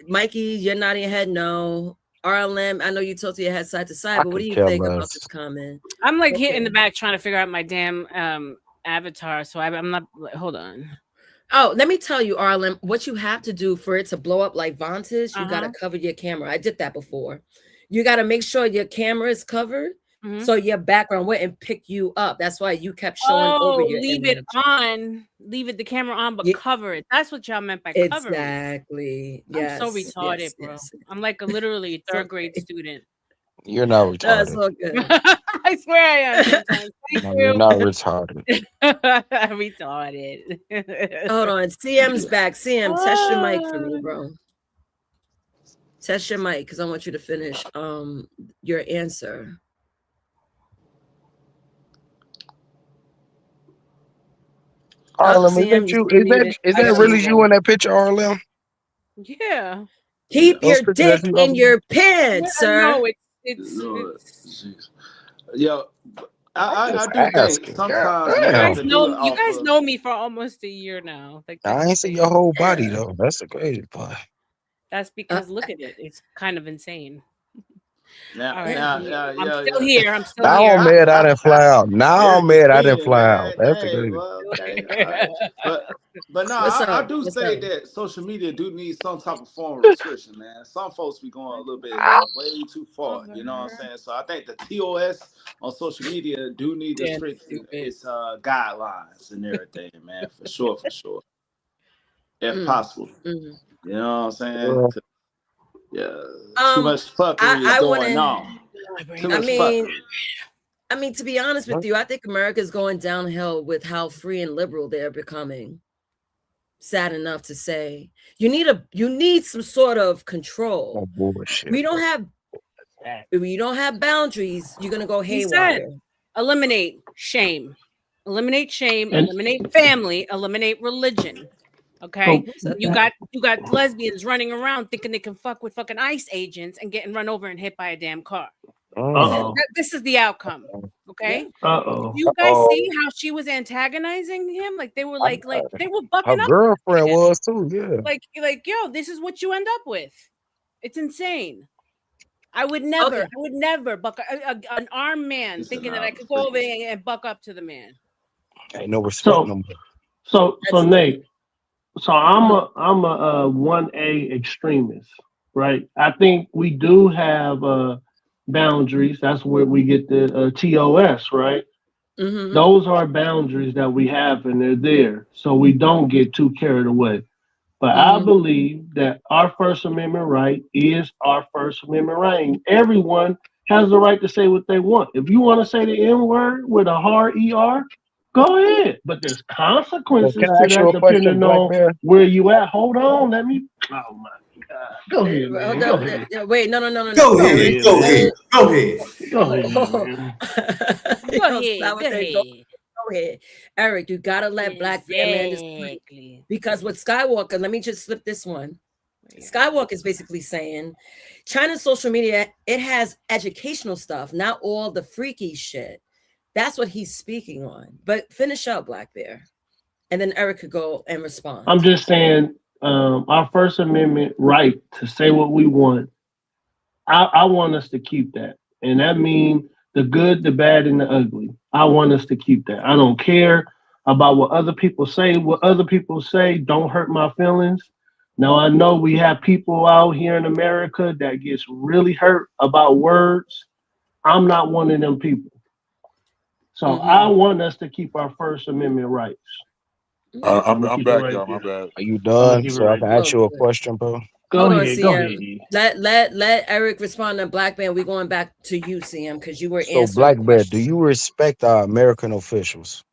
Mikey, you're nodding your head no. RLM, I know you tilted your head side to side, I but what do could you care think about less. this comment? I'm like here in Okay. the back trying to figure out my damn avatar. So I'm not. Hold on. Oh, let me tell you, Arlen, what you have to do for it to blow up like Vantage, you Uh got to huh. cover your camera. I did that before. You got to make sure your camera is covered Hmm. so your background wouldn't pick you up. That's why you kept showing over Oh, your leave it image. on. Leave it the camera on, but Yeah, cover it. That's what y'all meant by cover me. exactly. I'm so Yes, yes, retarded, bro. yes. I'm like a literally It's third grade okay. student. You're not No, it's retarded. all good. I swear I am sometimes. Thank No, you're you. not retarded. Retarded. Hold on. CM's back. CM, test your mic for me, Ah. bro. Test your mic because I want you to finish your answer. Up, Arlen, is CM, that you you? still muted. Is I that gotta really move you on. in that picture, Arlen? Yeah. Keep Those your pictures that dick you in upload? your pants, No, sir. Lord, it's jeez. Yo, I'm I just do think asking. God sometimes you we have damn. guys to do know it you off guys of. know me for almost a year now. Like I that's ain't see your insane. whole body though. That's the crazy part. That's Uh, because look at it. It's kind of insane. Now, All right. now, I'm, now, I'm yeah, still yeah. here. I'm still Now I'm here. mad I didn't fly out. Now I'm Eric is mad I didn't peeing, fly out. man. That's the Hey, crazy. well, Still okay, all here. right. But no, what's I up? do What's say up? that social media do need some type of form of restriction, man. Some folks be going a little bit way too far. You know what I'm saying? So I think the TOS on social media do need to Yeah, strengthen stupid. its guidelines and everything, man. For sure, if Mm, possible. mm. You know what I'm saying? Uh, Yeah, too much fuckery is I going wanna on. My Too brain I much ache. mean, fuckery. to be honest with you, I think America is going downhill with how free and liberal they're becoming. Sad enough to say. You need some sort of no control. bullshit, We don't bro. have if you don't have boundaries, you're gonna go He said, haywire. eliminate shame. Eliminate shame, And eliminate family, eliminate religion. Okay? so Who said You that? got you got lesbians running around thinking they can fuck with fucking ICE agents and getting run over and hit by a damn car. Mm. This is the outcome. Yeah. Okay? uh-oh. You guys Oh, see how she was antagonizing him? Like they were I, like they were her bucking up girlfriend again. was too. Yeah. Like yo, this is what you end up with. It's insane. Okay. I would never buck an armed man This is thinking that I not could go over crazy. and buck up to the man. Ain't no respect So no more. so That's stupid. Nate, so I'm a 1A extremist, right? I think we do have boundaries. That's where we get the TOS, right? Mm-hmm. Those are boundaries that we have, and they're there, so we don't get too carried away. But I Mm-hmm. believe that our First Amendment right is our First Amendment right. Everyone has the right to say what they want. If you want to say the N word with a hard ER, go ahead. But there's So consequences can I to ask you that a question, depending Black on Bear? where you at. Hold on. Let me. Oh, my God. Go ahead, man. Go ahead. Wait, no, no, no, no, no. Go Eric, ahead, man. Go ahead. Go ahead, man. Go I ahead. would Go say ahead. go ahead. Eric, you gotta let Black Bear Man this point. Exactly. Because with Skywalker, let me just slip this one. Skywalker is basically saying China's social media, it has educational stuff, not all the freaky shit. That's what he's speaking on. But finish up, Black Bear. And then Eric could go and I'm respond. just saying our First Amendment right to say what we want. I want us to keep that. And that means the good, the bad, and the ugly. I want us to keep that. I don't care about what other people say. What other people say don't hurt my feelings. Now I know we have people out here in America that gets really hurt about words. I'm not one of them people. So I Mm-hmm. want us to keep our First Amendment rights. I'm gonna I'm keep it back, right y'all. My there. bad. Are you I'm gonna done? keep it So I right can there. ask Oh, you a good. question, bro. Go Hold on, ahead, go CM. ahead. E. Let Eric respond to Black Man. We're going back to you, CM, because you were So answering the Black Bear, do question. you respect our American officials?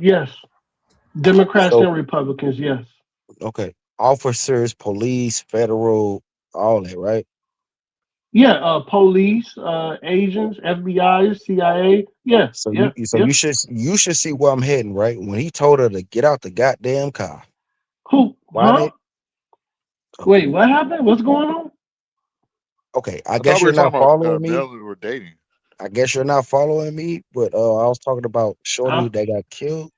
Yes. Democrats So and Republicans, yes. okay, officers, police, federal, all that, right? Yeah, police, agents, FBI, CIA. Yeah, So yeah, so yeah. you should see where I'm heading, right? When he told her to get out the goddamn car, Who? why Huh? they? Okay, Wait, what happened? What's going on? okay. I I thought guess we you're were not talking about following me. males that were dating. I guess you're not following me, but I was talking about Shorty I, that got killed.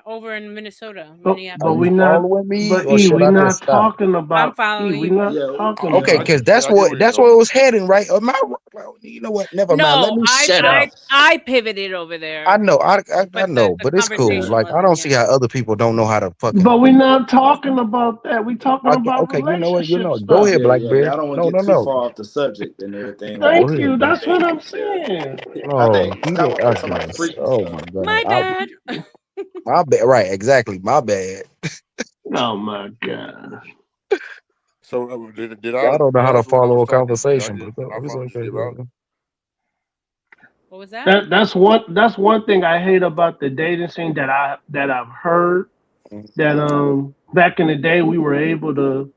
Over in Minnesota, Are but you we Minneapolis. not. following me, But or E, should we I just not stop? talking I'm about E. following We you. not Yeah, talking Okay, about because that. that's I get what where you're that's where it going. was heading, right? Am I? Well, you know what? Never mind. Let No, me I shut I up. I pivoted over I there, know, I but the know, the but it's cool. conversation Like I wasn't. don't see Yeah. how other people don't know how to fucking. But we not talking about that. We talking Okay, about okay, you know what? You relationship know, go stuff. ahead, yeah, Black yeah. Bear. Y'all don't want No, to no, get too no. far off the subject and everything. Go Thank Like, ahead, you. bro. That's what I'm yeah. saying. I No, think he did. Skywalker I was talking about the guess. freaky Oh stuff. my god. My bad. My bad. Right, exactly. My bad. Oh my God. So I don't know did how I to when I follow was a talking? conversation, but Did my it's phone just okay. give out? What was that? That's one thing I hate about the dating scene that I've heard that back in the day we were able to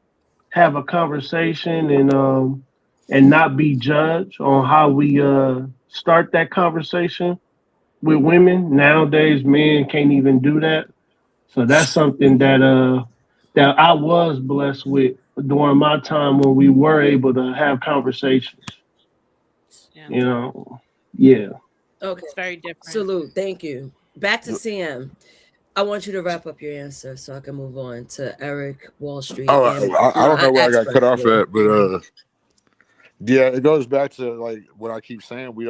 have a conversation and not be judged on how we start that conversation with women. Nowadays men can't even do that. So that's something that I was blessed with during my time when we were able to have conversations. Yeah, You know. Yeah. Okay. it's very different. Salute. Thank you. Back to CM. I want you to wrap up your answer so I can move on to Eric, Wall Street, Oh, and I don't I know where I asked got cut first. off Yeah. at, but yeah, it goes back to like what I keep saying. We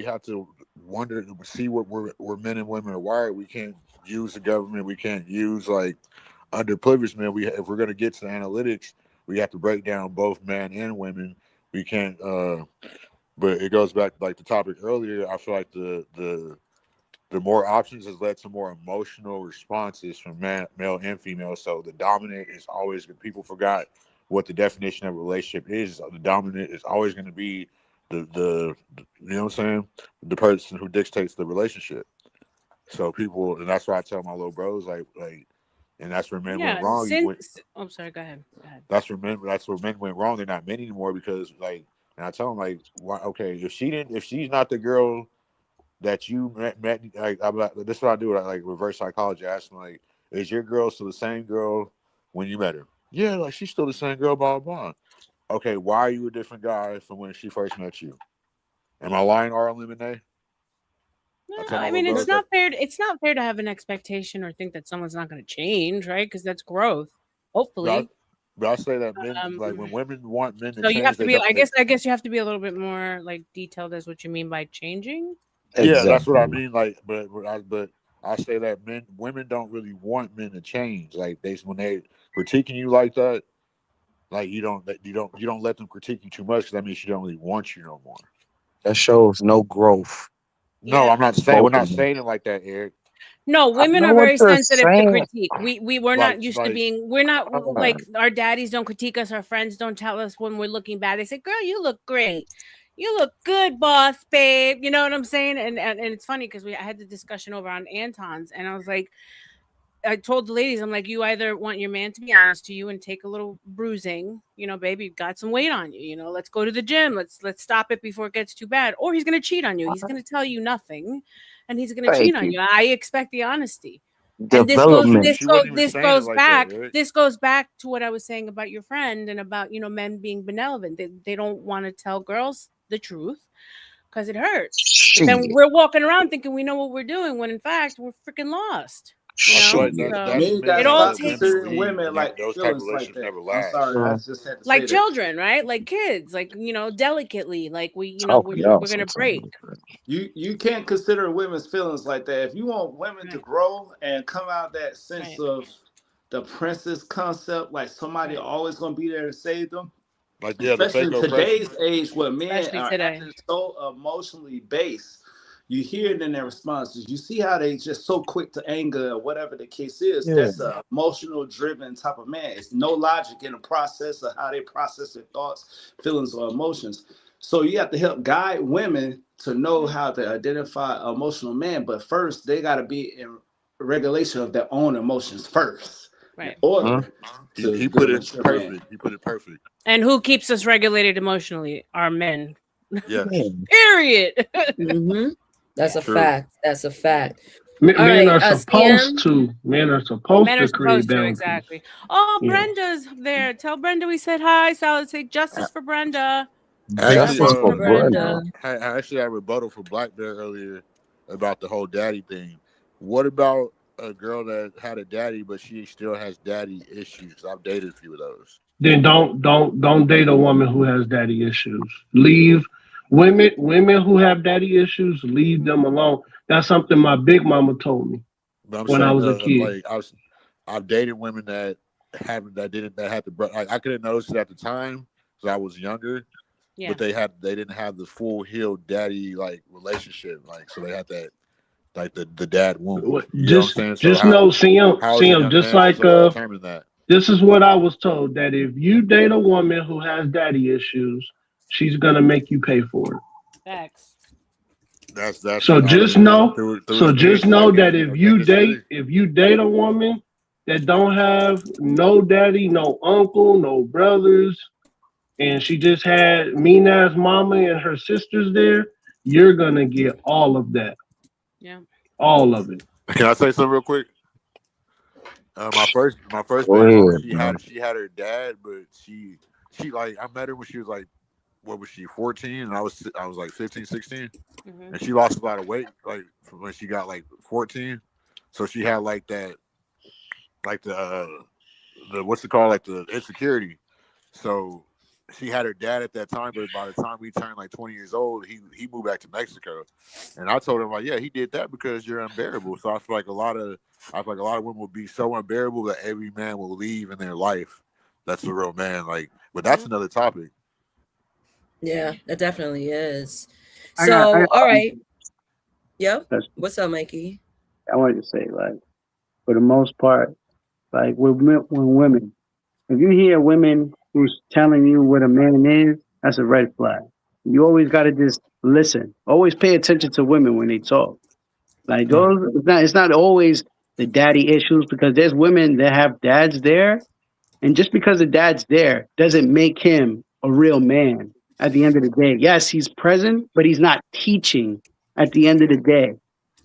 have to wonder, see what we're men and women are wired. We can't use the government. We can't use like underprivileged men. If we're gonna get to the analytics, we have to break down both men and women. We can't. But it goes back like the topic earlier. I feel like the more options has led to more emotional responses from male and female. So the dominant is always people forgot what the definition of a relationship is. The dominant is always going to be the you know what I'm saying, the person who dictates the relationship. So people, and that's why I tell my little bros and that's where men went Yeah, wrong. oh, sorry. Go ahead. Go ahead. That's where men went wrong. They're not men anymore because and I tell them like, why? Okay, if she's not the girl that you met like this is what I do. I like reverse psychology. I ask them like, is your girl still the same girl when you met her? Yeah, like she's still the same girl, blah blah blah. Okay, why are you a different guy from when she first met you? Am I lying, R Lemonade? I No, tell my I little mean bro, it's it's like, not fair. It's not fair to have an expectation or think that someone's not going to change, right? Because that's growth. but I, Hopefully. but I say that men Um, like when women want men to so you have change, to they be. don't. I guess you have to be a little bit more like detailed as what you mean by changing. Yeah, that's what I Exactly. mean. Like, but I say that women don't really want men to change. Like when they critiquing you like that, like you don't let them critique you too much because that means she don't really want you no more. That shows no growth. No, Yeah. I'm not saying. We're Both of not them. saying it like that, Eric. No, I women know are what very you're sensitive to saying. critique. We're Like not used to like being. We're not Uh, like our daddies don't critique us. Our friends don't tell us when we're looking bad. They say, "Girl, you look great. You look good, boss, babe." You know what I'm saying? And it's funny because I had the discussion over on Anton's, and I was like, I told the ladies, I'm like, you either want your man to be honest to you and take a little bruising, baby, you've got some weight on you, let's go to the gym, let's stop it before it gets too bad, or he's gonna cheat on you. He's gonna tell you nothing, and he's gonna cheat thank on you. you. I expect the honesty, and this goes Development. this she goes wasn't even this saying it goes like that, back Eric. this goes back to what I was saying about your friend and about men being benevolent. They don't want to tell girls the truth because it hurts. But then Shit. we're walking around thinking we know what we're doing when in fact we're freaking lost. Shit. But So that's Men it men gotta all stop that takes women considering leave, women and that like those type of feelings like relationships that. never I'm sorry, last. I Uh, just had to say like that. children, right? Like kids, like delicately, like talk we're y'all we're gonna sometimes. break. You can't consider women's feelings like that. If you want women to Right, grow and come out that sense right, of the princess concept, like somebody right. always gonna be there to save them, Like yeah, the especially fake in oppression. today's age where men Especially are today. acting so emotionally based. You hear it in their responses. You see how they just so quick to anger or whatever the case is. Yeah. That's a emotional driven type of man. It's no logic in the process of how they process their thoughts, feelings, or emotions. So you have to help guide women to know Mhm. how to identify an emotional man. But first, they got to be in regulation of their own emotions first in Right. Huh? order to He be a put it mature man. perfect. He put it perfect. And who keeps us regulated emotionally? Our men. Yes, Period. Mm-hmm. That's a Yeah. true. fact. That's a fact. Men All men right, are supposed CM. to. Men are supposed Men are to create supposed to, boundaries. exactly. Oh, Yeah. Brenda's there. Tell Brenda we said hi. So let's say justice for Brenda. Actually, Justice Justice for for Brenda. Brenda. I actually had a rebuttal for Black Bear earlier about the whole daddy thing. What about a girl that had a daddy but she still has daddy issues? I've dated a few of those. Then don't date a woman who has daddy issues. Leave women who have daddy issues. Leave them alone. That's something my big mama told me But I'm when I saying, was a kid. like I've dated women that had the like I could have noticed it at the time because I was younger, but Yeah. they didn't have the full healed daddy like relationship, like so they had that like the dad wound. You know what I'm saying? So Just know, how is a CM, young just man like supposed to determine that? this is what I was told that if you date a woman who has daddy issues, she's gonna make you pay for it. Facts. That's So I just mean know, through experience, I that can't disagree. if you date a woman that don't have no daddy, no uncle, no brothers, and she just had Mina's mama and her sisters there, you're gonna get all of that, Yeah. all of it. Can I say something real quick? My first Go baby mama, ahead, bro. she had her dad, but she like I met her when she was like what was she 14 and I was like 15, 16, Hmm. and she lost a lot of weight like from when she got like 14, so she had like that like the what's it called like the insecurity, so she had her dad at that time, but by the time we turned like 20 years old, he moved back to Mexico, and I told him like, yeah, he did that because you're unbearable. So I feel like a lot of women will be so unbearable that every man will leave in their life. That's a real man, like, but that's Hmm. another topic. Yeah, that definitely is. I So, got all right. Yep. that's, What's up, Mikey? I wanted to say, like, for the most part, like with women, if you hear women who's telling you what a man is, that's a red flag. You always got to just listen. Always pay attention to women when they talk. Like those, it's not always the daddy issues because there's women that have dads there, and just because the dad's there doesn't make him a real man. At the end of the day, yes, he's present, but he's not teaching. At the end of the day,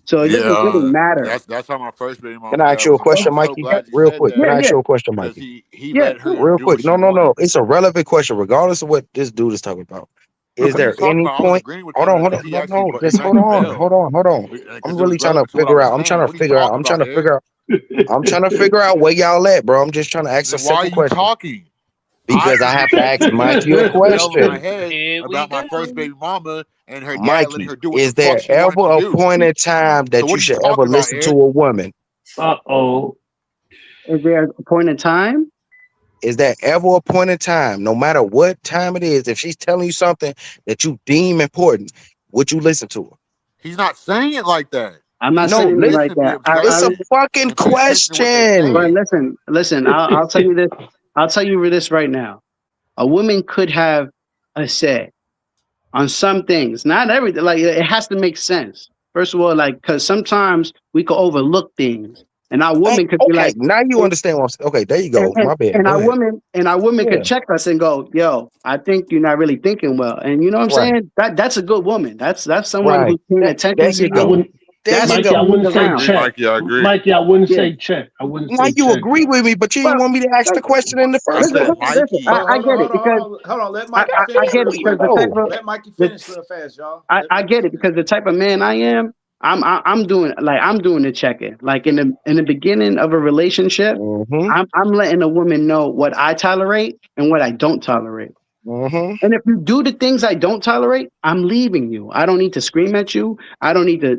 so it Yeah, doesn't really matter. that's how my first baby Can mama I dad ask you a was. question, I'm so Mikey? glad you Real said quick. Yeah, Can that I ask yeah, you a question, because Mikey? he yeah. let her Real do quick. what she No, no, no. wanted. It's a relevant question, regardless of what this dude is talking about. Is What are Okay. you there talking any about? I was point? agreeing with Hold him on, hold because on, no, no. he Just rang hold the on, bell hold on, hold on. I'm because it really was trying to relevant to what I figure was out. saying. What are you talking I'm trying about, to Eric? figure out. I'm trying to figure out where y'all at, bro. I'm just trying to ask a Then why are simple you question talking? I because I ended have to that ask because Mikey you a rang the bell in my question. head Here we about go. my first baby mama and her dad letting Mikey, her do what the is fuck there she wanted to ever a do. point in time So that what you are you should ever talking about, listen to Eric? a woman? Uh oh. Is there a point in time? is there ever a point in time, no matter what time it is, if she's telling you something that you deem important, would you listen to her? He's not saying it like that. I'm not No, saying it like Listen, be that. it's a observant, fucking and pay attention to what they're But question. saying. listen. I'll tell you this. I'll tell you this right now. A woman could have a say on some things, not everything. Like it has to make sense. First of all, like because sometimes we could overlook things, and our Hey, woman could be okay, like, now you understand what I'm saying. Okay, there you go. My bad. and Go ahead. our woman Yeah, could check us and go, "Yo, I think you're not really thinking well." And you know what I'm right, saying? That's a good woman. That's someone right. who's paying attention There to you I go. you. wouldn't, There That's you Mikey. I go. someone who's wouldn't I say around. agree, check. Mikey. I agree. Mikey, I wouldn't Yeah. say check. I wouldn't Now say you check agree though. with me, but you didn't Well, want me to ask the question in the I first said place. listen. Mikey. I get it because Hold on. Let I, Mikey I, I finish get real it quick. because the type No. of Let Mikey the, finish real fast, y'all. I, Let I Mikey get it finish. because the type of man I am, I'm doing the checking. Like in the beginning of a relationship, Mm-hmm. I'm letting a woman know what I tolerate and what I don't tolerate. Mm-hmm. And if you do the things I don't tolerate, I'm leaving you. I don't need to scream at you. I don't need to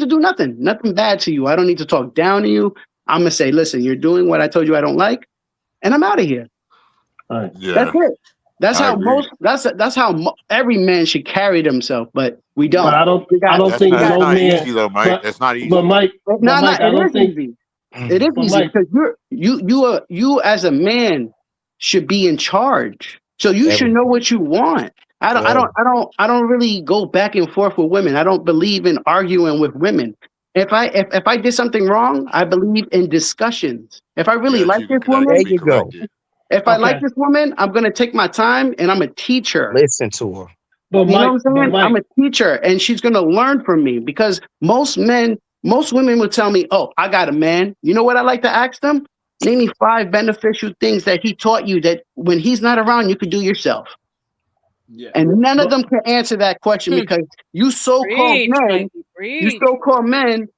do nothing bad to you. I don't need to talk down to you. I'm gonna say, listen, you're doing what I told you I don't like, and I'm out of here. All right. That's Yeah, it. That's I how agree. every man should carry themselves, but we But don't. I don't That's think We not. It's got no not man. easy though, Mike. But That's not but easy. Mike, but no, Mike, I it don't is think. easy. It is But easy Mike, because you as a man should be in charge. So you should Every, know what you want. yeah. I don't really go back and forth with women. I don't believe in arguing with women. If I did something wrong, I believe in discussions. If I really Yeah, like you this There woman, be you go. corrected. if I like okay. this woman, I'm gonna take my time and I'm a teacher. Listen to her. You know what I'm But saying? I'm Mike, a teacher and she's going to learn from me because most women would tell me, oh, I got a man. You know what I like to ask them? Name me 5 beneficial things that he taught you that when he's not around, you could do yourself. Yeah. And none of but them can answer that question because you so-called Preach, men, Mikey, you preach. so-called men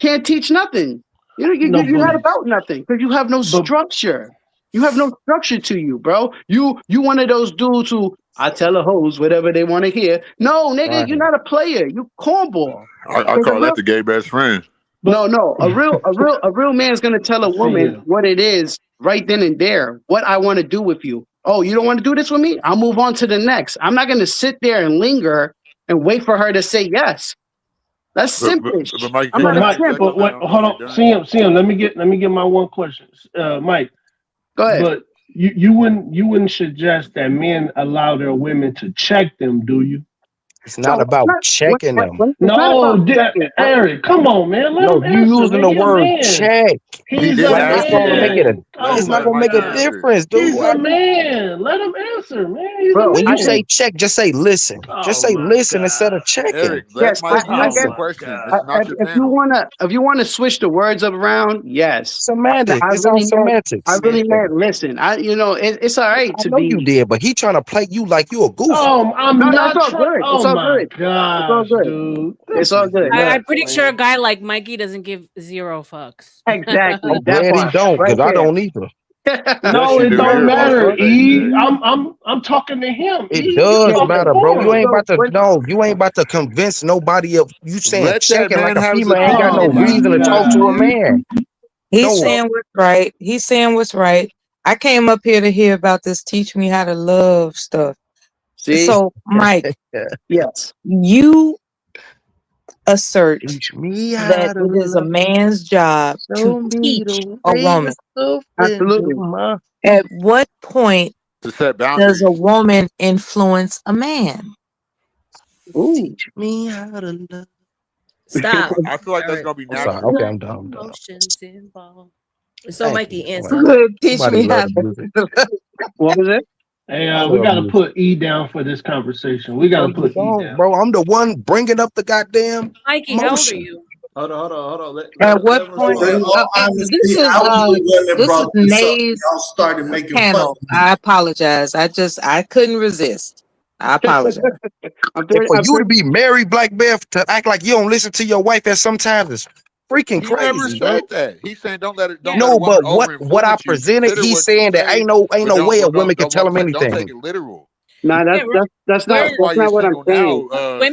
can't teach nothing. no, You're not about nothing because you have no but structure. You have no structure to you, bro. You one of those dudes who I tell the hoes whatever they want to hear. No, nigga, Right. you're not a player. You cornball. I Because call that the gay best friend. but no, a real man's gonna tell a see woman here. what it is right then and there. What I want to do with you. Oh, you don't want to do this with me? I'll move on to the next. I'm not gonna sit there and linger and wait for her to say yes. That's simpish. But Mike, I'm can But not you a ask Mike, the simp. but second time? wait, I don't know hold if on. you're done. CM, let me get my one question. Mike, Go ahead. but you wouldn't suggest that men allow their women to check them, do you? It's So not about checking them. it's not No, about checking. Eric, come on, man. Let No, him you answer, using man. the He a word man. check. He He's a did Like ask it's you gonna make that. it a man. Let it's Come not let gonna on, make Mikey a now. answer it. difference, dude. He's a man. Let him answer, man. He's a Bro, When you I get say man. check, just say listen. Just Oh say my listen instead of God. checking. Eric, let yes, Mikey I Oh answer get the my question. This God. is not your panel. if you wanna switch the words around, yes. Semantic. I It's all really meant I semantics. really meant listen. It's all right I to know you be did, but he trying to play you like you a goofy. I'm no, it's not all trying. good. It's Oh all my good. It's all gosh, good. dude. It's This all is good. Look, I'm nuts, pretty sure a man. guy like Mikey doesn't give 0 fucks. exactly I'm that glad he part don't, right because I there. don't either. Yes, No, you it do. don't You're a matter. fuck face, E, nigga. I'm talking to him. It E, you does Yeah, talking matter, bro. for You him. ain't so about to when you ain't about to convince nobody of you saying Let that checking like man a have his female ain't got opinion no Oh and my you reason to speak talk on to it. a God. man. He's No. saying what's right. He's saying what's right. I came up here to hear about this teach me how to love stuff. see, So, Mike, yes, you assert Teach me that how to it is a love. man's job to Show me teach the a way woman. to soften absolutely. my At what point To set does a boundaries. woman influence a man? Ooh, teach me how to love. Stop. I feel like All that's right. gonna be I'm sorry. natural. Okay, No I'm done. I'm done. emotions involved. So, Thank you. Mikey, answer. Teach Somebody me love how the music. what was it? Hey, I we love got to music. put E down for this conversation. We got No, to you put E don't, down. bro. I'm the one bringing up the goddamn Mikey, how old are motion. you? Hold on. Uh, At what Let him So point? in respond. all This honesty, is I was the one that this is brought this up. Nays Y'all started making fun panel. of me. I apologize. I couldn't resist. I apologize. And for I'm you to 30. be married, Black Beth, to act like you don't listen to your wife at sometimes is freaking He never crazy, bro. said that. He's saying don't Yeah. let a No, woman but over what I influence you. presented, Consider he's what you saying that say, ain't but no way a woman can tell him don't take anything. it literal. No, Yeah, That's we're why that's you're not what I'm single saying. now,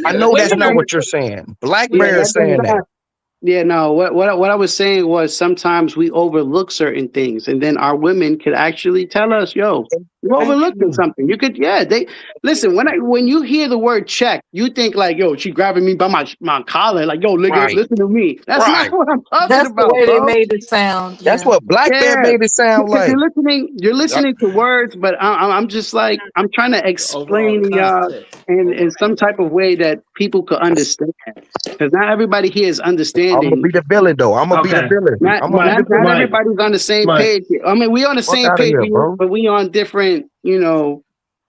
I women. know Eric. that's Women not are what you're saying. Black Yeah, Bear women. is saying that. Yeah, no. What I was saying was sometimes we overlook certain things, and then our women could actually tell us, "Yo, you Thank overlooking you. something." You could, yeah. They listen when you hear the word check, you think like, "Yo, she grabbing me by my collar, like, yo, nigga, Right. listen to me." That's not Right. what I'm talking That's the about, way they bro. made it sound. That's Yeah. what Black Man Yeah, made it sound because like. you're That, listening to words, but I'm just like I'm trying to The overall explain to y'all context. in some type of way that people could understand. Because not everybody here is I'm gonna understanding. be the villain though. I'm gonna be the Okay, villain. Not I'm gonna be Mike, the not villain. Mike, everybody's on the same Mike. page. I mean, we on the Fuck same out of page, here, bro. but we on different,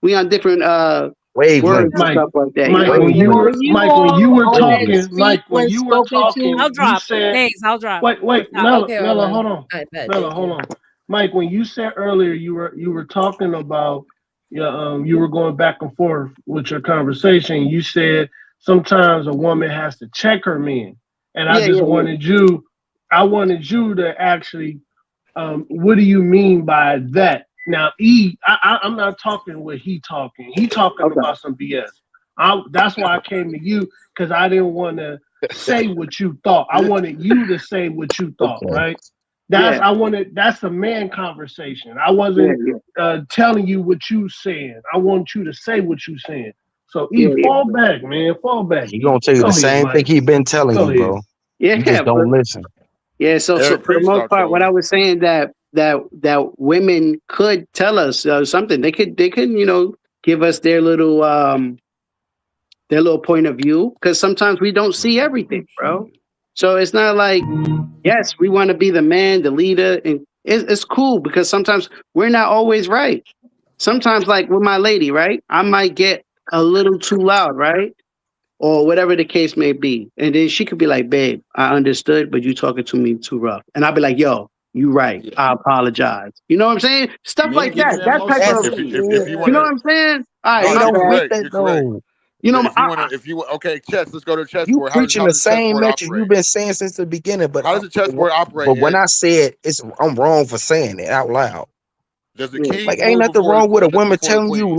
we on different words Wavelengths. and Mike, stuff like that. You know Mike, what I'm when Yeah, you saying? were when you Mike, when you all were on that talking, Wavelengths. speak Mike, when when you were spoken talking, to, I'll you drop. said, Thanks. I'll drop. wait, Stop. Mela, Okay, Mela, Owen. hold on, I bet. Mela, Thank hold you. on, Mike, when you said earlier you were talking about, yeah, you were going back and forth with your conversation. You said sometimes a woman has to check her men, and Yeah, yeah, yeah. I wanted you to actually, what do you mean by that? Now, I'm not talking what he talking. He talking Okay. about some BS. That's why I came to you because I didn't want to say what you thought. I wanted you to say what you thought, Okay. right? Yeah, That's a man conversation. I yeah, wasn't yeah, telling you what you saying. I want you to say what you saying. So yeah, E, yeah. fall back, man, fall back. He E, gonna tell you the go ahead, same thing Mike. he been telling Go you, ahead. bro. You Yeah, just but don't listen. yeah. So Eric, for the preach most now, part, what Joey. I was saying that women could tell us something. They could give us their little point of view because sometimes we don't see everything, bro. So it's not like, yes, we want to be the man, the leader, and it's cool because sometimes we're not always right. Sometimes, like with my lady, right, I might get a little too loud, right, or whatever the case may be, and then she could be like, "Babe, I understood, but you talking to me too rough," and I'll be like, "Yo, you right. Yeah. I apologize." You know what I'm saying? Stuff Men like get in that. their That type emotions That's of, If too. if you you want know yeah. to, what I'm saying? All right, no, They my you're don't bad. get correct. that You're correct. though. You know, If you want to, if you okay, chess. Let's go to You chessboard. preaching How the does the same chessboard message you've operate? been saying since the beginning, but How does the chessboard operate, when Eric? I said it's, I'm wrong for saying it out loud. Does the yeah, Like, king ain't move nothing before wrong with a woman before the telling you, queen?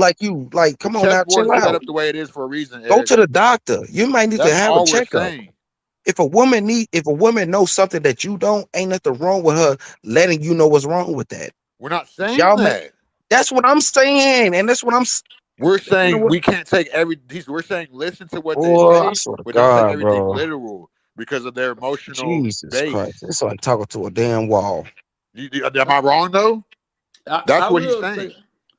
The come on now, chessboard chill is set out. up the way it is for a reason, Go Eric. to the doctor. You might need to That's have a all we're checkup. saying. If a woman knows something that you don't, ain't nothing wrong with her letting you know what's wrong with that. We're not saying Y'all make that. that's what I'm saying, and that's what We're you know saying what? we can't take we're saying listen to what they Boy, I say, swear to but don't take God, everything bro. literal because of their emotional Jesus Christ. base. It's like talking to a damn wall. Am I wrong though? I That's what he's will saying. say,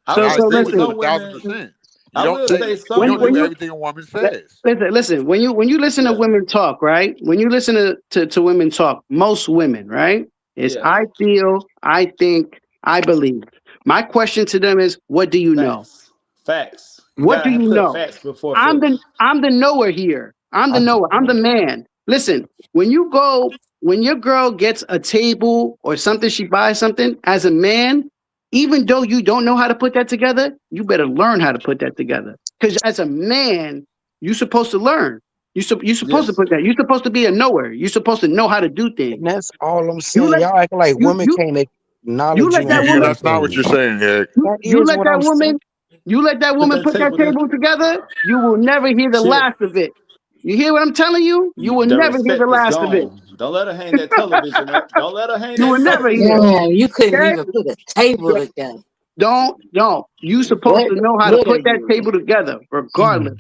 I So I will so agree say with him listen. some women. 1,000%. You I don't will take say you some don't do When women. everything a woman Li- says. listen, when you listen to Yeah. women talk, right? When you listen to women talk, most women, right? It's Yeah. I feel, I think, I believe. My question to them is, what do you know? Facts. Facts. You What do gotta you put know? facts before I'm the feelings. I'm the knower here. I'm the I knower. I'm the man. Listen, when your girl gets a table or something, she buys something, as a man, even though you don't know how to put that together, you better learn how to put that together. Because as a man, you're supposed to learn. You're supposed to Yes. put that. You're supposed to be a knower. You're supposed to know how to do and things. that's all I'm You saying. let Y'all act like you women you can't you acknowledge let you that on woman That's not certain what you're things. saying, Eric. That you is let what that I'm saying. woman Put put that that table to table together, you will never hear the chill. last of it. You hear what I'm telling you? You will The never hear the respect is last of it. gone. Don't let her hang that television up. Don't let her hang You that will never television hear. up. Man, you couldn't Okay? even put a table together. Don't. You supposed What to know how to what are put that you? table together, regardless.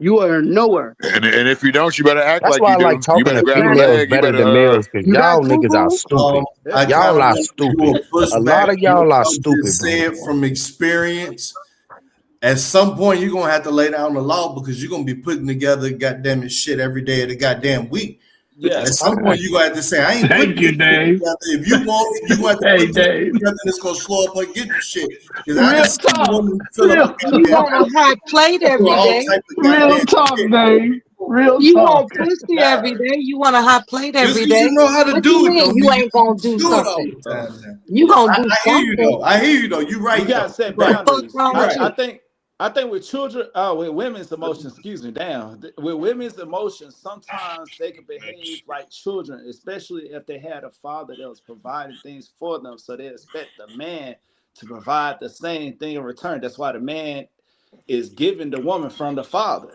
You are a knower. And if you don't, you better act That's like why you I like do. You talking better to grab her females Exactly. leg. You better better than males because You got y'all niggas are fufu? stupid. That's I true. Y'all kind of are want to do stupid. a A pushback lot of on what y'all are you stupid, just bro. said from experience. At some point, you're gonna have to lay down the law because you're gonna be putting together goddamn it shit every day of the goddamn week. Yeah. At That's a some point, fact. you're gonna have to say, I ain't putting Thank you, this shit Dave. together. If you want it, you're gonna have to Hey, put this Dave. shit together and it's gonna slow up her getting shit. Because I done Real seen a talk. woman fill up Real a You goddamn talk. want a hot plate for every all day. type of Real goddamn talk, shit. Dave. Real You talk. want pussy Nah. every day. You want a hot plate Just every because day. you know how to What you do it mean don't you mean you ain't gonna can do do it all something? the time now. You gonna do I hear you something. though. I hear you though. You're You right gotta though. set You're right. Fuck boundaries. wrong You're with right. you? I think with children, with women's emotions, excuse me, damn, with women's emotions, sometimes they can behave like children, especially if they had a father that was providing things for them. So they expect the man to provide the same thing in return. That's why the man is giving the woman from the father.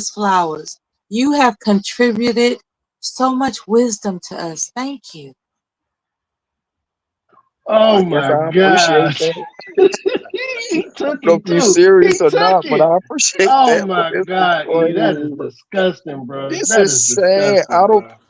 Miss Flowers. You have contributed so much wisdom to us. Thank you. Oh I guess my I appreciate gosh. that. He I took don't know if it you're too. serious He or took not, but it. I appreciate Oh that. But my this is God, E, that is funny. disgusting, bro. This That is is sad. disgusting, bro.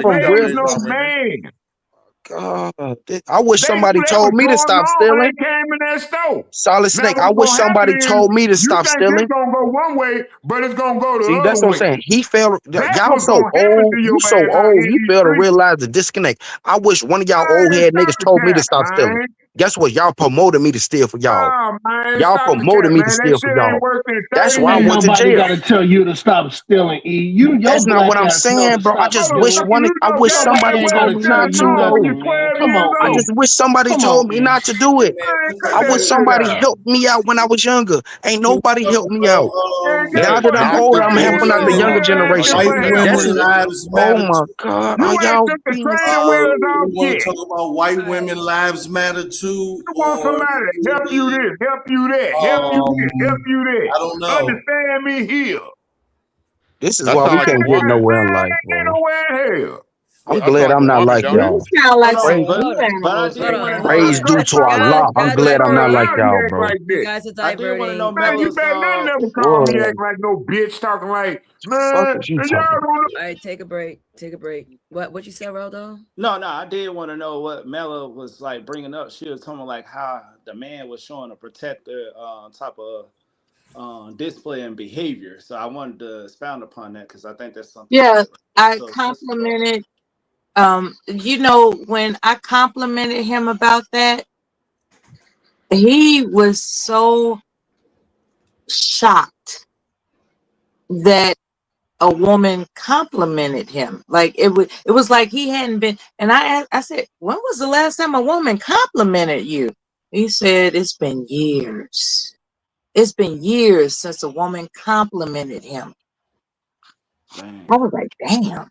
don't for real. raise no man. God, I wish They somebody was told me to going stop on when stealing. they came in that store. Solid Now Snake, I what's wish gonna happen somebody is told me to you stop think it's stealing. gonna go one way, but it's gonna go the See, that's other what I'm way. saying. He failed. That's Y'all what's so gonna happen old. to You your so ass out old. here in You these fail to streets. realize the disconnect. I wish one of y'all old Man, head stop niggas the told me to cap, stop stealing. man. Guess what? Y'all promoted me to steal for y'all. Oh man, Y'all stop the promoted cap, me to man. That steal for shit ain't y'all. working in That's 30 why I Ain't went years. to nobody jail. got to tell you to stop stealing. Your That's not black what I'm ass know saying, to bro. I stop just wish stealing. Motherfucker, one. you I know wish better Nobody somebody damn ain't well gonna told to me tell steal not you to, no when bro. you're nothing, man. 12 Come years on, I man. old. just wish somebody Come told on, me man. not to do it. Man, cut I that wish shit somebody out. helped me out when I was younger. Ain't nobody helped me out. Man, guess Now Hey, that what? I'm You not older, the 30 I'm years helping out the old. bullshit. younger Your ass Are ain't generation. you White gonna help That's women me. it. lives Oh matter my too. God. You Are ain't y'all took the being training wheels off We want to yet. talk about white women lives matter too, You want or somebody to help you this, help you that, help you this, help you that. I don't know. Understand paying me here. This is That why sound we like a can't get woman. nowhere in Man, life, ain't bro. nowhere here. I'm That glad sound like I'm a not woman, like don't You it? y'all. sound Hold like some on, Praise, but zoo I animals, did Hold want to on, know. hold praise on. due to Guys, Allah. I'm guys are What's glad I'm going not like on? diverting. You y'all, act bro. like You this. guys are I did want to know diverting. Man, you Mellows. better not never call me Whoa, act like no bitch talking like, fuck man, is you y'all talking don't know. All right, take a break. Take a break. What you said, Roldo? No, I did want to know what Mella was like bringing up. She was talking like how the man was showing a protector type of display and behavior. So I wanted to expound upon that because I think that's something Yeah, important. I So let's go. complimented. When I complimented him about that, he was so shocked that a woman complimented him. Like it was like he hadn't been. And I said, when was the last time a woman complimented you? He said, it's been years. It's been years since a woman complimented him. Dang. I was like, damn.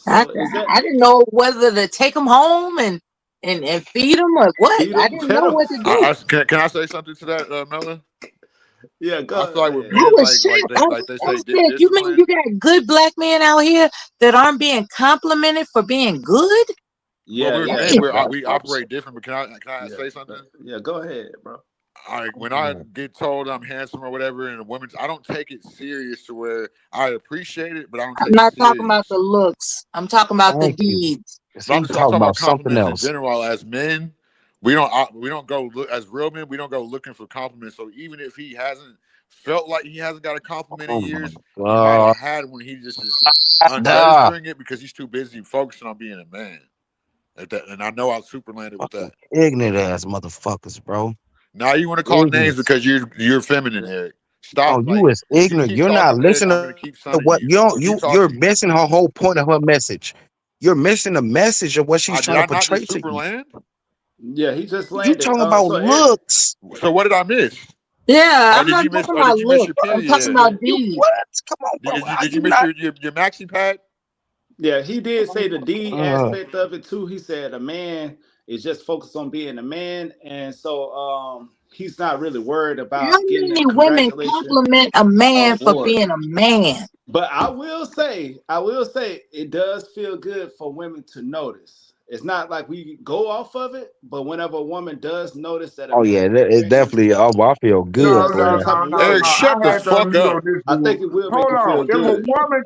I, So is that I didn't know whether to take him home and feed him or what. feed I him, didn't pet know him? what to do. Can I say something to that, Melon? Yeah, I feel go like with ahead. I men, was shocked. like they I say, said, you mean discipline. you got good black men out here that aren't being complimented for being good? Well, Yeah, we're yeah, men. Damn. We operate different. But can I yeah, say something? yeah. Go ahead, bro. Like when I get told I'm handsome or whatever, and a woman's, I don't take it serious to where I appreciate it, but I don't I'm take it not talking about serious. the looks. I'm talking about the about? Thank you. deeds. But He I'm talking talking about about something compliments in else. general. As men, we don't go look as real men. We don't go looking for compliments. So even if he hasn't felt like he hasn't got a compliment in Oh my years, he might have god. had one. He just is Ah, unregistering it because he's too busy focusing on being a man. And I know I super landed with fucking that. ignorant ass motherfuckers, bro. Now you want to call names Ignorance. because you're feminine, Eric. No, Stop. you Like is if you ignorant. keep You're not talking, Eric, listening I'm gonna keep to sunning what you. I'm gonna keep you're talking to you. missing her whole point of her message. You're missing the message of what she's Did trying to I not portray just to super you. land? Yeah, he just You landed. talking about So Eric, looks. So what did I miss? Yeah, Or I'm did not you miss? talking Or about did you miss your looks. I'm period, talking Eric? about yeah, You deeds. what? Come on, bro. Are Did you you miss not? your maxi pad? yeah, he did say the D Uh, aspect of it too. He said a man is just focused on being a man, and so he's not really worried How about getting many that women congratulation compliment a man for award. being a man? But I will say, it does feel good for women to notice. It's not like we go off of it, but whenever a woman does notice that a oh man yeah, is it's respecting definitely. Oh, I feel a good, certain boy. type of Eric, way, shut I the had to fuck up. I think it will make Hold you on. feel If a good. woman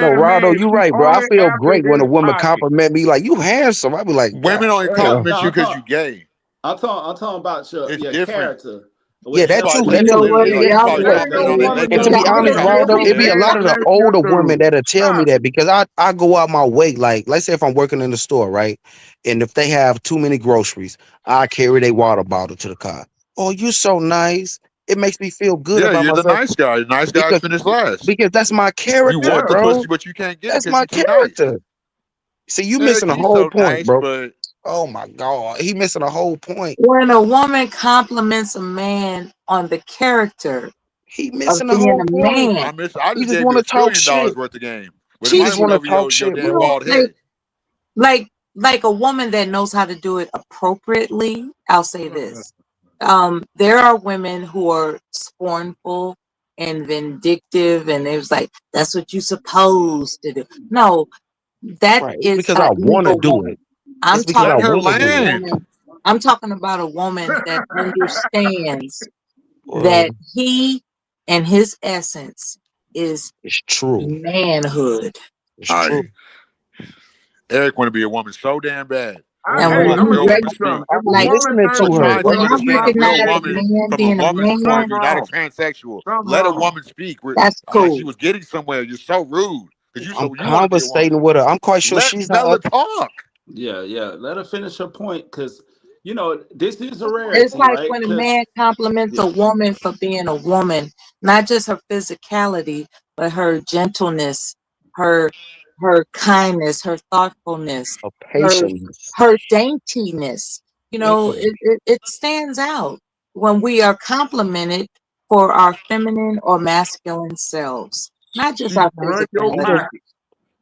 No, compliment a man, Rado, you she right, bro. I only feel after great when a his woman pocket. compliment me like you handsome. I be like, Women God only damn. compliment No, you because you gay. I'm talking about It's your different. character. Yeah, With that help too. You That know too. what? Literally, like with you Y'all probably better with talk to the me stay and on let And me to mute. be know I'm when honest, you're getting not Rado, fucking it be a gay. lot of the That's older just women a that'll tell me that because I go out my way. Like, let's say if I'm working in the store, right? And if they have too many groceries, I carry their water bottle to the car. Oh, you're so nice. It makes me feel good Yeah, about you're the myself nice guy. Nice guys because finish last. that's my You character, want the yeah. bro. pussy, but you can't get it That's because my you're too nice. character. See, you Eric, missing the he's whole so point, nice, bro. but Oh my God, he missing the whole point. when a woman compliments a man on the character He of missing the being whole a point. man, I He just just gave want you to a talk trillion shit. dollars worth of game, but He it just might she's went want to over talk your shit, damn bro. bald head. like like a woman that knows how to do it appropriately. I'll say this. There are women who are scornful and vindictive, and it was like, that's what you're supposed to do. No, that Right? It's is because an I want to evil do it. woman. I'm It's because I Let talking her want to about a do it. land. woman. I'm talking about a woman that understands Boy, that he and his essence is it's true. manhood. It's All true. right. Eric want to be a woman so damn bad. But And when Hey, when you I'm let gonna real you tell women you something. speak. If I'm a like woman listening turns But to her, into trying when to bro. I understand a real recognize a woman man from a being a woman's point of man, view, not a wrong. transsexual. Something Let a wrong. woman speak. that's Like she cool. was getting somewhere. You're so rude because I'm you want to be a woman. conversating with her. I'm quite sure Let she's not. Mela talk. Yeah, yeah. Let her finish her point, because this is a It's rarity, like right? when a Because man compliments a yeah, woman for being a woman, not just her physicality, but her gentleness, her her kindness, her thoughtfulness, A her patience. her daintiness. Mm-mm. It stands out when we are complimented for our feminine or masculine selves, not just She our burnt your Let her physicality. pocket.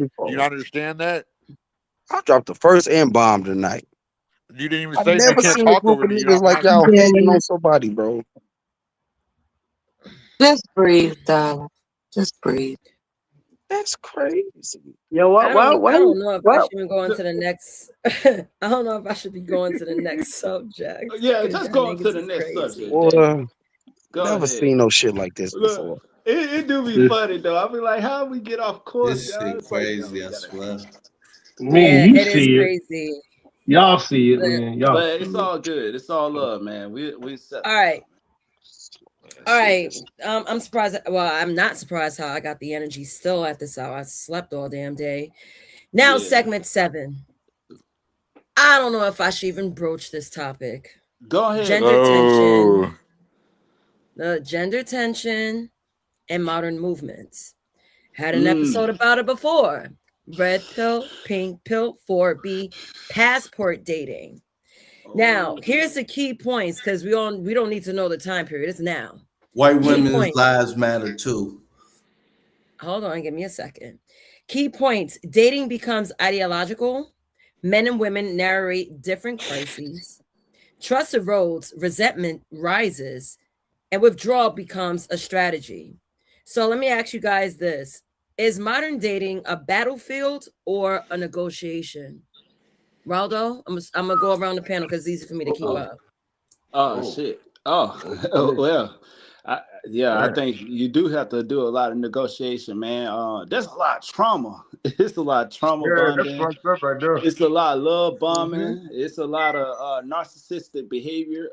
me? Do before. you not understand that? I dropped the first N bomb tonight. You didn't even I've say you never can't seen a talk group over of me. niggas I'm like asking y'all you. hating on somebody, bro. Just breathe, darling. Just breathe. That's crazy. Yo, what? I don't know if I What? should even go on to the next. I don't know if I should be going to the next subject. Yeah, Because just y'all go to niggas the is next crazy. subject, Boy, Danny. Go never ahead. seen no shit like this Look, before. It do be funny though. I be like, how we get off course, This y'all? shit It's like, yo, crazy, we I gotta. swear. Man, Yeah, you it is see it. crazy. Y'all see it, But, man. Y'all But see it's it. all good. It's all love, man. We accept all it. right. All right. I'm surprised. Well, I'm not surprised how I got the energy still at this hour. I slept all damn day. Now, Yeah. segment 7. I don't know if I should even broach this topic. Go ahead. Gender tension. The gender tension and modern movements. Had an episode about it before. Red pill, pink pill, 4B, passport dating. Now, here's the key points because we don't need to know the time period. It's now. White Key women's points. lives matter too. Hold on, give me a second. Key points. Dating becomes ideological. Men and women narrate different crises. Trust erodes, resentment rises, and withdrawal becomes a strategy. So let me ask you guys this. Is modern dating a battlefield or a negotiation? Raldo, I'm gonna go around the panel because it's easy for me to keep up. Oh shit. Oh, well. I think you do have to do a lot of negotiation, man. There's a lot of trauma. It's a lot of trauma Yeah, that's bonding. fucked up right there. It's a lot of love bombing. It's a lot of narcissistic behavior.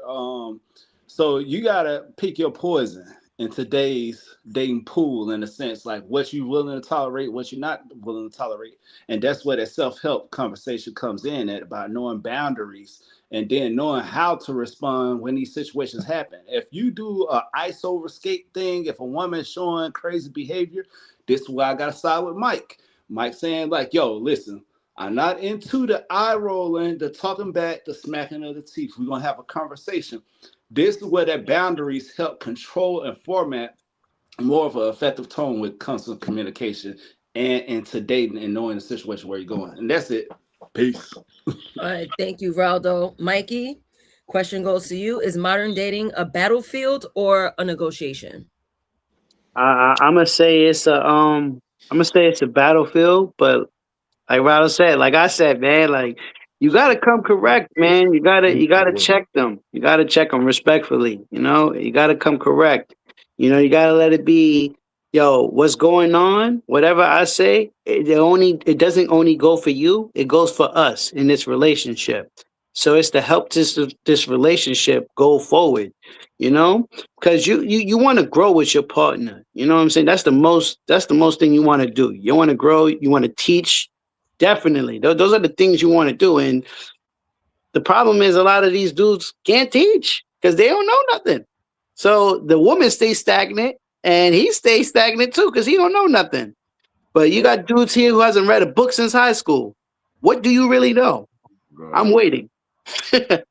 So you gotta pick your poison in today's dating pool, in a sense, like what you willing to tolerate, what you're not willing to tolerate, and that's where that self-help conversation comes in at, about knowing boundaries and then knowing how to respond when these situations happen. If you do a ice over skate thing, if a woman's showing crazy behavior, this is where I gotta side with Mike. Mike saying like, "Yo, listen, I'm not into the eye rolling, the talking back, the smacking of the teeth. We're gonna have a conversation." This is where that boundaries help control and format more of an effective tone with constant communication and into dating and knowing the situation where you're going. And that's it. Peace. All right, thank you, Raldo. Mikey, question goes to you. Is modern dating a battlefield or a negotiation? I'm gonna say it's a battlefield, but like Raldo said, like I said, man, like you gotta come correct, man. You gotta check them. You gotta check them respectfully. You gotta come correct. You gotta let it be. Yo, what's going on? Whatever I say, it doesn't only go for you. It goes for us in this relationship. So it's to help this relationship go forward. Because you want to grow with your partner. You know what I'm saying? That's the most thing you want to do. You want to grow. You want to teach. Definitely. Those are the things you want to do. And the problem is a lot of these dudes can't teach because they don't know nothing. So the woman stays stagnant and he stays stagnant too because he don't know nothing. But you got dudes here who hasn't read a book since high school. What do you really know? I'm waiting.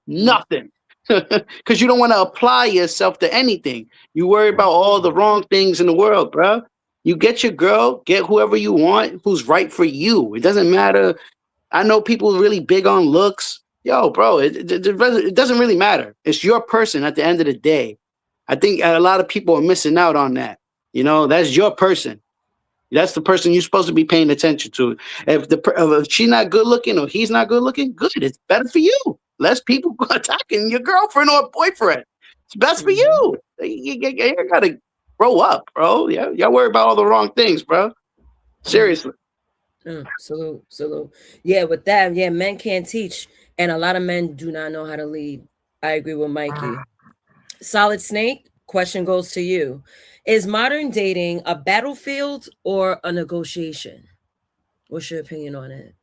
Nothing. Because you don't want to apply yourself to anything. You worry about all the wrong things in the world, bro. You get your girl, get whoever you want, who's right for you. It doesn't matter. I know people really big on looks. Yo, bro, it doesn't really matter. It's your person at the end of the day. I think a lot of people are missing out on that. That's your person. That's the person you're supposed to be paying attention to. If she's not good looking or he's not good looking, good. It's better for you. Less people attacking your girlfriend or boyfriend. It's best for you. You gotta grow up, bro. Yeah, y'all worry about all the wrong things, bro. Seriously. Salute. Yeah, with that, yeah, men can't teach, and a lot of men do not know how to lead. I agree with Mikey. Solid Snake, question goes to you. Is modern dating a battlefield or a negotiation? What's your opinion on it?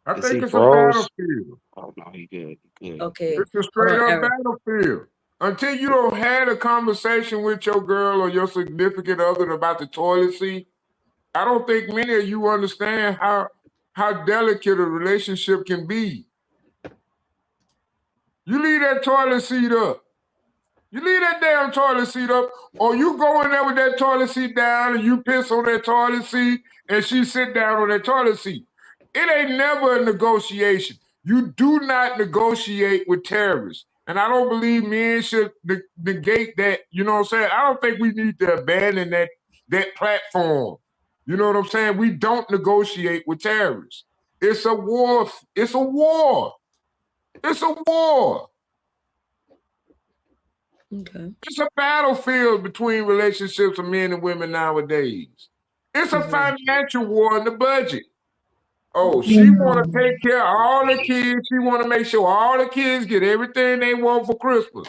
I Is think he it's a froze? battlefield. Oh no, he good. He good. Okay, It's a hold straight on, up Eric. battlefield. Until you don't have a conversation with your girl or your significant other about the toilet seat, I don't think many of you understand how delicate a relationship can be. You leave that toilet seat up. You leave that damn toilet seat up, or you go in there with that toilet seat down and you piss on that toilet seat and she sit down on that toilet seat. It ain't never a negotiation. You do not negotiate with terrorists. And I don't believe men should negate that. You know what I'm saying? I don't think we need to abandon that platform. You know what I'm saying? We don't negotiate with terrorists. It's a war. It's a war. It's a war. Okay. It's a battlefield between relationships of men and women nowadays. It's a financial war in the budget. Oh, she want to take care of all the kids. She want to make sure all the kids get everything they want for Christmas.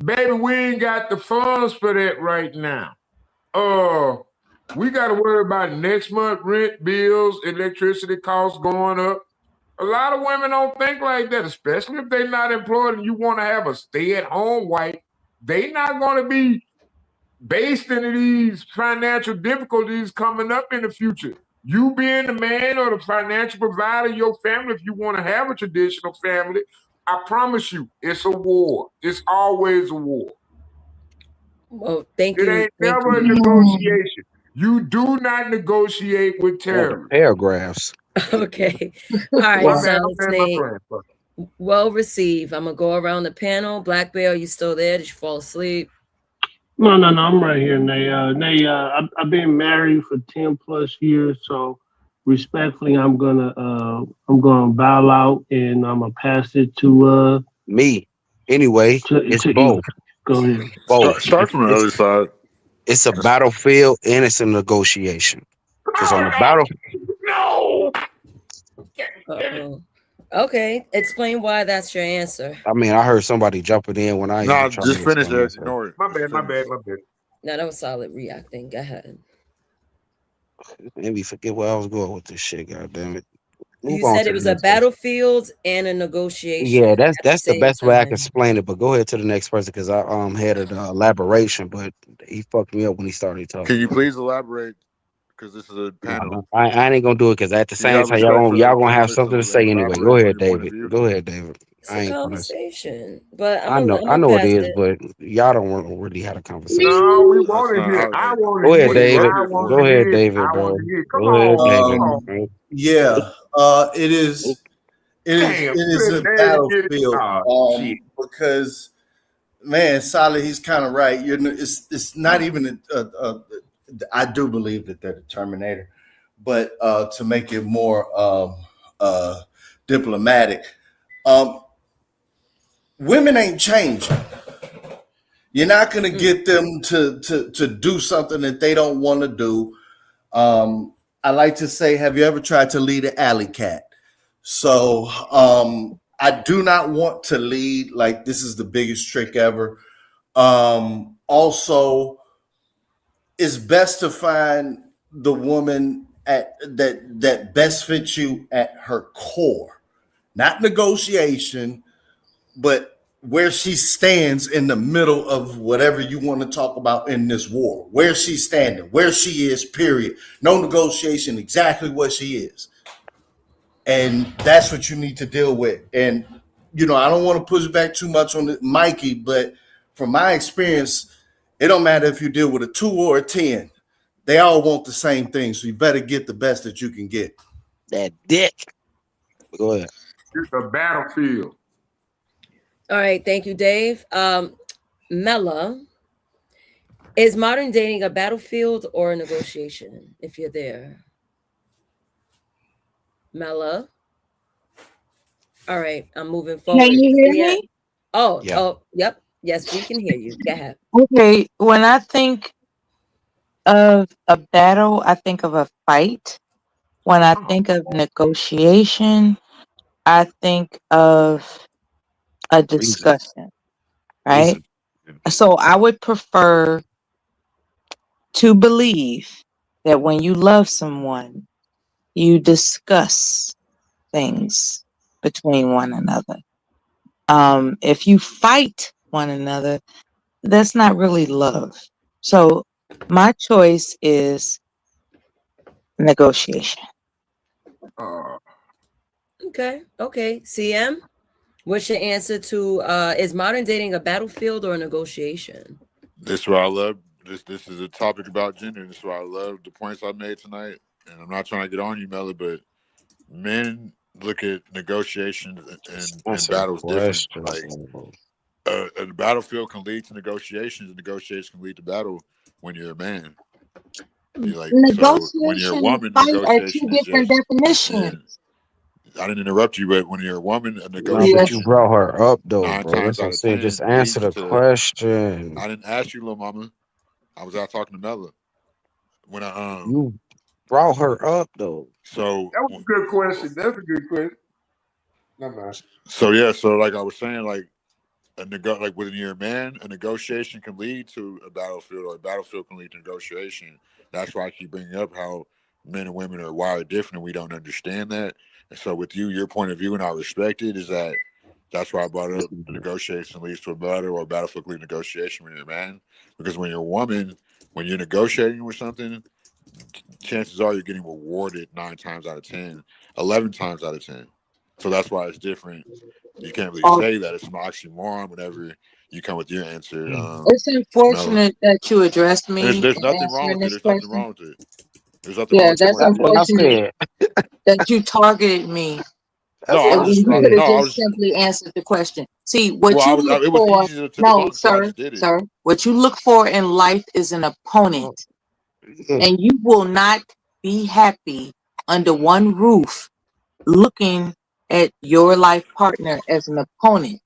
Baby, we ain't got the funds for that right now. We got to worry about next month rent, bills, electricity costs going up. A lot of women don't think like that, especially if they're not employed and you want to have a stay-at-home wife. They not going to be based in these financial difficulties coming up in the future. You being the man or the financial provider of your family, if you want to have a traditional family, I promise you, it's a war. It's always a war. Well, thank It you. ain't Thank never a you. negotiation. You do not negotiate with All the terrorists. paragraphs. Okay. All right. My So bad, let's my say friend. well received. I'm gonna go around the panel. Black Bear, you still there? Did you fall asleep? No, I'm right here, Nay. I've been married for 10 plus years, so respectfully, I'm gonna bow out and I'm gonna pass it Me. Anyway, it's to E. both. Go ahead. Both. Start from the It's other side. it's a battlefield and it's a negotiation. Because on the battle, No. Uh-oh. Okay. Explain why that's your answer. I mean, I heard somebody jumping in when I even Nah, tried just to finish explain it. myself. Ignore it. My Just bad, my finish. bad, my bad. No, that was solid reacting. Go ahead. Made me forget where I was going with this shit. God damn it. Move You on said to it the was a next person. battlefield and a negotiation Yeah, at the that's the same best way I can time. explain it. But go ahead to the next person because I had an elaboration, but he fucked me up when he started Can talking. you please elaborate? Because this is a panel. No, I ain't gonna do it because at the You same got time respect for the y'all gonna have panelists something to and say anyway. Go elaborate on ahead, your point of David. view. Go ahead, David. It's I a ain't gonna. conversation, but I know, I'm I gonna know it pass is, it. but y'all don't want to really have a conversation. No, we That's want to not hear. how. I Like, want to Go ahead, what are hear. you up David. I here want for? Go to ahead, hear. David, I want bro. to hear. Come Go ahead, on, David. come on. Yeah, Damn, it is let a David get it. battlefield. Oh shit. Because man, Solid, he's kind of right. It's not even I do believe that they're the Terminator, but to make it more diplomatic, um, women ain't changing. You're not going to get them to do something that they don't want to do. I like to say, have you ever tried to lead an alley cat? So I do not want to lead like this is the biggest trick ever. Also, it's best to find the woman at that best fits you at her core, not negotiation, but where she stands in the middle of whatever you want to talk about in this war. Where she's standing, where she is, period. No negotiation, exactly what she is. And that's what you need to deal with. And I don't want to push back too much on Mikey, but from my experience, it don't matter if you deal with a 2 or a 10. They all want the same thing. So you better get the best that you can get. That dick. Go ahead. It's a battlefield. All right, thank you, Dave. Mela, is modern dating a battlefield or a negotiation? If you're there, Mela. All right, I'm moving Can forward. you hear Yeah. me? Oh, Yeah. oh, yep. Yes, we can hear you. Go ahead. Okay. When I think of a battle, I think of a fight. When I think of negotiation, I think of a Reason. discussion, right? Reason. So I would prefer to believe that when you love someone, you discuss things between one another. If you fight one another, that's not really love. So my choice is negotiation. Uh, Okay, okay. CM, what's your answer to is modern dating a battlefield or a negotiation? This is what I love. This is a topic about gender. This is why I love the points I made tonight. And I'm not trying to get on you, Melly, but men look at negotiations and Answer the battles different. question. Like a battlefield can lead to negotiations, and negotiations can lead to battle when you're a man. You like so when you're a Negotiation and woman, fight are two negotiation is different just yeah. definitions. I didn't interrupt you, but when you're a woman, a No, but you Yes. negotiation brought her up though, nine bro. times That's what out I'm of saying. Just 10 answer leads the to. question. I didn't ask you, little mama. I was out talking to Mella. When I You brought her up though. so That was a good question. That's a good question. Never mind. so yeah, so like I was saying, like like when you're a man, a negotiation can lead to a battlefield, or a battlefield can lead to negotiation. That's why I keep bringing up how men and women are wired different, and we don't understand that. And so, with you, your point of view, and I respect it, is that that's why I brought up the negotiation leads to a battle, or a battlefield leads to negotiation when you're a man. Because when you're a woman, when you're negotiating with something, chances are you're getting rewarded 9 times out of 10, 11 times out of 10. So that's why it's different. You can't really Oh, say that it's an oxymoron whenever you come with your answer, it's Mela. unfortunate that you addressed And me there's in nothing wrong answering with it. this There's nothing question. wrong with it. There's nothing wrong Yeah, with your that's point of That's what view. I unfortunate said. that you targeted me That's No, I what and I was when just, you I, could said. have no, I just was. simply answered the question. See, Well, what you look it was for, easy to no, debunk, so I sir, just did it. sir, what you look for in life is an opponent, Oh, yeah. and you will not be happy under one roof looking at your life partner as an opponent.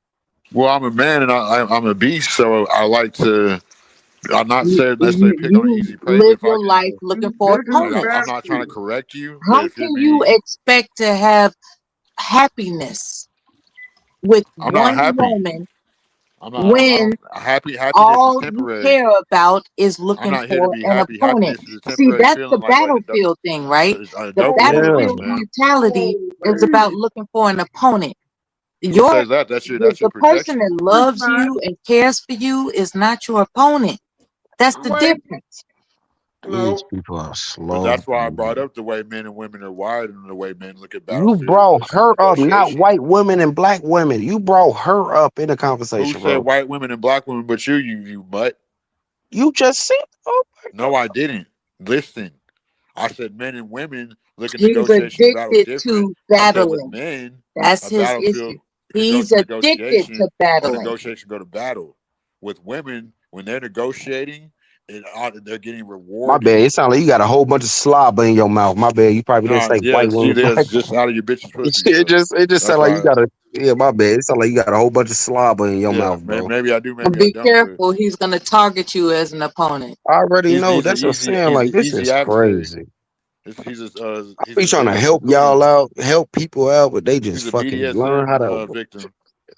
Well, I'm a man and I'm a beast, so I like to. I'm not You, saying necessarily you, pick on an you easy prey, but live if I your can, life looking for This is a I'm opponents. not trying to battlefield. correct you, but How if you're can you being, expect to have happiness with I'm not one happy. woman I'm not. I when don't. Happiness is all you temporary. care about is I'm looking not here to for be an happy. opponent? Happiness is a See, temporary that's the feeling, battlefield thing, right? a The dopamine Yeah. rush, battlefield man. mentality is about Wait, looking for an opponent. Who Your says that? the, That's your the person projection. that it's loves not. you and cares for you is not your opponent. That's the Wait, difference. These no. people are But slow. that's why I brought up the way men and women are wired, and the way men look at You battlefield brought versus her up, not negotiation. white women and black women. You brought her up in the Who conversation, said bro. white women and black women? But you butt. You just said, oh my No, I didn't. Listen, I said men and women look at He's negotiation and battle addicted different. to I said with battling. men, That's a his issue. battlefield can go He's to addicted to negotiation, or battling. negotiation go to battle. With women, when they're negotiating, they're getting My bad. rewarded. It sounds like you got a whole bunch of slobber in your mouth. My bad. You probably didn't No, say yeah, white see, women, there's black. just out of your bitch's pussy. It So just that's sound like you why, got a yeah. My bad. It sound like you got a whole bunch of slobber in your yeah, mouth, bro. maybe I do, And maybe I be don't, but careful, he's going to target you as an opponent. I already know. he's an That's what I'm easy saying. he's Like an this easy is adversary. crazy. I He's be a trying to vicious help opponent. y'all out, help people out, but they just He's a fucking learn BDSM how to. victim.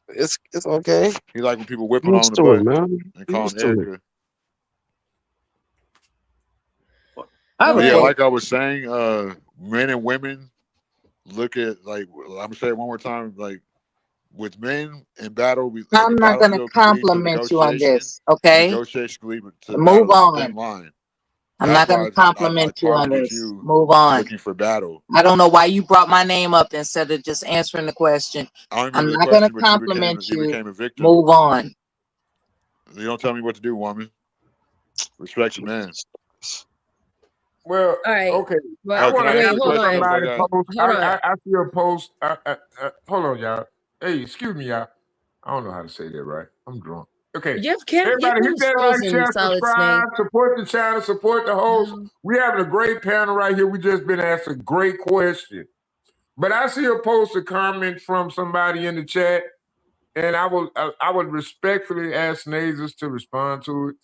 It's okay. He like when people whipping on Used the to it, butt man. and calling Used to it. Erica. I have All But a yeah, right. question. like I was saying, men and women look at, like, I'm gonna say it one more time, like with men in battle, like a I'm not going to battlefield can lead to compliment you on negotiation, this, and okay? negotiation can lead to Move battle. It's a thin on. line. I'm That's not going why to I compliment you on targeted this. you, Move on. looking for battle. I don't know why you brought my name up instead of just answering the question. I don't I'm remember the not going to question, but compliment you you. became a victim. Move on. You don't tell me what to do, woman. Respect the man. Well, All right. okay. I But Can want I to answer wait, the answer hold question? Because on. I somebody got. post. Hold on. I see a post. Hold on, y'all. Hey, excuse me, y'all. I don't know how to say that right. I'm drunk. Okay. Give Everybody hit him that souls like, and share, solid snake. subscribe, support the channel, support the host. No. We having a great panel right here. We just been asked a great question. But I see a post, a comment from somebody in the chat, and I would respectfully ask Nazes to respond to it.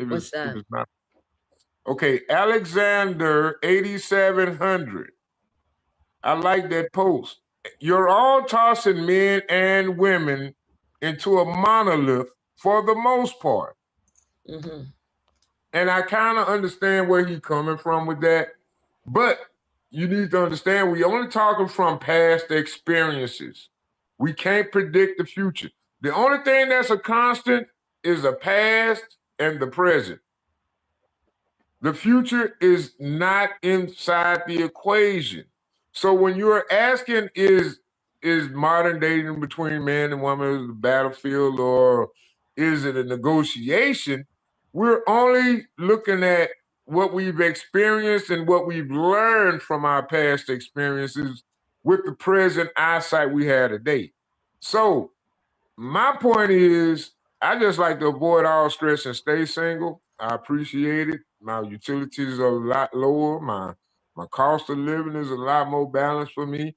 What's If that? it's not okay. Alexander 8700. I like that post. You're all tossing men and women into a monolith for the most part. Mm-hmm. And I kind of understand where he's coming from with that. But you need to understand we only talking from past experiences. We can't predict the future. The only thing that's a constant is the past and the present. The future is not inside the equation. So when you're asking, is modern dating between man and woman the battlefield, or is it a negotiation? We're only looking at what we've experienced and what we've learned from our past experiences with the present eyesight we have today. So my point is, I just like to avoid all stress and stay single. I appreciate it. My utilities are a lot lower. My cost of living is a lot more balanced for me.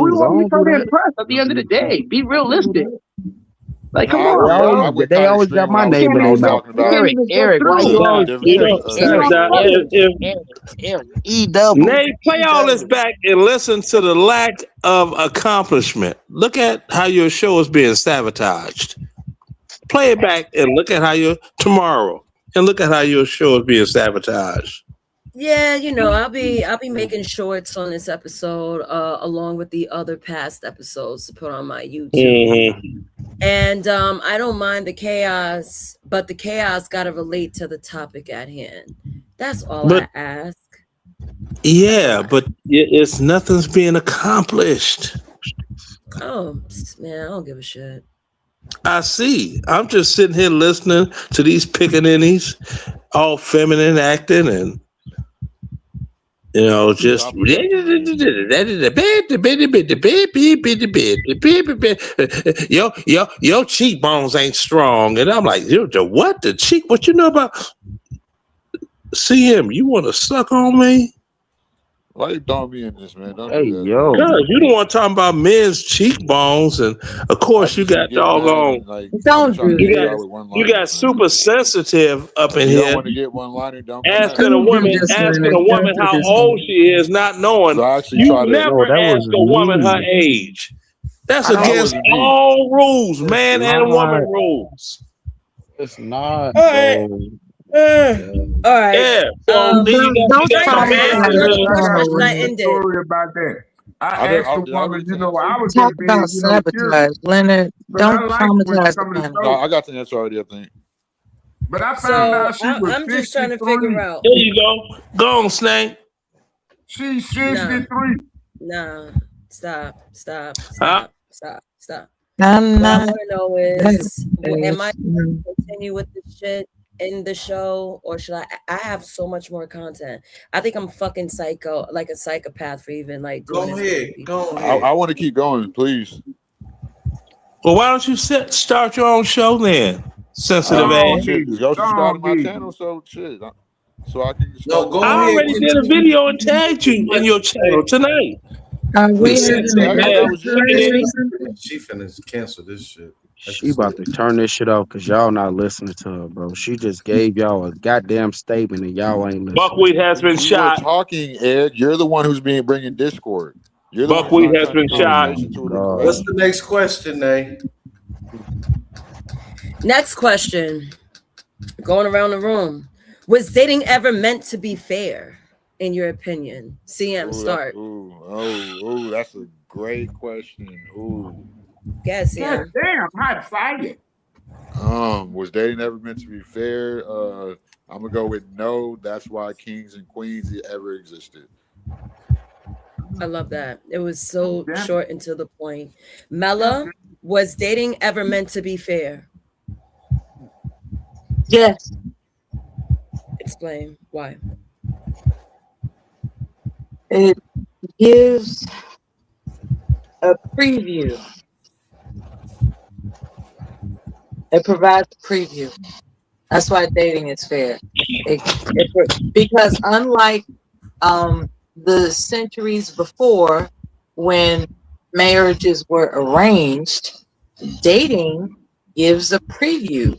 we dudes. I want we don't do trying to that. impress at the end of the day. Be realistic. Like, No, come I on, agree. I bro. went They kind of always got extreme when my I was name when in I their was mouth. talking You about can't Eric, even get Eric, why through. you Now, always Eric, Eric, now, Eric, if Eric, Eric, E double, Nate, play E all this double. back and listen to the lack of accomplishment. Look at how your show is being sabotaged. Play it back and look at how your tomorrow and look at how your show is being sabotaged. Yeah, I'll be making shorts on this episode, along with the other past episodes to put on my YouTube. Mhm. And I don't mind the chaos, but the chaos gotta relate to the topic at hand. That's all But I ask. That's all yeah, I but it's nothing's being accomplished. Oh, man, I don't give a shit. I see. I'm just sitting here listening to these pickaninnies, all feminine acting, and just Stop reacting, man. your cheekbones ain't strong, and I'm like, the what? The cheek? What you know about CM? You want to suck on me? Why you throwing me in this, man? Don't Hey, do that, man. yo. Cause you don't want to talk about men's cheekbones, and of I course you just got get mad doggone. when like when you Don't trying to do You get got y'all this. with one you got liners, man. super sensitive up in If you don't here, want to get one liner, don't come at asking me. a Don't do woman this, asking Leonard. a Don't woman do how this, old Leonard. she is, not knowing. So I actually You try to. No, never that ask was a woman her me. age. That's I don't. That against wasn't me. all rules, It's man and woman not. rules. It's not, All right. bro. All right. Yeah. So then you got you Don't Should I got I the got man. I traumatize got the I got or a should I family. recent end it? story about that. I I didn't. asked the Did I woman, read the I answer? was Talk just about being, curious. sabotage, Leonard. But I Don't liked when traumatize the some of the family. No, stories. I got the answer already. I think. But I found So out she was I'm just trying to figure 63. out. There you go. Go on, Snake. She's Nah, 63. nah. Stop, stop, Huh? stop, stop, stop. I'm What I not. want to know That is, am I is. supposed to continue with this shit in the show, or should I? I have so much more content. I think I'm fucking psycho, like a psychopath for even like doing Go this with ahead. you people. Go ahead. I want to keep going, please. Well, why don't you start your own show then, Go sensitive on, ass? Gigi. Shit, just go Go subscribe to on, my Gigi. channel, so shit, so I can No, start my go I own. ahead. already did a Continue. video and tagged you in your channel tonight. Are I we You didn't see having the a sensitive tag. I thought ass that mega was you. search or pickaninny. something? She finna cancel this shit. I can She see about it. to turn this shit off because y'all not listening to her, bro. She just gave y'all a goddamn statement and y'all ain't listening. Buckwheat has been We were shot. talking, Ed. You're the one who's being bringing discord. You're the one who's Buckwheat trying to has turn the been Oh shot. my conversation to a god. What's direction. the next question, Nay? Next question, going around the room. Was dating ever meant to be fair, in your opinion? CM, start. That's a great question. Ooh. Guess, God CM. damn, hot fire. Was dating ever meant to be fair? I'm gonna go with no. That's why kings and queens ever existed. I love that. It was so Damn it. short and to the point. Mela, was dating ever meant to be fair? Yes, Explain why. it gives a preview. It provides a preview. That's why dating is fair. Because unlike the centuries before, when marriages were arranged, dating gives a preview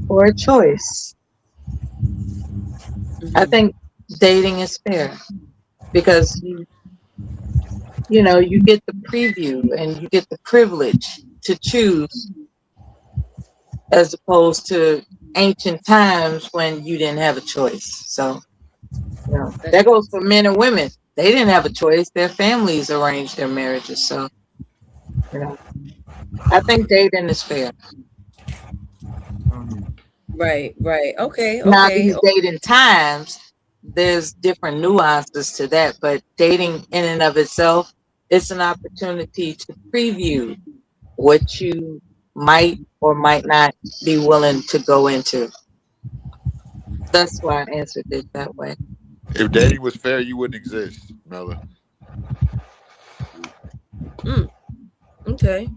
or a choice. I think dating is fair because you get the preview and you get the privilege to choose, as opposed to ancient times when you didn't have a choice. So that goes for men and women. They didn't have a choice. Their families arranged their marriages. So you know, I think dating is fair. Right, right. Okay, Now okay. these dating times, there's different nuances to that, but dating in and of itself, it's an opportunity to preview what you might or might not be willing to go into. That's why I answered it that way. If dating was fair, you wouldn't exist, Mela. Okay.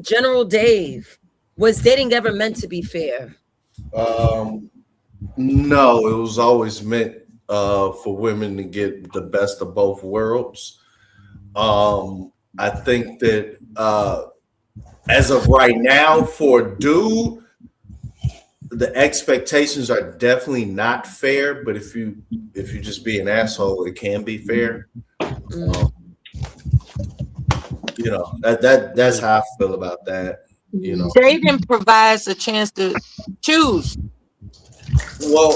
General Dave, was dating ever meant to be fair? No, it was always meant for women to get the best of both worlds. I think that as of right now, for a dude, the expectations are definitely not fair. But if you just be an asshole, it can be fair. That's how I feel about that. Dating provides a chance to choose. Well,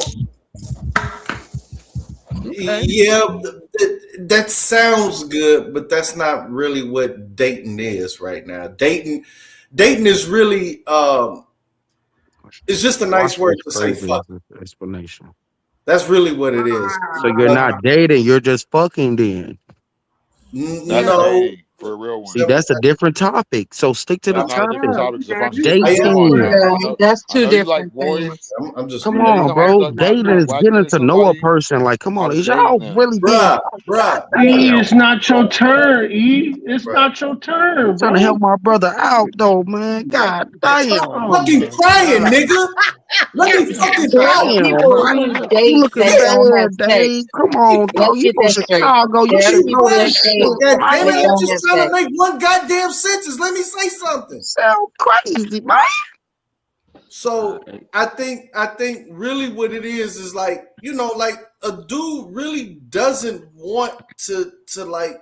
Okay. Yeah, that sounds good, but that's not really what dating is right now. Dating is really it's just a nice Watch word this to say crazy fuck. explanation. That's really what it is. So you're not dating, you're just fucking then. That's No, dating for a real one. See, that's a different topic. So stick to the That's not a different topic. topic. Because if I'm I speaking to am. somebody, Dating. Yeah, I that's know two you like different boys. things. I'm just Come being Every on, time I bro. start talking Dating about is getting whacking to know a somebody, person. Like, come I'm on, not a is dating y'all man. really being bruh, bruh, E, damn? it's not your turn. E, it's bruh. not your turn, Trying to bro. help my brother out though, man. God Stop damn. Oh fucking my crying, god. nigga. Let me fucking There talk. are Damn, people man. who You date looking that don't have bad, Dave. sex. Come on, Let's dog. You get from that straight. Chicago. You There are should Keep know people this that shit, date bullshit. God damn that it. man. I'm don't just have trying to sex. make one goddamn sentence. Let me say something. Sound crazy, man. So I think really what it is like, like a dude really doesn't want to like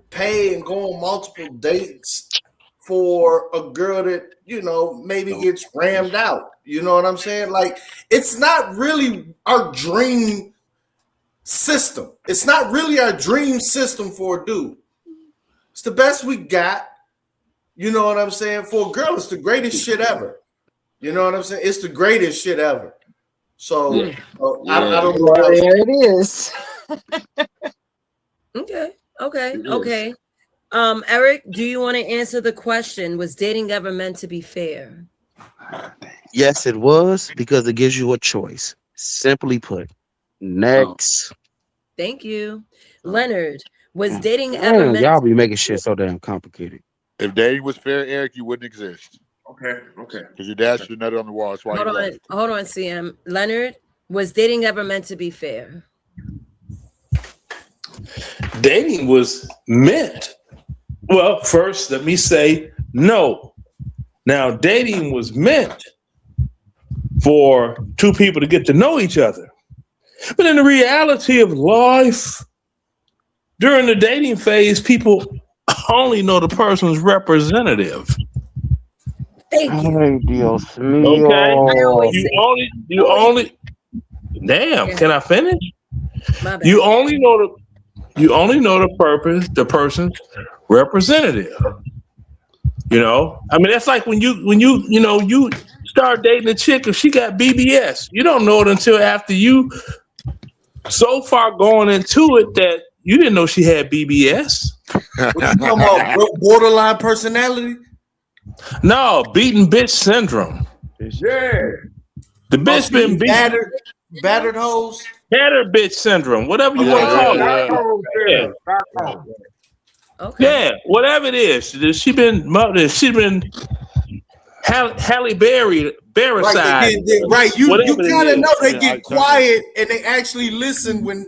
pay and go on multiple dates for a girl that, maybe gets rammed out. You know what I'm saying? Like, it's not really our dream system. It's not really our dream system for a dude. It's the best we got. You know what I'm saying? For a girl, it's the greatest shit ever. You know what I'm saying? It's the greatest shit ever. So I Yeah, don't know Well, how. there it is. Okay. Okay. it is. Okay. Eric, do you want to answer the question? Was dating ever meant to be fair? Yes, it was because it gives you a choice. Simply put. Oh, Next. Thank you. oh. Leonard, was Mm. dating ever Damn, meant y'all to be be making shit so damn complicated. If dating was fair, Eric, you wouldn't exist. Okay, okay. Because your dad should have nutted on the wall. That's why he left. hold on, CM. Leonard, was dating ever meant to be fair? Dating was meant. Well, first, let me say no. Now, dating was meant for two people to get to know each other. But in the reality of life, during the dating phase, people only know the person's representative. Thank you. Ay, Dios Okay? I always mío. say, You only damn, yeah, can I finish? my bad. You only know the person's representative. I mean, that's like when you start dating a chick if she got BBS. You don't know it until after you so far going into it that you didn't know she had BBS. What you talking about? Borderline personality? No, beaten bitch syndrome. Yeah. The Oh, bitch so you been beaten. battered hoes? Battered bitch syndrome, whatever you want to Yeah, call it. yeah. Yeah. Okay. Yeah, whatever it is. She been Halle Berry Right, side. right. You Whatever it kind of is. know She they been get Ike Turner. quiet and they actually listen when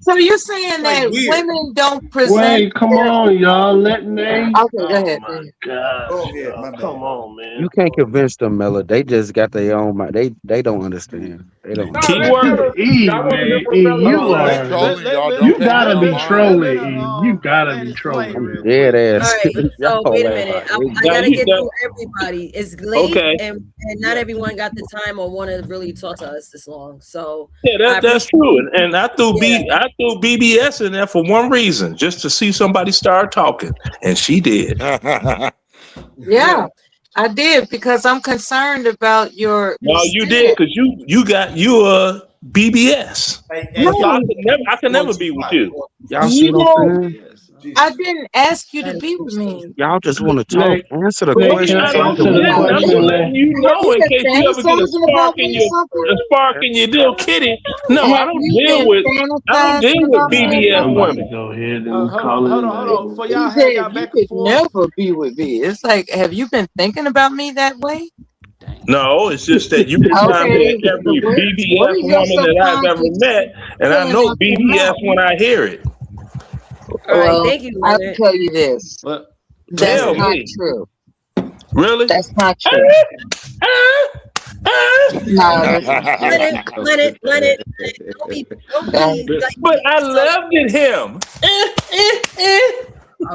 So you're saying like that weird. women don't present Wait, come their on, y'all. Let Nate. okay, go Oh ahead. Go my ahead. gosh, Go ahead, y'all. my bad. Come on, man. You can't convince them, Miller. They just got their own mind. They don't understand. They don't No, understand. let Keyword. Miller speak. E, I want to hear man. from E, Miller Hold you on, Nate first. are. trolling y'all. Don't You pay him gotta no be mind. trolling, E. You gotta be trolling. I'm dead All ass. right. So Y'all wait a laugh minute. like I Now gotta ignorant. you get that through everybody. It's late, okay. and not everyone got the time or want to really talk to us this long. So Yeah, I that's appreciate. true. And Yeah. I threw BBS in there for one reason, just to see somebody start talking. And she did. Yeah, I did because I'm concerned about your No, you did stance. because you BBS. Hey, So No, I can doing never too be with much. you. Y'all see you what I'm don't. saying? I Jesus. didn't ask you to That is be so with sweet. me. Y'all just want to talk. Nate, Answer the Nate, Well, can question I so I no, can answer you the didn't. respond I'm to just question, it. man? letting you Have know you in been case you ever get a fantasizing spark about in me or something? a spark in your little kitty. No, Have you been I don't deal fantasizing with about me or BBS I'm something? about to women. go ahead and Hold on, call it hold a on, hold night. on. For You y'all had said y'all you back and could forth. never be with me. It's like, have you been thinking about me that way? Dang. No, it's just that you can find me Okay, in every what BBS is your woman that I've ever subconscious met, and I pulling know out your BBS mouth? when I hear it. All right. Well, Thank you, I can Leonard. tell you this. Well, That's Tell okay. not me, true. really? That's not true. No, that's not true. Leonard. Don't That, be like But be I yourself. loved it him. All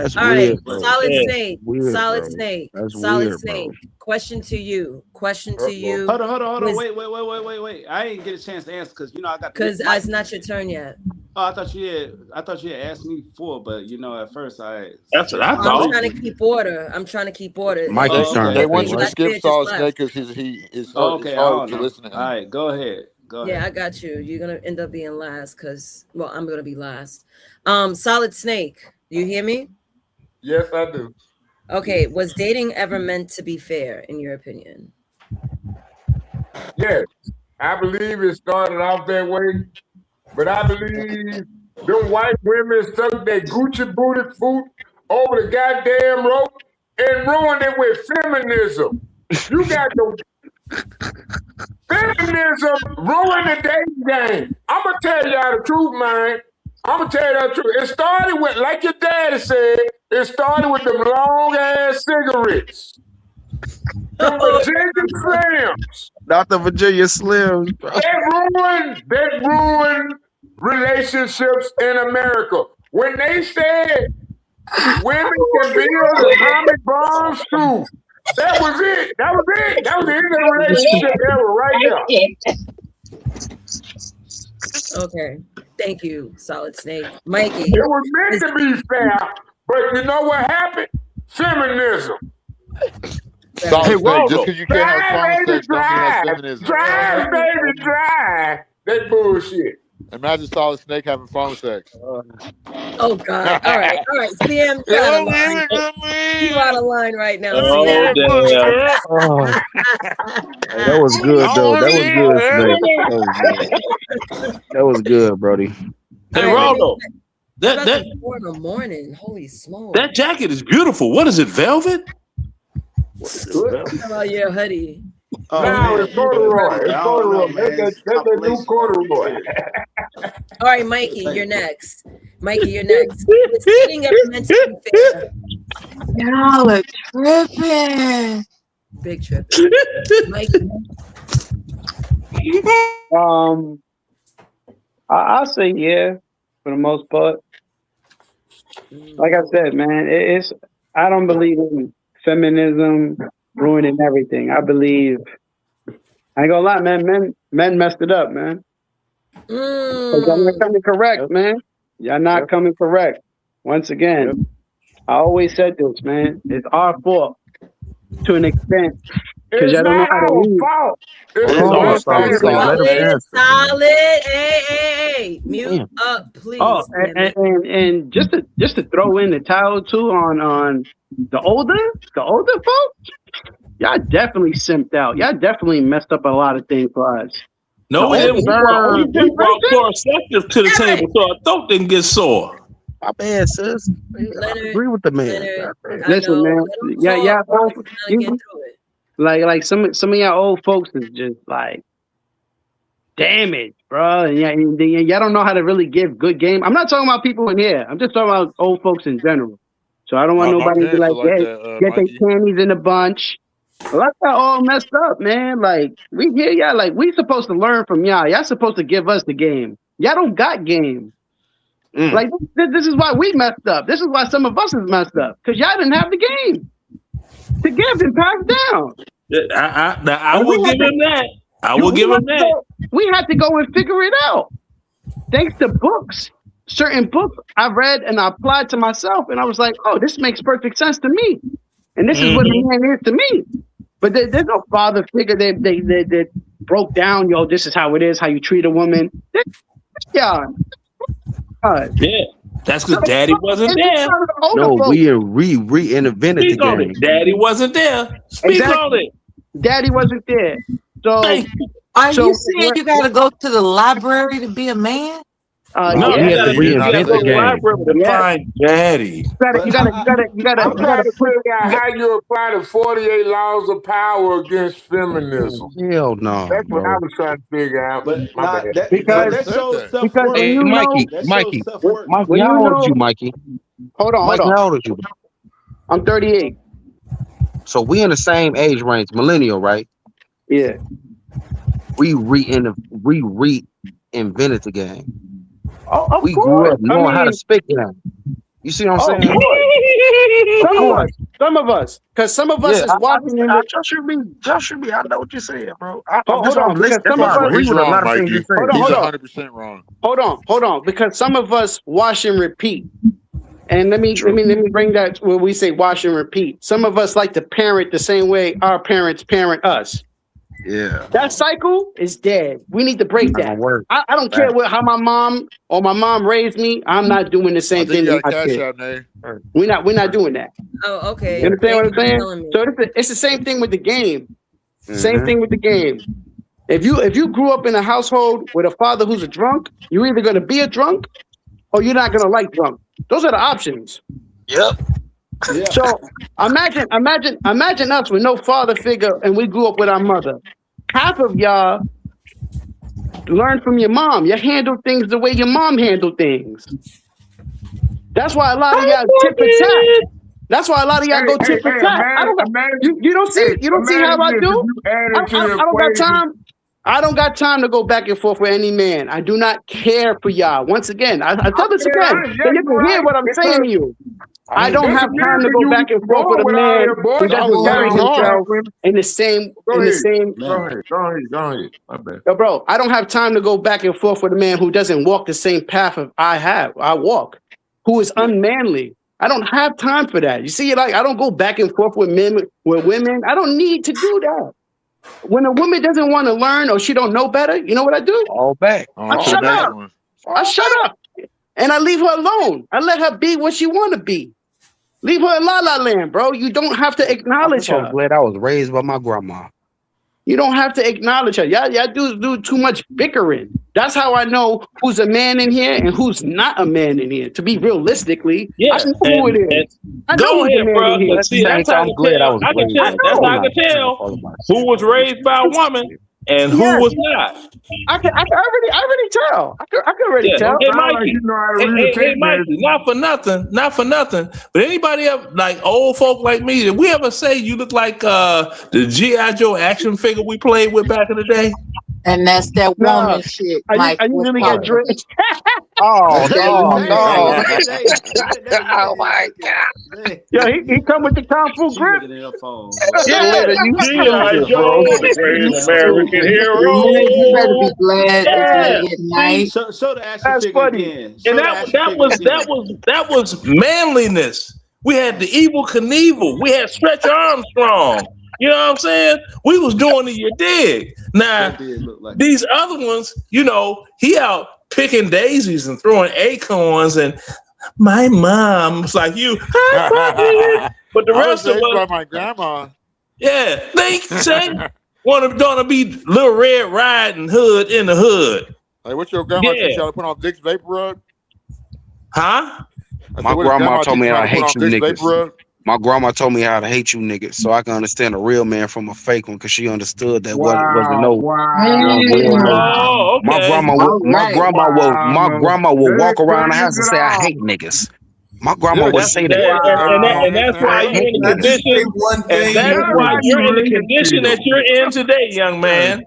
That's All right, weird, bro. solid Yeah, snake, weird, solid bro. snake, That's solid weird, bro. snake. Question to you. Question to Uh-oh. you. Hold on. Was Wait. I ain't get a chance to answer because I got because Mike. it's not your turn yet. Oh, I thought you had asked me before, but at first I That's what I I'm thought. trying to keep order. I'm trying to keep order. Mikey's Oh, turn, They I okay. want think, you to right? That's skip it. Just Solid left. Snake because Oh, it's okay. I hard don't to know. listen to All him. right, go ahead. Yeah, I got you. You're gonna end up being last because I'm gonna be last. Solid snake. You hear me? Yes, I do. Okay. Was dating ever meant to be fair, in your opinion? Yes, I believe it started off that way, but I believe them white women stuck their Gucci booty foot over the goddamn rope and ruined it with feminism. You got the feminism ruined the dating game. I'm gonna tell y'all the truth, man. I'm gonna tell you the truth. It started with, like your daddy said, it started with them long ass cigarettes. Them Virginia Slims. Not the Virginia Slims, bro. They ruined relationships in America. When they said women can build atomic bombs too, that was it. That was it. That was the end of the relationship era right there. Okay. Thank you, Solid Snake. Mikey. It was meant to be fair, but you know what happened? Feminism. Solid Snake, just because you can't have phone sex don't mean that's feminism. Drive, baby, drive. That bullshit. Imagine Solid Snake having phone sex. Oh God! All right, CM, you out of line. You out of line right now, Oh, CM. damn. Oh. Hey, that was good, though. That was good, Snake. That was good, Brody. Hey, Rollo, that 4 in the morning. Holy smokes! that jacket is beautiful. What is it? Velvet? What about your hoodie? Oh, no, it's corduroy. It's corduroy. That's the new corduroy. All right, Mikey, you're next. Mikey, you're next. It's getting up meant to be fair. Y'all are tripping. Big trip. Mikey. I'll say yeah, for the most part. Like I said, man, it's I don't believe in feminism ruining everything. I believe I ain't gonna lie, man. Men messed it up, man. Y'all not coming correct, man. Y'all not coming correct. Once again, I always said this, man. It's our fault to an extent because y'all don't know how to lead. It's Solid. Hey. Mute up, please. Oh, and just to throw in the towel too on the older folks, y'all definitely simped out. Y'all definitely messed up a lot of things for us. No, we didn't. We brought perspective to the table, so our throat didn't get sore. My bad, sis. I agree with the man. Listen, man. Yeah, like some of y'all old folks is just like damaged, bro. And y'all don't know how to really give good game. I'm not talking about people in here. I'm just talking about old folks in general. So I don't want nobody to be like, get their panties in a bunch. Well, that's not all messed up, man. Like, we hear y'all, like, we supposed to learn from y'all. Y'all supposed to give us the game. Y'all don't got game. Like, this is why we messed up. This is why some of us is messed up. Because y'all didn't have the game to give and pass down. I will give him that. I will give him that. We had to go and figure it out. Thanks to books. Certain books I read and I applied to myself. And I was like, oh, this makes perfect sense to me. And this is what a man is to me. But there's no father figure that broke down, yo, this is how it is, how you treat a woman. Yeah. Yeah. That's because daddy wasn't there. No, we reinvented Speak the on game. it. Daddy wasn't there. Speak on it. Daddy wasn't there. So are you saying you gotta go to the library to be a man? No, we you have to reinvent the game. to find daddy. You gotta. I'm trying to figure out how you apply the 48 laws of power against feminism. Hell no. That's what I was trying to figure out. But My bad. that shows self-work. Hey, Mikey, Mikey, how old are you, Mikey? Hold on. How old are you? I'm 38. So we in the same age range, millennial, right? Yeah. We reinvented the game. Of we course. grew up knowing how to speak now. You see what I'm saying? Some of us. Because some of us is watching in the... Just should be. I know what you're saying, bro. Hold on. Because some of us... He's wrong, Mikey. He's Hold 100% wrong. Hold on. Because some of us wash and repeat. And let me bring that where we say wash and repeat. Some of us like to parent the same way our parents parent us. Yeah. That cycle is dead. We need to break that. I don't care how my mom raised me. I'm not doing the same thing. We're not doing that. Oh, okay. You understand what I'm saying? So it's the same thing with the game. Same thing with the game. If you grew up in a household with a father who's a drunk, you're either going to be a drunk or you're not going to like drunk. Those are the options. Yep. Yeah. So imagine us with no father figure and we grew up with our mother. Half of y'all learned from your mom. You handle things the way your mom handled things. That's why a lot of y'all tip for tat. That's why a lot of y'all go tit for tat. You don't see how I do. I don't got time. I don't got time to go back and forth with any man. I do not care for y'all. Once again, I tell this again, so you can hear what I'm saying to you. I don't have time to go back and forth with a man who doesn't carry himself in the same. Go ahead. My bad. Yo, bro, I don't have time to go back and forth with a man who doesn't walk the same path I walk, who is unmanly. I don't have time for that. You see, like I don't go back and forth with women. I don't need to do that. When a woman doesn't want to learn or she don't know better, you know what I do? All back. I shut up. I shut up. And I leave her alone. I let her be what she want to be. Leave her in la la land, bro. You don't have to acknowledge her. I'm glad I was raised by my grandma. You don't have to acknowledge her. Y'all do too much bickering. That's how I know who's a man in here and who's not a man in here. To be realistically, Yeah, I know who it is. I know go who's ahead, a man bro. in here. See, that's how I can tell. I can tell. That's how I can tell who was raised by a woman and who was not. I already tell. I can already tell. Hey, Mikey. Hey, Mikey. Not for nothing. But anybody else, like old folk like me, did we ever say you look like the G.I. Joe action figure we played with back in the day? And that's that woman shit, Mike. I usually get drenched. Oh my God. Yo, he come with the Kung Fu grip. Yeah, G.I. Joe, the great American hero. You better be glad it's late at night. Show the action figure again. And that was manliness. We had the Evil Knievel. We had Stretch Armstrong. You know what I'm saying? We was doing it, you dig. Now, these other ones, you know, he out picking daisies and throwing acorns, and my mom's like you. But the rest of us, like my grandma. Yeah, they say gonna be Little Red Riding Hood in the hood. Like, what's your grandma teach y'all to put on Dick's Vapor Rub? Huh? My grandma told me how to hate you niggas. My grandma told me how to hate you niggas, so I can understand a real man from a fake one, because she understood that wasn't no. Oh, okay. My grandma will walk around the house and say, "I hate niggas." My grandma would say that, and that's why you're in the condition. And that's why you're in the condition that you're in today, young man.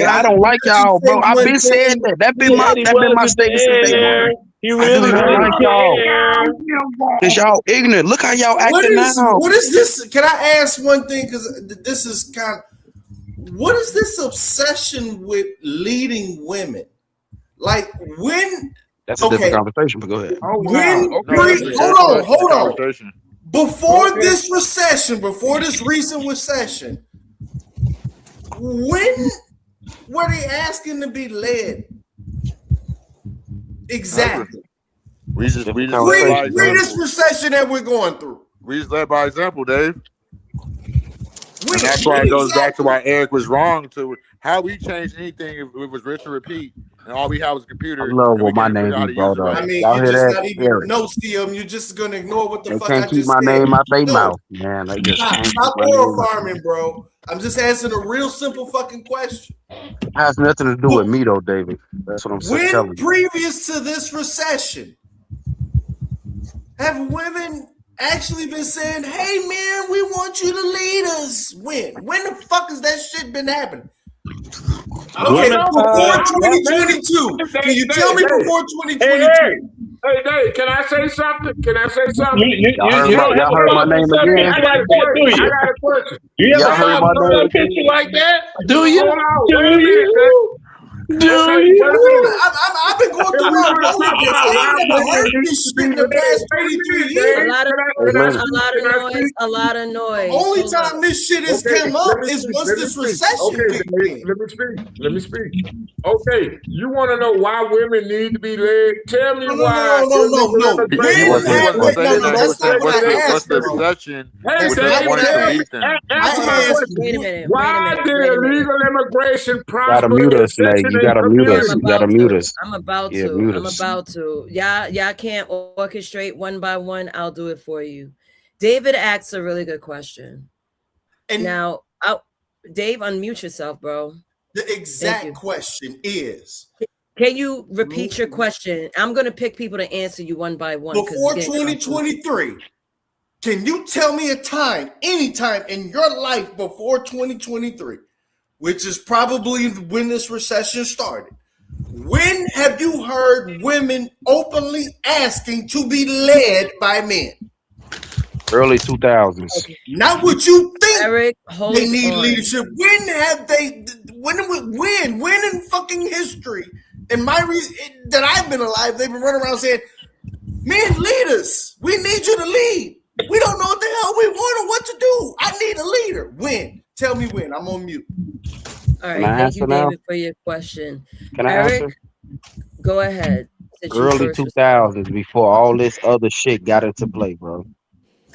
I don't like y'all, bro. I've been saying that. That been my statement since day one. He really like y'all. Cause y'all ignorant. Look how y'all acting now. What is this? Can I ask one thing? Because this is kind of, what is this obsession with leading women? Like when? That's a different conversation, but go ahead. Hold on. Before this recent recession, when were they asking to be led? Exactly. We just read this recession that we're going through. We just led by example, Dave. And that's why it goes back to why Eric was wrong to how we change anything if it was rinse and repeat, and all we have is a computer. I love what my name is brought up. I mean, y'all you hear just that? not even know, Steve. You're just gonna ignore what the fuck I just said. They can't keep my name out their mouth, man. They just stop oil farming, bro. I'm just asking a real simple fucking question. It has nothing to do with me, though, David. That's what I'm saying. When previous to this recession, have women actually been saying, "Hey, man, we want you to lead us"? When the fuck has that shit been happening? Okay, before 2022. Can you tell me before 2022? Hey, Dave, can I say something? Y'all heard my name again. I got a question. You ever heard my picture like that? Do you? Do you? I've been going If through we my were to talk Rolodex. about I why ain't never women heard need this to shit be in the past led, wait a 23 minute, years. A Dave. lot of Hey, noise, listen. a lot of Can I noise, speak? a lot of The noise. only Hold up. time this shit has Okay, come let up me is speak. once Let me this speak. recession Okay, kicked Dave, in. let me speak. Let me speak. Okay, you want to know why women need to be led? Tell me why illegal He When was immigration he have wasn't they? No, saying no, that. He that's was not saying what I what's asked, the bro. obsession Hey, That's with not what wanting to I Dave, asked. lead them? I answer my asked. question. Wait a minute. Why did Wait a minute. illegal immigration Gotta prosper mute in us, Nay. section You and gotta mute I'm us. community? You gotta about mute to. us. I'm about Yeah, to. mute I'm us. about to. Y'all can't orchestrate one by one. I'll do it for you. David asks a really good question. And now, Dave, unmute yourself, bro. the Thank exact you. question is: Can you repeat your question? I'm gonna pick people to answer you one by one because before 2023, can you tell me a time, any time in your life before 2023, which is probably when this recession started? When have you heard women openly asking to be led by men? Early 2000s. Okay. Not what you think Eric, hold they need on. leadership. When have they? When in fucking history? In my that I've been alive, they've been running around saying, "Men, lead us. We need you to lead. We don't know what the hell we want or what to do. I need a leader." When? Tell me when. I'm on mute. All Can right, I thank you, answer now? David, for your question. Can I Eric, answer? go ahead. Since you Early first responded. 2000s, before all this other shit got into play, bro.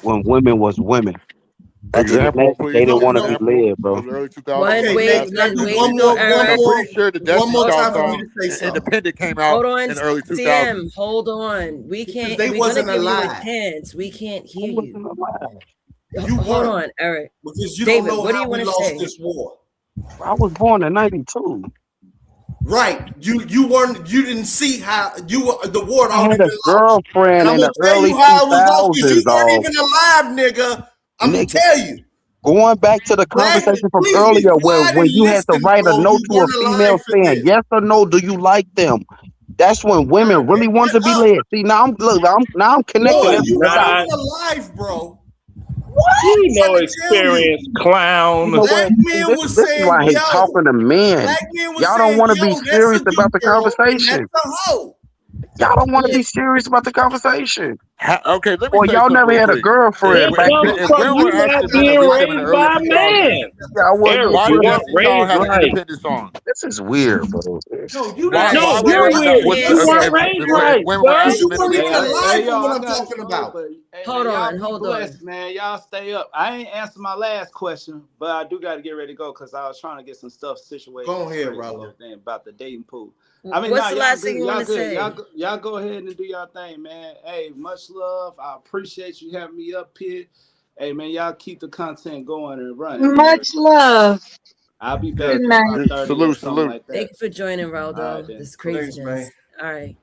When women was women. Other than Example, that, please. they didn't An want to be example led, bro. of the early 2000s One, when Okay, women name wait, asked men let to wait lead. still, I'm Eric. pretty sure the one Destiny more Child time for me song to say something. "Independent" came out Hold on, in the early CM. 2000s. Hold on. We Because can't. they We're gonna wasn't give you a alive. chance. We can't hear Who you. wasn't alive? You Hold weren't, on, Eric. because you don't David, know what do how you we want to lost say? this war. I was born in 92. Right. You weren't. You didn't see how the war had I already had a been lost. And girlfriend I'm in gonna the tell early you how it was lost because 2000s, you weren't dog. even alive, nigga. I'm gonna Nigga, tell you. going back to the Black, conversation from please be earlier where quiet when and you had to listen, write a bro. note You to a weren't female alive for saying, this. yes or no, do you like them? That's when women really want to be Shut up. led. See, now I'm No, connecting No, it's you everything. weren't not. even alive, bro. What? You I'm know, trying to tell you. experience You clown. know what? Black See, men this was this is why saying, I hate yo. talking to men. Black men was Y'all don't saying, want to yo, be that's serious a good about the girl and that's conversation. a hoe. Y'all don't want to Yeah. be serious about the conversation. Okay, let me Or say y'all something never real had a quick. It girlfriend back comes then. If from women you were not asking men to being lead them in the raised early by a 2000s, man. Y'all wasn't Eric, why you did really. weren't Destiny Child raised have an right. independent song? This is weird, bro. No, you didn't. Why? All No, right, Why so was you're Eric, that? weird. we Was can't You weren't hear. raised if right, women were sir. Because asking you men to weren't lead even them? alive Hey, for y'all, what I I'm gotta talking go, about. but hey, Hold man, y'all on, be hold on. blessed, man. Y'all stay up. I ain't answered my last question, but I do got to get ready to go because I was trying to get some stuff situated Go and ahead, straight and Rollo. everything about the dating pool. I mean, What's nah, the y'all last thing good, you want y'all to good, say? y'all go ahead and do y'all thing, man. Hey, much love. I appreciate you having me up here. Hey, man, y'all keep the content going and running. You heard? Much love. I'll be Yeah. back Good at night. 5:30 or Salute, something salute. like Thank that. you for joining, All right, Raldo. then. This Thanks, man. craziness. All right,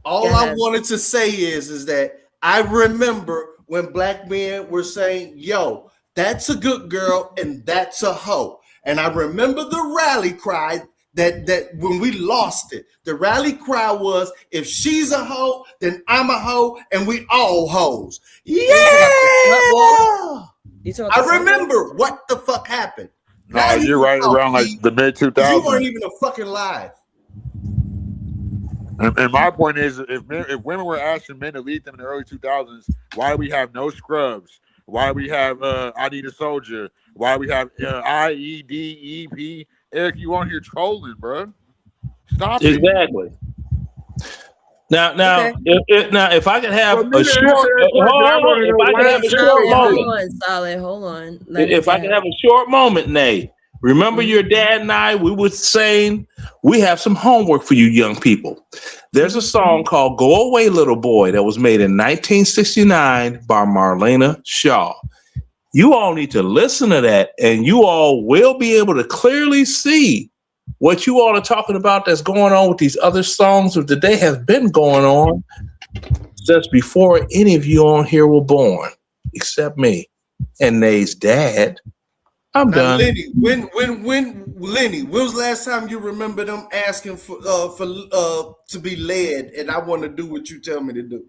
go All I ahead. wanted to say is that I remember when black men were saying, yo, that's a good girl and that's a hoe. And I remember the rally cry that when we lost it, the rally cry was, if she's a hoe, then I'm a hoe and we all hoes. Yeah. You talking about the slut walk? You talking about the I slut walk? remember what the fuck happened. Now No, you you're can right. talk, Around like Pete, the mid because you weren't 2000s. even a fucking live. And my point is, if women were asking men to lead them in the early 2000s, why do we have no scrubs? Why do we have I Need a Soldier? Why do we have IEDEP? Eric, you on here trolling, bro? Stop it. Exactly. Now, Okay. if I could For have me a to answer short, that question, I want to if know I could why have Wait, a chicken short Solid, is. moment, hold on, Solid, hold on. Let it if I go could ahead. have a short moment, Nay, remember Mm-hmm. your dad and I, we were saying we have some homework for you young people. There's a Mm-hmm. song called Go Away Little Boy that was made in 1969 by Marlena Shaw. You all need to listen to that and you all will be able to clearly see what you all are talking about that's going on with these other songs of the day has been going on since before any of you on here were born, except me and Nay's dad. I'm Now, done. Lenny, Lenny, when was the last time you remember them asking for to be led, and I want to do what you tell me to do?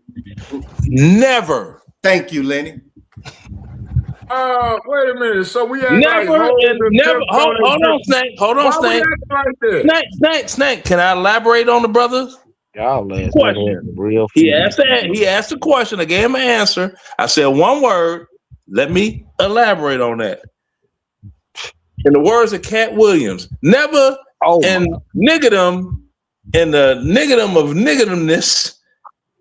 Never. Thank you, Lenny. Wait a minute. So we act like Never hoes and and never. pimps Hold, don't hold on, exist. Snake. Hold on, Why we Snake. act like that? Snake. Can I elaborate on the brother? Y'all last nigga had Question. some real He feelings. asked that. He asked a question. I gave him an answer. I said one word. Let me elaborate on that. In the words of Cat Williams, never in niggadom, in the niggadom of niggadomness,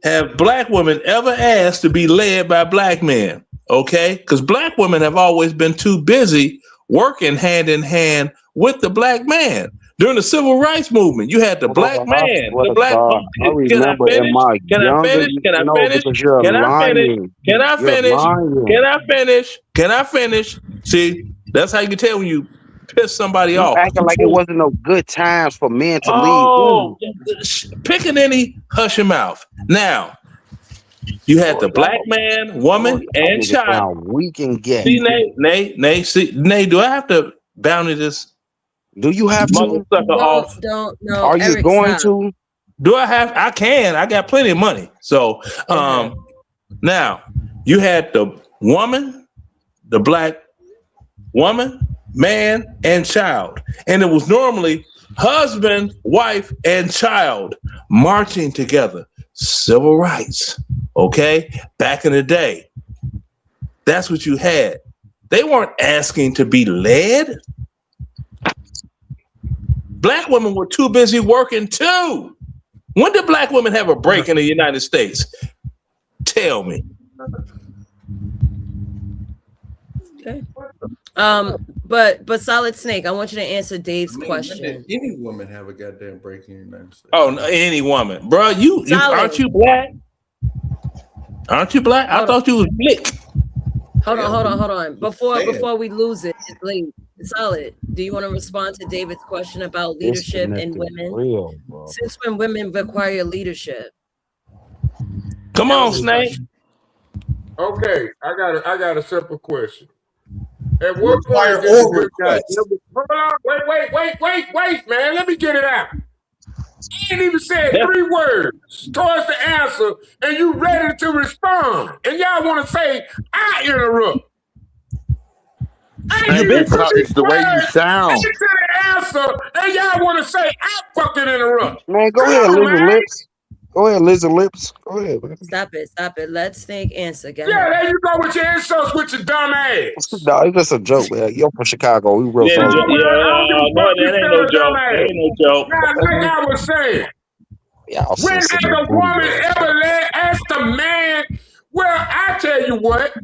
have black women ever asked to be led by black men. Okay? Because black women have always been too busy working hand in hand with the black man. During the civil rights movement, you had the black Oh, I man, swear the to black. God, I Can I remember in finish? my Can I younger, finish? Can I no, finish? because you're Can I finish? lying. Can I You're finish? lying. Can I finish? Can I finish? See, that's how you can tell when you piss somebody You off. acting like it So, wasn't no good times for men to leave oh, women. picking any, hush your mouth. Now, you had Boy, the black man, woman, y'all and niggas child. sound weak and gay. See, Nay, see, Nay, do I have to bounty this Do you have to? motherfucker off? Don't no, Are you Eric, going stop. to? Do I have? I can. I got plenty of money. So, Go ahead. now you had the woman, the black woman, man, and child, and it was normally husband, wife, and child marching together. Civil rights. Okay, back in the day, that's what you had. They weren't asking to be led. Black women were too busy working too. When did black women have a break in the United States? Tell me. Okay. But Solid Snake, I want you to answer Dave's When question. did any woman have a goddamn break in the United States? Oh, no, any woman, bro. You Solid. aren't you black? Aren't you black? I thought you was blick. Hold on. Before Damn. we lose it, it's late. Solid. Do you want to respond to David's question about leadership in women? Real, bro. Since when women require leadership? Come That on, was his Snake. question. Okay, I got a simple question. At what Require point did the or good guy request. hold on, wait, man. Let me get it out. I ain't even said That's- 3 words towards the answer, and you ready to respond. And y'all want to say I interrupt. I ain't You even been put It's the way you words sound. into the answer, and y'all want to say I fucking interrupt. Man, go Come ahead, on, Lizard man. Lips. Go ahead, Lizard Lips. Go ahead, man. Stop it. Let Snake answer. Go Yeah, ahead. there you go with your insults with your dumb ass. No, it's just a joke, man. You're from Chicago. We real Yeah, No, soldiers. man, I don't give a no, fuck you that ain't still no a dumb joke. That ass. ain't no joke. Now, like I was saying, Y'all when has sensitive a booty woman ass. ever asked a man? Well, I tell you what,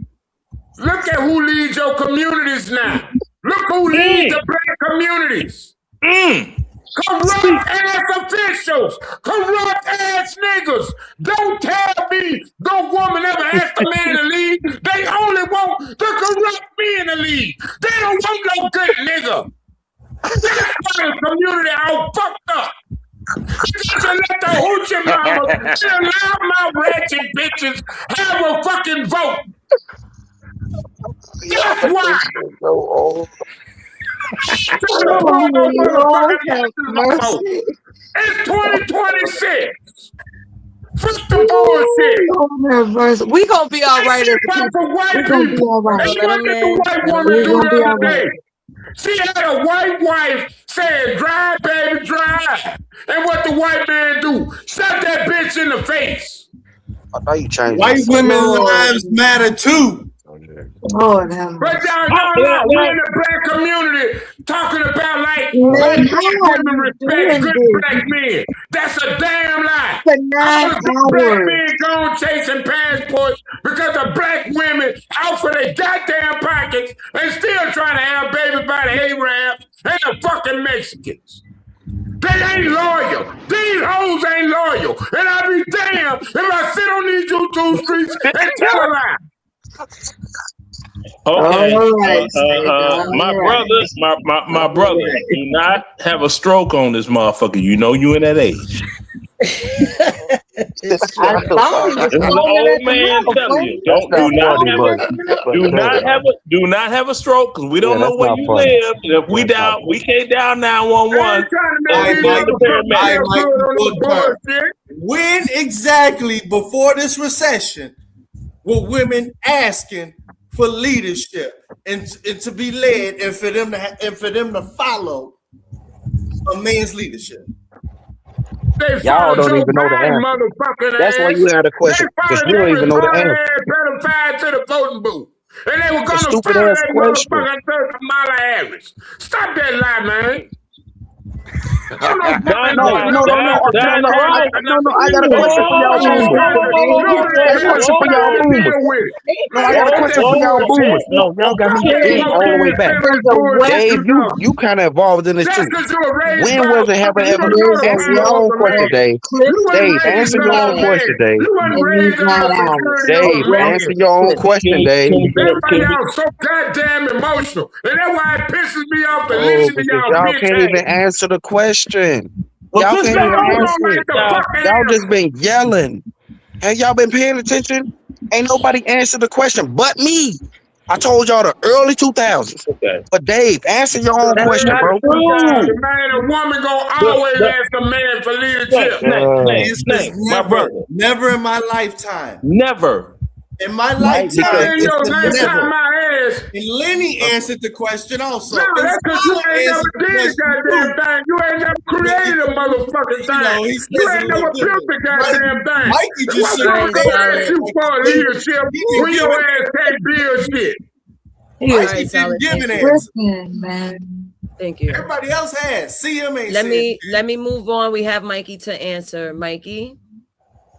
look at who leads your communities now. Look who leads the black communities. Corrupt ass officials, corrupt ass niggas. Don't tell me no woman ever asked a man to lead. They only want the corrupt men to lead. They don't want no good nigga. That's why the community all fucked up. You should let the hoochie mamas and allow my ratchet bitches have a fucking vote. That's why. I'm trying to pull no motherfucking asses no more. It's 2026. Fuck the bullshit. We gonna be all right. This shit was for white We gonna be people. all right. And what did the white woman do the other day? She had a white wife saying, drive, baby, drive. And what the white man do? Shut that bitch in the face. I thought you changed White women lives matter too. Lord have But mercy. y'all, we in the black community talking about like black women respect good black men. That's a damn lie. For All 9 the good black hours. men gone chasing passports because of black women out for their goddamn pockets and still trying to have babies by the Arabs and the fucking Mexicans. They ain't loyal. These hoes ain't loyal. And I'll be damned if I sit on these YouTube streets and tell a lie. Okay. Right, My brother, do not have a stroke on this motherfucker. You know you in that age. This is an old man telling you. Do not have a stroke because we don't know where you live. And if we down, we can't dial 911. When exactly before this recession were women asking for leadership? and to be led, and for them to follow a man's leadership? They Y'all followed don't your even know the buying answer. motherfucking That's why ass. you had a They question, because followed you don't that even know the retarded answer. ass pedophile to the voting booth. And they were A gonna stupid follow ass that question. motherfucking 30-mile average. Stop that lie, man. You know That, fucking No, know that, no, no, nothing no. that, about the No, that's no, goddamn right. I got a economics. question for y'all All these boomers. guys, No, no, I got a they question for y'all don't boomers. deal with it. No, I got a question for y'all boomers. No, y'all got me Stop dead that all the way cocaine back. feminist bullshit Dave, you talking. you kind of involved in this Just too. because you were raised When by was a it ever, woman, you ever? don't know the Answer your value of own a question, man. Dave. You wasn't Dave, raised answer by your a own question, man. Dave. You wasn't raised under the security of a Dave, man. answer your own question, Dave. That's why y'all so goddamn emotional. And that's why it pisses me off to Oh, listen to because y'all y'all bitch can't even ass. answer the question. Well, Y'all good can't Y'all even God, don't answer like it. the y'all. fucking Y'all answer. just been yelling. Have y'all been paying attention? Ain't nobody answered the question but me. I told y'all the early 2000s. Okay. But Dave, answer your The own That's question, not early bro. 2000, true. man, a woman gonna The, always the, ask a man for Snake, leadership. Snake, Snake, This is Snake, my brother. never in my lifetime. Never. In my Right? Never lifetime, Because in it's your a lifetime, never. my ass. And Lenny answered the question No, also. And that's because you Scholar ain't never answered the did the question goddamn too. thing. You ain't never But created a motherfucking thing. he You says it a ain't little never built different. the goddamn thing. Mikey That's just why shook All folks his right, gonna head at ask solid. it you like for he leadership didn't when give your an ass can't build shit. Mikey Right, didn't solid. give Thank an you. answer. Listen, man. Thank you. Everybody else has. CM ain't Let said me shit. let me move on. We have Mikey to answer. Mikey,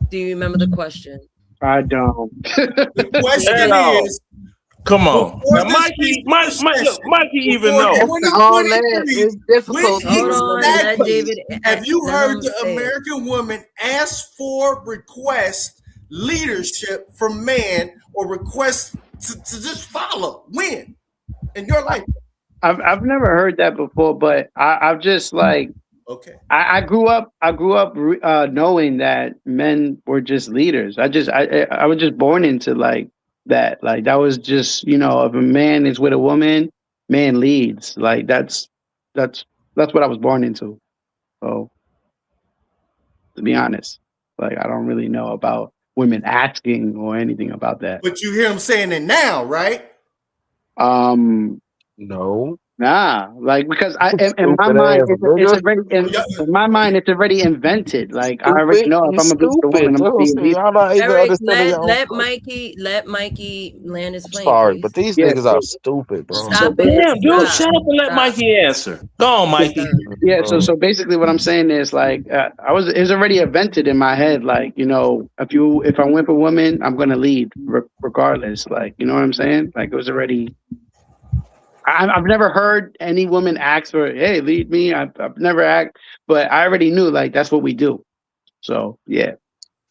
do you remember the question? I don't. The At question all. is, Come on. before Now, this Mikey, fiscal look, session, Mikey even before know. After all that, 2023 it's went difficult to Hold on. Let exactly, David have you let heard him the say it. American woman ask for request leadership from man or request to just follow? When? In your life? I've never heard that before, but I've just like Okay. I grew up knowing that men were just leaders. I was just born into like that. Like that was just, you know, if a man is with a woman, man leads. Like that's what I was born into. So to be honest, like I don't really know about women asking or anything about that. But you hear him saying it now, right? Um no. Nah, like because in my Stupid mind ass it's nigga. already in my mind it's already invented. Like I already Stupid. know if You I'm gonna be with a woman, stupid I'm gonna too. be a See, leader. y'all not even Eric, understanding your own question. Let Mikey land his plane, Sorry, please. but these Yeah, niggas are stupid, bro. so Stop it. Damn, basically, dude, Stop. shut up and let Stop. Mikey answer. Go on, Mikey. yeah, Bro. so basically what I'm saying is like it's already invented in my head. Like you know, if I went for a woman, I'm gonna lead regardless. Like you know what I'm saying? Like it was already. I've never heard any woman ask for, "Hey, lead me." I've never asked, but I already knew like that's what we do. So yeah.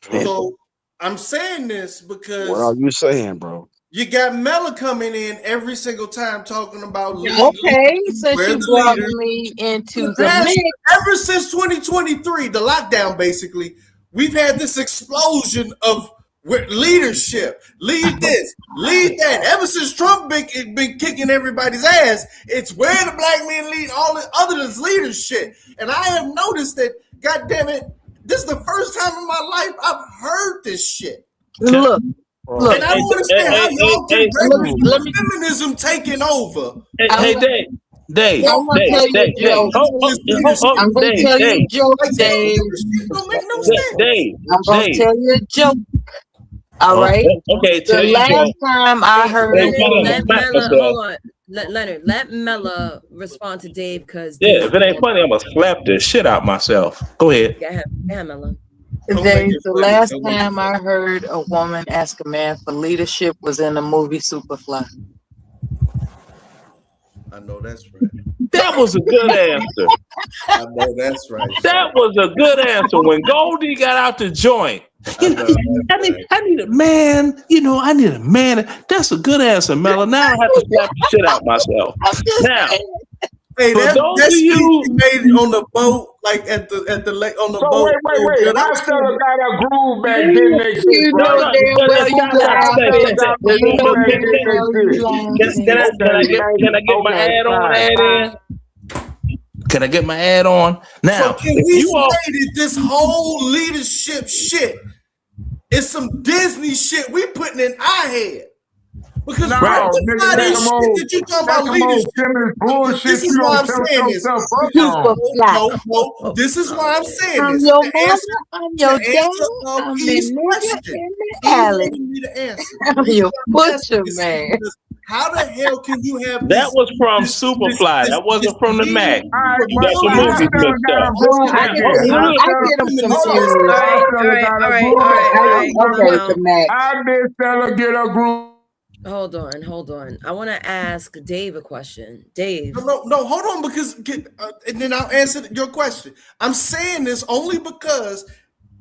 So I'm saying this What are because you saying, bro? you got Mella coming in every single time talking about Okay, since we're you the brought leaders. me into the Past, mix, ever since 2023, the lockdown basically, we've had this explosion of leadership. Lead this, lead that. Ever since Trump been kicking everybody's ass, it's where the black men lead all the other than leadership. And I have noticed that, God damn it, this is the first time in my life I've heard this shit. look, And I don't understand how y'all can let regulate me. feminism taking over. Hey, Dave. I'm gonna tell you a joke. I'm gonna tell you a joke, Dave. It don't make no sense. I'm gonna tell you a joke. All right. Okay, The tell your last joke. time I heard a Let woman, Mella hold on. Leonard, let Mella respond to Dave because Yeah, Dave. if it ain't funny, I'm gonna slap the shit out myself. Go ahead. Go ahead, Mella. Dave, the last time I heard a woman ask a man for leadership was in the movie Superfly. I know that's right. That was a good answer. I know that's right. That was a good answer. When Goldie got out the joint, I need a man. You know, I need a man. That's a good answer, Mella. Now I have to slap the shit out myself. Now, Hey, for that those of speech you, you made on the boat, like at the lake on the So boat. wait. I still got a groove back, didn't they? You know damn well you laughing. You know damn well you laughing. Can I get my add on add in? Can I get my add on? Now, So can if we you all say that this whole leadership shit is some Disney shit we putting in our head? Because No, right, nigga, this that's some shit old, that you talking that's about some old leadership. feminist bullshit This you is why don't I'm tell saying this. yourself up Because on. no. This is why I'm saying I'm this. your To mother, answer, I'm your dad, I'm the E's nigga question. in the E alley. wanted me to answer. The I'm reason your I'm asking butcher, this is man. because how the hell can you have That this was from this this Superfly. this That wasn't this from the Mac. leading All to right, a You but got your million how movies Stella mixed got up. a listen voice here. I like get, that? How I Stella, get them Feminists hold listen. on, confused. how all Stella right, got all a right, group? all right, all right. Calm Okay, the down. Mac. How did Stella get a group? Hold on. I want to ask Dave a question. Dave. No, hold on, because and then I'll answer your question. I'm saying this only because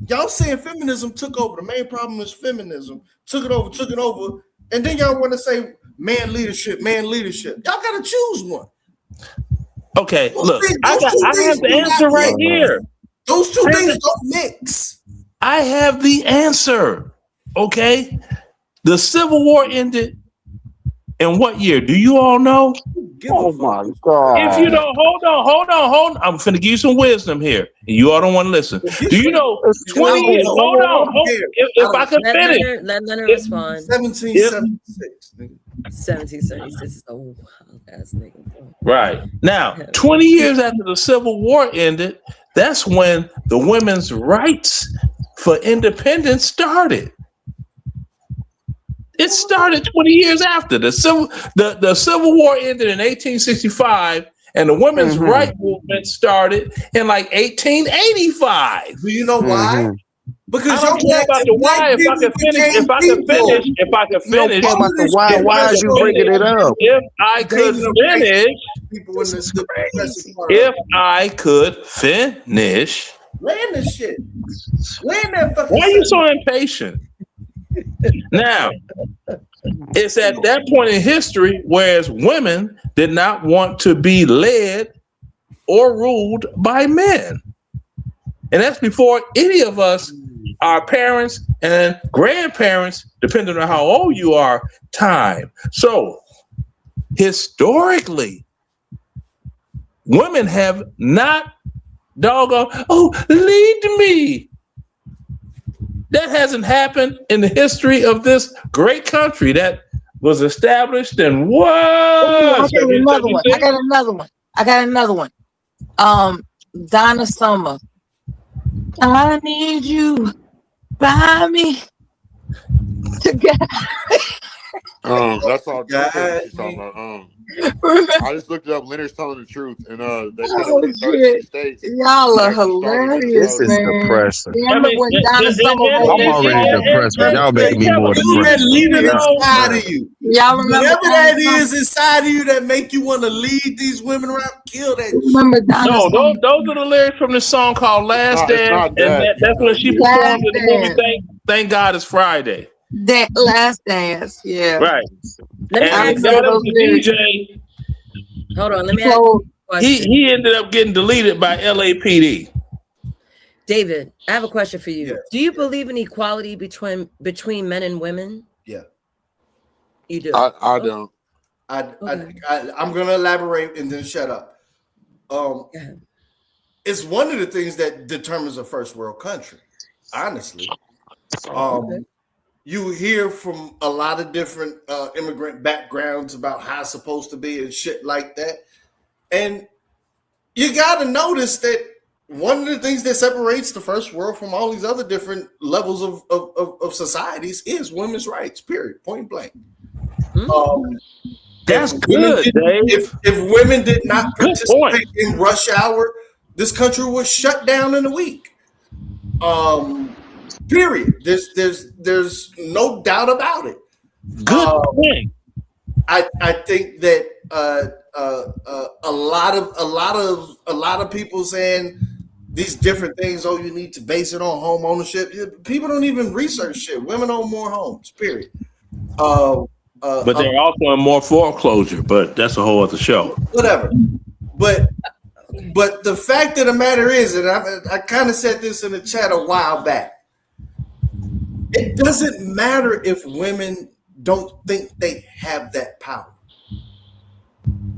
y'all saying feminism took over. The main problem is feminism took it over, and then y'all want to say man leadership. Y'all got to choose one. Okay, look, Those I two have things the do not answer right mix. here. Those two I have things the, don't mix. I have the answer. Okay, the Civil War ended in what year? Do you all know? Give a Oh fuck. my If you God. don't, hold on. I'm finna give you some wisdom here, and you all don't want to listen. Do you know The 20 Civil years? I Hold on, War. don't hold. care. If I could Let finish, Leonard if, respond. 1776. 1776 is a wild ass nigga. right now, 20 years after the Civil War ended, that's when the women's rights for independence started. It started 20 years after the Civil War ended in 1865, and the women's Mm-hmm. rights movement started in like 1885. Do you know why? Mm-hmm. I Because don't care about the black why. If I people could finish, became people. You don't care All about of the this why. shit if I Why is could you started bringing it finish, up? if I could gaining the rights finish, of people in this is the progressive crazy. part of If it. I could finish, Land this shit. Land that fucking why are you so 7. impatient? Now, it's at that point in history whereas women did not want to be led or ruled by men. And that's before any of us, our parents and grandparents, depending on how old you are, time. So historically, women have not doggone, oh, lead me. That hasn't happened in the history of this great country that was established in what? I got another one. 1776? I got another one. Donna Summer. I need you by me together. That's all details that God, she's talking about. Remember? I just looked it up. Leonard's telling the truth, and they said it Oh was in 32 shit. states. Y'all It are actually started in hilarious, This is slavery. man. depressing. I Remember mean, when Donna Summer wrote I'm that already song? depressed, but let me y'all tell making you, me more you that depressed. leader you know, inside of you. Y'all remember Whatever Donna that Summer? is inside of you that make you want to lead these women around, kill that shit. Remember Donna no, Summer? those are the lyrics from this song called "Last It's Dance," not and that. that's when she Last performed in the movie Dance. Thank God It's Friday." That Last Dance. Yeah. Right, Let me I and the ask guy remember that was those the lyrics. DJ, hold on, let me ask So you a question. he ended up getting deleted by LAPD. David, I have a question for you. Yes, Do you believe in equality between men and women? yeah. You do. I Oh, don't. okay. I'm gonna elaborate and then shut up. Go ahead. It's one of the things that determines a first world country. Honestly, Okay. you hear from a lot of different immigrant backgrounds about how it's supposed to be and shit like that, and you got to notice that one of the things that separates the first world from all these other different levels of societies is women's rights. Period. Point blank. Um, That's good, Dave. if women did not Good point. participate in rush hour, this country was shut down in a week. Period. There's no doubt about it. Good point. I think that a lot of people saying these different things. Oh, you need to base it on home ownership. People don't even research shit. Women own more homes. Period. But they're also in more foreclosure. But that's a whole other show. Whatever. But the fact of the matter is, and I kind of said this in the chat a while back. It doesn't matter if women don't think they have that power.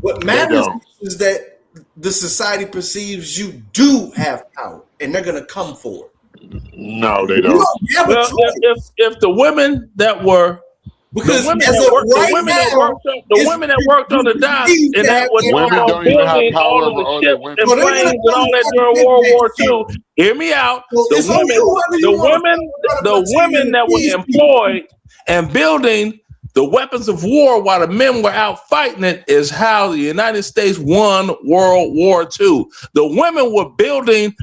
What They matters don't. is that the society perceives you do have power, and they're gonna come for it. No, they You don't. don't have a Well, choice. if the women that were Because women as that of work, right now, the women that worked on the docks and that were Women doggone don't even have building power all of over the other ships women. and So they're gonna planes and come all and that fucking during get World that War shit. II. Hear me out. So The it's on women, you, whoever you the want to women, fucking the continue women to that were please people. employed and building the weapons of war while the men were out fighting it is how the United States won World War II. The women were building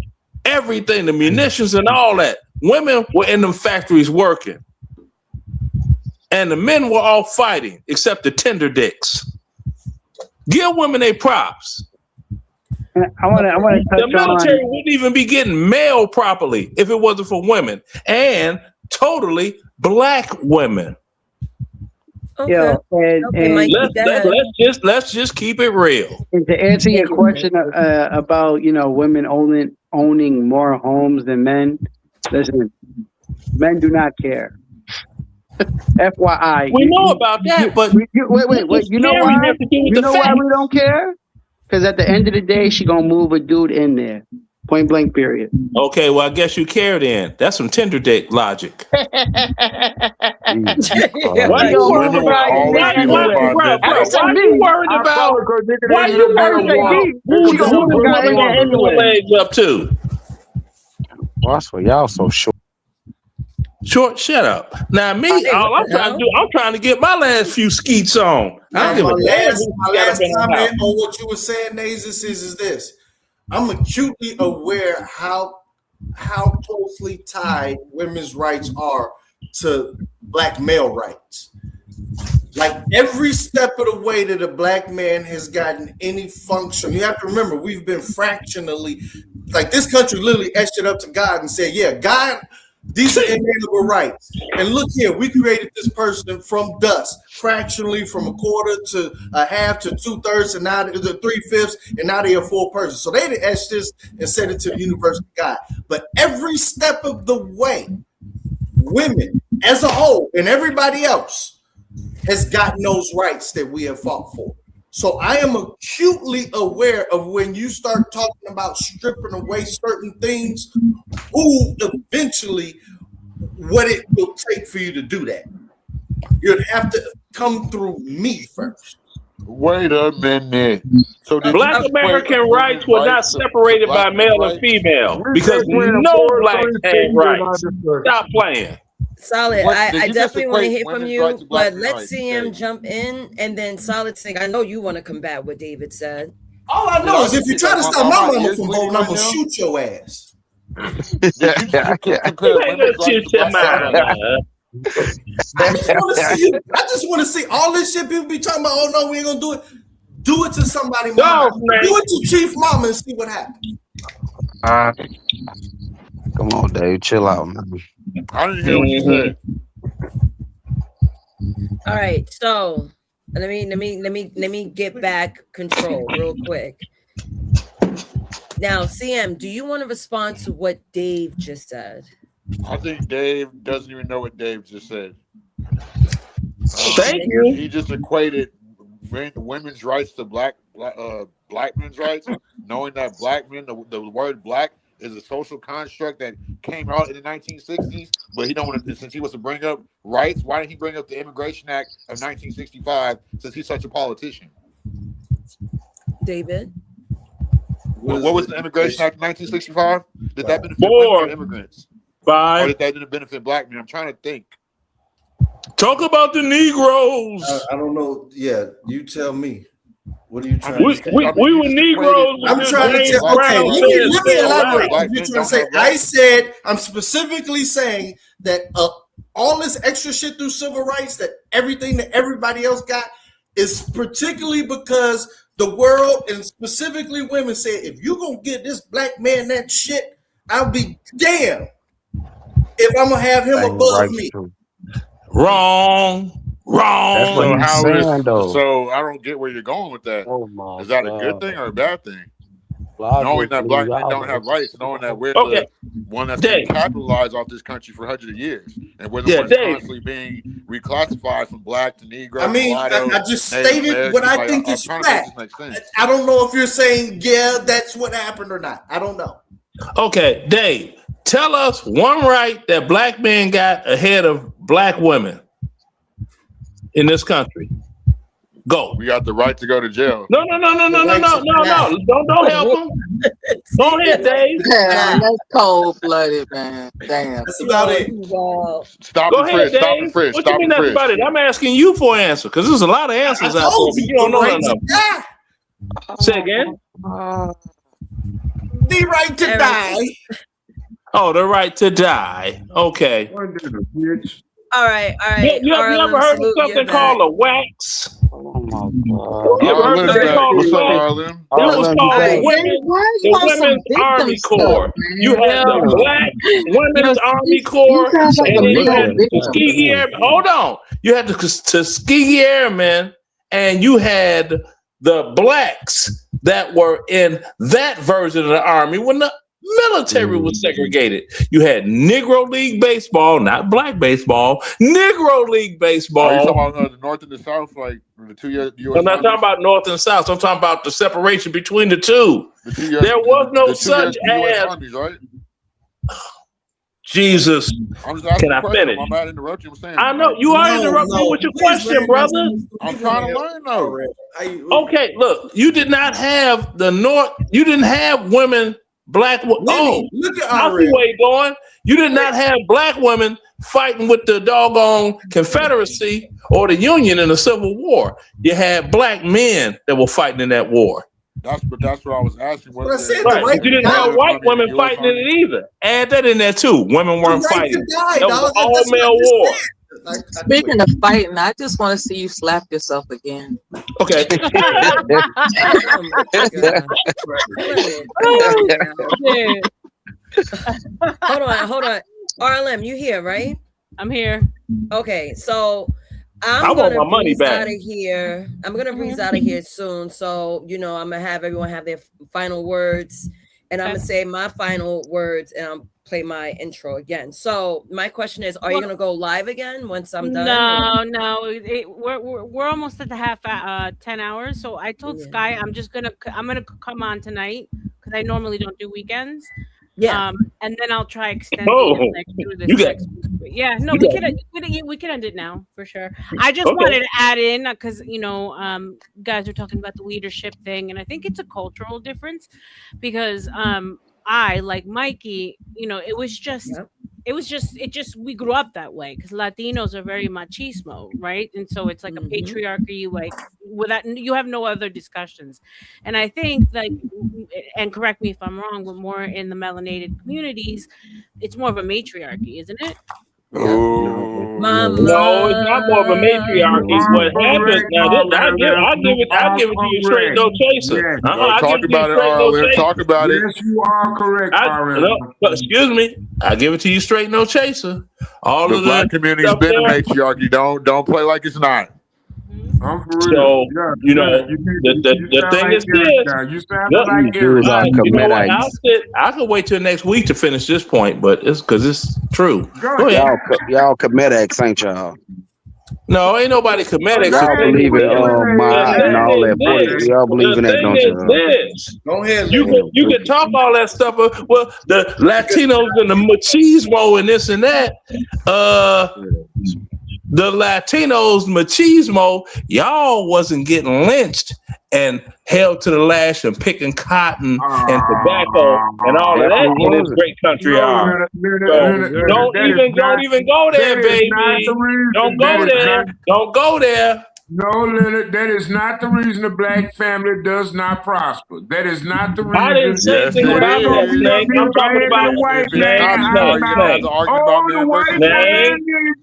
everything, the munitions and all that. Women were in them factories working. And the men were all fighting, except the tender dicks. Give women their props. I want to The touch military on. wouldn't even be getting mail properly if it wasn't for women, and totally black women. Okay. Yo, and Mikey, go ahead. Let's just keep it real. And to answer your Thank you, question about women owning more homes than men, listen, men do not care. FYI, We know about that, but wait. You know why? have to do with You the know why fact. we don't care? Because at the end of the day, she gonna move a dude in there. Point blank. Period. Okay, well, I guess you care then. That's some tender dick logic. Why Why you gonna worried move a Women will guy about? in always there Why, be why, led anyway? by bro, men, I bro? didn't bro. say Why you me. worried I about? promise her nigga Why ain't you never been worried a I didn't say about woman. me. They who gonna She the get gonna a move a birth guy in women there moving her anyway. legs up to? Well, that's why y'all so short. Short, shut up. Now me, Hey, what all I'm the trying to hell? do, I'm trying to get my last few skeets on. I Now, don't give my a damn last who my got up last in her house. comment on what you were saying, Nazis, is this: I'm acutely aware how closely tied women's rights are to black male rights. Like every step of the way that a black man has gotten any function, you have to remember we've been fractionally, like this country literally etched it up to God and said, "Yeah, God, these are inalienable rights." And look here, we created this person from dust, fractionally from a quarter to a half to 2/3, and now they're 3/5, and now they're a full person. So they etched this and set it to the universe of God. But every step of the way, women as a whole and everybody else has gotten those rights that we have fought for. So I am acutely aware of when you start talking about stripping away certain things, who eventually what it will take for you to do that. You'd have to come through me first. Wait a minute. So did you Black just equate American rights women's were rights not to separated by black men's male and rights? female We because think we're in a no blacks had 433 rights. tonight. Stop playing. Solid. What I, did I you just definitely want to equate hear from women's rights you, to black but men's let's rights, see him Dave? jump in and then Solid Sing. I know you want to combat what David said. All I Did know I is if you is try to stop are my my mama ears from bleeding voting, I'm right gonna now? shoot your ass. Did you just compare You ain't women's gonna rights to shoot your black men's rights? mama. I just want to see you. I just want to see all this shit people be talking about. Oh no, we ain't gonna do it. Do it to somebody, mama. Go, Do Snake. it to Chief Mama and see what happens. Come on, Dave, chill out, man. I didn't hear what you said. All right, so let me get back control real quick. Now, CM, do you want to respond to what Dave just said? I think Dave doesn't even know what Dave just said. Thank you. He just equated women's rights to black men's rights, knowing that black men, the word black is a social construct that came out in the 1960s. But he don't want to, since he wants to bring up rights. Why didn't he bring up the Immigration Act of 1965? Since he's such a politician. David, What was the Immigration Act of 1965? Did that benefit women or 4, immigrants? 5. Or did that didn't benefit black men? I'm trying to think. Talk about the Negroes. I don't know. Yeah, you tell me. What are you trying to say? We were Negroes I'm until trying to James tell. Okay, Brown let me said elaborate. allow. If you're trying to say, I said I'm specifically saying that all this extra shit through civil rights, that everything that everybody else got, is particularly because the world and specifically women said, if you gonna give this black man that shit, I'll be damned if I'm gonna have him above me. Wrong. That's what So he's how is saying, though. so I don't get where you're going with that. Oh my Is that a good God. thing or a bad thing? Knowing that Logically, black men y'all don't have niggas rights, is knowing that slow. we're Okay. the one that's Dave. been capitalized off this country for hundreds of years, and we're the Yeah, one that's Dave. constantly being reclassified from black to Negro, I mean, mulatto, I just Native stated what American. I Like think I'm is trying to make fact. this make sense. I don't know if you're saying, yeah, that's what happened or not. I don't know. Okay, Dave, tell us one right that black men got ahead of black women. in this country? Go. We got the right to go to jail. No. Don't help him. Go ahead, Dave. Man, that's cold blooded, man. Damn. That's about it. Stop Go and ahead, frisk. Stop and Dave. frisk. What you Stop mean and that's frisk. about it? I'm asking you for an answer because there's a lot of answers out there, told but you, you don't know the none right of to them. die. Say again. The right to die. Oh, the right to die. Okay. All right. You ever heard of something called a wax? You ever heard something called What's a up, wax? Arlen? That was called the you on some Women's victim Army stuff, Corps. You had the man? Black Women's Army You Corps, sound like and a then you real had the victim. Tuskegee Airmen. Hold on. You had the Tuskegee Airmen, and you had the blacks that were in that version of the Army when the military was segregated. You had Negro League Baseball, not black baseball, Negro League Oh, you Baseball. talking about the North and the South, like the two U.S. I'm not talking Armies? about North and South. I'm talking about the separation between the two. The two U.S. There was no the two such U.S. as Armies, right? Jesus. I'm just asking Can a I question. finish? I'm not interrupting. I'm saying. I know Like, you are interrupting me with your Please, question, man, brother. I'm trying to learn though. Okay, look, you did not have the North. You didn't have women, black. Oh, look at I see where you're going. You did not have black women fighting with the doggone Confederacy or the Union in the Civil War. You had black men that were fighting in that war. That's what I was asking. But I said Right, but you didn't have white women fighting in it either. Add that in there too. Women weren't fighting. That was an all-male war. Speaking of fighting, I just want to see you slap yourself again. Okay. Hold on. RLM, you here, right? I'm here. Okay, so I I'm want gonna my money breeze back. out of here. I'm gonna breeze out of here soon. So I'm gonna have everyone have their final words, and I'm gonna say my final words, and I'll play my intro again. So my question is: are you gonna go live again once I'm done? No. We're almost at the 10 hours. So I told Sky I'm gonna come on tonight because I normally don't do weekends. Yeah. And then I'll try extending it through this next week. Yeah, no, we can end it now for sure. I just wanted to add in because guys are talking about the leadership thing, and I think it's a cultural difference because I, like Mikey, we grew up that way because Latinos are very machismo, right? And so it's like a patriarchy, like without you have no other discussions. And I think and correct me if I'm wrong, but more in the melanated communities, it's more of a matriarchy, isn't it? Mama. No, it's not more of a matriarchy. What happens now? I'll give it to you straight, no chaser. I'll talk give it to you about it, straight, no Arlen. chaser. Talk about it. Yes, you are correct, Excuse me. I'll give it to you straight, no chaser. All The of black community's stuff been a there. matriarchy. Don't play like it's not. I'm for So real. the thing is this. You sound like Dudes are You know what? Comedites. I could wait till next week to finish this point, but it's because it's true. Go ahead. Y'all Comedics, ain't y'all? No, ain't nobody Comedics. Y'all believe in mind and all that bullshit. Y'all believe in that, don't The y'all? thing is this. Go ahead, You can talk all that stuff. Well, the Latinos and the machismo and this and that. The Latinos machismo, y'all wasn't getting lynched and held to the lash and picking cotton and tobacco and all of that in this great country. Don't even go there, baby. Don't go there. Don't go there. No, Leonard, that is not the reason the black family does not prosper. That is not the reason. I didn't say anything about that, Snake. I'm talking about the white If it's man. not, then how you gonna have the argument about man the white versus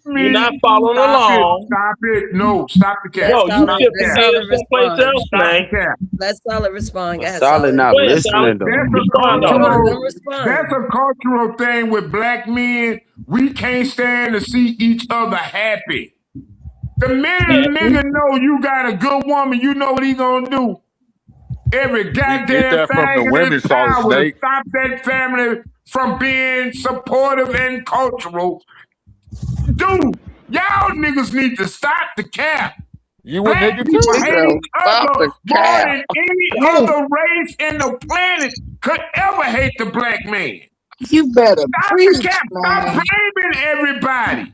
man. You're not following along. Stop it. No, stop the cap. No, you should be here someplace else, Snake. Let Solid respond. Go ahead, Solid not listening though. That's a cultural thing with black men. We can't stand to see each other happy. The minute a nigga know you got a good woman, you know what he gonna do. Every goddamn that from thing the in women, his Solid power to Snake. stop that family from being supportive and cultural. Dude, y'all niggas need to stop the cap. You a Black nigga too. people hate each Stop other the more cap. than any other race in the planet could ever hate the black man. You better Stop preach, the cap. man. Stop blaming everybody.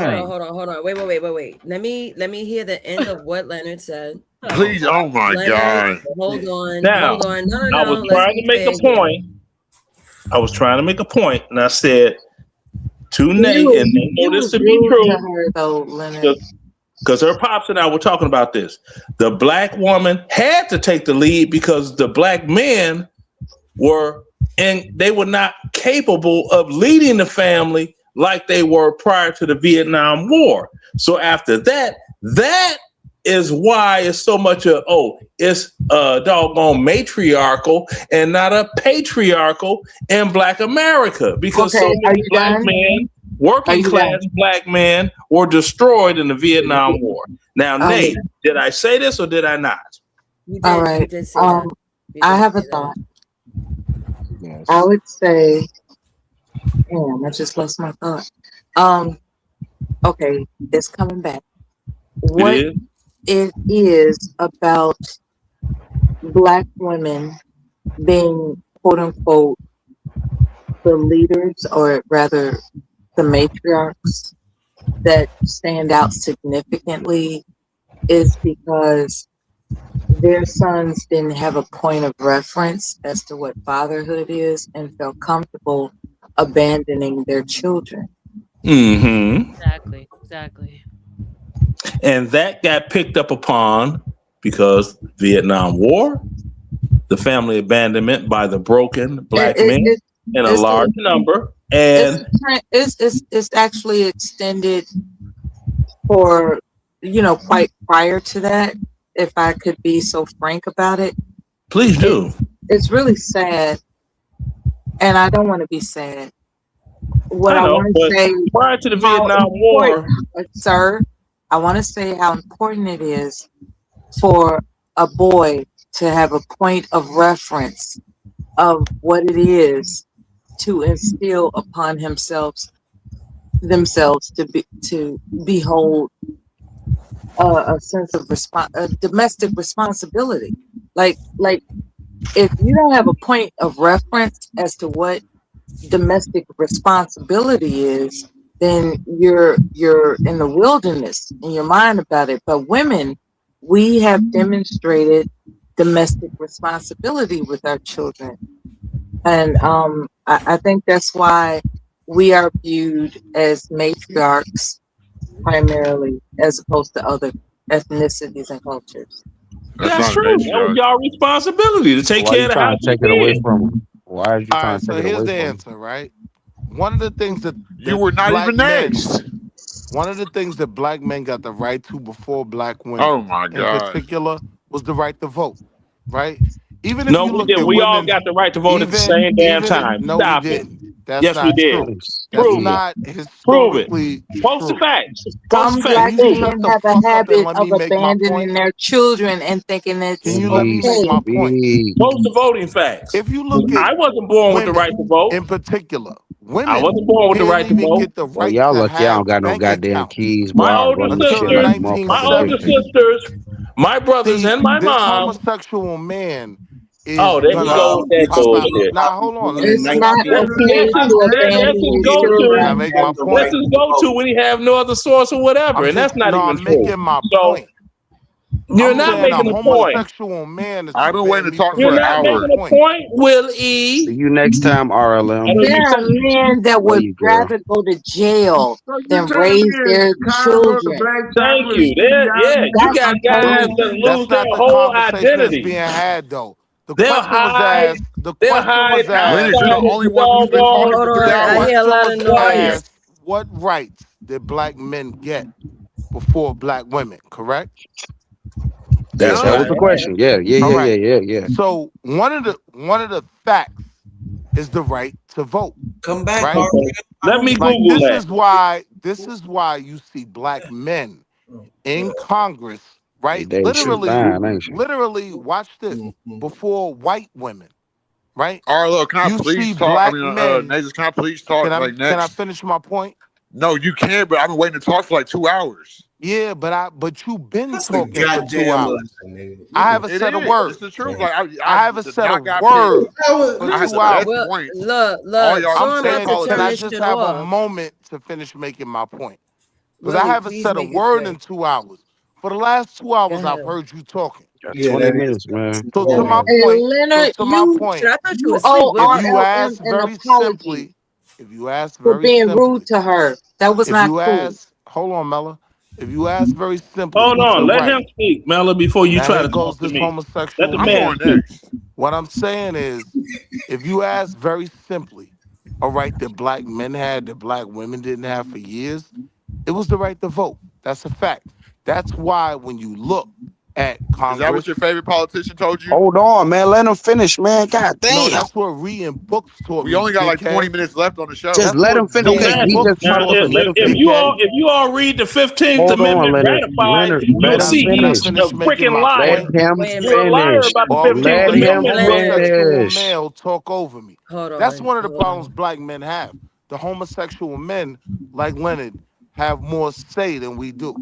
Dang. hold on. Wait. Let me hear the end of what Leonard said. Please, oh my Leonard, God. hold on. Now, No, I was no. Let's trying be to make fair a here. point. I was trying to make a point, and I said to Nate, and they know You this was to be rude to true, her though, Leonard. because her pops and I were talking about this. The black woman had to take the lead because the black men were, and they were not capable of leading the family like they were prior to the Vietnam War. So after that, that is why it's so much it's doggone matriarchal and not a patriarchal in Black America, because so Okay, are many you black done? men, Are working you class done? black men, were destroyed in the Vietnam War. Now, All right. Nate, did I say this or did I not? You All did. You right. did say that. You I did have a say that. thought. I Yes. would say, damn, I just lost my thought. Um, okay, it's coming back. It What is. it is about black women being quote unquote the leaders, or rather the matriarchs that stand out significantly, is because their sons didn't have a point of reference as to what fatherhood is and felt comfortable abandoning their children. Mm-hmm. Exactly. Exactly. And that got picked up upon because Vietnam War, the family abandonment by the broken It, black it, men it, in a it's, a, large number. it's, And a it's actually extended for, quite prior to that, if I could be so frank about it. please do. It's really sad, and I don't want to be sad. What I I know, want to but say, prior to the how Vietnam important, War, sir, I want to say how important it is for a boy to have a point of reference of what it is to instill upon themselves to behold a sense of a domestic responsibility. Like if you don't have a point of reference as to what domestic responsibility is, then you're in the wilderness in your mind about it. But women, we have demonstrated domestic responsibility with our children, and I think that's why we are viewed as matriarchs primarily, as opposed to other ethnicities and cultures. That's that's not a true. That was matriarch. y'all responsibility to take Why care you of the trying house to and take it away the from him? Why are you All trying right, to take so it here's away the from him? answer, right? One of the things You that were not black even men, next. one of the things that black men got the right to before black Oh women, my in god. particular, was the right to vote, right? Even if No, you we look did. at We all women's, got the right to vote at the even same damn even time. no, we Stop it. didn't. That's Yes, we not did. true. That's Prove it. not Prove it. historically Post the true. facts. Post the Some Can black facts. you Prove it. shut men the have a fuck up and habit let of me make my abandoning point? their children and thinking Can it's you let me make okay. my point? Post the voting facts. If you look at I wasn't born with the right women to vote. in particular, I women wasn't born with the didn't right to even vote. get the Boy, right y'all to lucky I don't have got no bank goddamn accounts keys, boy. My I'll older run this until shit the like sisters, a my motherfucker older been 1970s. here. sisters, my brothers, See, and my this mom. homosexual man Oh, is there he gonna go Nah, with that we pop talking out. bullshit. about Now, hold on. born in It's Let me not That's finish. okay that's his to that's his abandon your go Can I to. children. make my the That's right point? his to go to vote. when he have no other source or whatever, and that's not even I'm true. making my So point. you're I'm not saying a making a point. homosexual man is I've been waiting preventing to me talk from You're for an not making my making hour. a point. point, Will See E. you next time, I RLM. know There you are say. men that Love would you, girl. rather go to jail So you than telling me raise in their Congo the children. black Thank chocolate you. still Yeah, got you That's got the guys truth. that That's lose their not the whole conversation that's being identity. had, though. The They'll question was hide. asked. The They'll question hide was asked. Leonard, you're the outside of only the one who's been talking doggone for Hold three on. The I hear a hours. question lot of was choir. noise. asked. What rights did black men get before black women? Correct. That's Yes, that Yeah, was right. the yeah. question. Yeah, yeah, All yeah, yeah, right. yeah, yeah. So one of the facts is the right to vote. Come back, Right. RL. Okay. I Let don't me give Like Google this that. is why you see black men in Congress, Hey, right? Dave, she fine, ain't she? Literally, watch this before white women, right? Arlo, can I You see please talk? I black mean, men. Nathan, can I please talk like Can I next? finish my point? No, you can't, but I've been waiting to talk for like 2 hours. Yeah, but you've been That's a talking for two goddamn lie, hours. nigga. I Nigga. haven't It said a is. word. It's the truth. Like I haven't did said a not got picked. word for I had two the best hours. Well, points. All look. y'all I'm Someone said about saying, to call it can turn I this just shit bullshit. have a off. moment to finish making my point? Because I Willie, haven't please said a make it word in quick. 2 hours. For the last two Go hours, I've ahead. heard you talking. Got Yeah, 20 that is. minutes, man. So Come to my on. Hey, point, Leonard, Shit, I thought you you was asleep. owe What if happened? you RLM ask an very apology simply, if you ask for very being rude simply, to her. That was if not you cool. ask, hold on, Mella. If you ask very simply, Hold who's the on. Let him right? speak, Mela, before you Now try here to goes talk to this me. Let homosexual the I'm man man. going speak. next. What I'm saying is, if you ask very simply, a right that black men had that black women didn't have for years, it was the right to vote. That's a fact. That's why when you look at Is that what Congress, your favorite politician told you? Hold on, man. Let him finish, man. God no, damn. that's what reading books taught We me, only got like 20 dickhead. minutes left on the show. Just That's let what him finish. Okay, reading he books just Now, popped taught up. if, me, Let if, him if finish. you all dickhead. if you all read the 15th Hold on, Amendment Leonard. ratified, Leonard, let you'll him see Can I he's finish. a finish making freaking my Let liar. point? him Wait a You're minute. a liar finish. about the All you 15th Let let a him Amendment, Leonard, Leonard. homosexual finish. male talk over me. hold That's on, one of the hold problems on. black men have. The homosexual men, like Leonard, have more say than we do.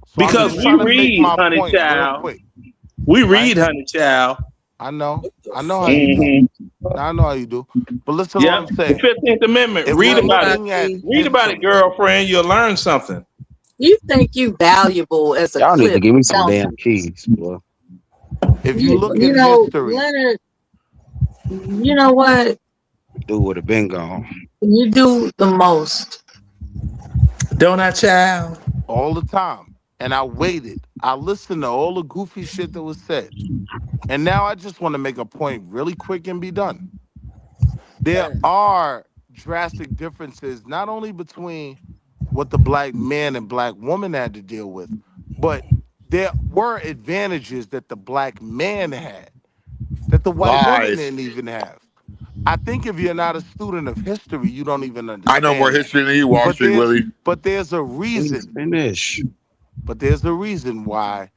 So I'm Because just we trying to Mm-mm. make read, my honey point real child. quick, We right? read, honey child. I know. What the I know how you fuck? do. Hmm. Now I know how you do. But listen to what Yep. I'm The saying. 15th Amendment. If Read we're about it. looking at Exactly. Read about it, history, girlfriend. You'll learn something. You think you valuable as a Y'all need to clip, give me some don't damn keys, boy. if you you? look You at know, history Leonard. You know what? Dude would have been gone. You do the most. Don't I, child? all the time, and I waited, I listened to all the goofy shit that was said. And now I just want to make a point really quick and be done. There Yeah. are drastic differences, not only between what the black man and black woman had to deal with, but there were advantages that the black man had that the white woman Lies. didn't even have. I think if you're not a student of history, you don't even I know more understand that. history than you, Wall But Street there's Willie. but there's a Let him reason. finish. But there's a reason why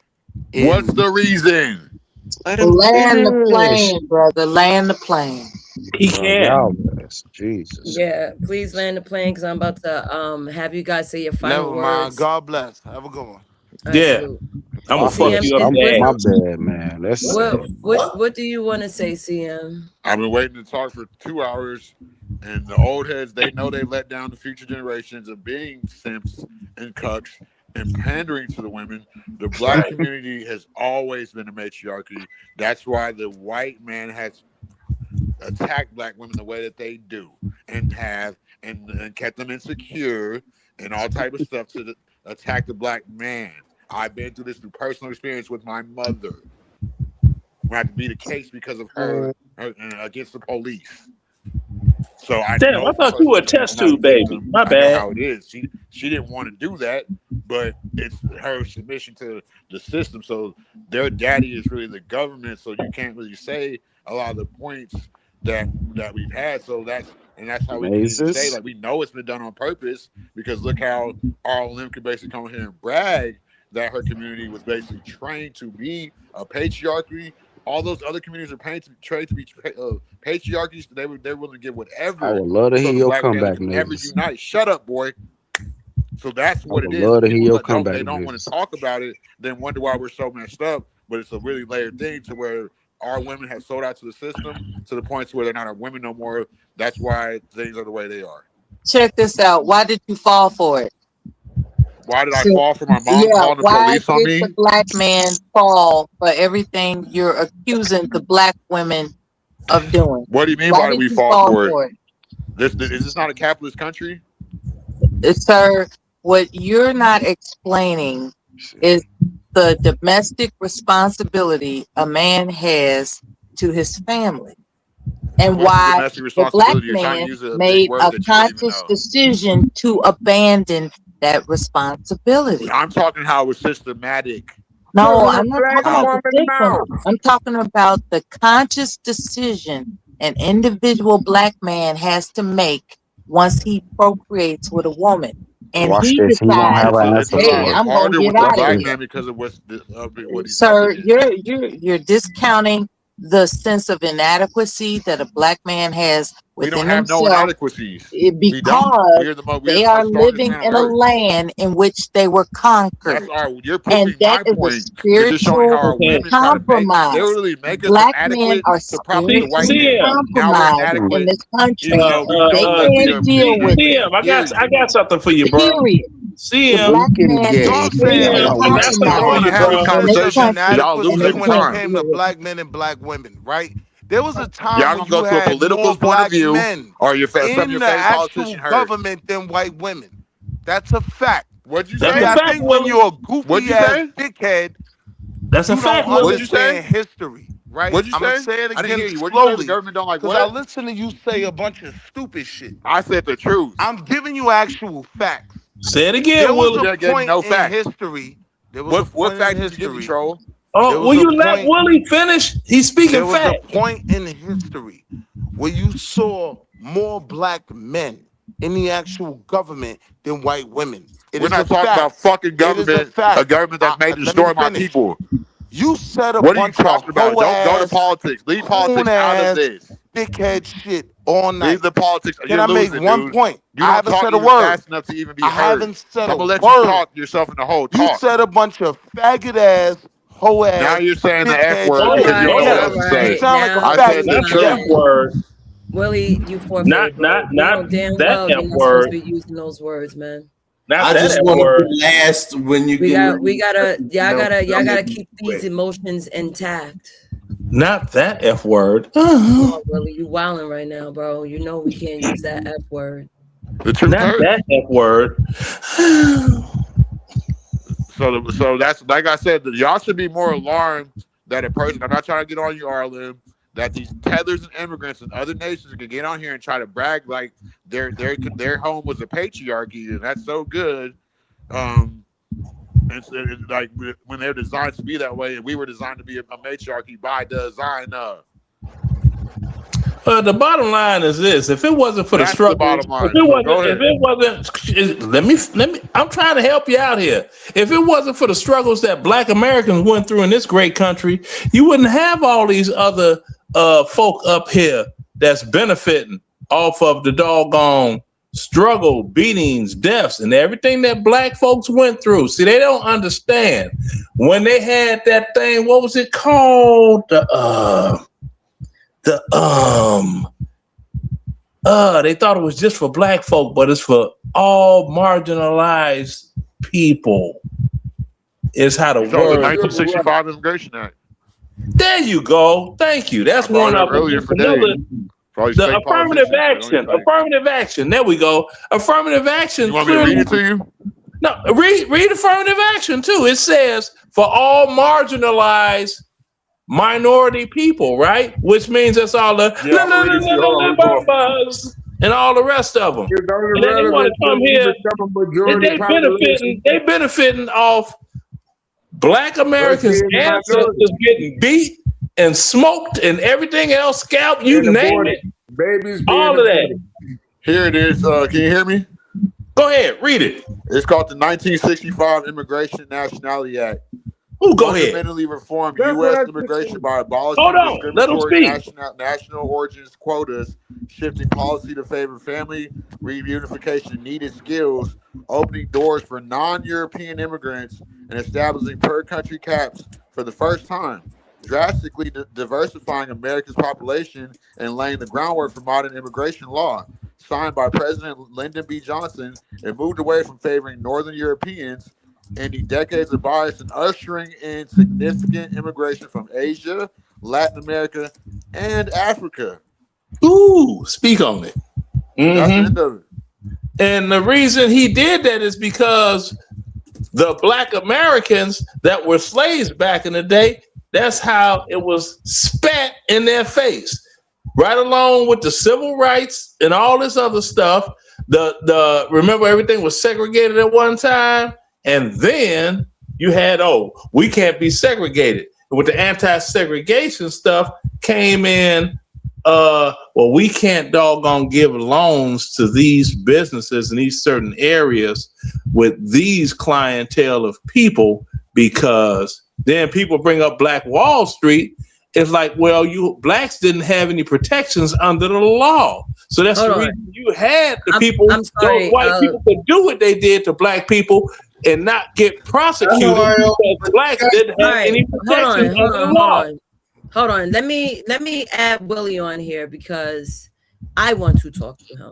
What's in the reason? Let him Land the finish. plane, brother. Land the plane. He Bro, can. y'all, Jesus. Yeah. Please land the plane because I'm about to have you guys say your final never mind. words. God bless. Have a good one. All right, Yeah. salute. I'm gonna fuck CM Thoughtless. you up is I'm what bad. my bad, man. That's sad. what do you want to say, CM? I've been waiting to talk for 2 hours, and the old heads, they know they let down the future generations of being simps and cucks and pandering to the women. The black Right. community has always been a matriarchy. That's why the white man has attacked black women the way that they do and have and kept them insecure and all type of stuff to attack the black man. I've been through this through personal experience with my mother. I had to beat a case because of her against the police. So I Damn, know I from thought you personal were a experience. test I'm not a tube baby. victim. My I know bad. how it is. She didn't want to do that, but it's her submission to the system. So their daddy is really the government. So you can't really say a lot of the points that we've had. So that's how we can even say Jesus. like we know it's been done on purpose because look how RLM could basically come here and brag that her community was basically trained to be a patriarchy. All those other communities are trained to be patriarchies. They're willing to give I whatever would love to so hear the your black family comeback, can never niggas. unite. Shut up, boy. So that's I what it would is. love And to hear people your that comeback, don't want to niggas. talk about it, then wonder why we're so messed up. But it's a really layered thing to where our women have sold out to the system to the point to where they're not our women no more. That's why things are the way they are. Check this out. Why did you fall for it? Why did I So, fall for my mom yeah, calling the why police on did the me? black man fall for everything you're accusing the black women of doing? What do you mean? Why Why did did we you fall fall for it? for it? This is this not a capitalist country? Sir, what you're not explaining is the domestic responsibility a man has to his family and What's the why domestic the black responsibility? You're trying to man use a big made word a that you don't even conscious know. decision to abandon that responsibility. I'm talking how it was systematic. No, Closing a I'm not black talking How about the woman system. mouth. I'm talking about the conscious decision an individual black man has to make once he procreates with a woman. And Watch he this. He won't decides, have an it's a answer little hey, for it. bit I'm going to harder get with the out Watch of black this. here. man because of what he's up Sir, against. you're discounting the sense of inadequacy that a black man has We don't within have no himself inadequacies. We don't. because We are they the are most strongest living man on in a earth. land in which they were That's conquered. our. You're And proving that my is a point. You're just showing how spiritual our Okay. women try to make. They compromise. literally make us Black men inadequate are to prop up the white man. spiritually CM. Now we're compromised Hmm. in inadequate, this country. even though we They know that we can't are deal being with it. inadequate. CM, I Period. got something for you, bro. Period. See The him. black Getting man gay. Y'all is free saying in the this And only that's country what I people now. want to wanted, have a bro. In this conversation country, Y'all inadequacy in losing this when it time. came to country. black men and black women, right? There was a time Y'all when gonna go you to a had more political point of black view, men or some of in your the favorite actual politician heard. government than white women. That's a fact. What'd you That's See, a say? I fact, think when Willie. you're a What'd goofy you ass say? dickhead, That's a you don't fact, Willie. What'd you say? understand history, right? What'd you I'm gonna say? say it I didn't again hear you. What'd you say? The slowly, government don't like because I what? listen to you say a bunch of stupid shit. I said the truth. I'm giving you actual facts. Say it There again, was Willie. a You gave me point no in facts. history. There was a What point in fact did you give me, history. troll? There Oh, was will a you let point. Willie finish? He's speaking There was a fact. point in history where you saw more black men in the actual government than white women. It We're is a not talking about fact. fucking It is a government, a fact. government that's made to Let me destroy my finish. people. You said a What are you bunch of talking about? hoe Don't go to ass, politics. Leave coon politics out of ass, this. dickhead shit all Leave night. the politics. Can You're I make losing, one dude. point? You I don't haven't talk said a even word. fast enough to even be I heard. haven't said So a I'm gonna let you word. talk yourself in the hole. You Talk. said a bunch of faggot ass, hoe Now ass, you're saying the F dickhead word All shit. because you right, don't know what all else All to You say. right. sound like a Now, I not said faggot. the not the F Yeah. truth. word. Willie, you Not forfeit, not bro. You not know damn that well F you're not supposed word. to be using those words, man. Not I that just F want to word. be last when you get ready. We gotta, No, y'all I'm gonna gotta be keep these quick. emotions intact. Not that F word. Come on, Willie, you wilding right now, bro. You know we can't use that F word. The truth Not hurts. that F word. So that's like I said. Y'all should be more alarmed that a person. I'm not trying to get on you, Arlen. That these tether and immigrants and other nations can get on here and try to brag like their home was a patriarchy and that's so good. Um, and so, like when they're designed to be that way, and we were designed to be a matriarchy by design. The bottom line is this: if it wasn't for the That's the struggles, bottom line. So go ahead. let me. I'm trying to help you out here. If it wasn't for the struggles that Black Americans went through in this great country, you wouldn't have all these other folk up here that's benefiting off of the doggone struggle, beatings, deaths, and everything that Black folks went through. See, they don't understand when they had that thing. What was it called? The they thought it was just for Black folk, but it's for all marginalized people. Is how the You talking about word. the 1965 Immigration Act? There you go. Thank you. I That's brought one it up of them. earlier for Another, days. For all these the fake affirmative politicians that don't action. even think. Affirmative action. There we go. Affirmative action. You want me to read Clearly, it to you? no. Read affirmative action too. It says for all marginalized minority people, right? Which means that's all the Yeah, I'm gonna read it to you. Hold on, let me go. buzz and all the rest of them. It's only And then they want relevant to to come the here even and majority population. they benefiting off Black First Americans' being the minority ancestors getting beat and smoked and everything else, scalped, you and name aborted. it, Babies being all of that. aborted. Here it is. Can you hear me? Go ahead, read it. It's called the 1965 Immigration Nationality Act. Ooh, go ahead. Fundamentally reform That's what U.S. I immigration by Hold abolishing on, let them discriminatory speak. national origins quotas, shifting policy to favor family reunification needed skills, opening doors for non-European immigrants, and establishing per-country caps for the first time, drastically diversifying America's population and laying the groundwork for modern immigration law. Signed by President Lyndon B. Johnson, it moved away from favoring Northern Europeans ending decades of bias and ushering in significant immigration from Asia, Latin America, and Africa. Ooh, speak on it. And that's the Mm-hmm. end of it. And the reason he did that is because the Black Americans that were slaves back in the day, that's how it was spat in their face. Right along with the civil rights and all this other stuff. The remember everything was segregated at one time, and then you had we can't be segregated. And with the anti-segregation stuff came in. Well, we can't doggone give loans to these businesses in these certain areas with these clientele of people because then people bring up Black Wall Street. It's like, well, you blacks didn't have any protections under the law. So that's the reason you had the people, I'm sorry, those white people could do what they did to Black people and not get prosecuted because blacks didn't have any protections under the law. Hold on. Let me add Willie on here because I want to talk to him.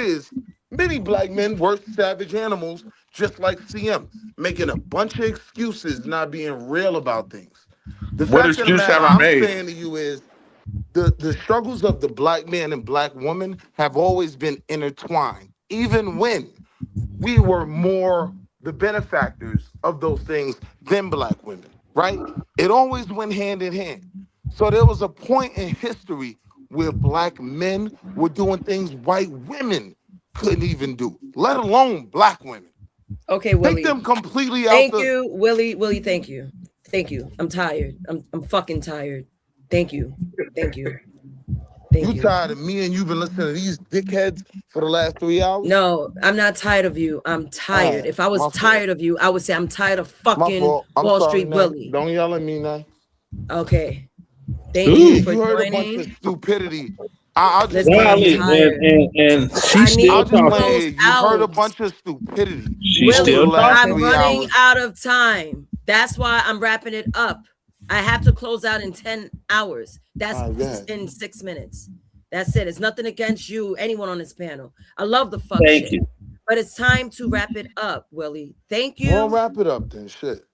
is, many black men were savage animals, just like CM, making a bunch of excuses, not being real about things. The What fact of the excuse matter have I I'm made? saying to you is, the struggles of the black man and black woman have always been intertwined, even when we were more the benefactors of those things than black women, right? It always went hand in hand. So there was a point in history where black men were doing things white women couldn't even do, let alone black women. Okay, Take Willie. them completely out Thank the. you, Willie. Willie, thank you. Thank you. I'm tired. I'm fucking tired. Thank you. Thank you. Thank You you. tired of me and you've been listening to these dickheads for the last 3 hours? No, I'm not tired of you. I'm All tired. right, If I was my fault. tired of you, I would say I'm tired of My fucking fault. I'm Wall sorry, Street now. Willie. Don't yell at me now. Okay. Thank you Ooh. for You heard a bunch of joining. stupidity. I'll just Listen, land I'm Golly, here. tired. and she's I still need I'll to just land talking. close here. You've heard a out. bunch of stupidity She's over the still Willie, last I'm talking. 3 hours. running out of time. That's why I'm wrapping it up. I have to close out in 10 hours. That's All right, go ahead. in 6 minutes. That's it. It's nothing against you, anyone on this panel. I love the fuck Thank shit. you. But it's time to wrap it up, Willie. Thank Well, you. wrap it up then. Shit.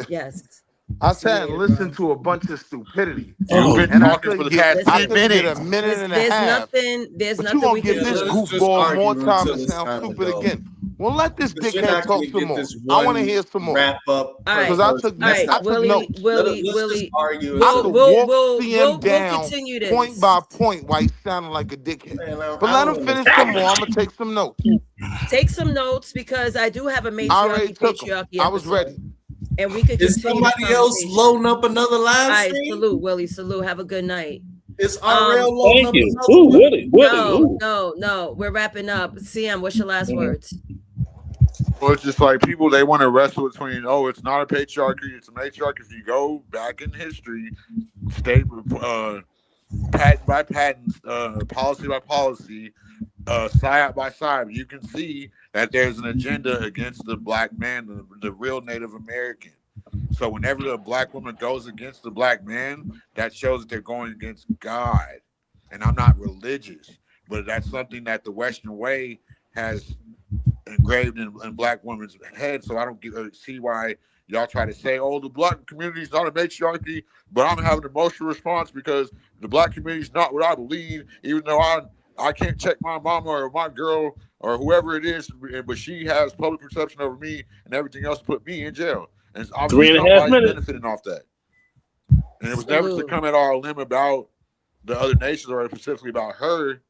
Yes. I See you sat and later, listened bro. to a bunch of stupidity, You've Oh, been and talking for the past I 10 Listen, couldn't get a minutes. minute and a there's half. nothing, there's But you nothing gonna we give can Yeah, this do. let's just goofball more argue time to until it's sound time to stupid go. again. Well, let this Because you're dickhead not going talk to some get more. this I want to one hear some more wrap up All per because right. person. All That's right, not I going took to Willie, happen. notes. Willie, Let's just Willie. argue I until We'll could it's we'll walk we'll CM we'll we'll down continue point this. by point while he sounding like a dickhead. man, But I let don't him finish some understand. more. I'm gonna take some notes. Take some notes because I do have a I already matriarchy took them. patriarchy I was episode, ready. and we could Is continue this somebody else conversation. loading up another All live right, stream? salute, Willie. Salute. Have a good night. Is Um, RL loading thank up you. another Ooh, one? Willie, Willie. no, Ooh. no, no. We're wrapping up. CM, what's your last Mhm. words? Well, it's just like people they want to wrestle between. Oh, it's not a patriarchy; it's a matriarchy. If you go back in history, state patent by patent, policy by policy, side by side, you can see that there's an agenda against the black man, the real Native American. So whenever the black woman goes against the black man, that shows that they're going against God. And I'm not religious, but that's something that the Western way has engraved in black women's head. So I don't see why y'all try to say, "Oh, the black community is not a matriarchy," but I'm having an emotional response because the black community is not what I believe, even though I can't check my mama or my girl or whoever it is, but she has public perception over me and everything else put me in jail. And it's obviously 3.5 somebody's minutes. benefiting off that. And it was never to Salute. come at our limb about the other nations or specifically about her.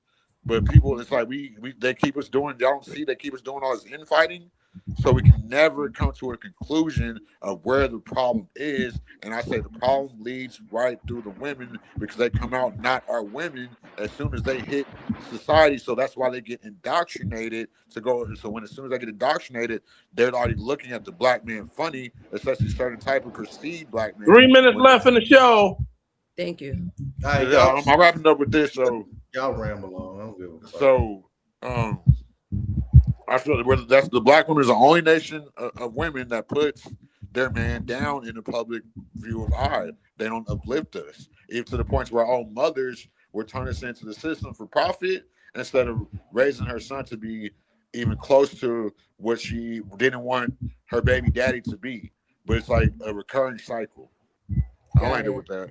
But people, it's like we they keep us doing. Y'all don't see they keep us doing all this infighting, so we can never come to a conclusion of where the problem is. And I say the problem leads right through the women because they come out not our women as soon as they hit society. So that's why they get indoctrinated to go. So when as soon as they get indoctrinated, they're already looking at the black man funny, especially certain type of perceived black man. 3 minutes When left in the show. Thank you. All right, y'all, I'm wrapping up with this. So y'all ramble on. I don't give a fuck. so I feel that that's the black woman is the only nation of women that puts their man down in the public view of eye. They don't uplift us, even to the point where all mothers were turning us into the system for profit instead of raising her son to be even close to what she didn't want her baby daddy to be. But it's like a recurring cycle. I Got landed it. with that.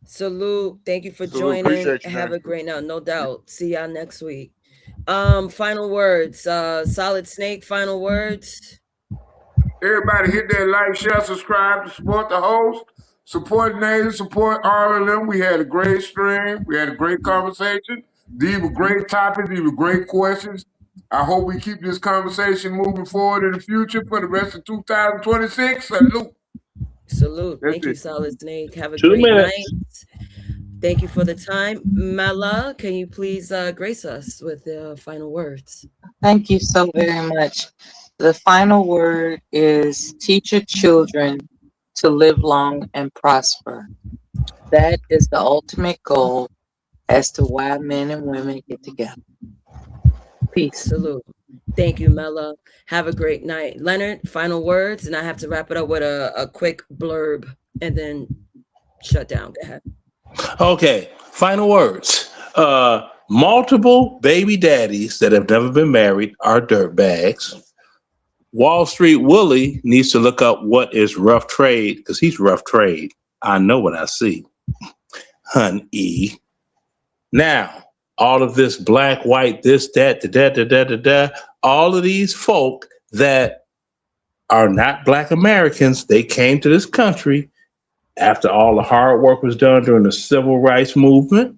Salute. Thank you for Salute. joining. Appreciate you, Have man. a great night. No doubt. See y'all next week. Final words. Solid Snake, final words. Everybody hit that like, share, subscribe to support the host, support Nathan, support RLM. We had a great stream. We had a great conversation. These were great topics. These were great questions. I hope we keep this conversation moving forward in the future for the rest of 2026. Salute. Salute. That's Thank you, it. Solid Snake. Have a 2 great night. minutes. Thank you for the time. Mala, can you please grace us with the final words? Thank you so very much. The final word is teach your children to live long and prosper. That is the ultimate goal as to why men and women get together. Peace. Salute. Thank you, Mela. Have a great night. Leonard, final words, and I have to wrap it up with a quick blurb and then shut down. Go ahead. Okay, final words. Multiple baby daddies that have never been married are dirtbags. Wall Street Willie needs to look up what is rough trade because he's rough trade. I know what I see. Honey. Now, all of this black, white, this, that, all of these folk that are not Black Americans, they came to this country after all the hard work was done during the civil rights movement,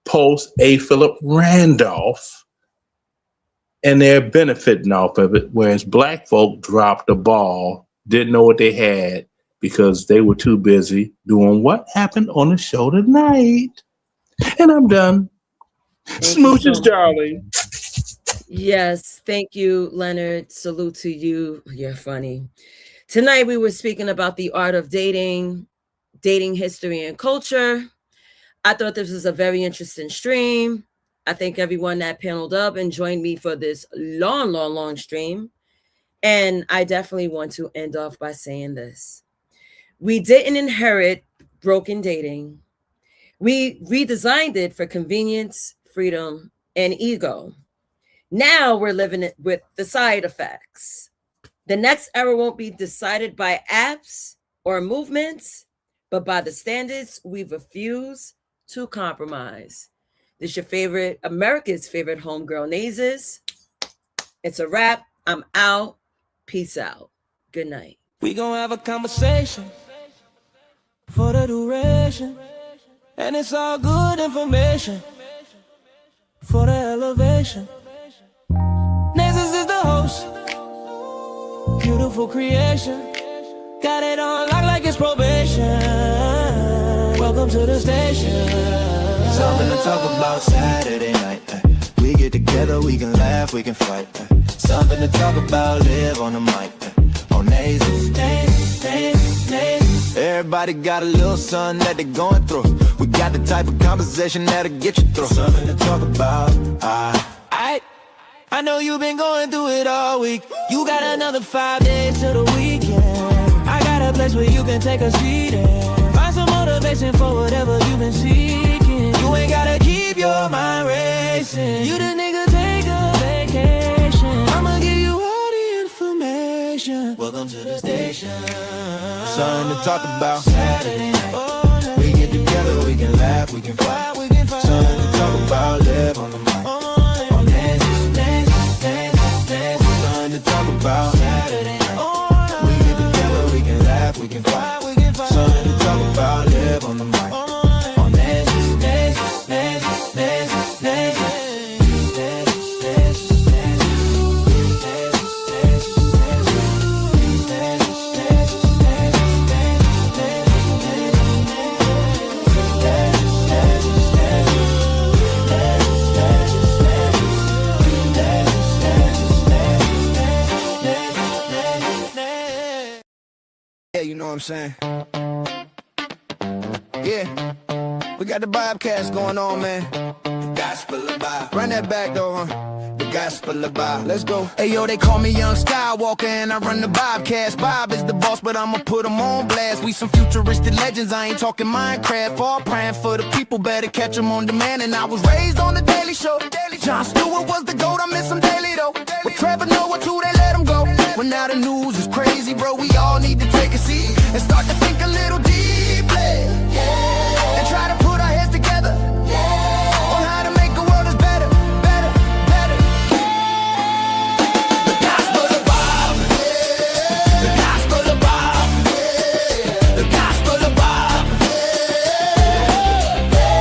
post A. Philip Randolph, and they're benefiting off of it, whereas Black folk dropped the ball, didn't know what they had because they were too busy doing what happened on the show tonight. And I'm done. Smooches, darling. Yes, thank you, Leonard. Salute to you. You're funny. Tonight we were speaking about the art of dating, dating history and culture. I thought this was a very interesting stream. I thank everyone that paneled up and joined me for this long stream. And I definitely want to end off by saying this. We didn't inherit broken dating. We redesigned it for convenience, freedom, and ego. Now we're living it with the side effects. The next era won't be decided by apps or movements, but by the standards we refuse to compromise. This is your favorite, America's favorite homegirl, Nazes. It's a wrap. I'm out. Peace out. Good night. We gon' have a conversation for the duration, and it's all good information for the elevation. Nazes is the host, beautiful creation, got it on lock like it's probation. Welcome to the station. Something to talk about Saturday night. We get together, we can laugh, we can fight. Something to talk about, live on the mic. On Nazes. Everybody got a little something that they're going through. We got the type of conversation that'll get you through. Something to talk about. I know you've been going through it all week. You got another 5 days to the weekend. I got a place where you can take a seat and find some motivation for whatever you've been seeking. You ain't gotta keep your mind racing. You the nigga, take a vacation. I'ma give you all the information. Welcome to the station. Something to talk about. Saturday night. We get together, we can laugh, we can fight. Something to talk about, live on the mic. On Something to talk about. Saturday night. We get together, we can laugh, we can fight. Something to talk about, live on the mic. On you know what I'm saying? Yeah, we got the Bobcats going on, man. The gospel of Bob. Run that back though, huh? The gospel of Bob. Let's go. Hey yo, they call me Young Skywalker and I run the Bobcats. Bob is the boss, but I'ma put him on blast. We some futuristic legends, I ain't talking Minecraft. All praying for the people, better catch them on demand. And I was raised on the Daily Show. Jon Stewart was the GOAT, I miss him daily though. With Trevor Noah too, they let him go. When now the news is crazy, bro, we all need to take a seat and start to think a little deeply. Yeah. And try to put our heads together. Yeah. On how to make the world is better, better, better. The gospel of Bob. Yeah. The gospel of Bob. Yeah. The gospel of Bob. Yeah.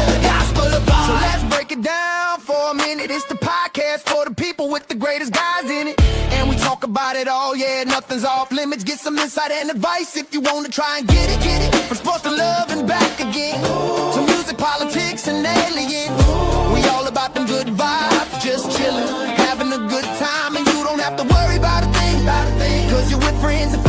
The gospel of Bob. So let's break it down for a minute. It's the podcast for the people with the greatest guys in it. And we talk about it all, yeah, nothing's off limits. Get some insight and advice if you want to try and get it, get it. From sports to love and back again. To music, politics, and aliens. We all about them good vibes, just chillin', having a good time. And you don't have to worry about a thing, cause you're with friends and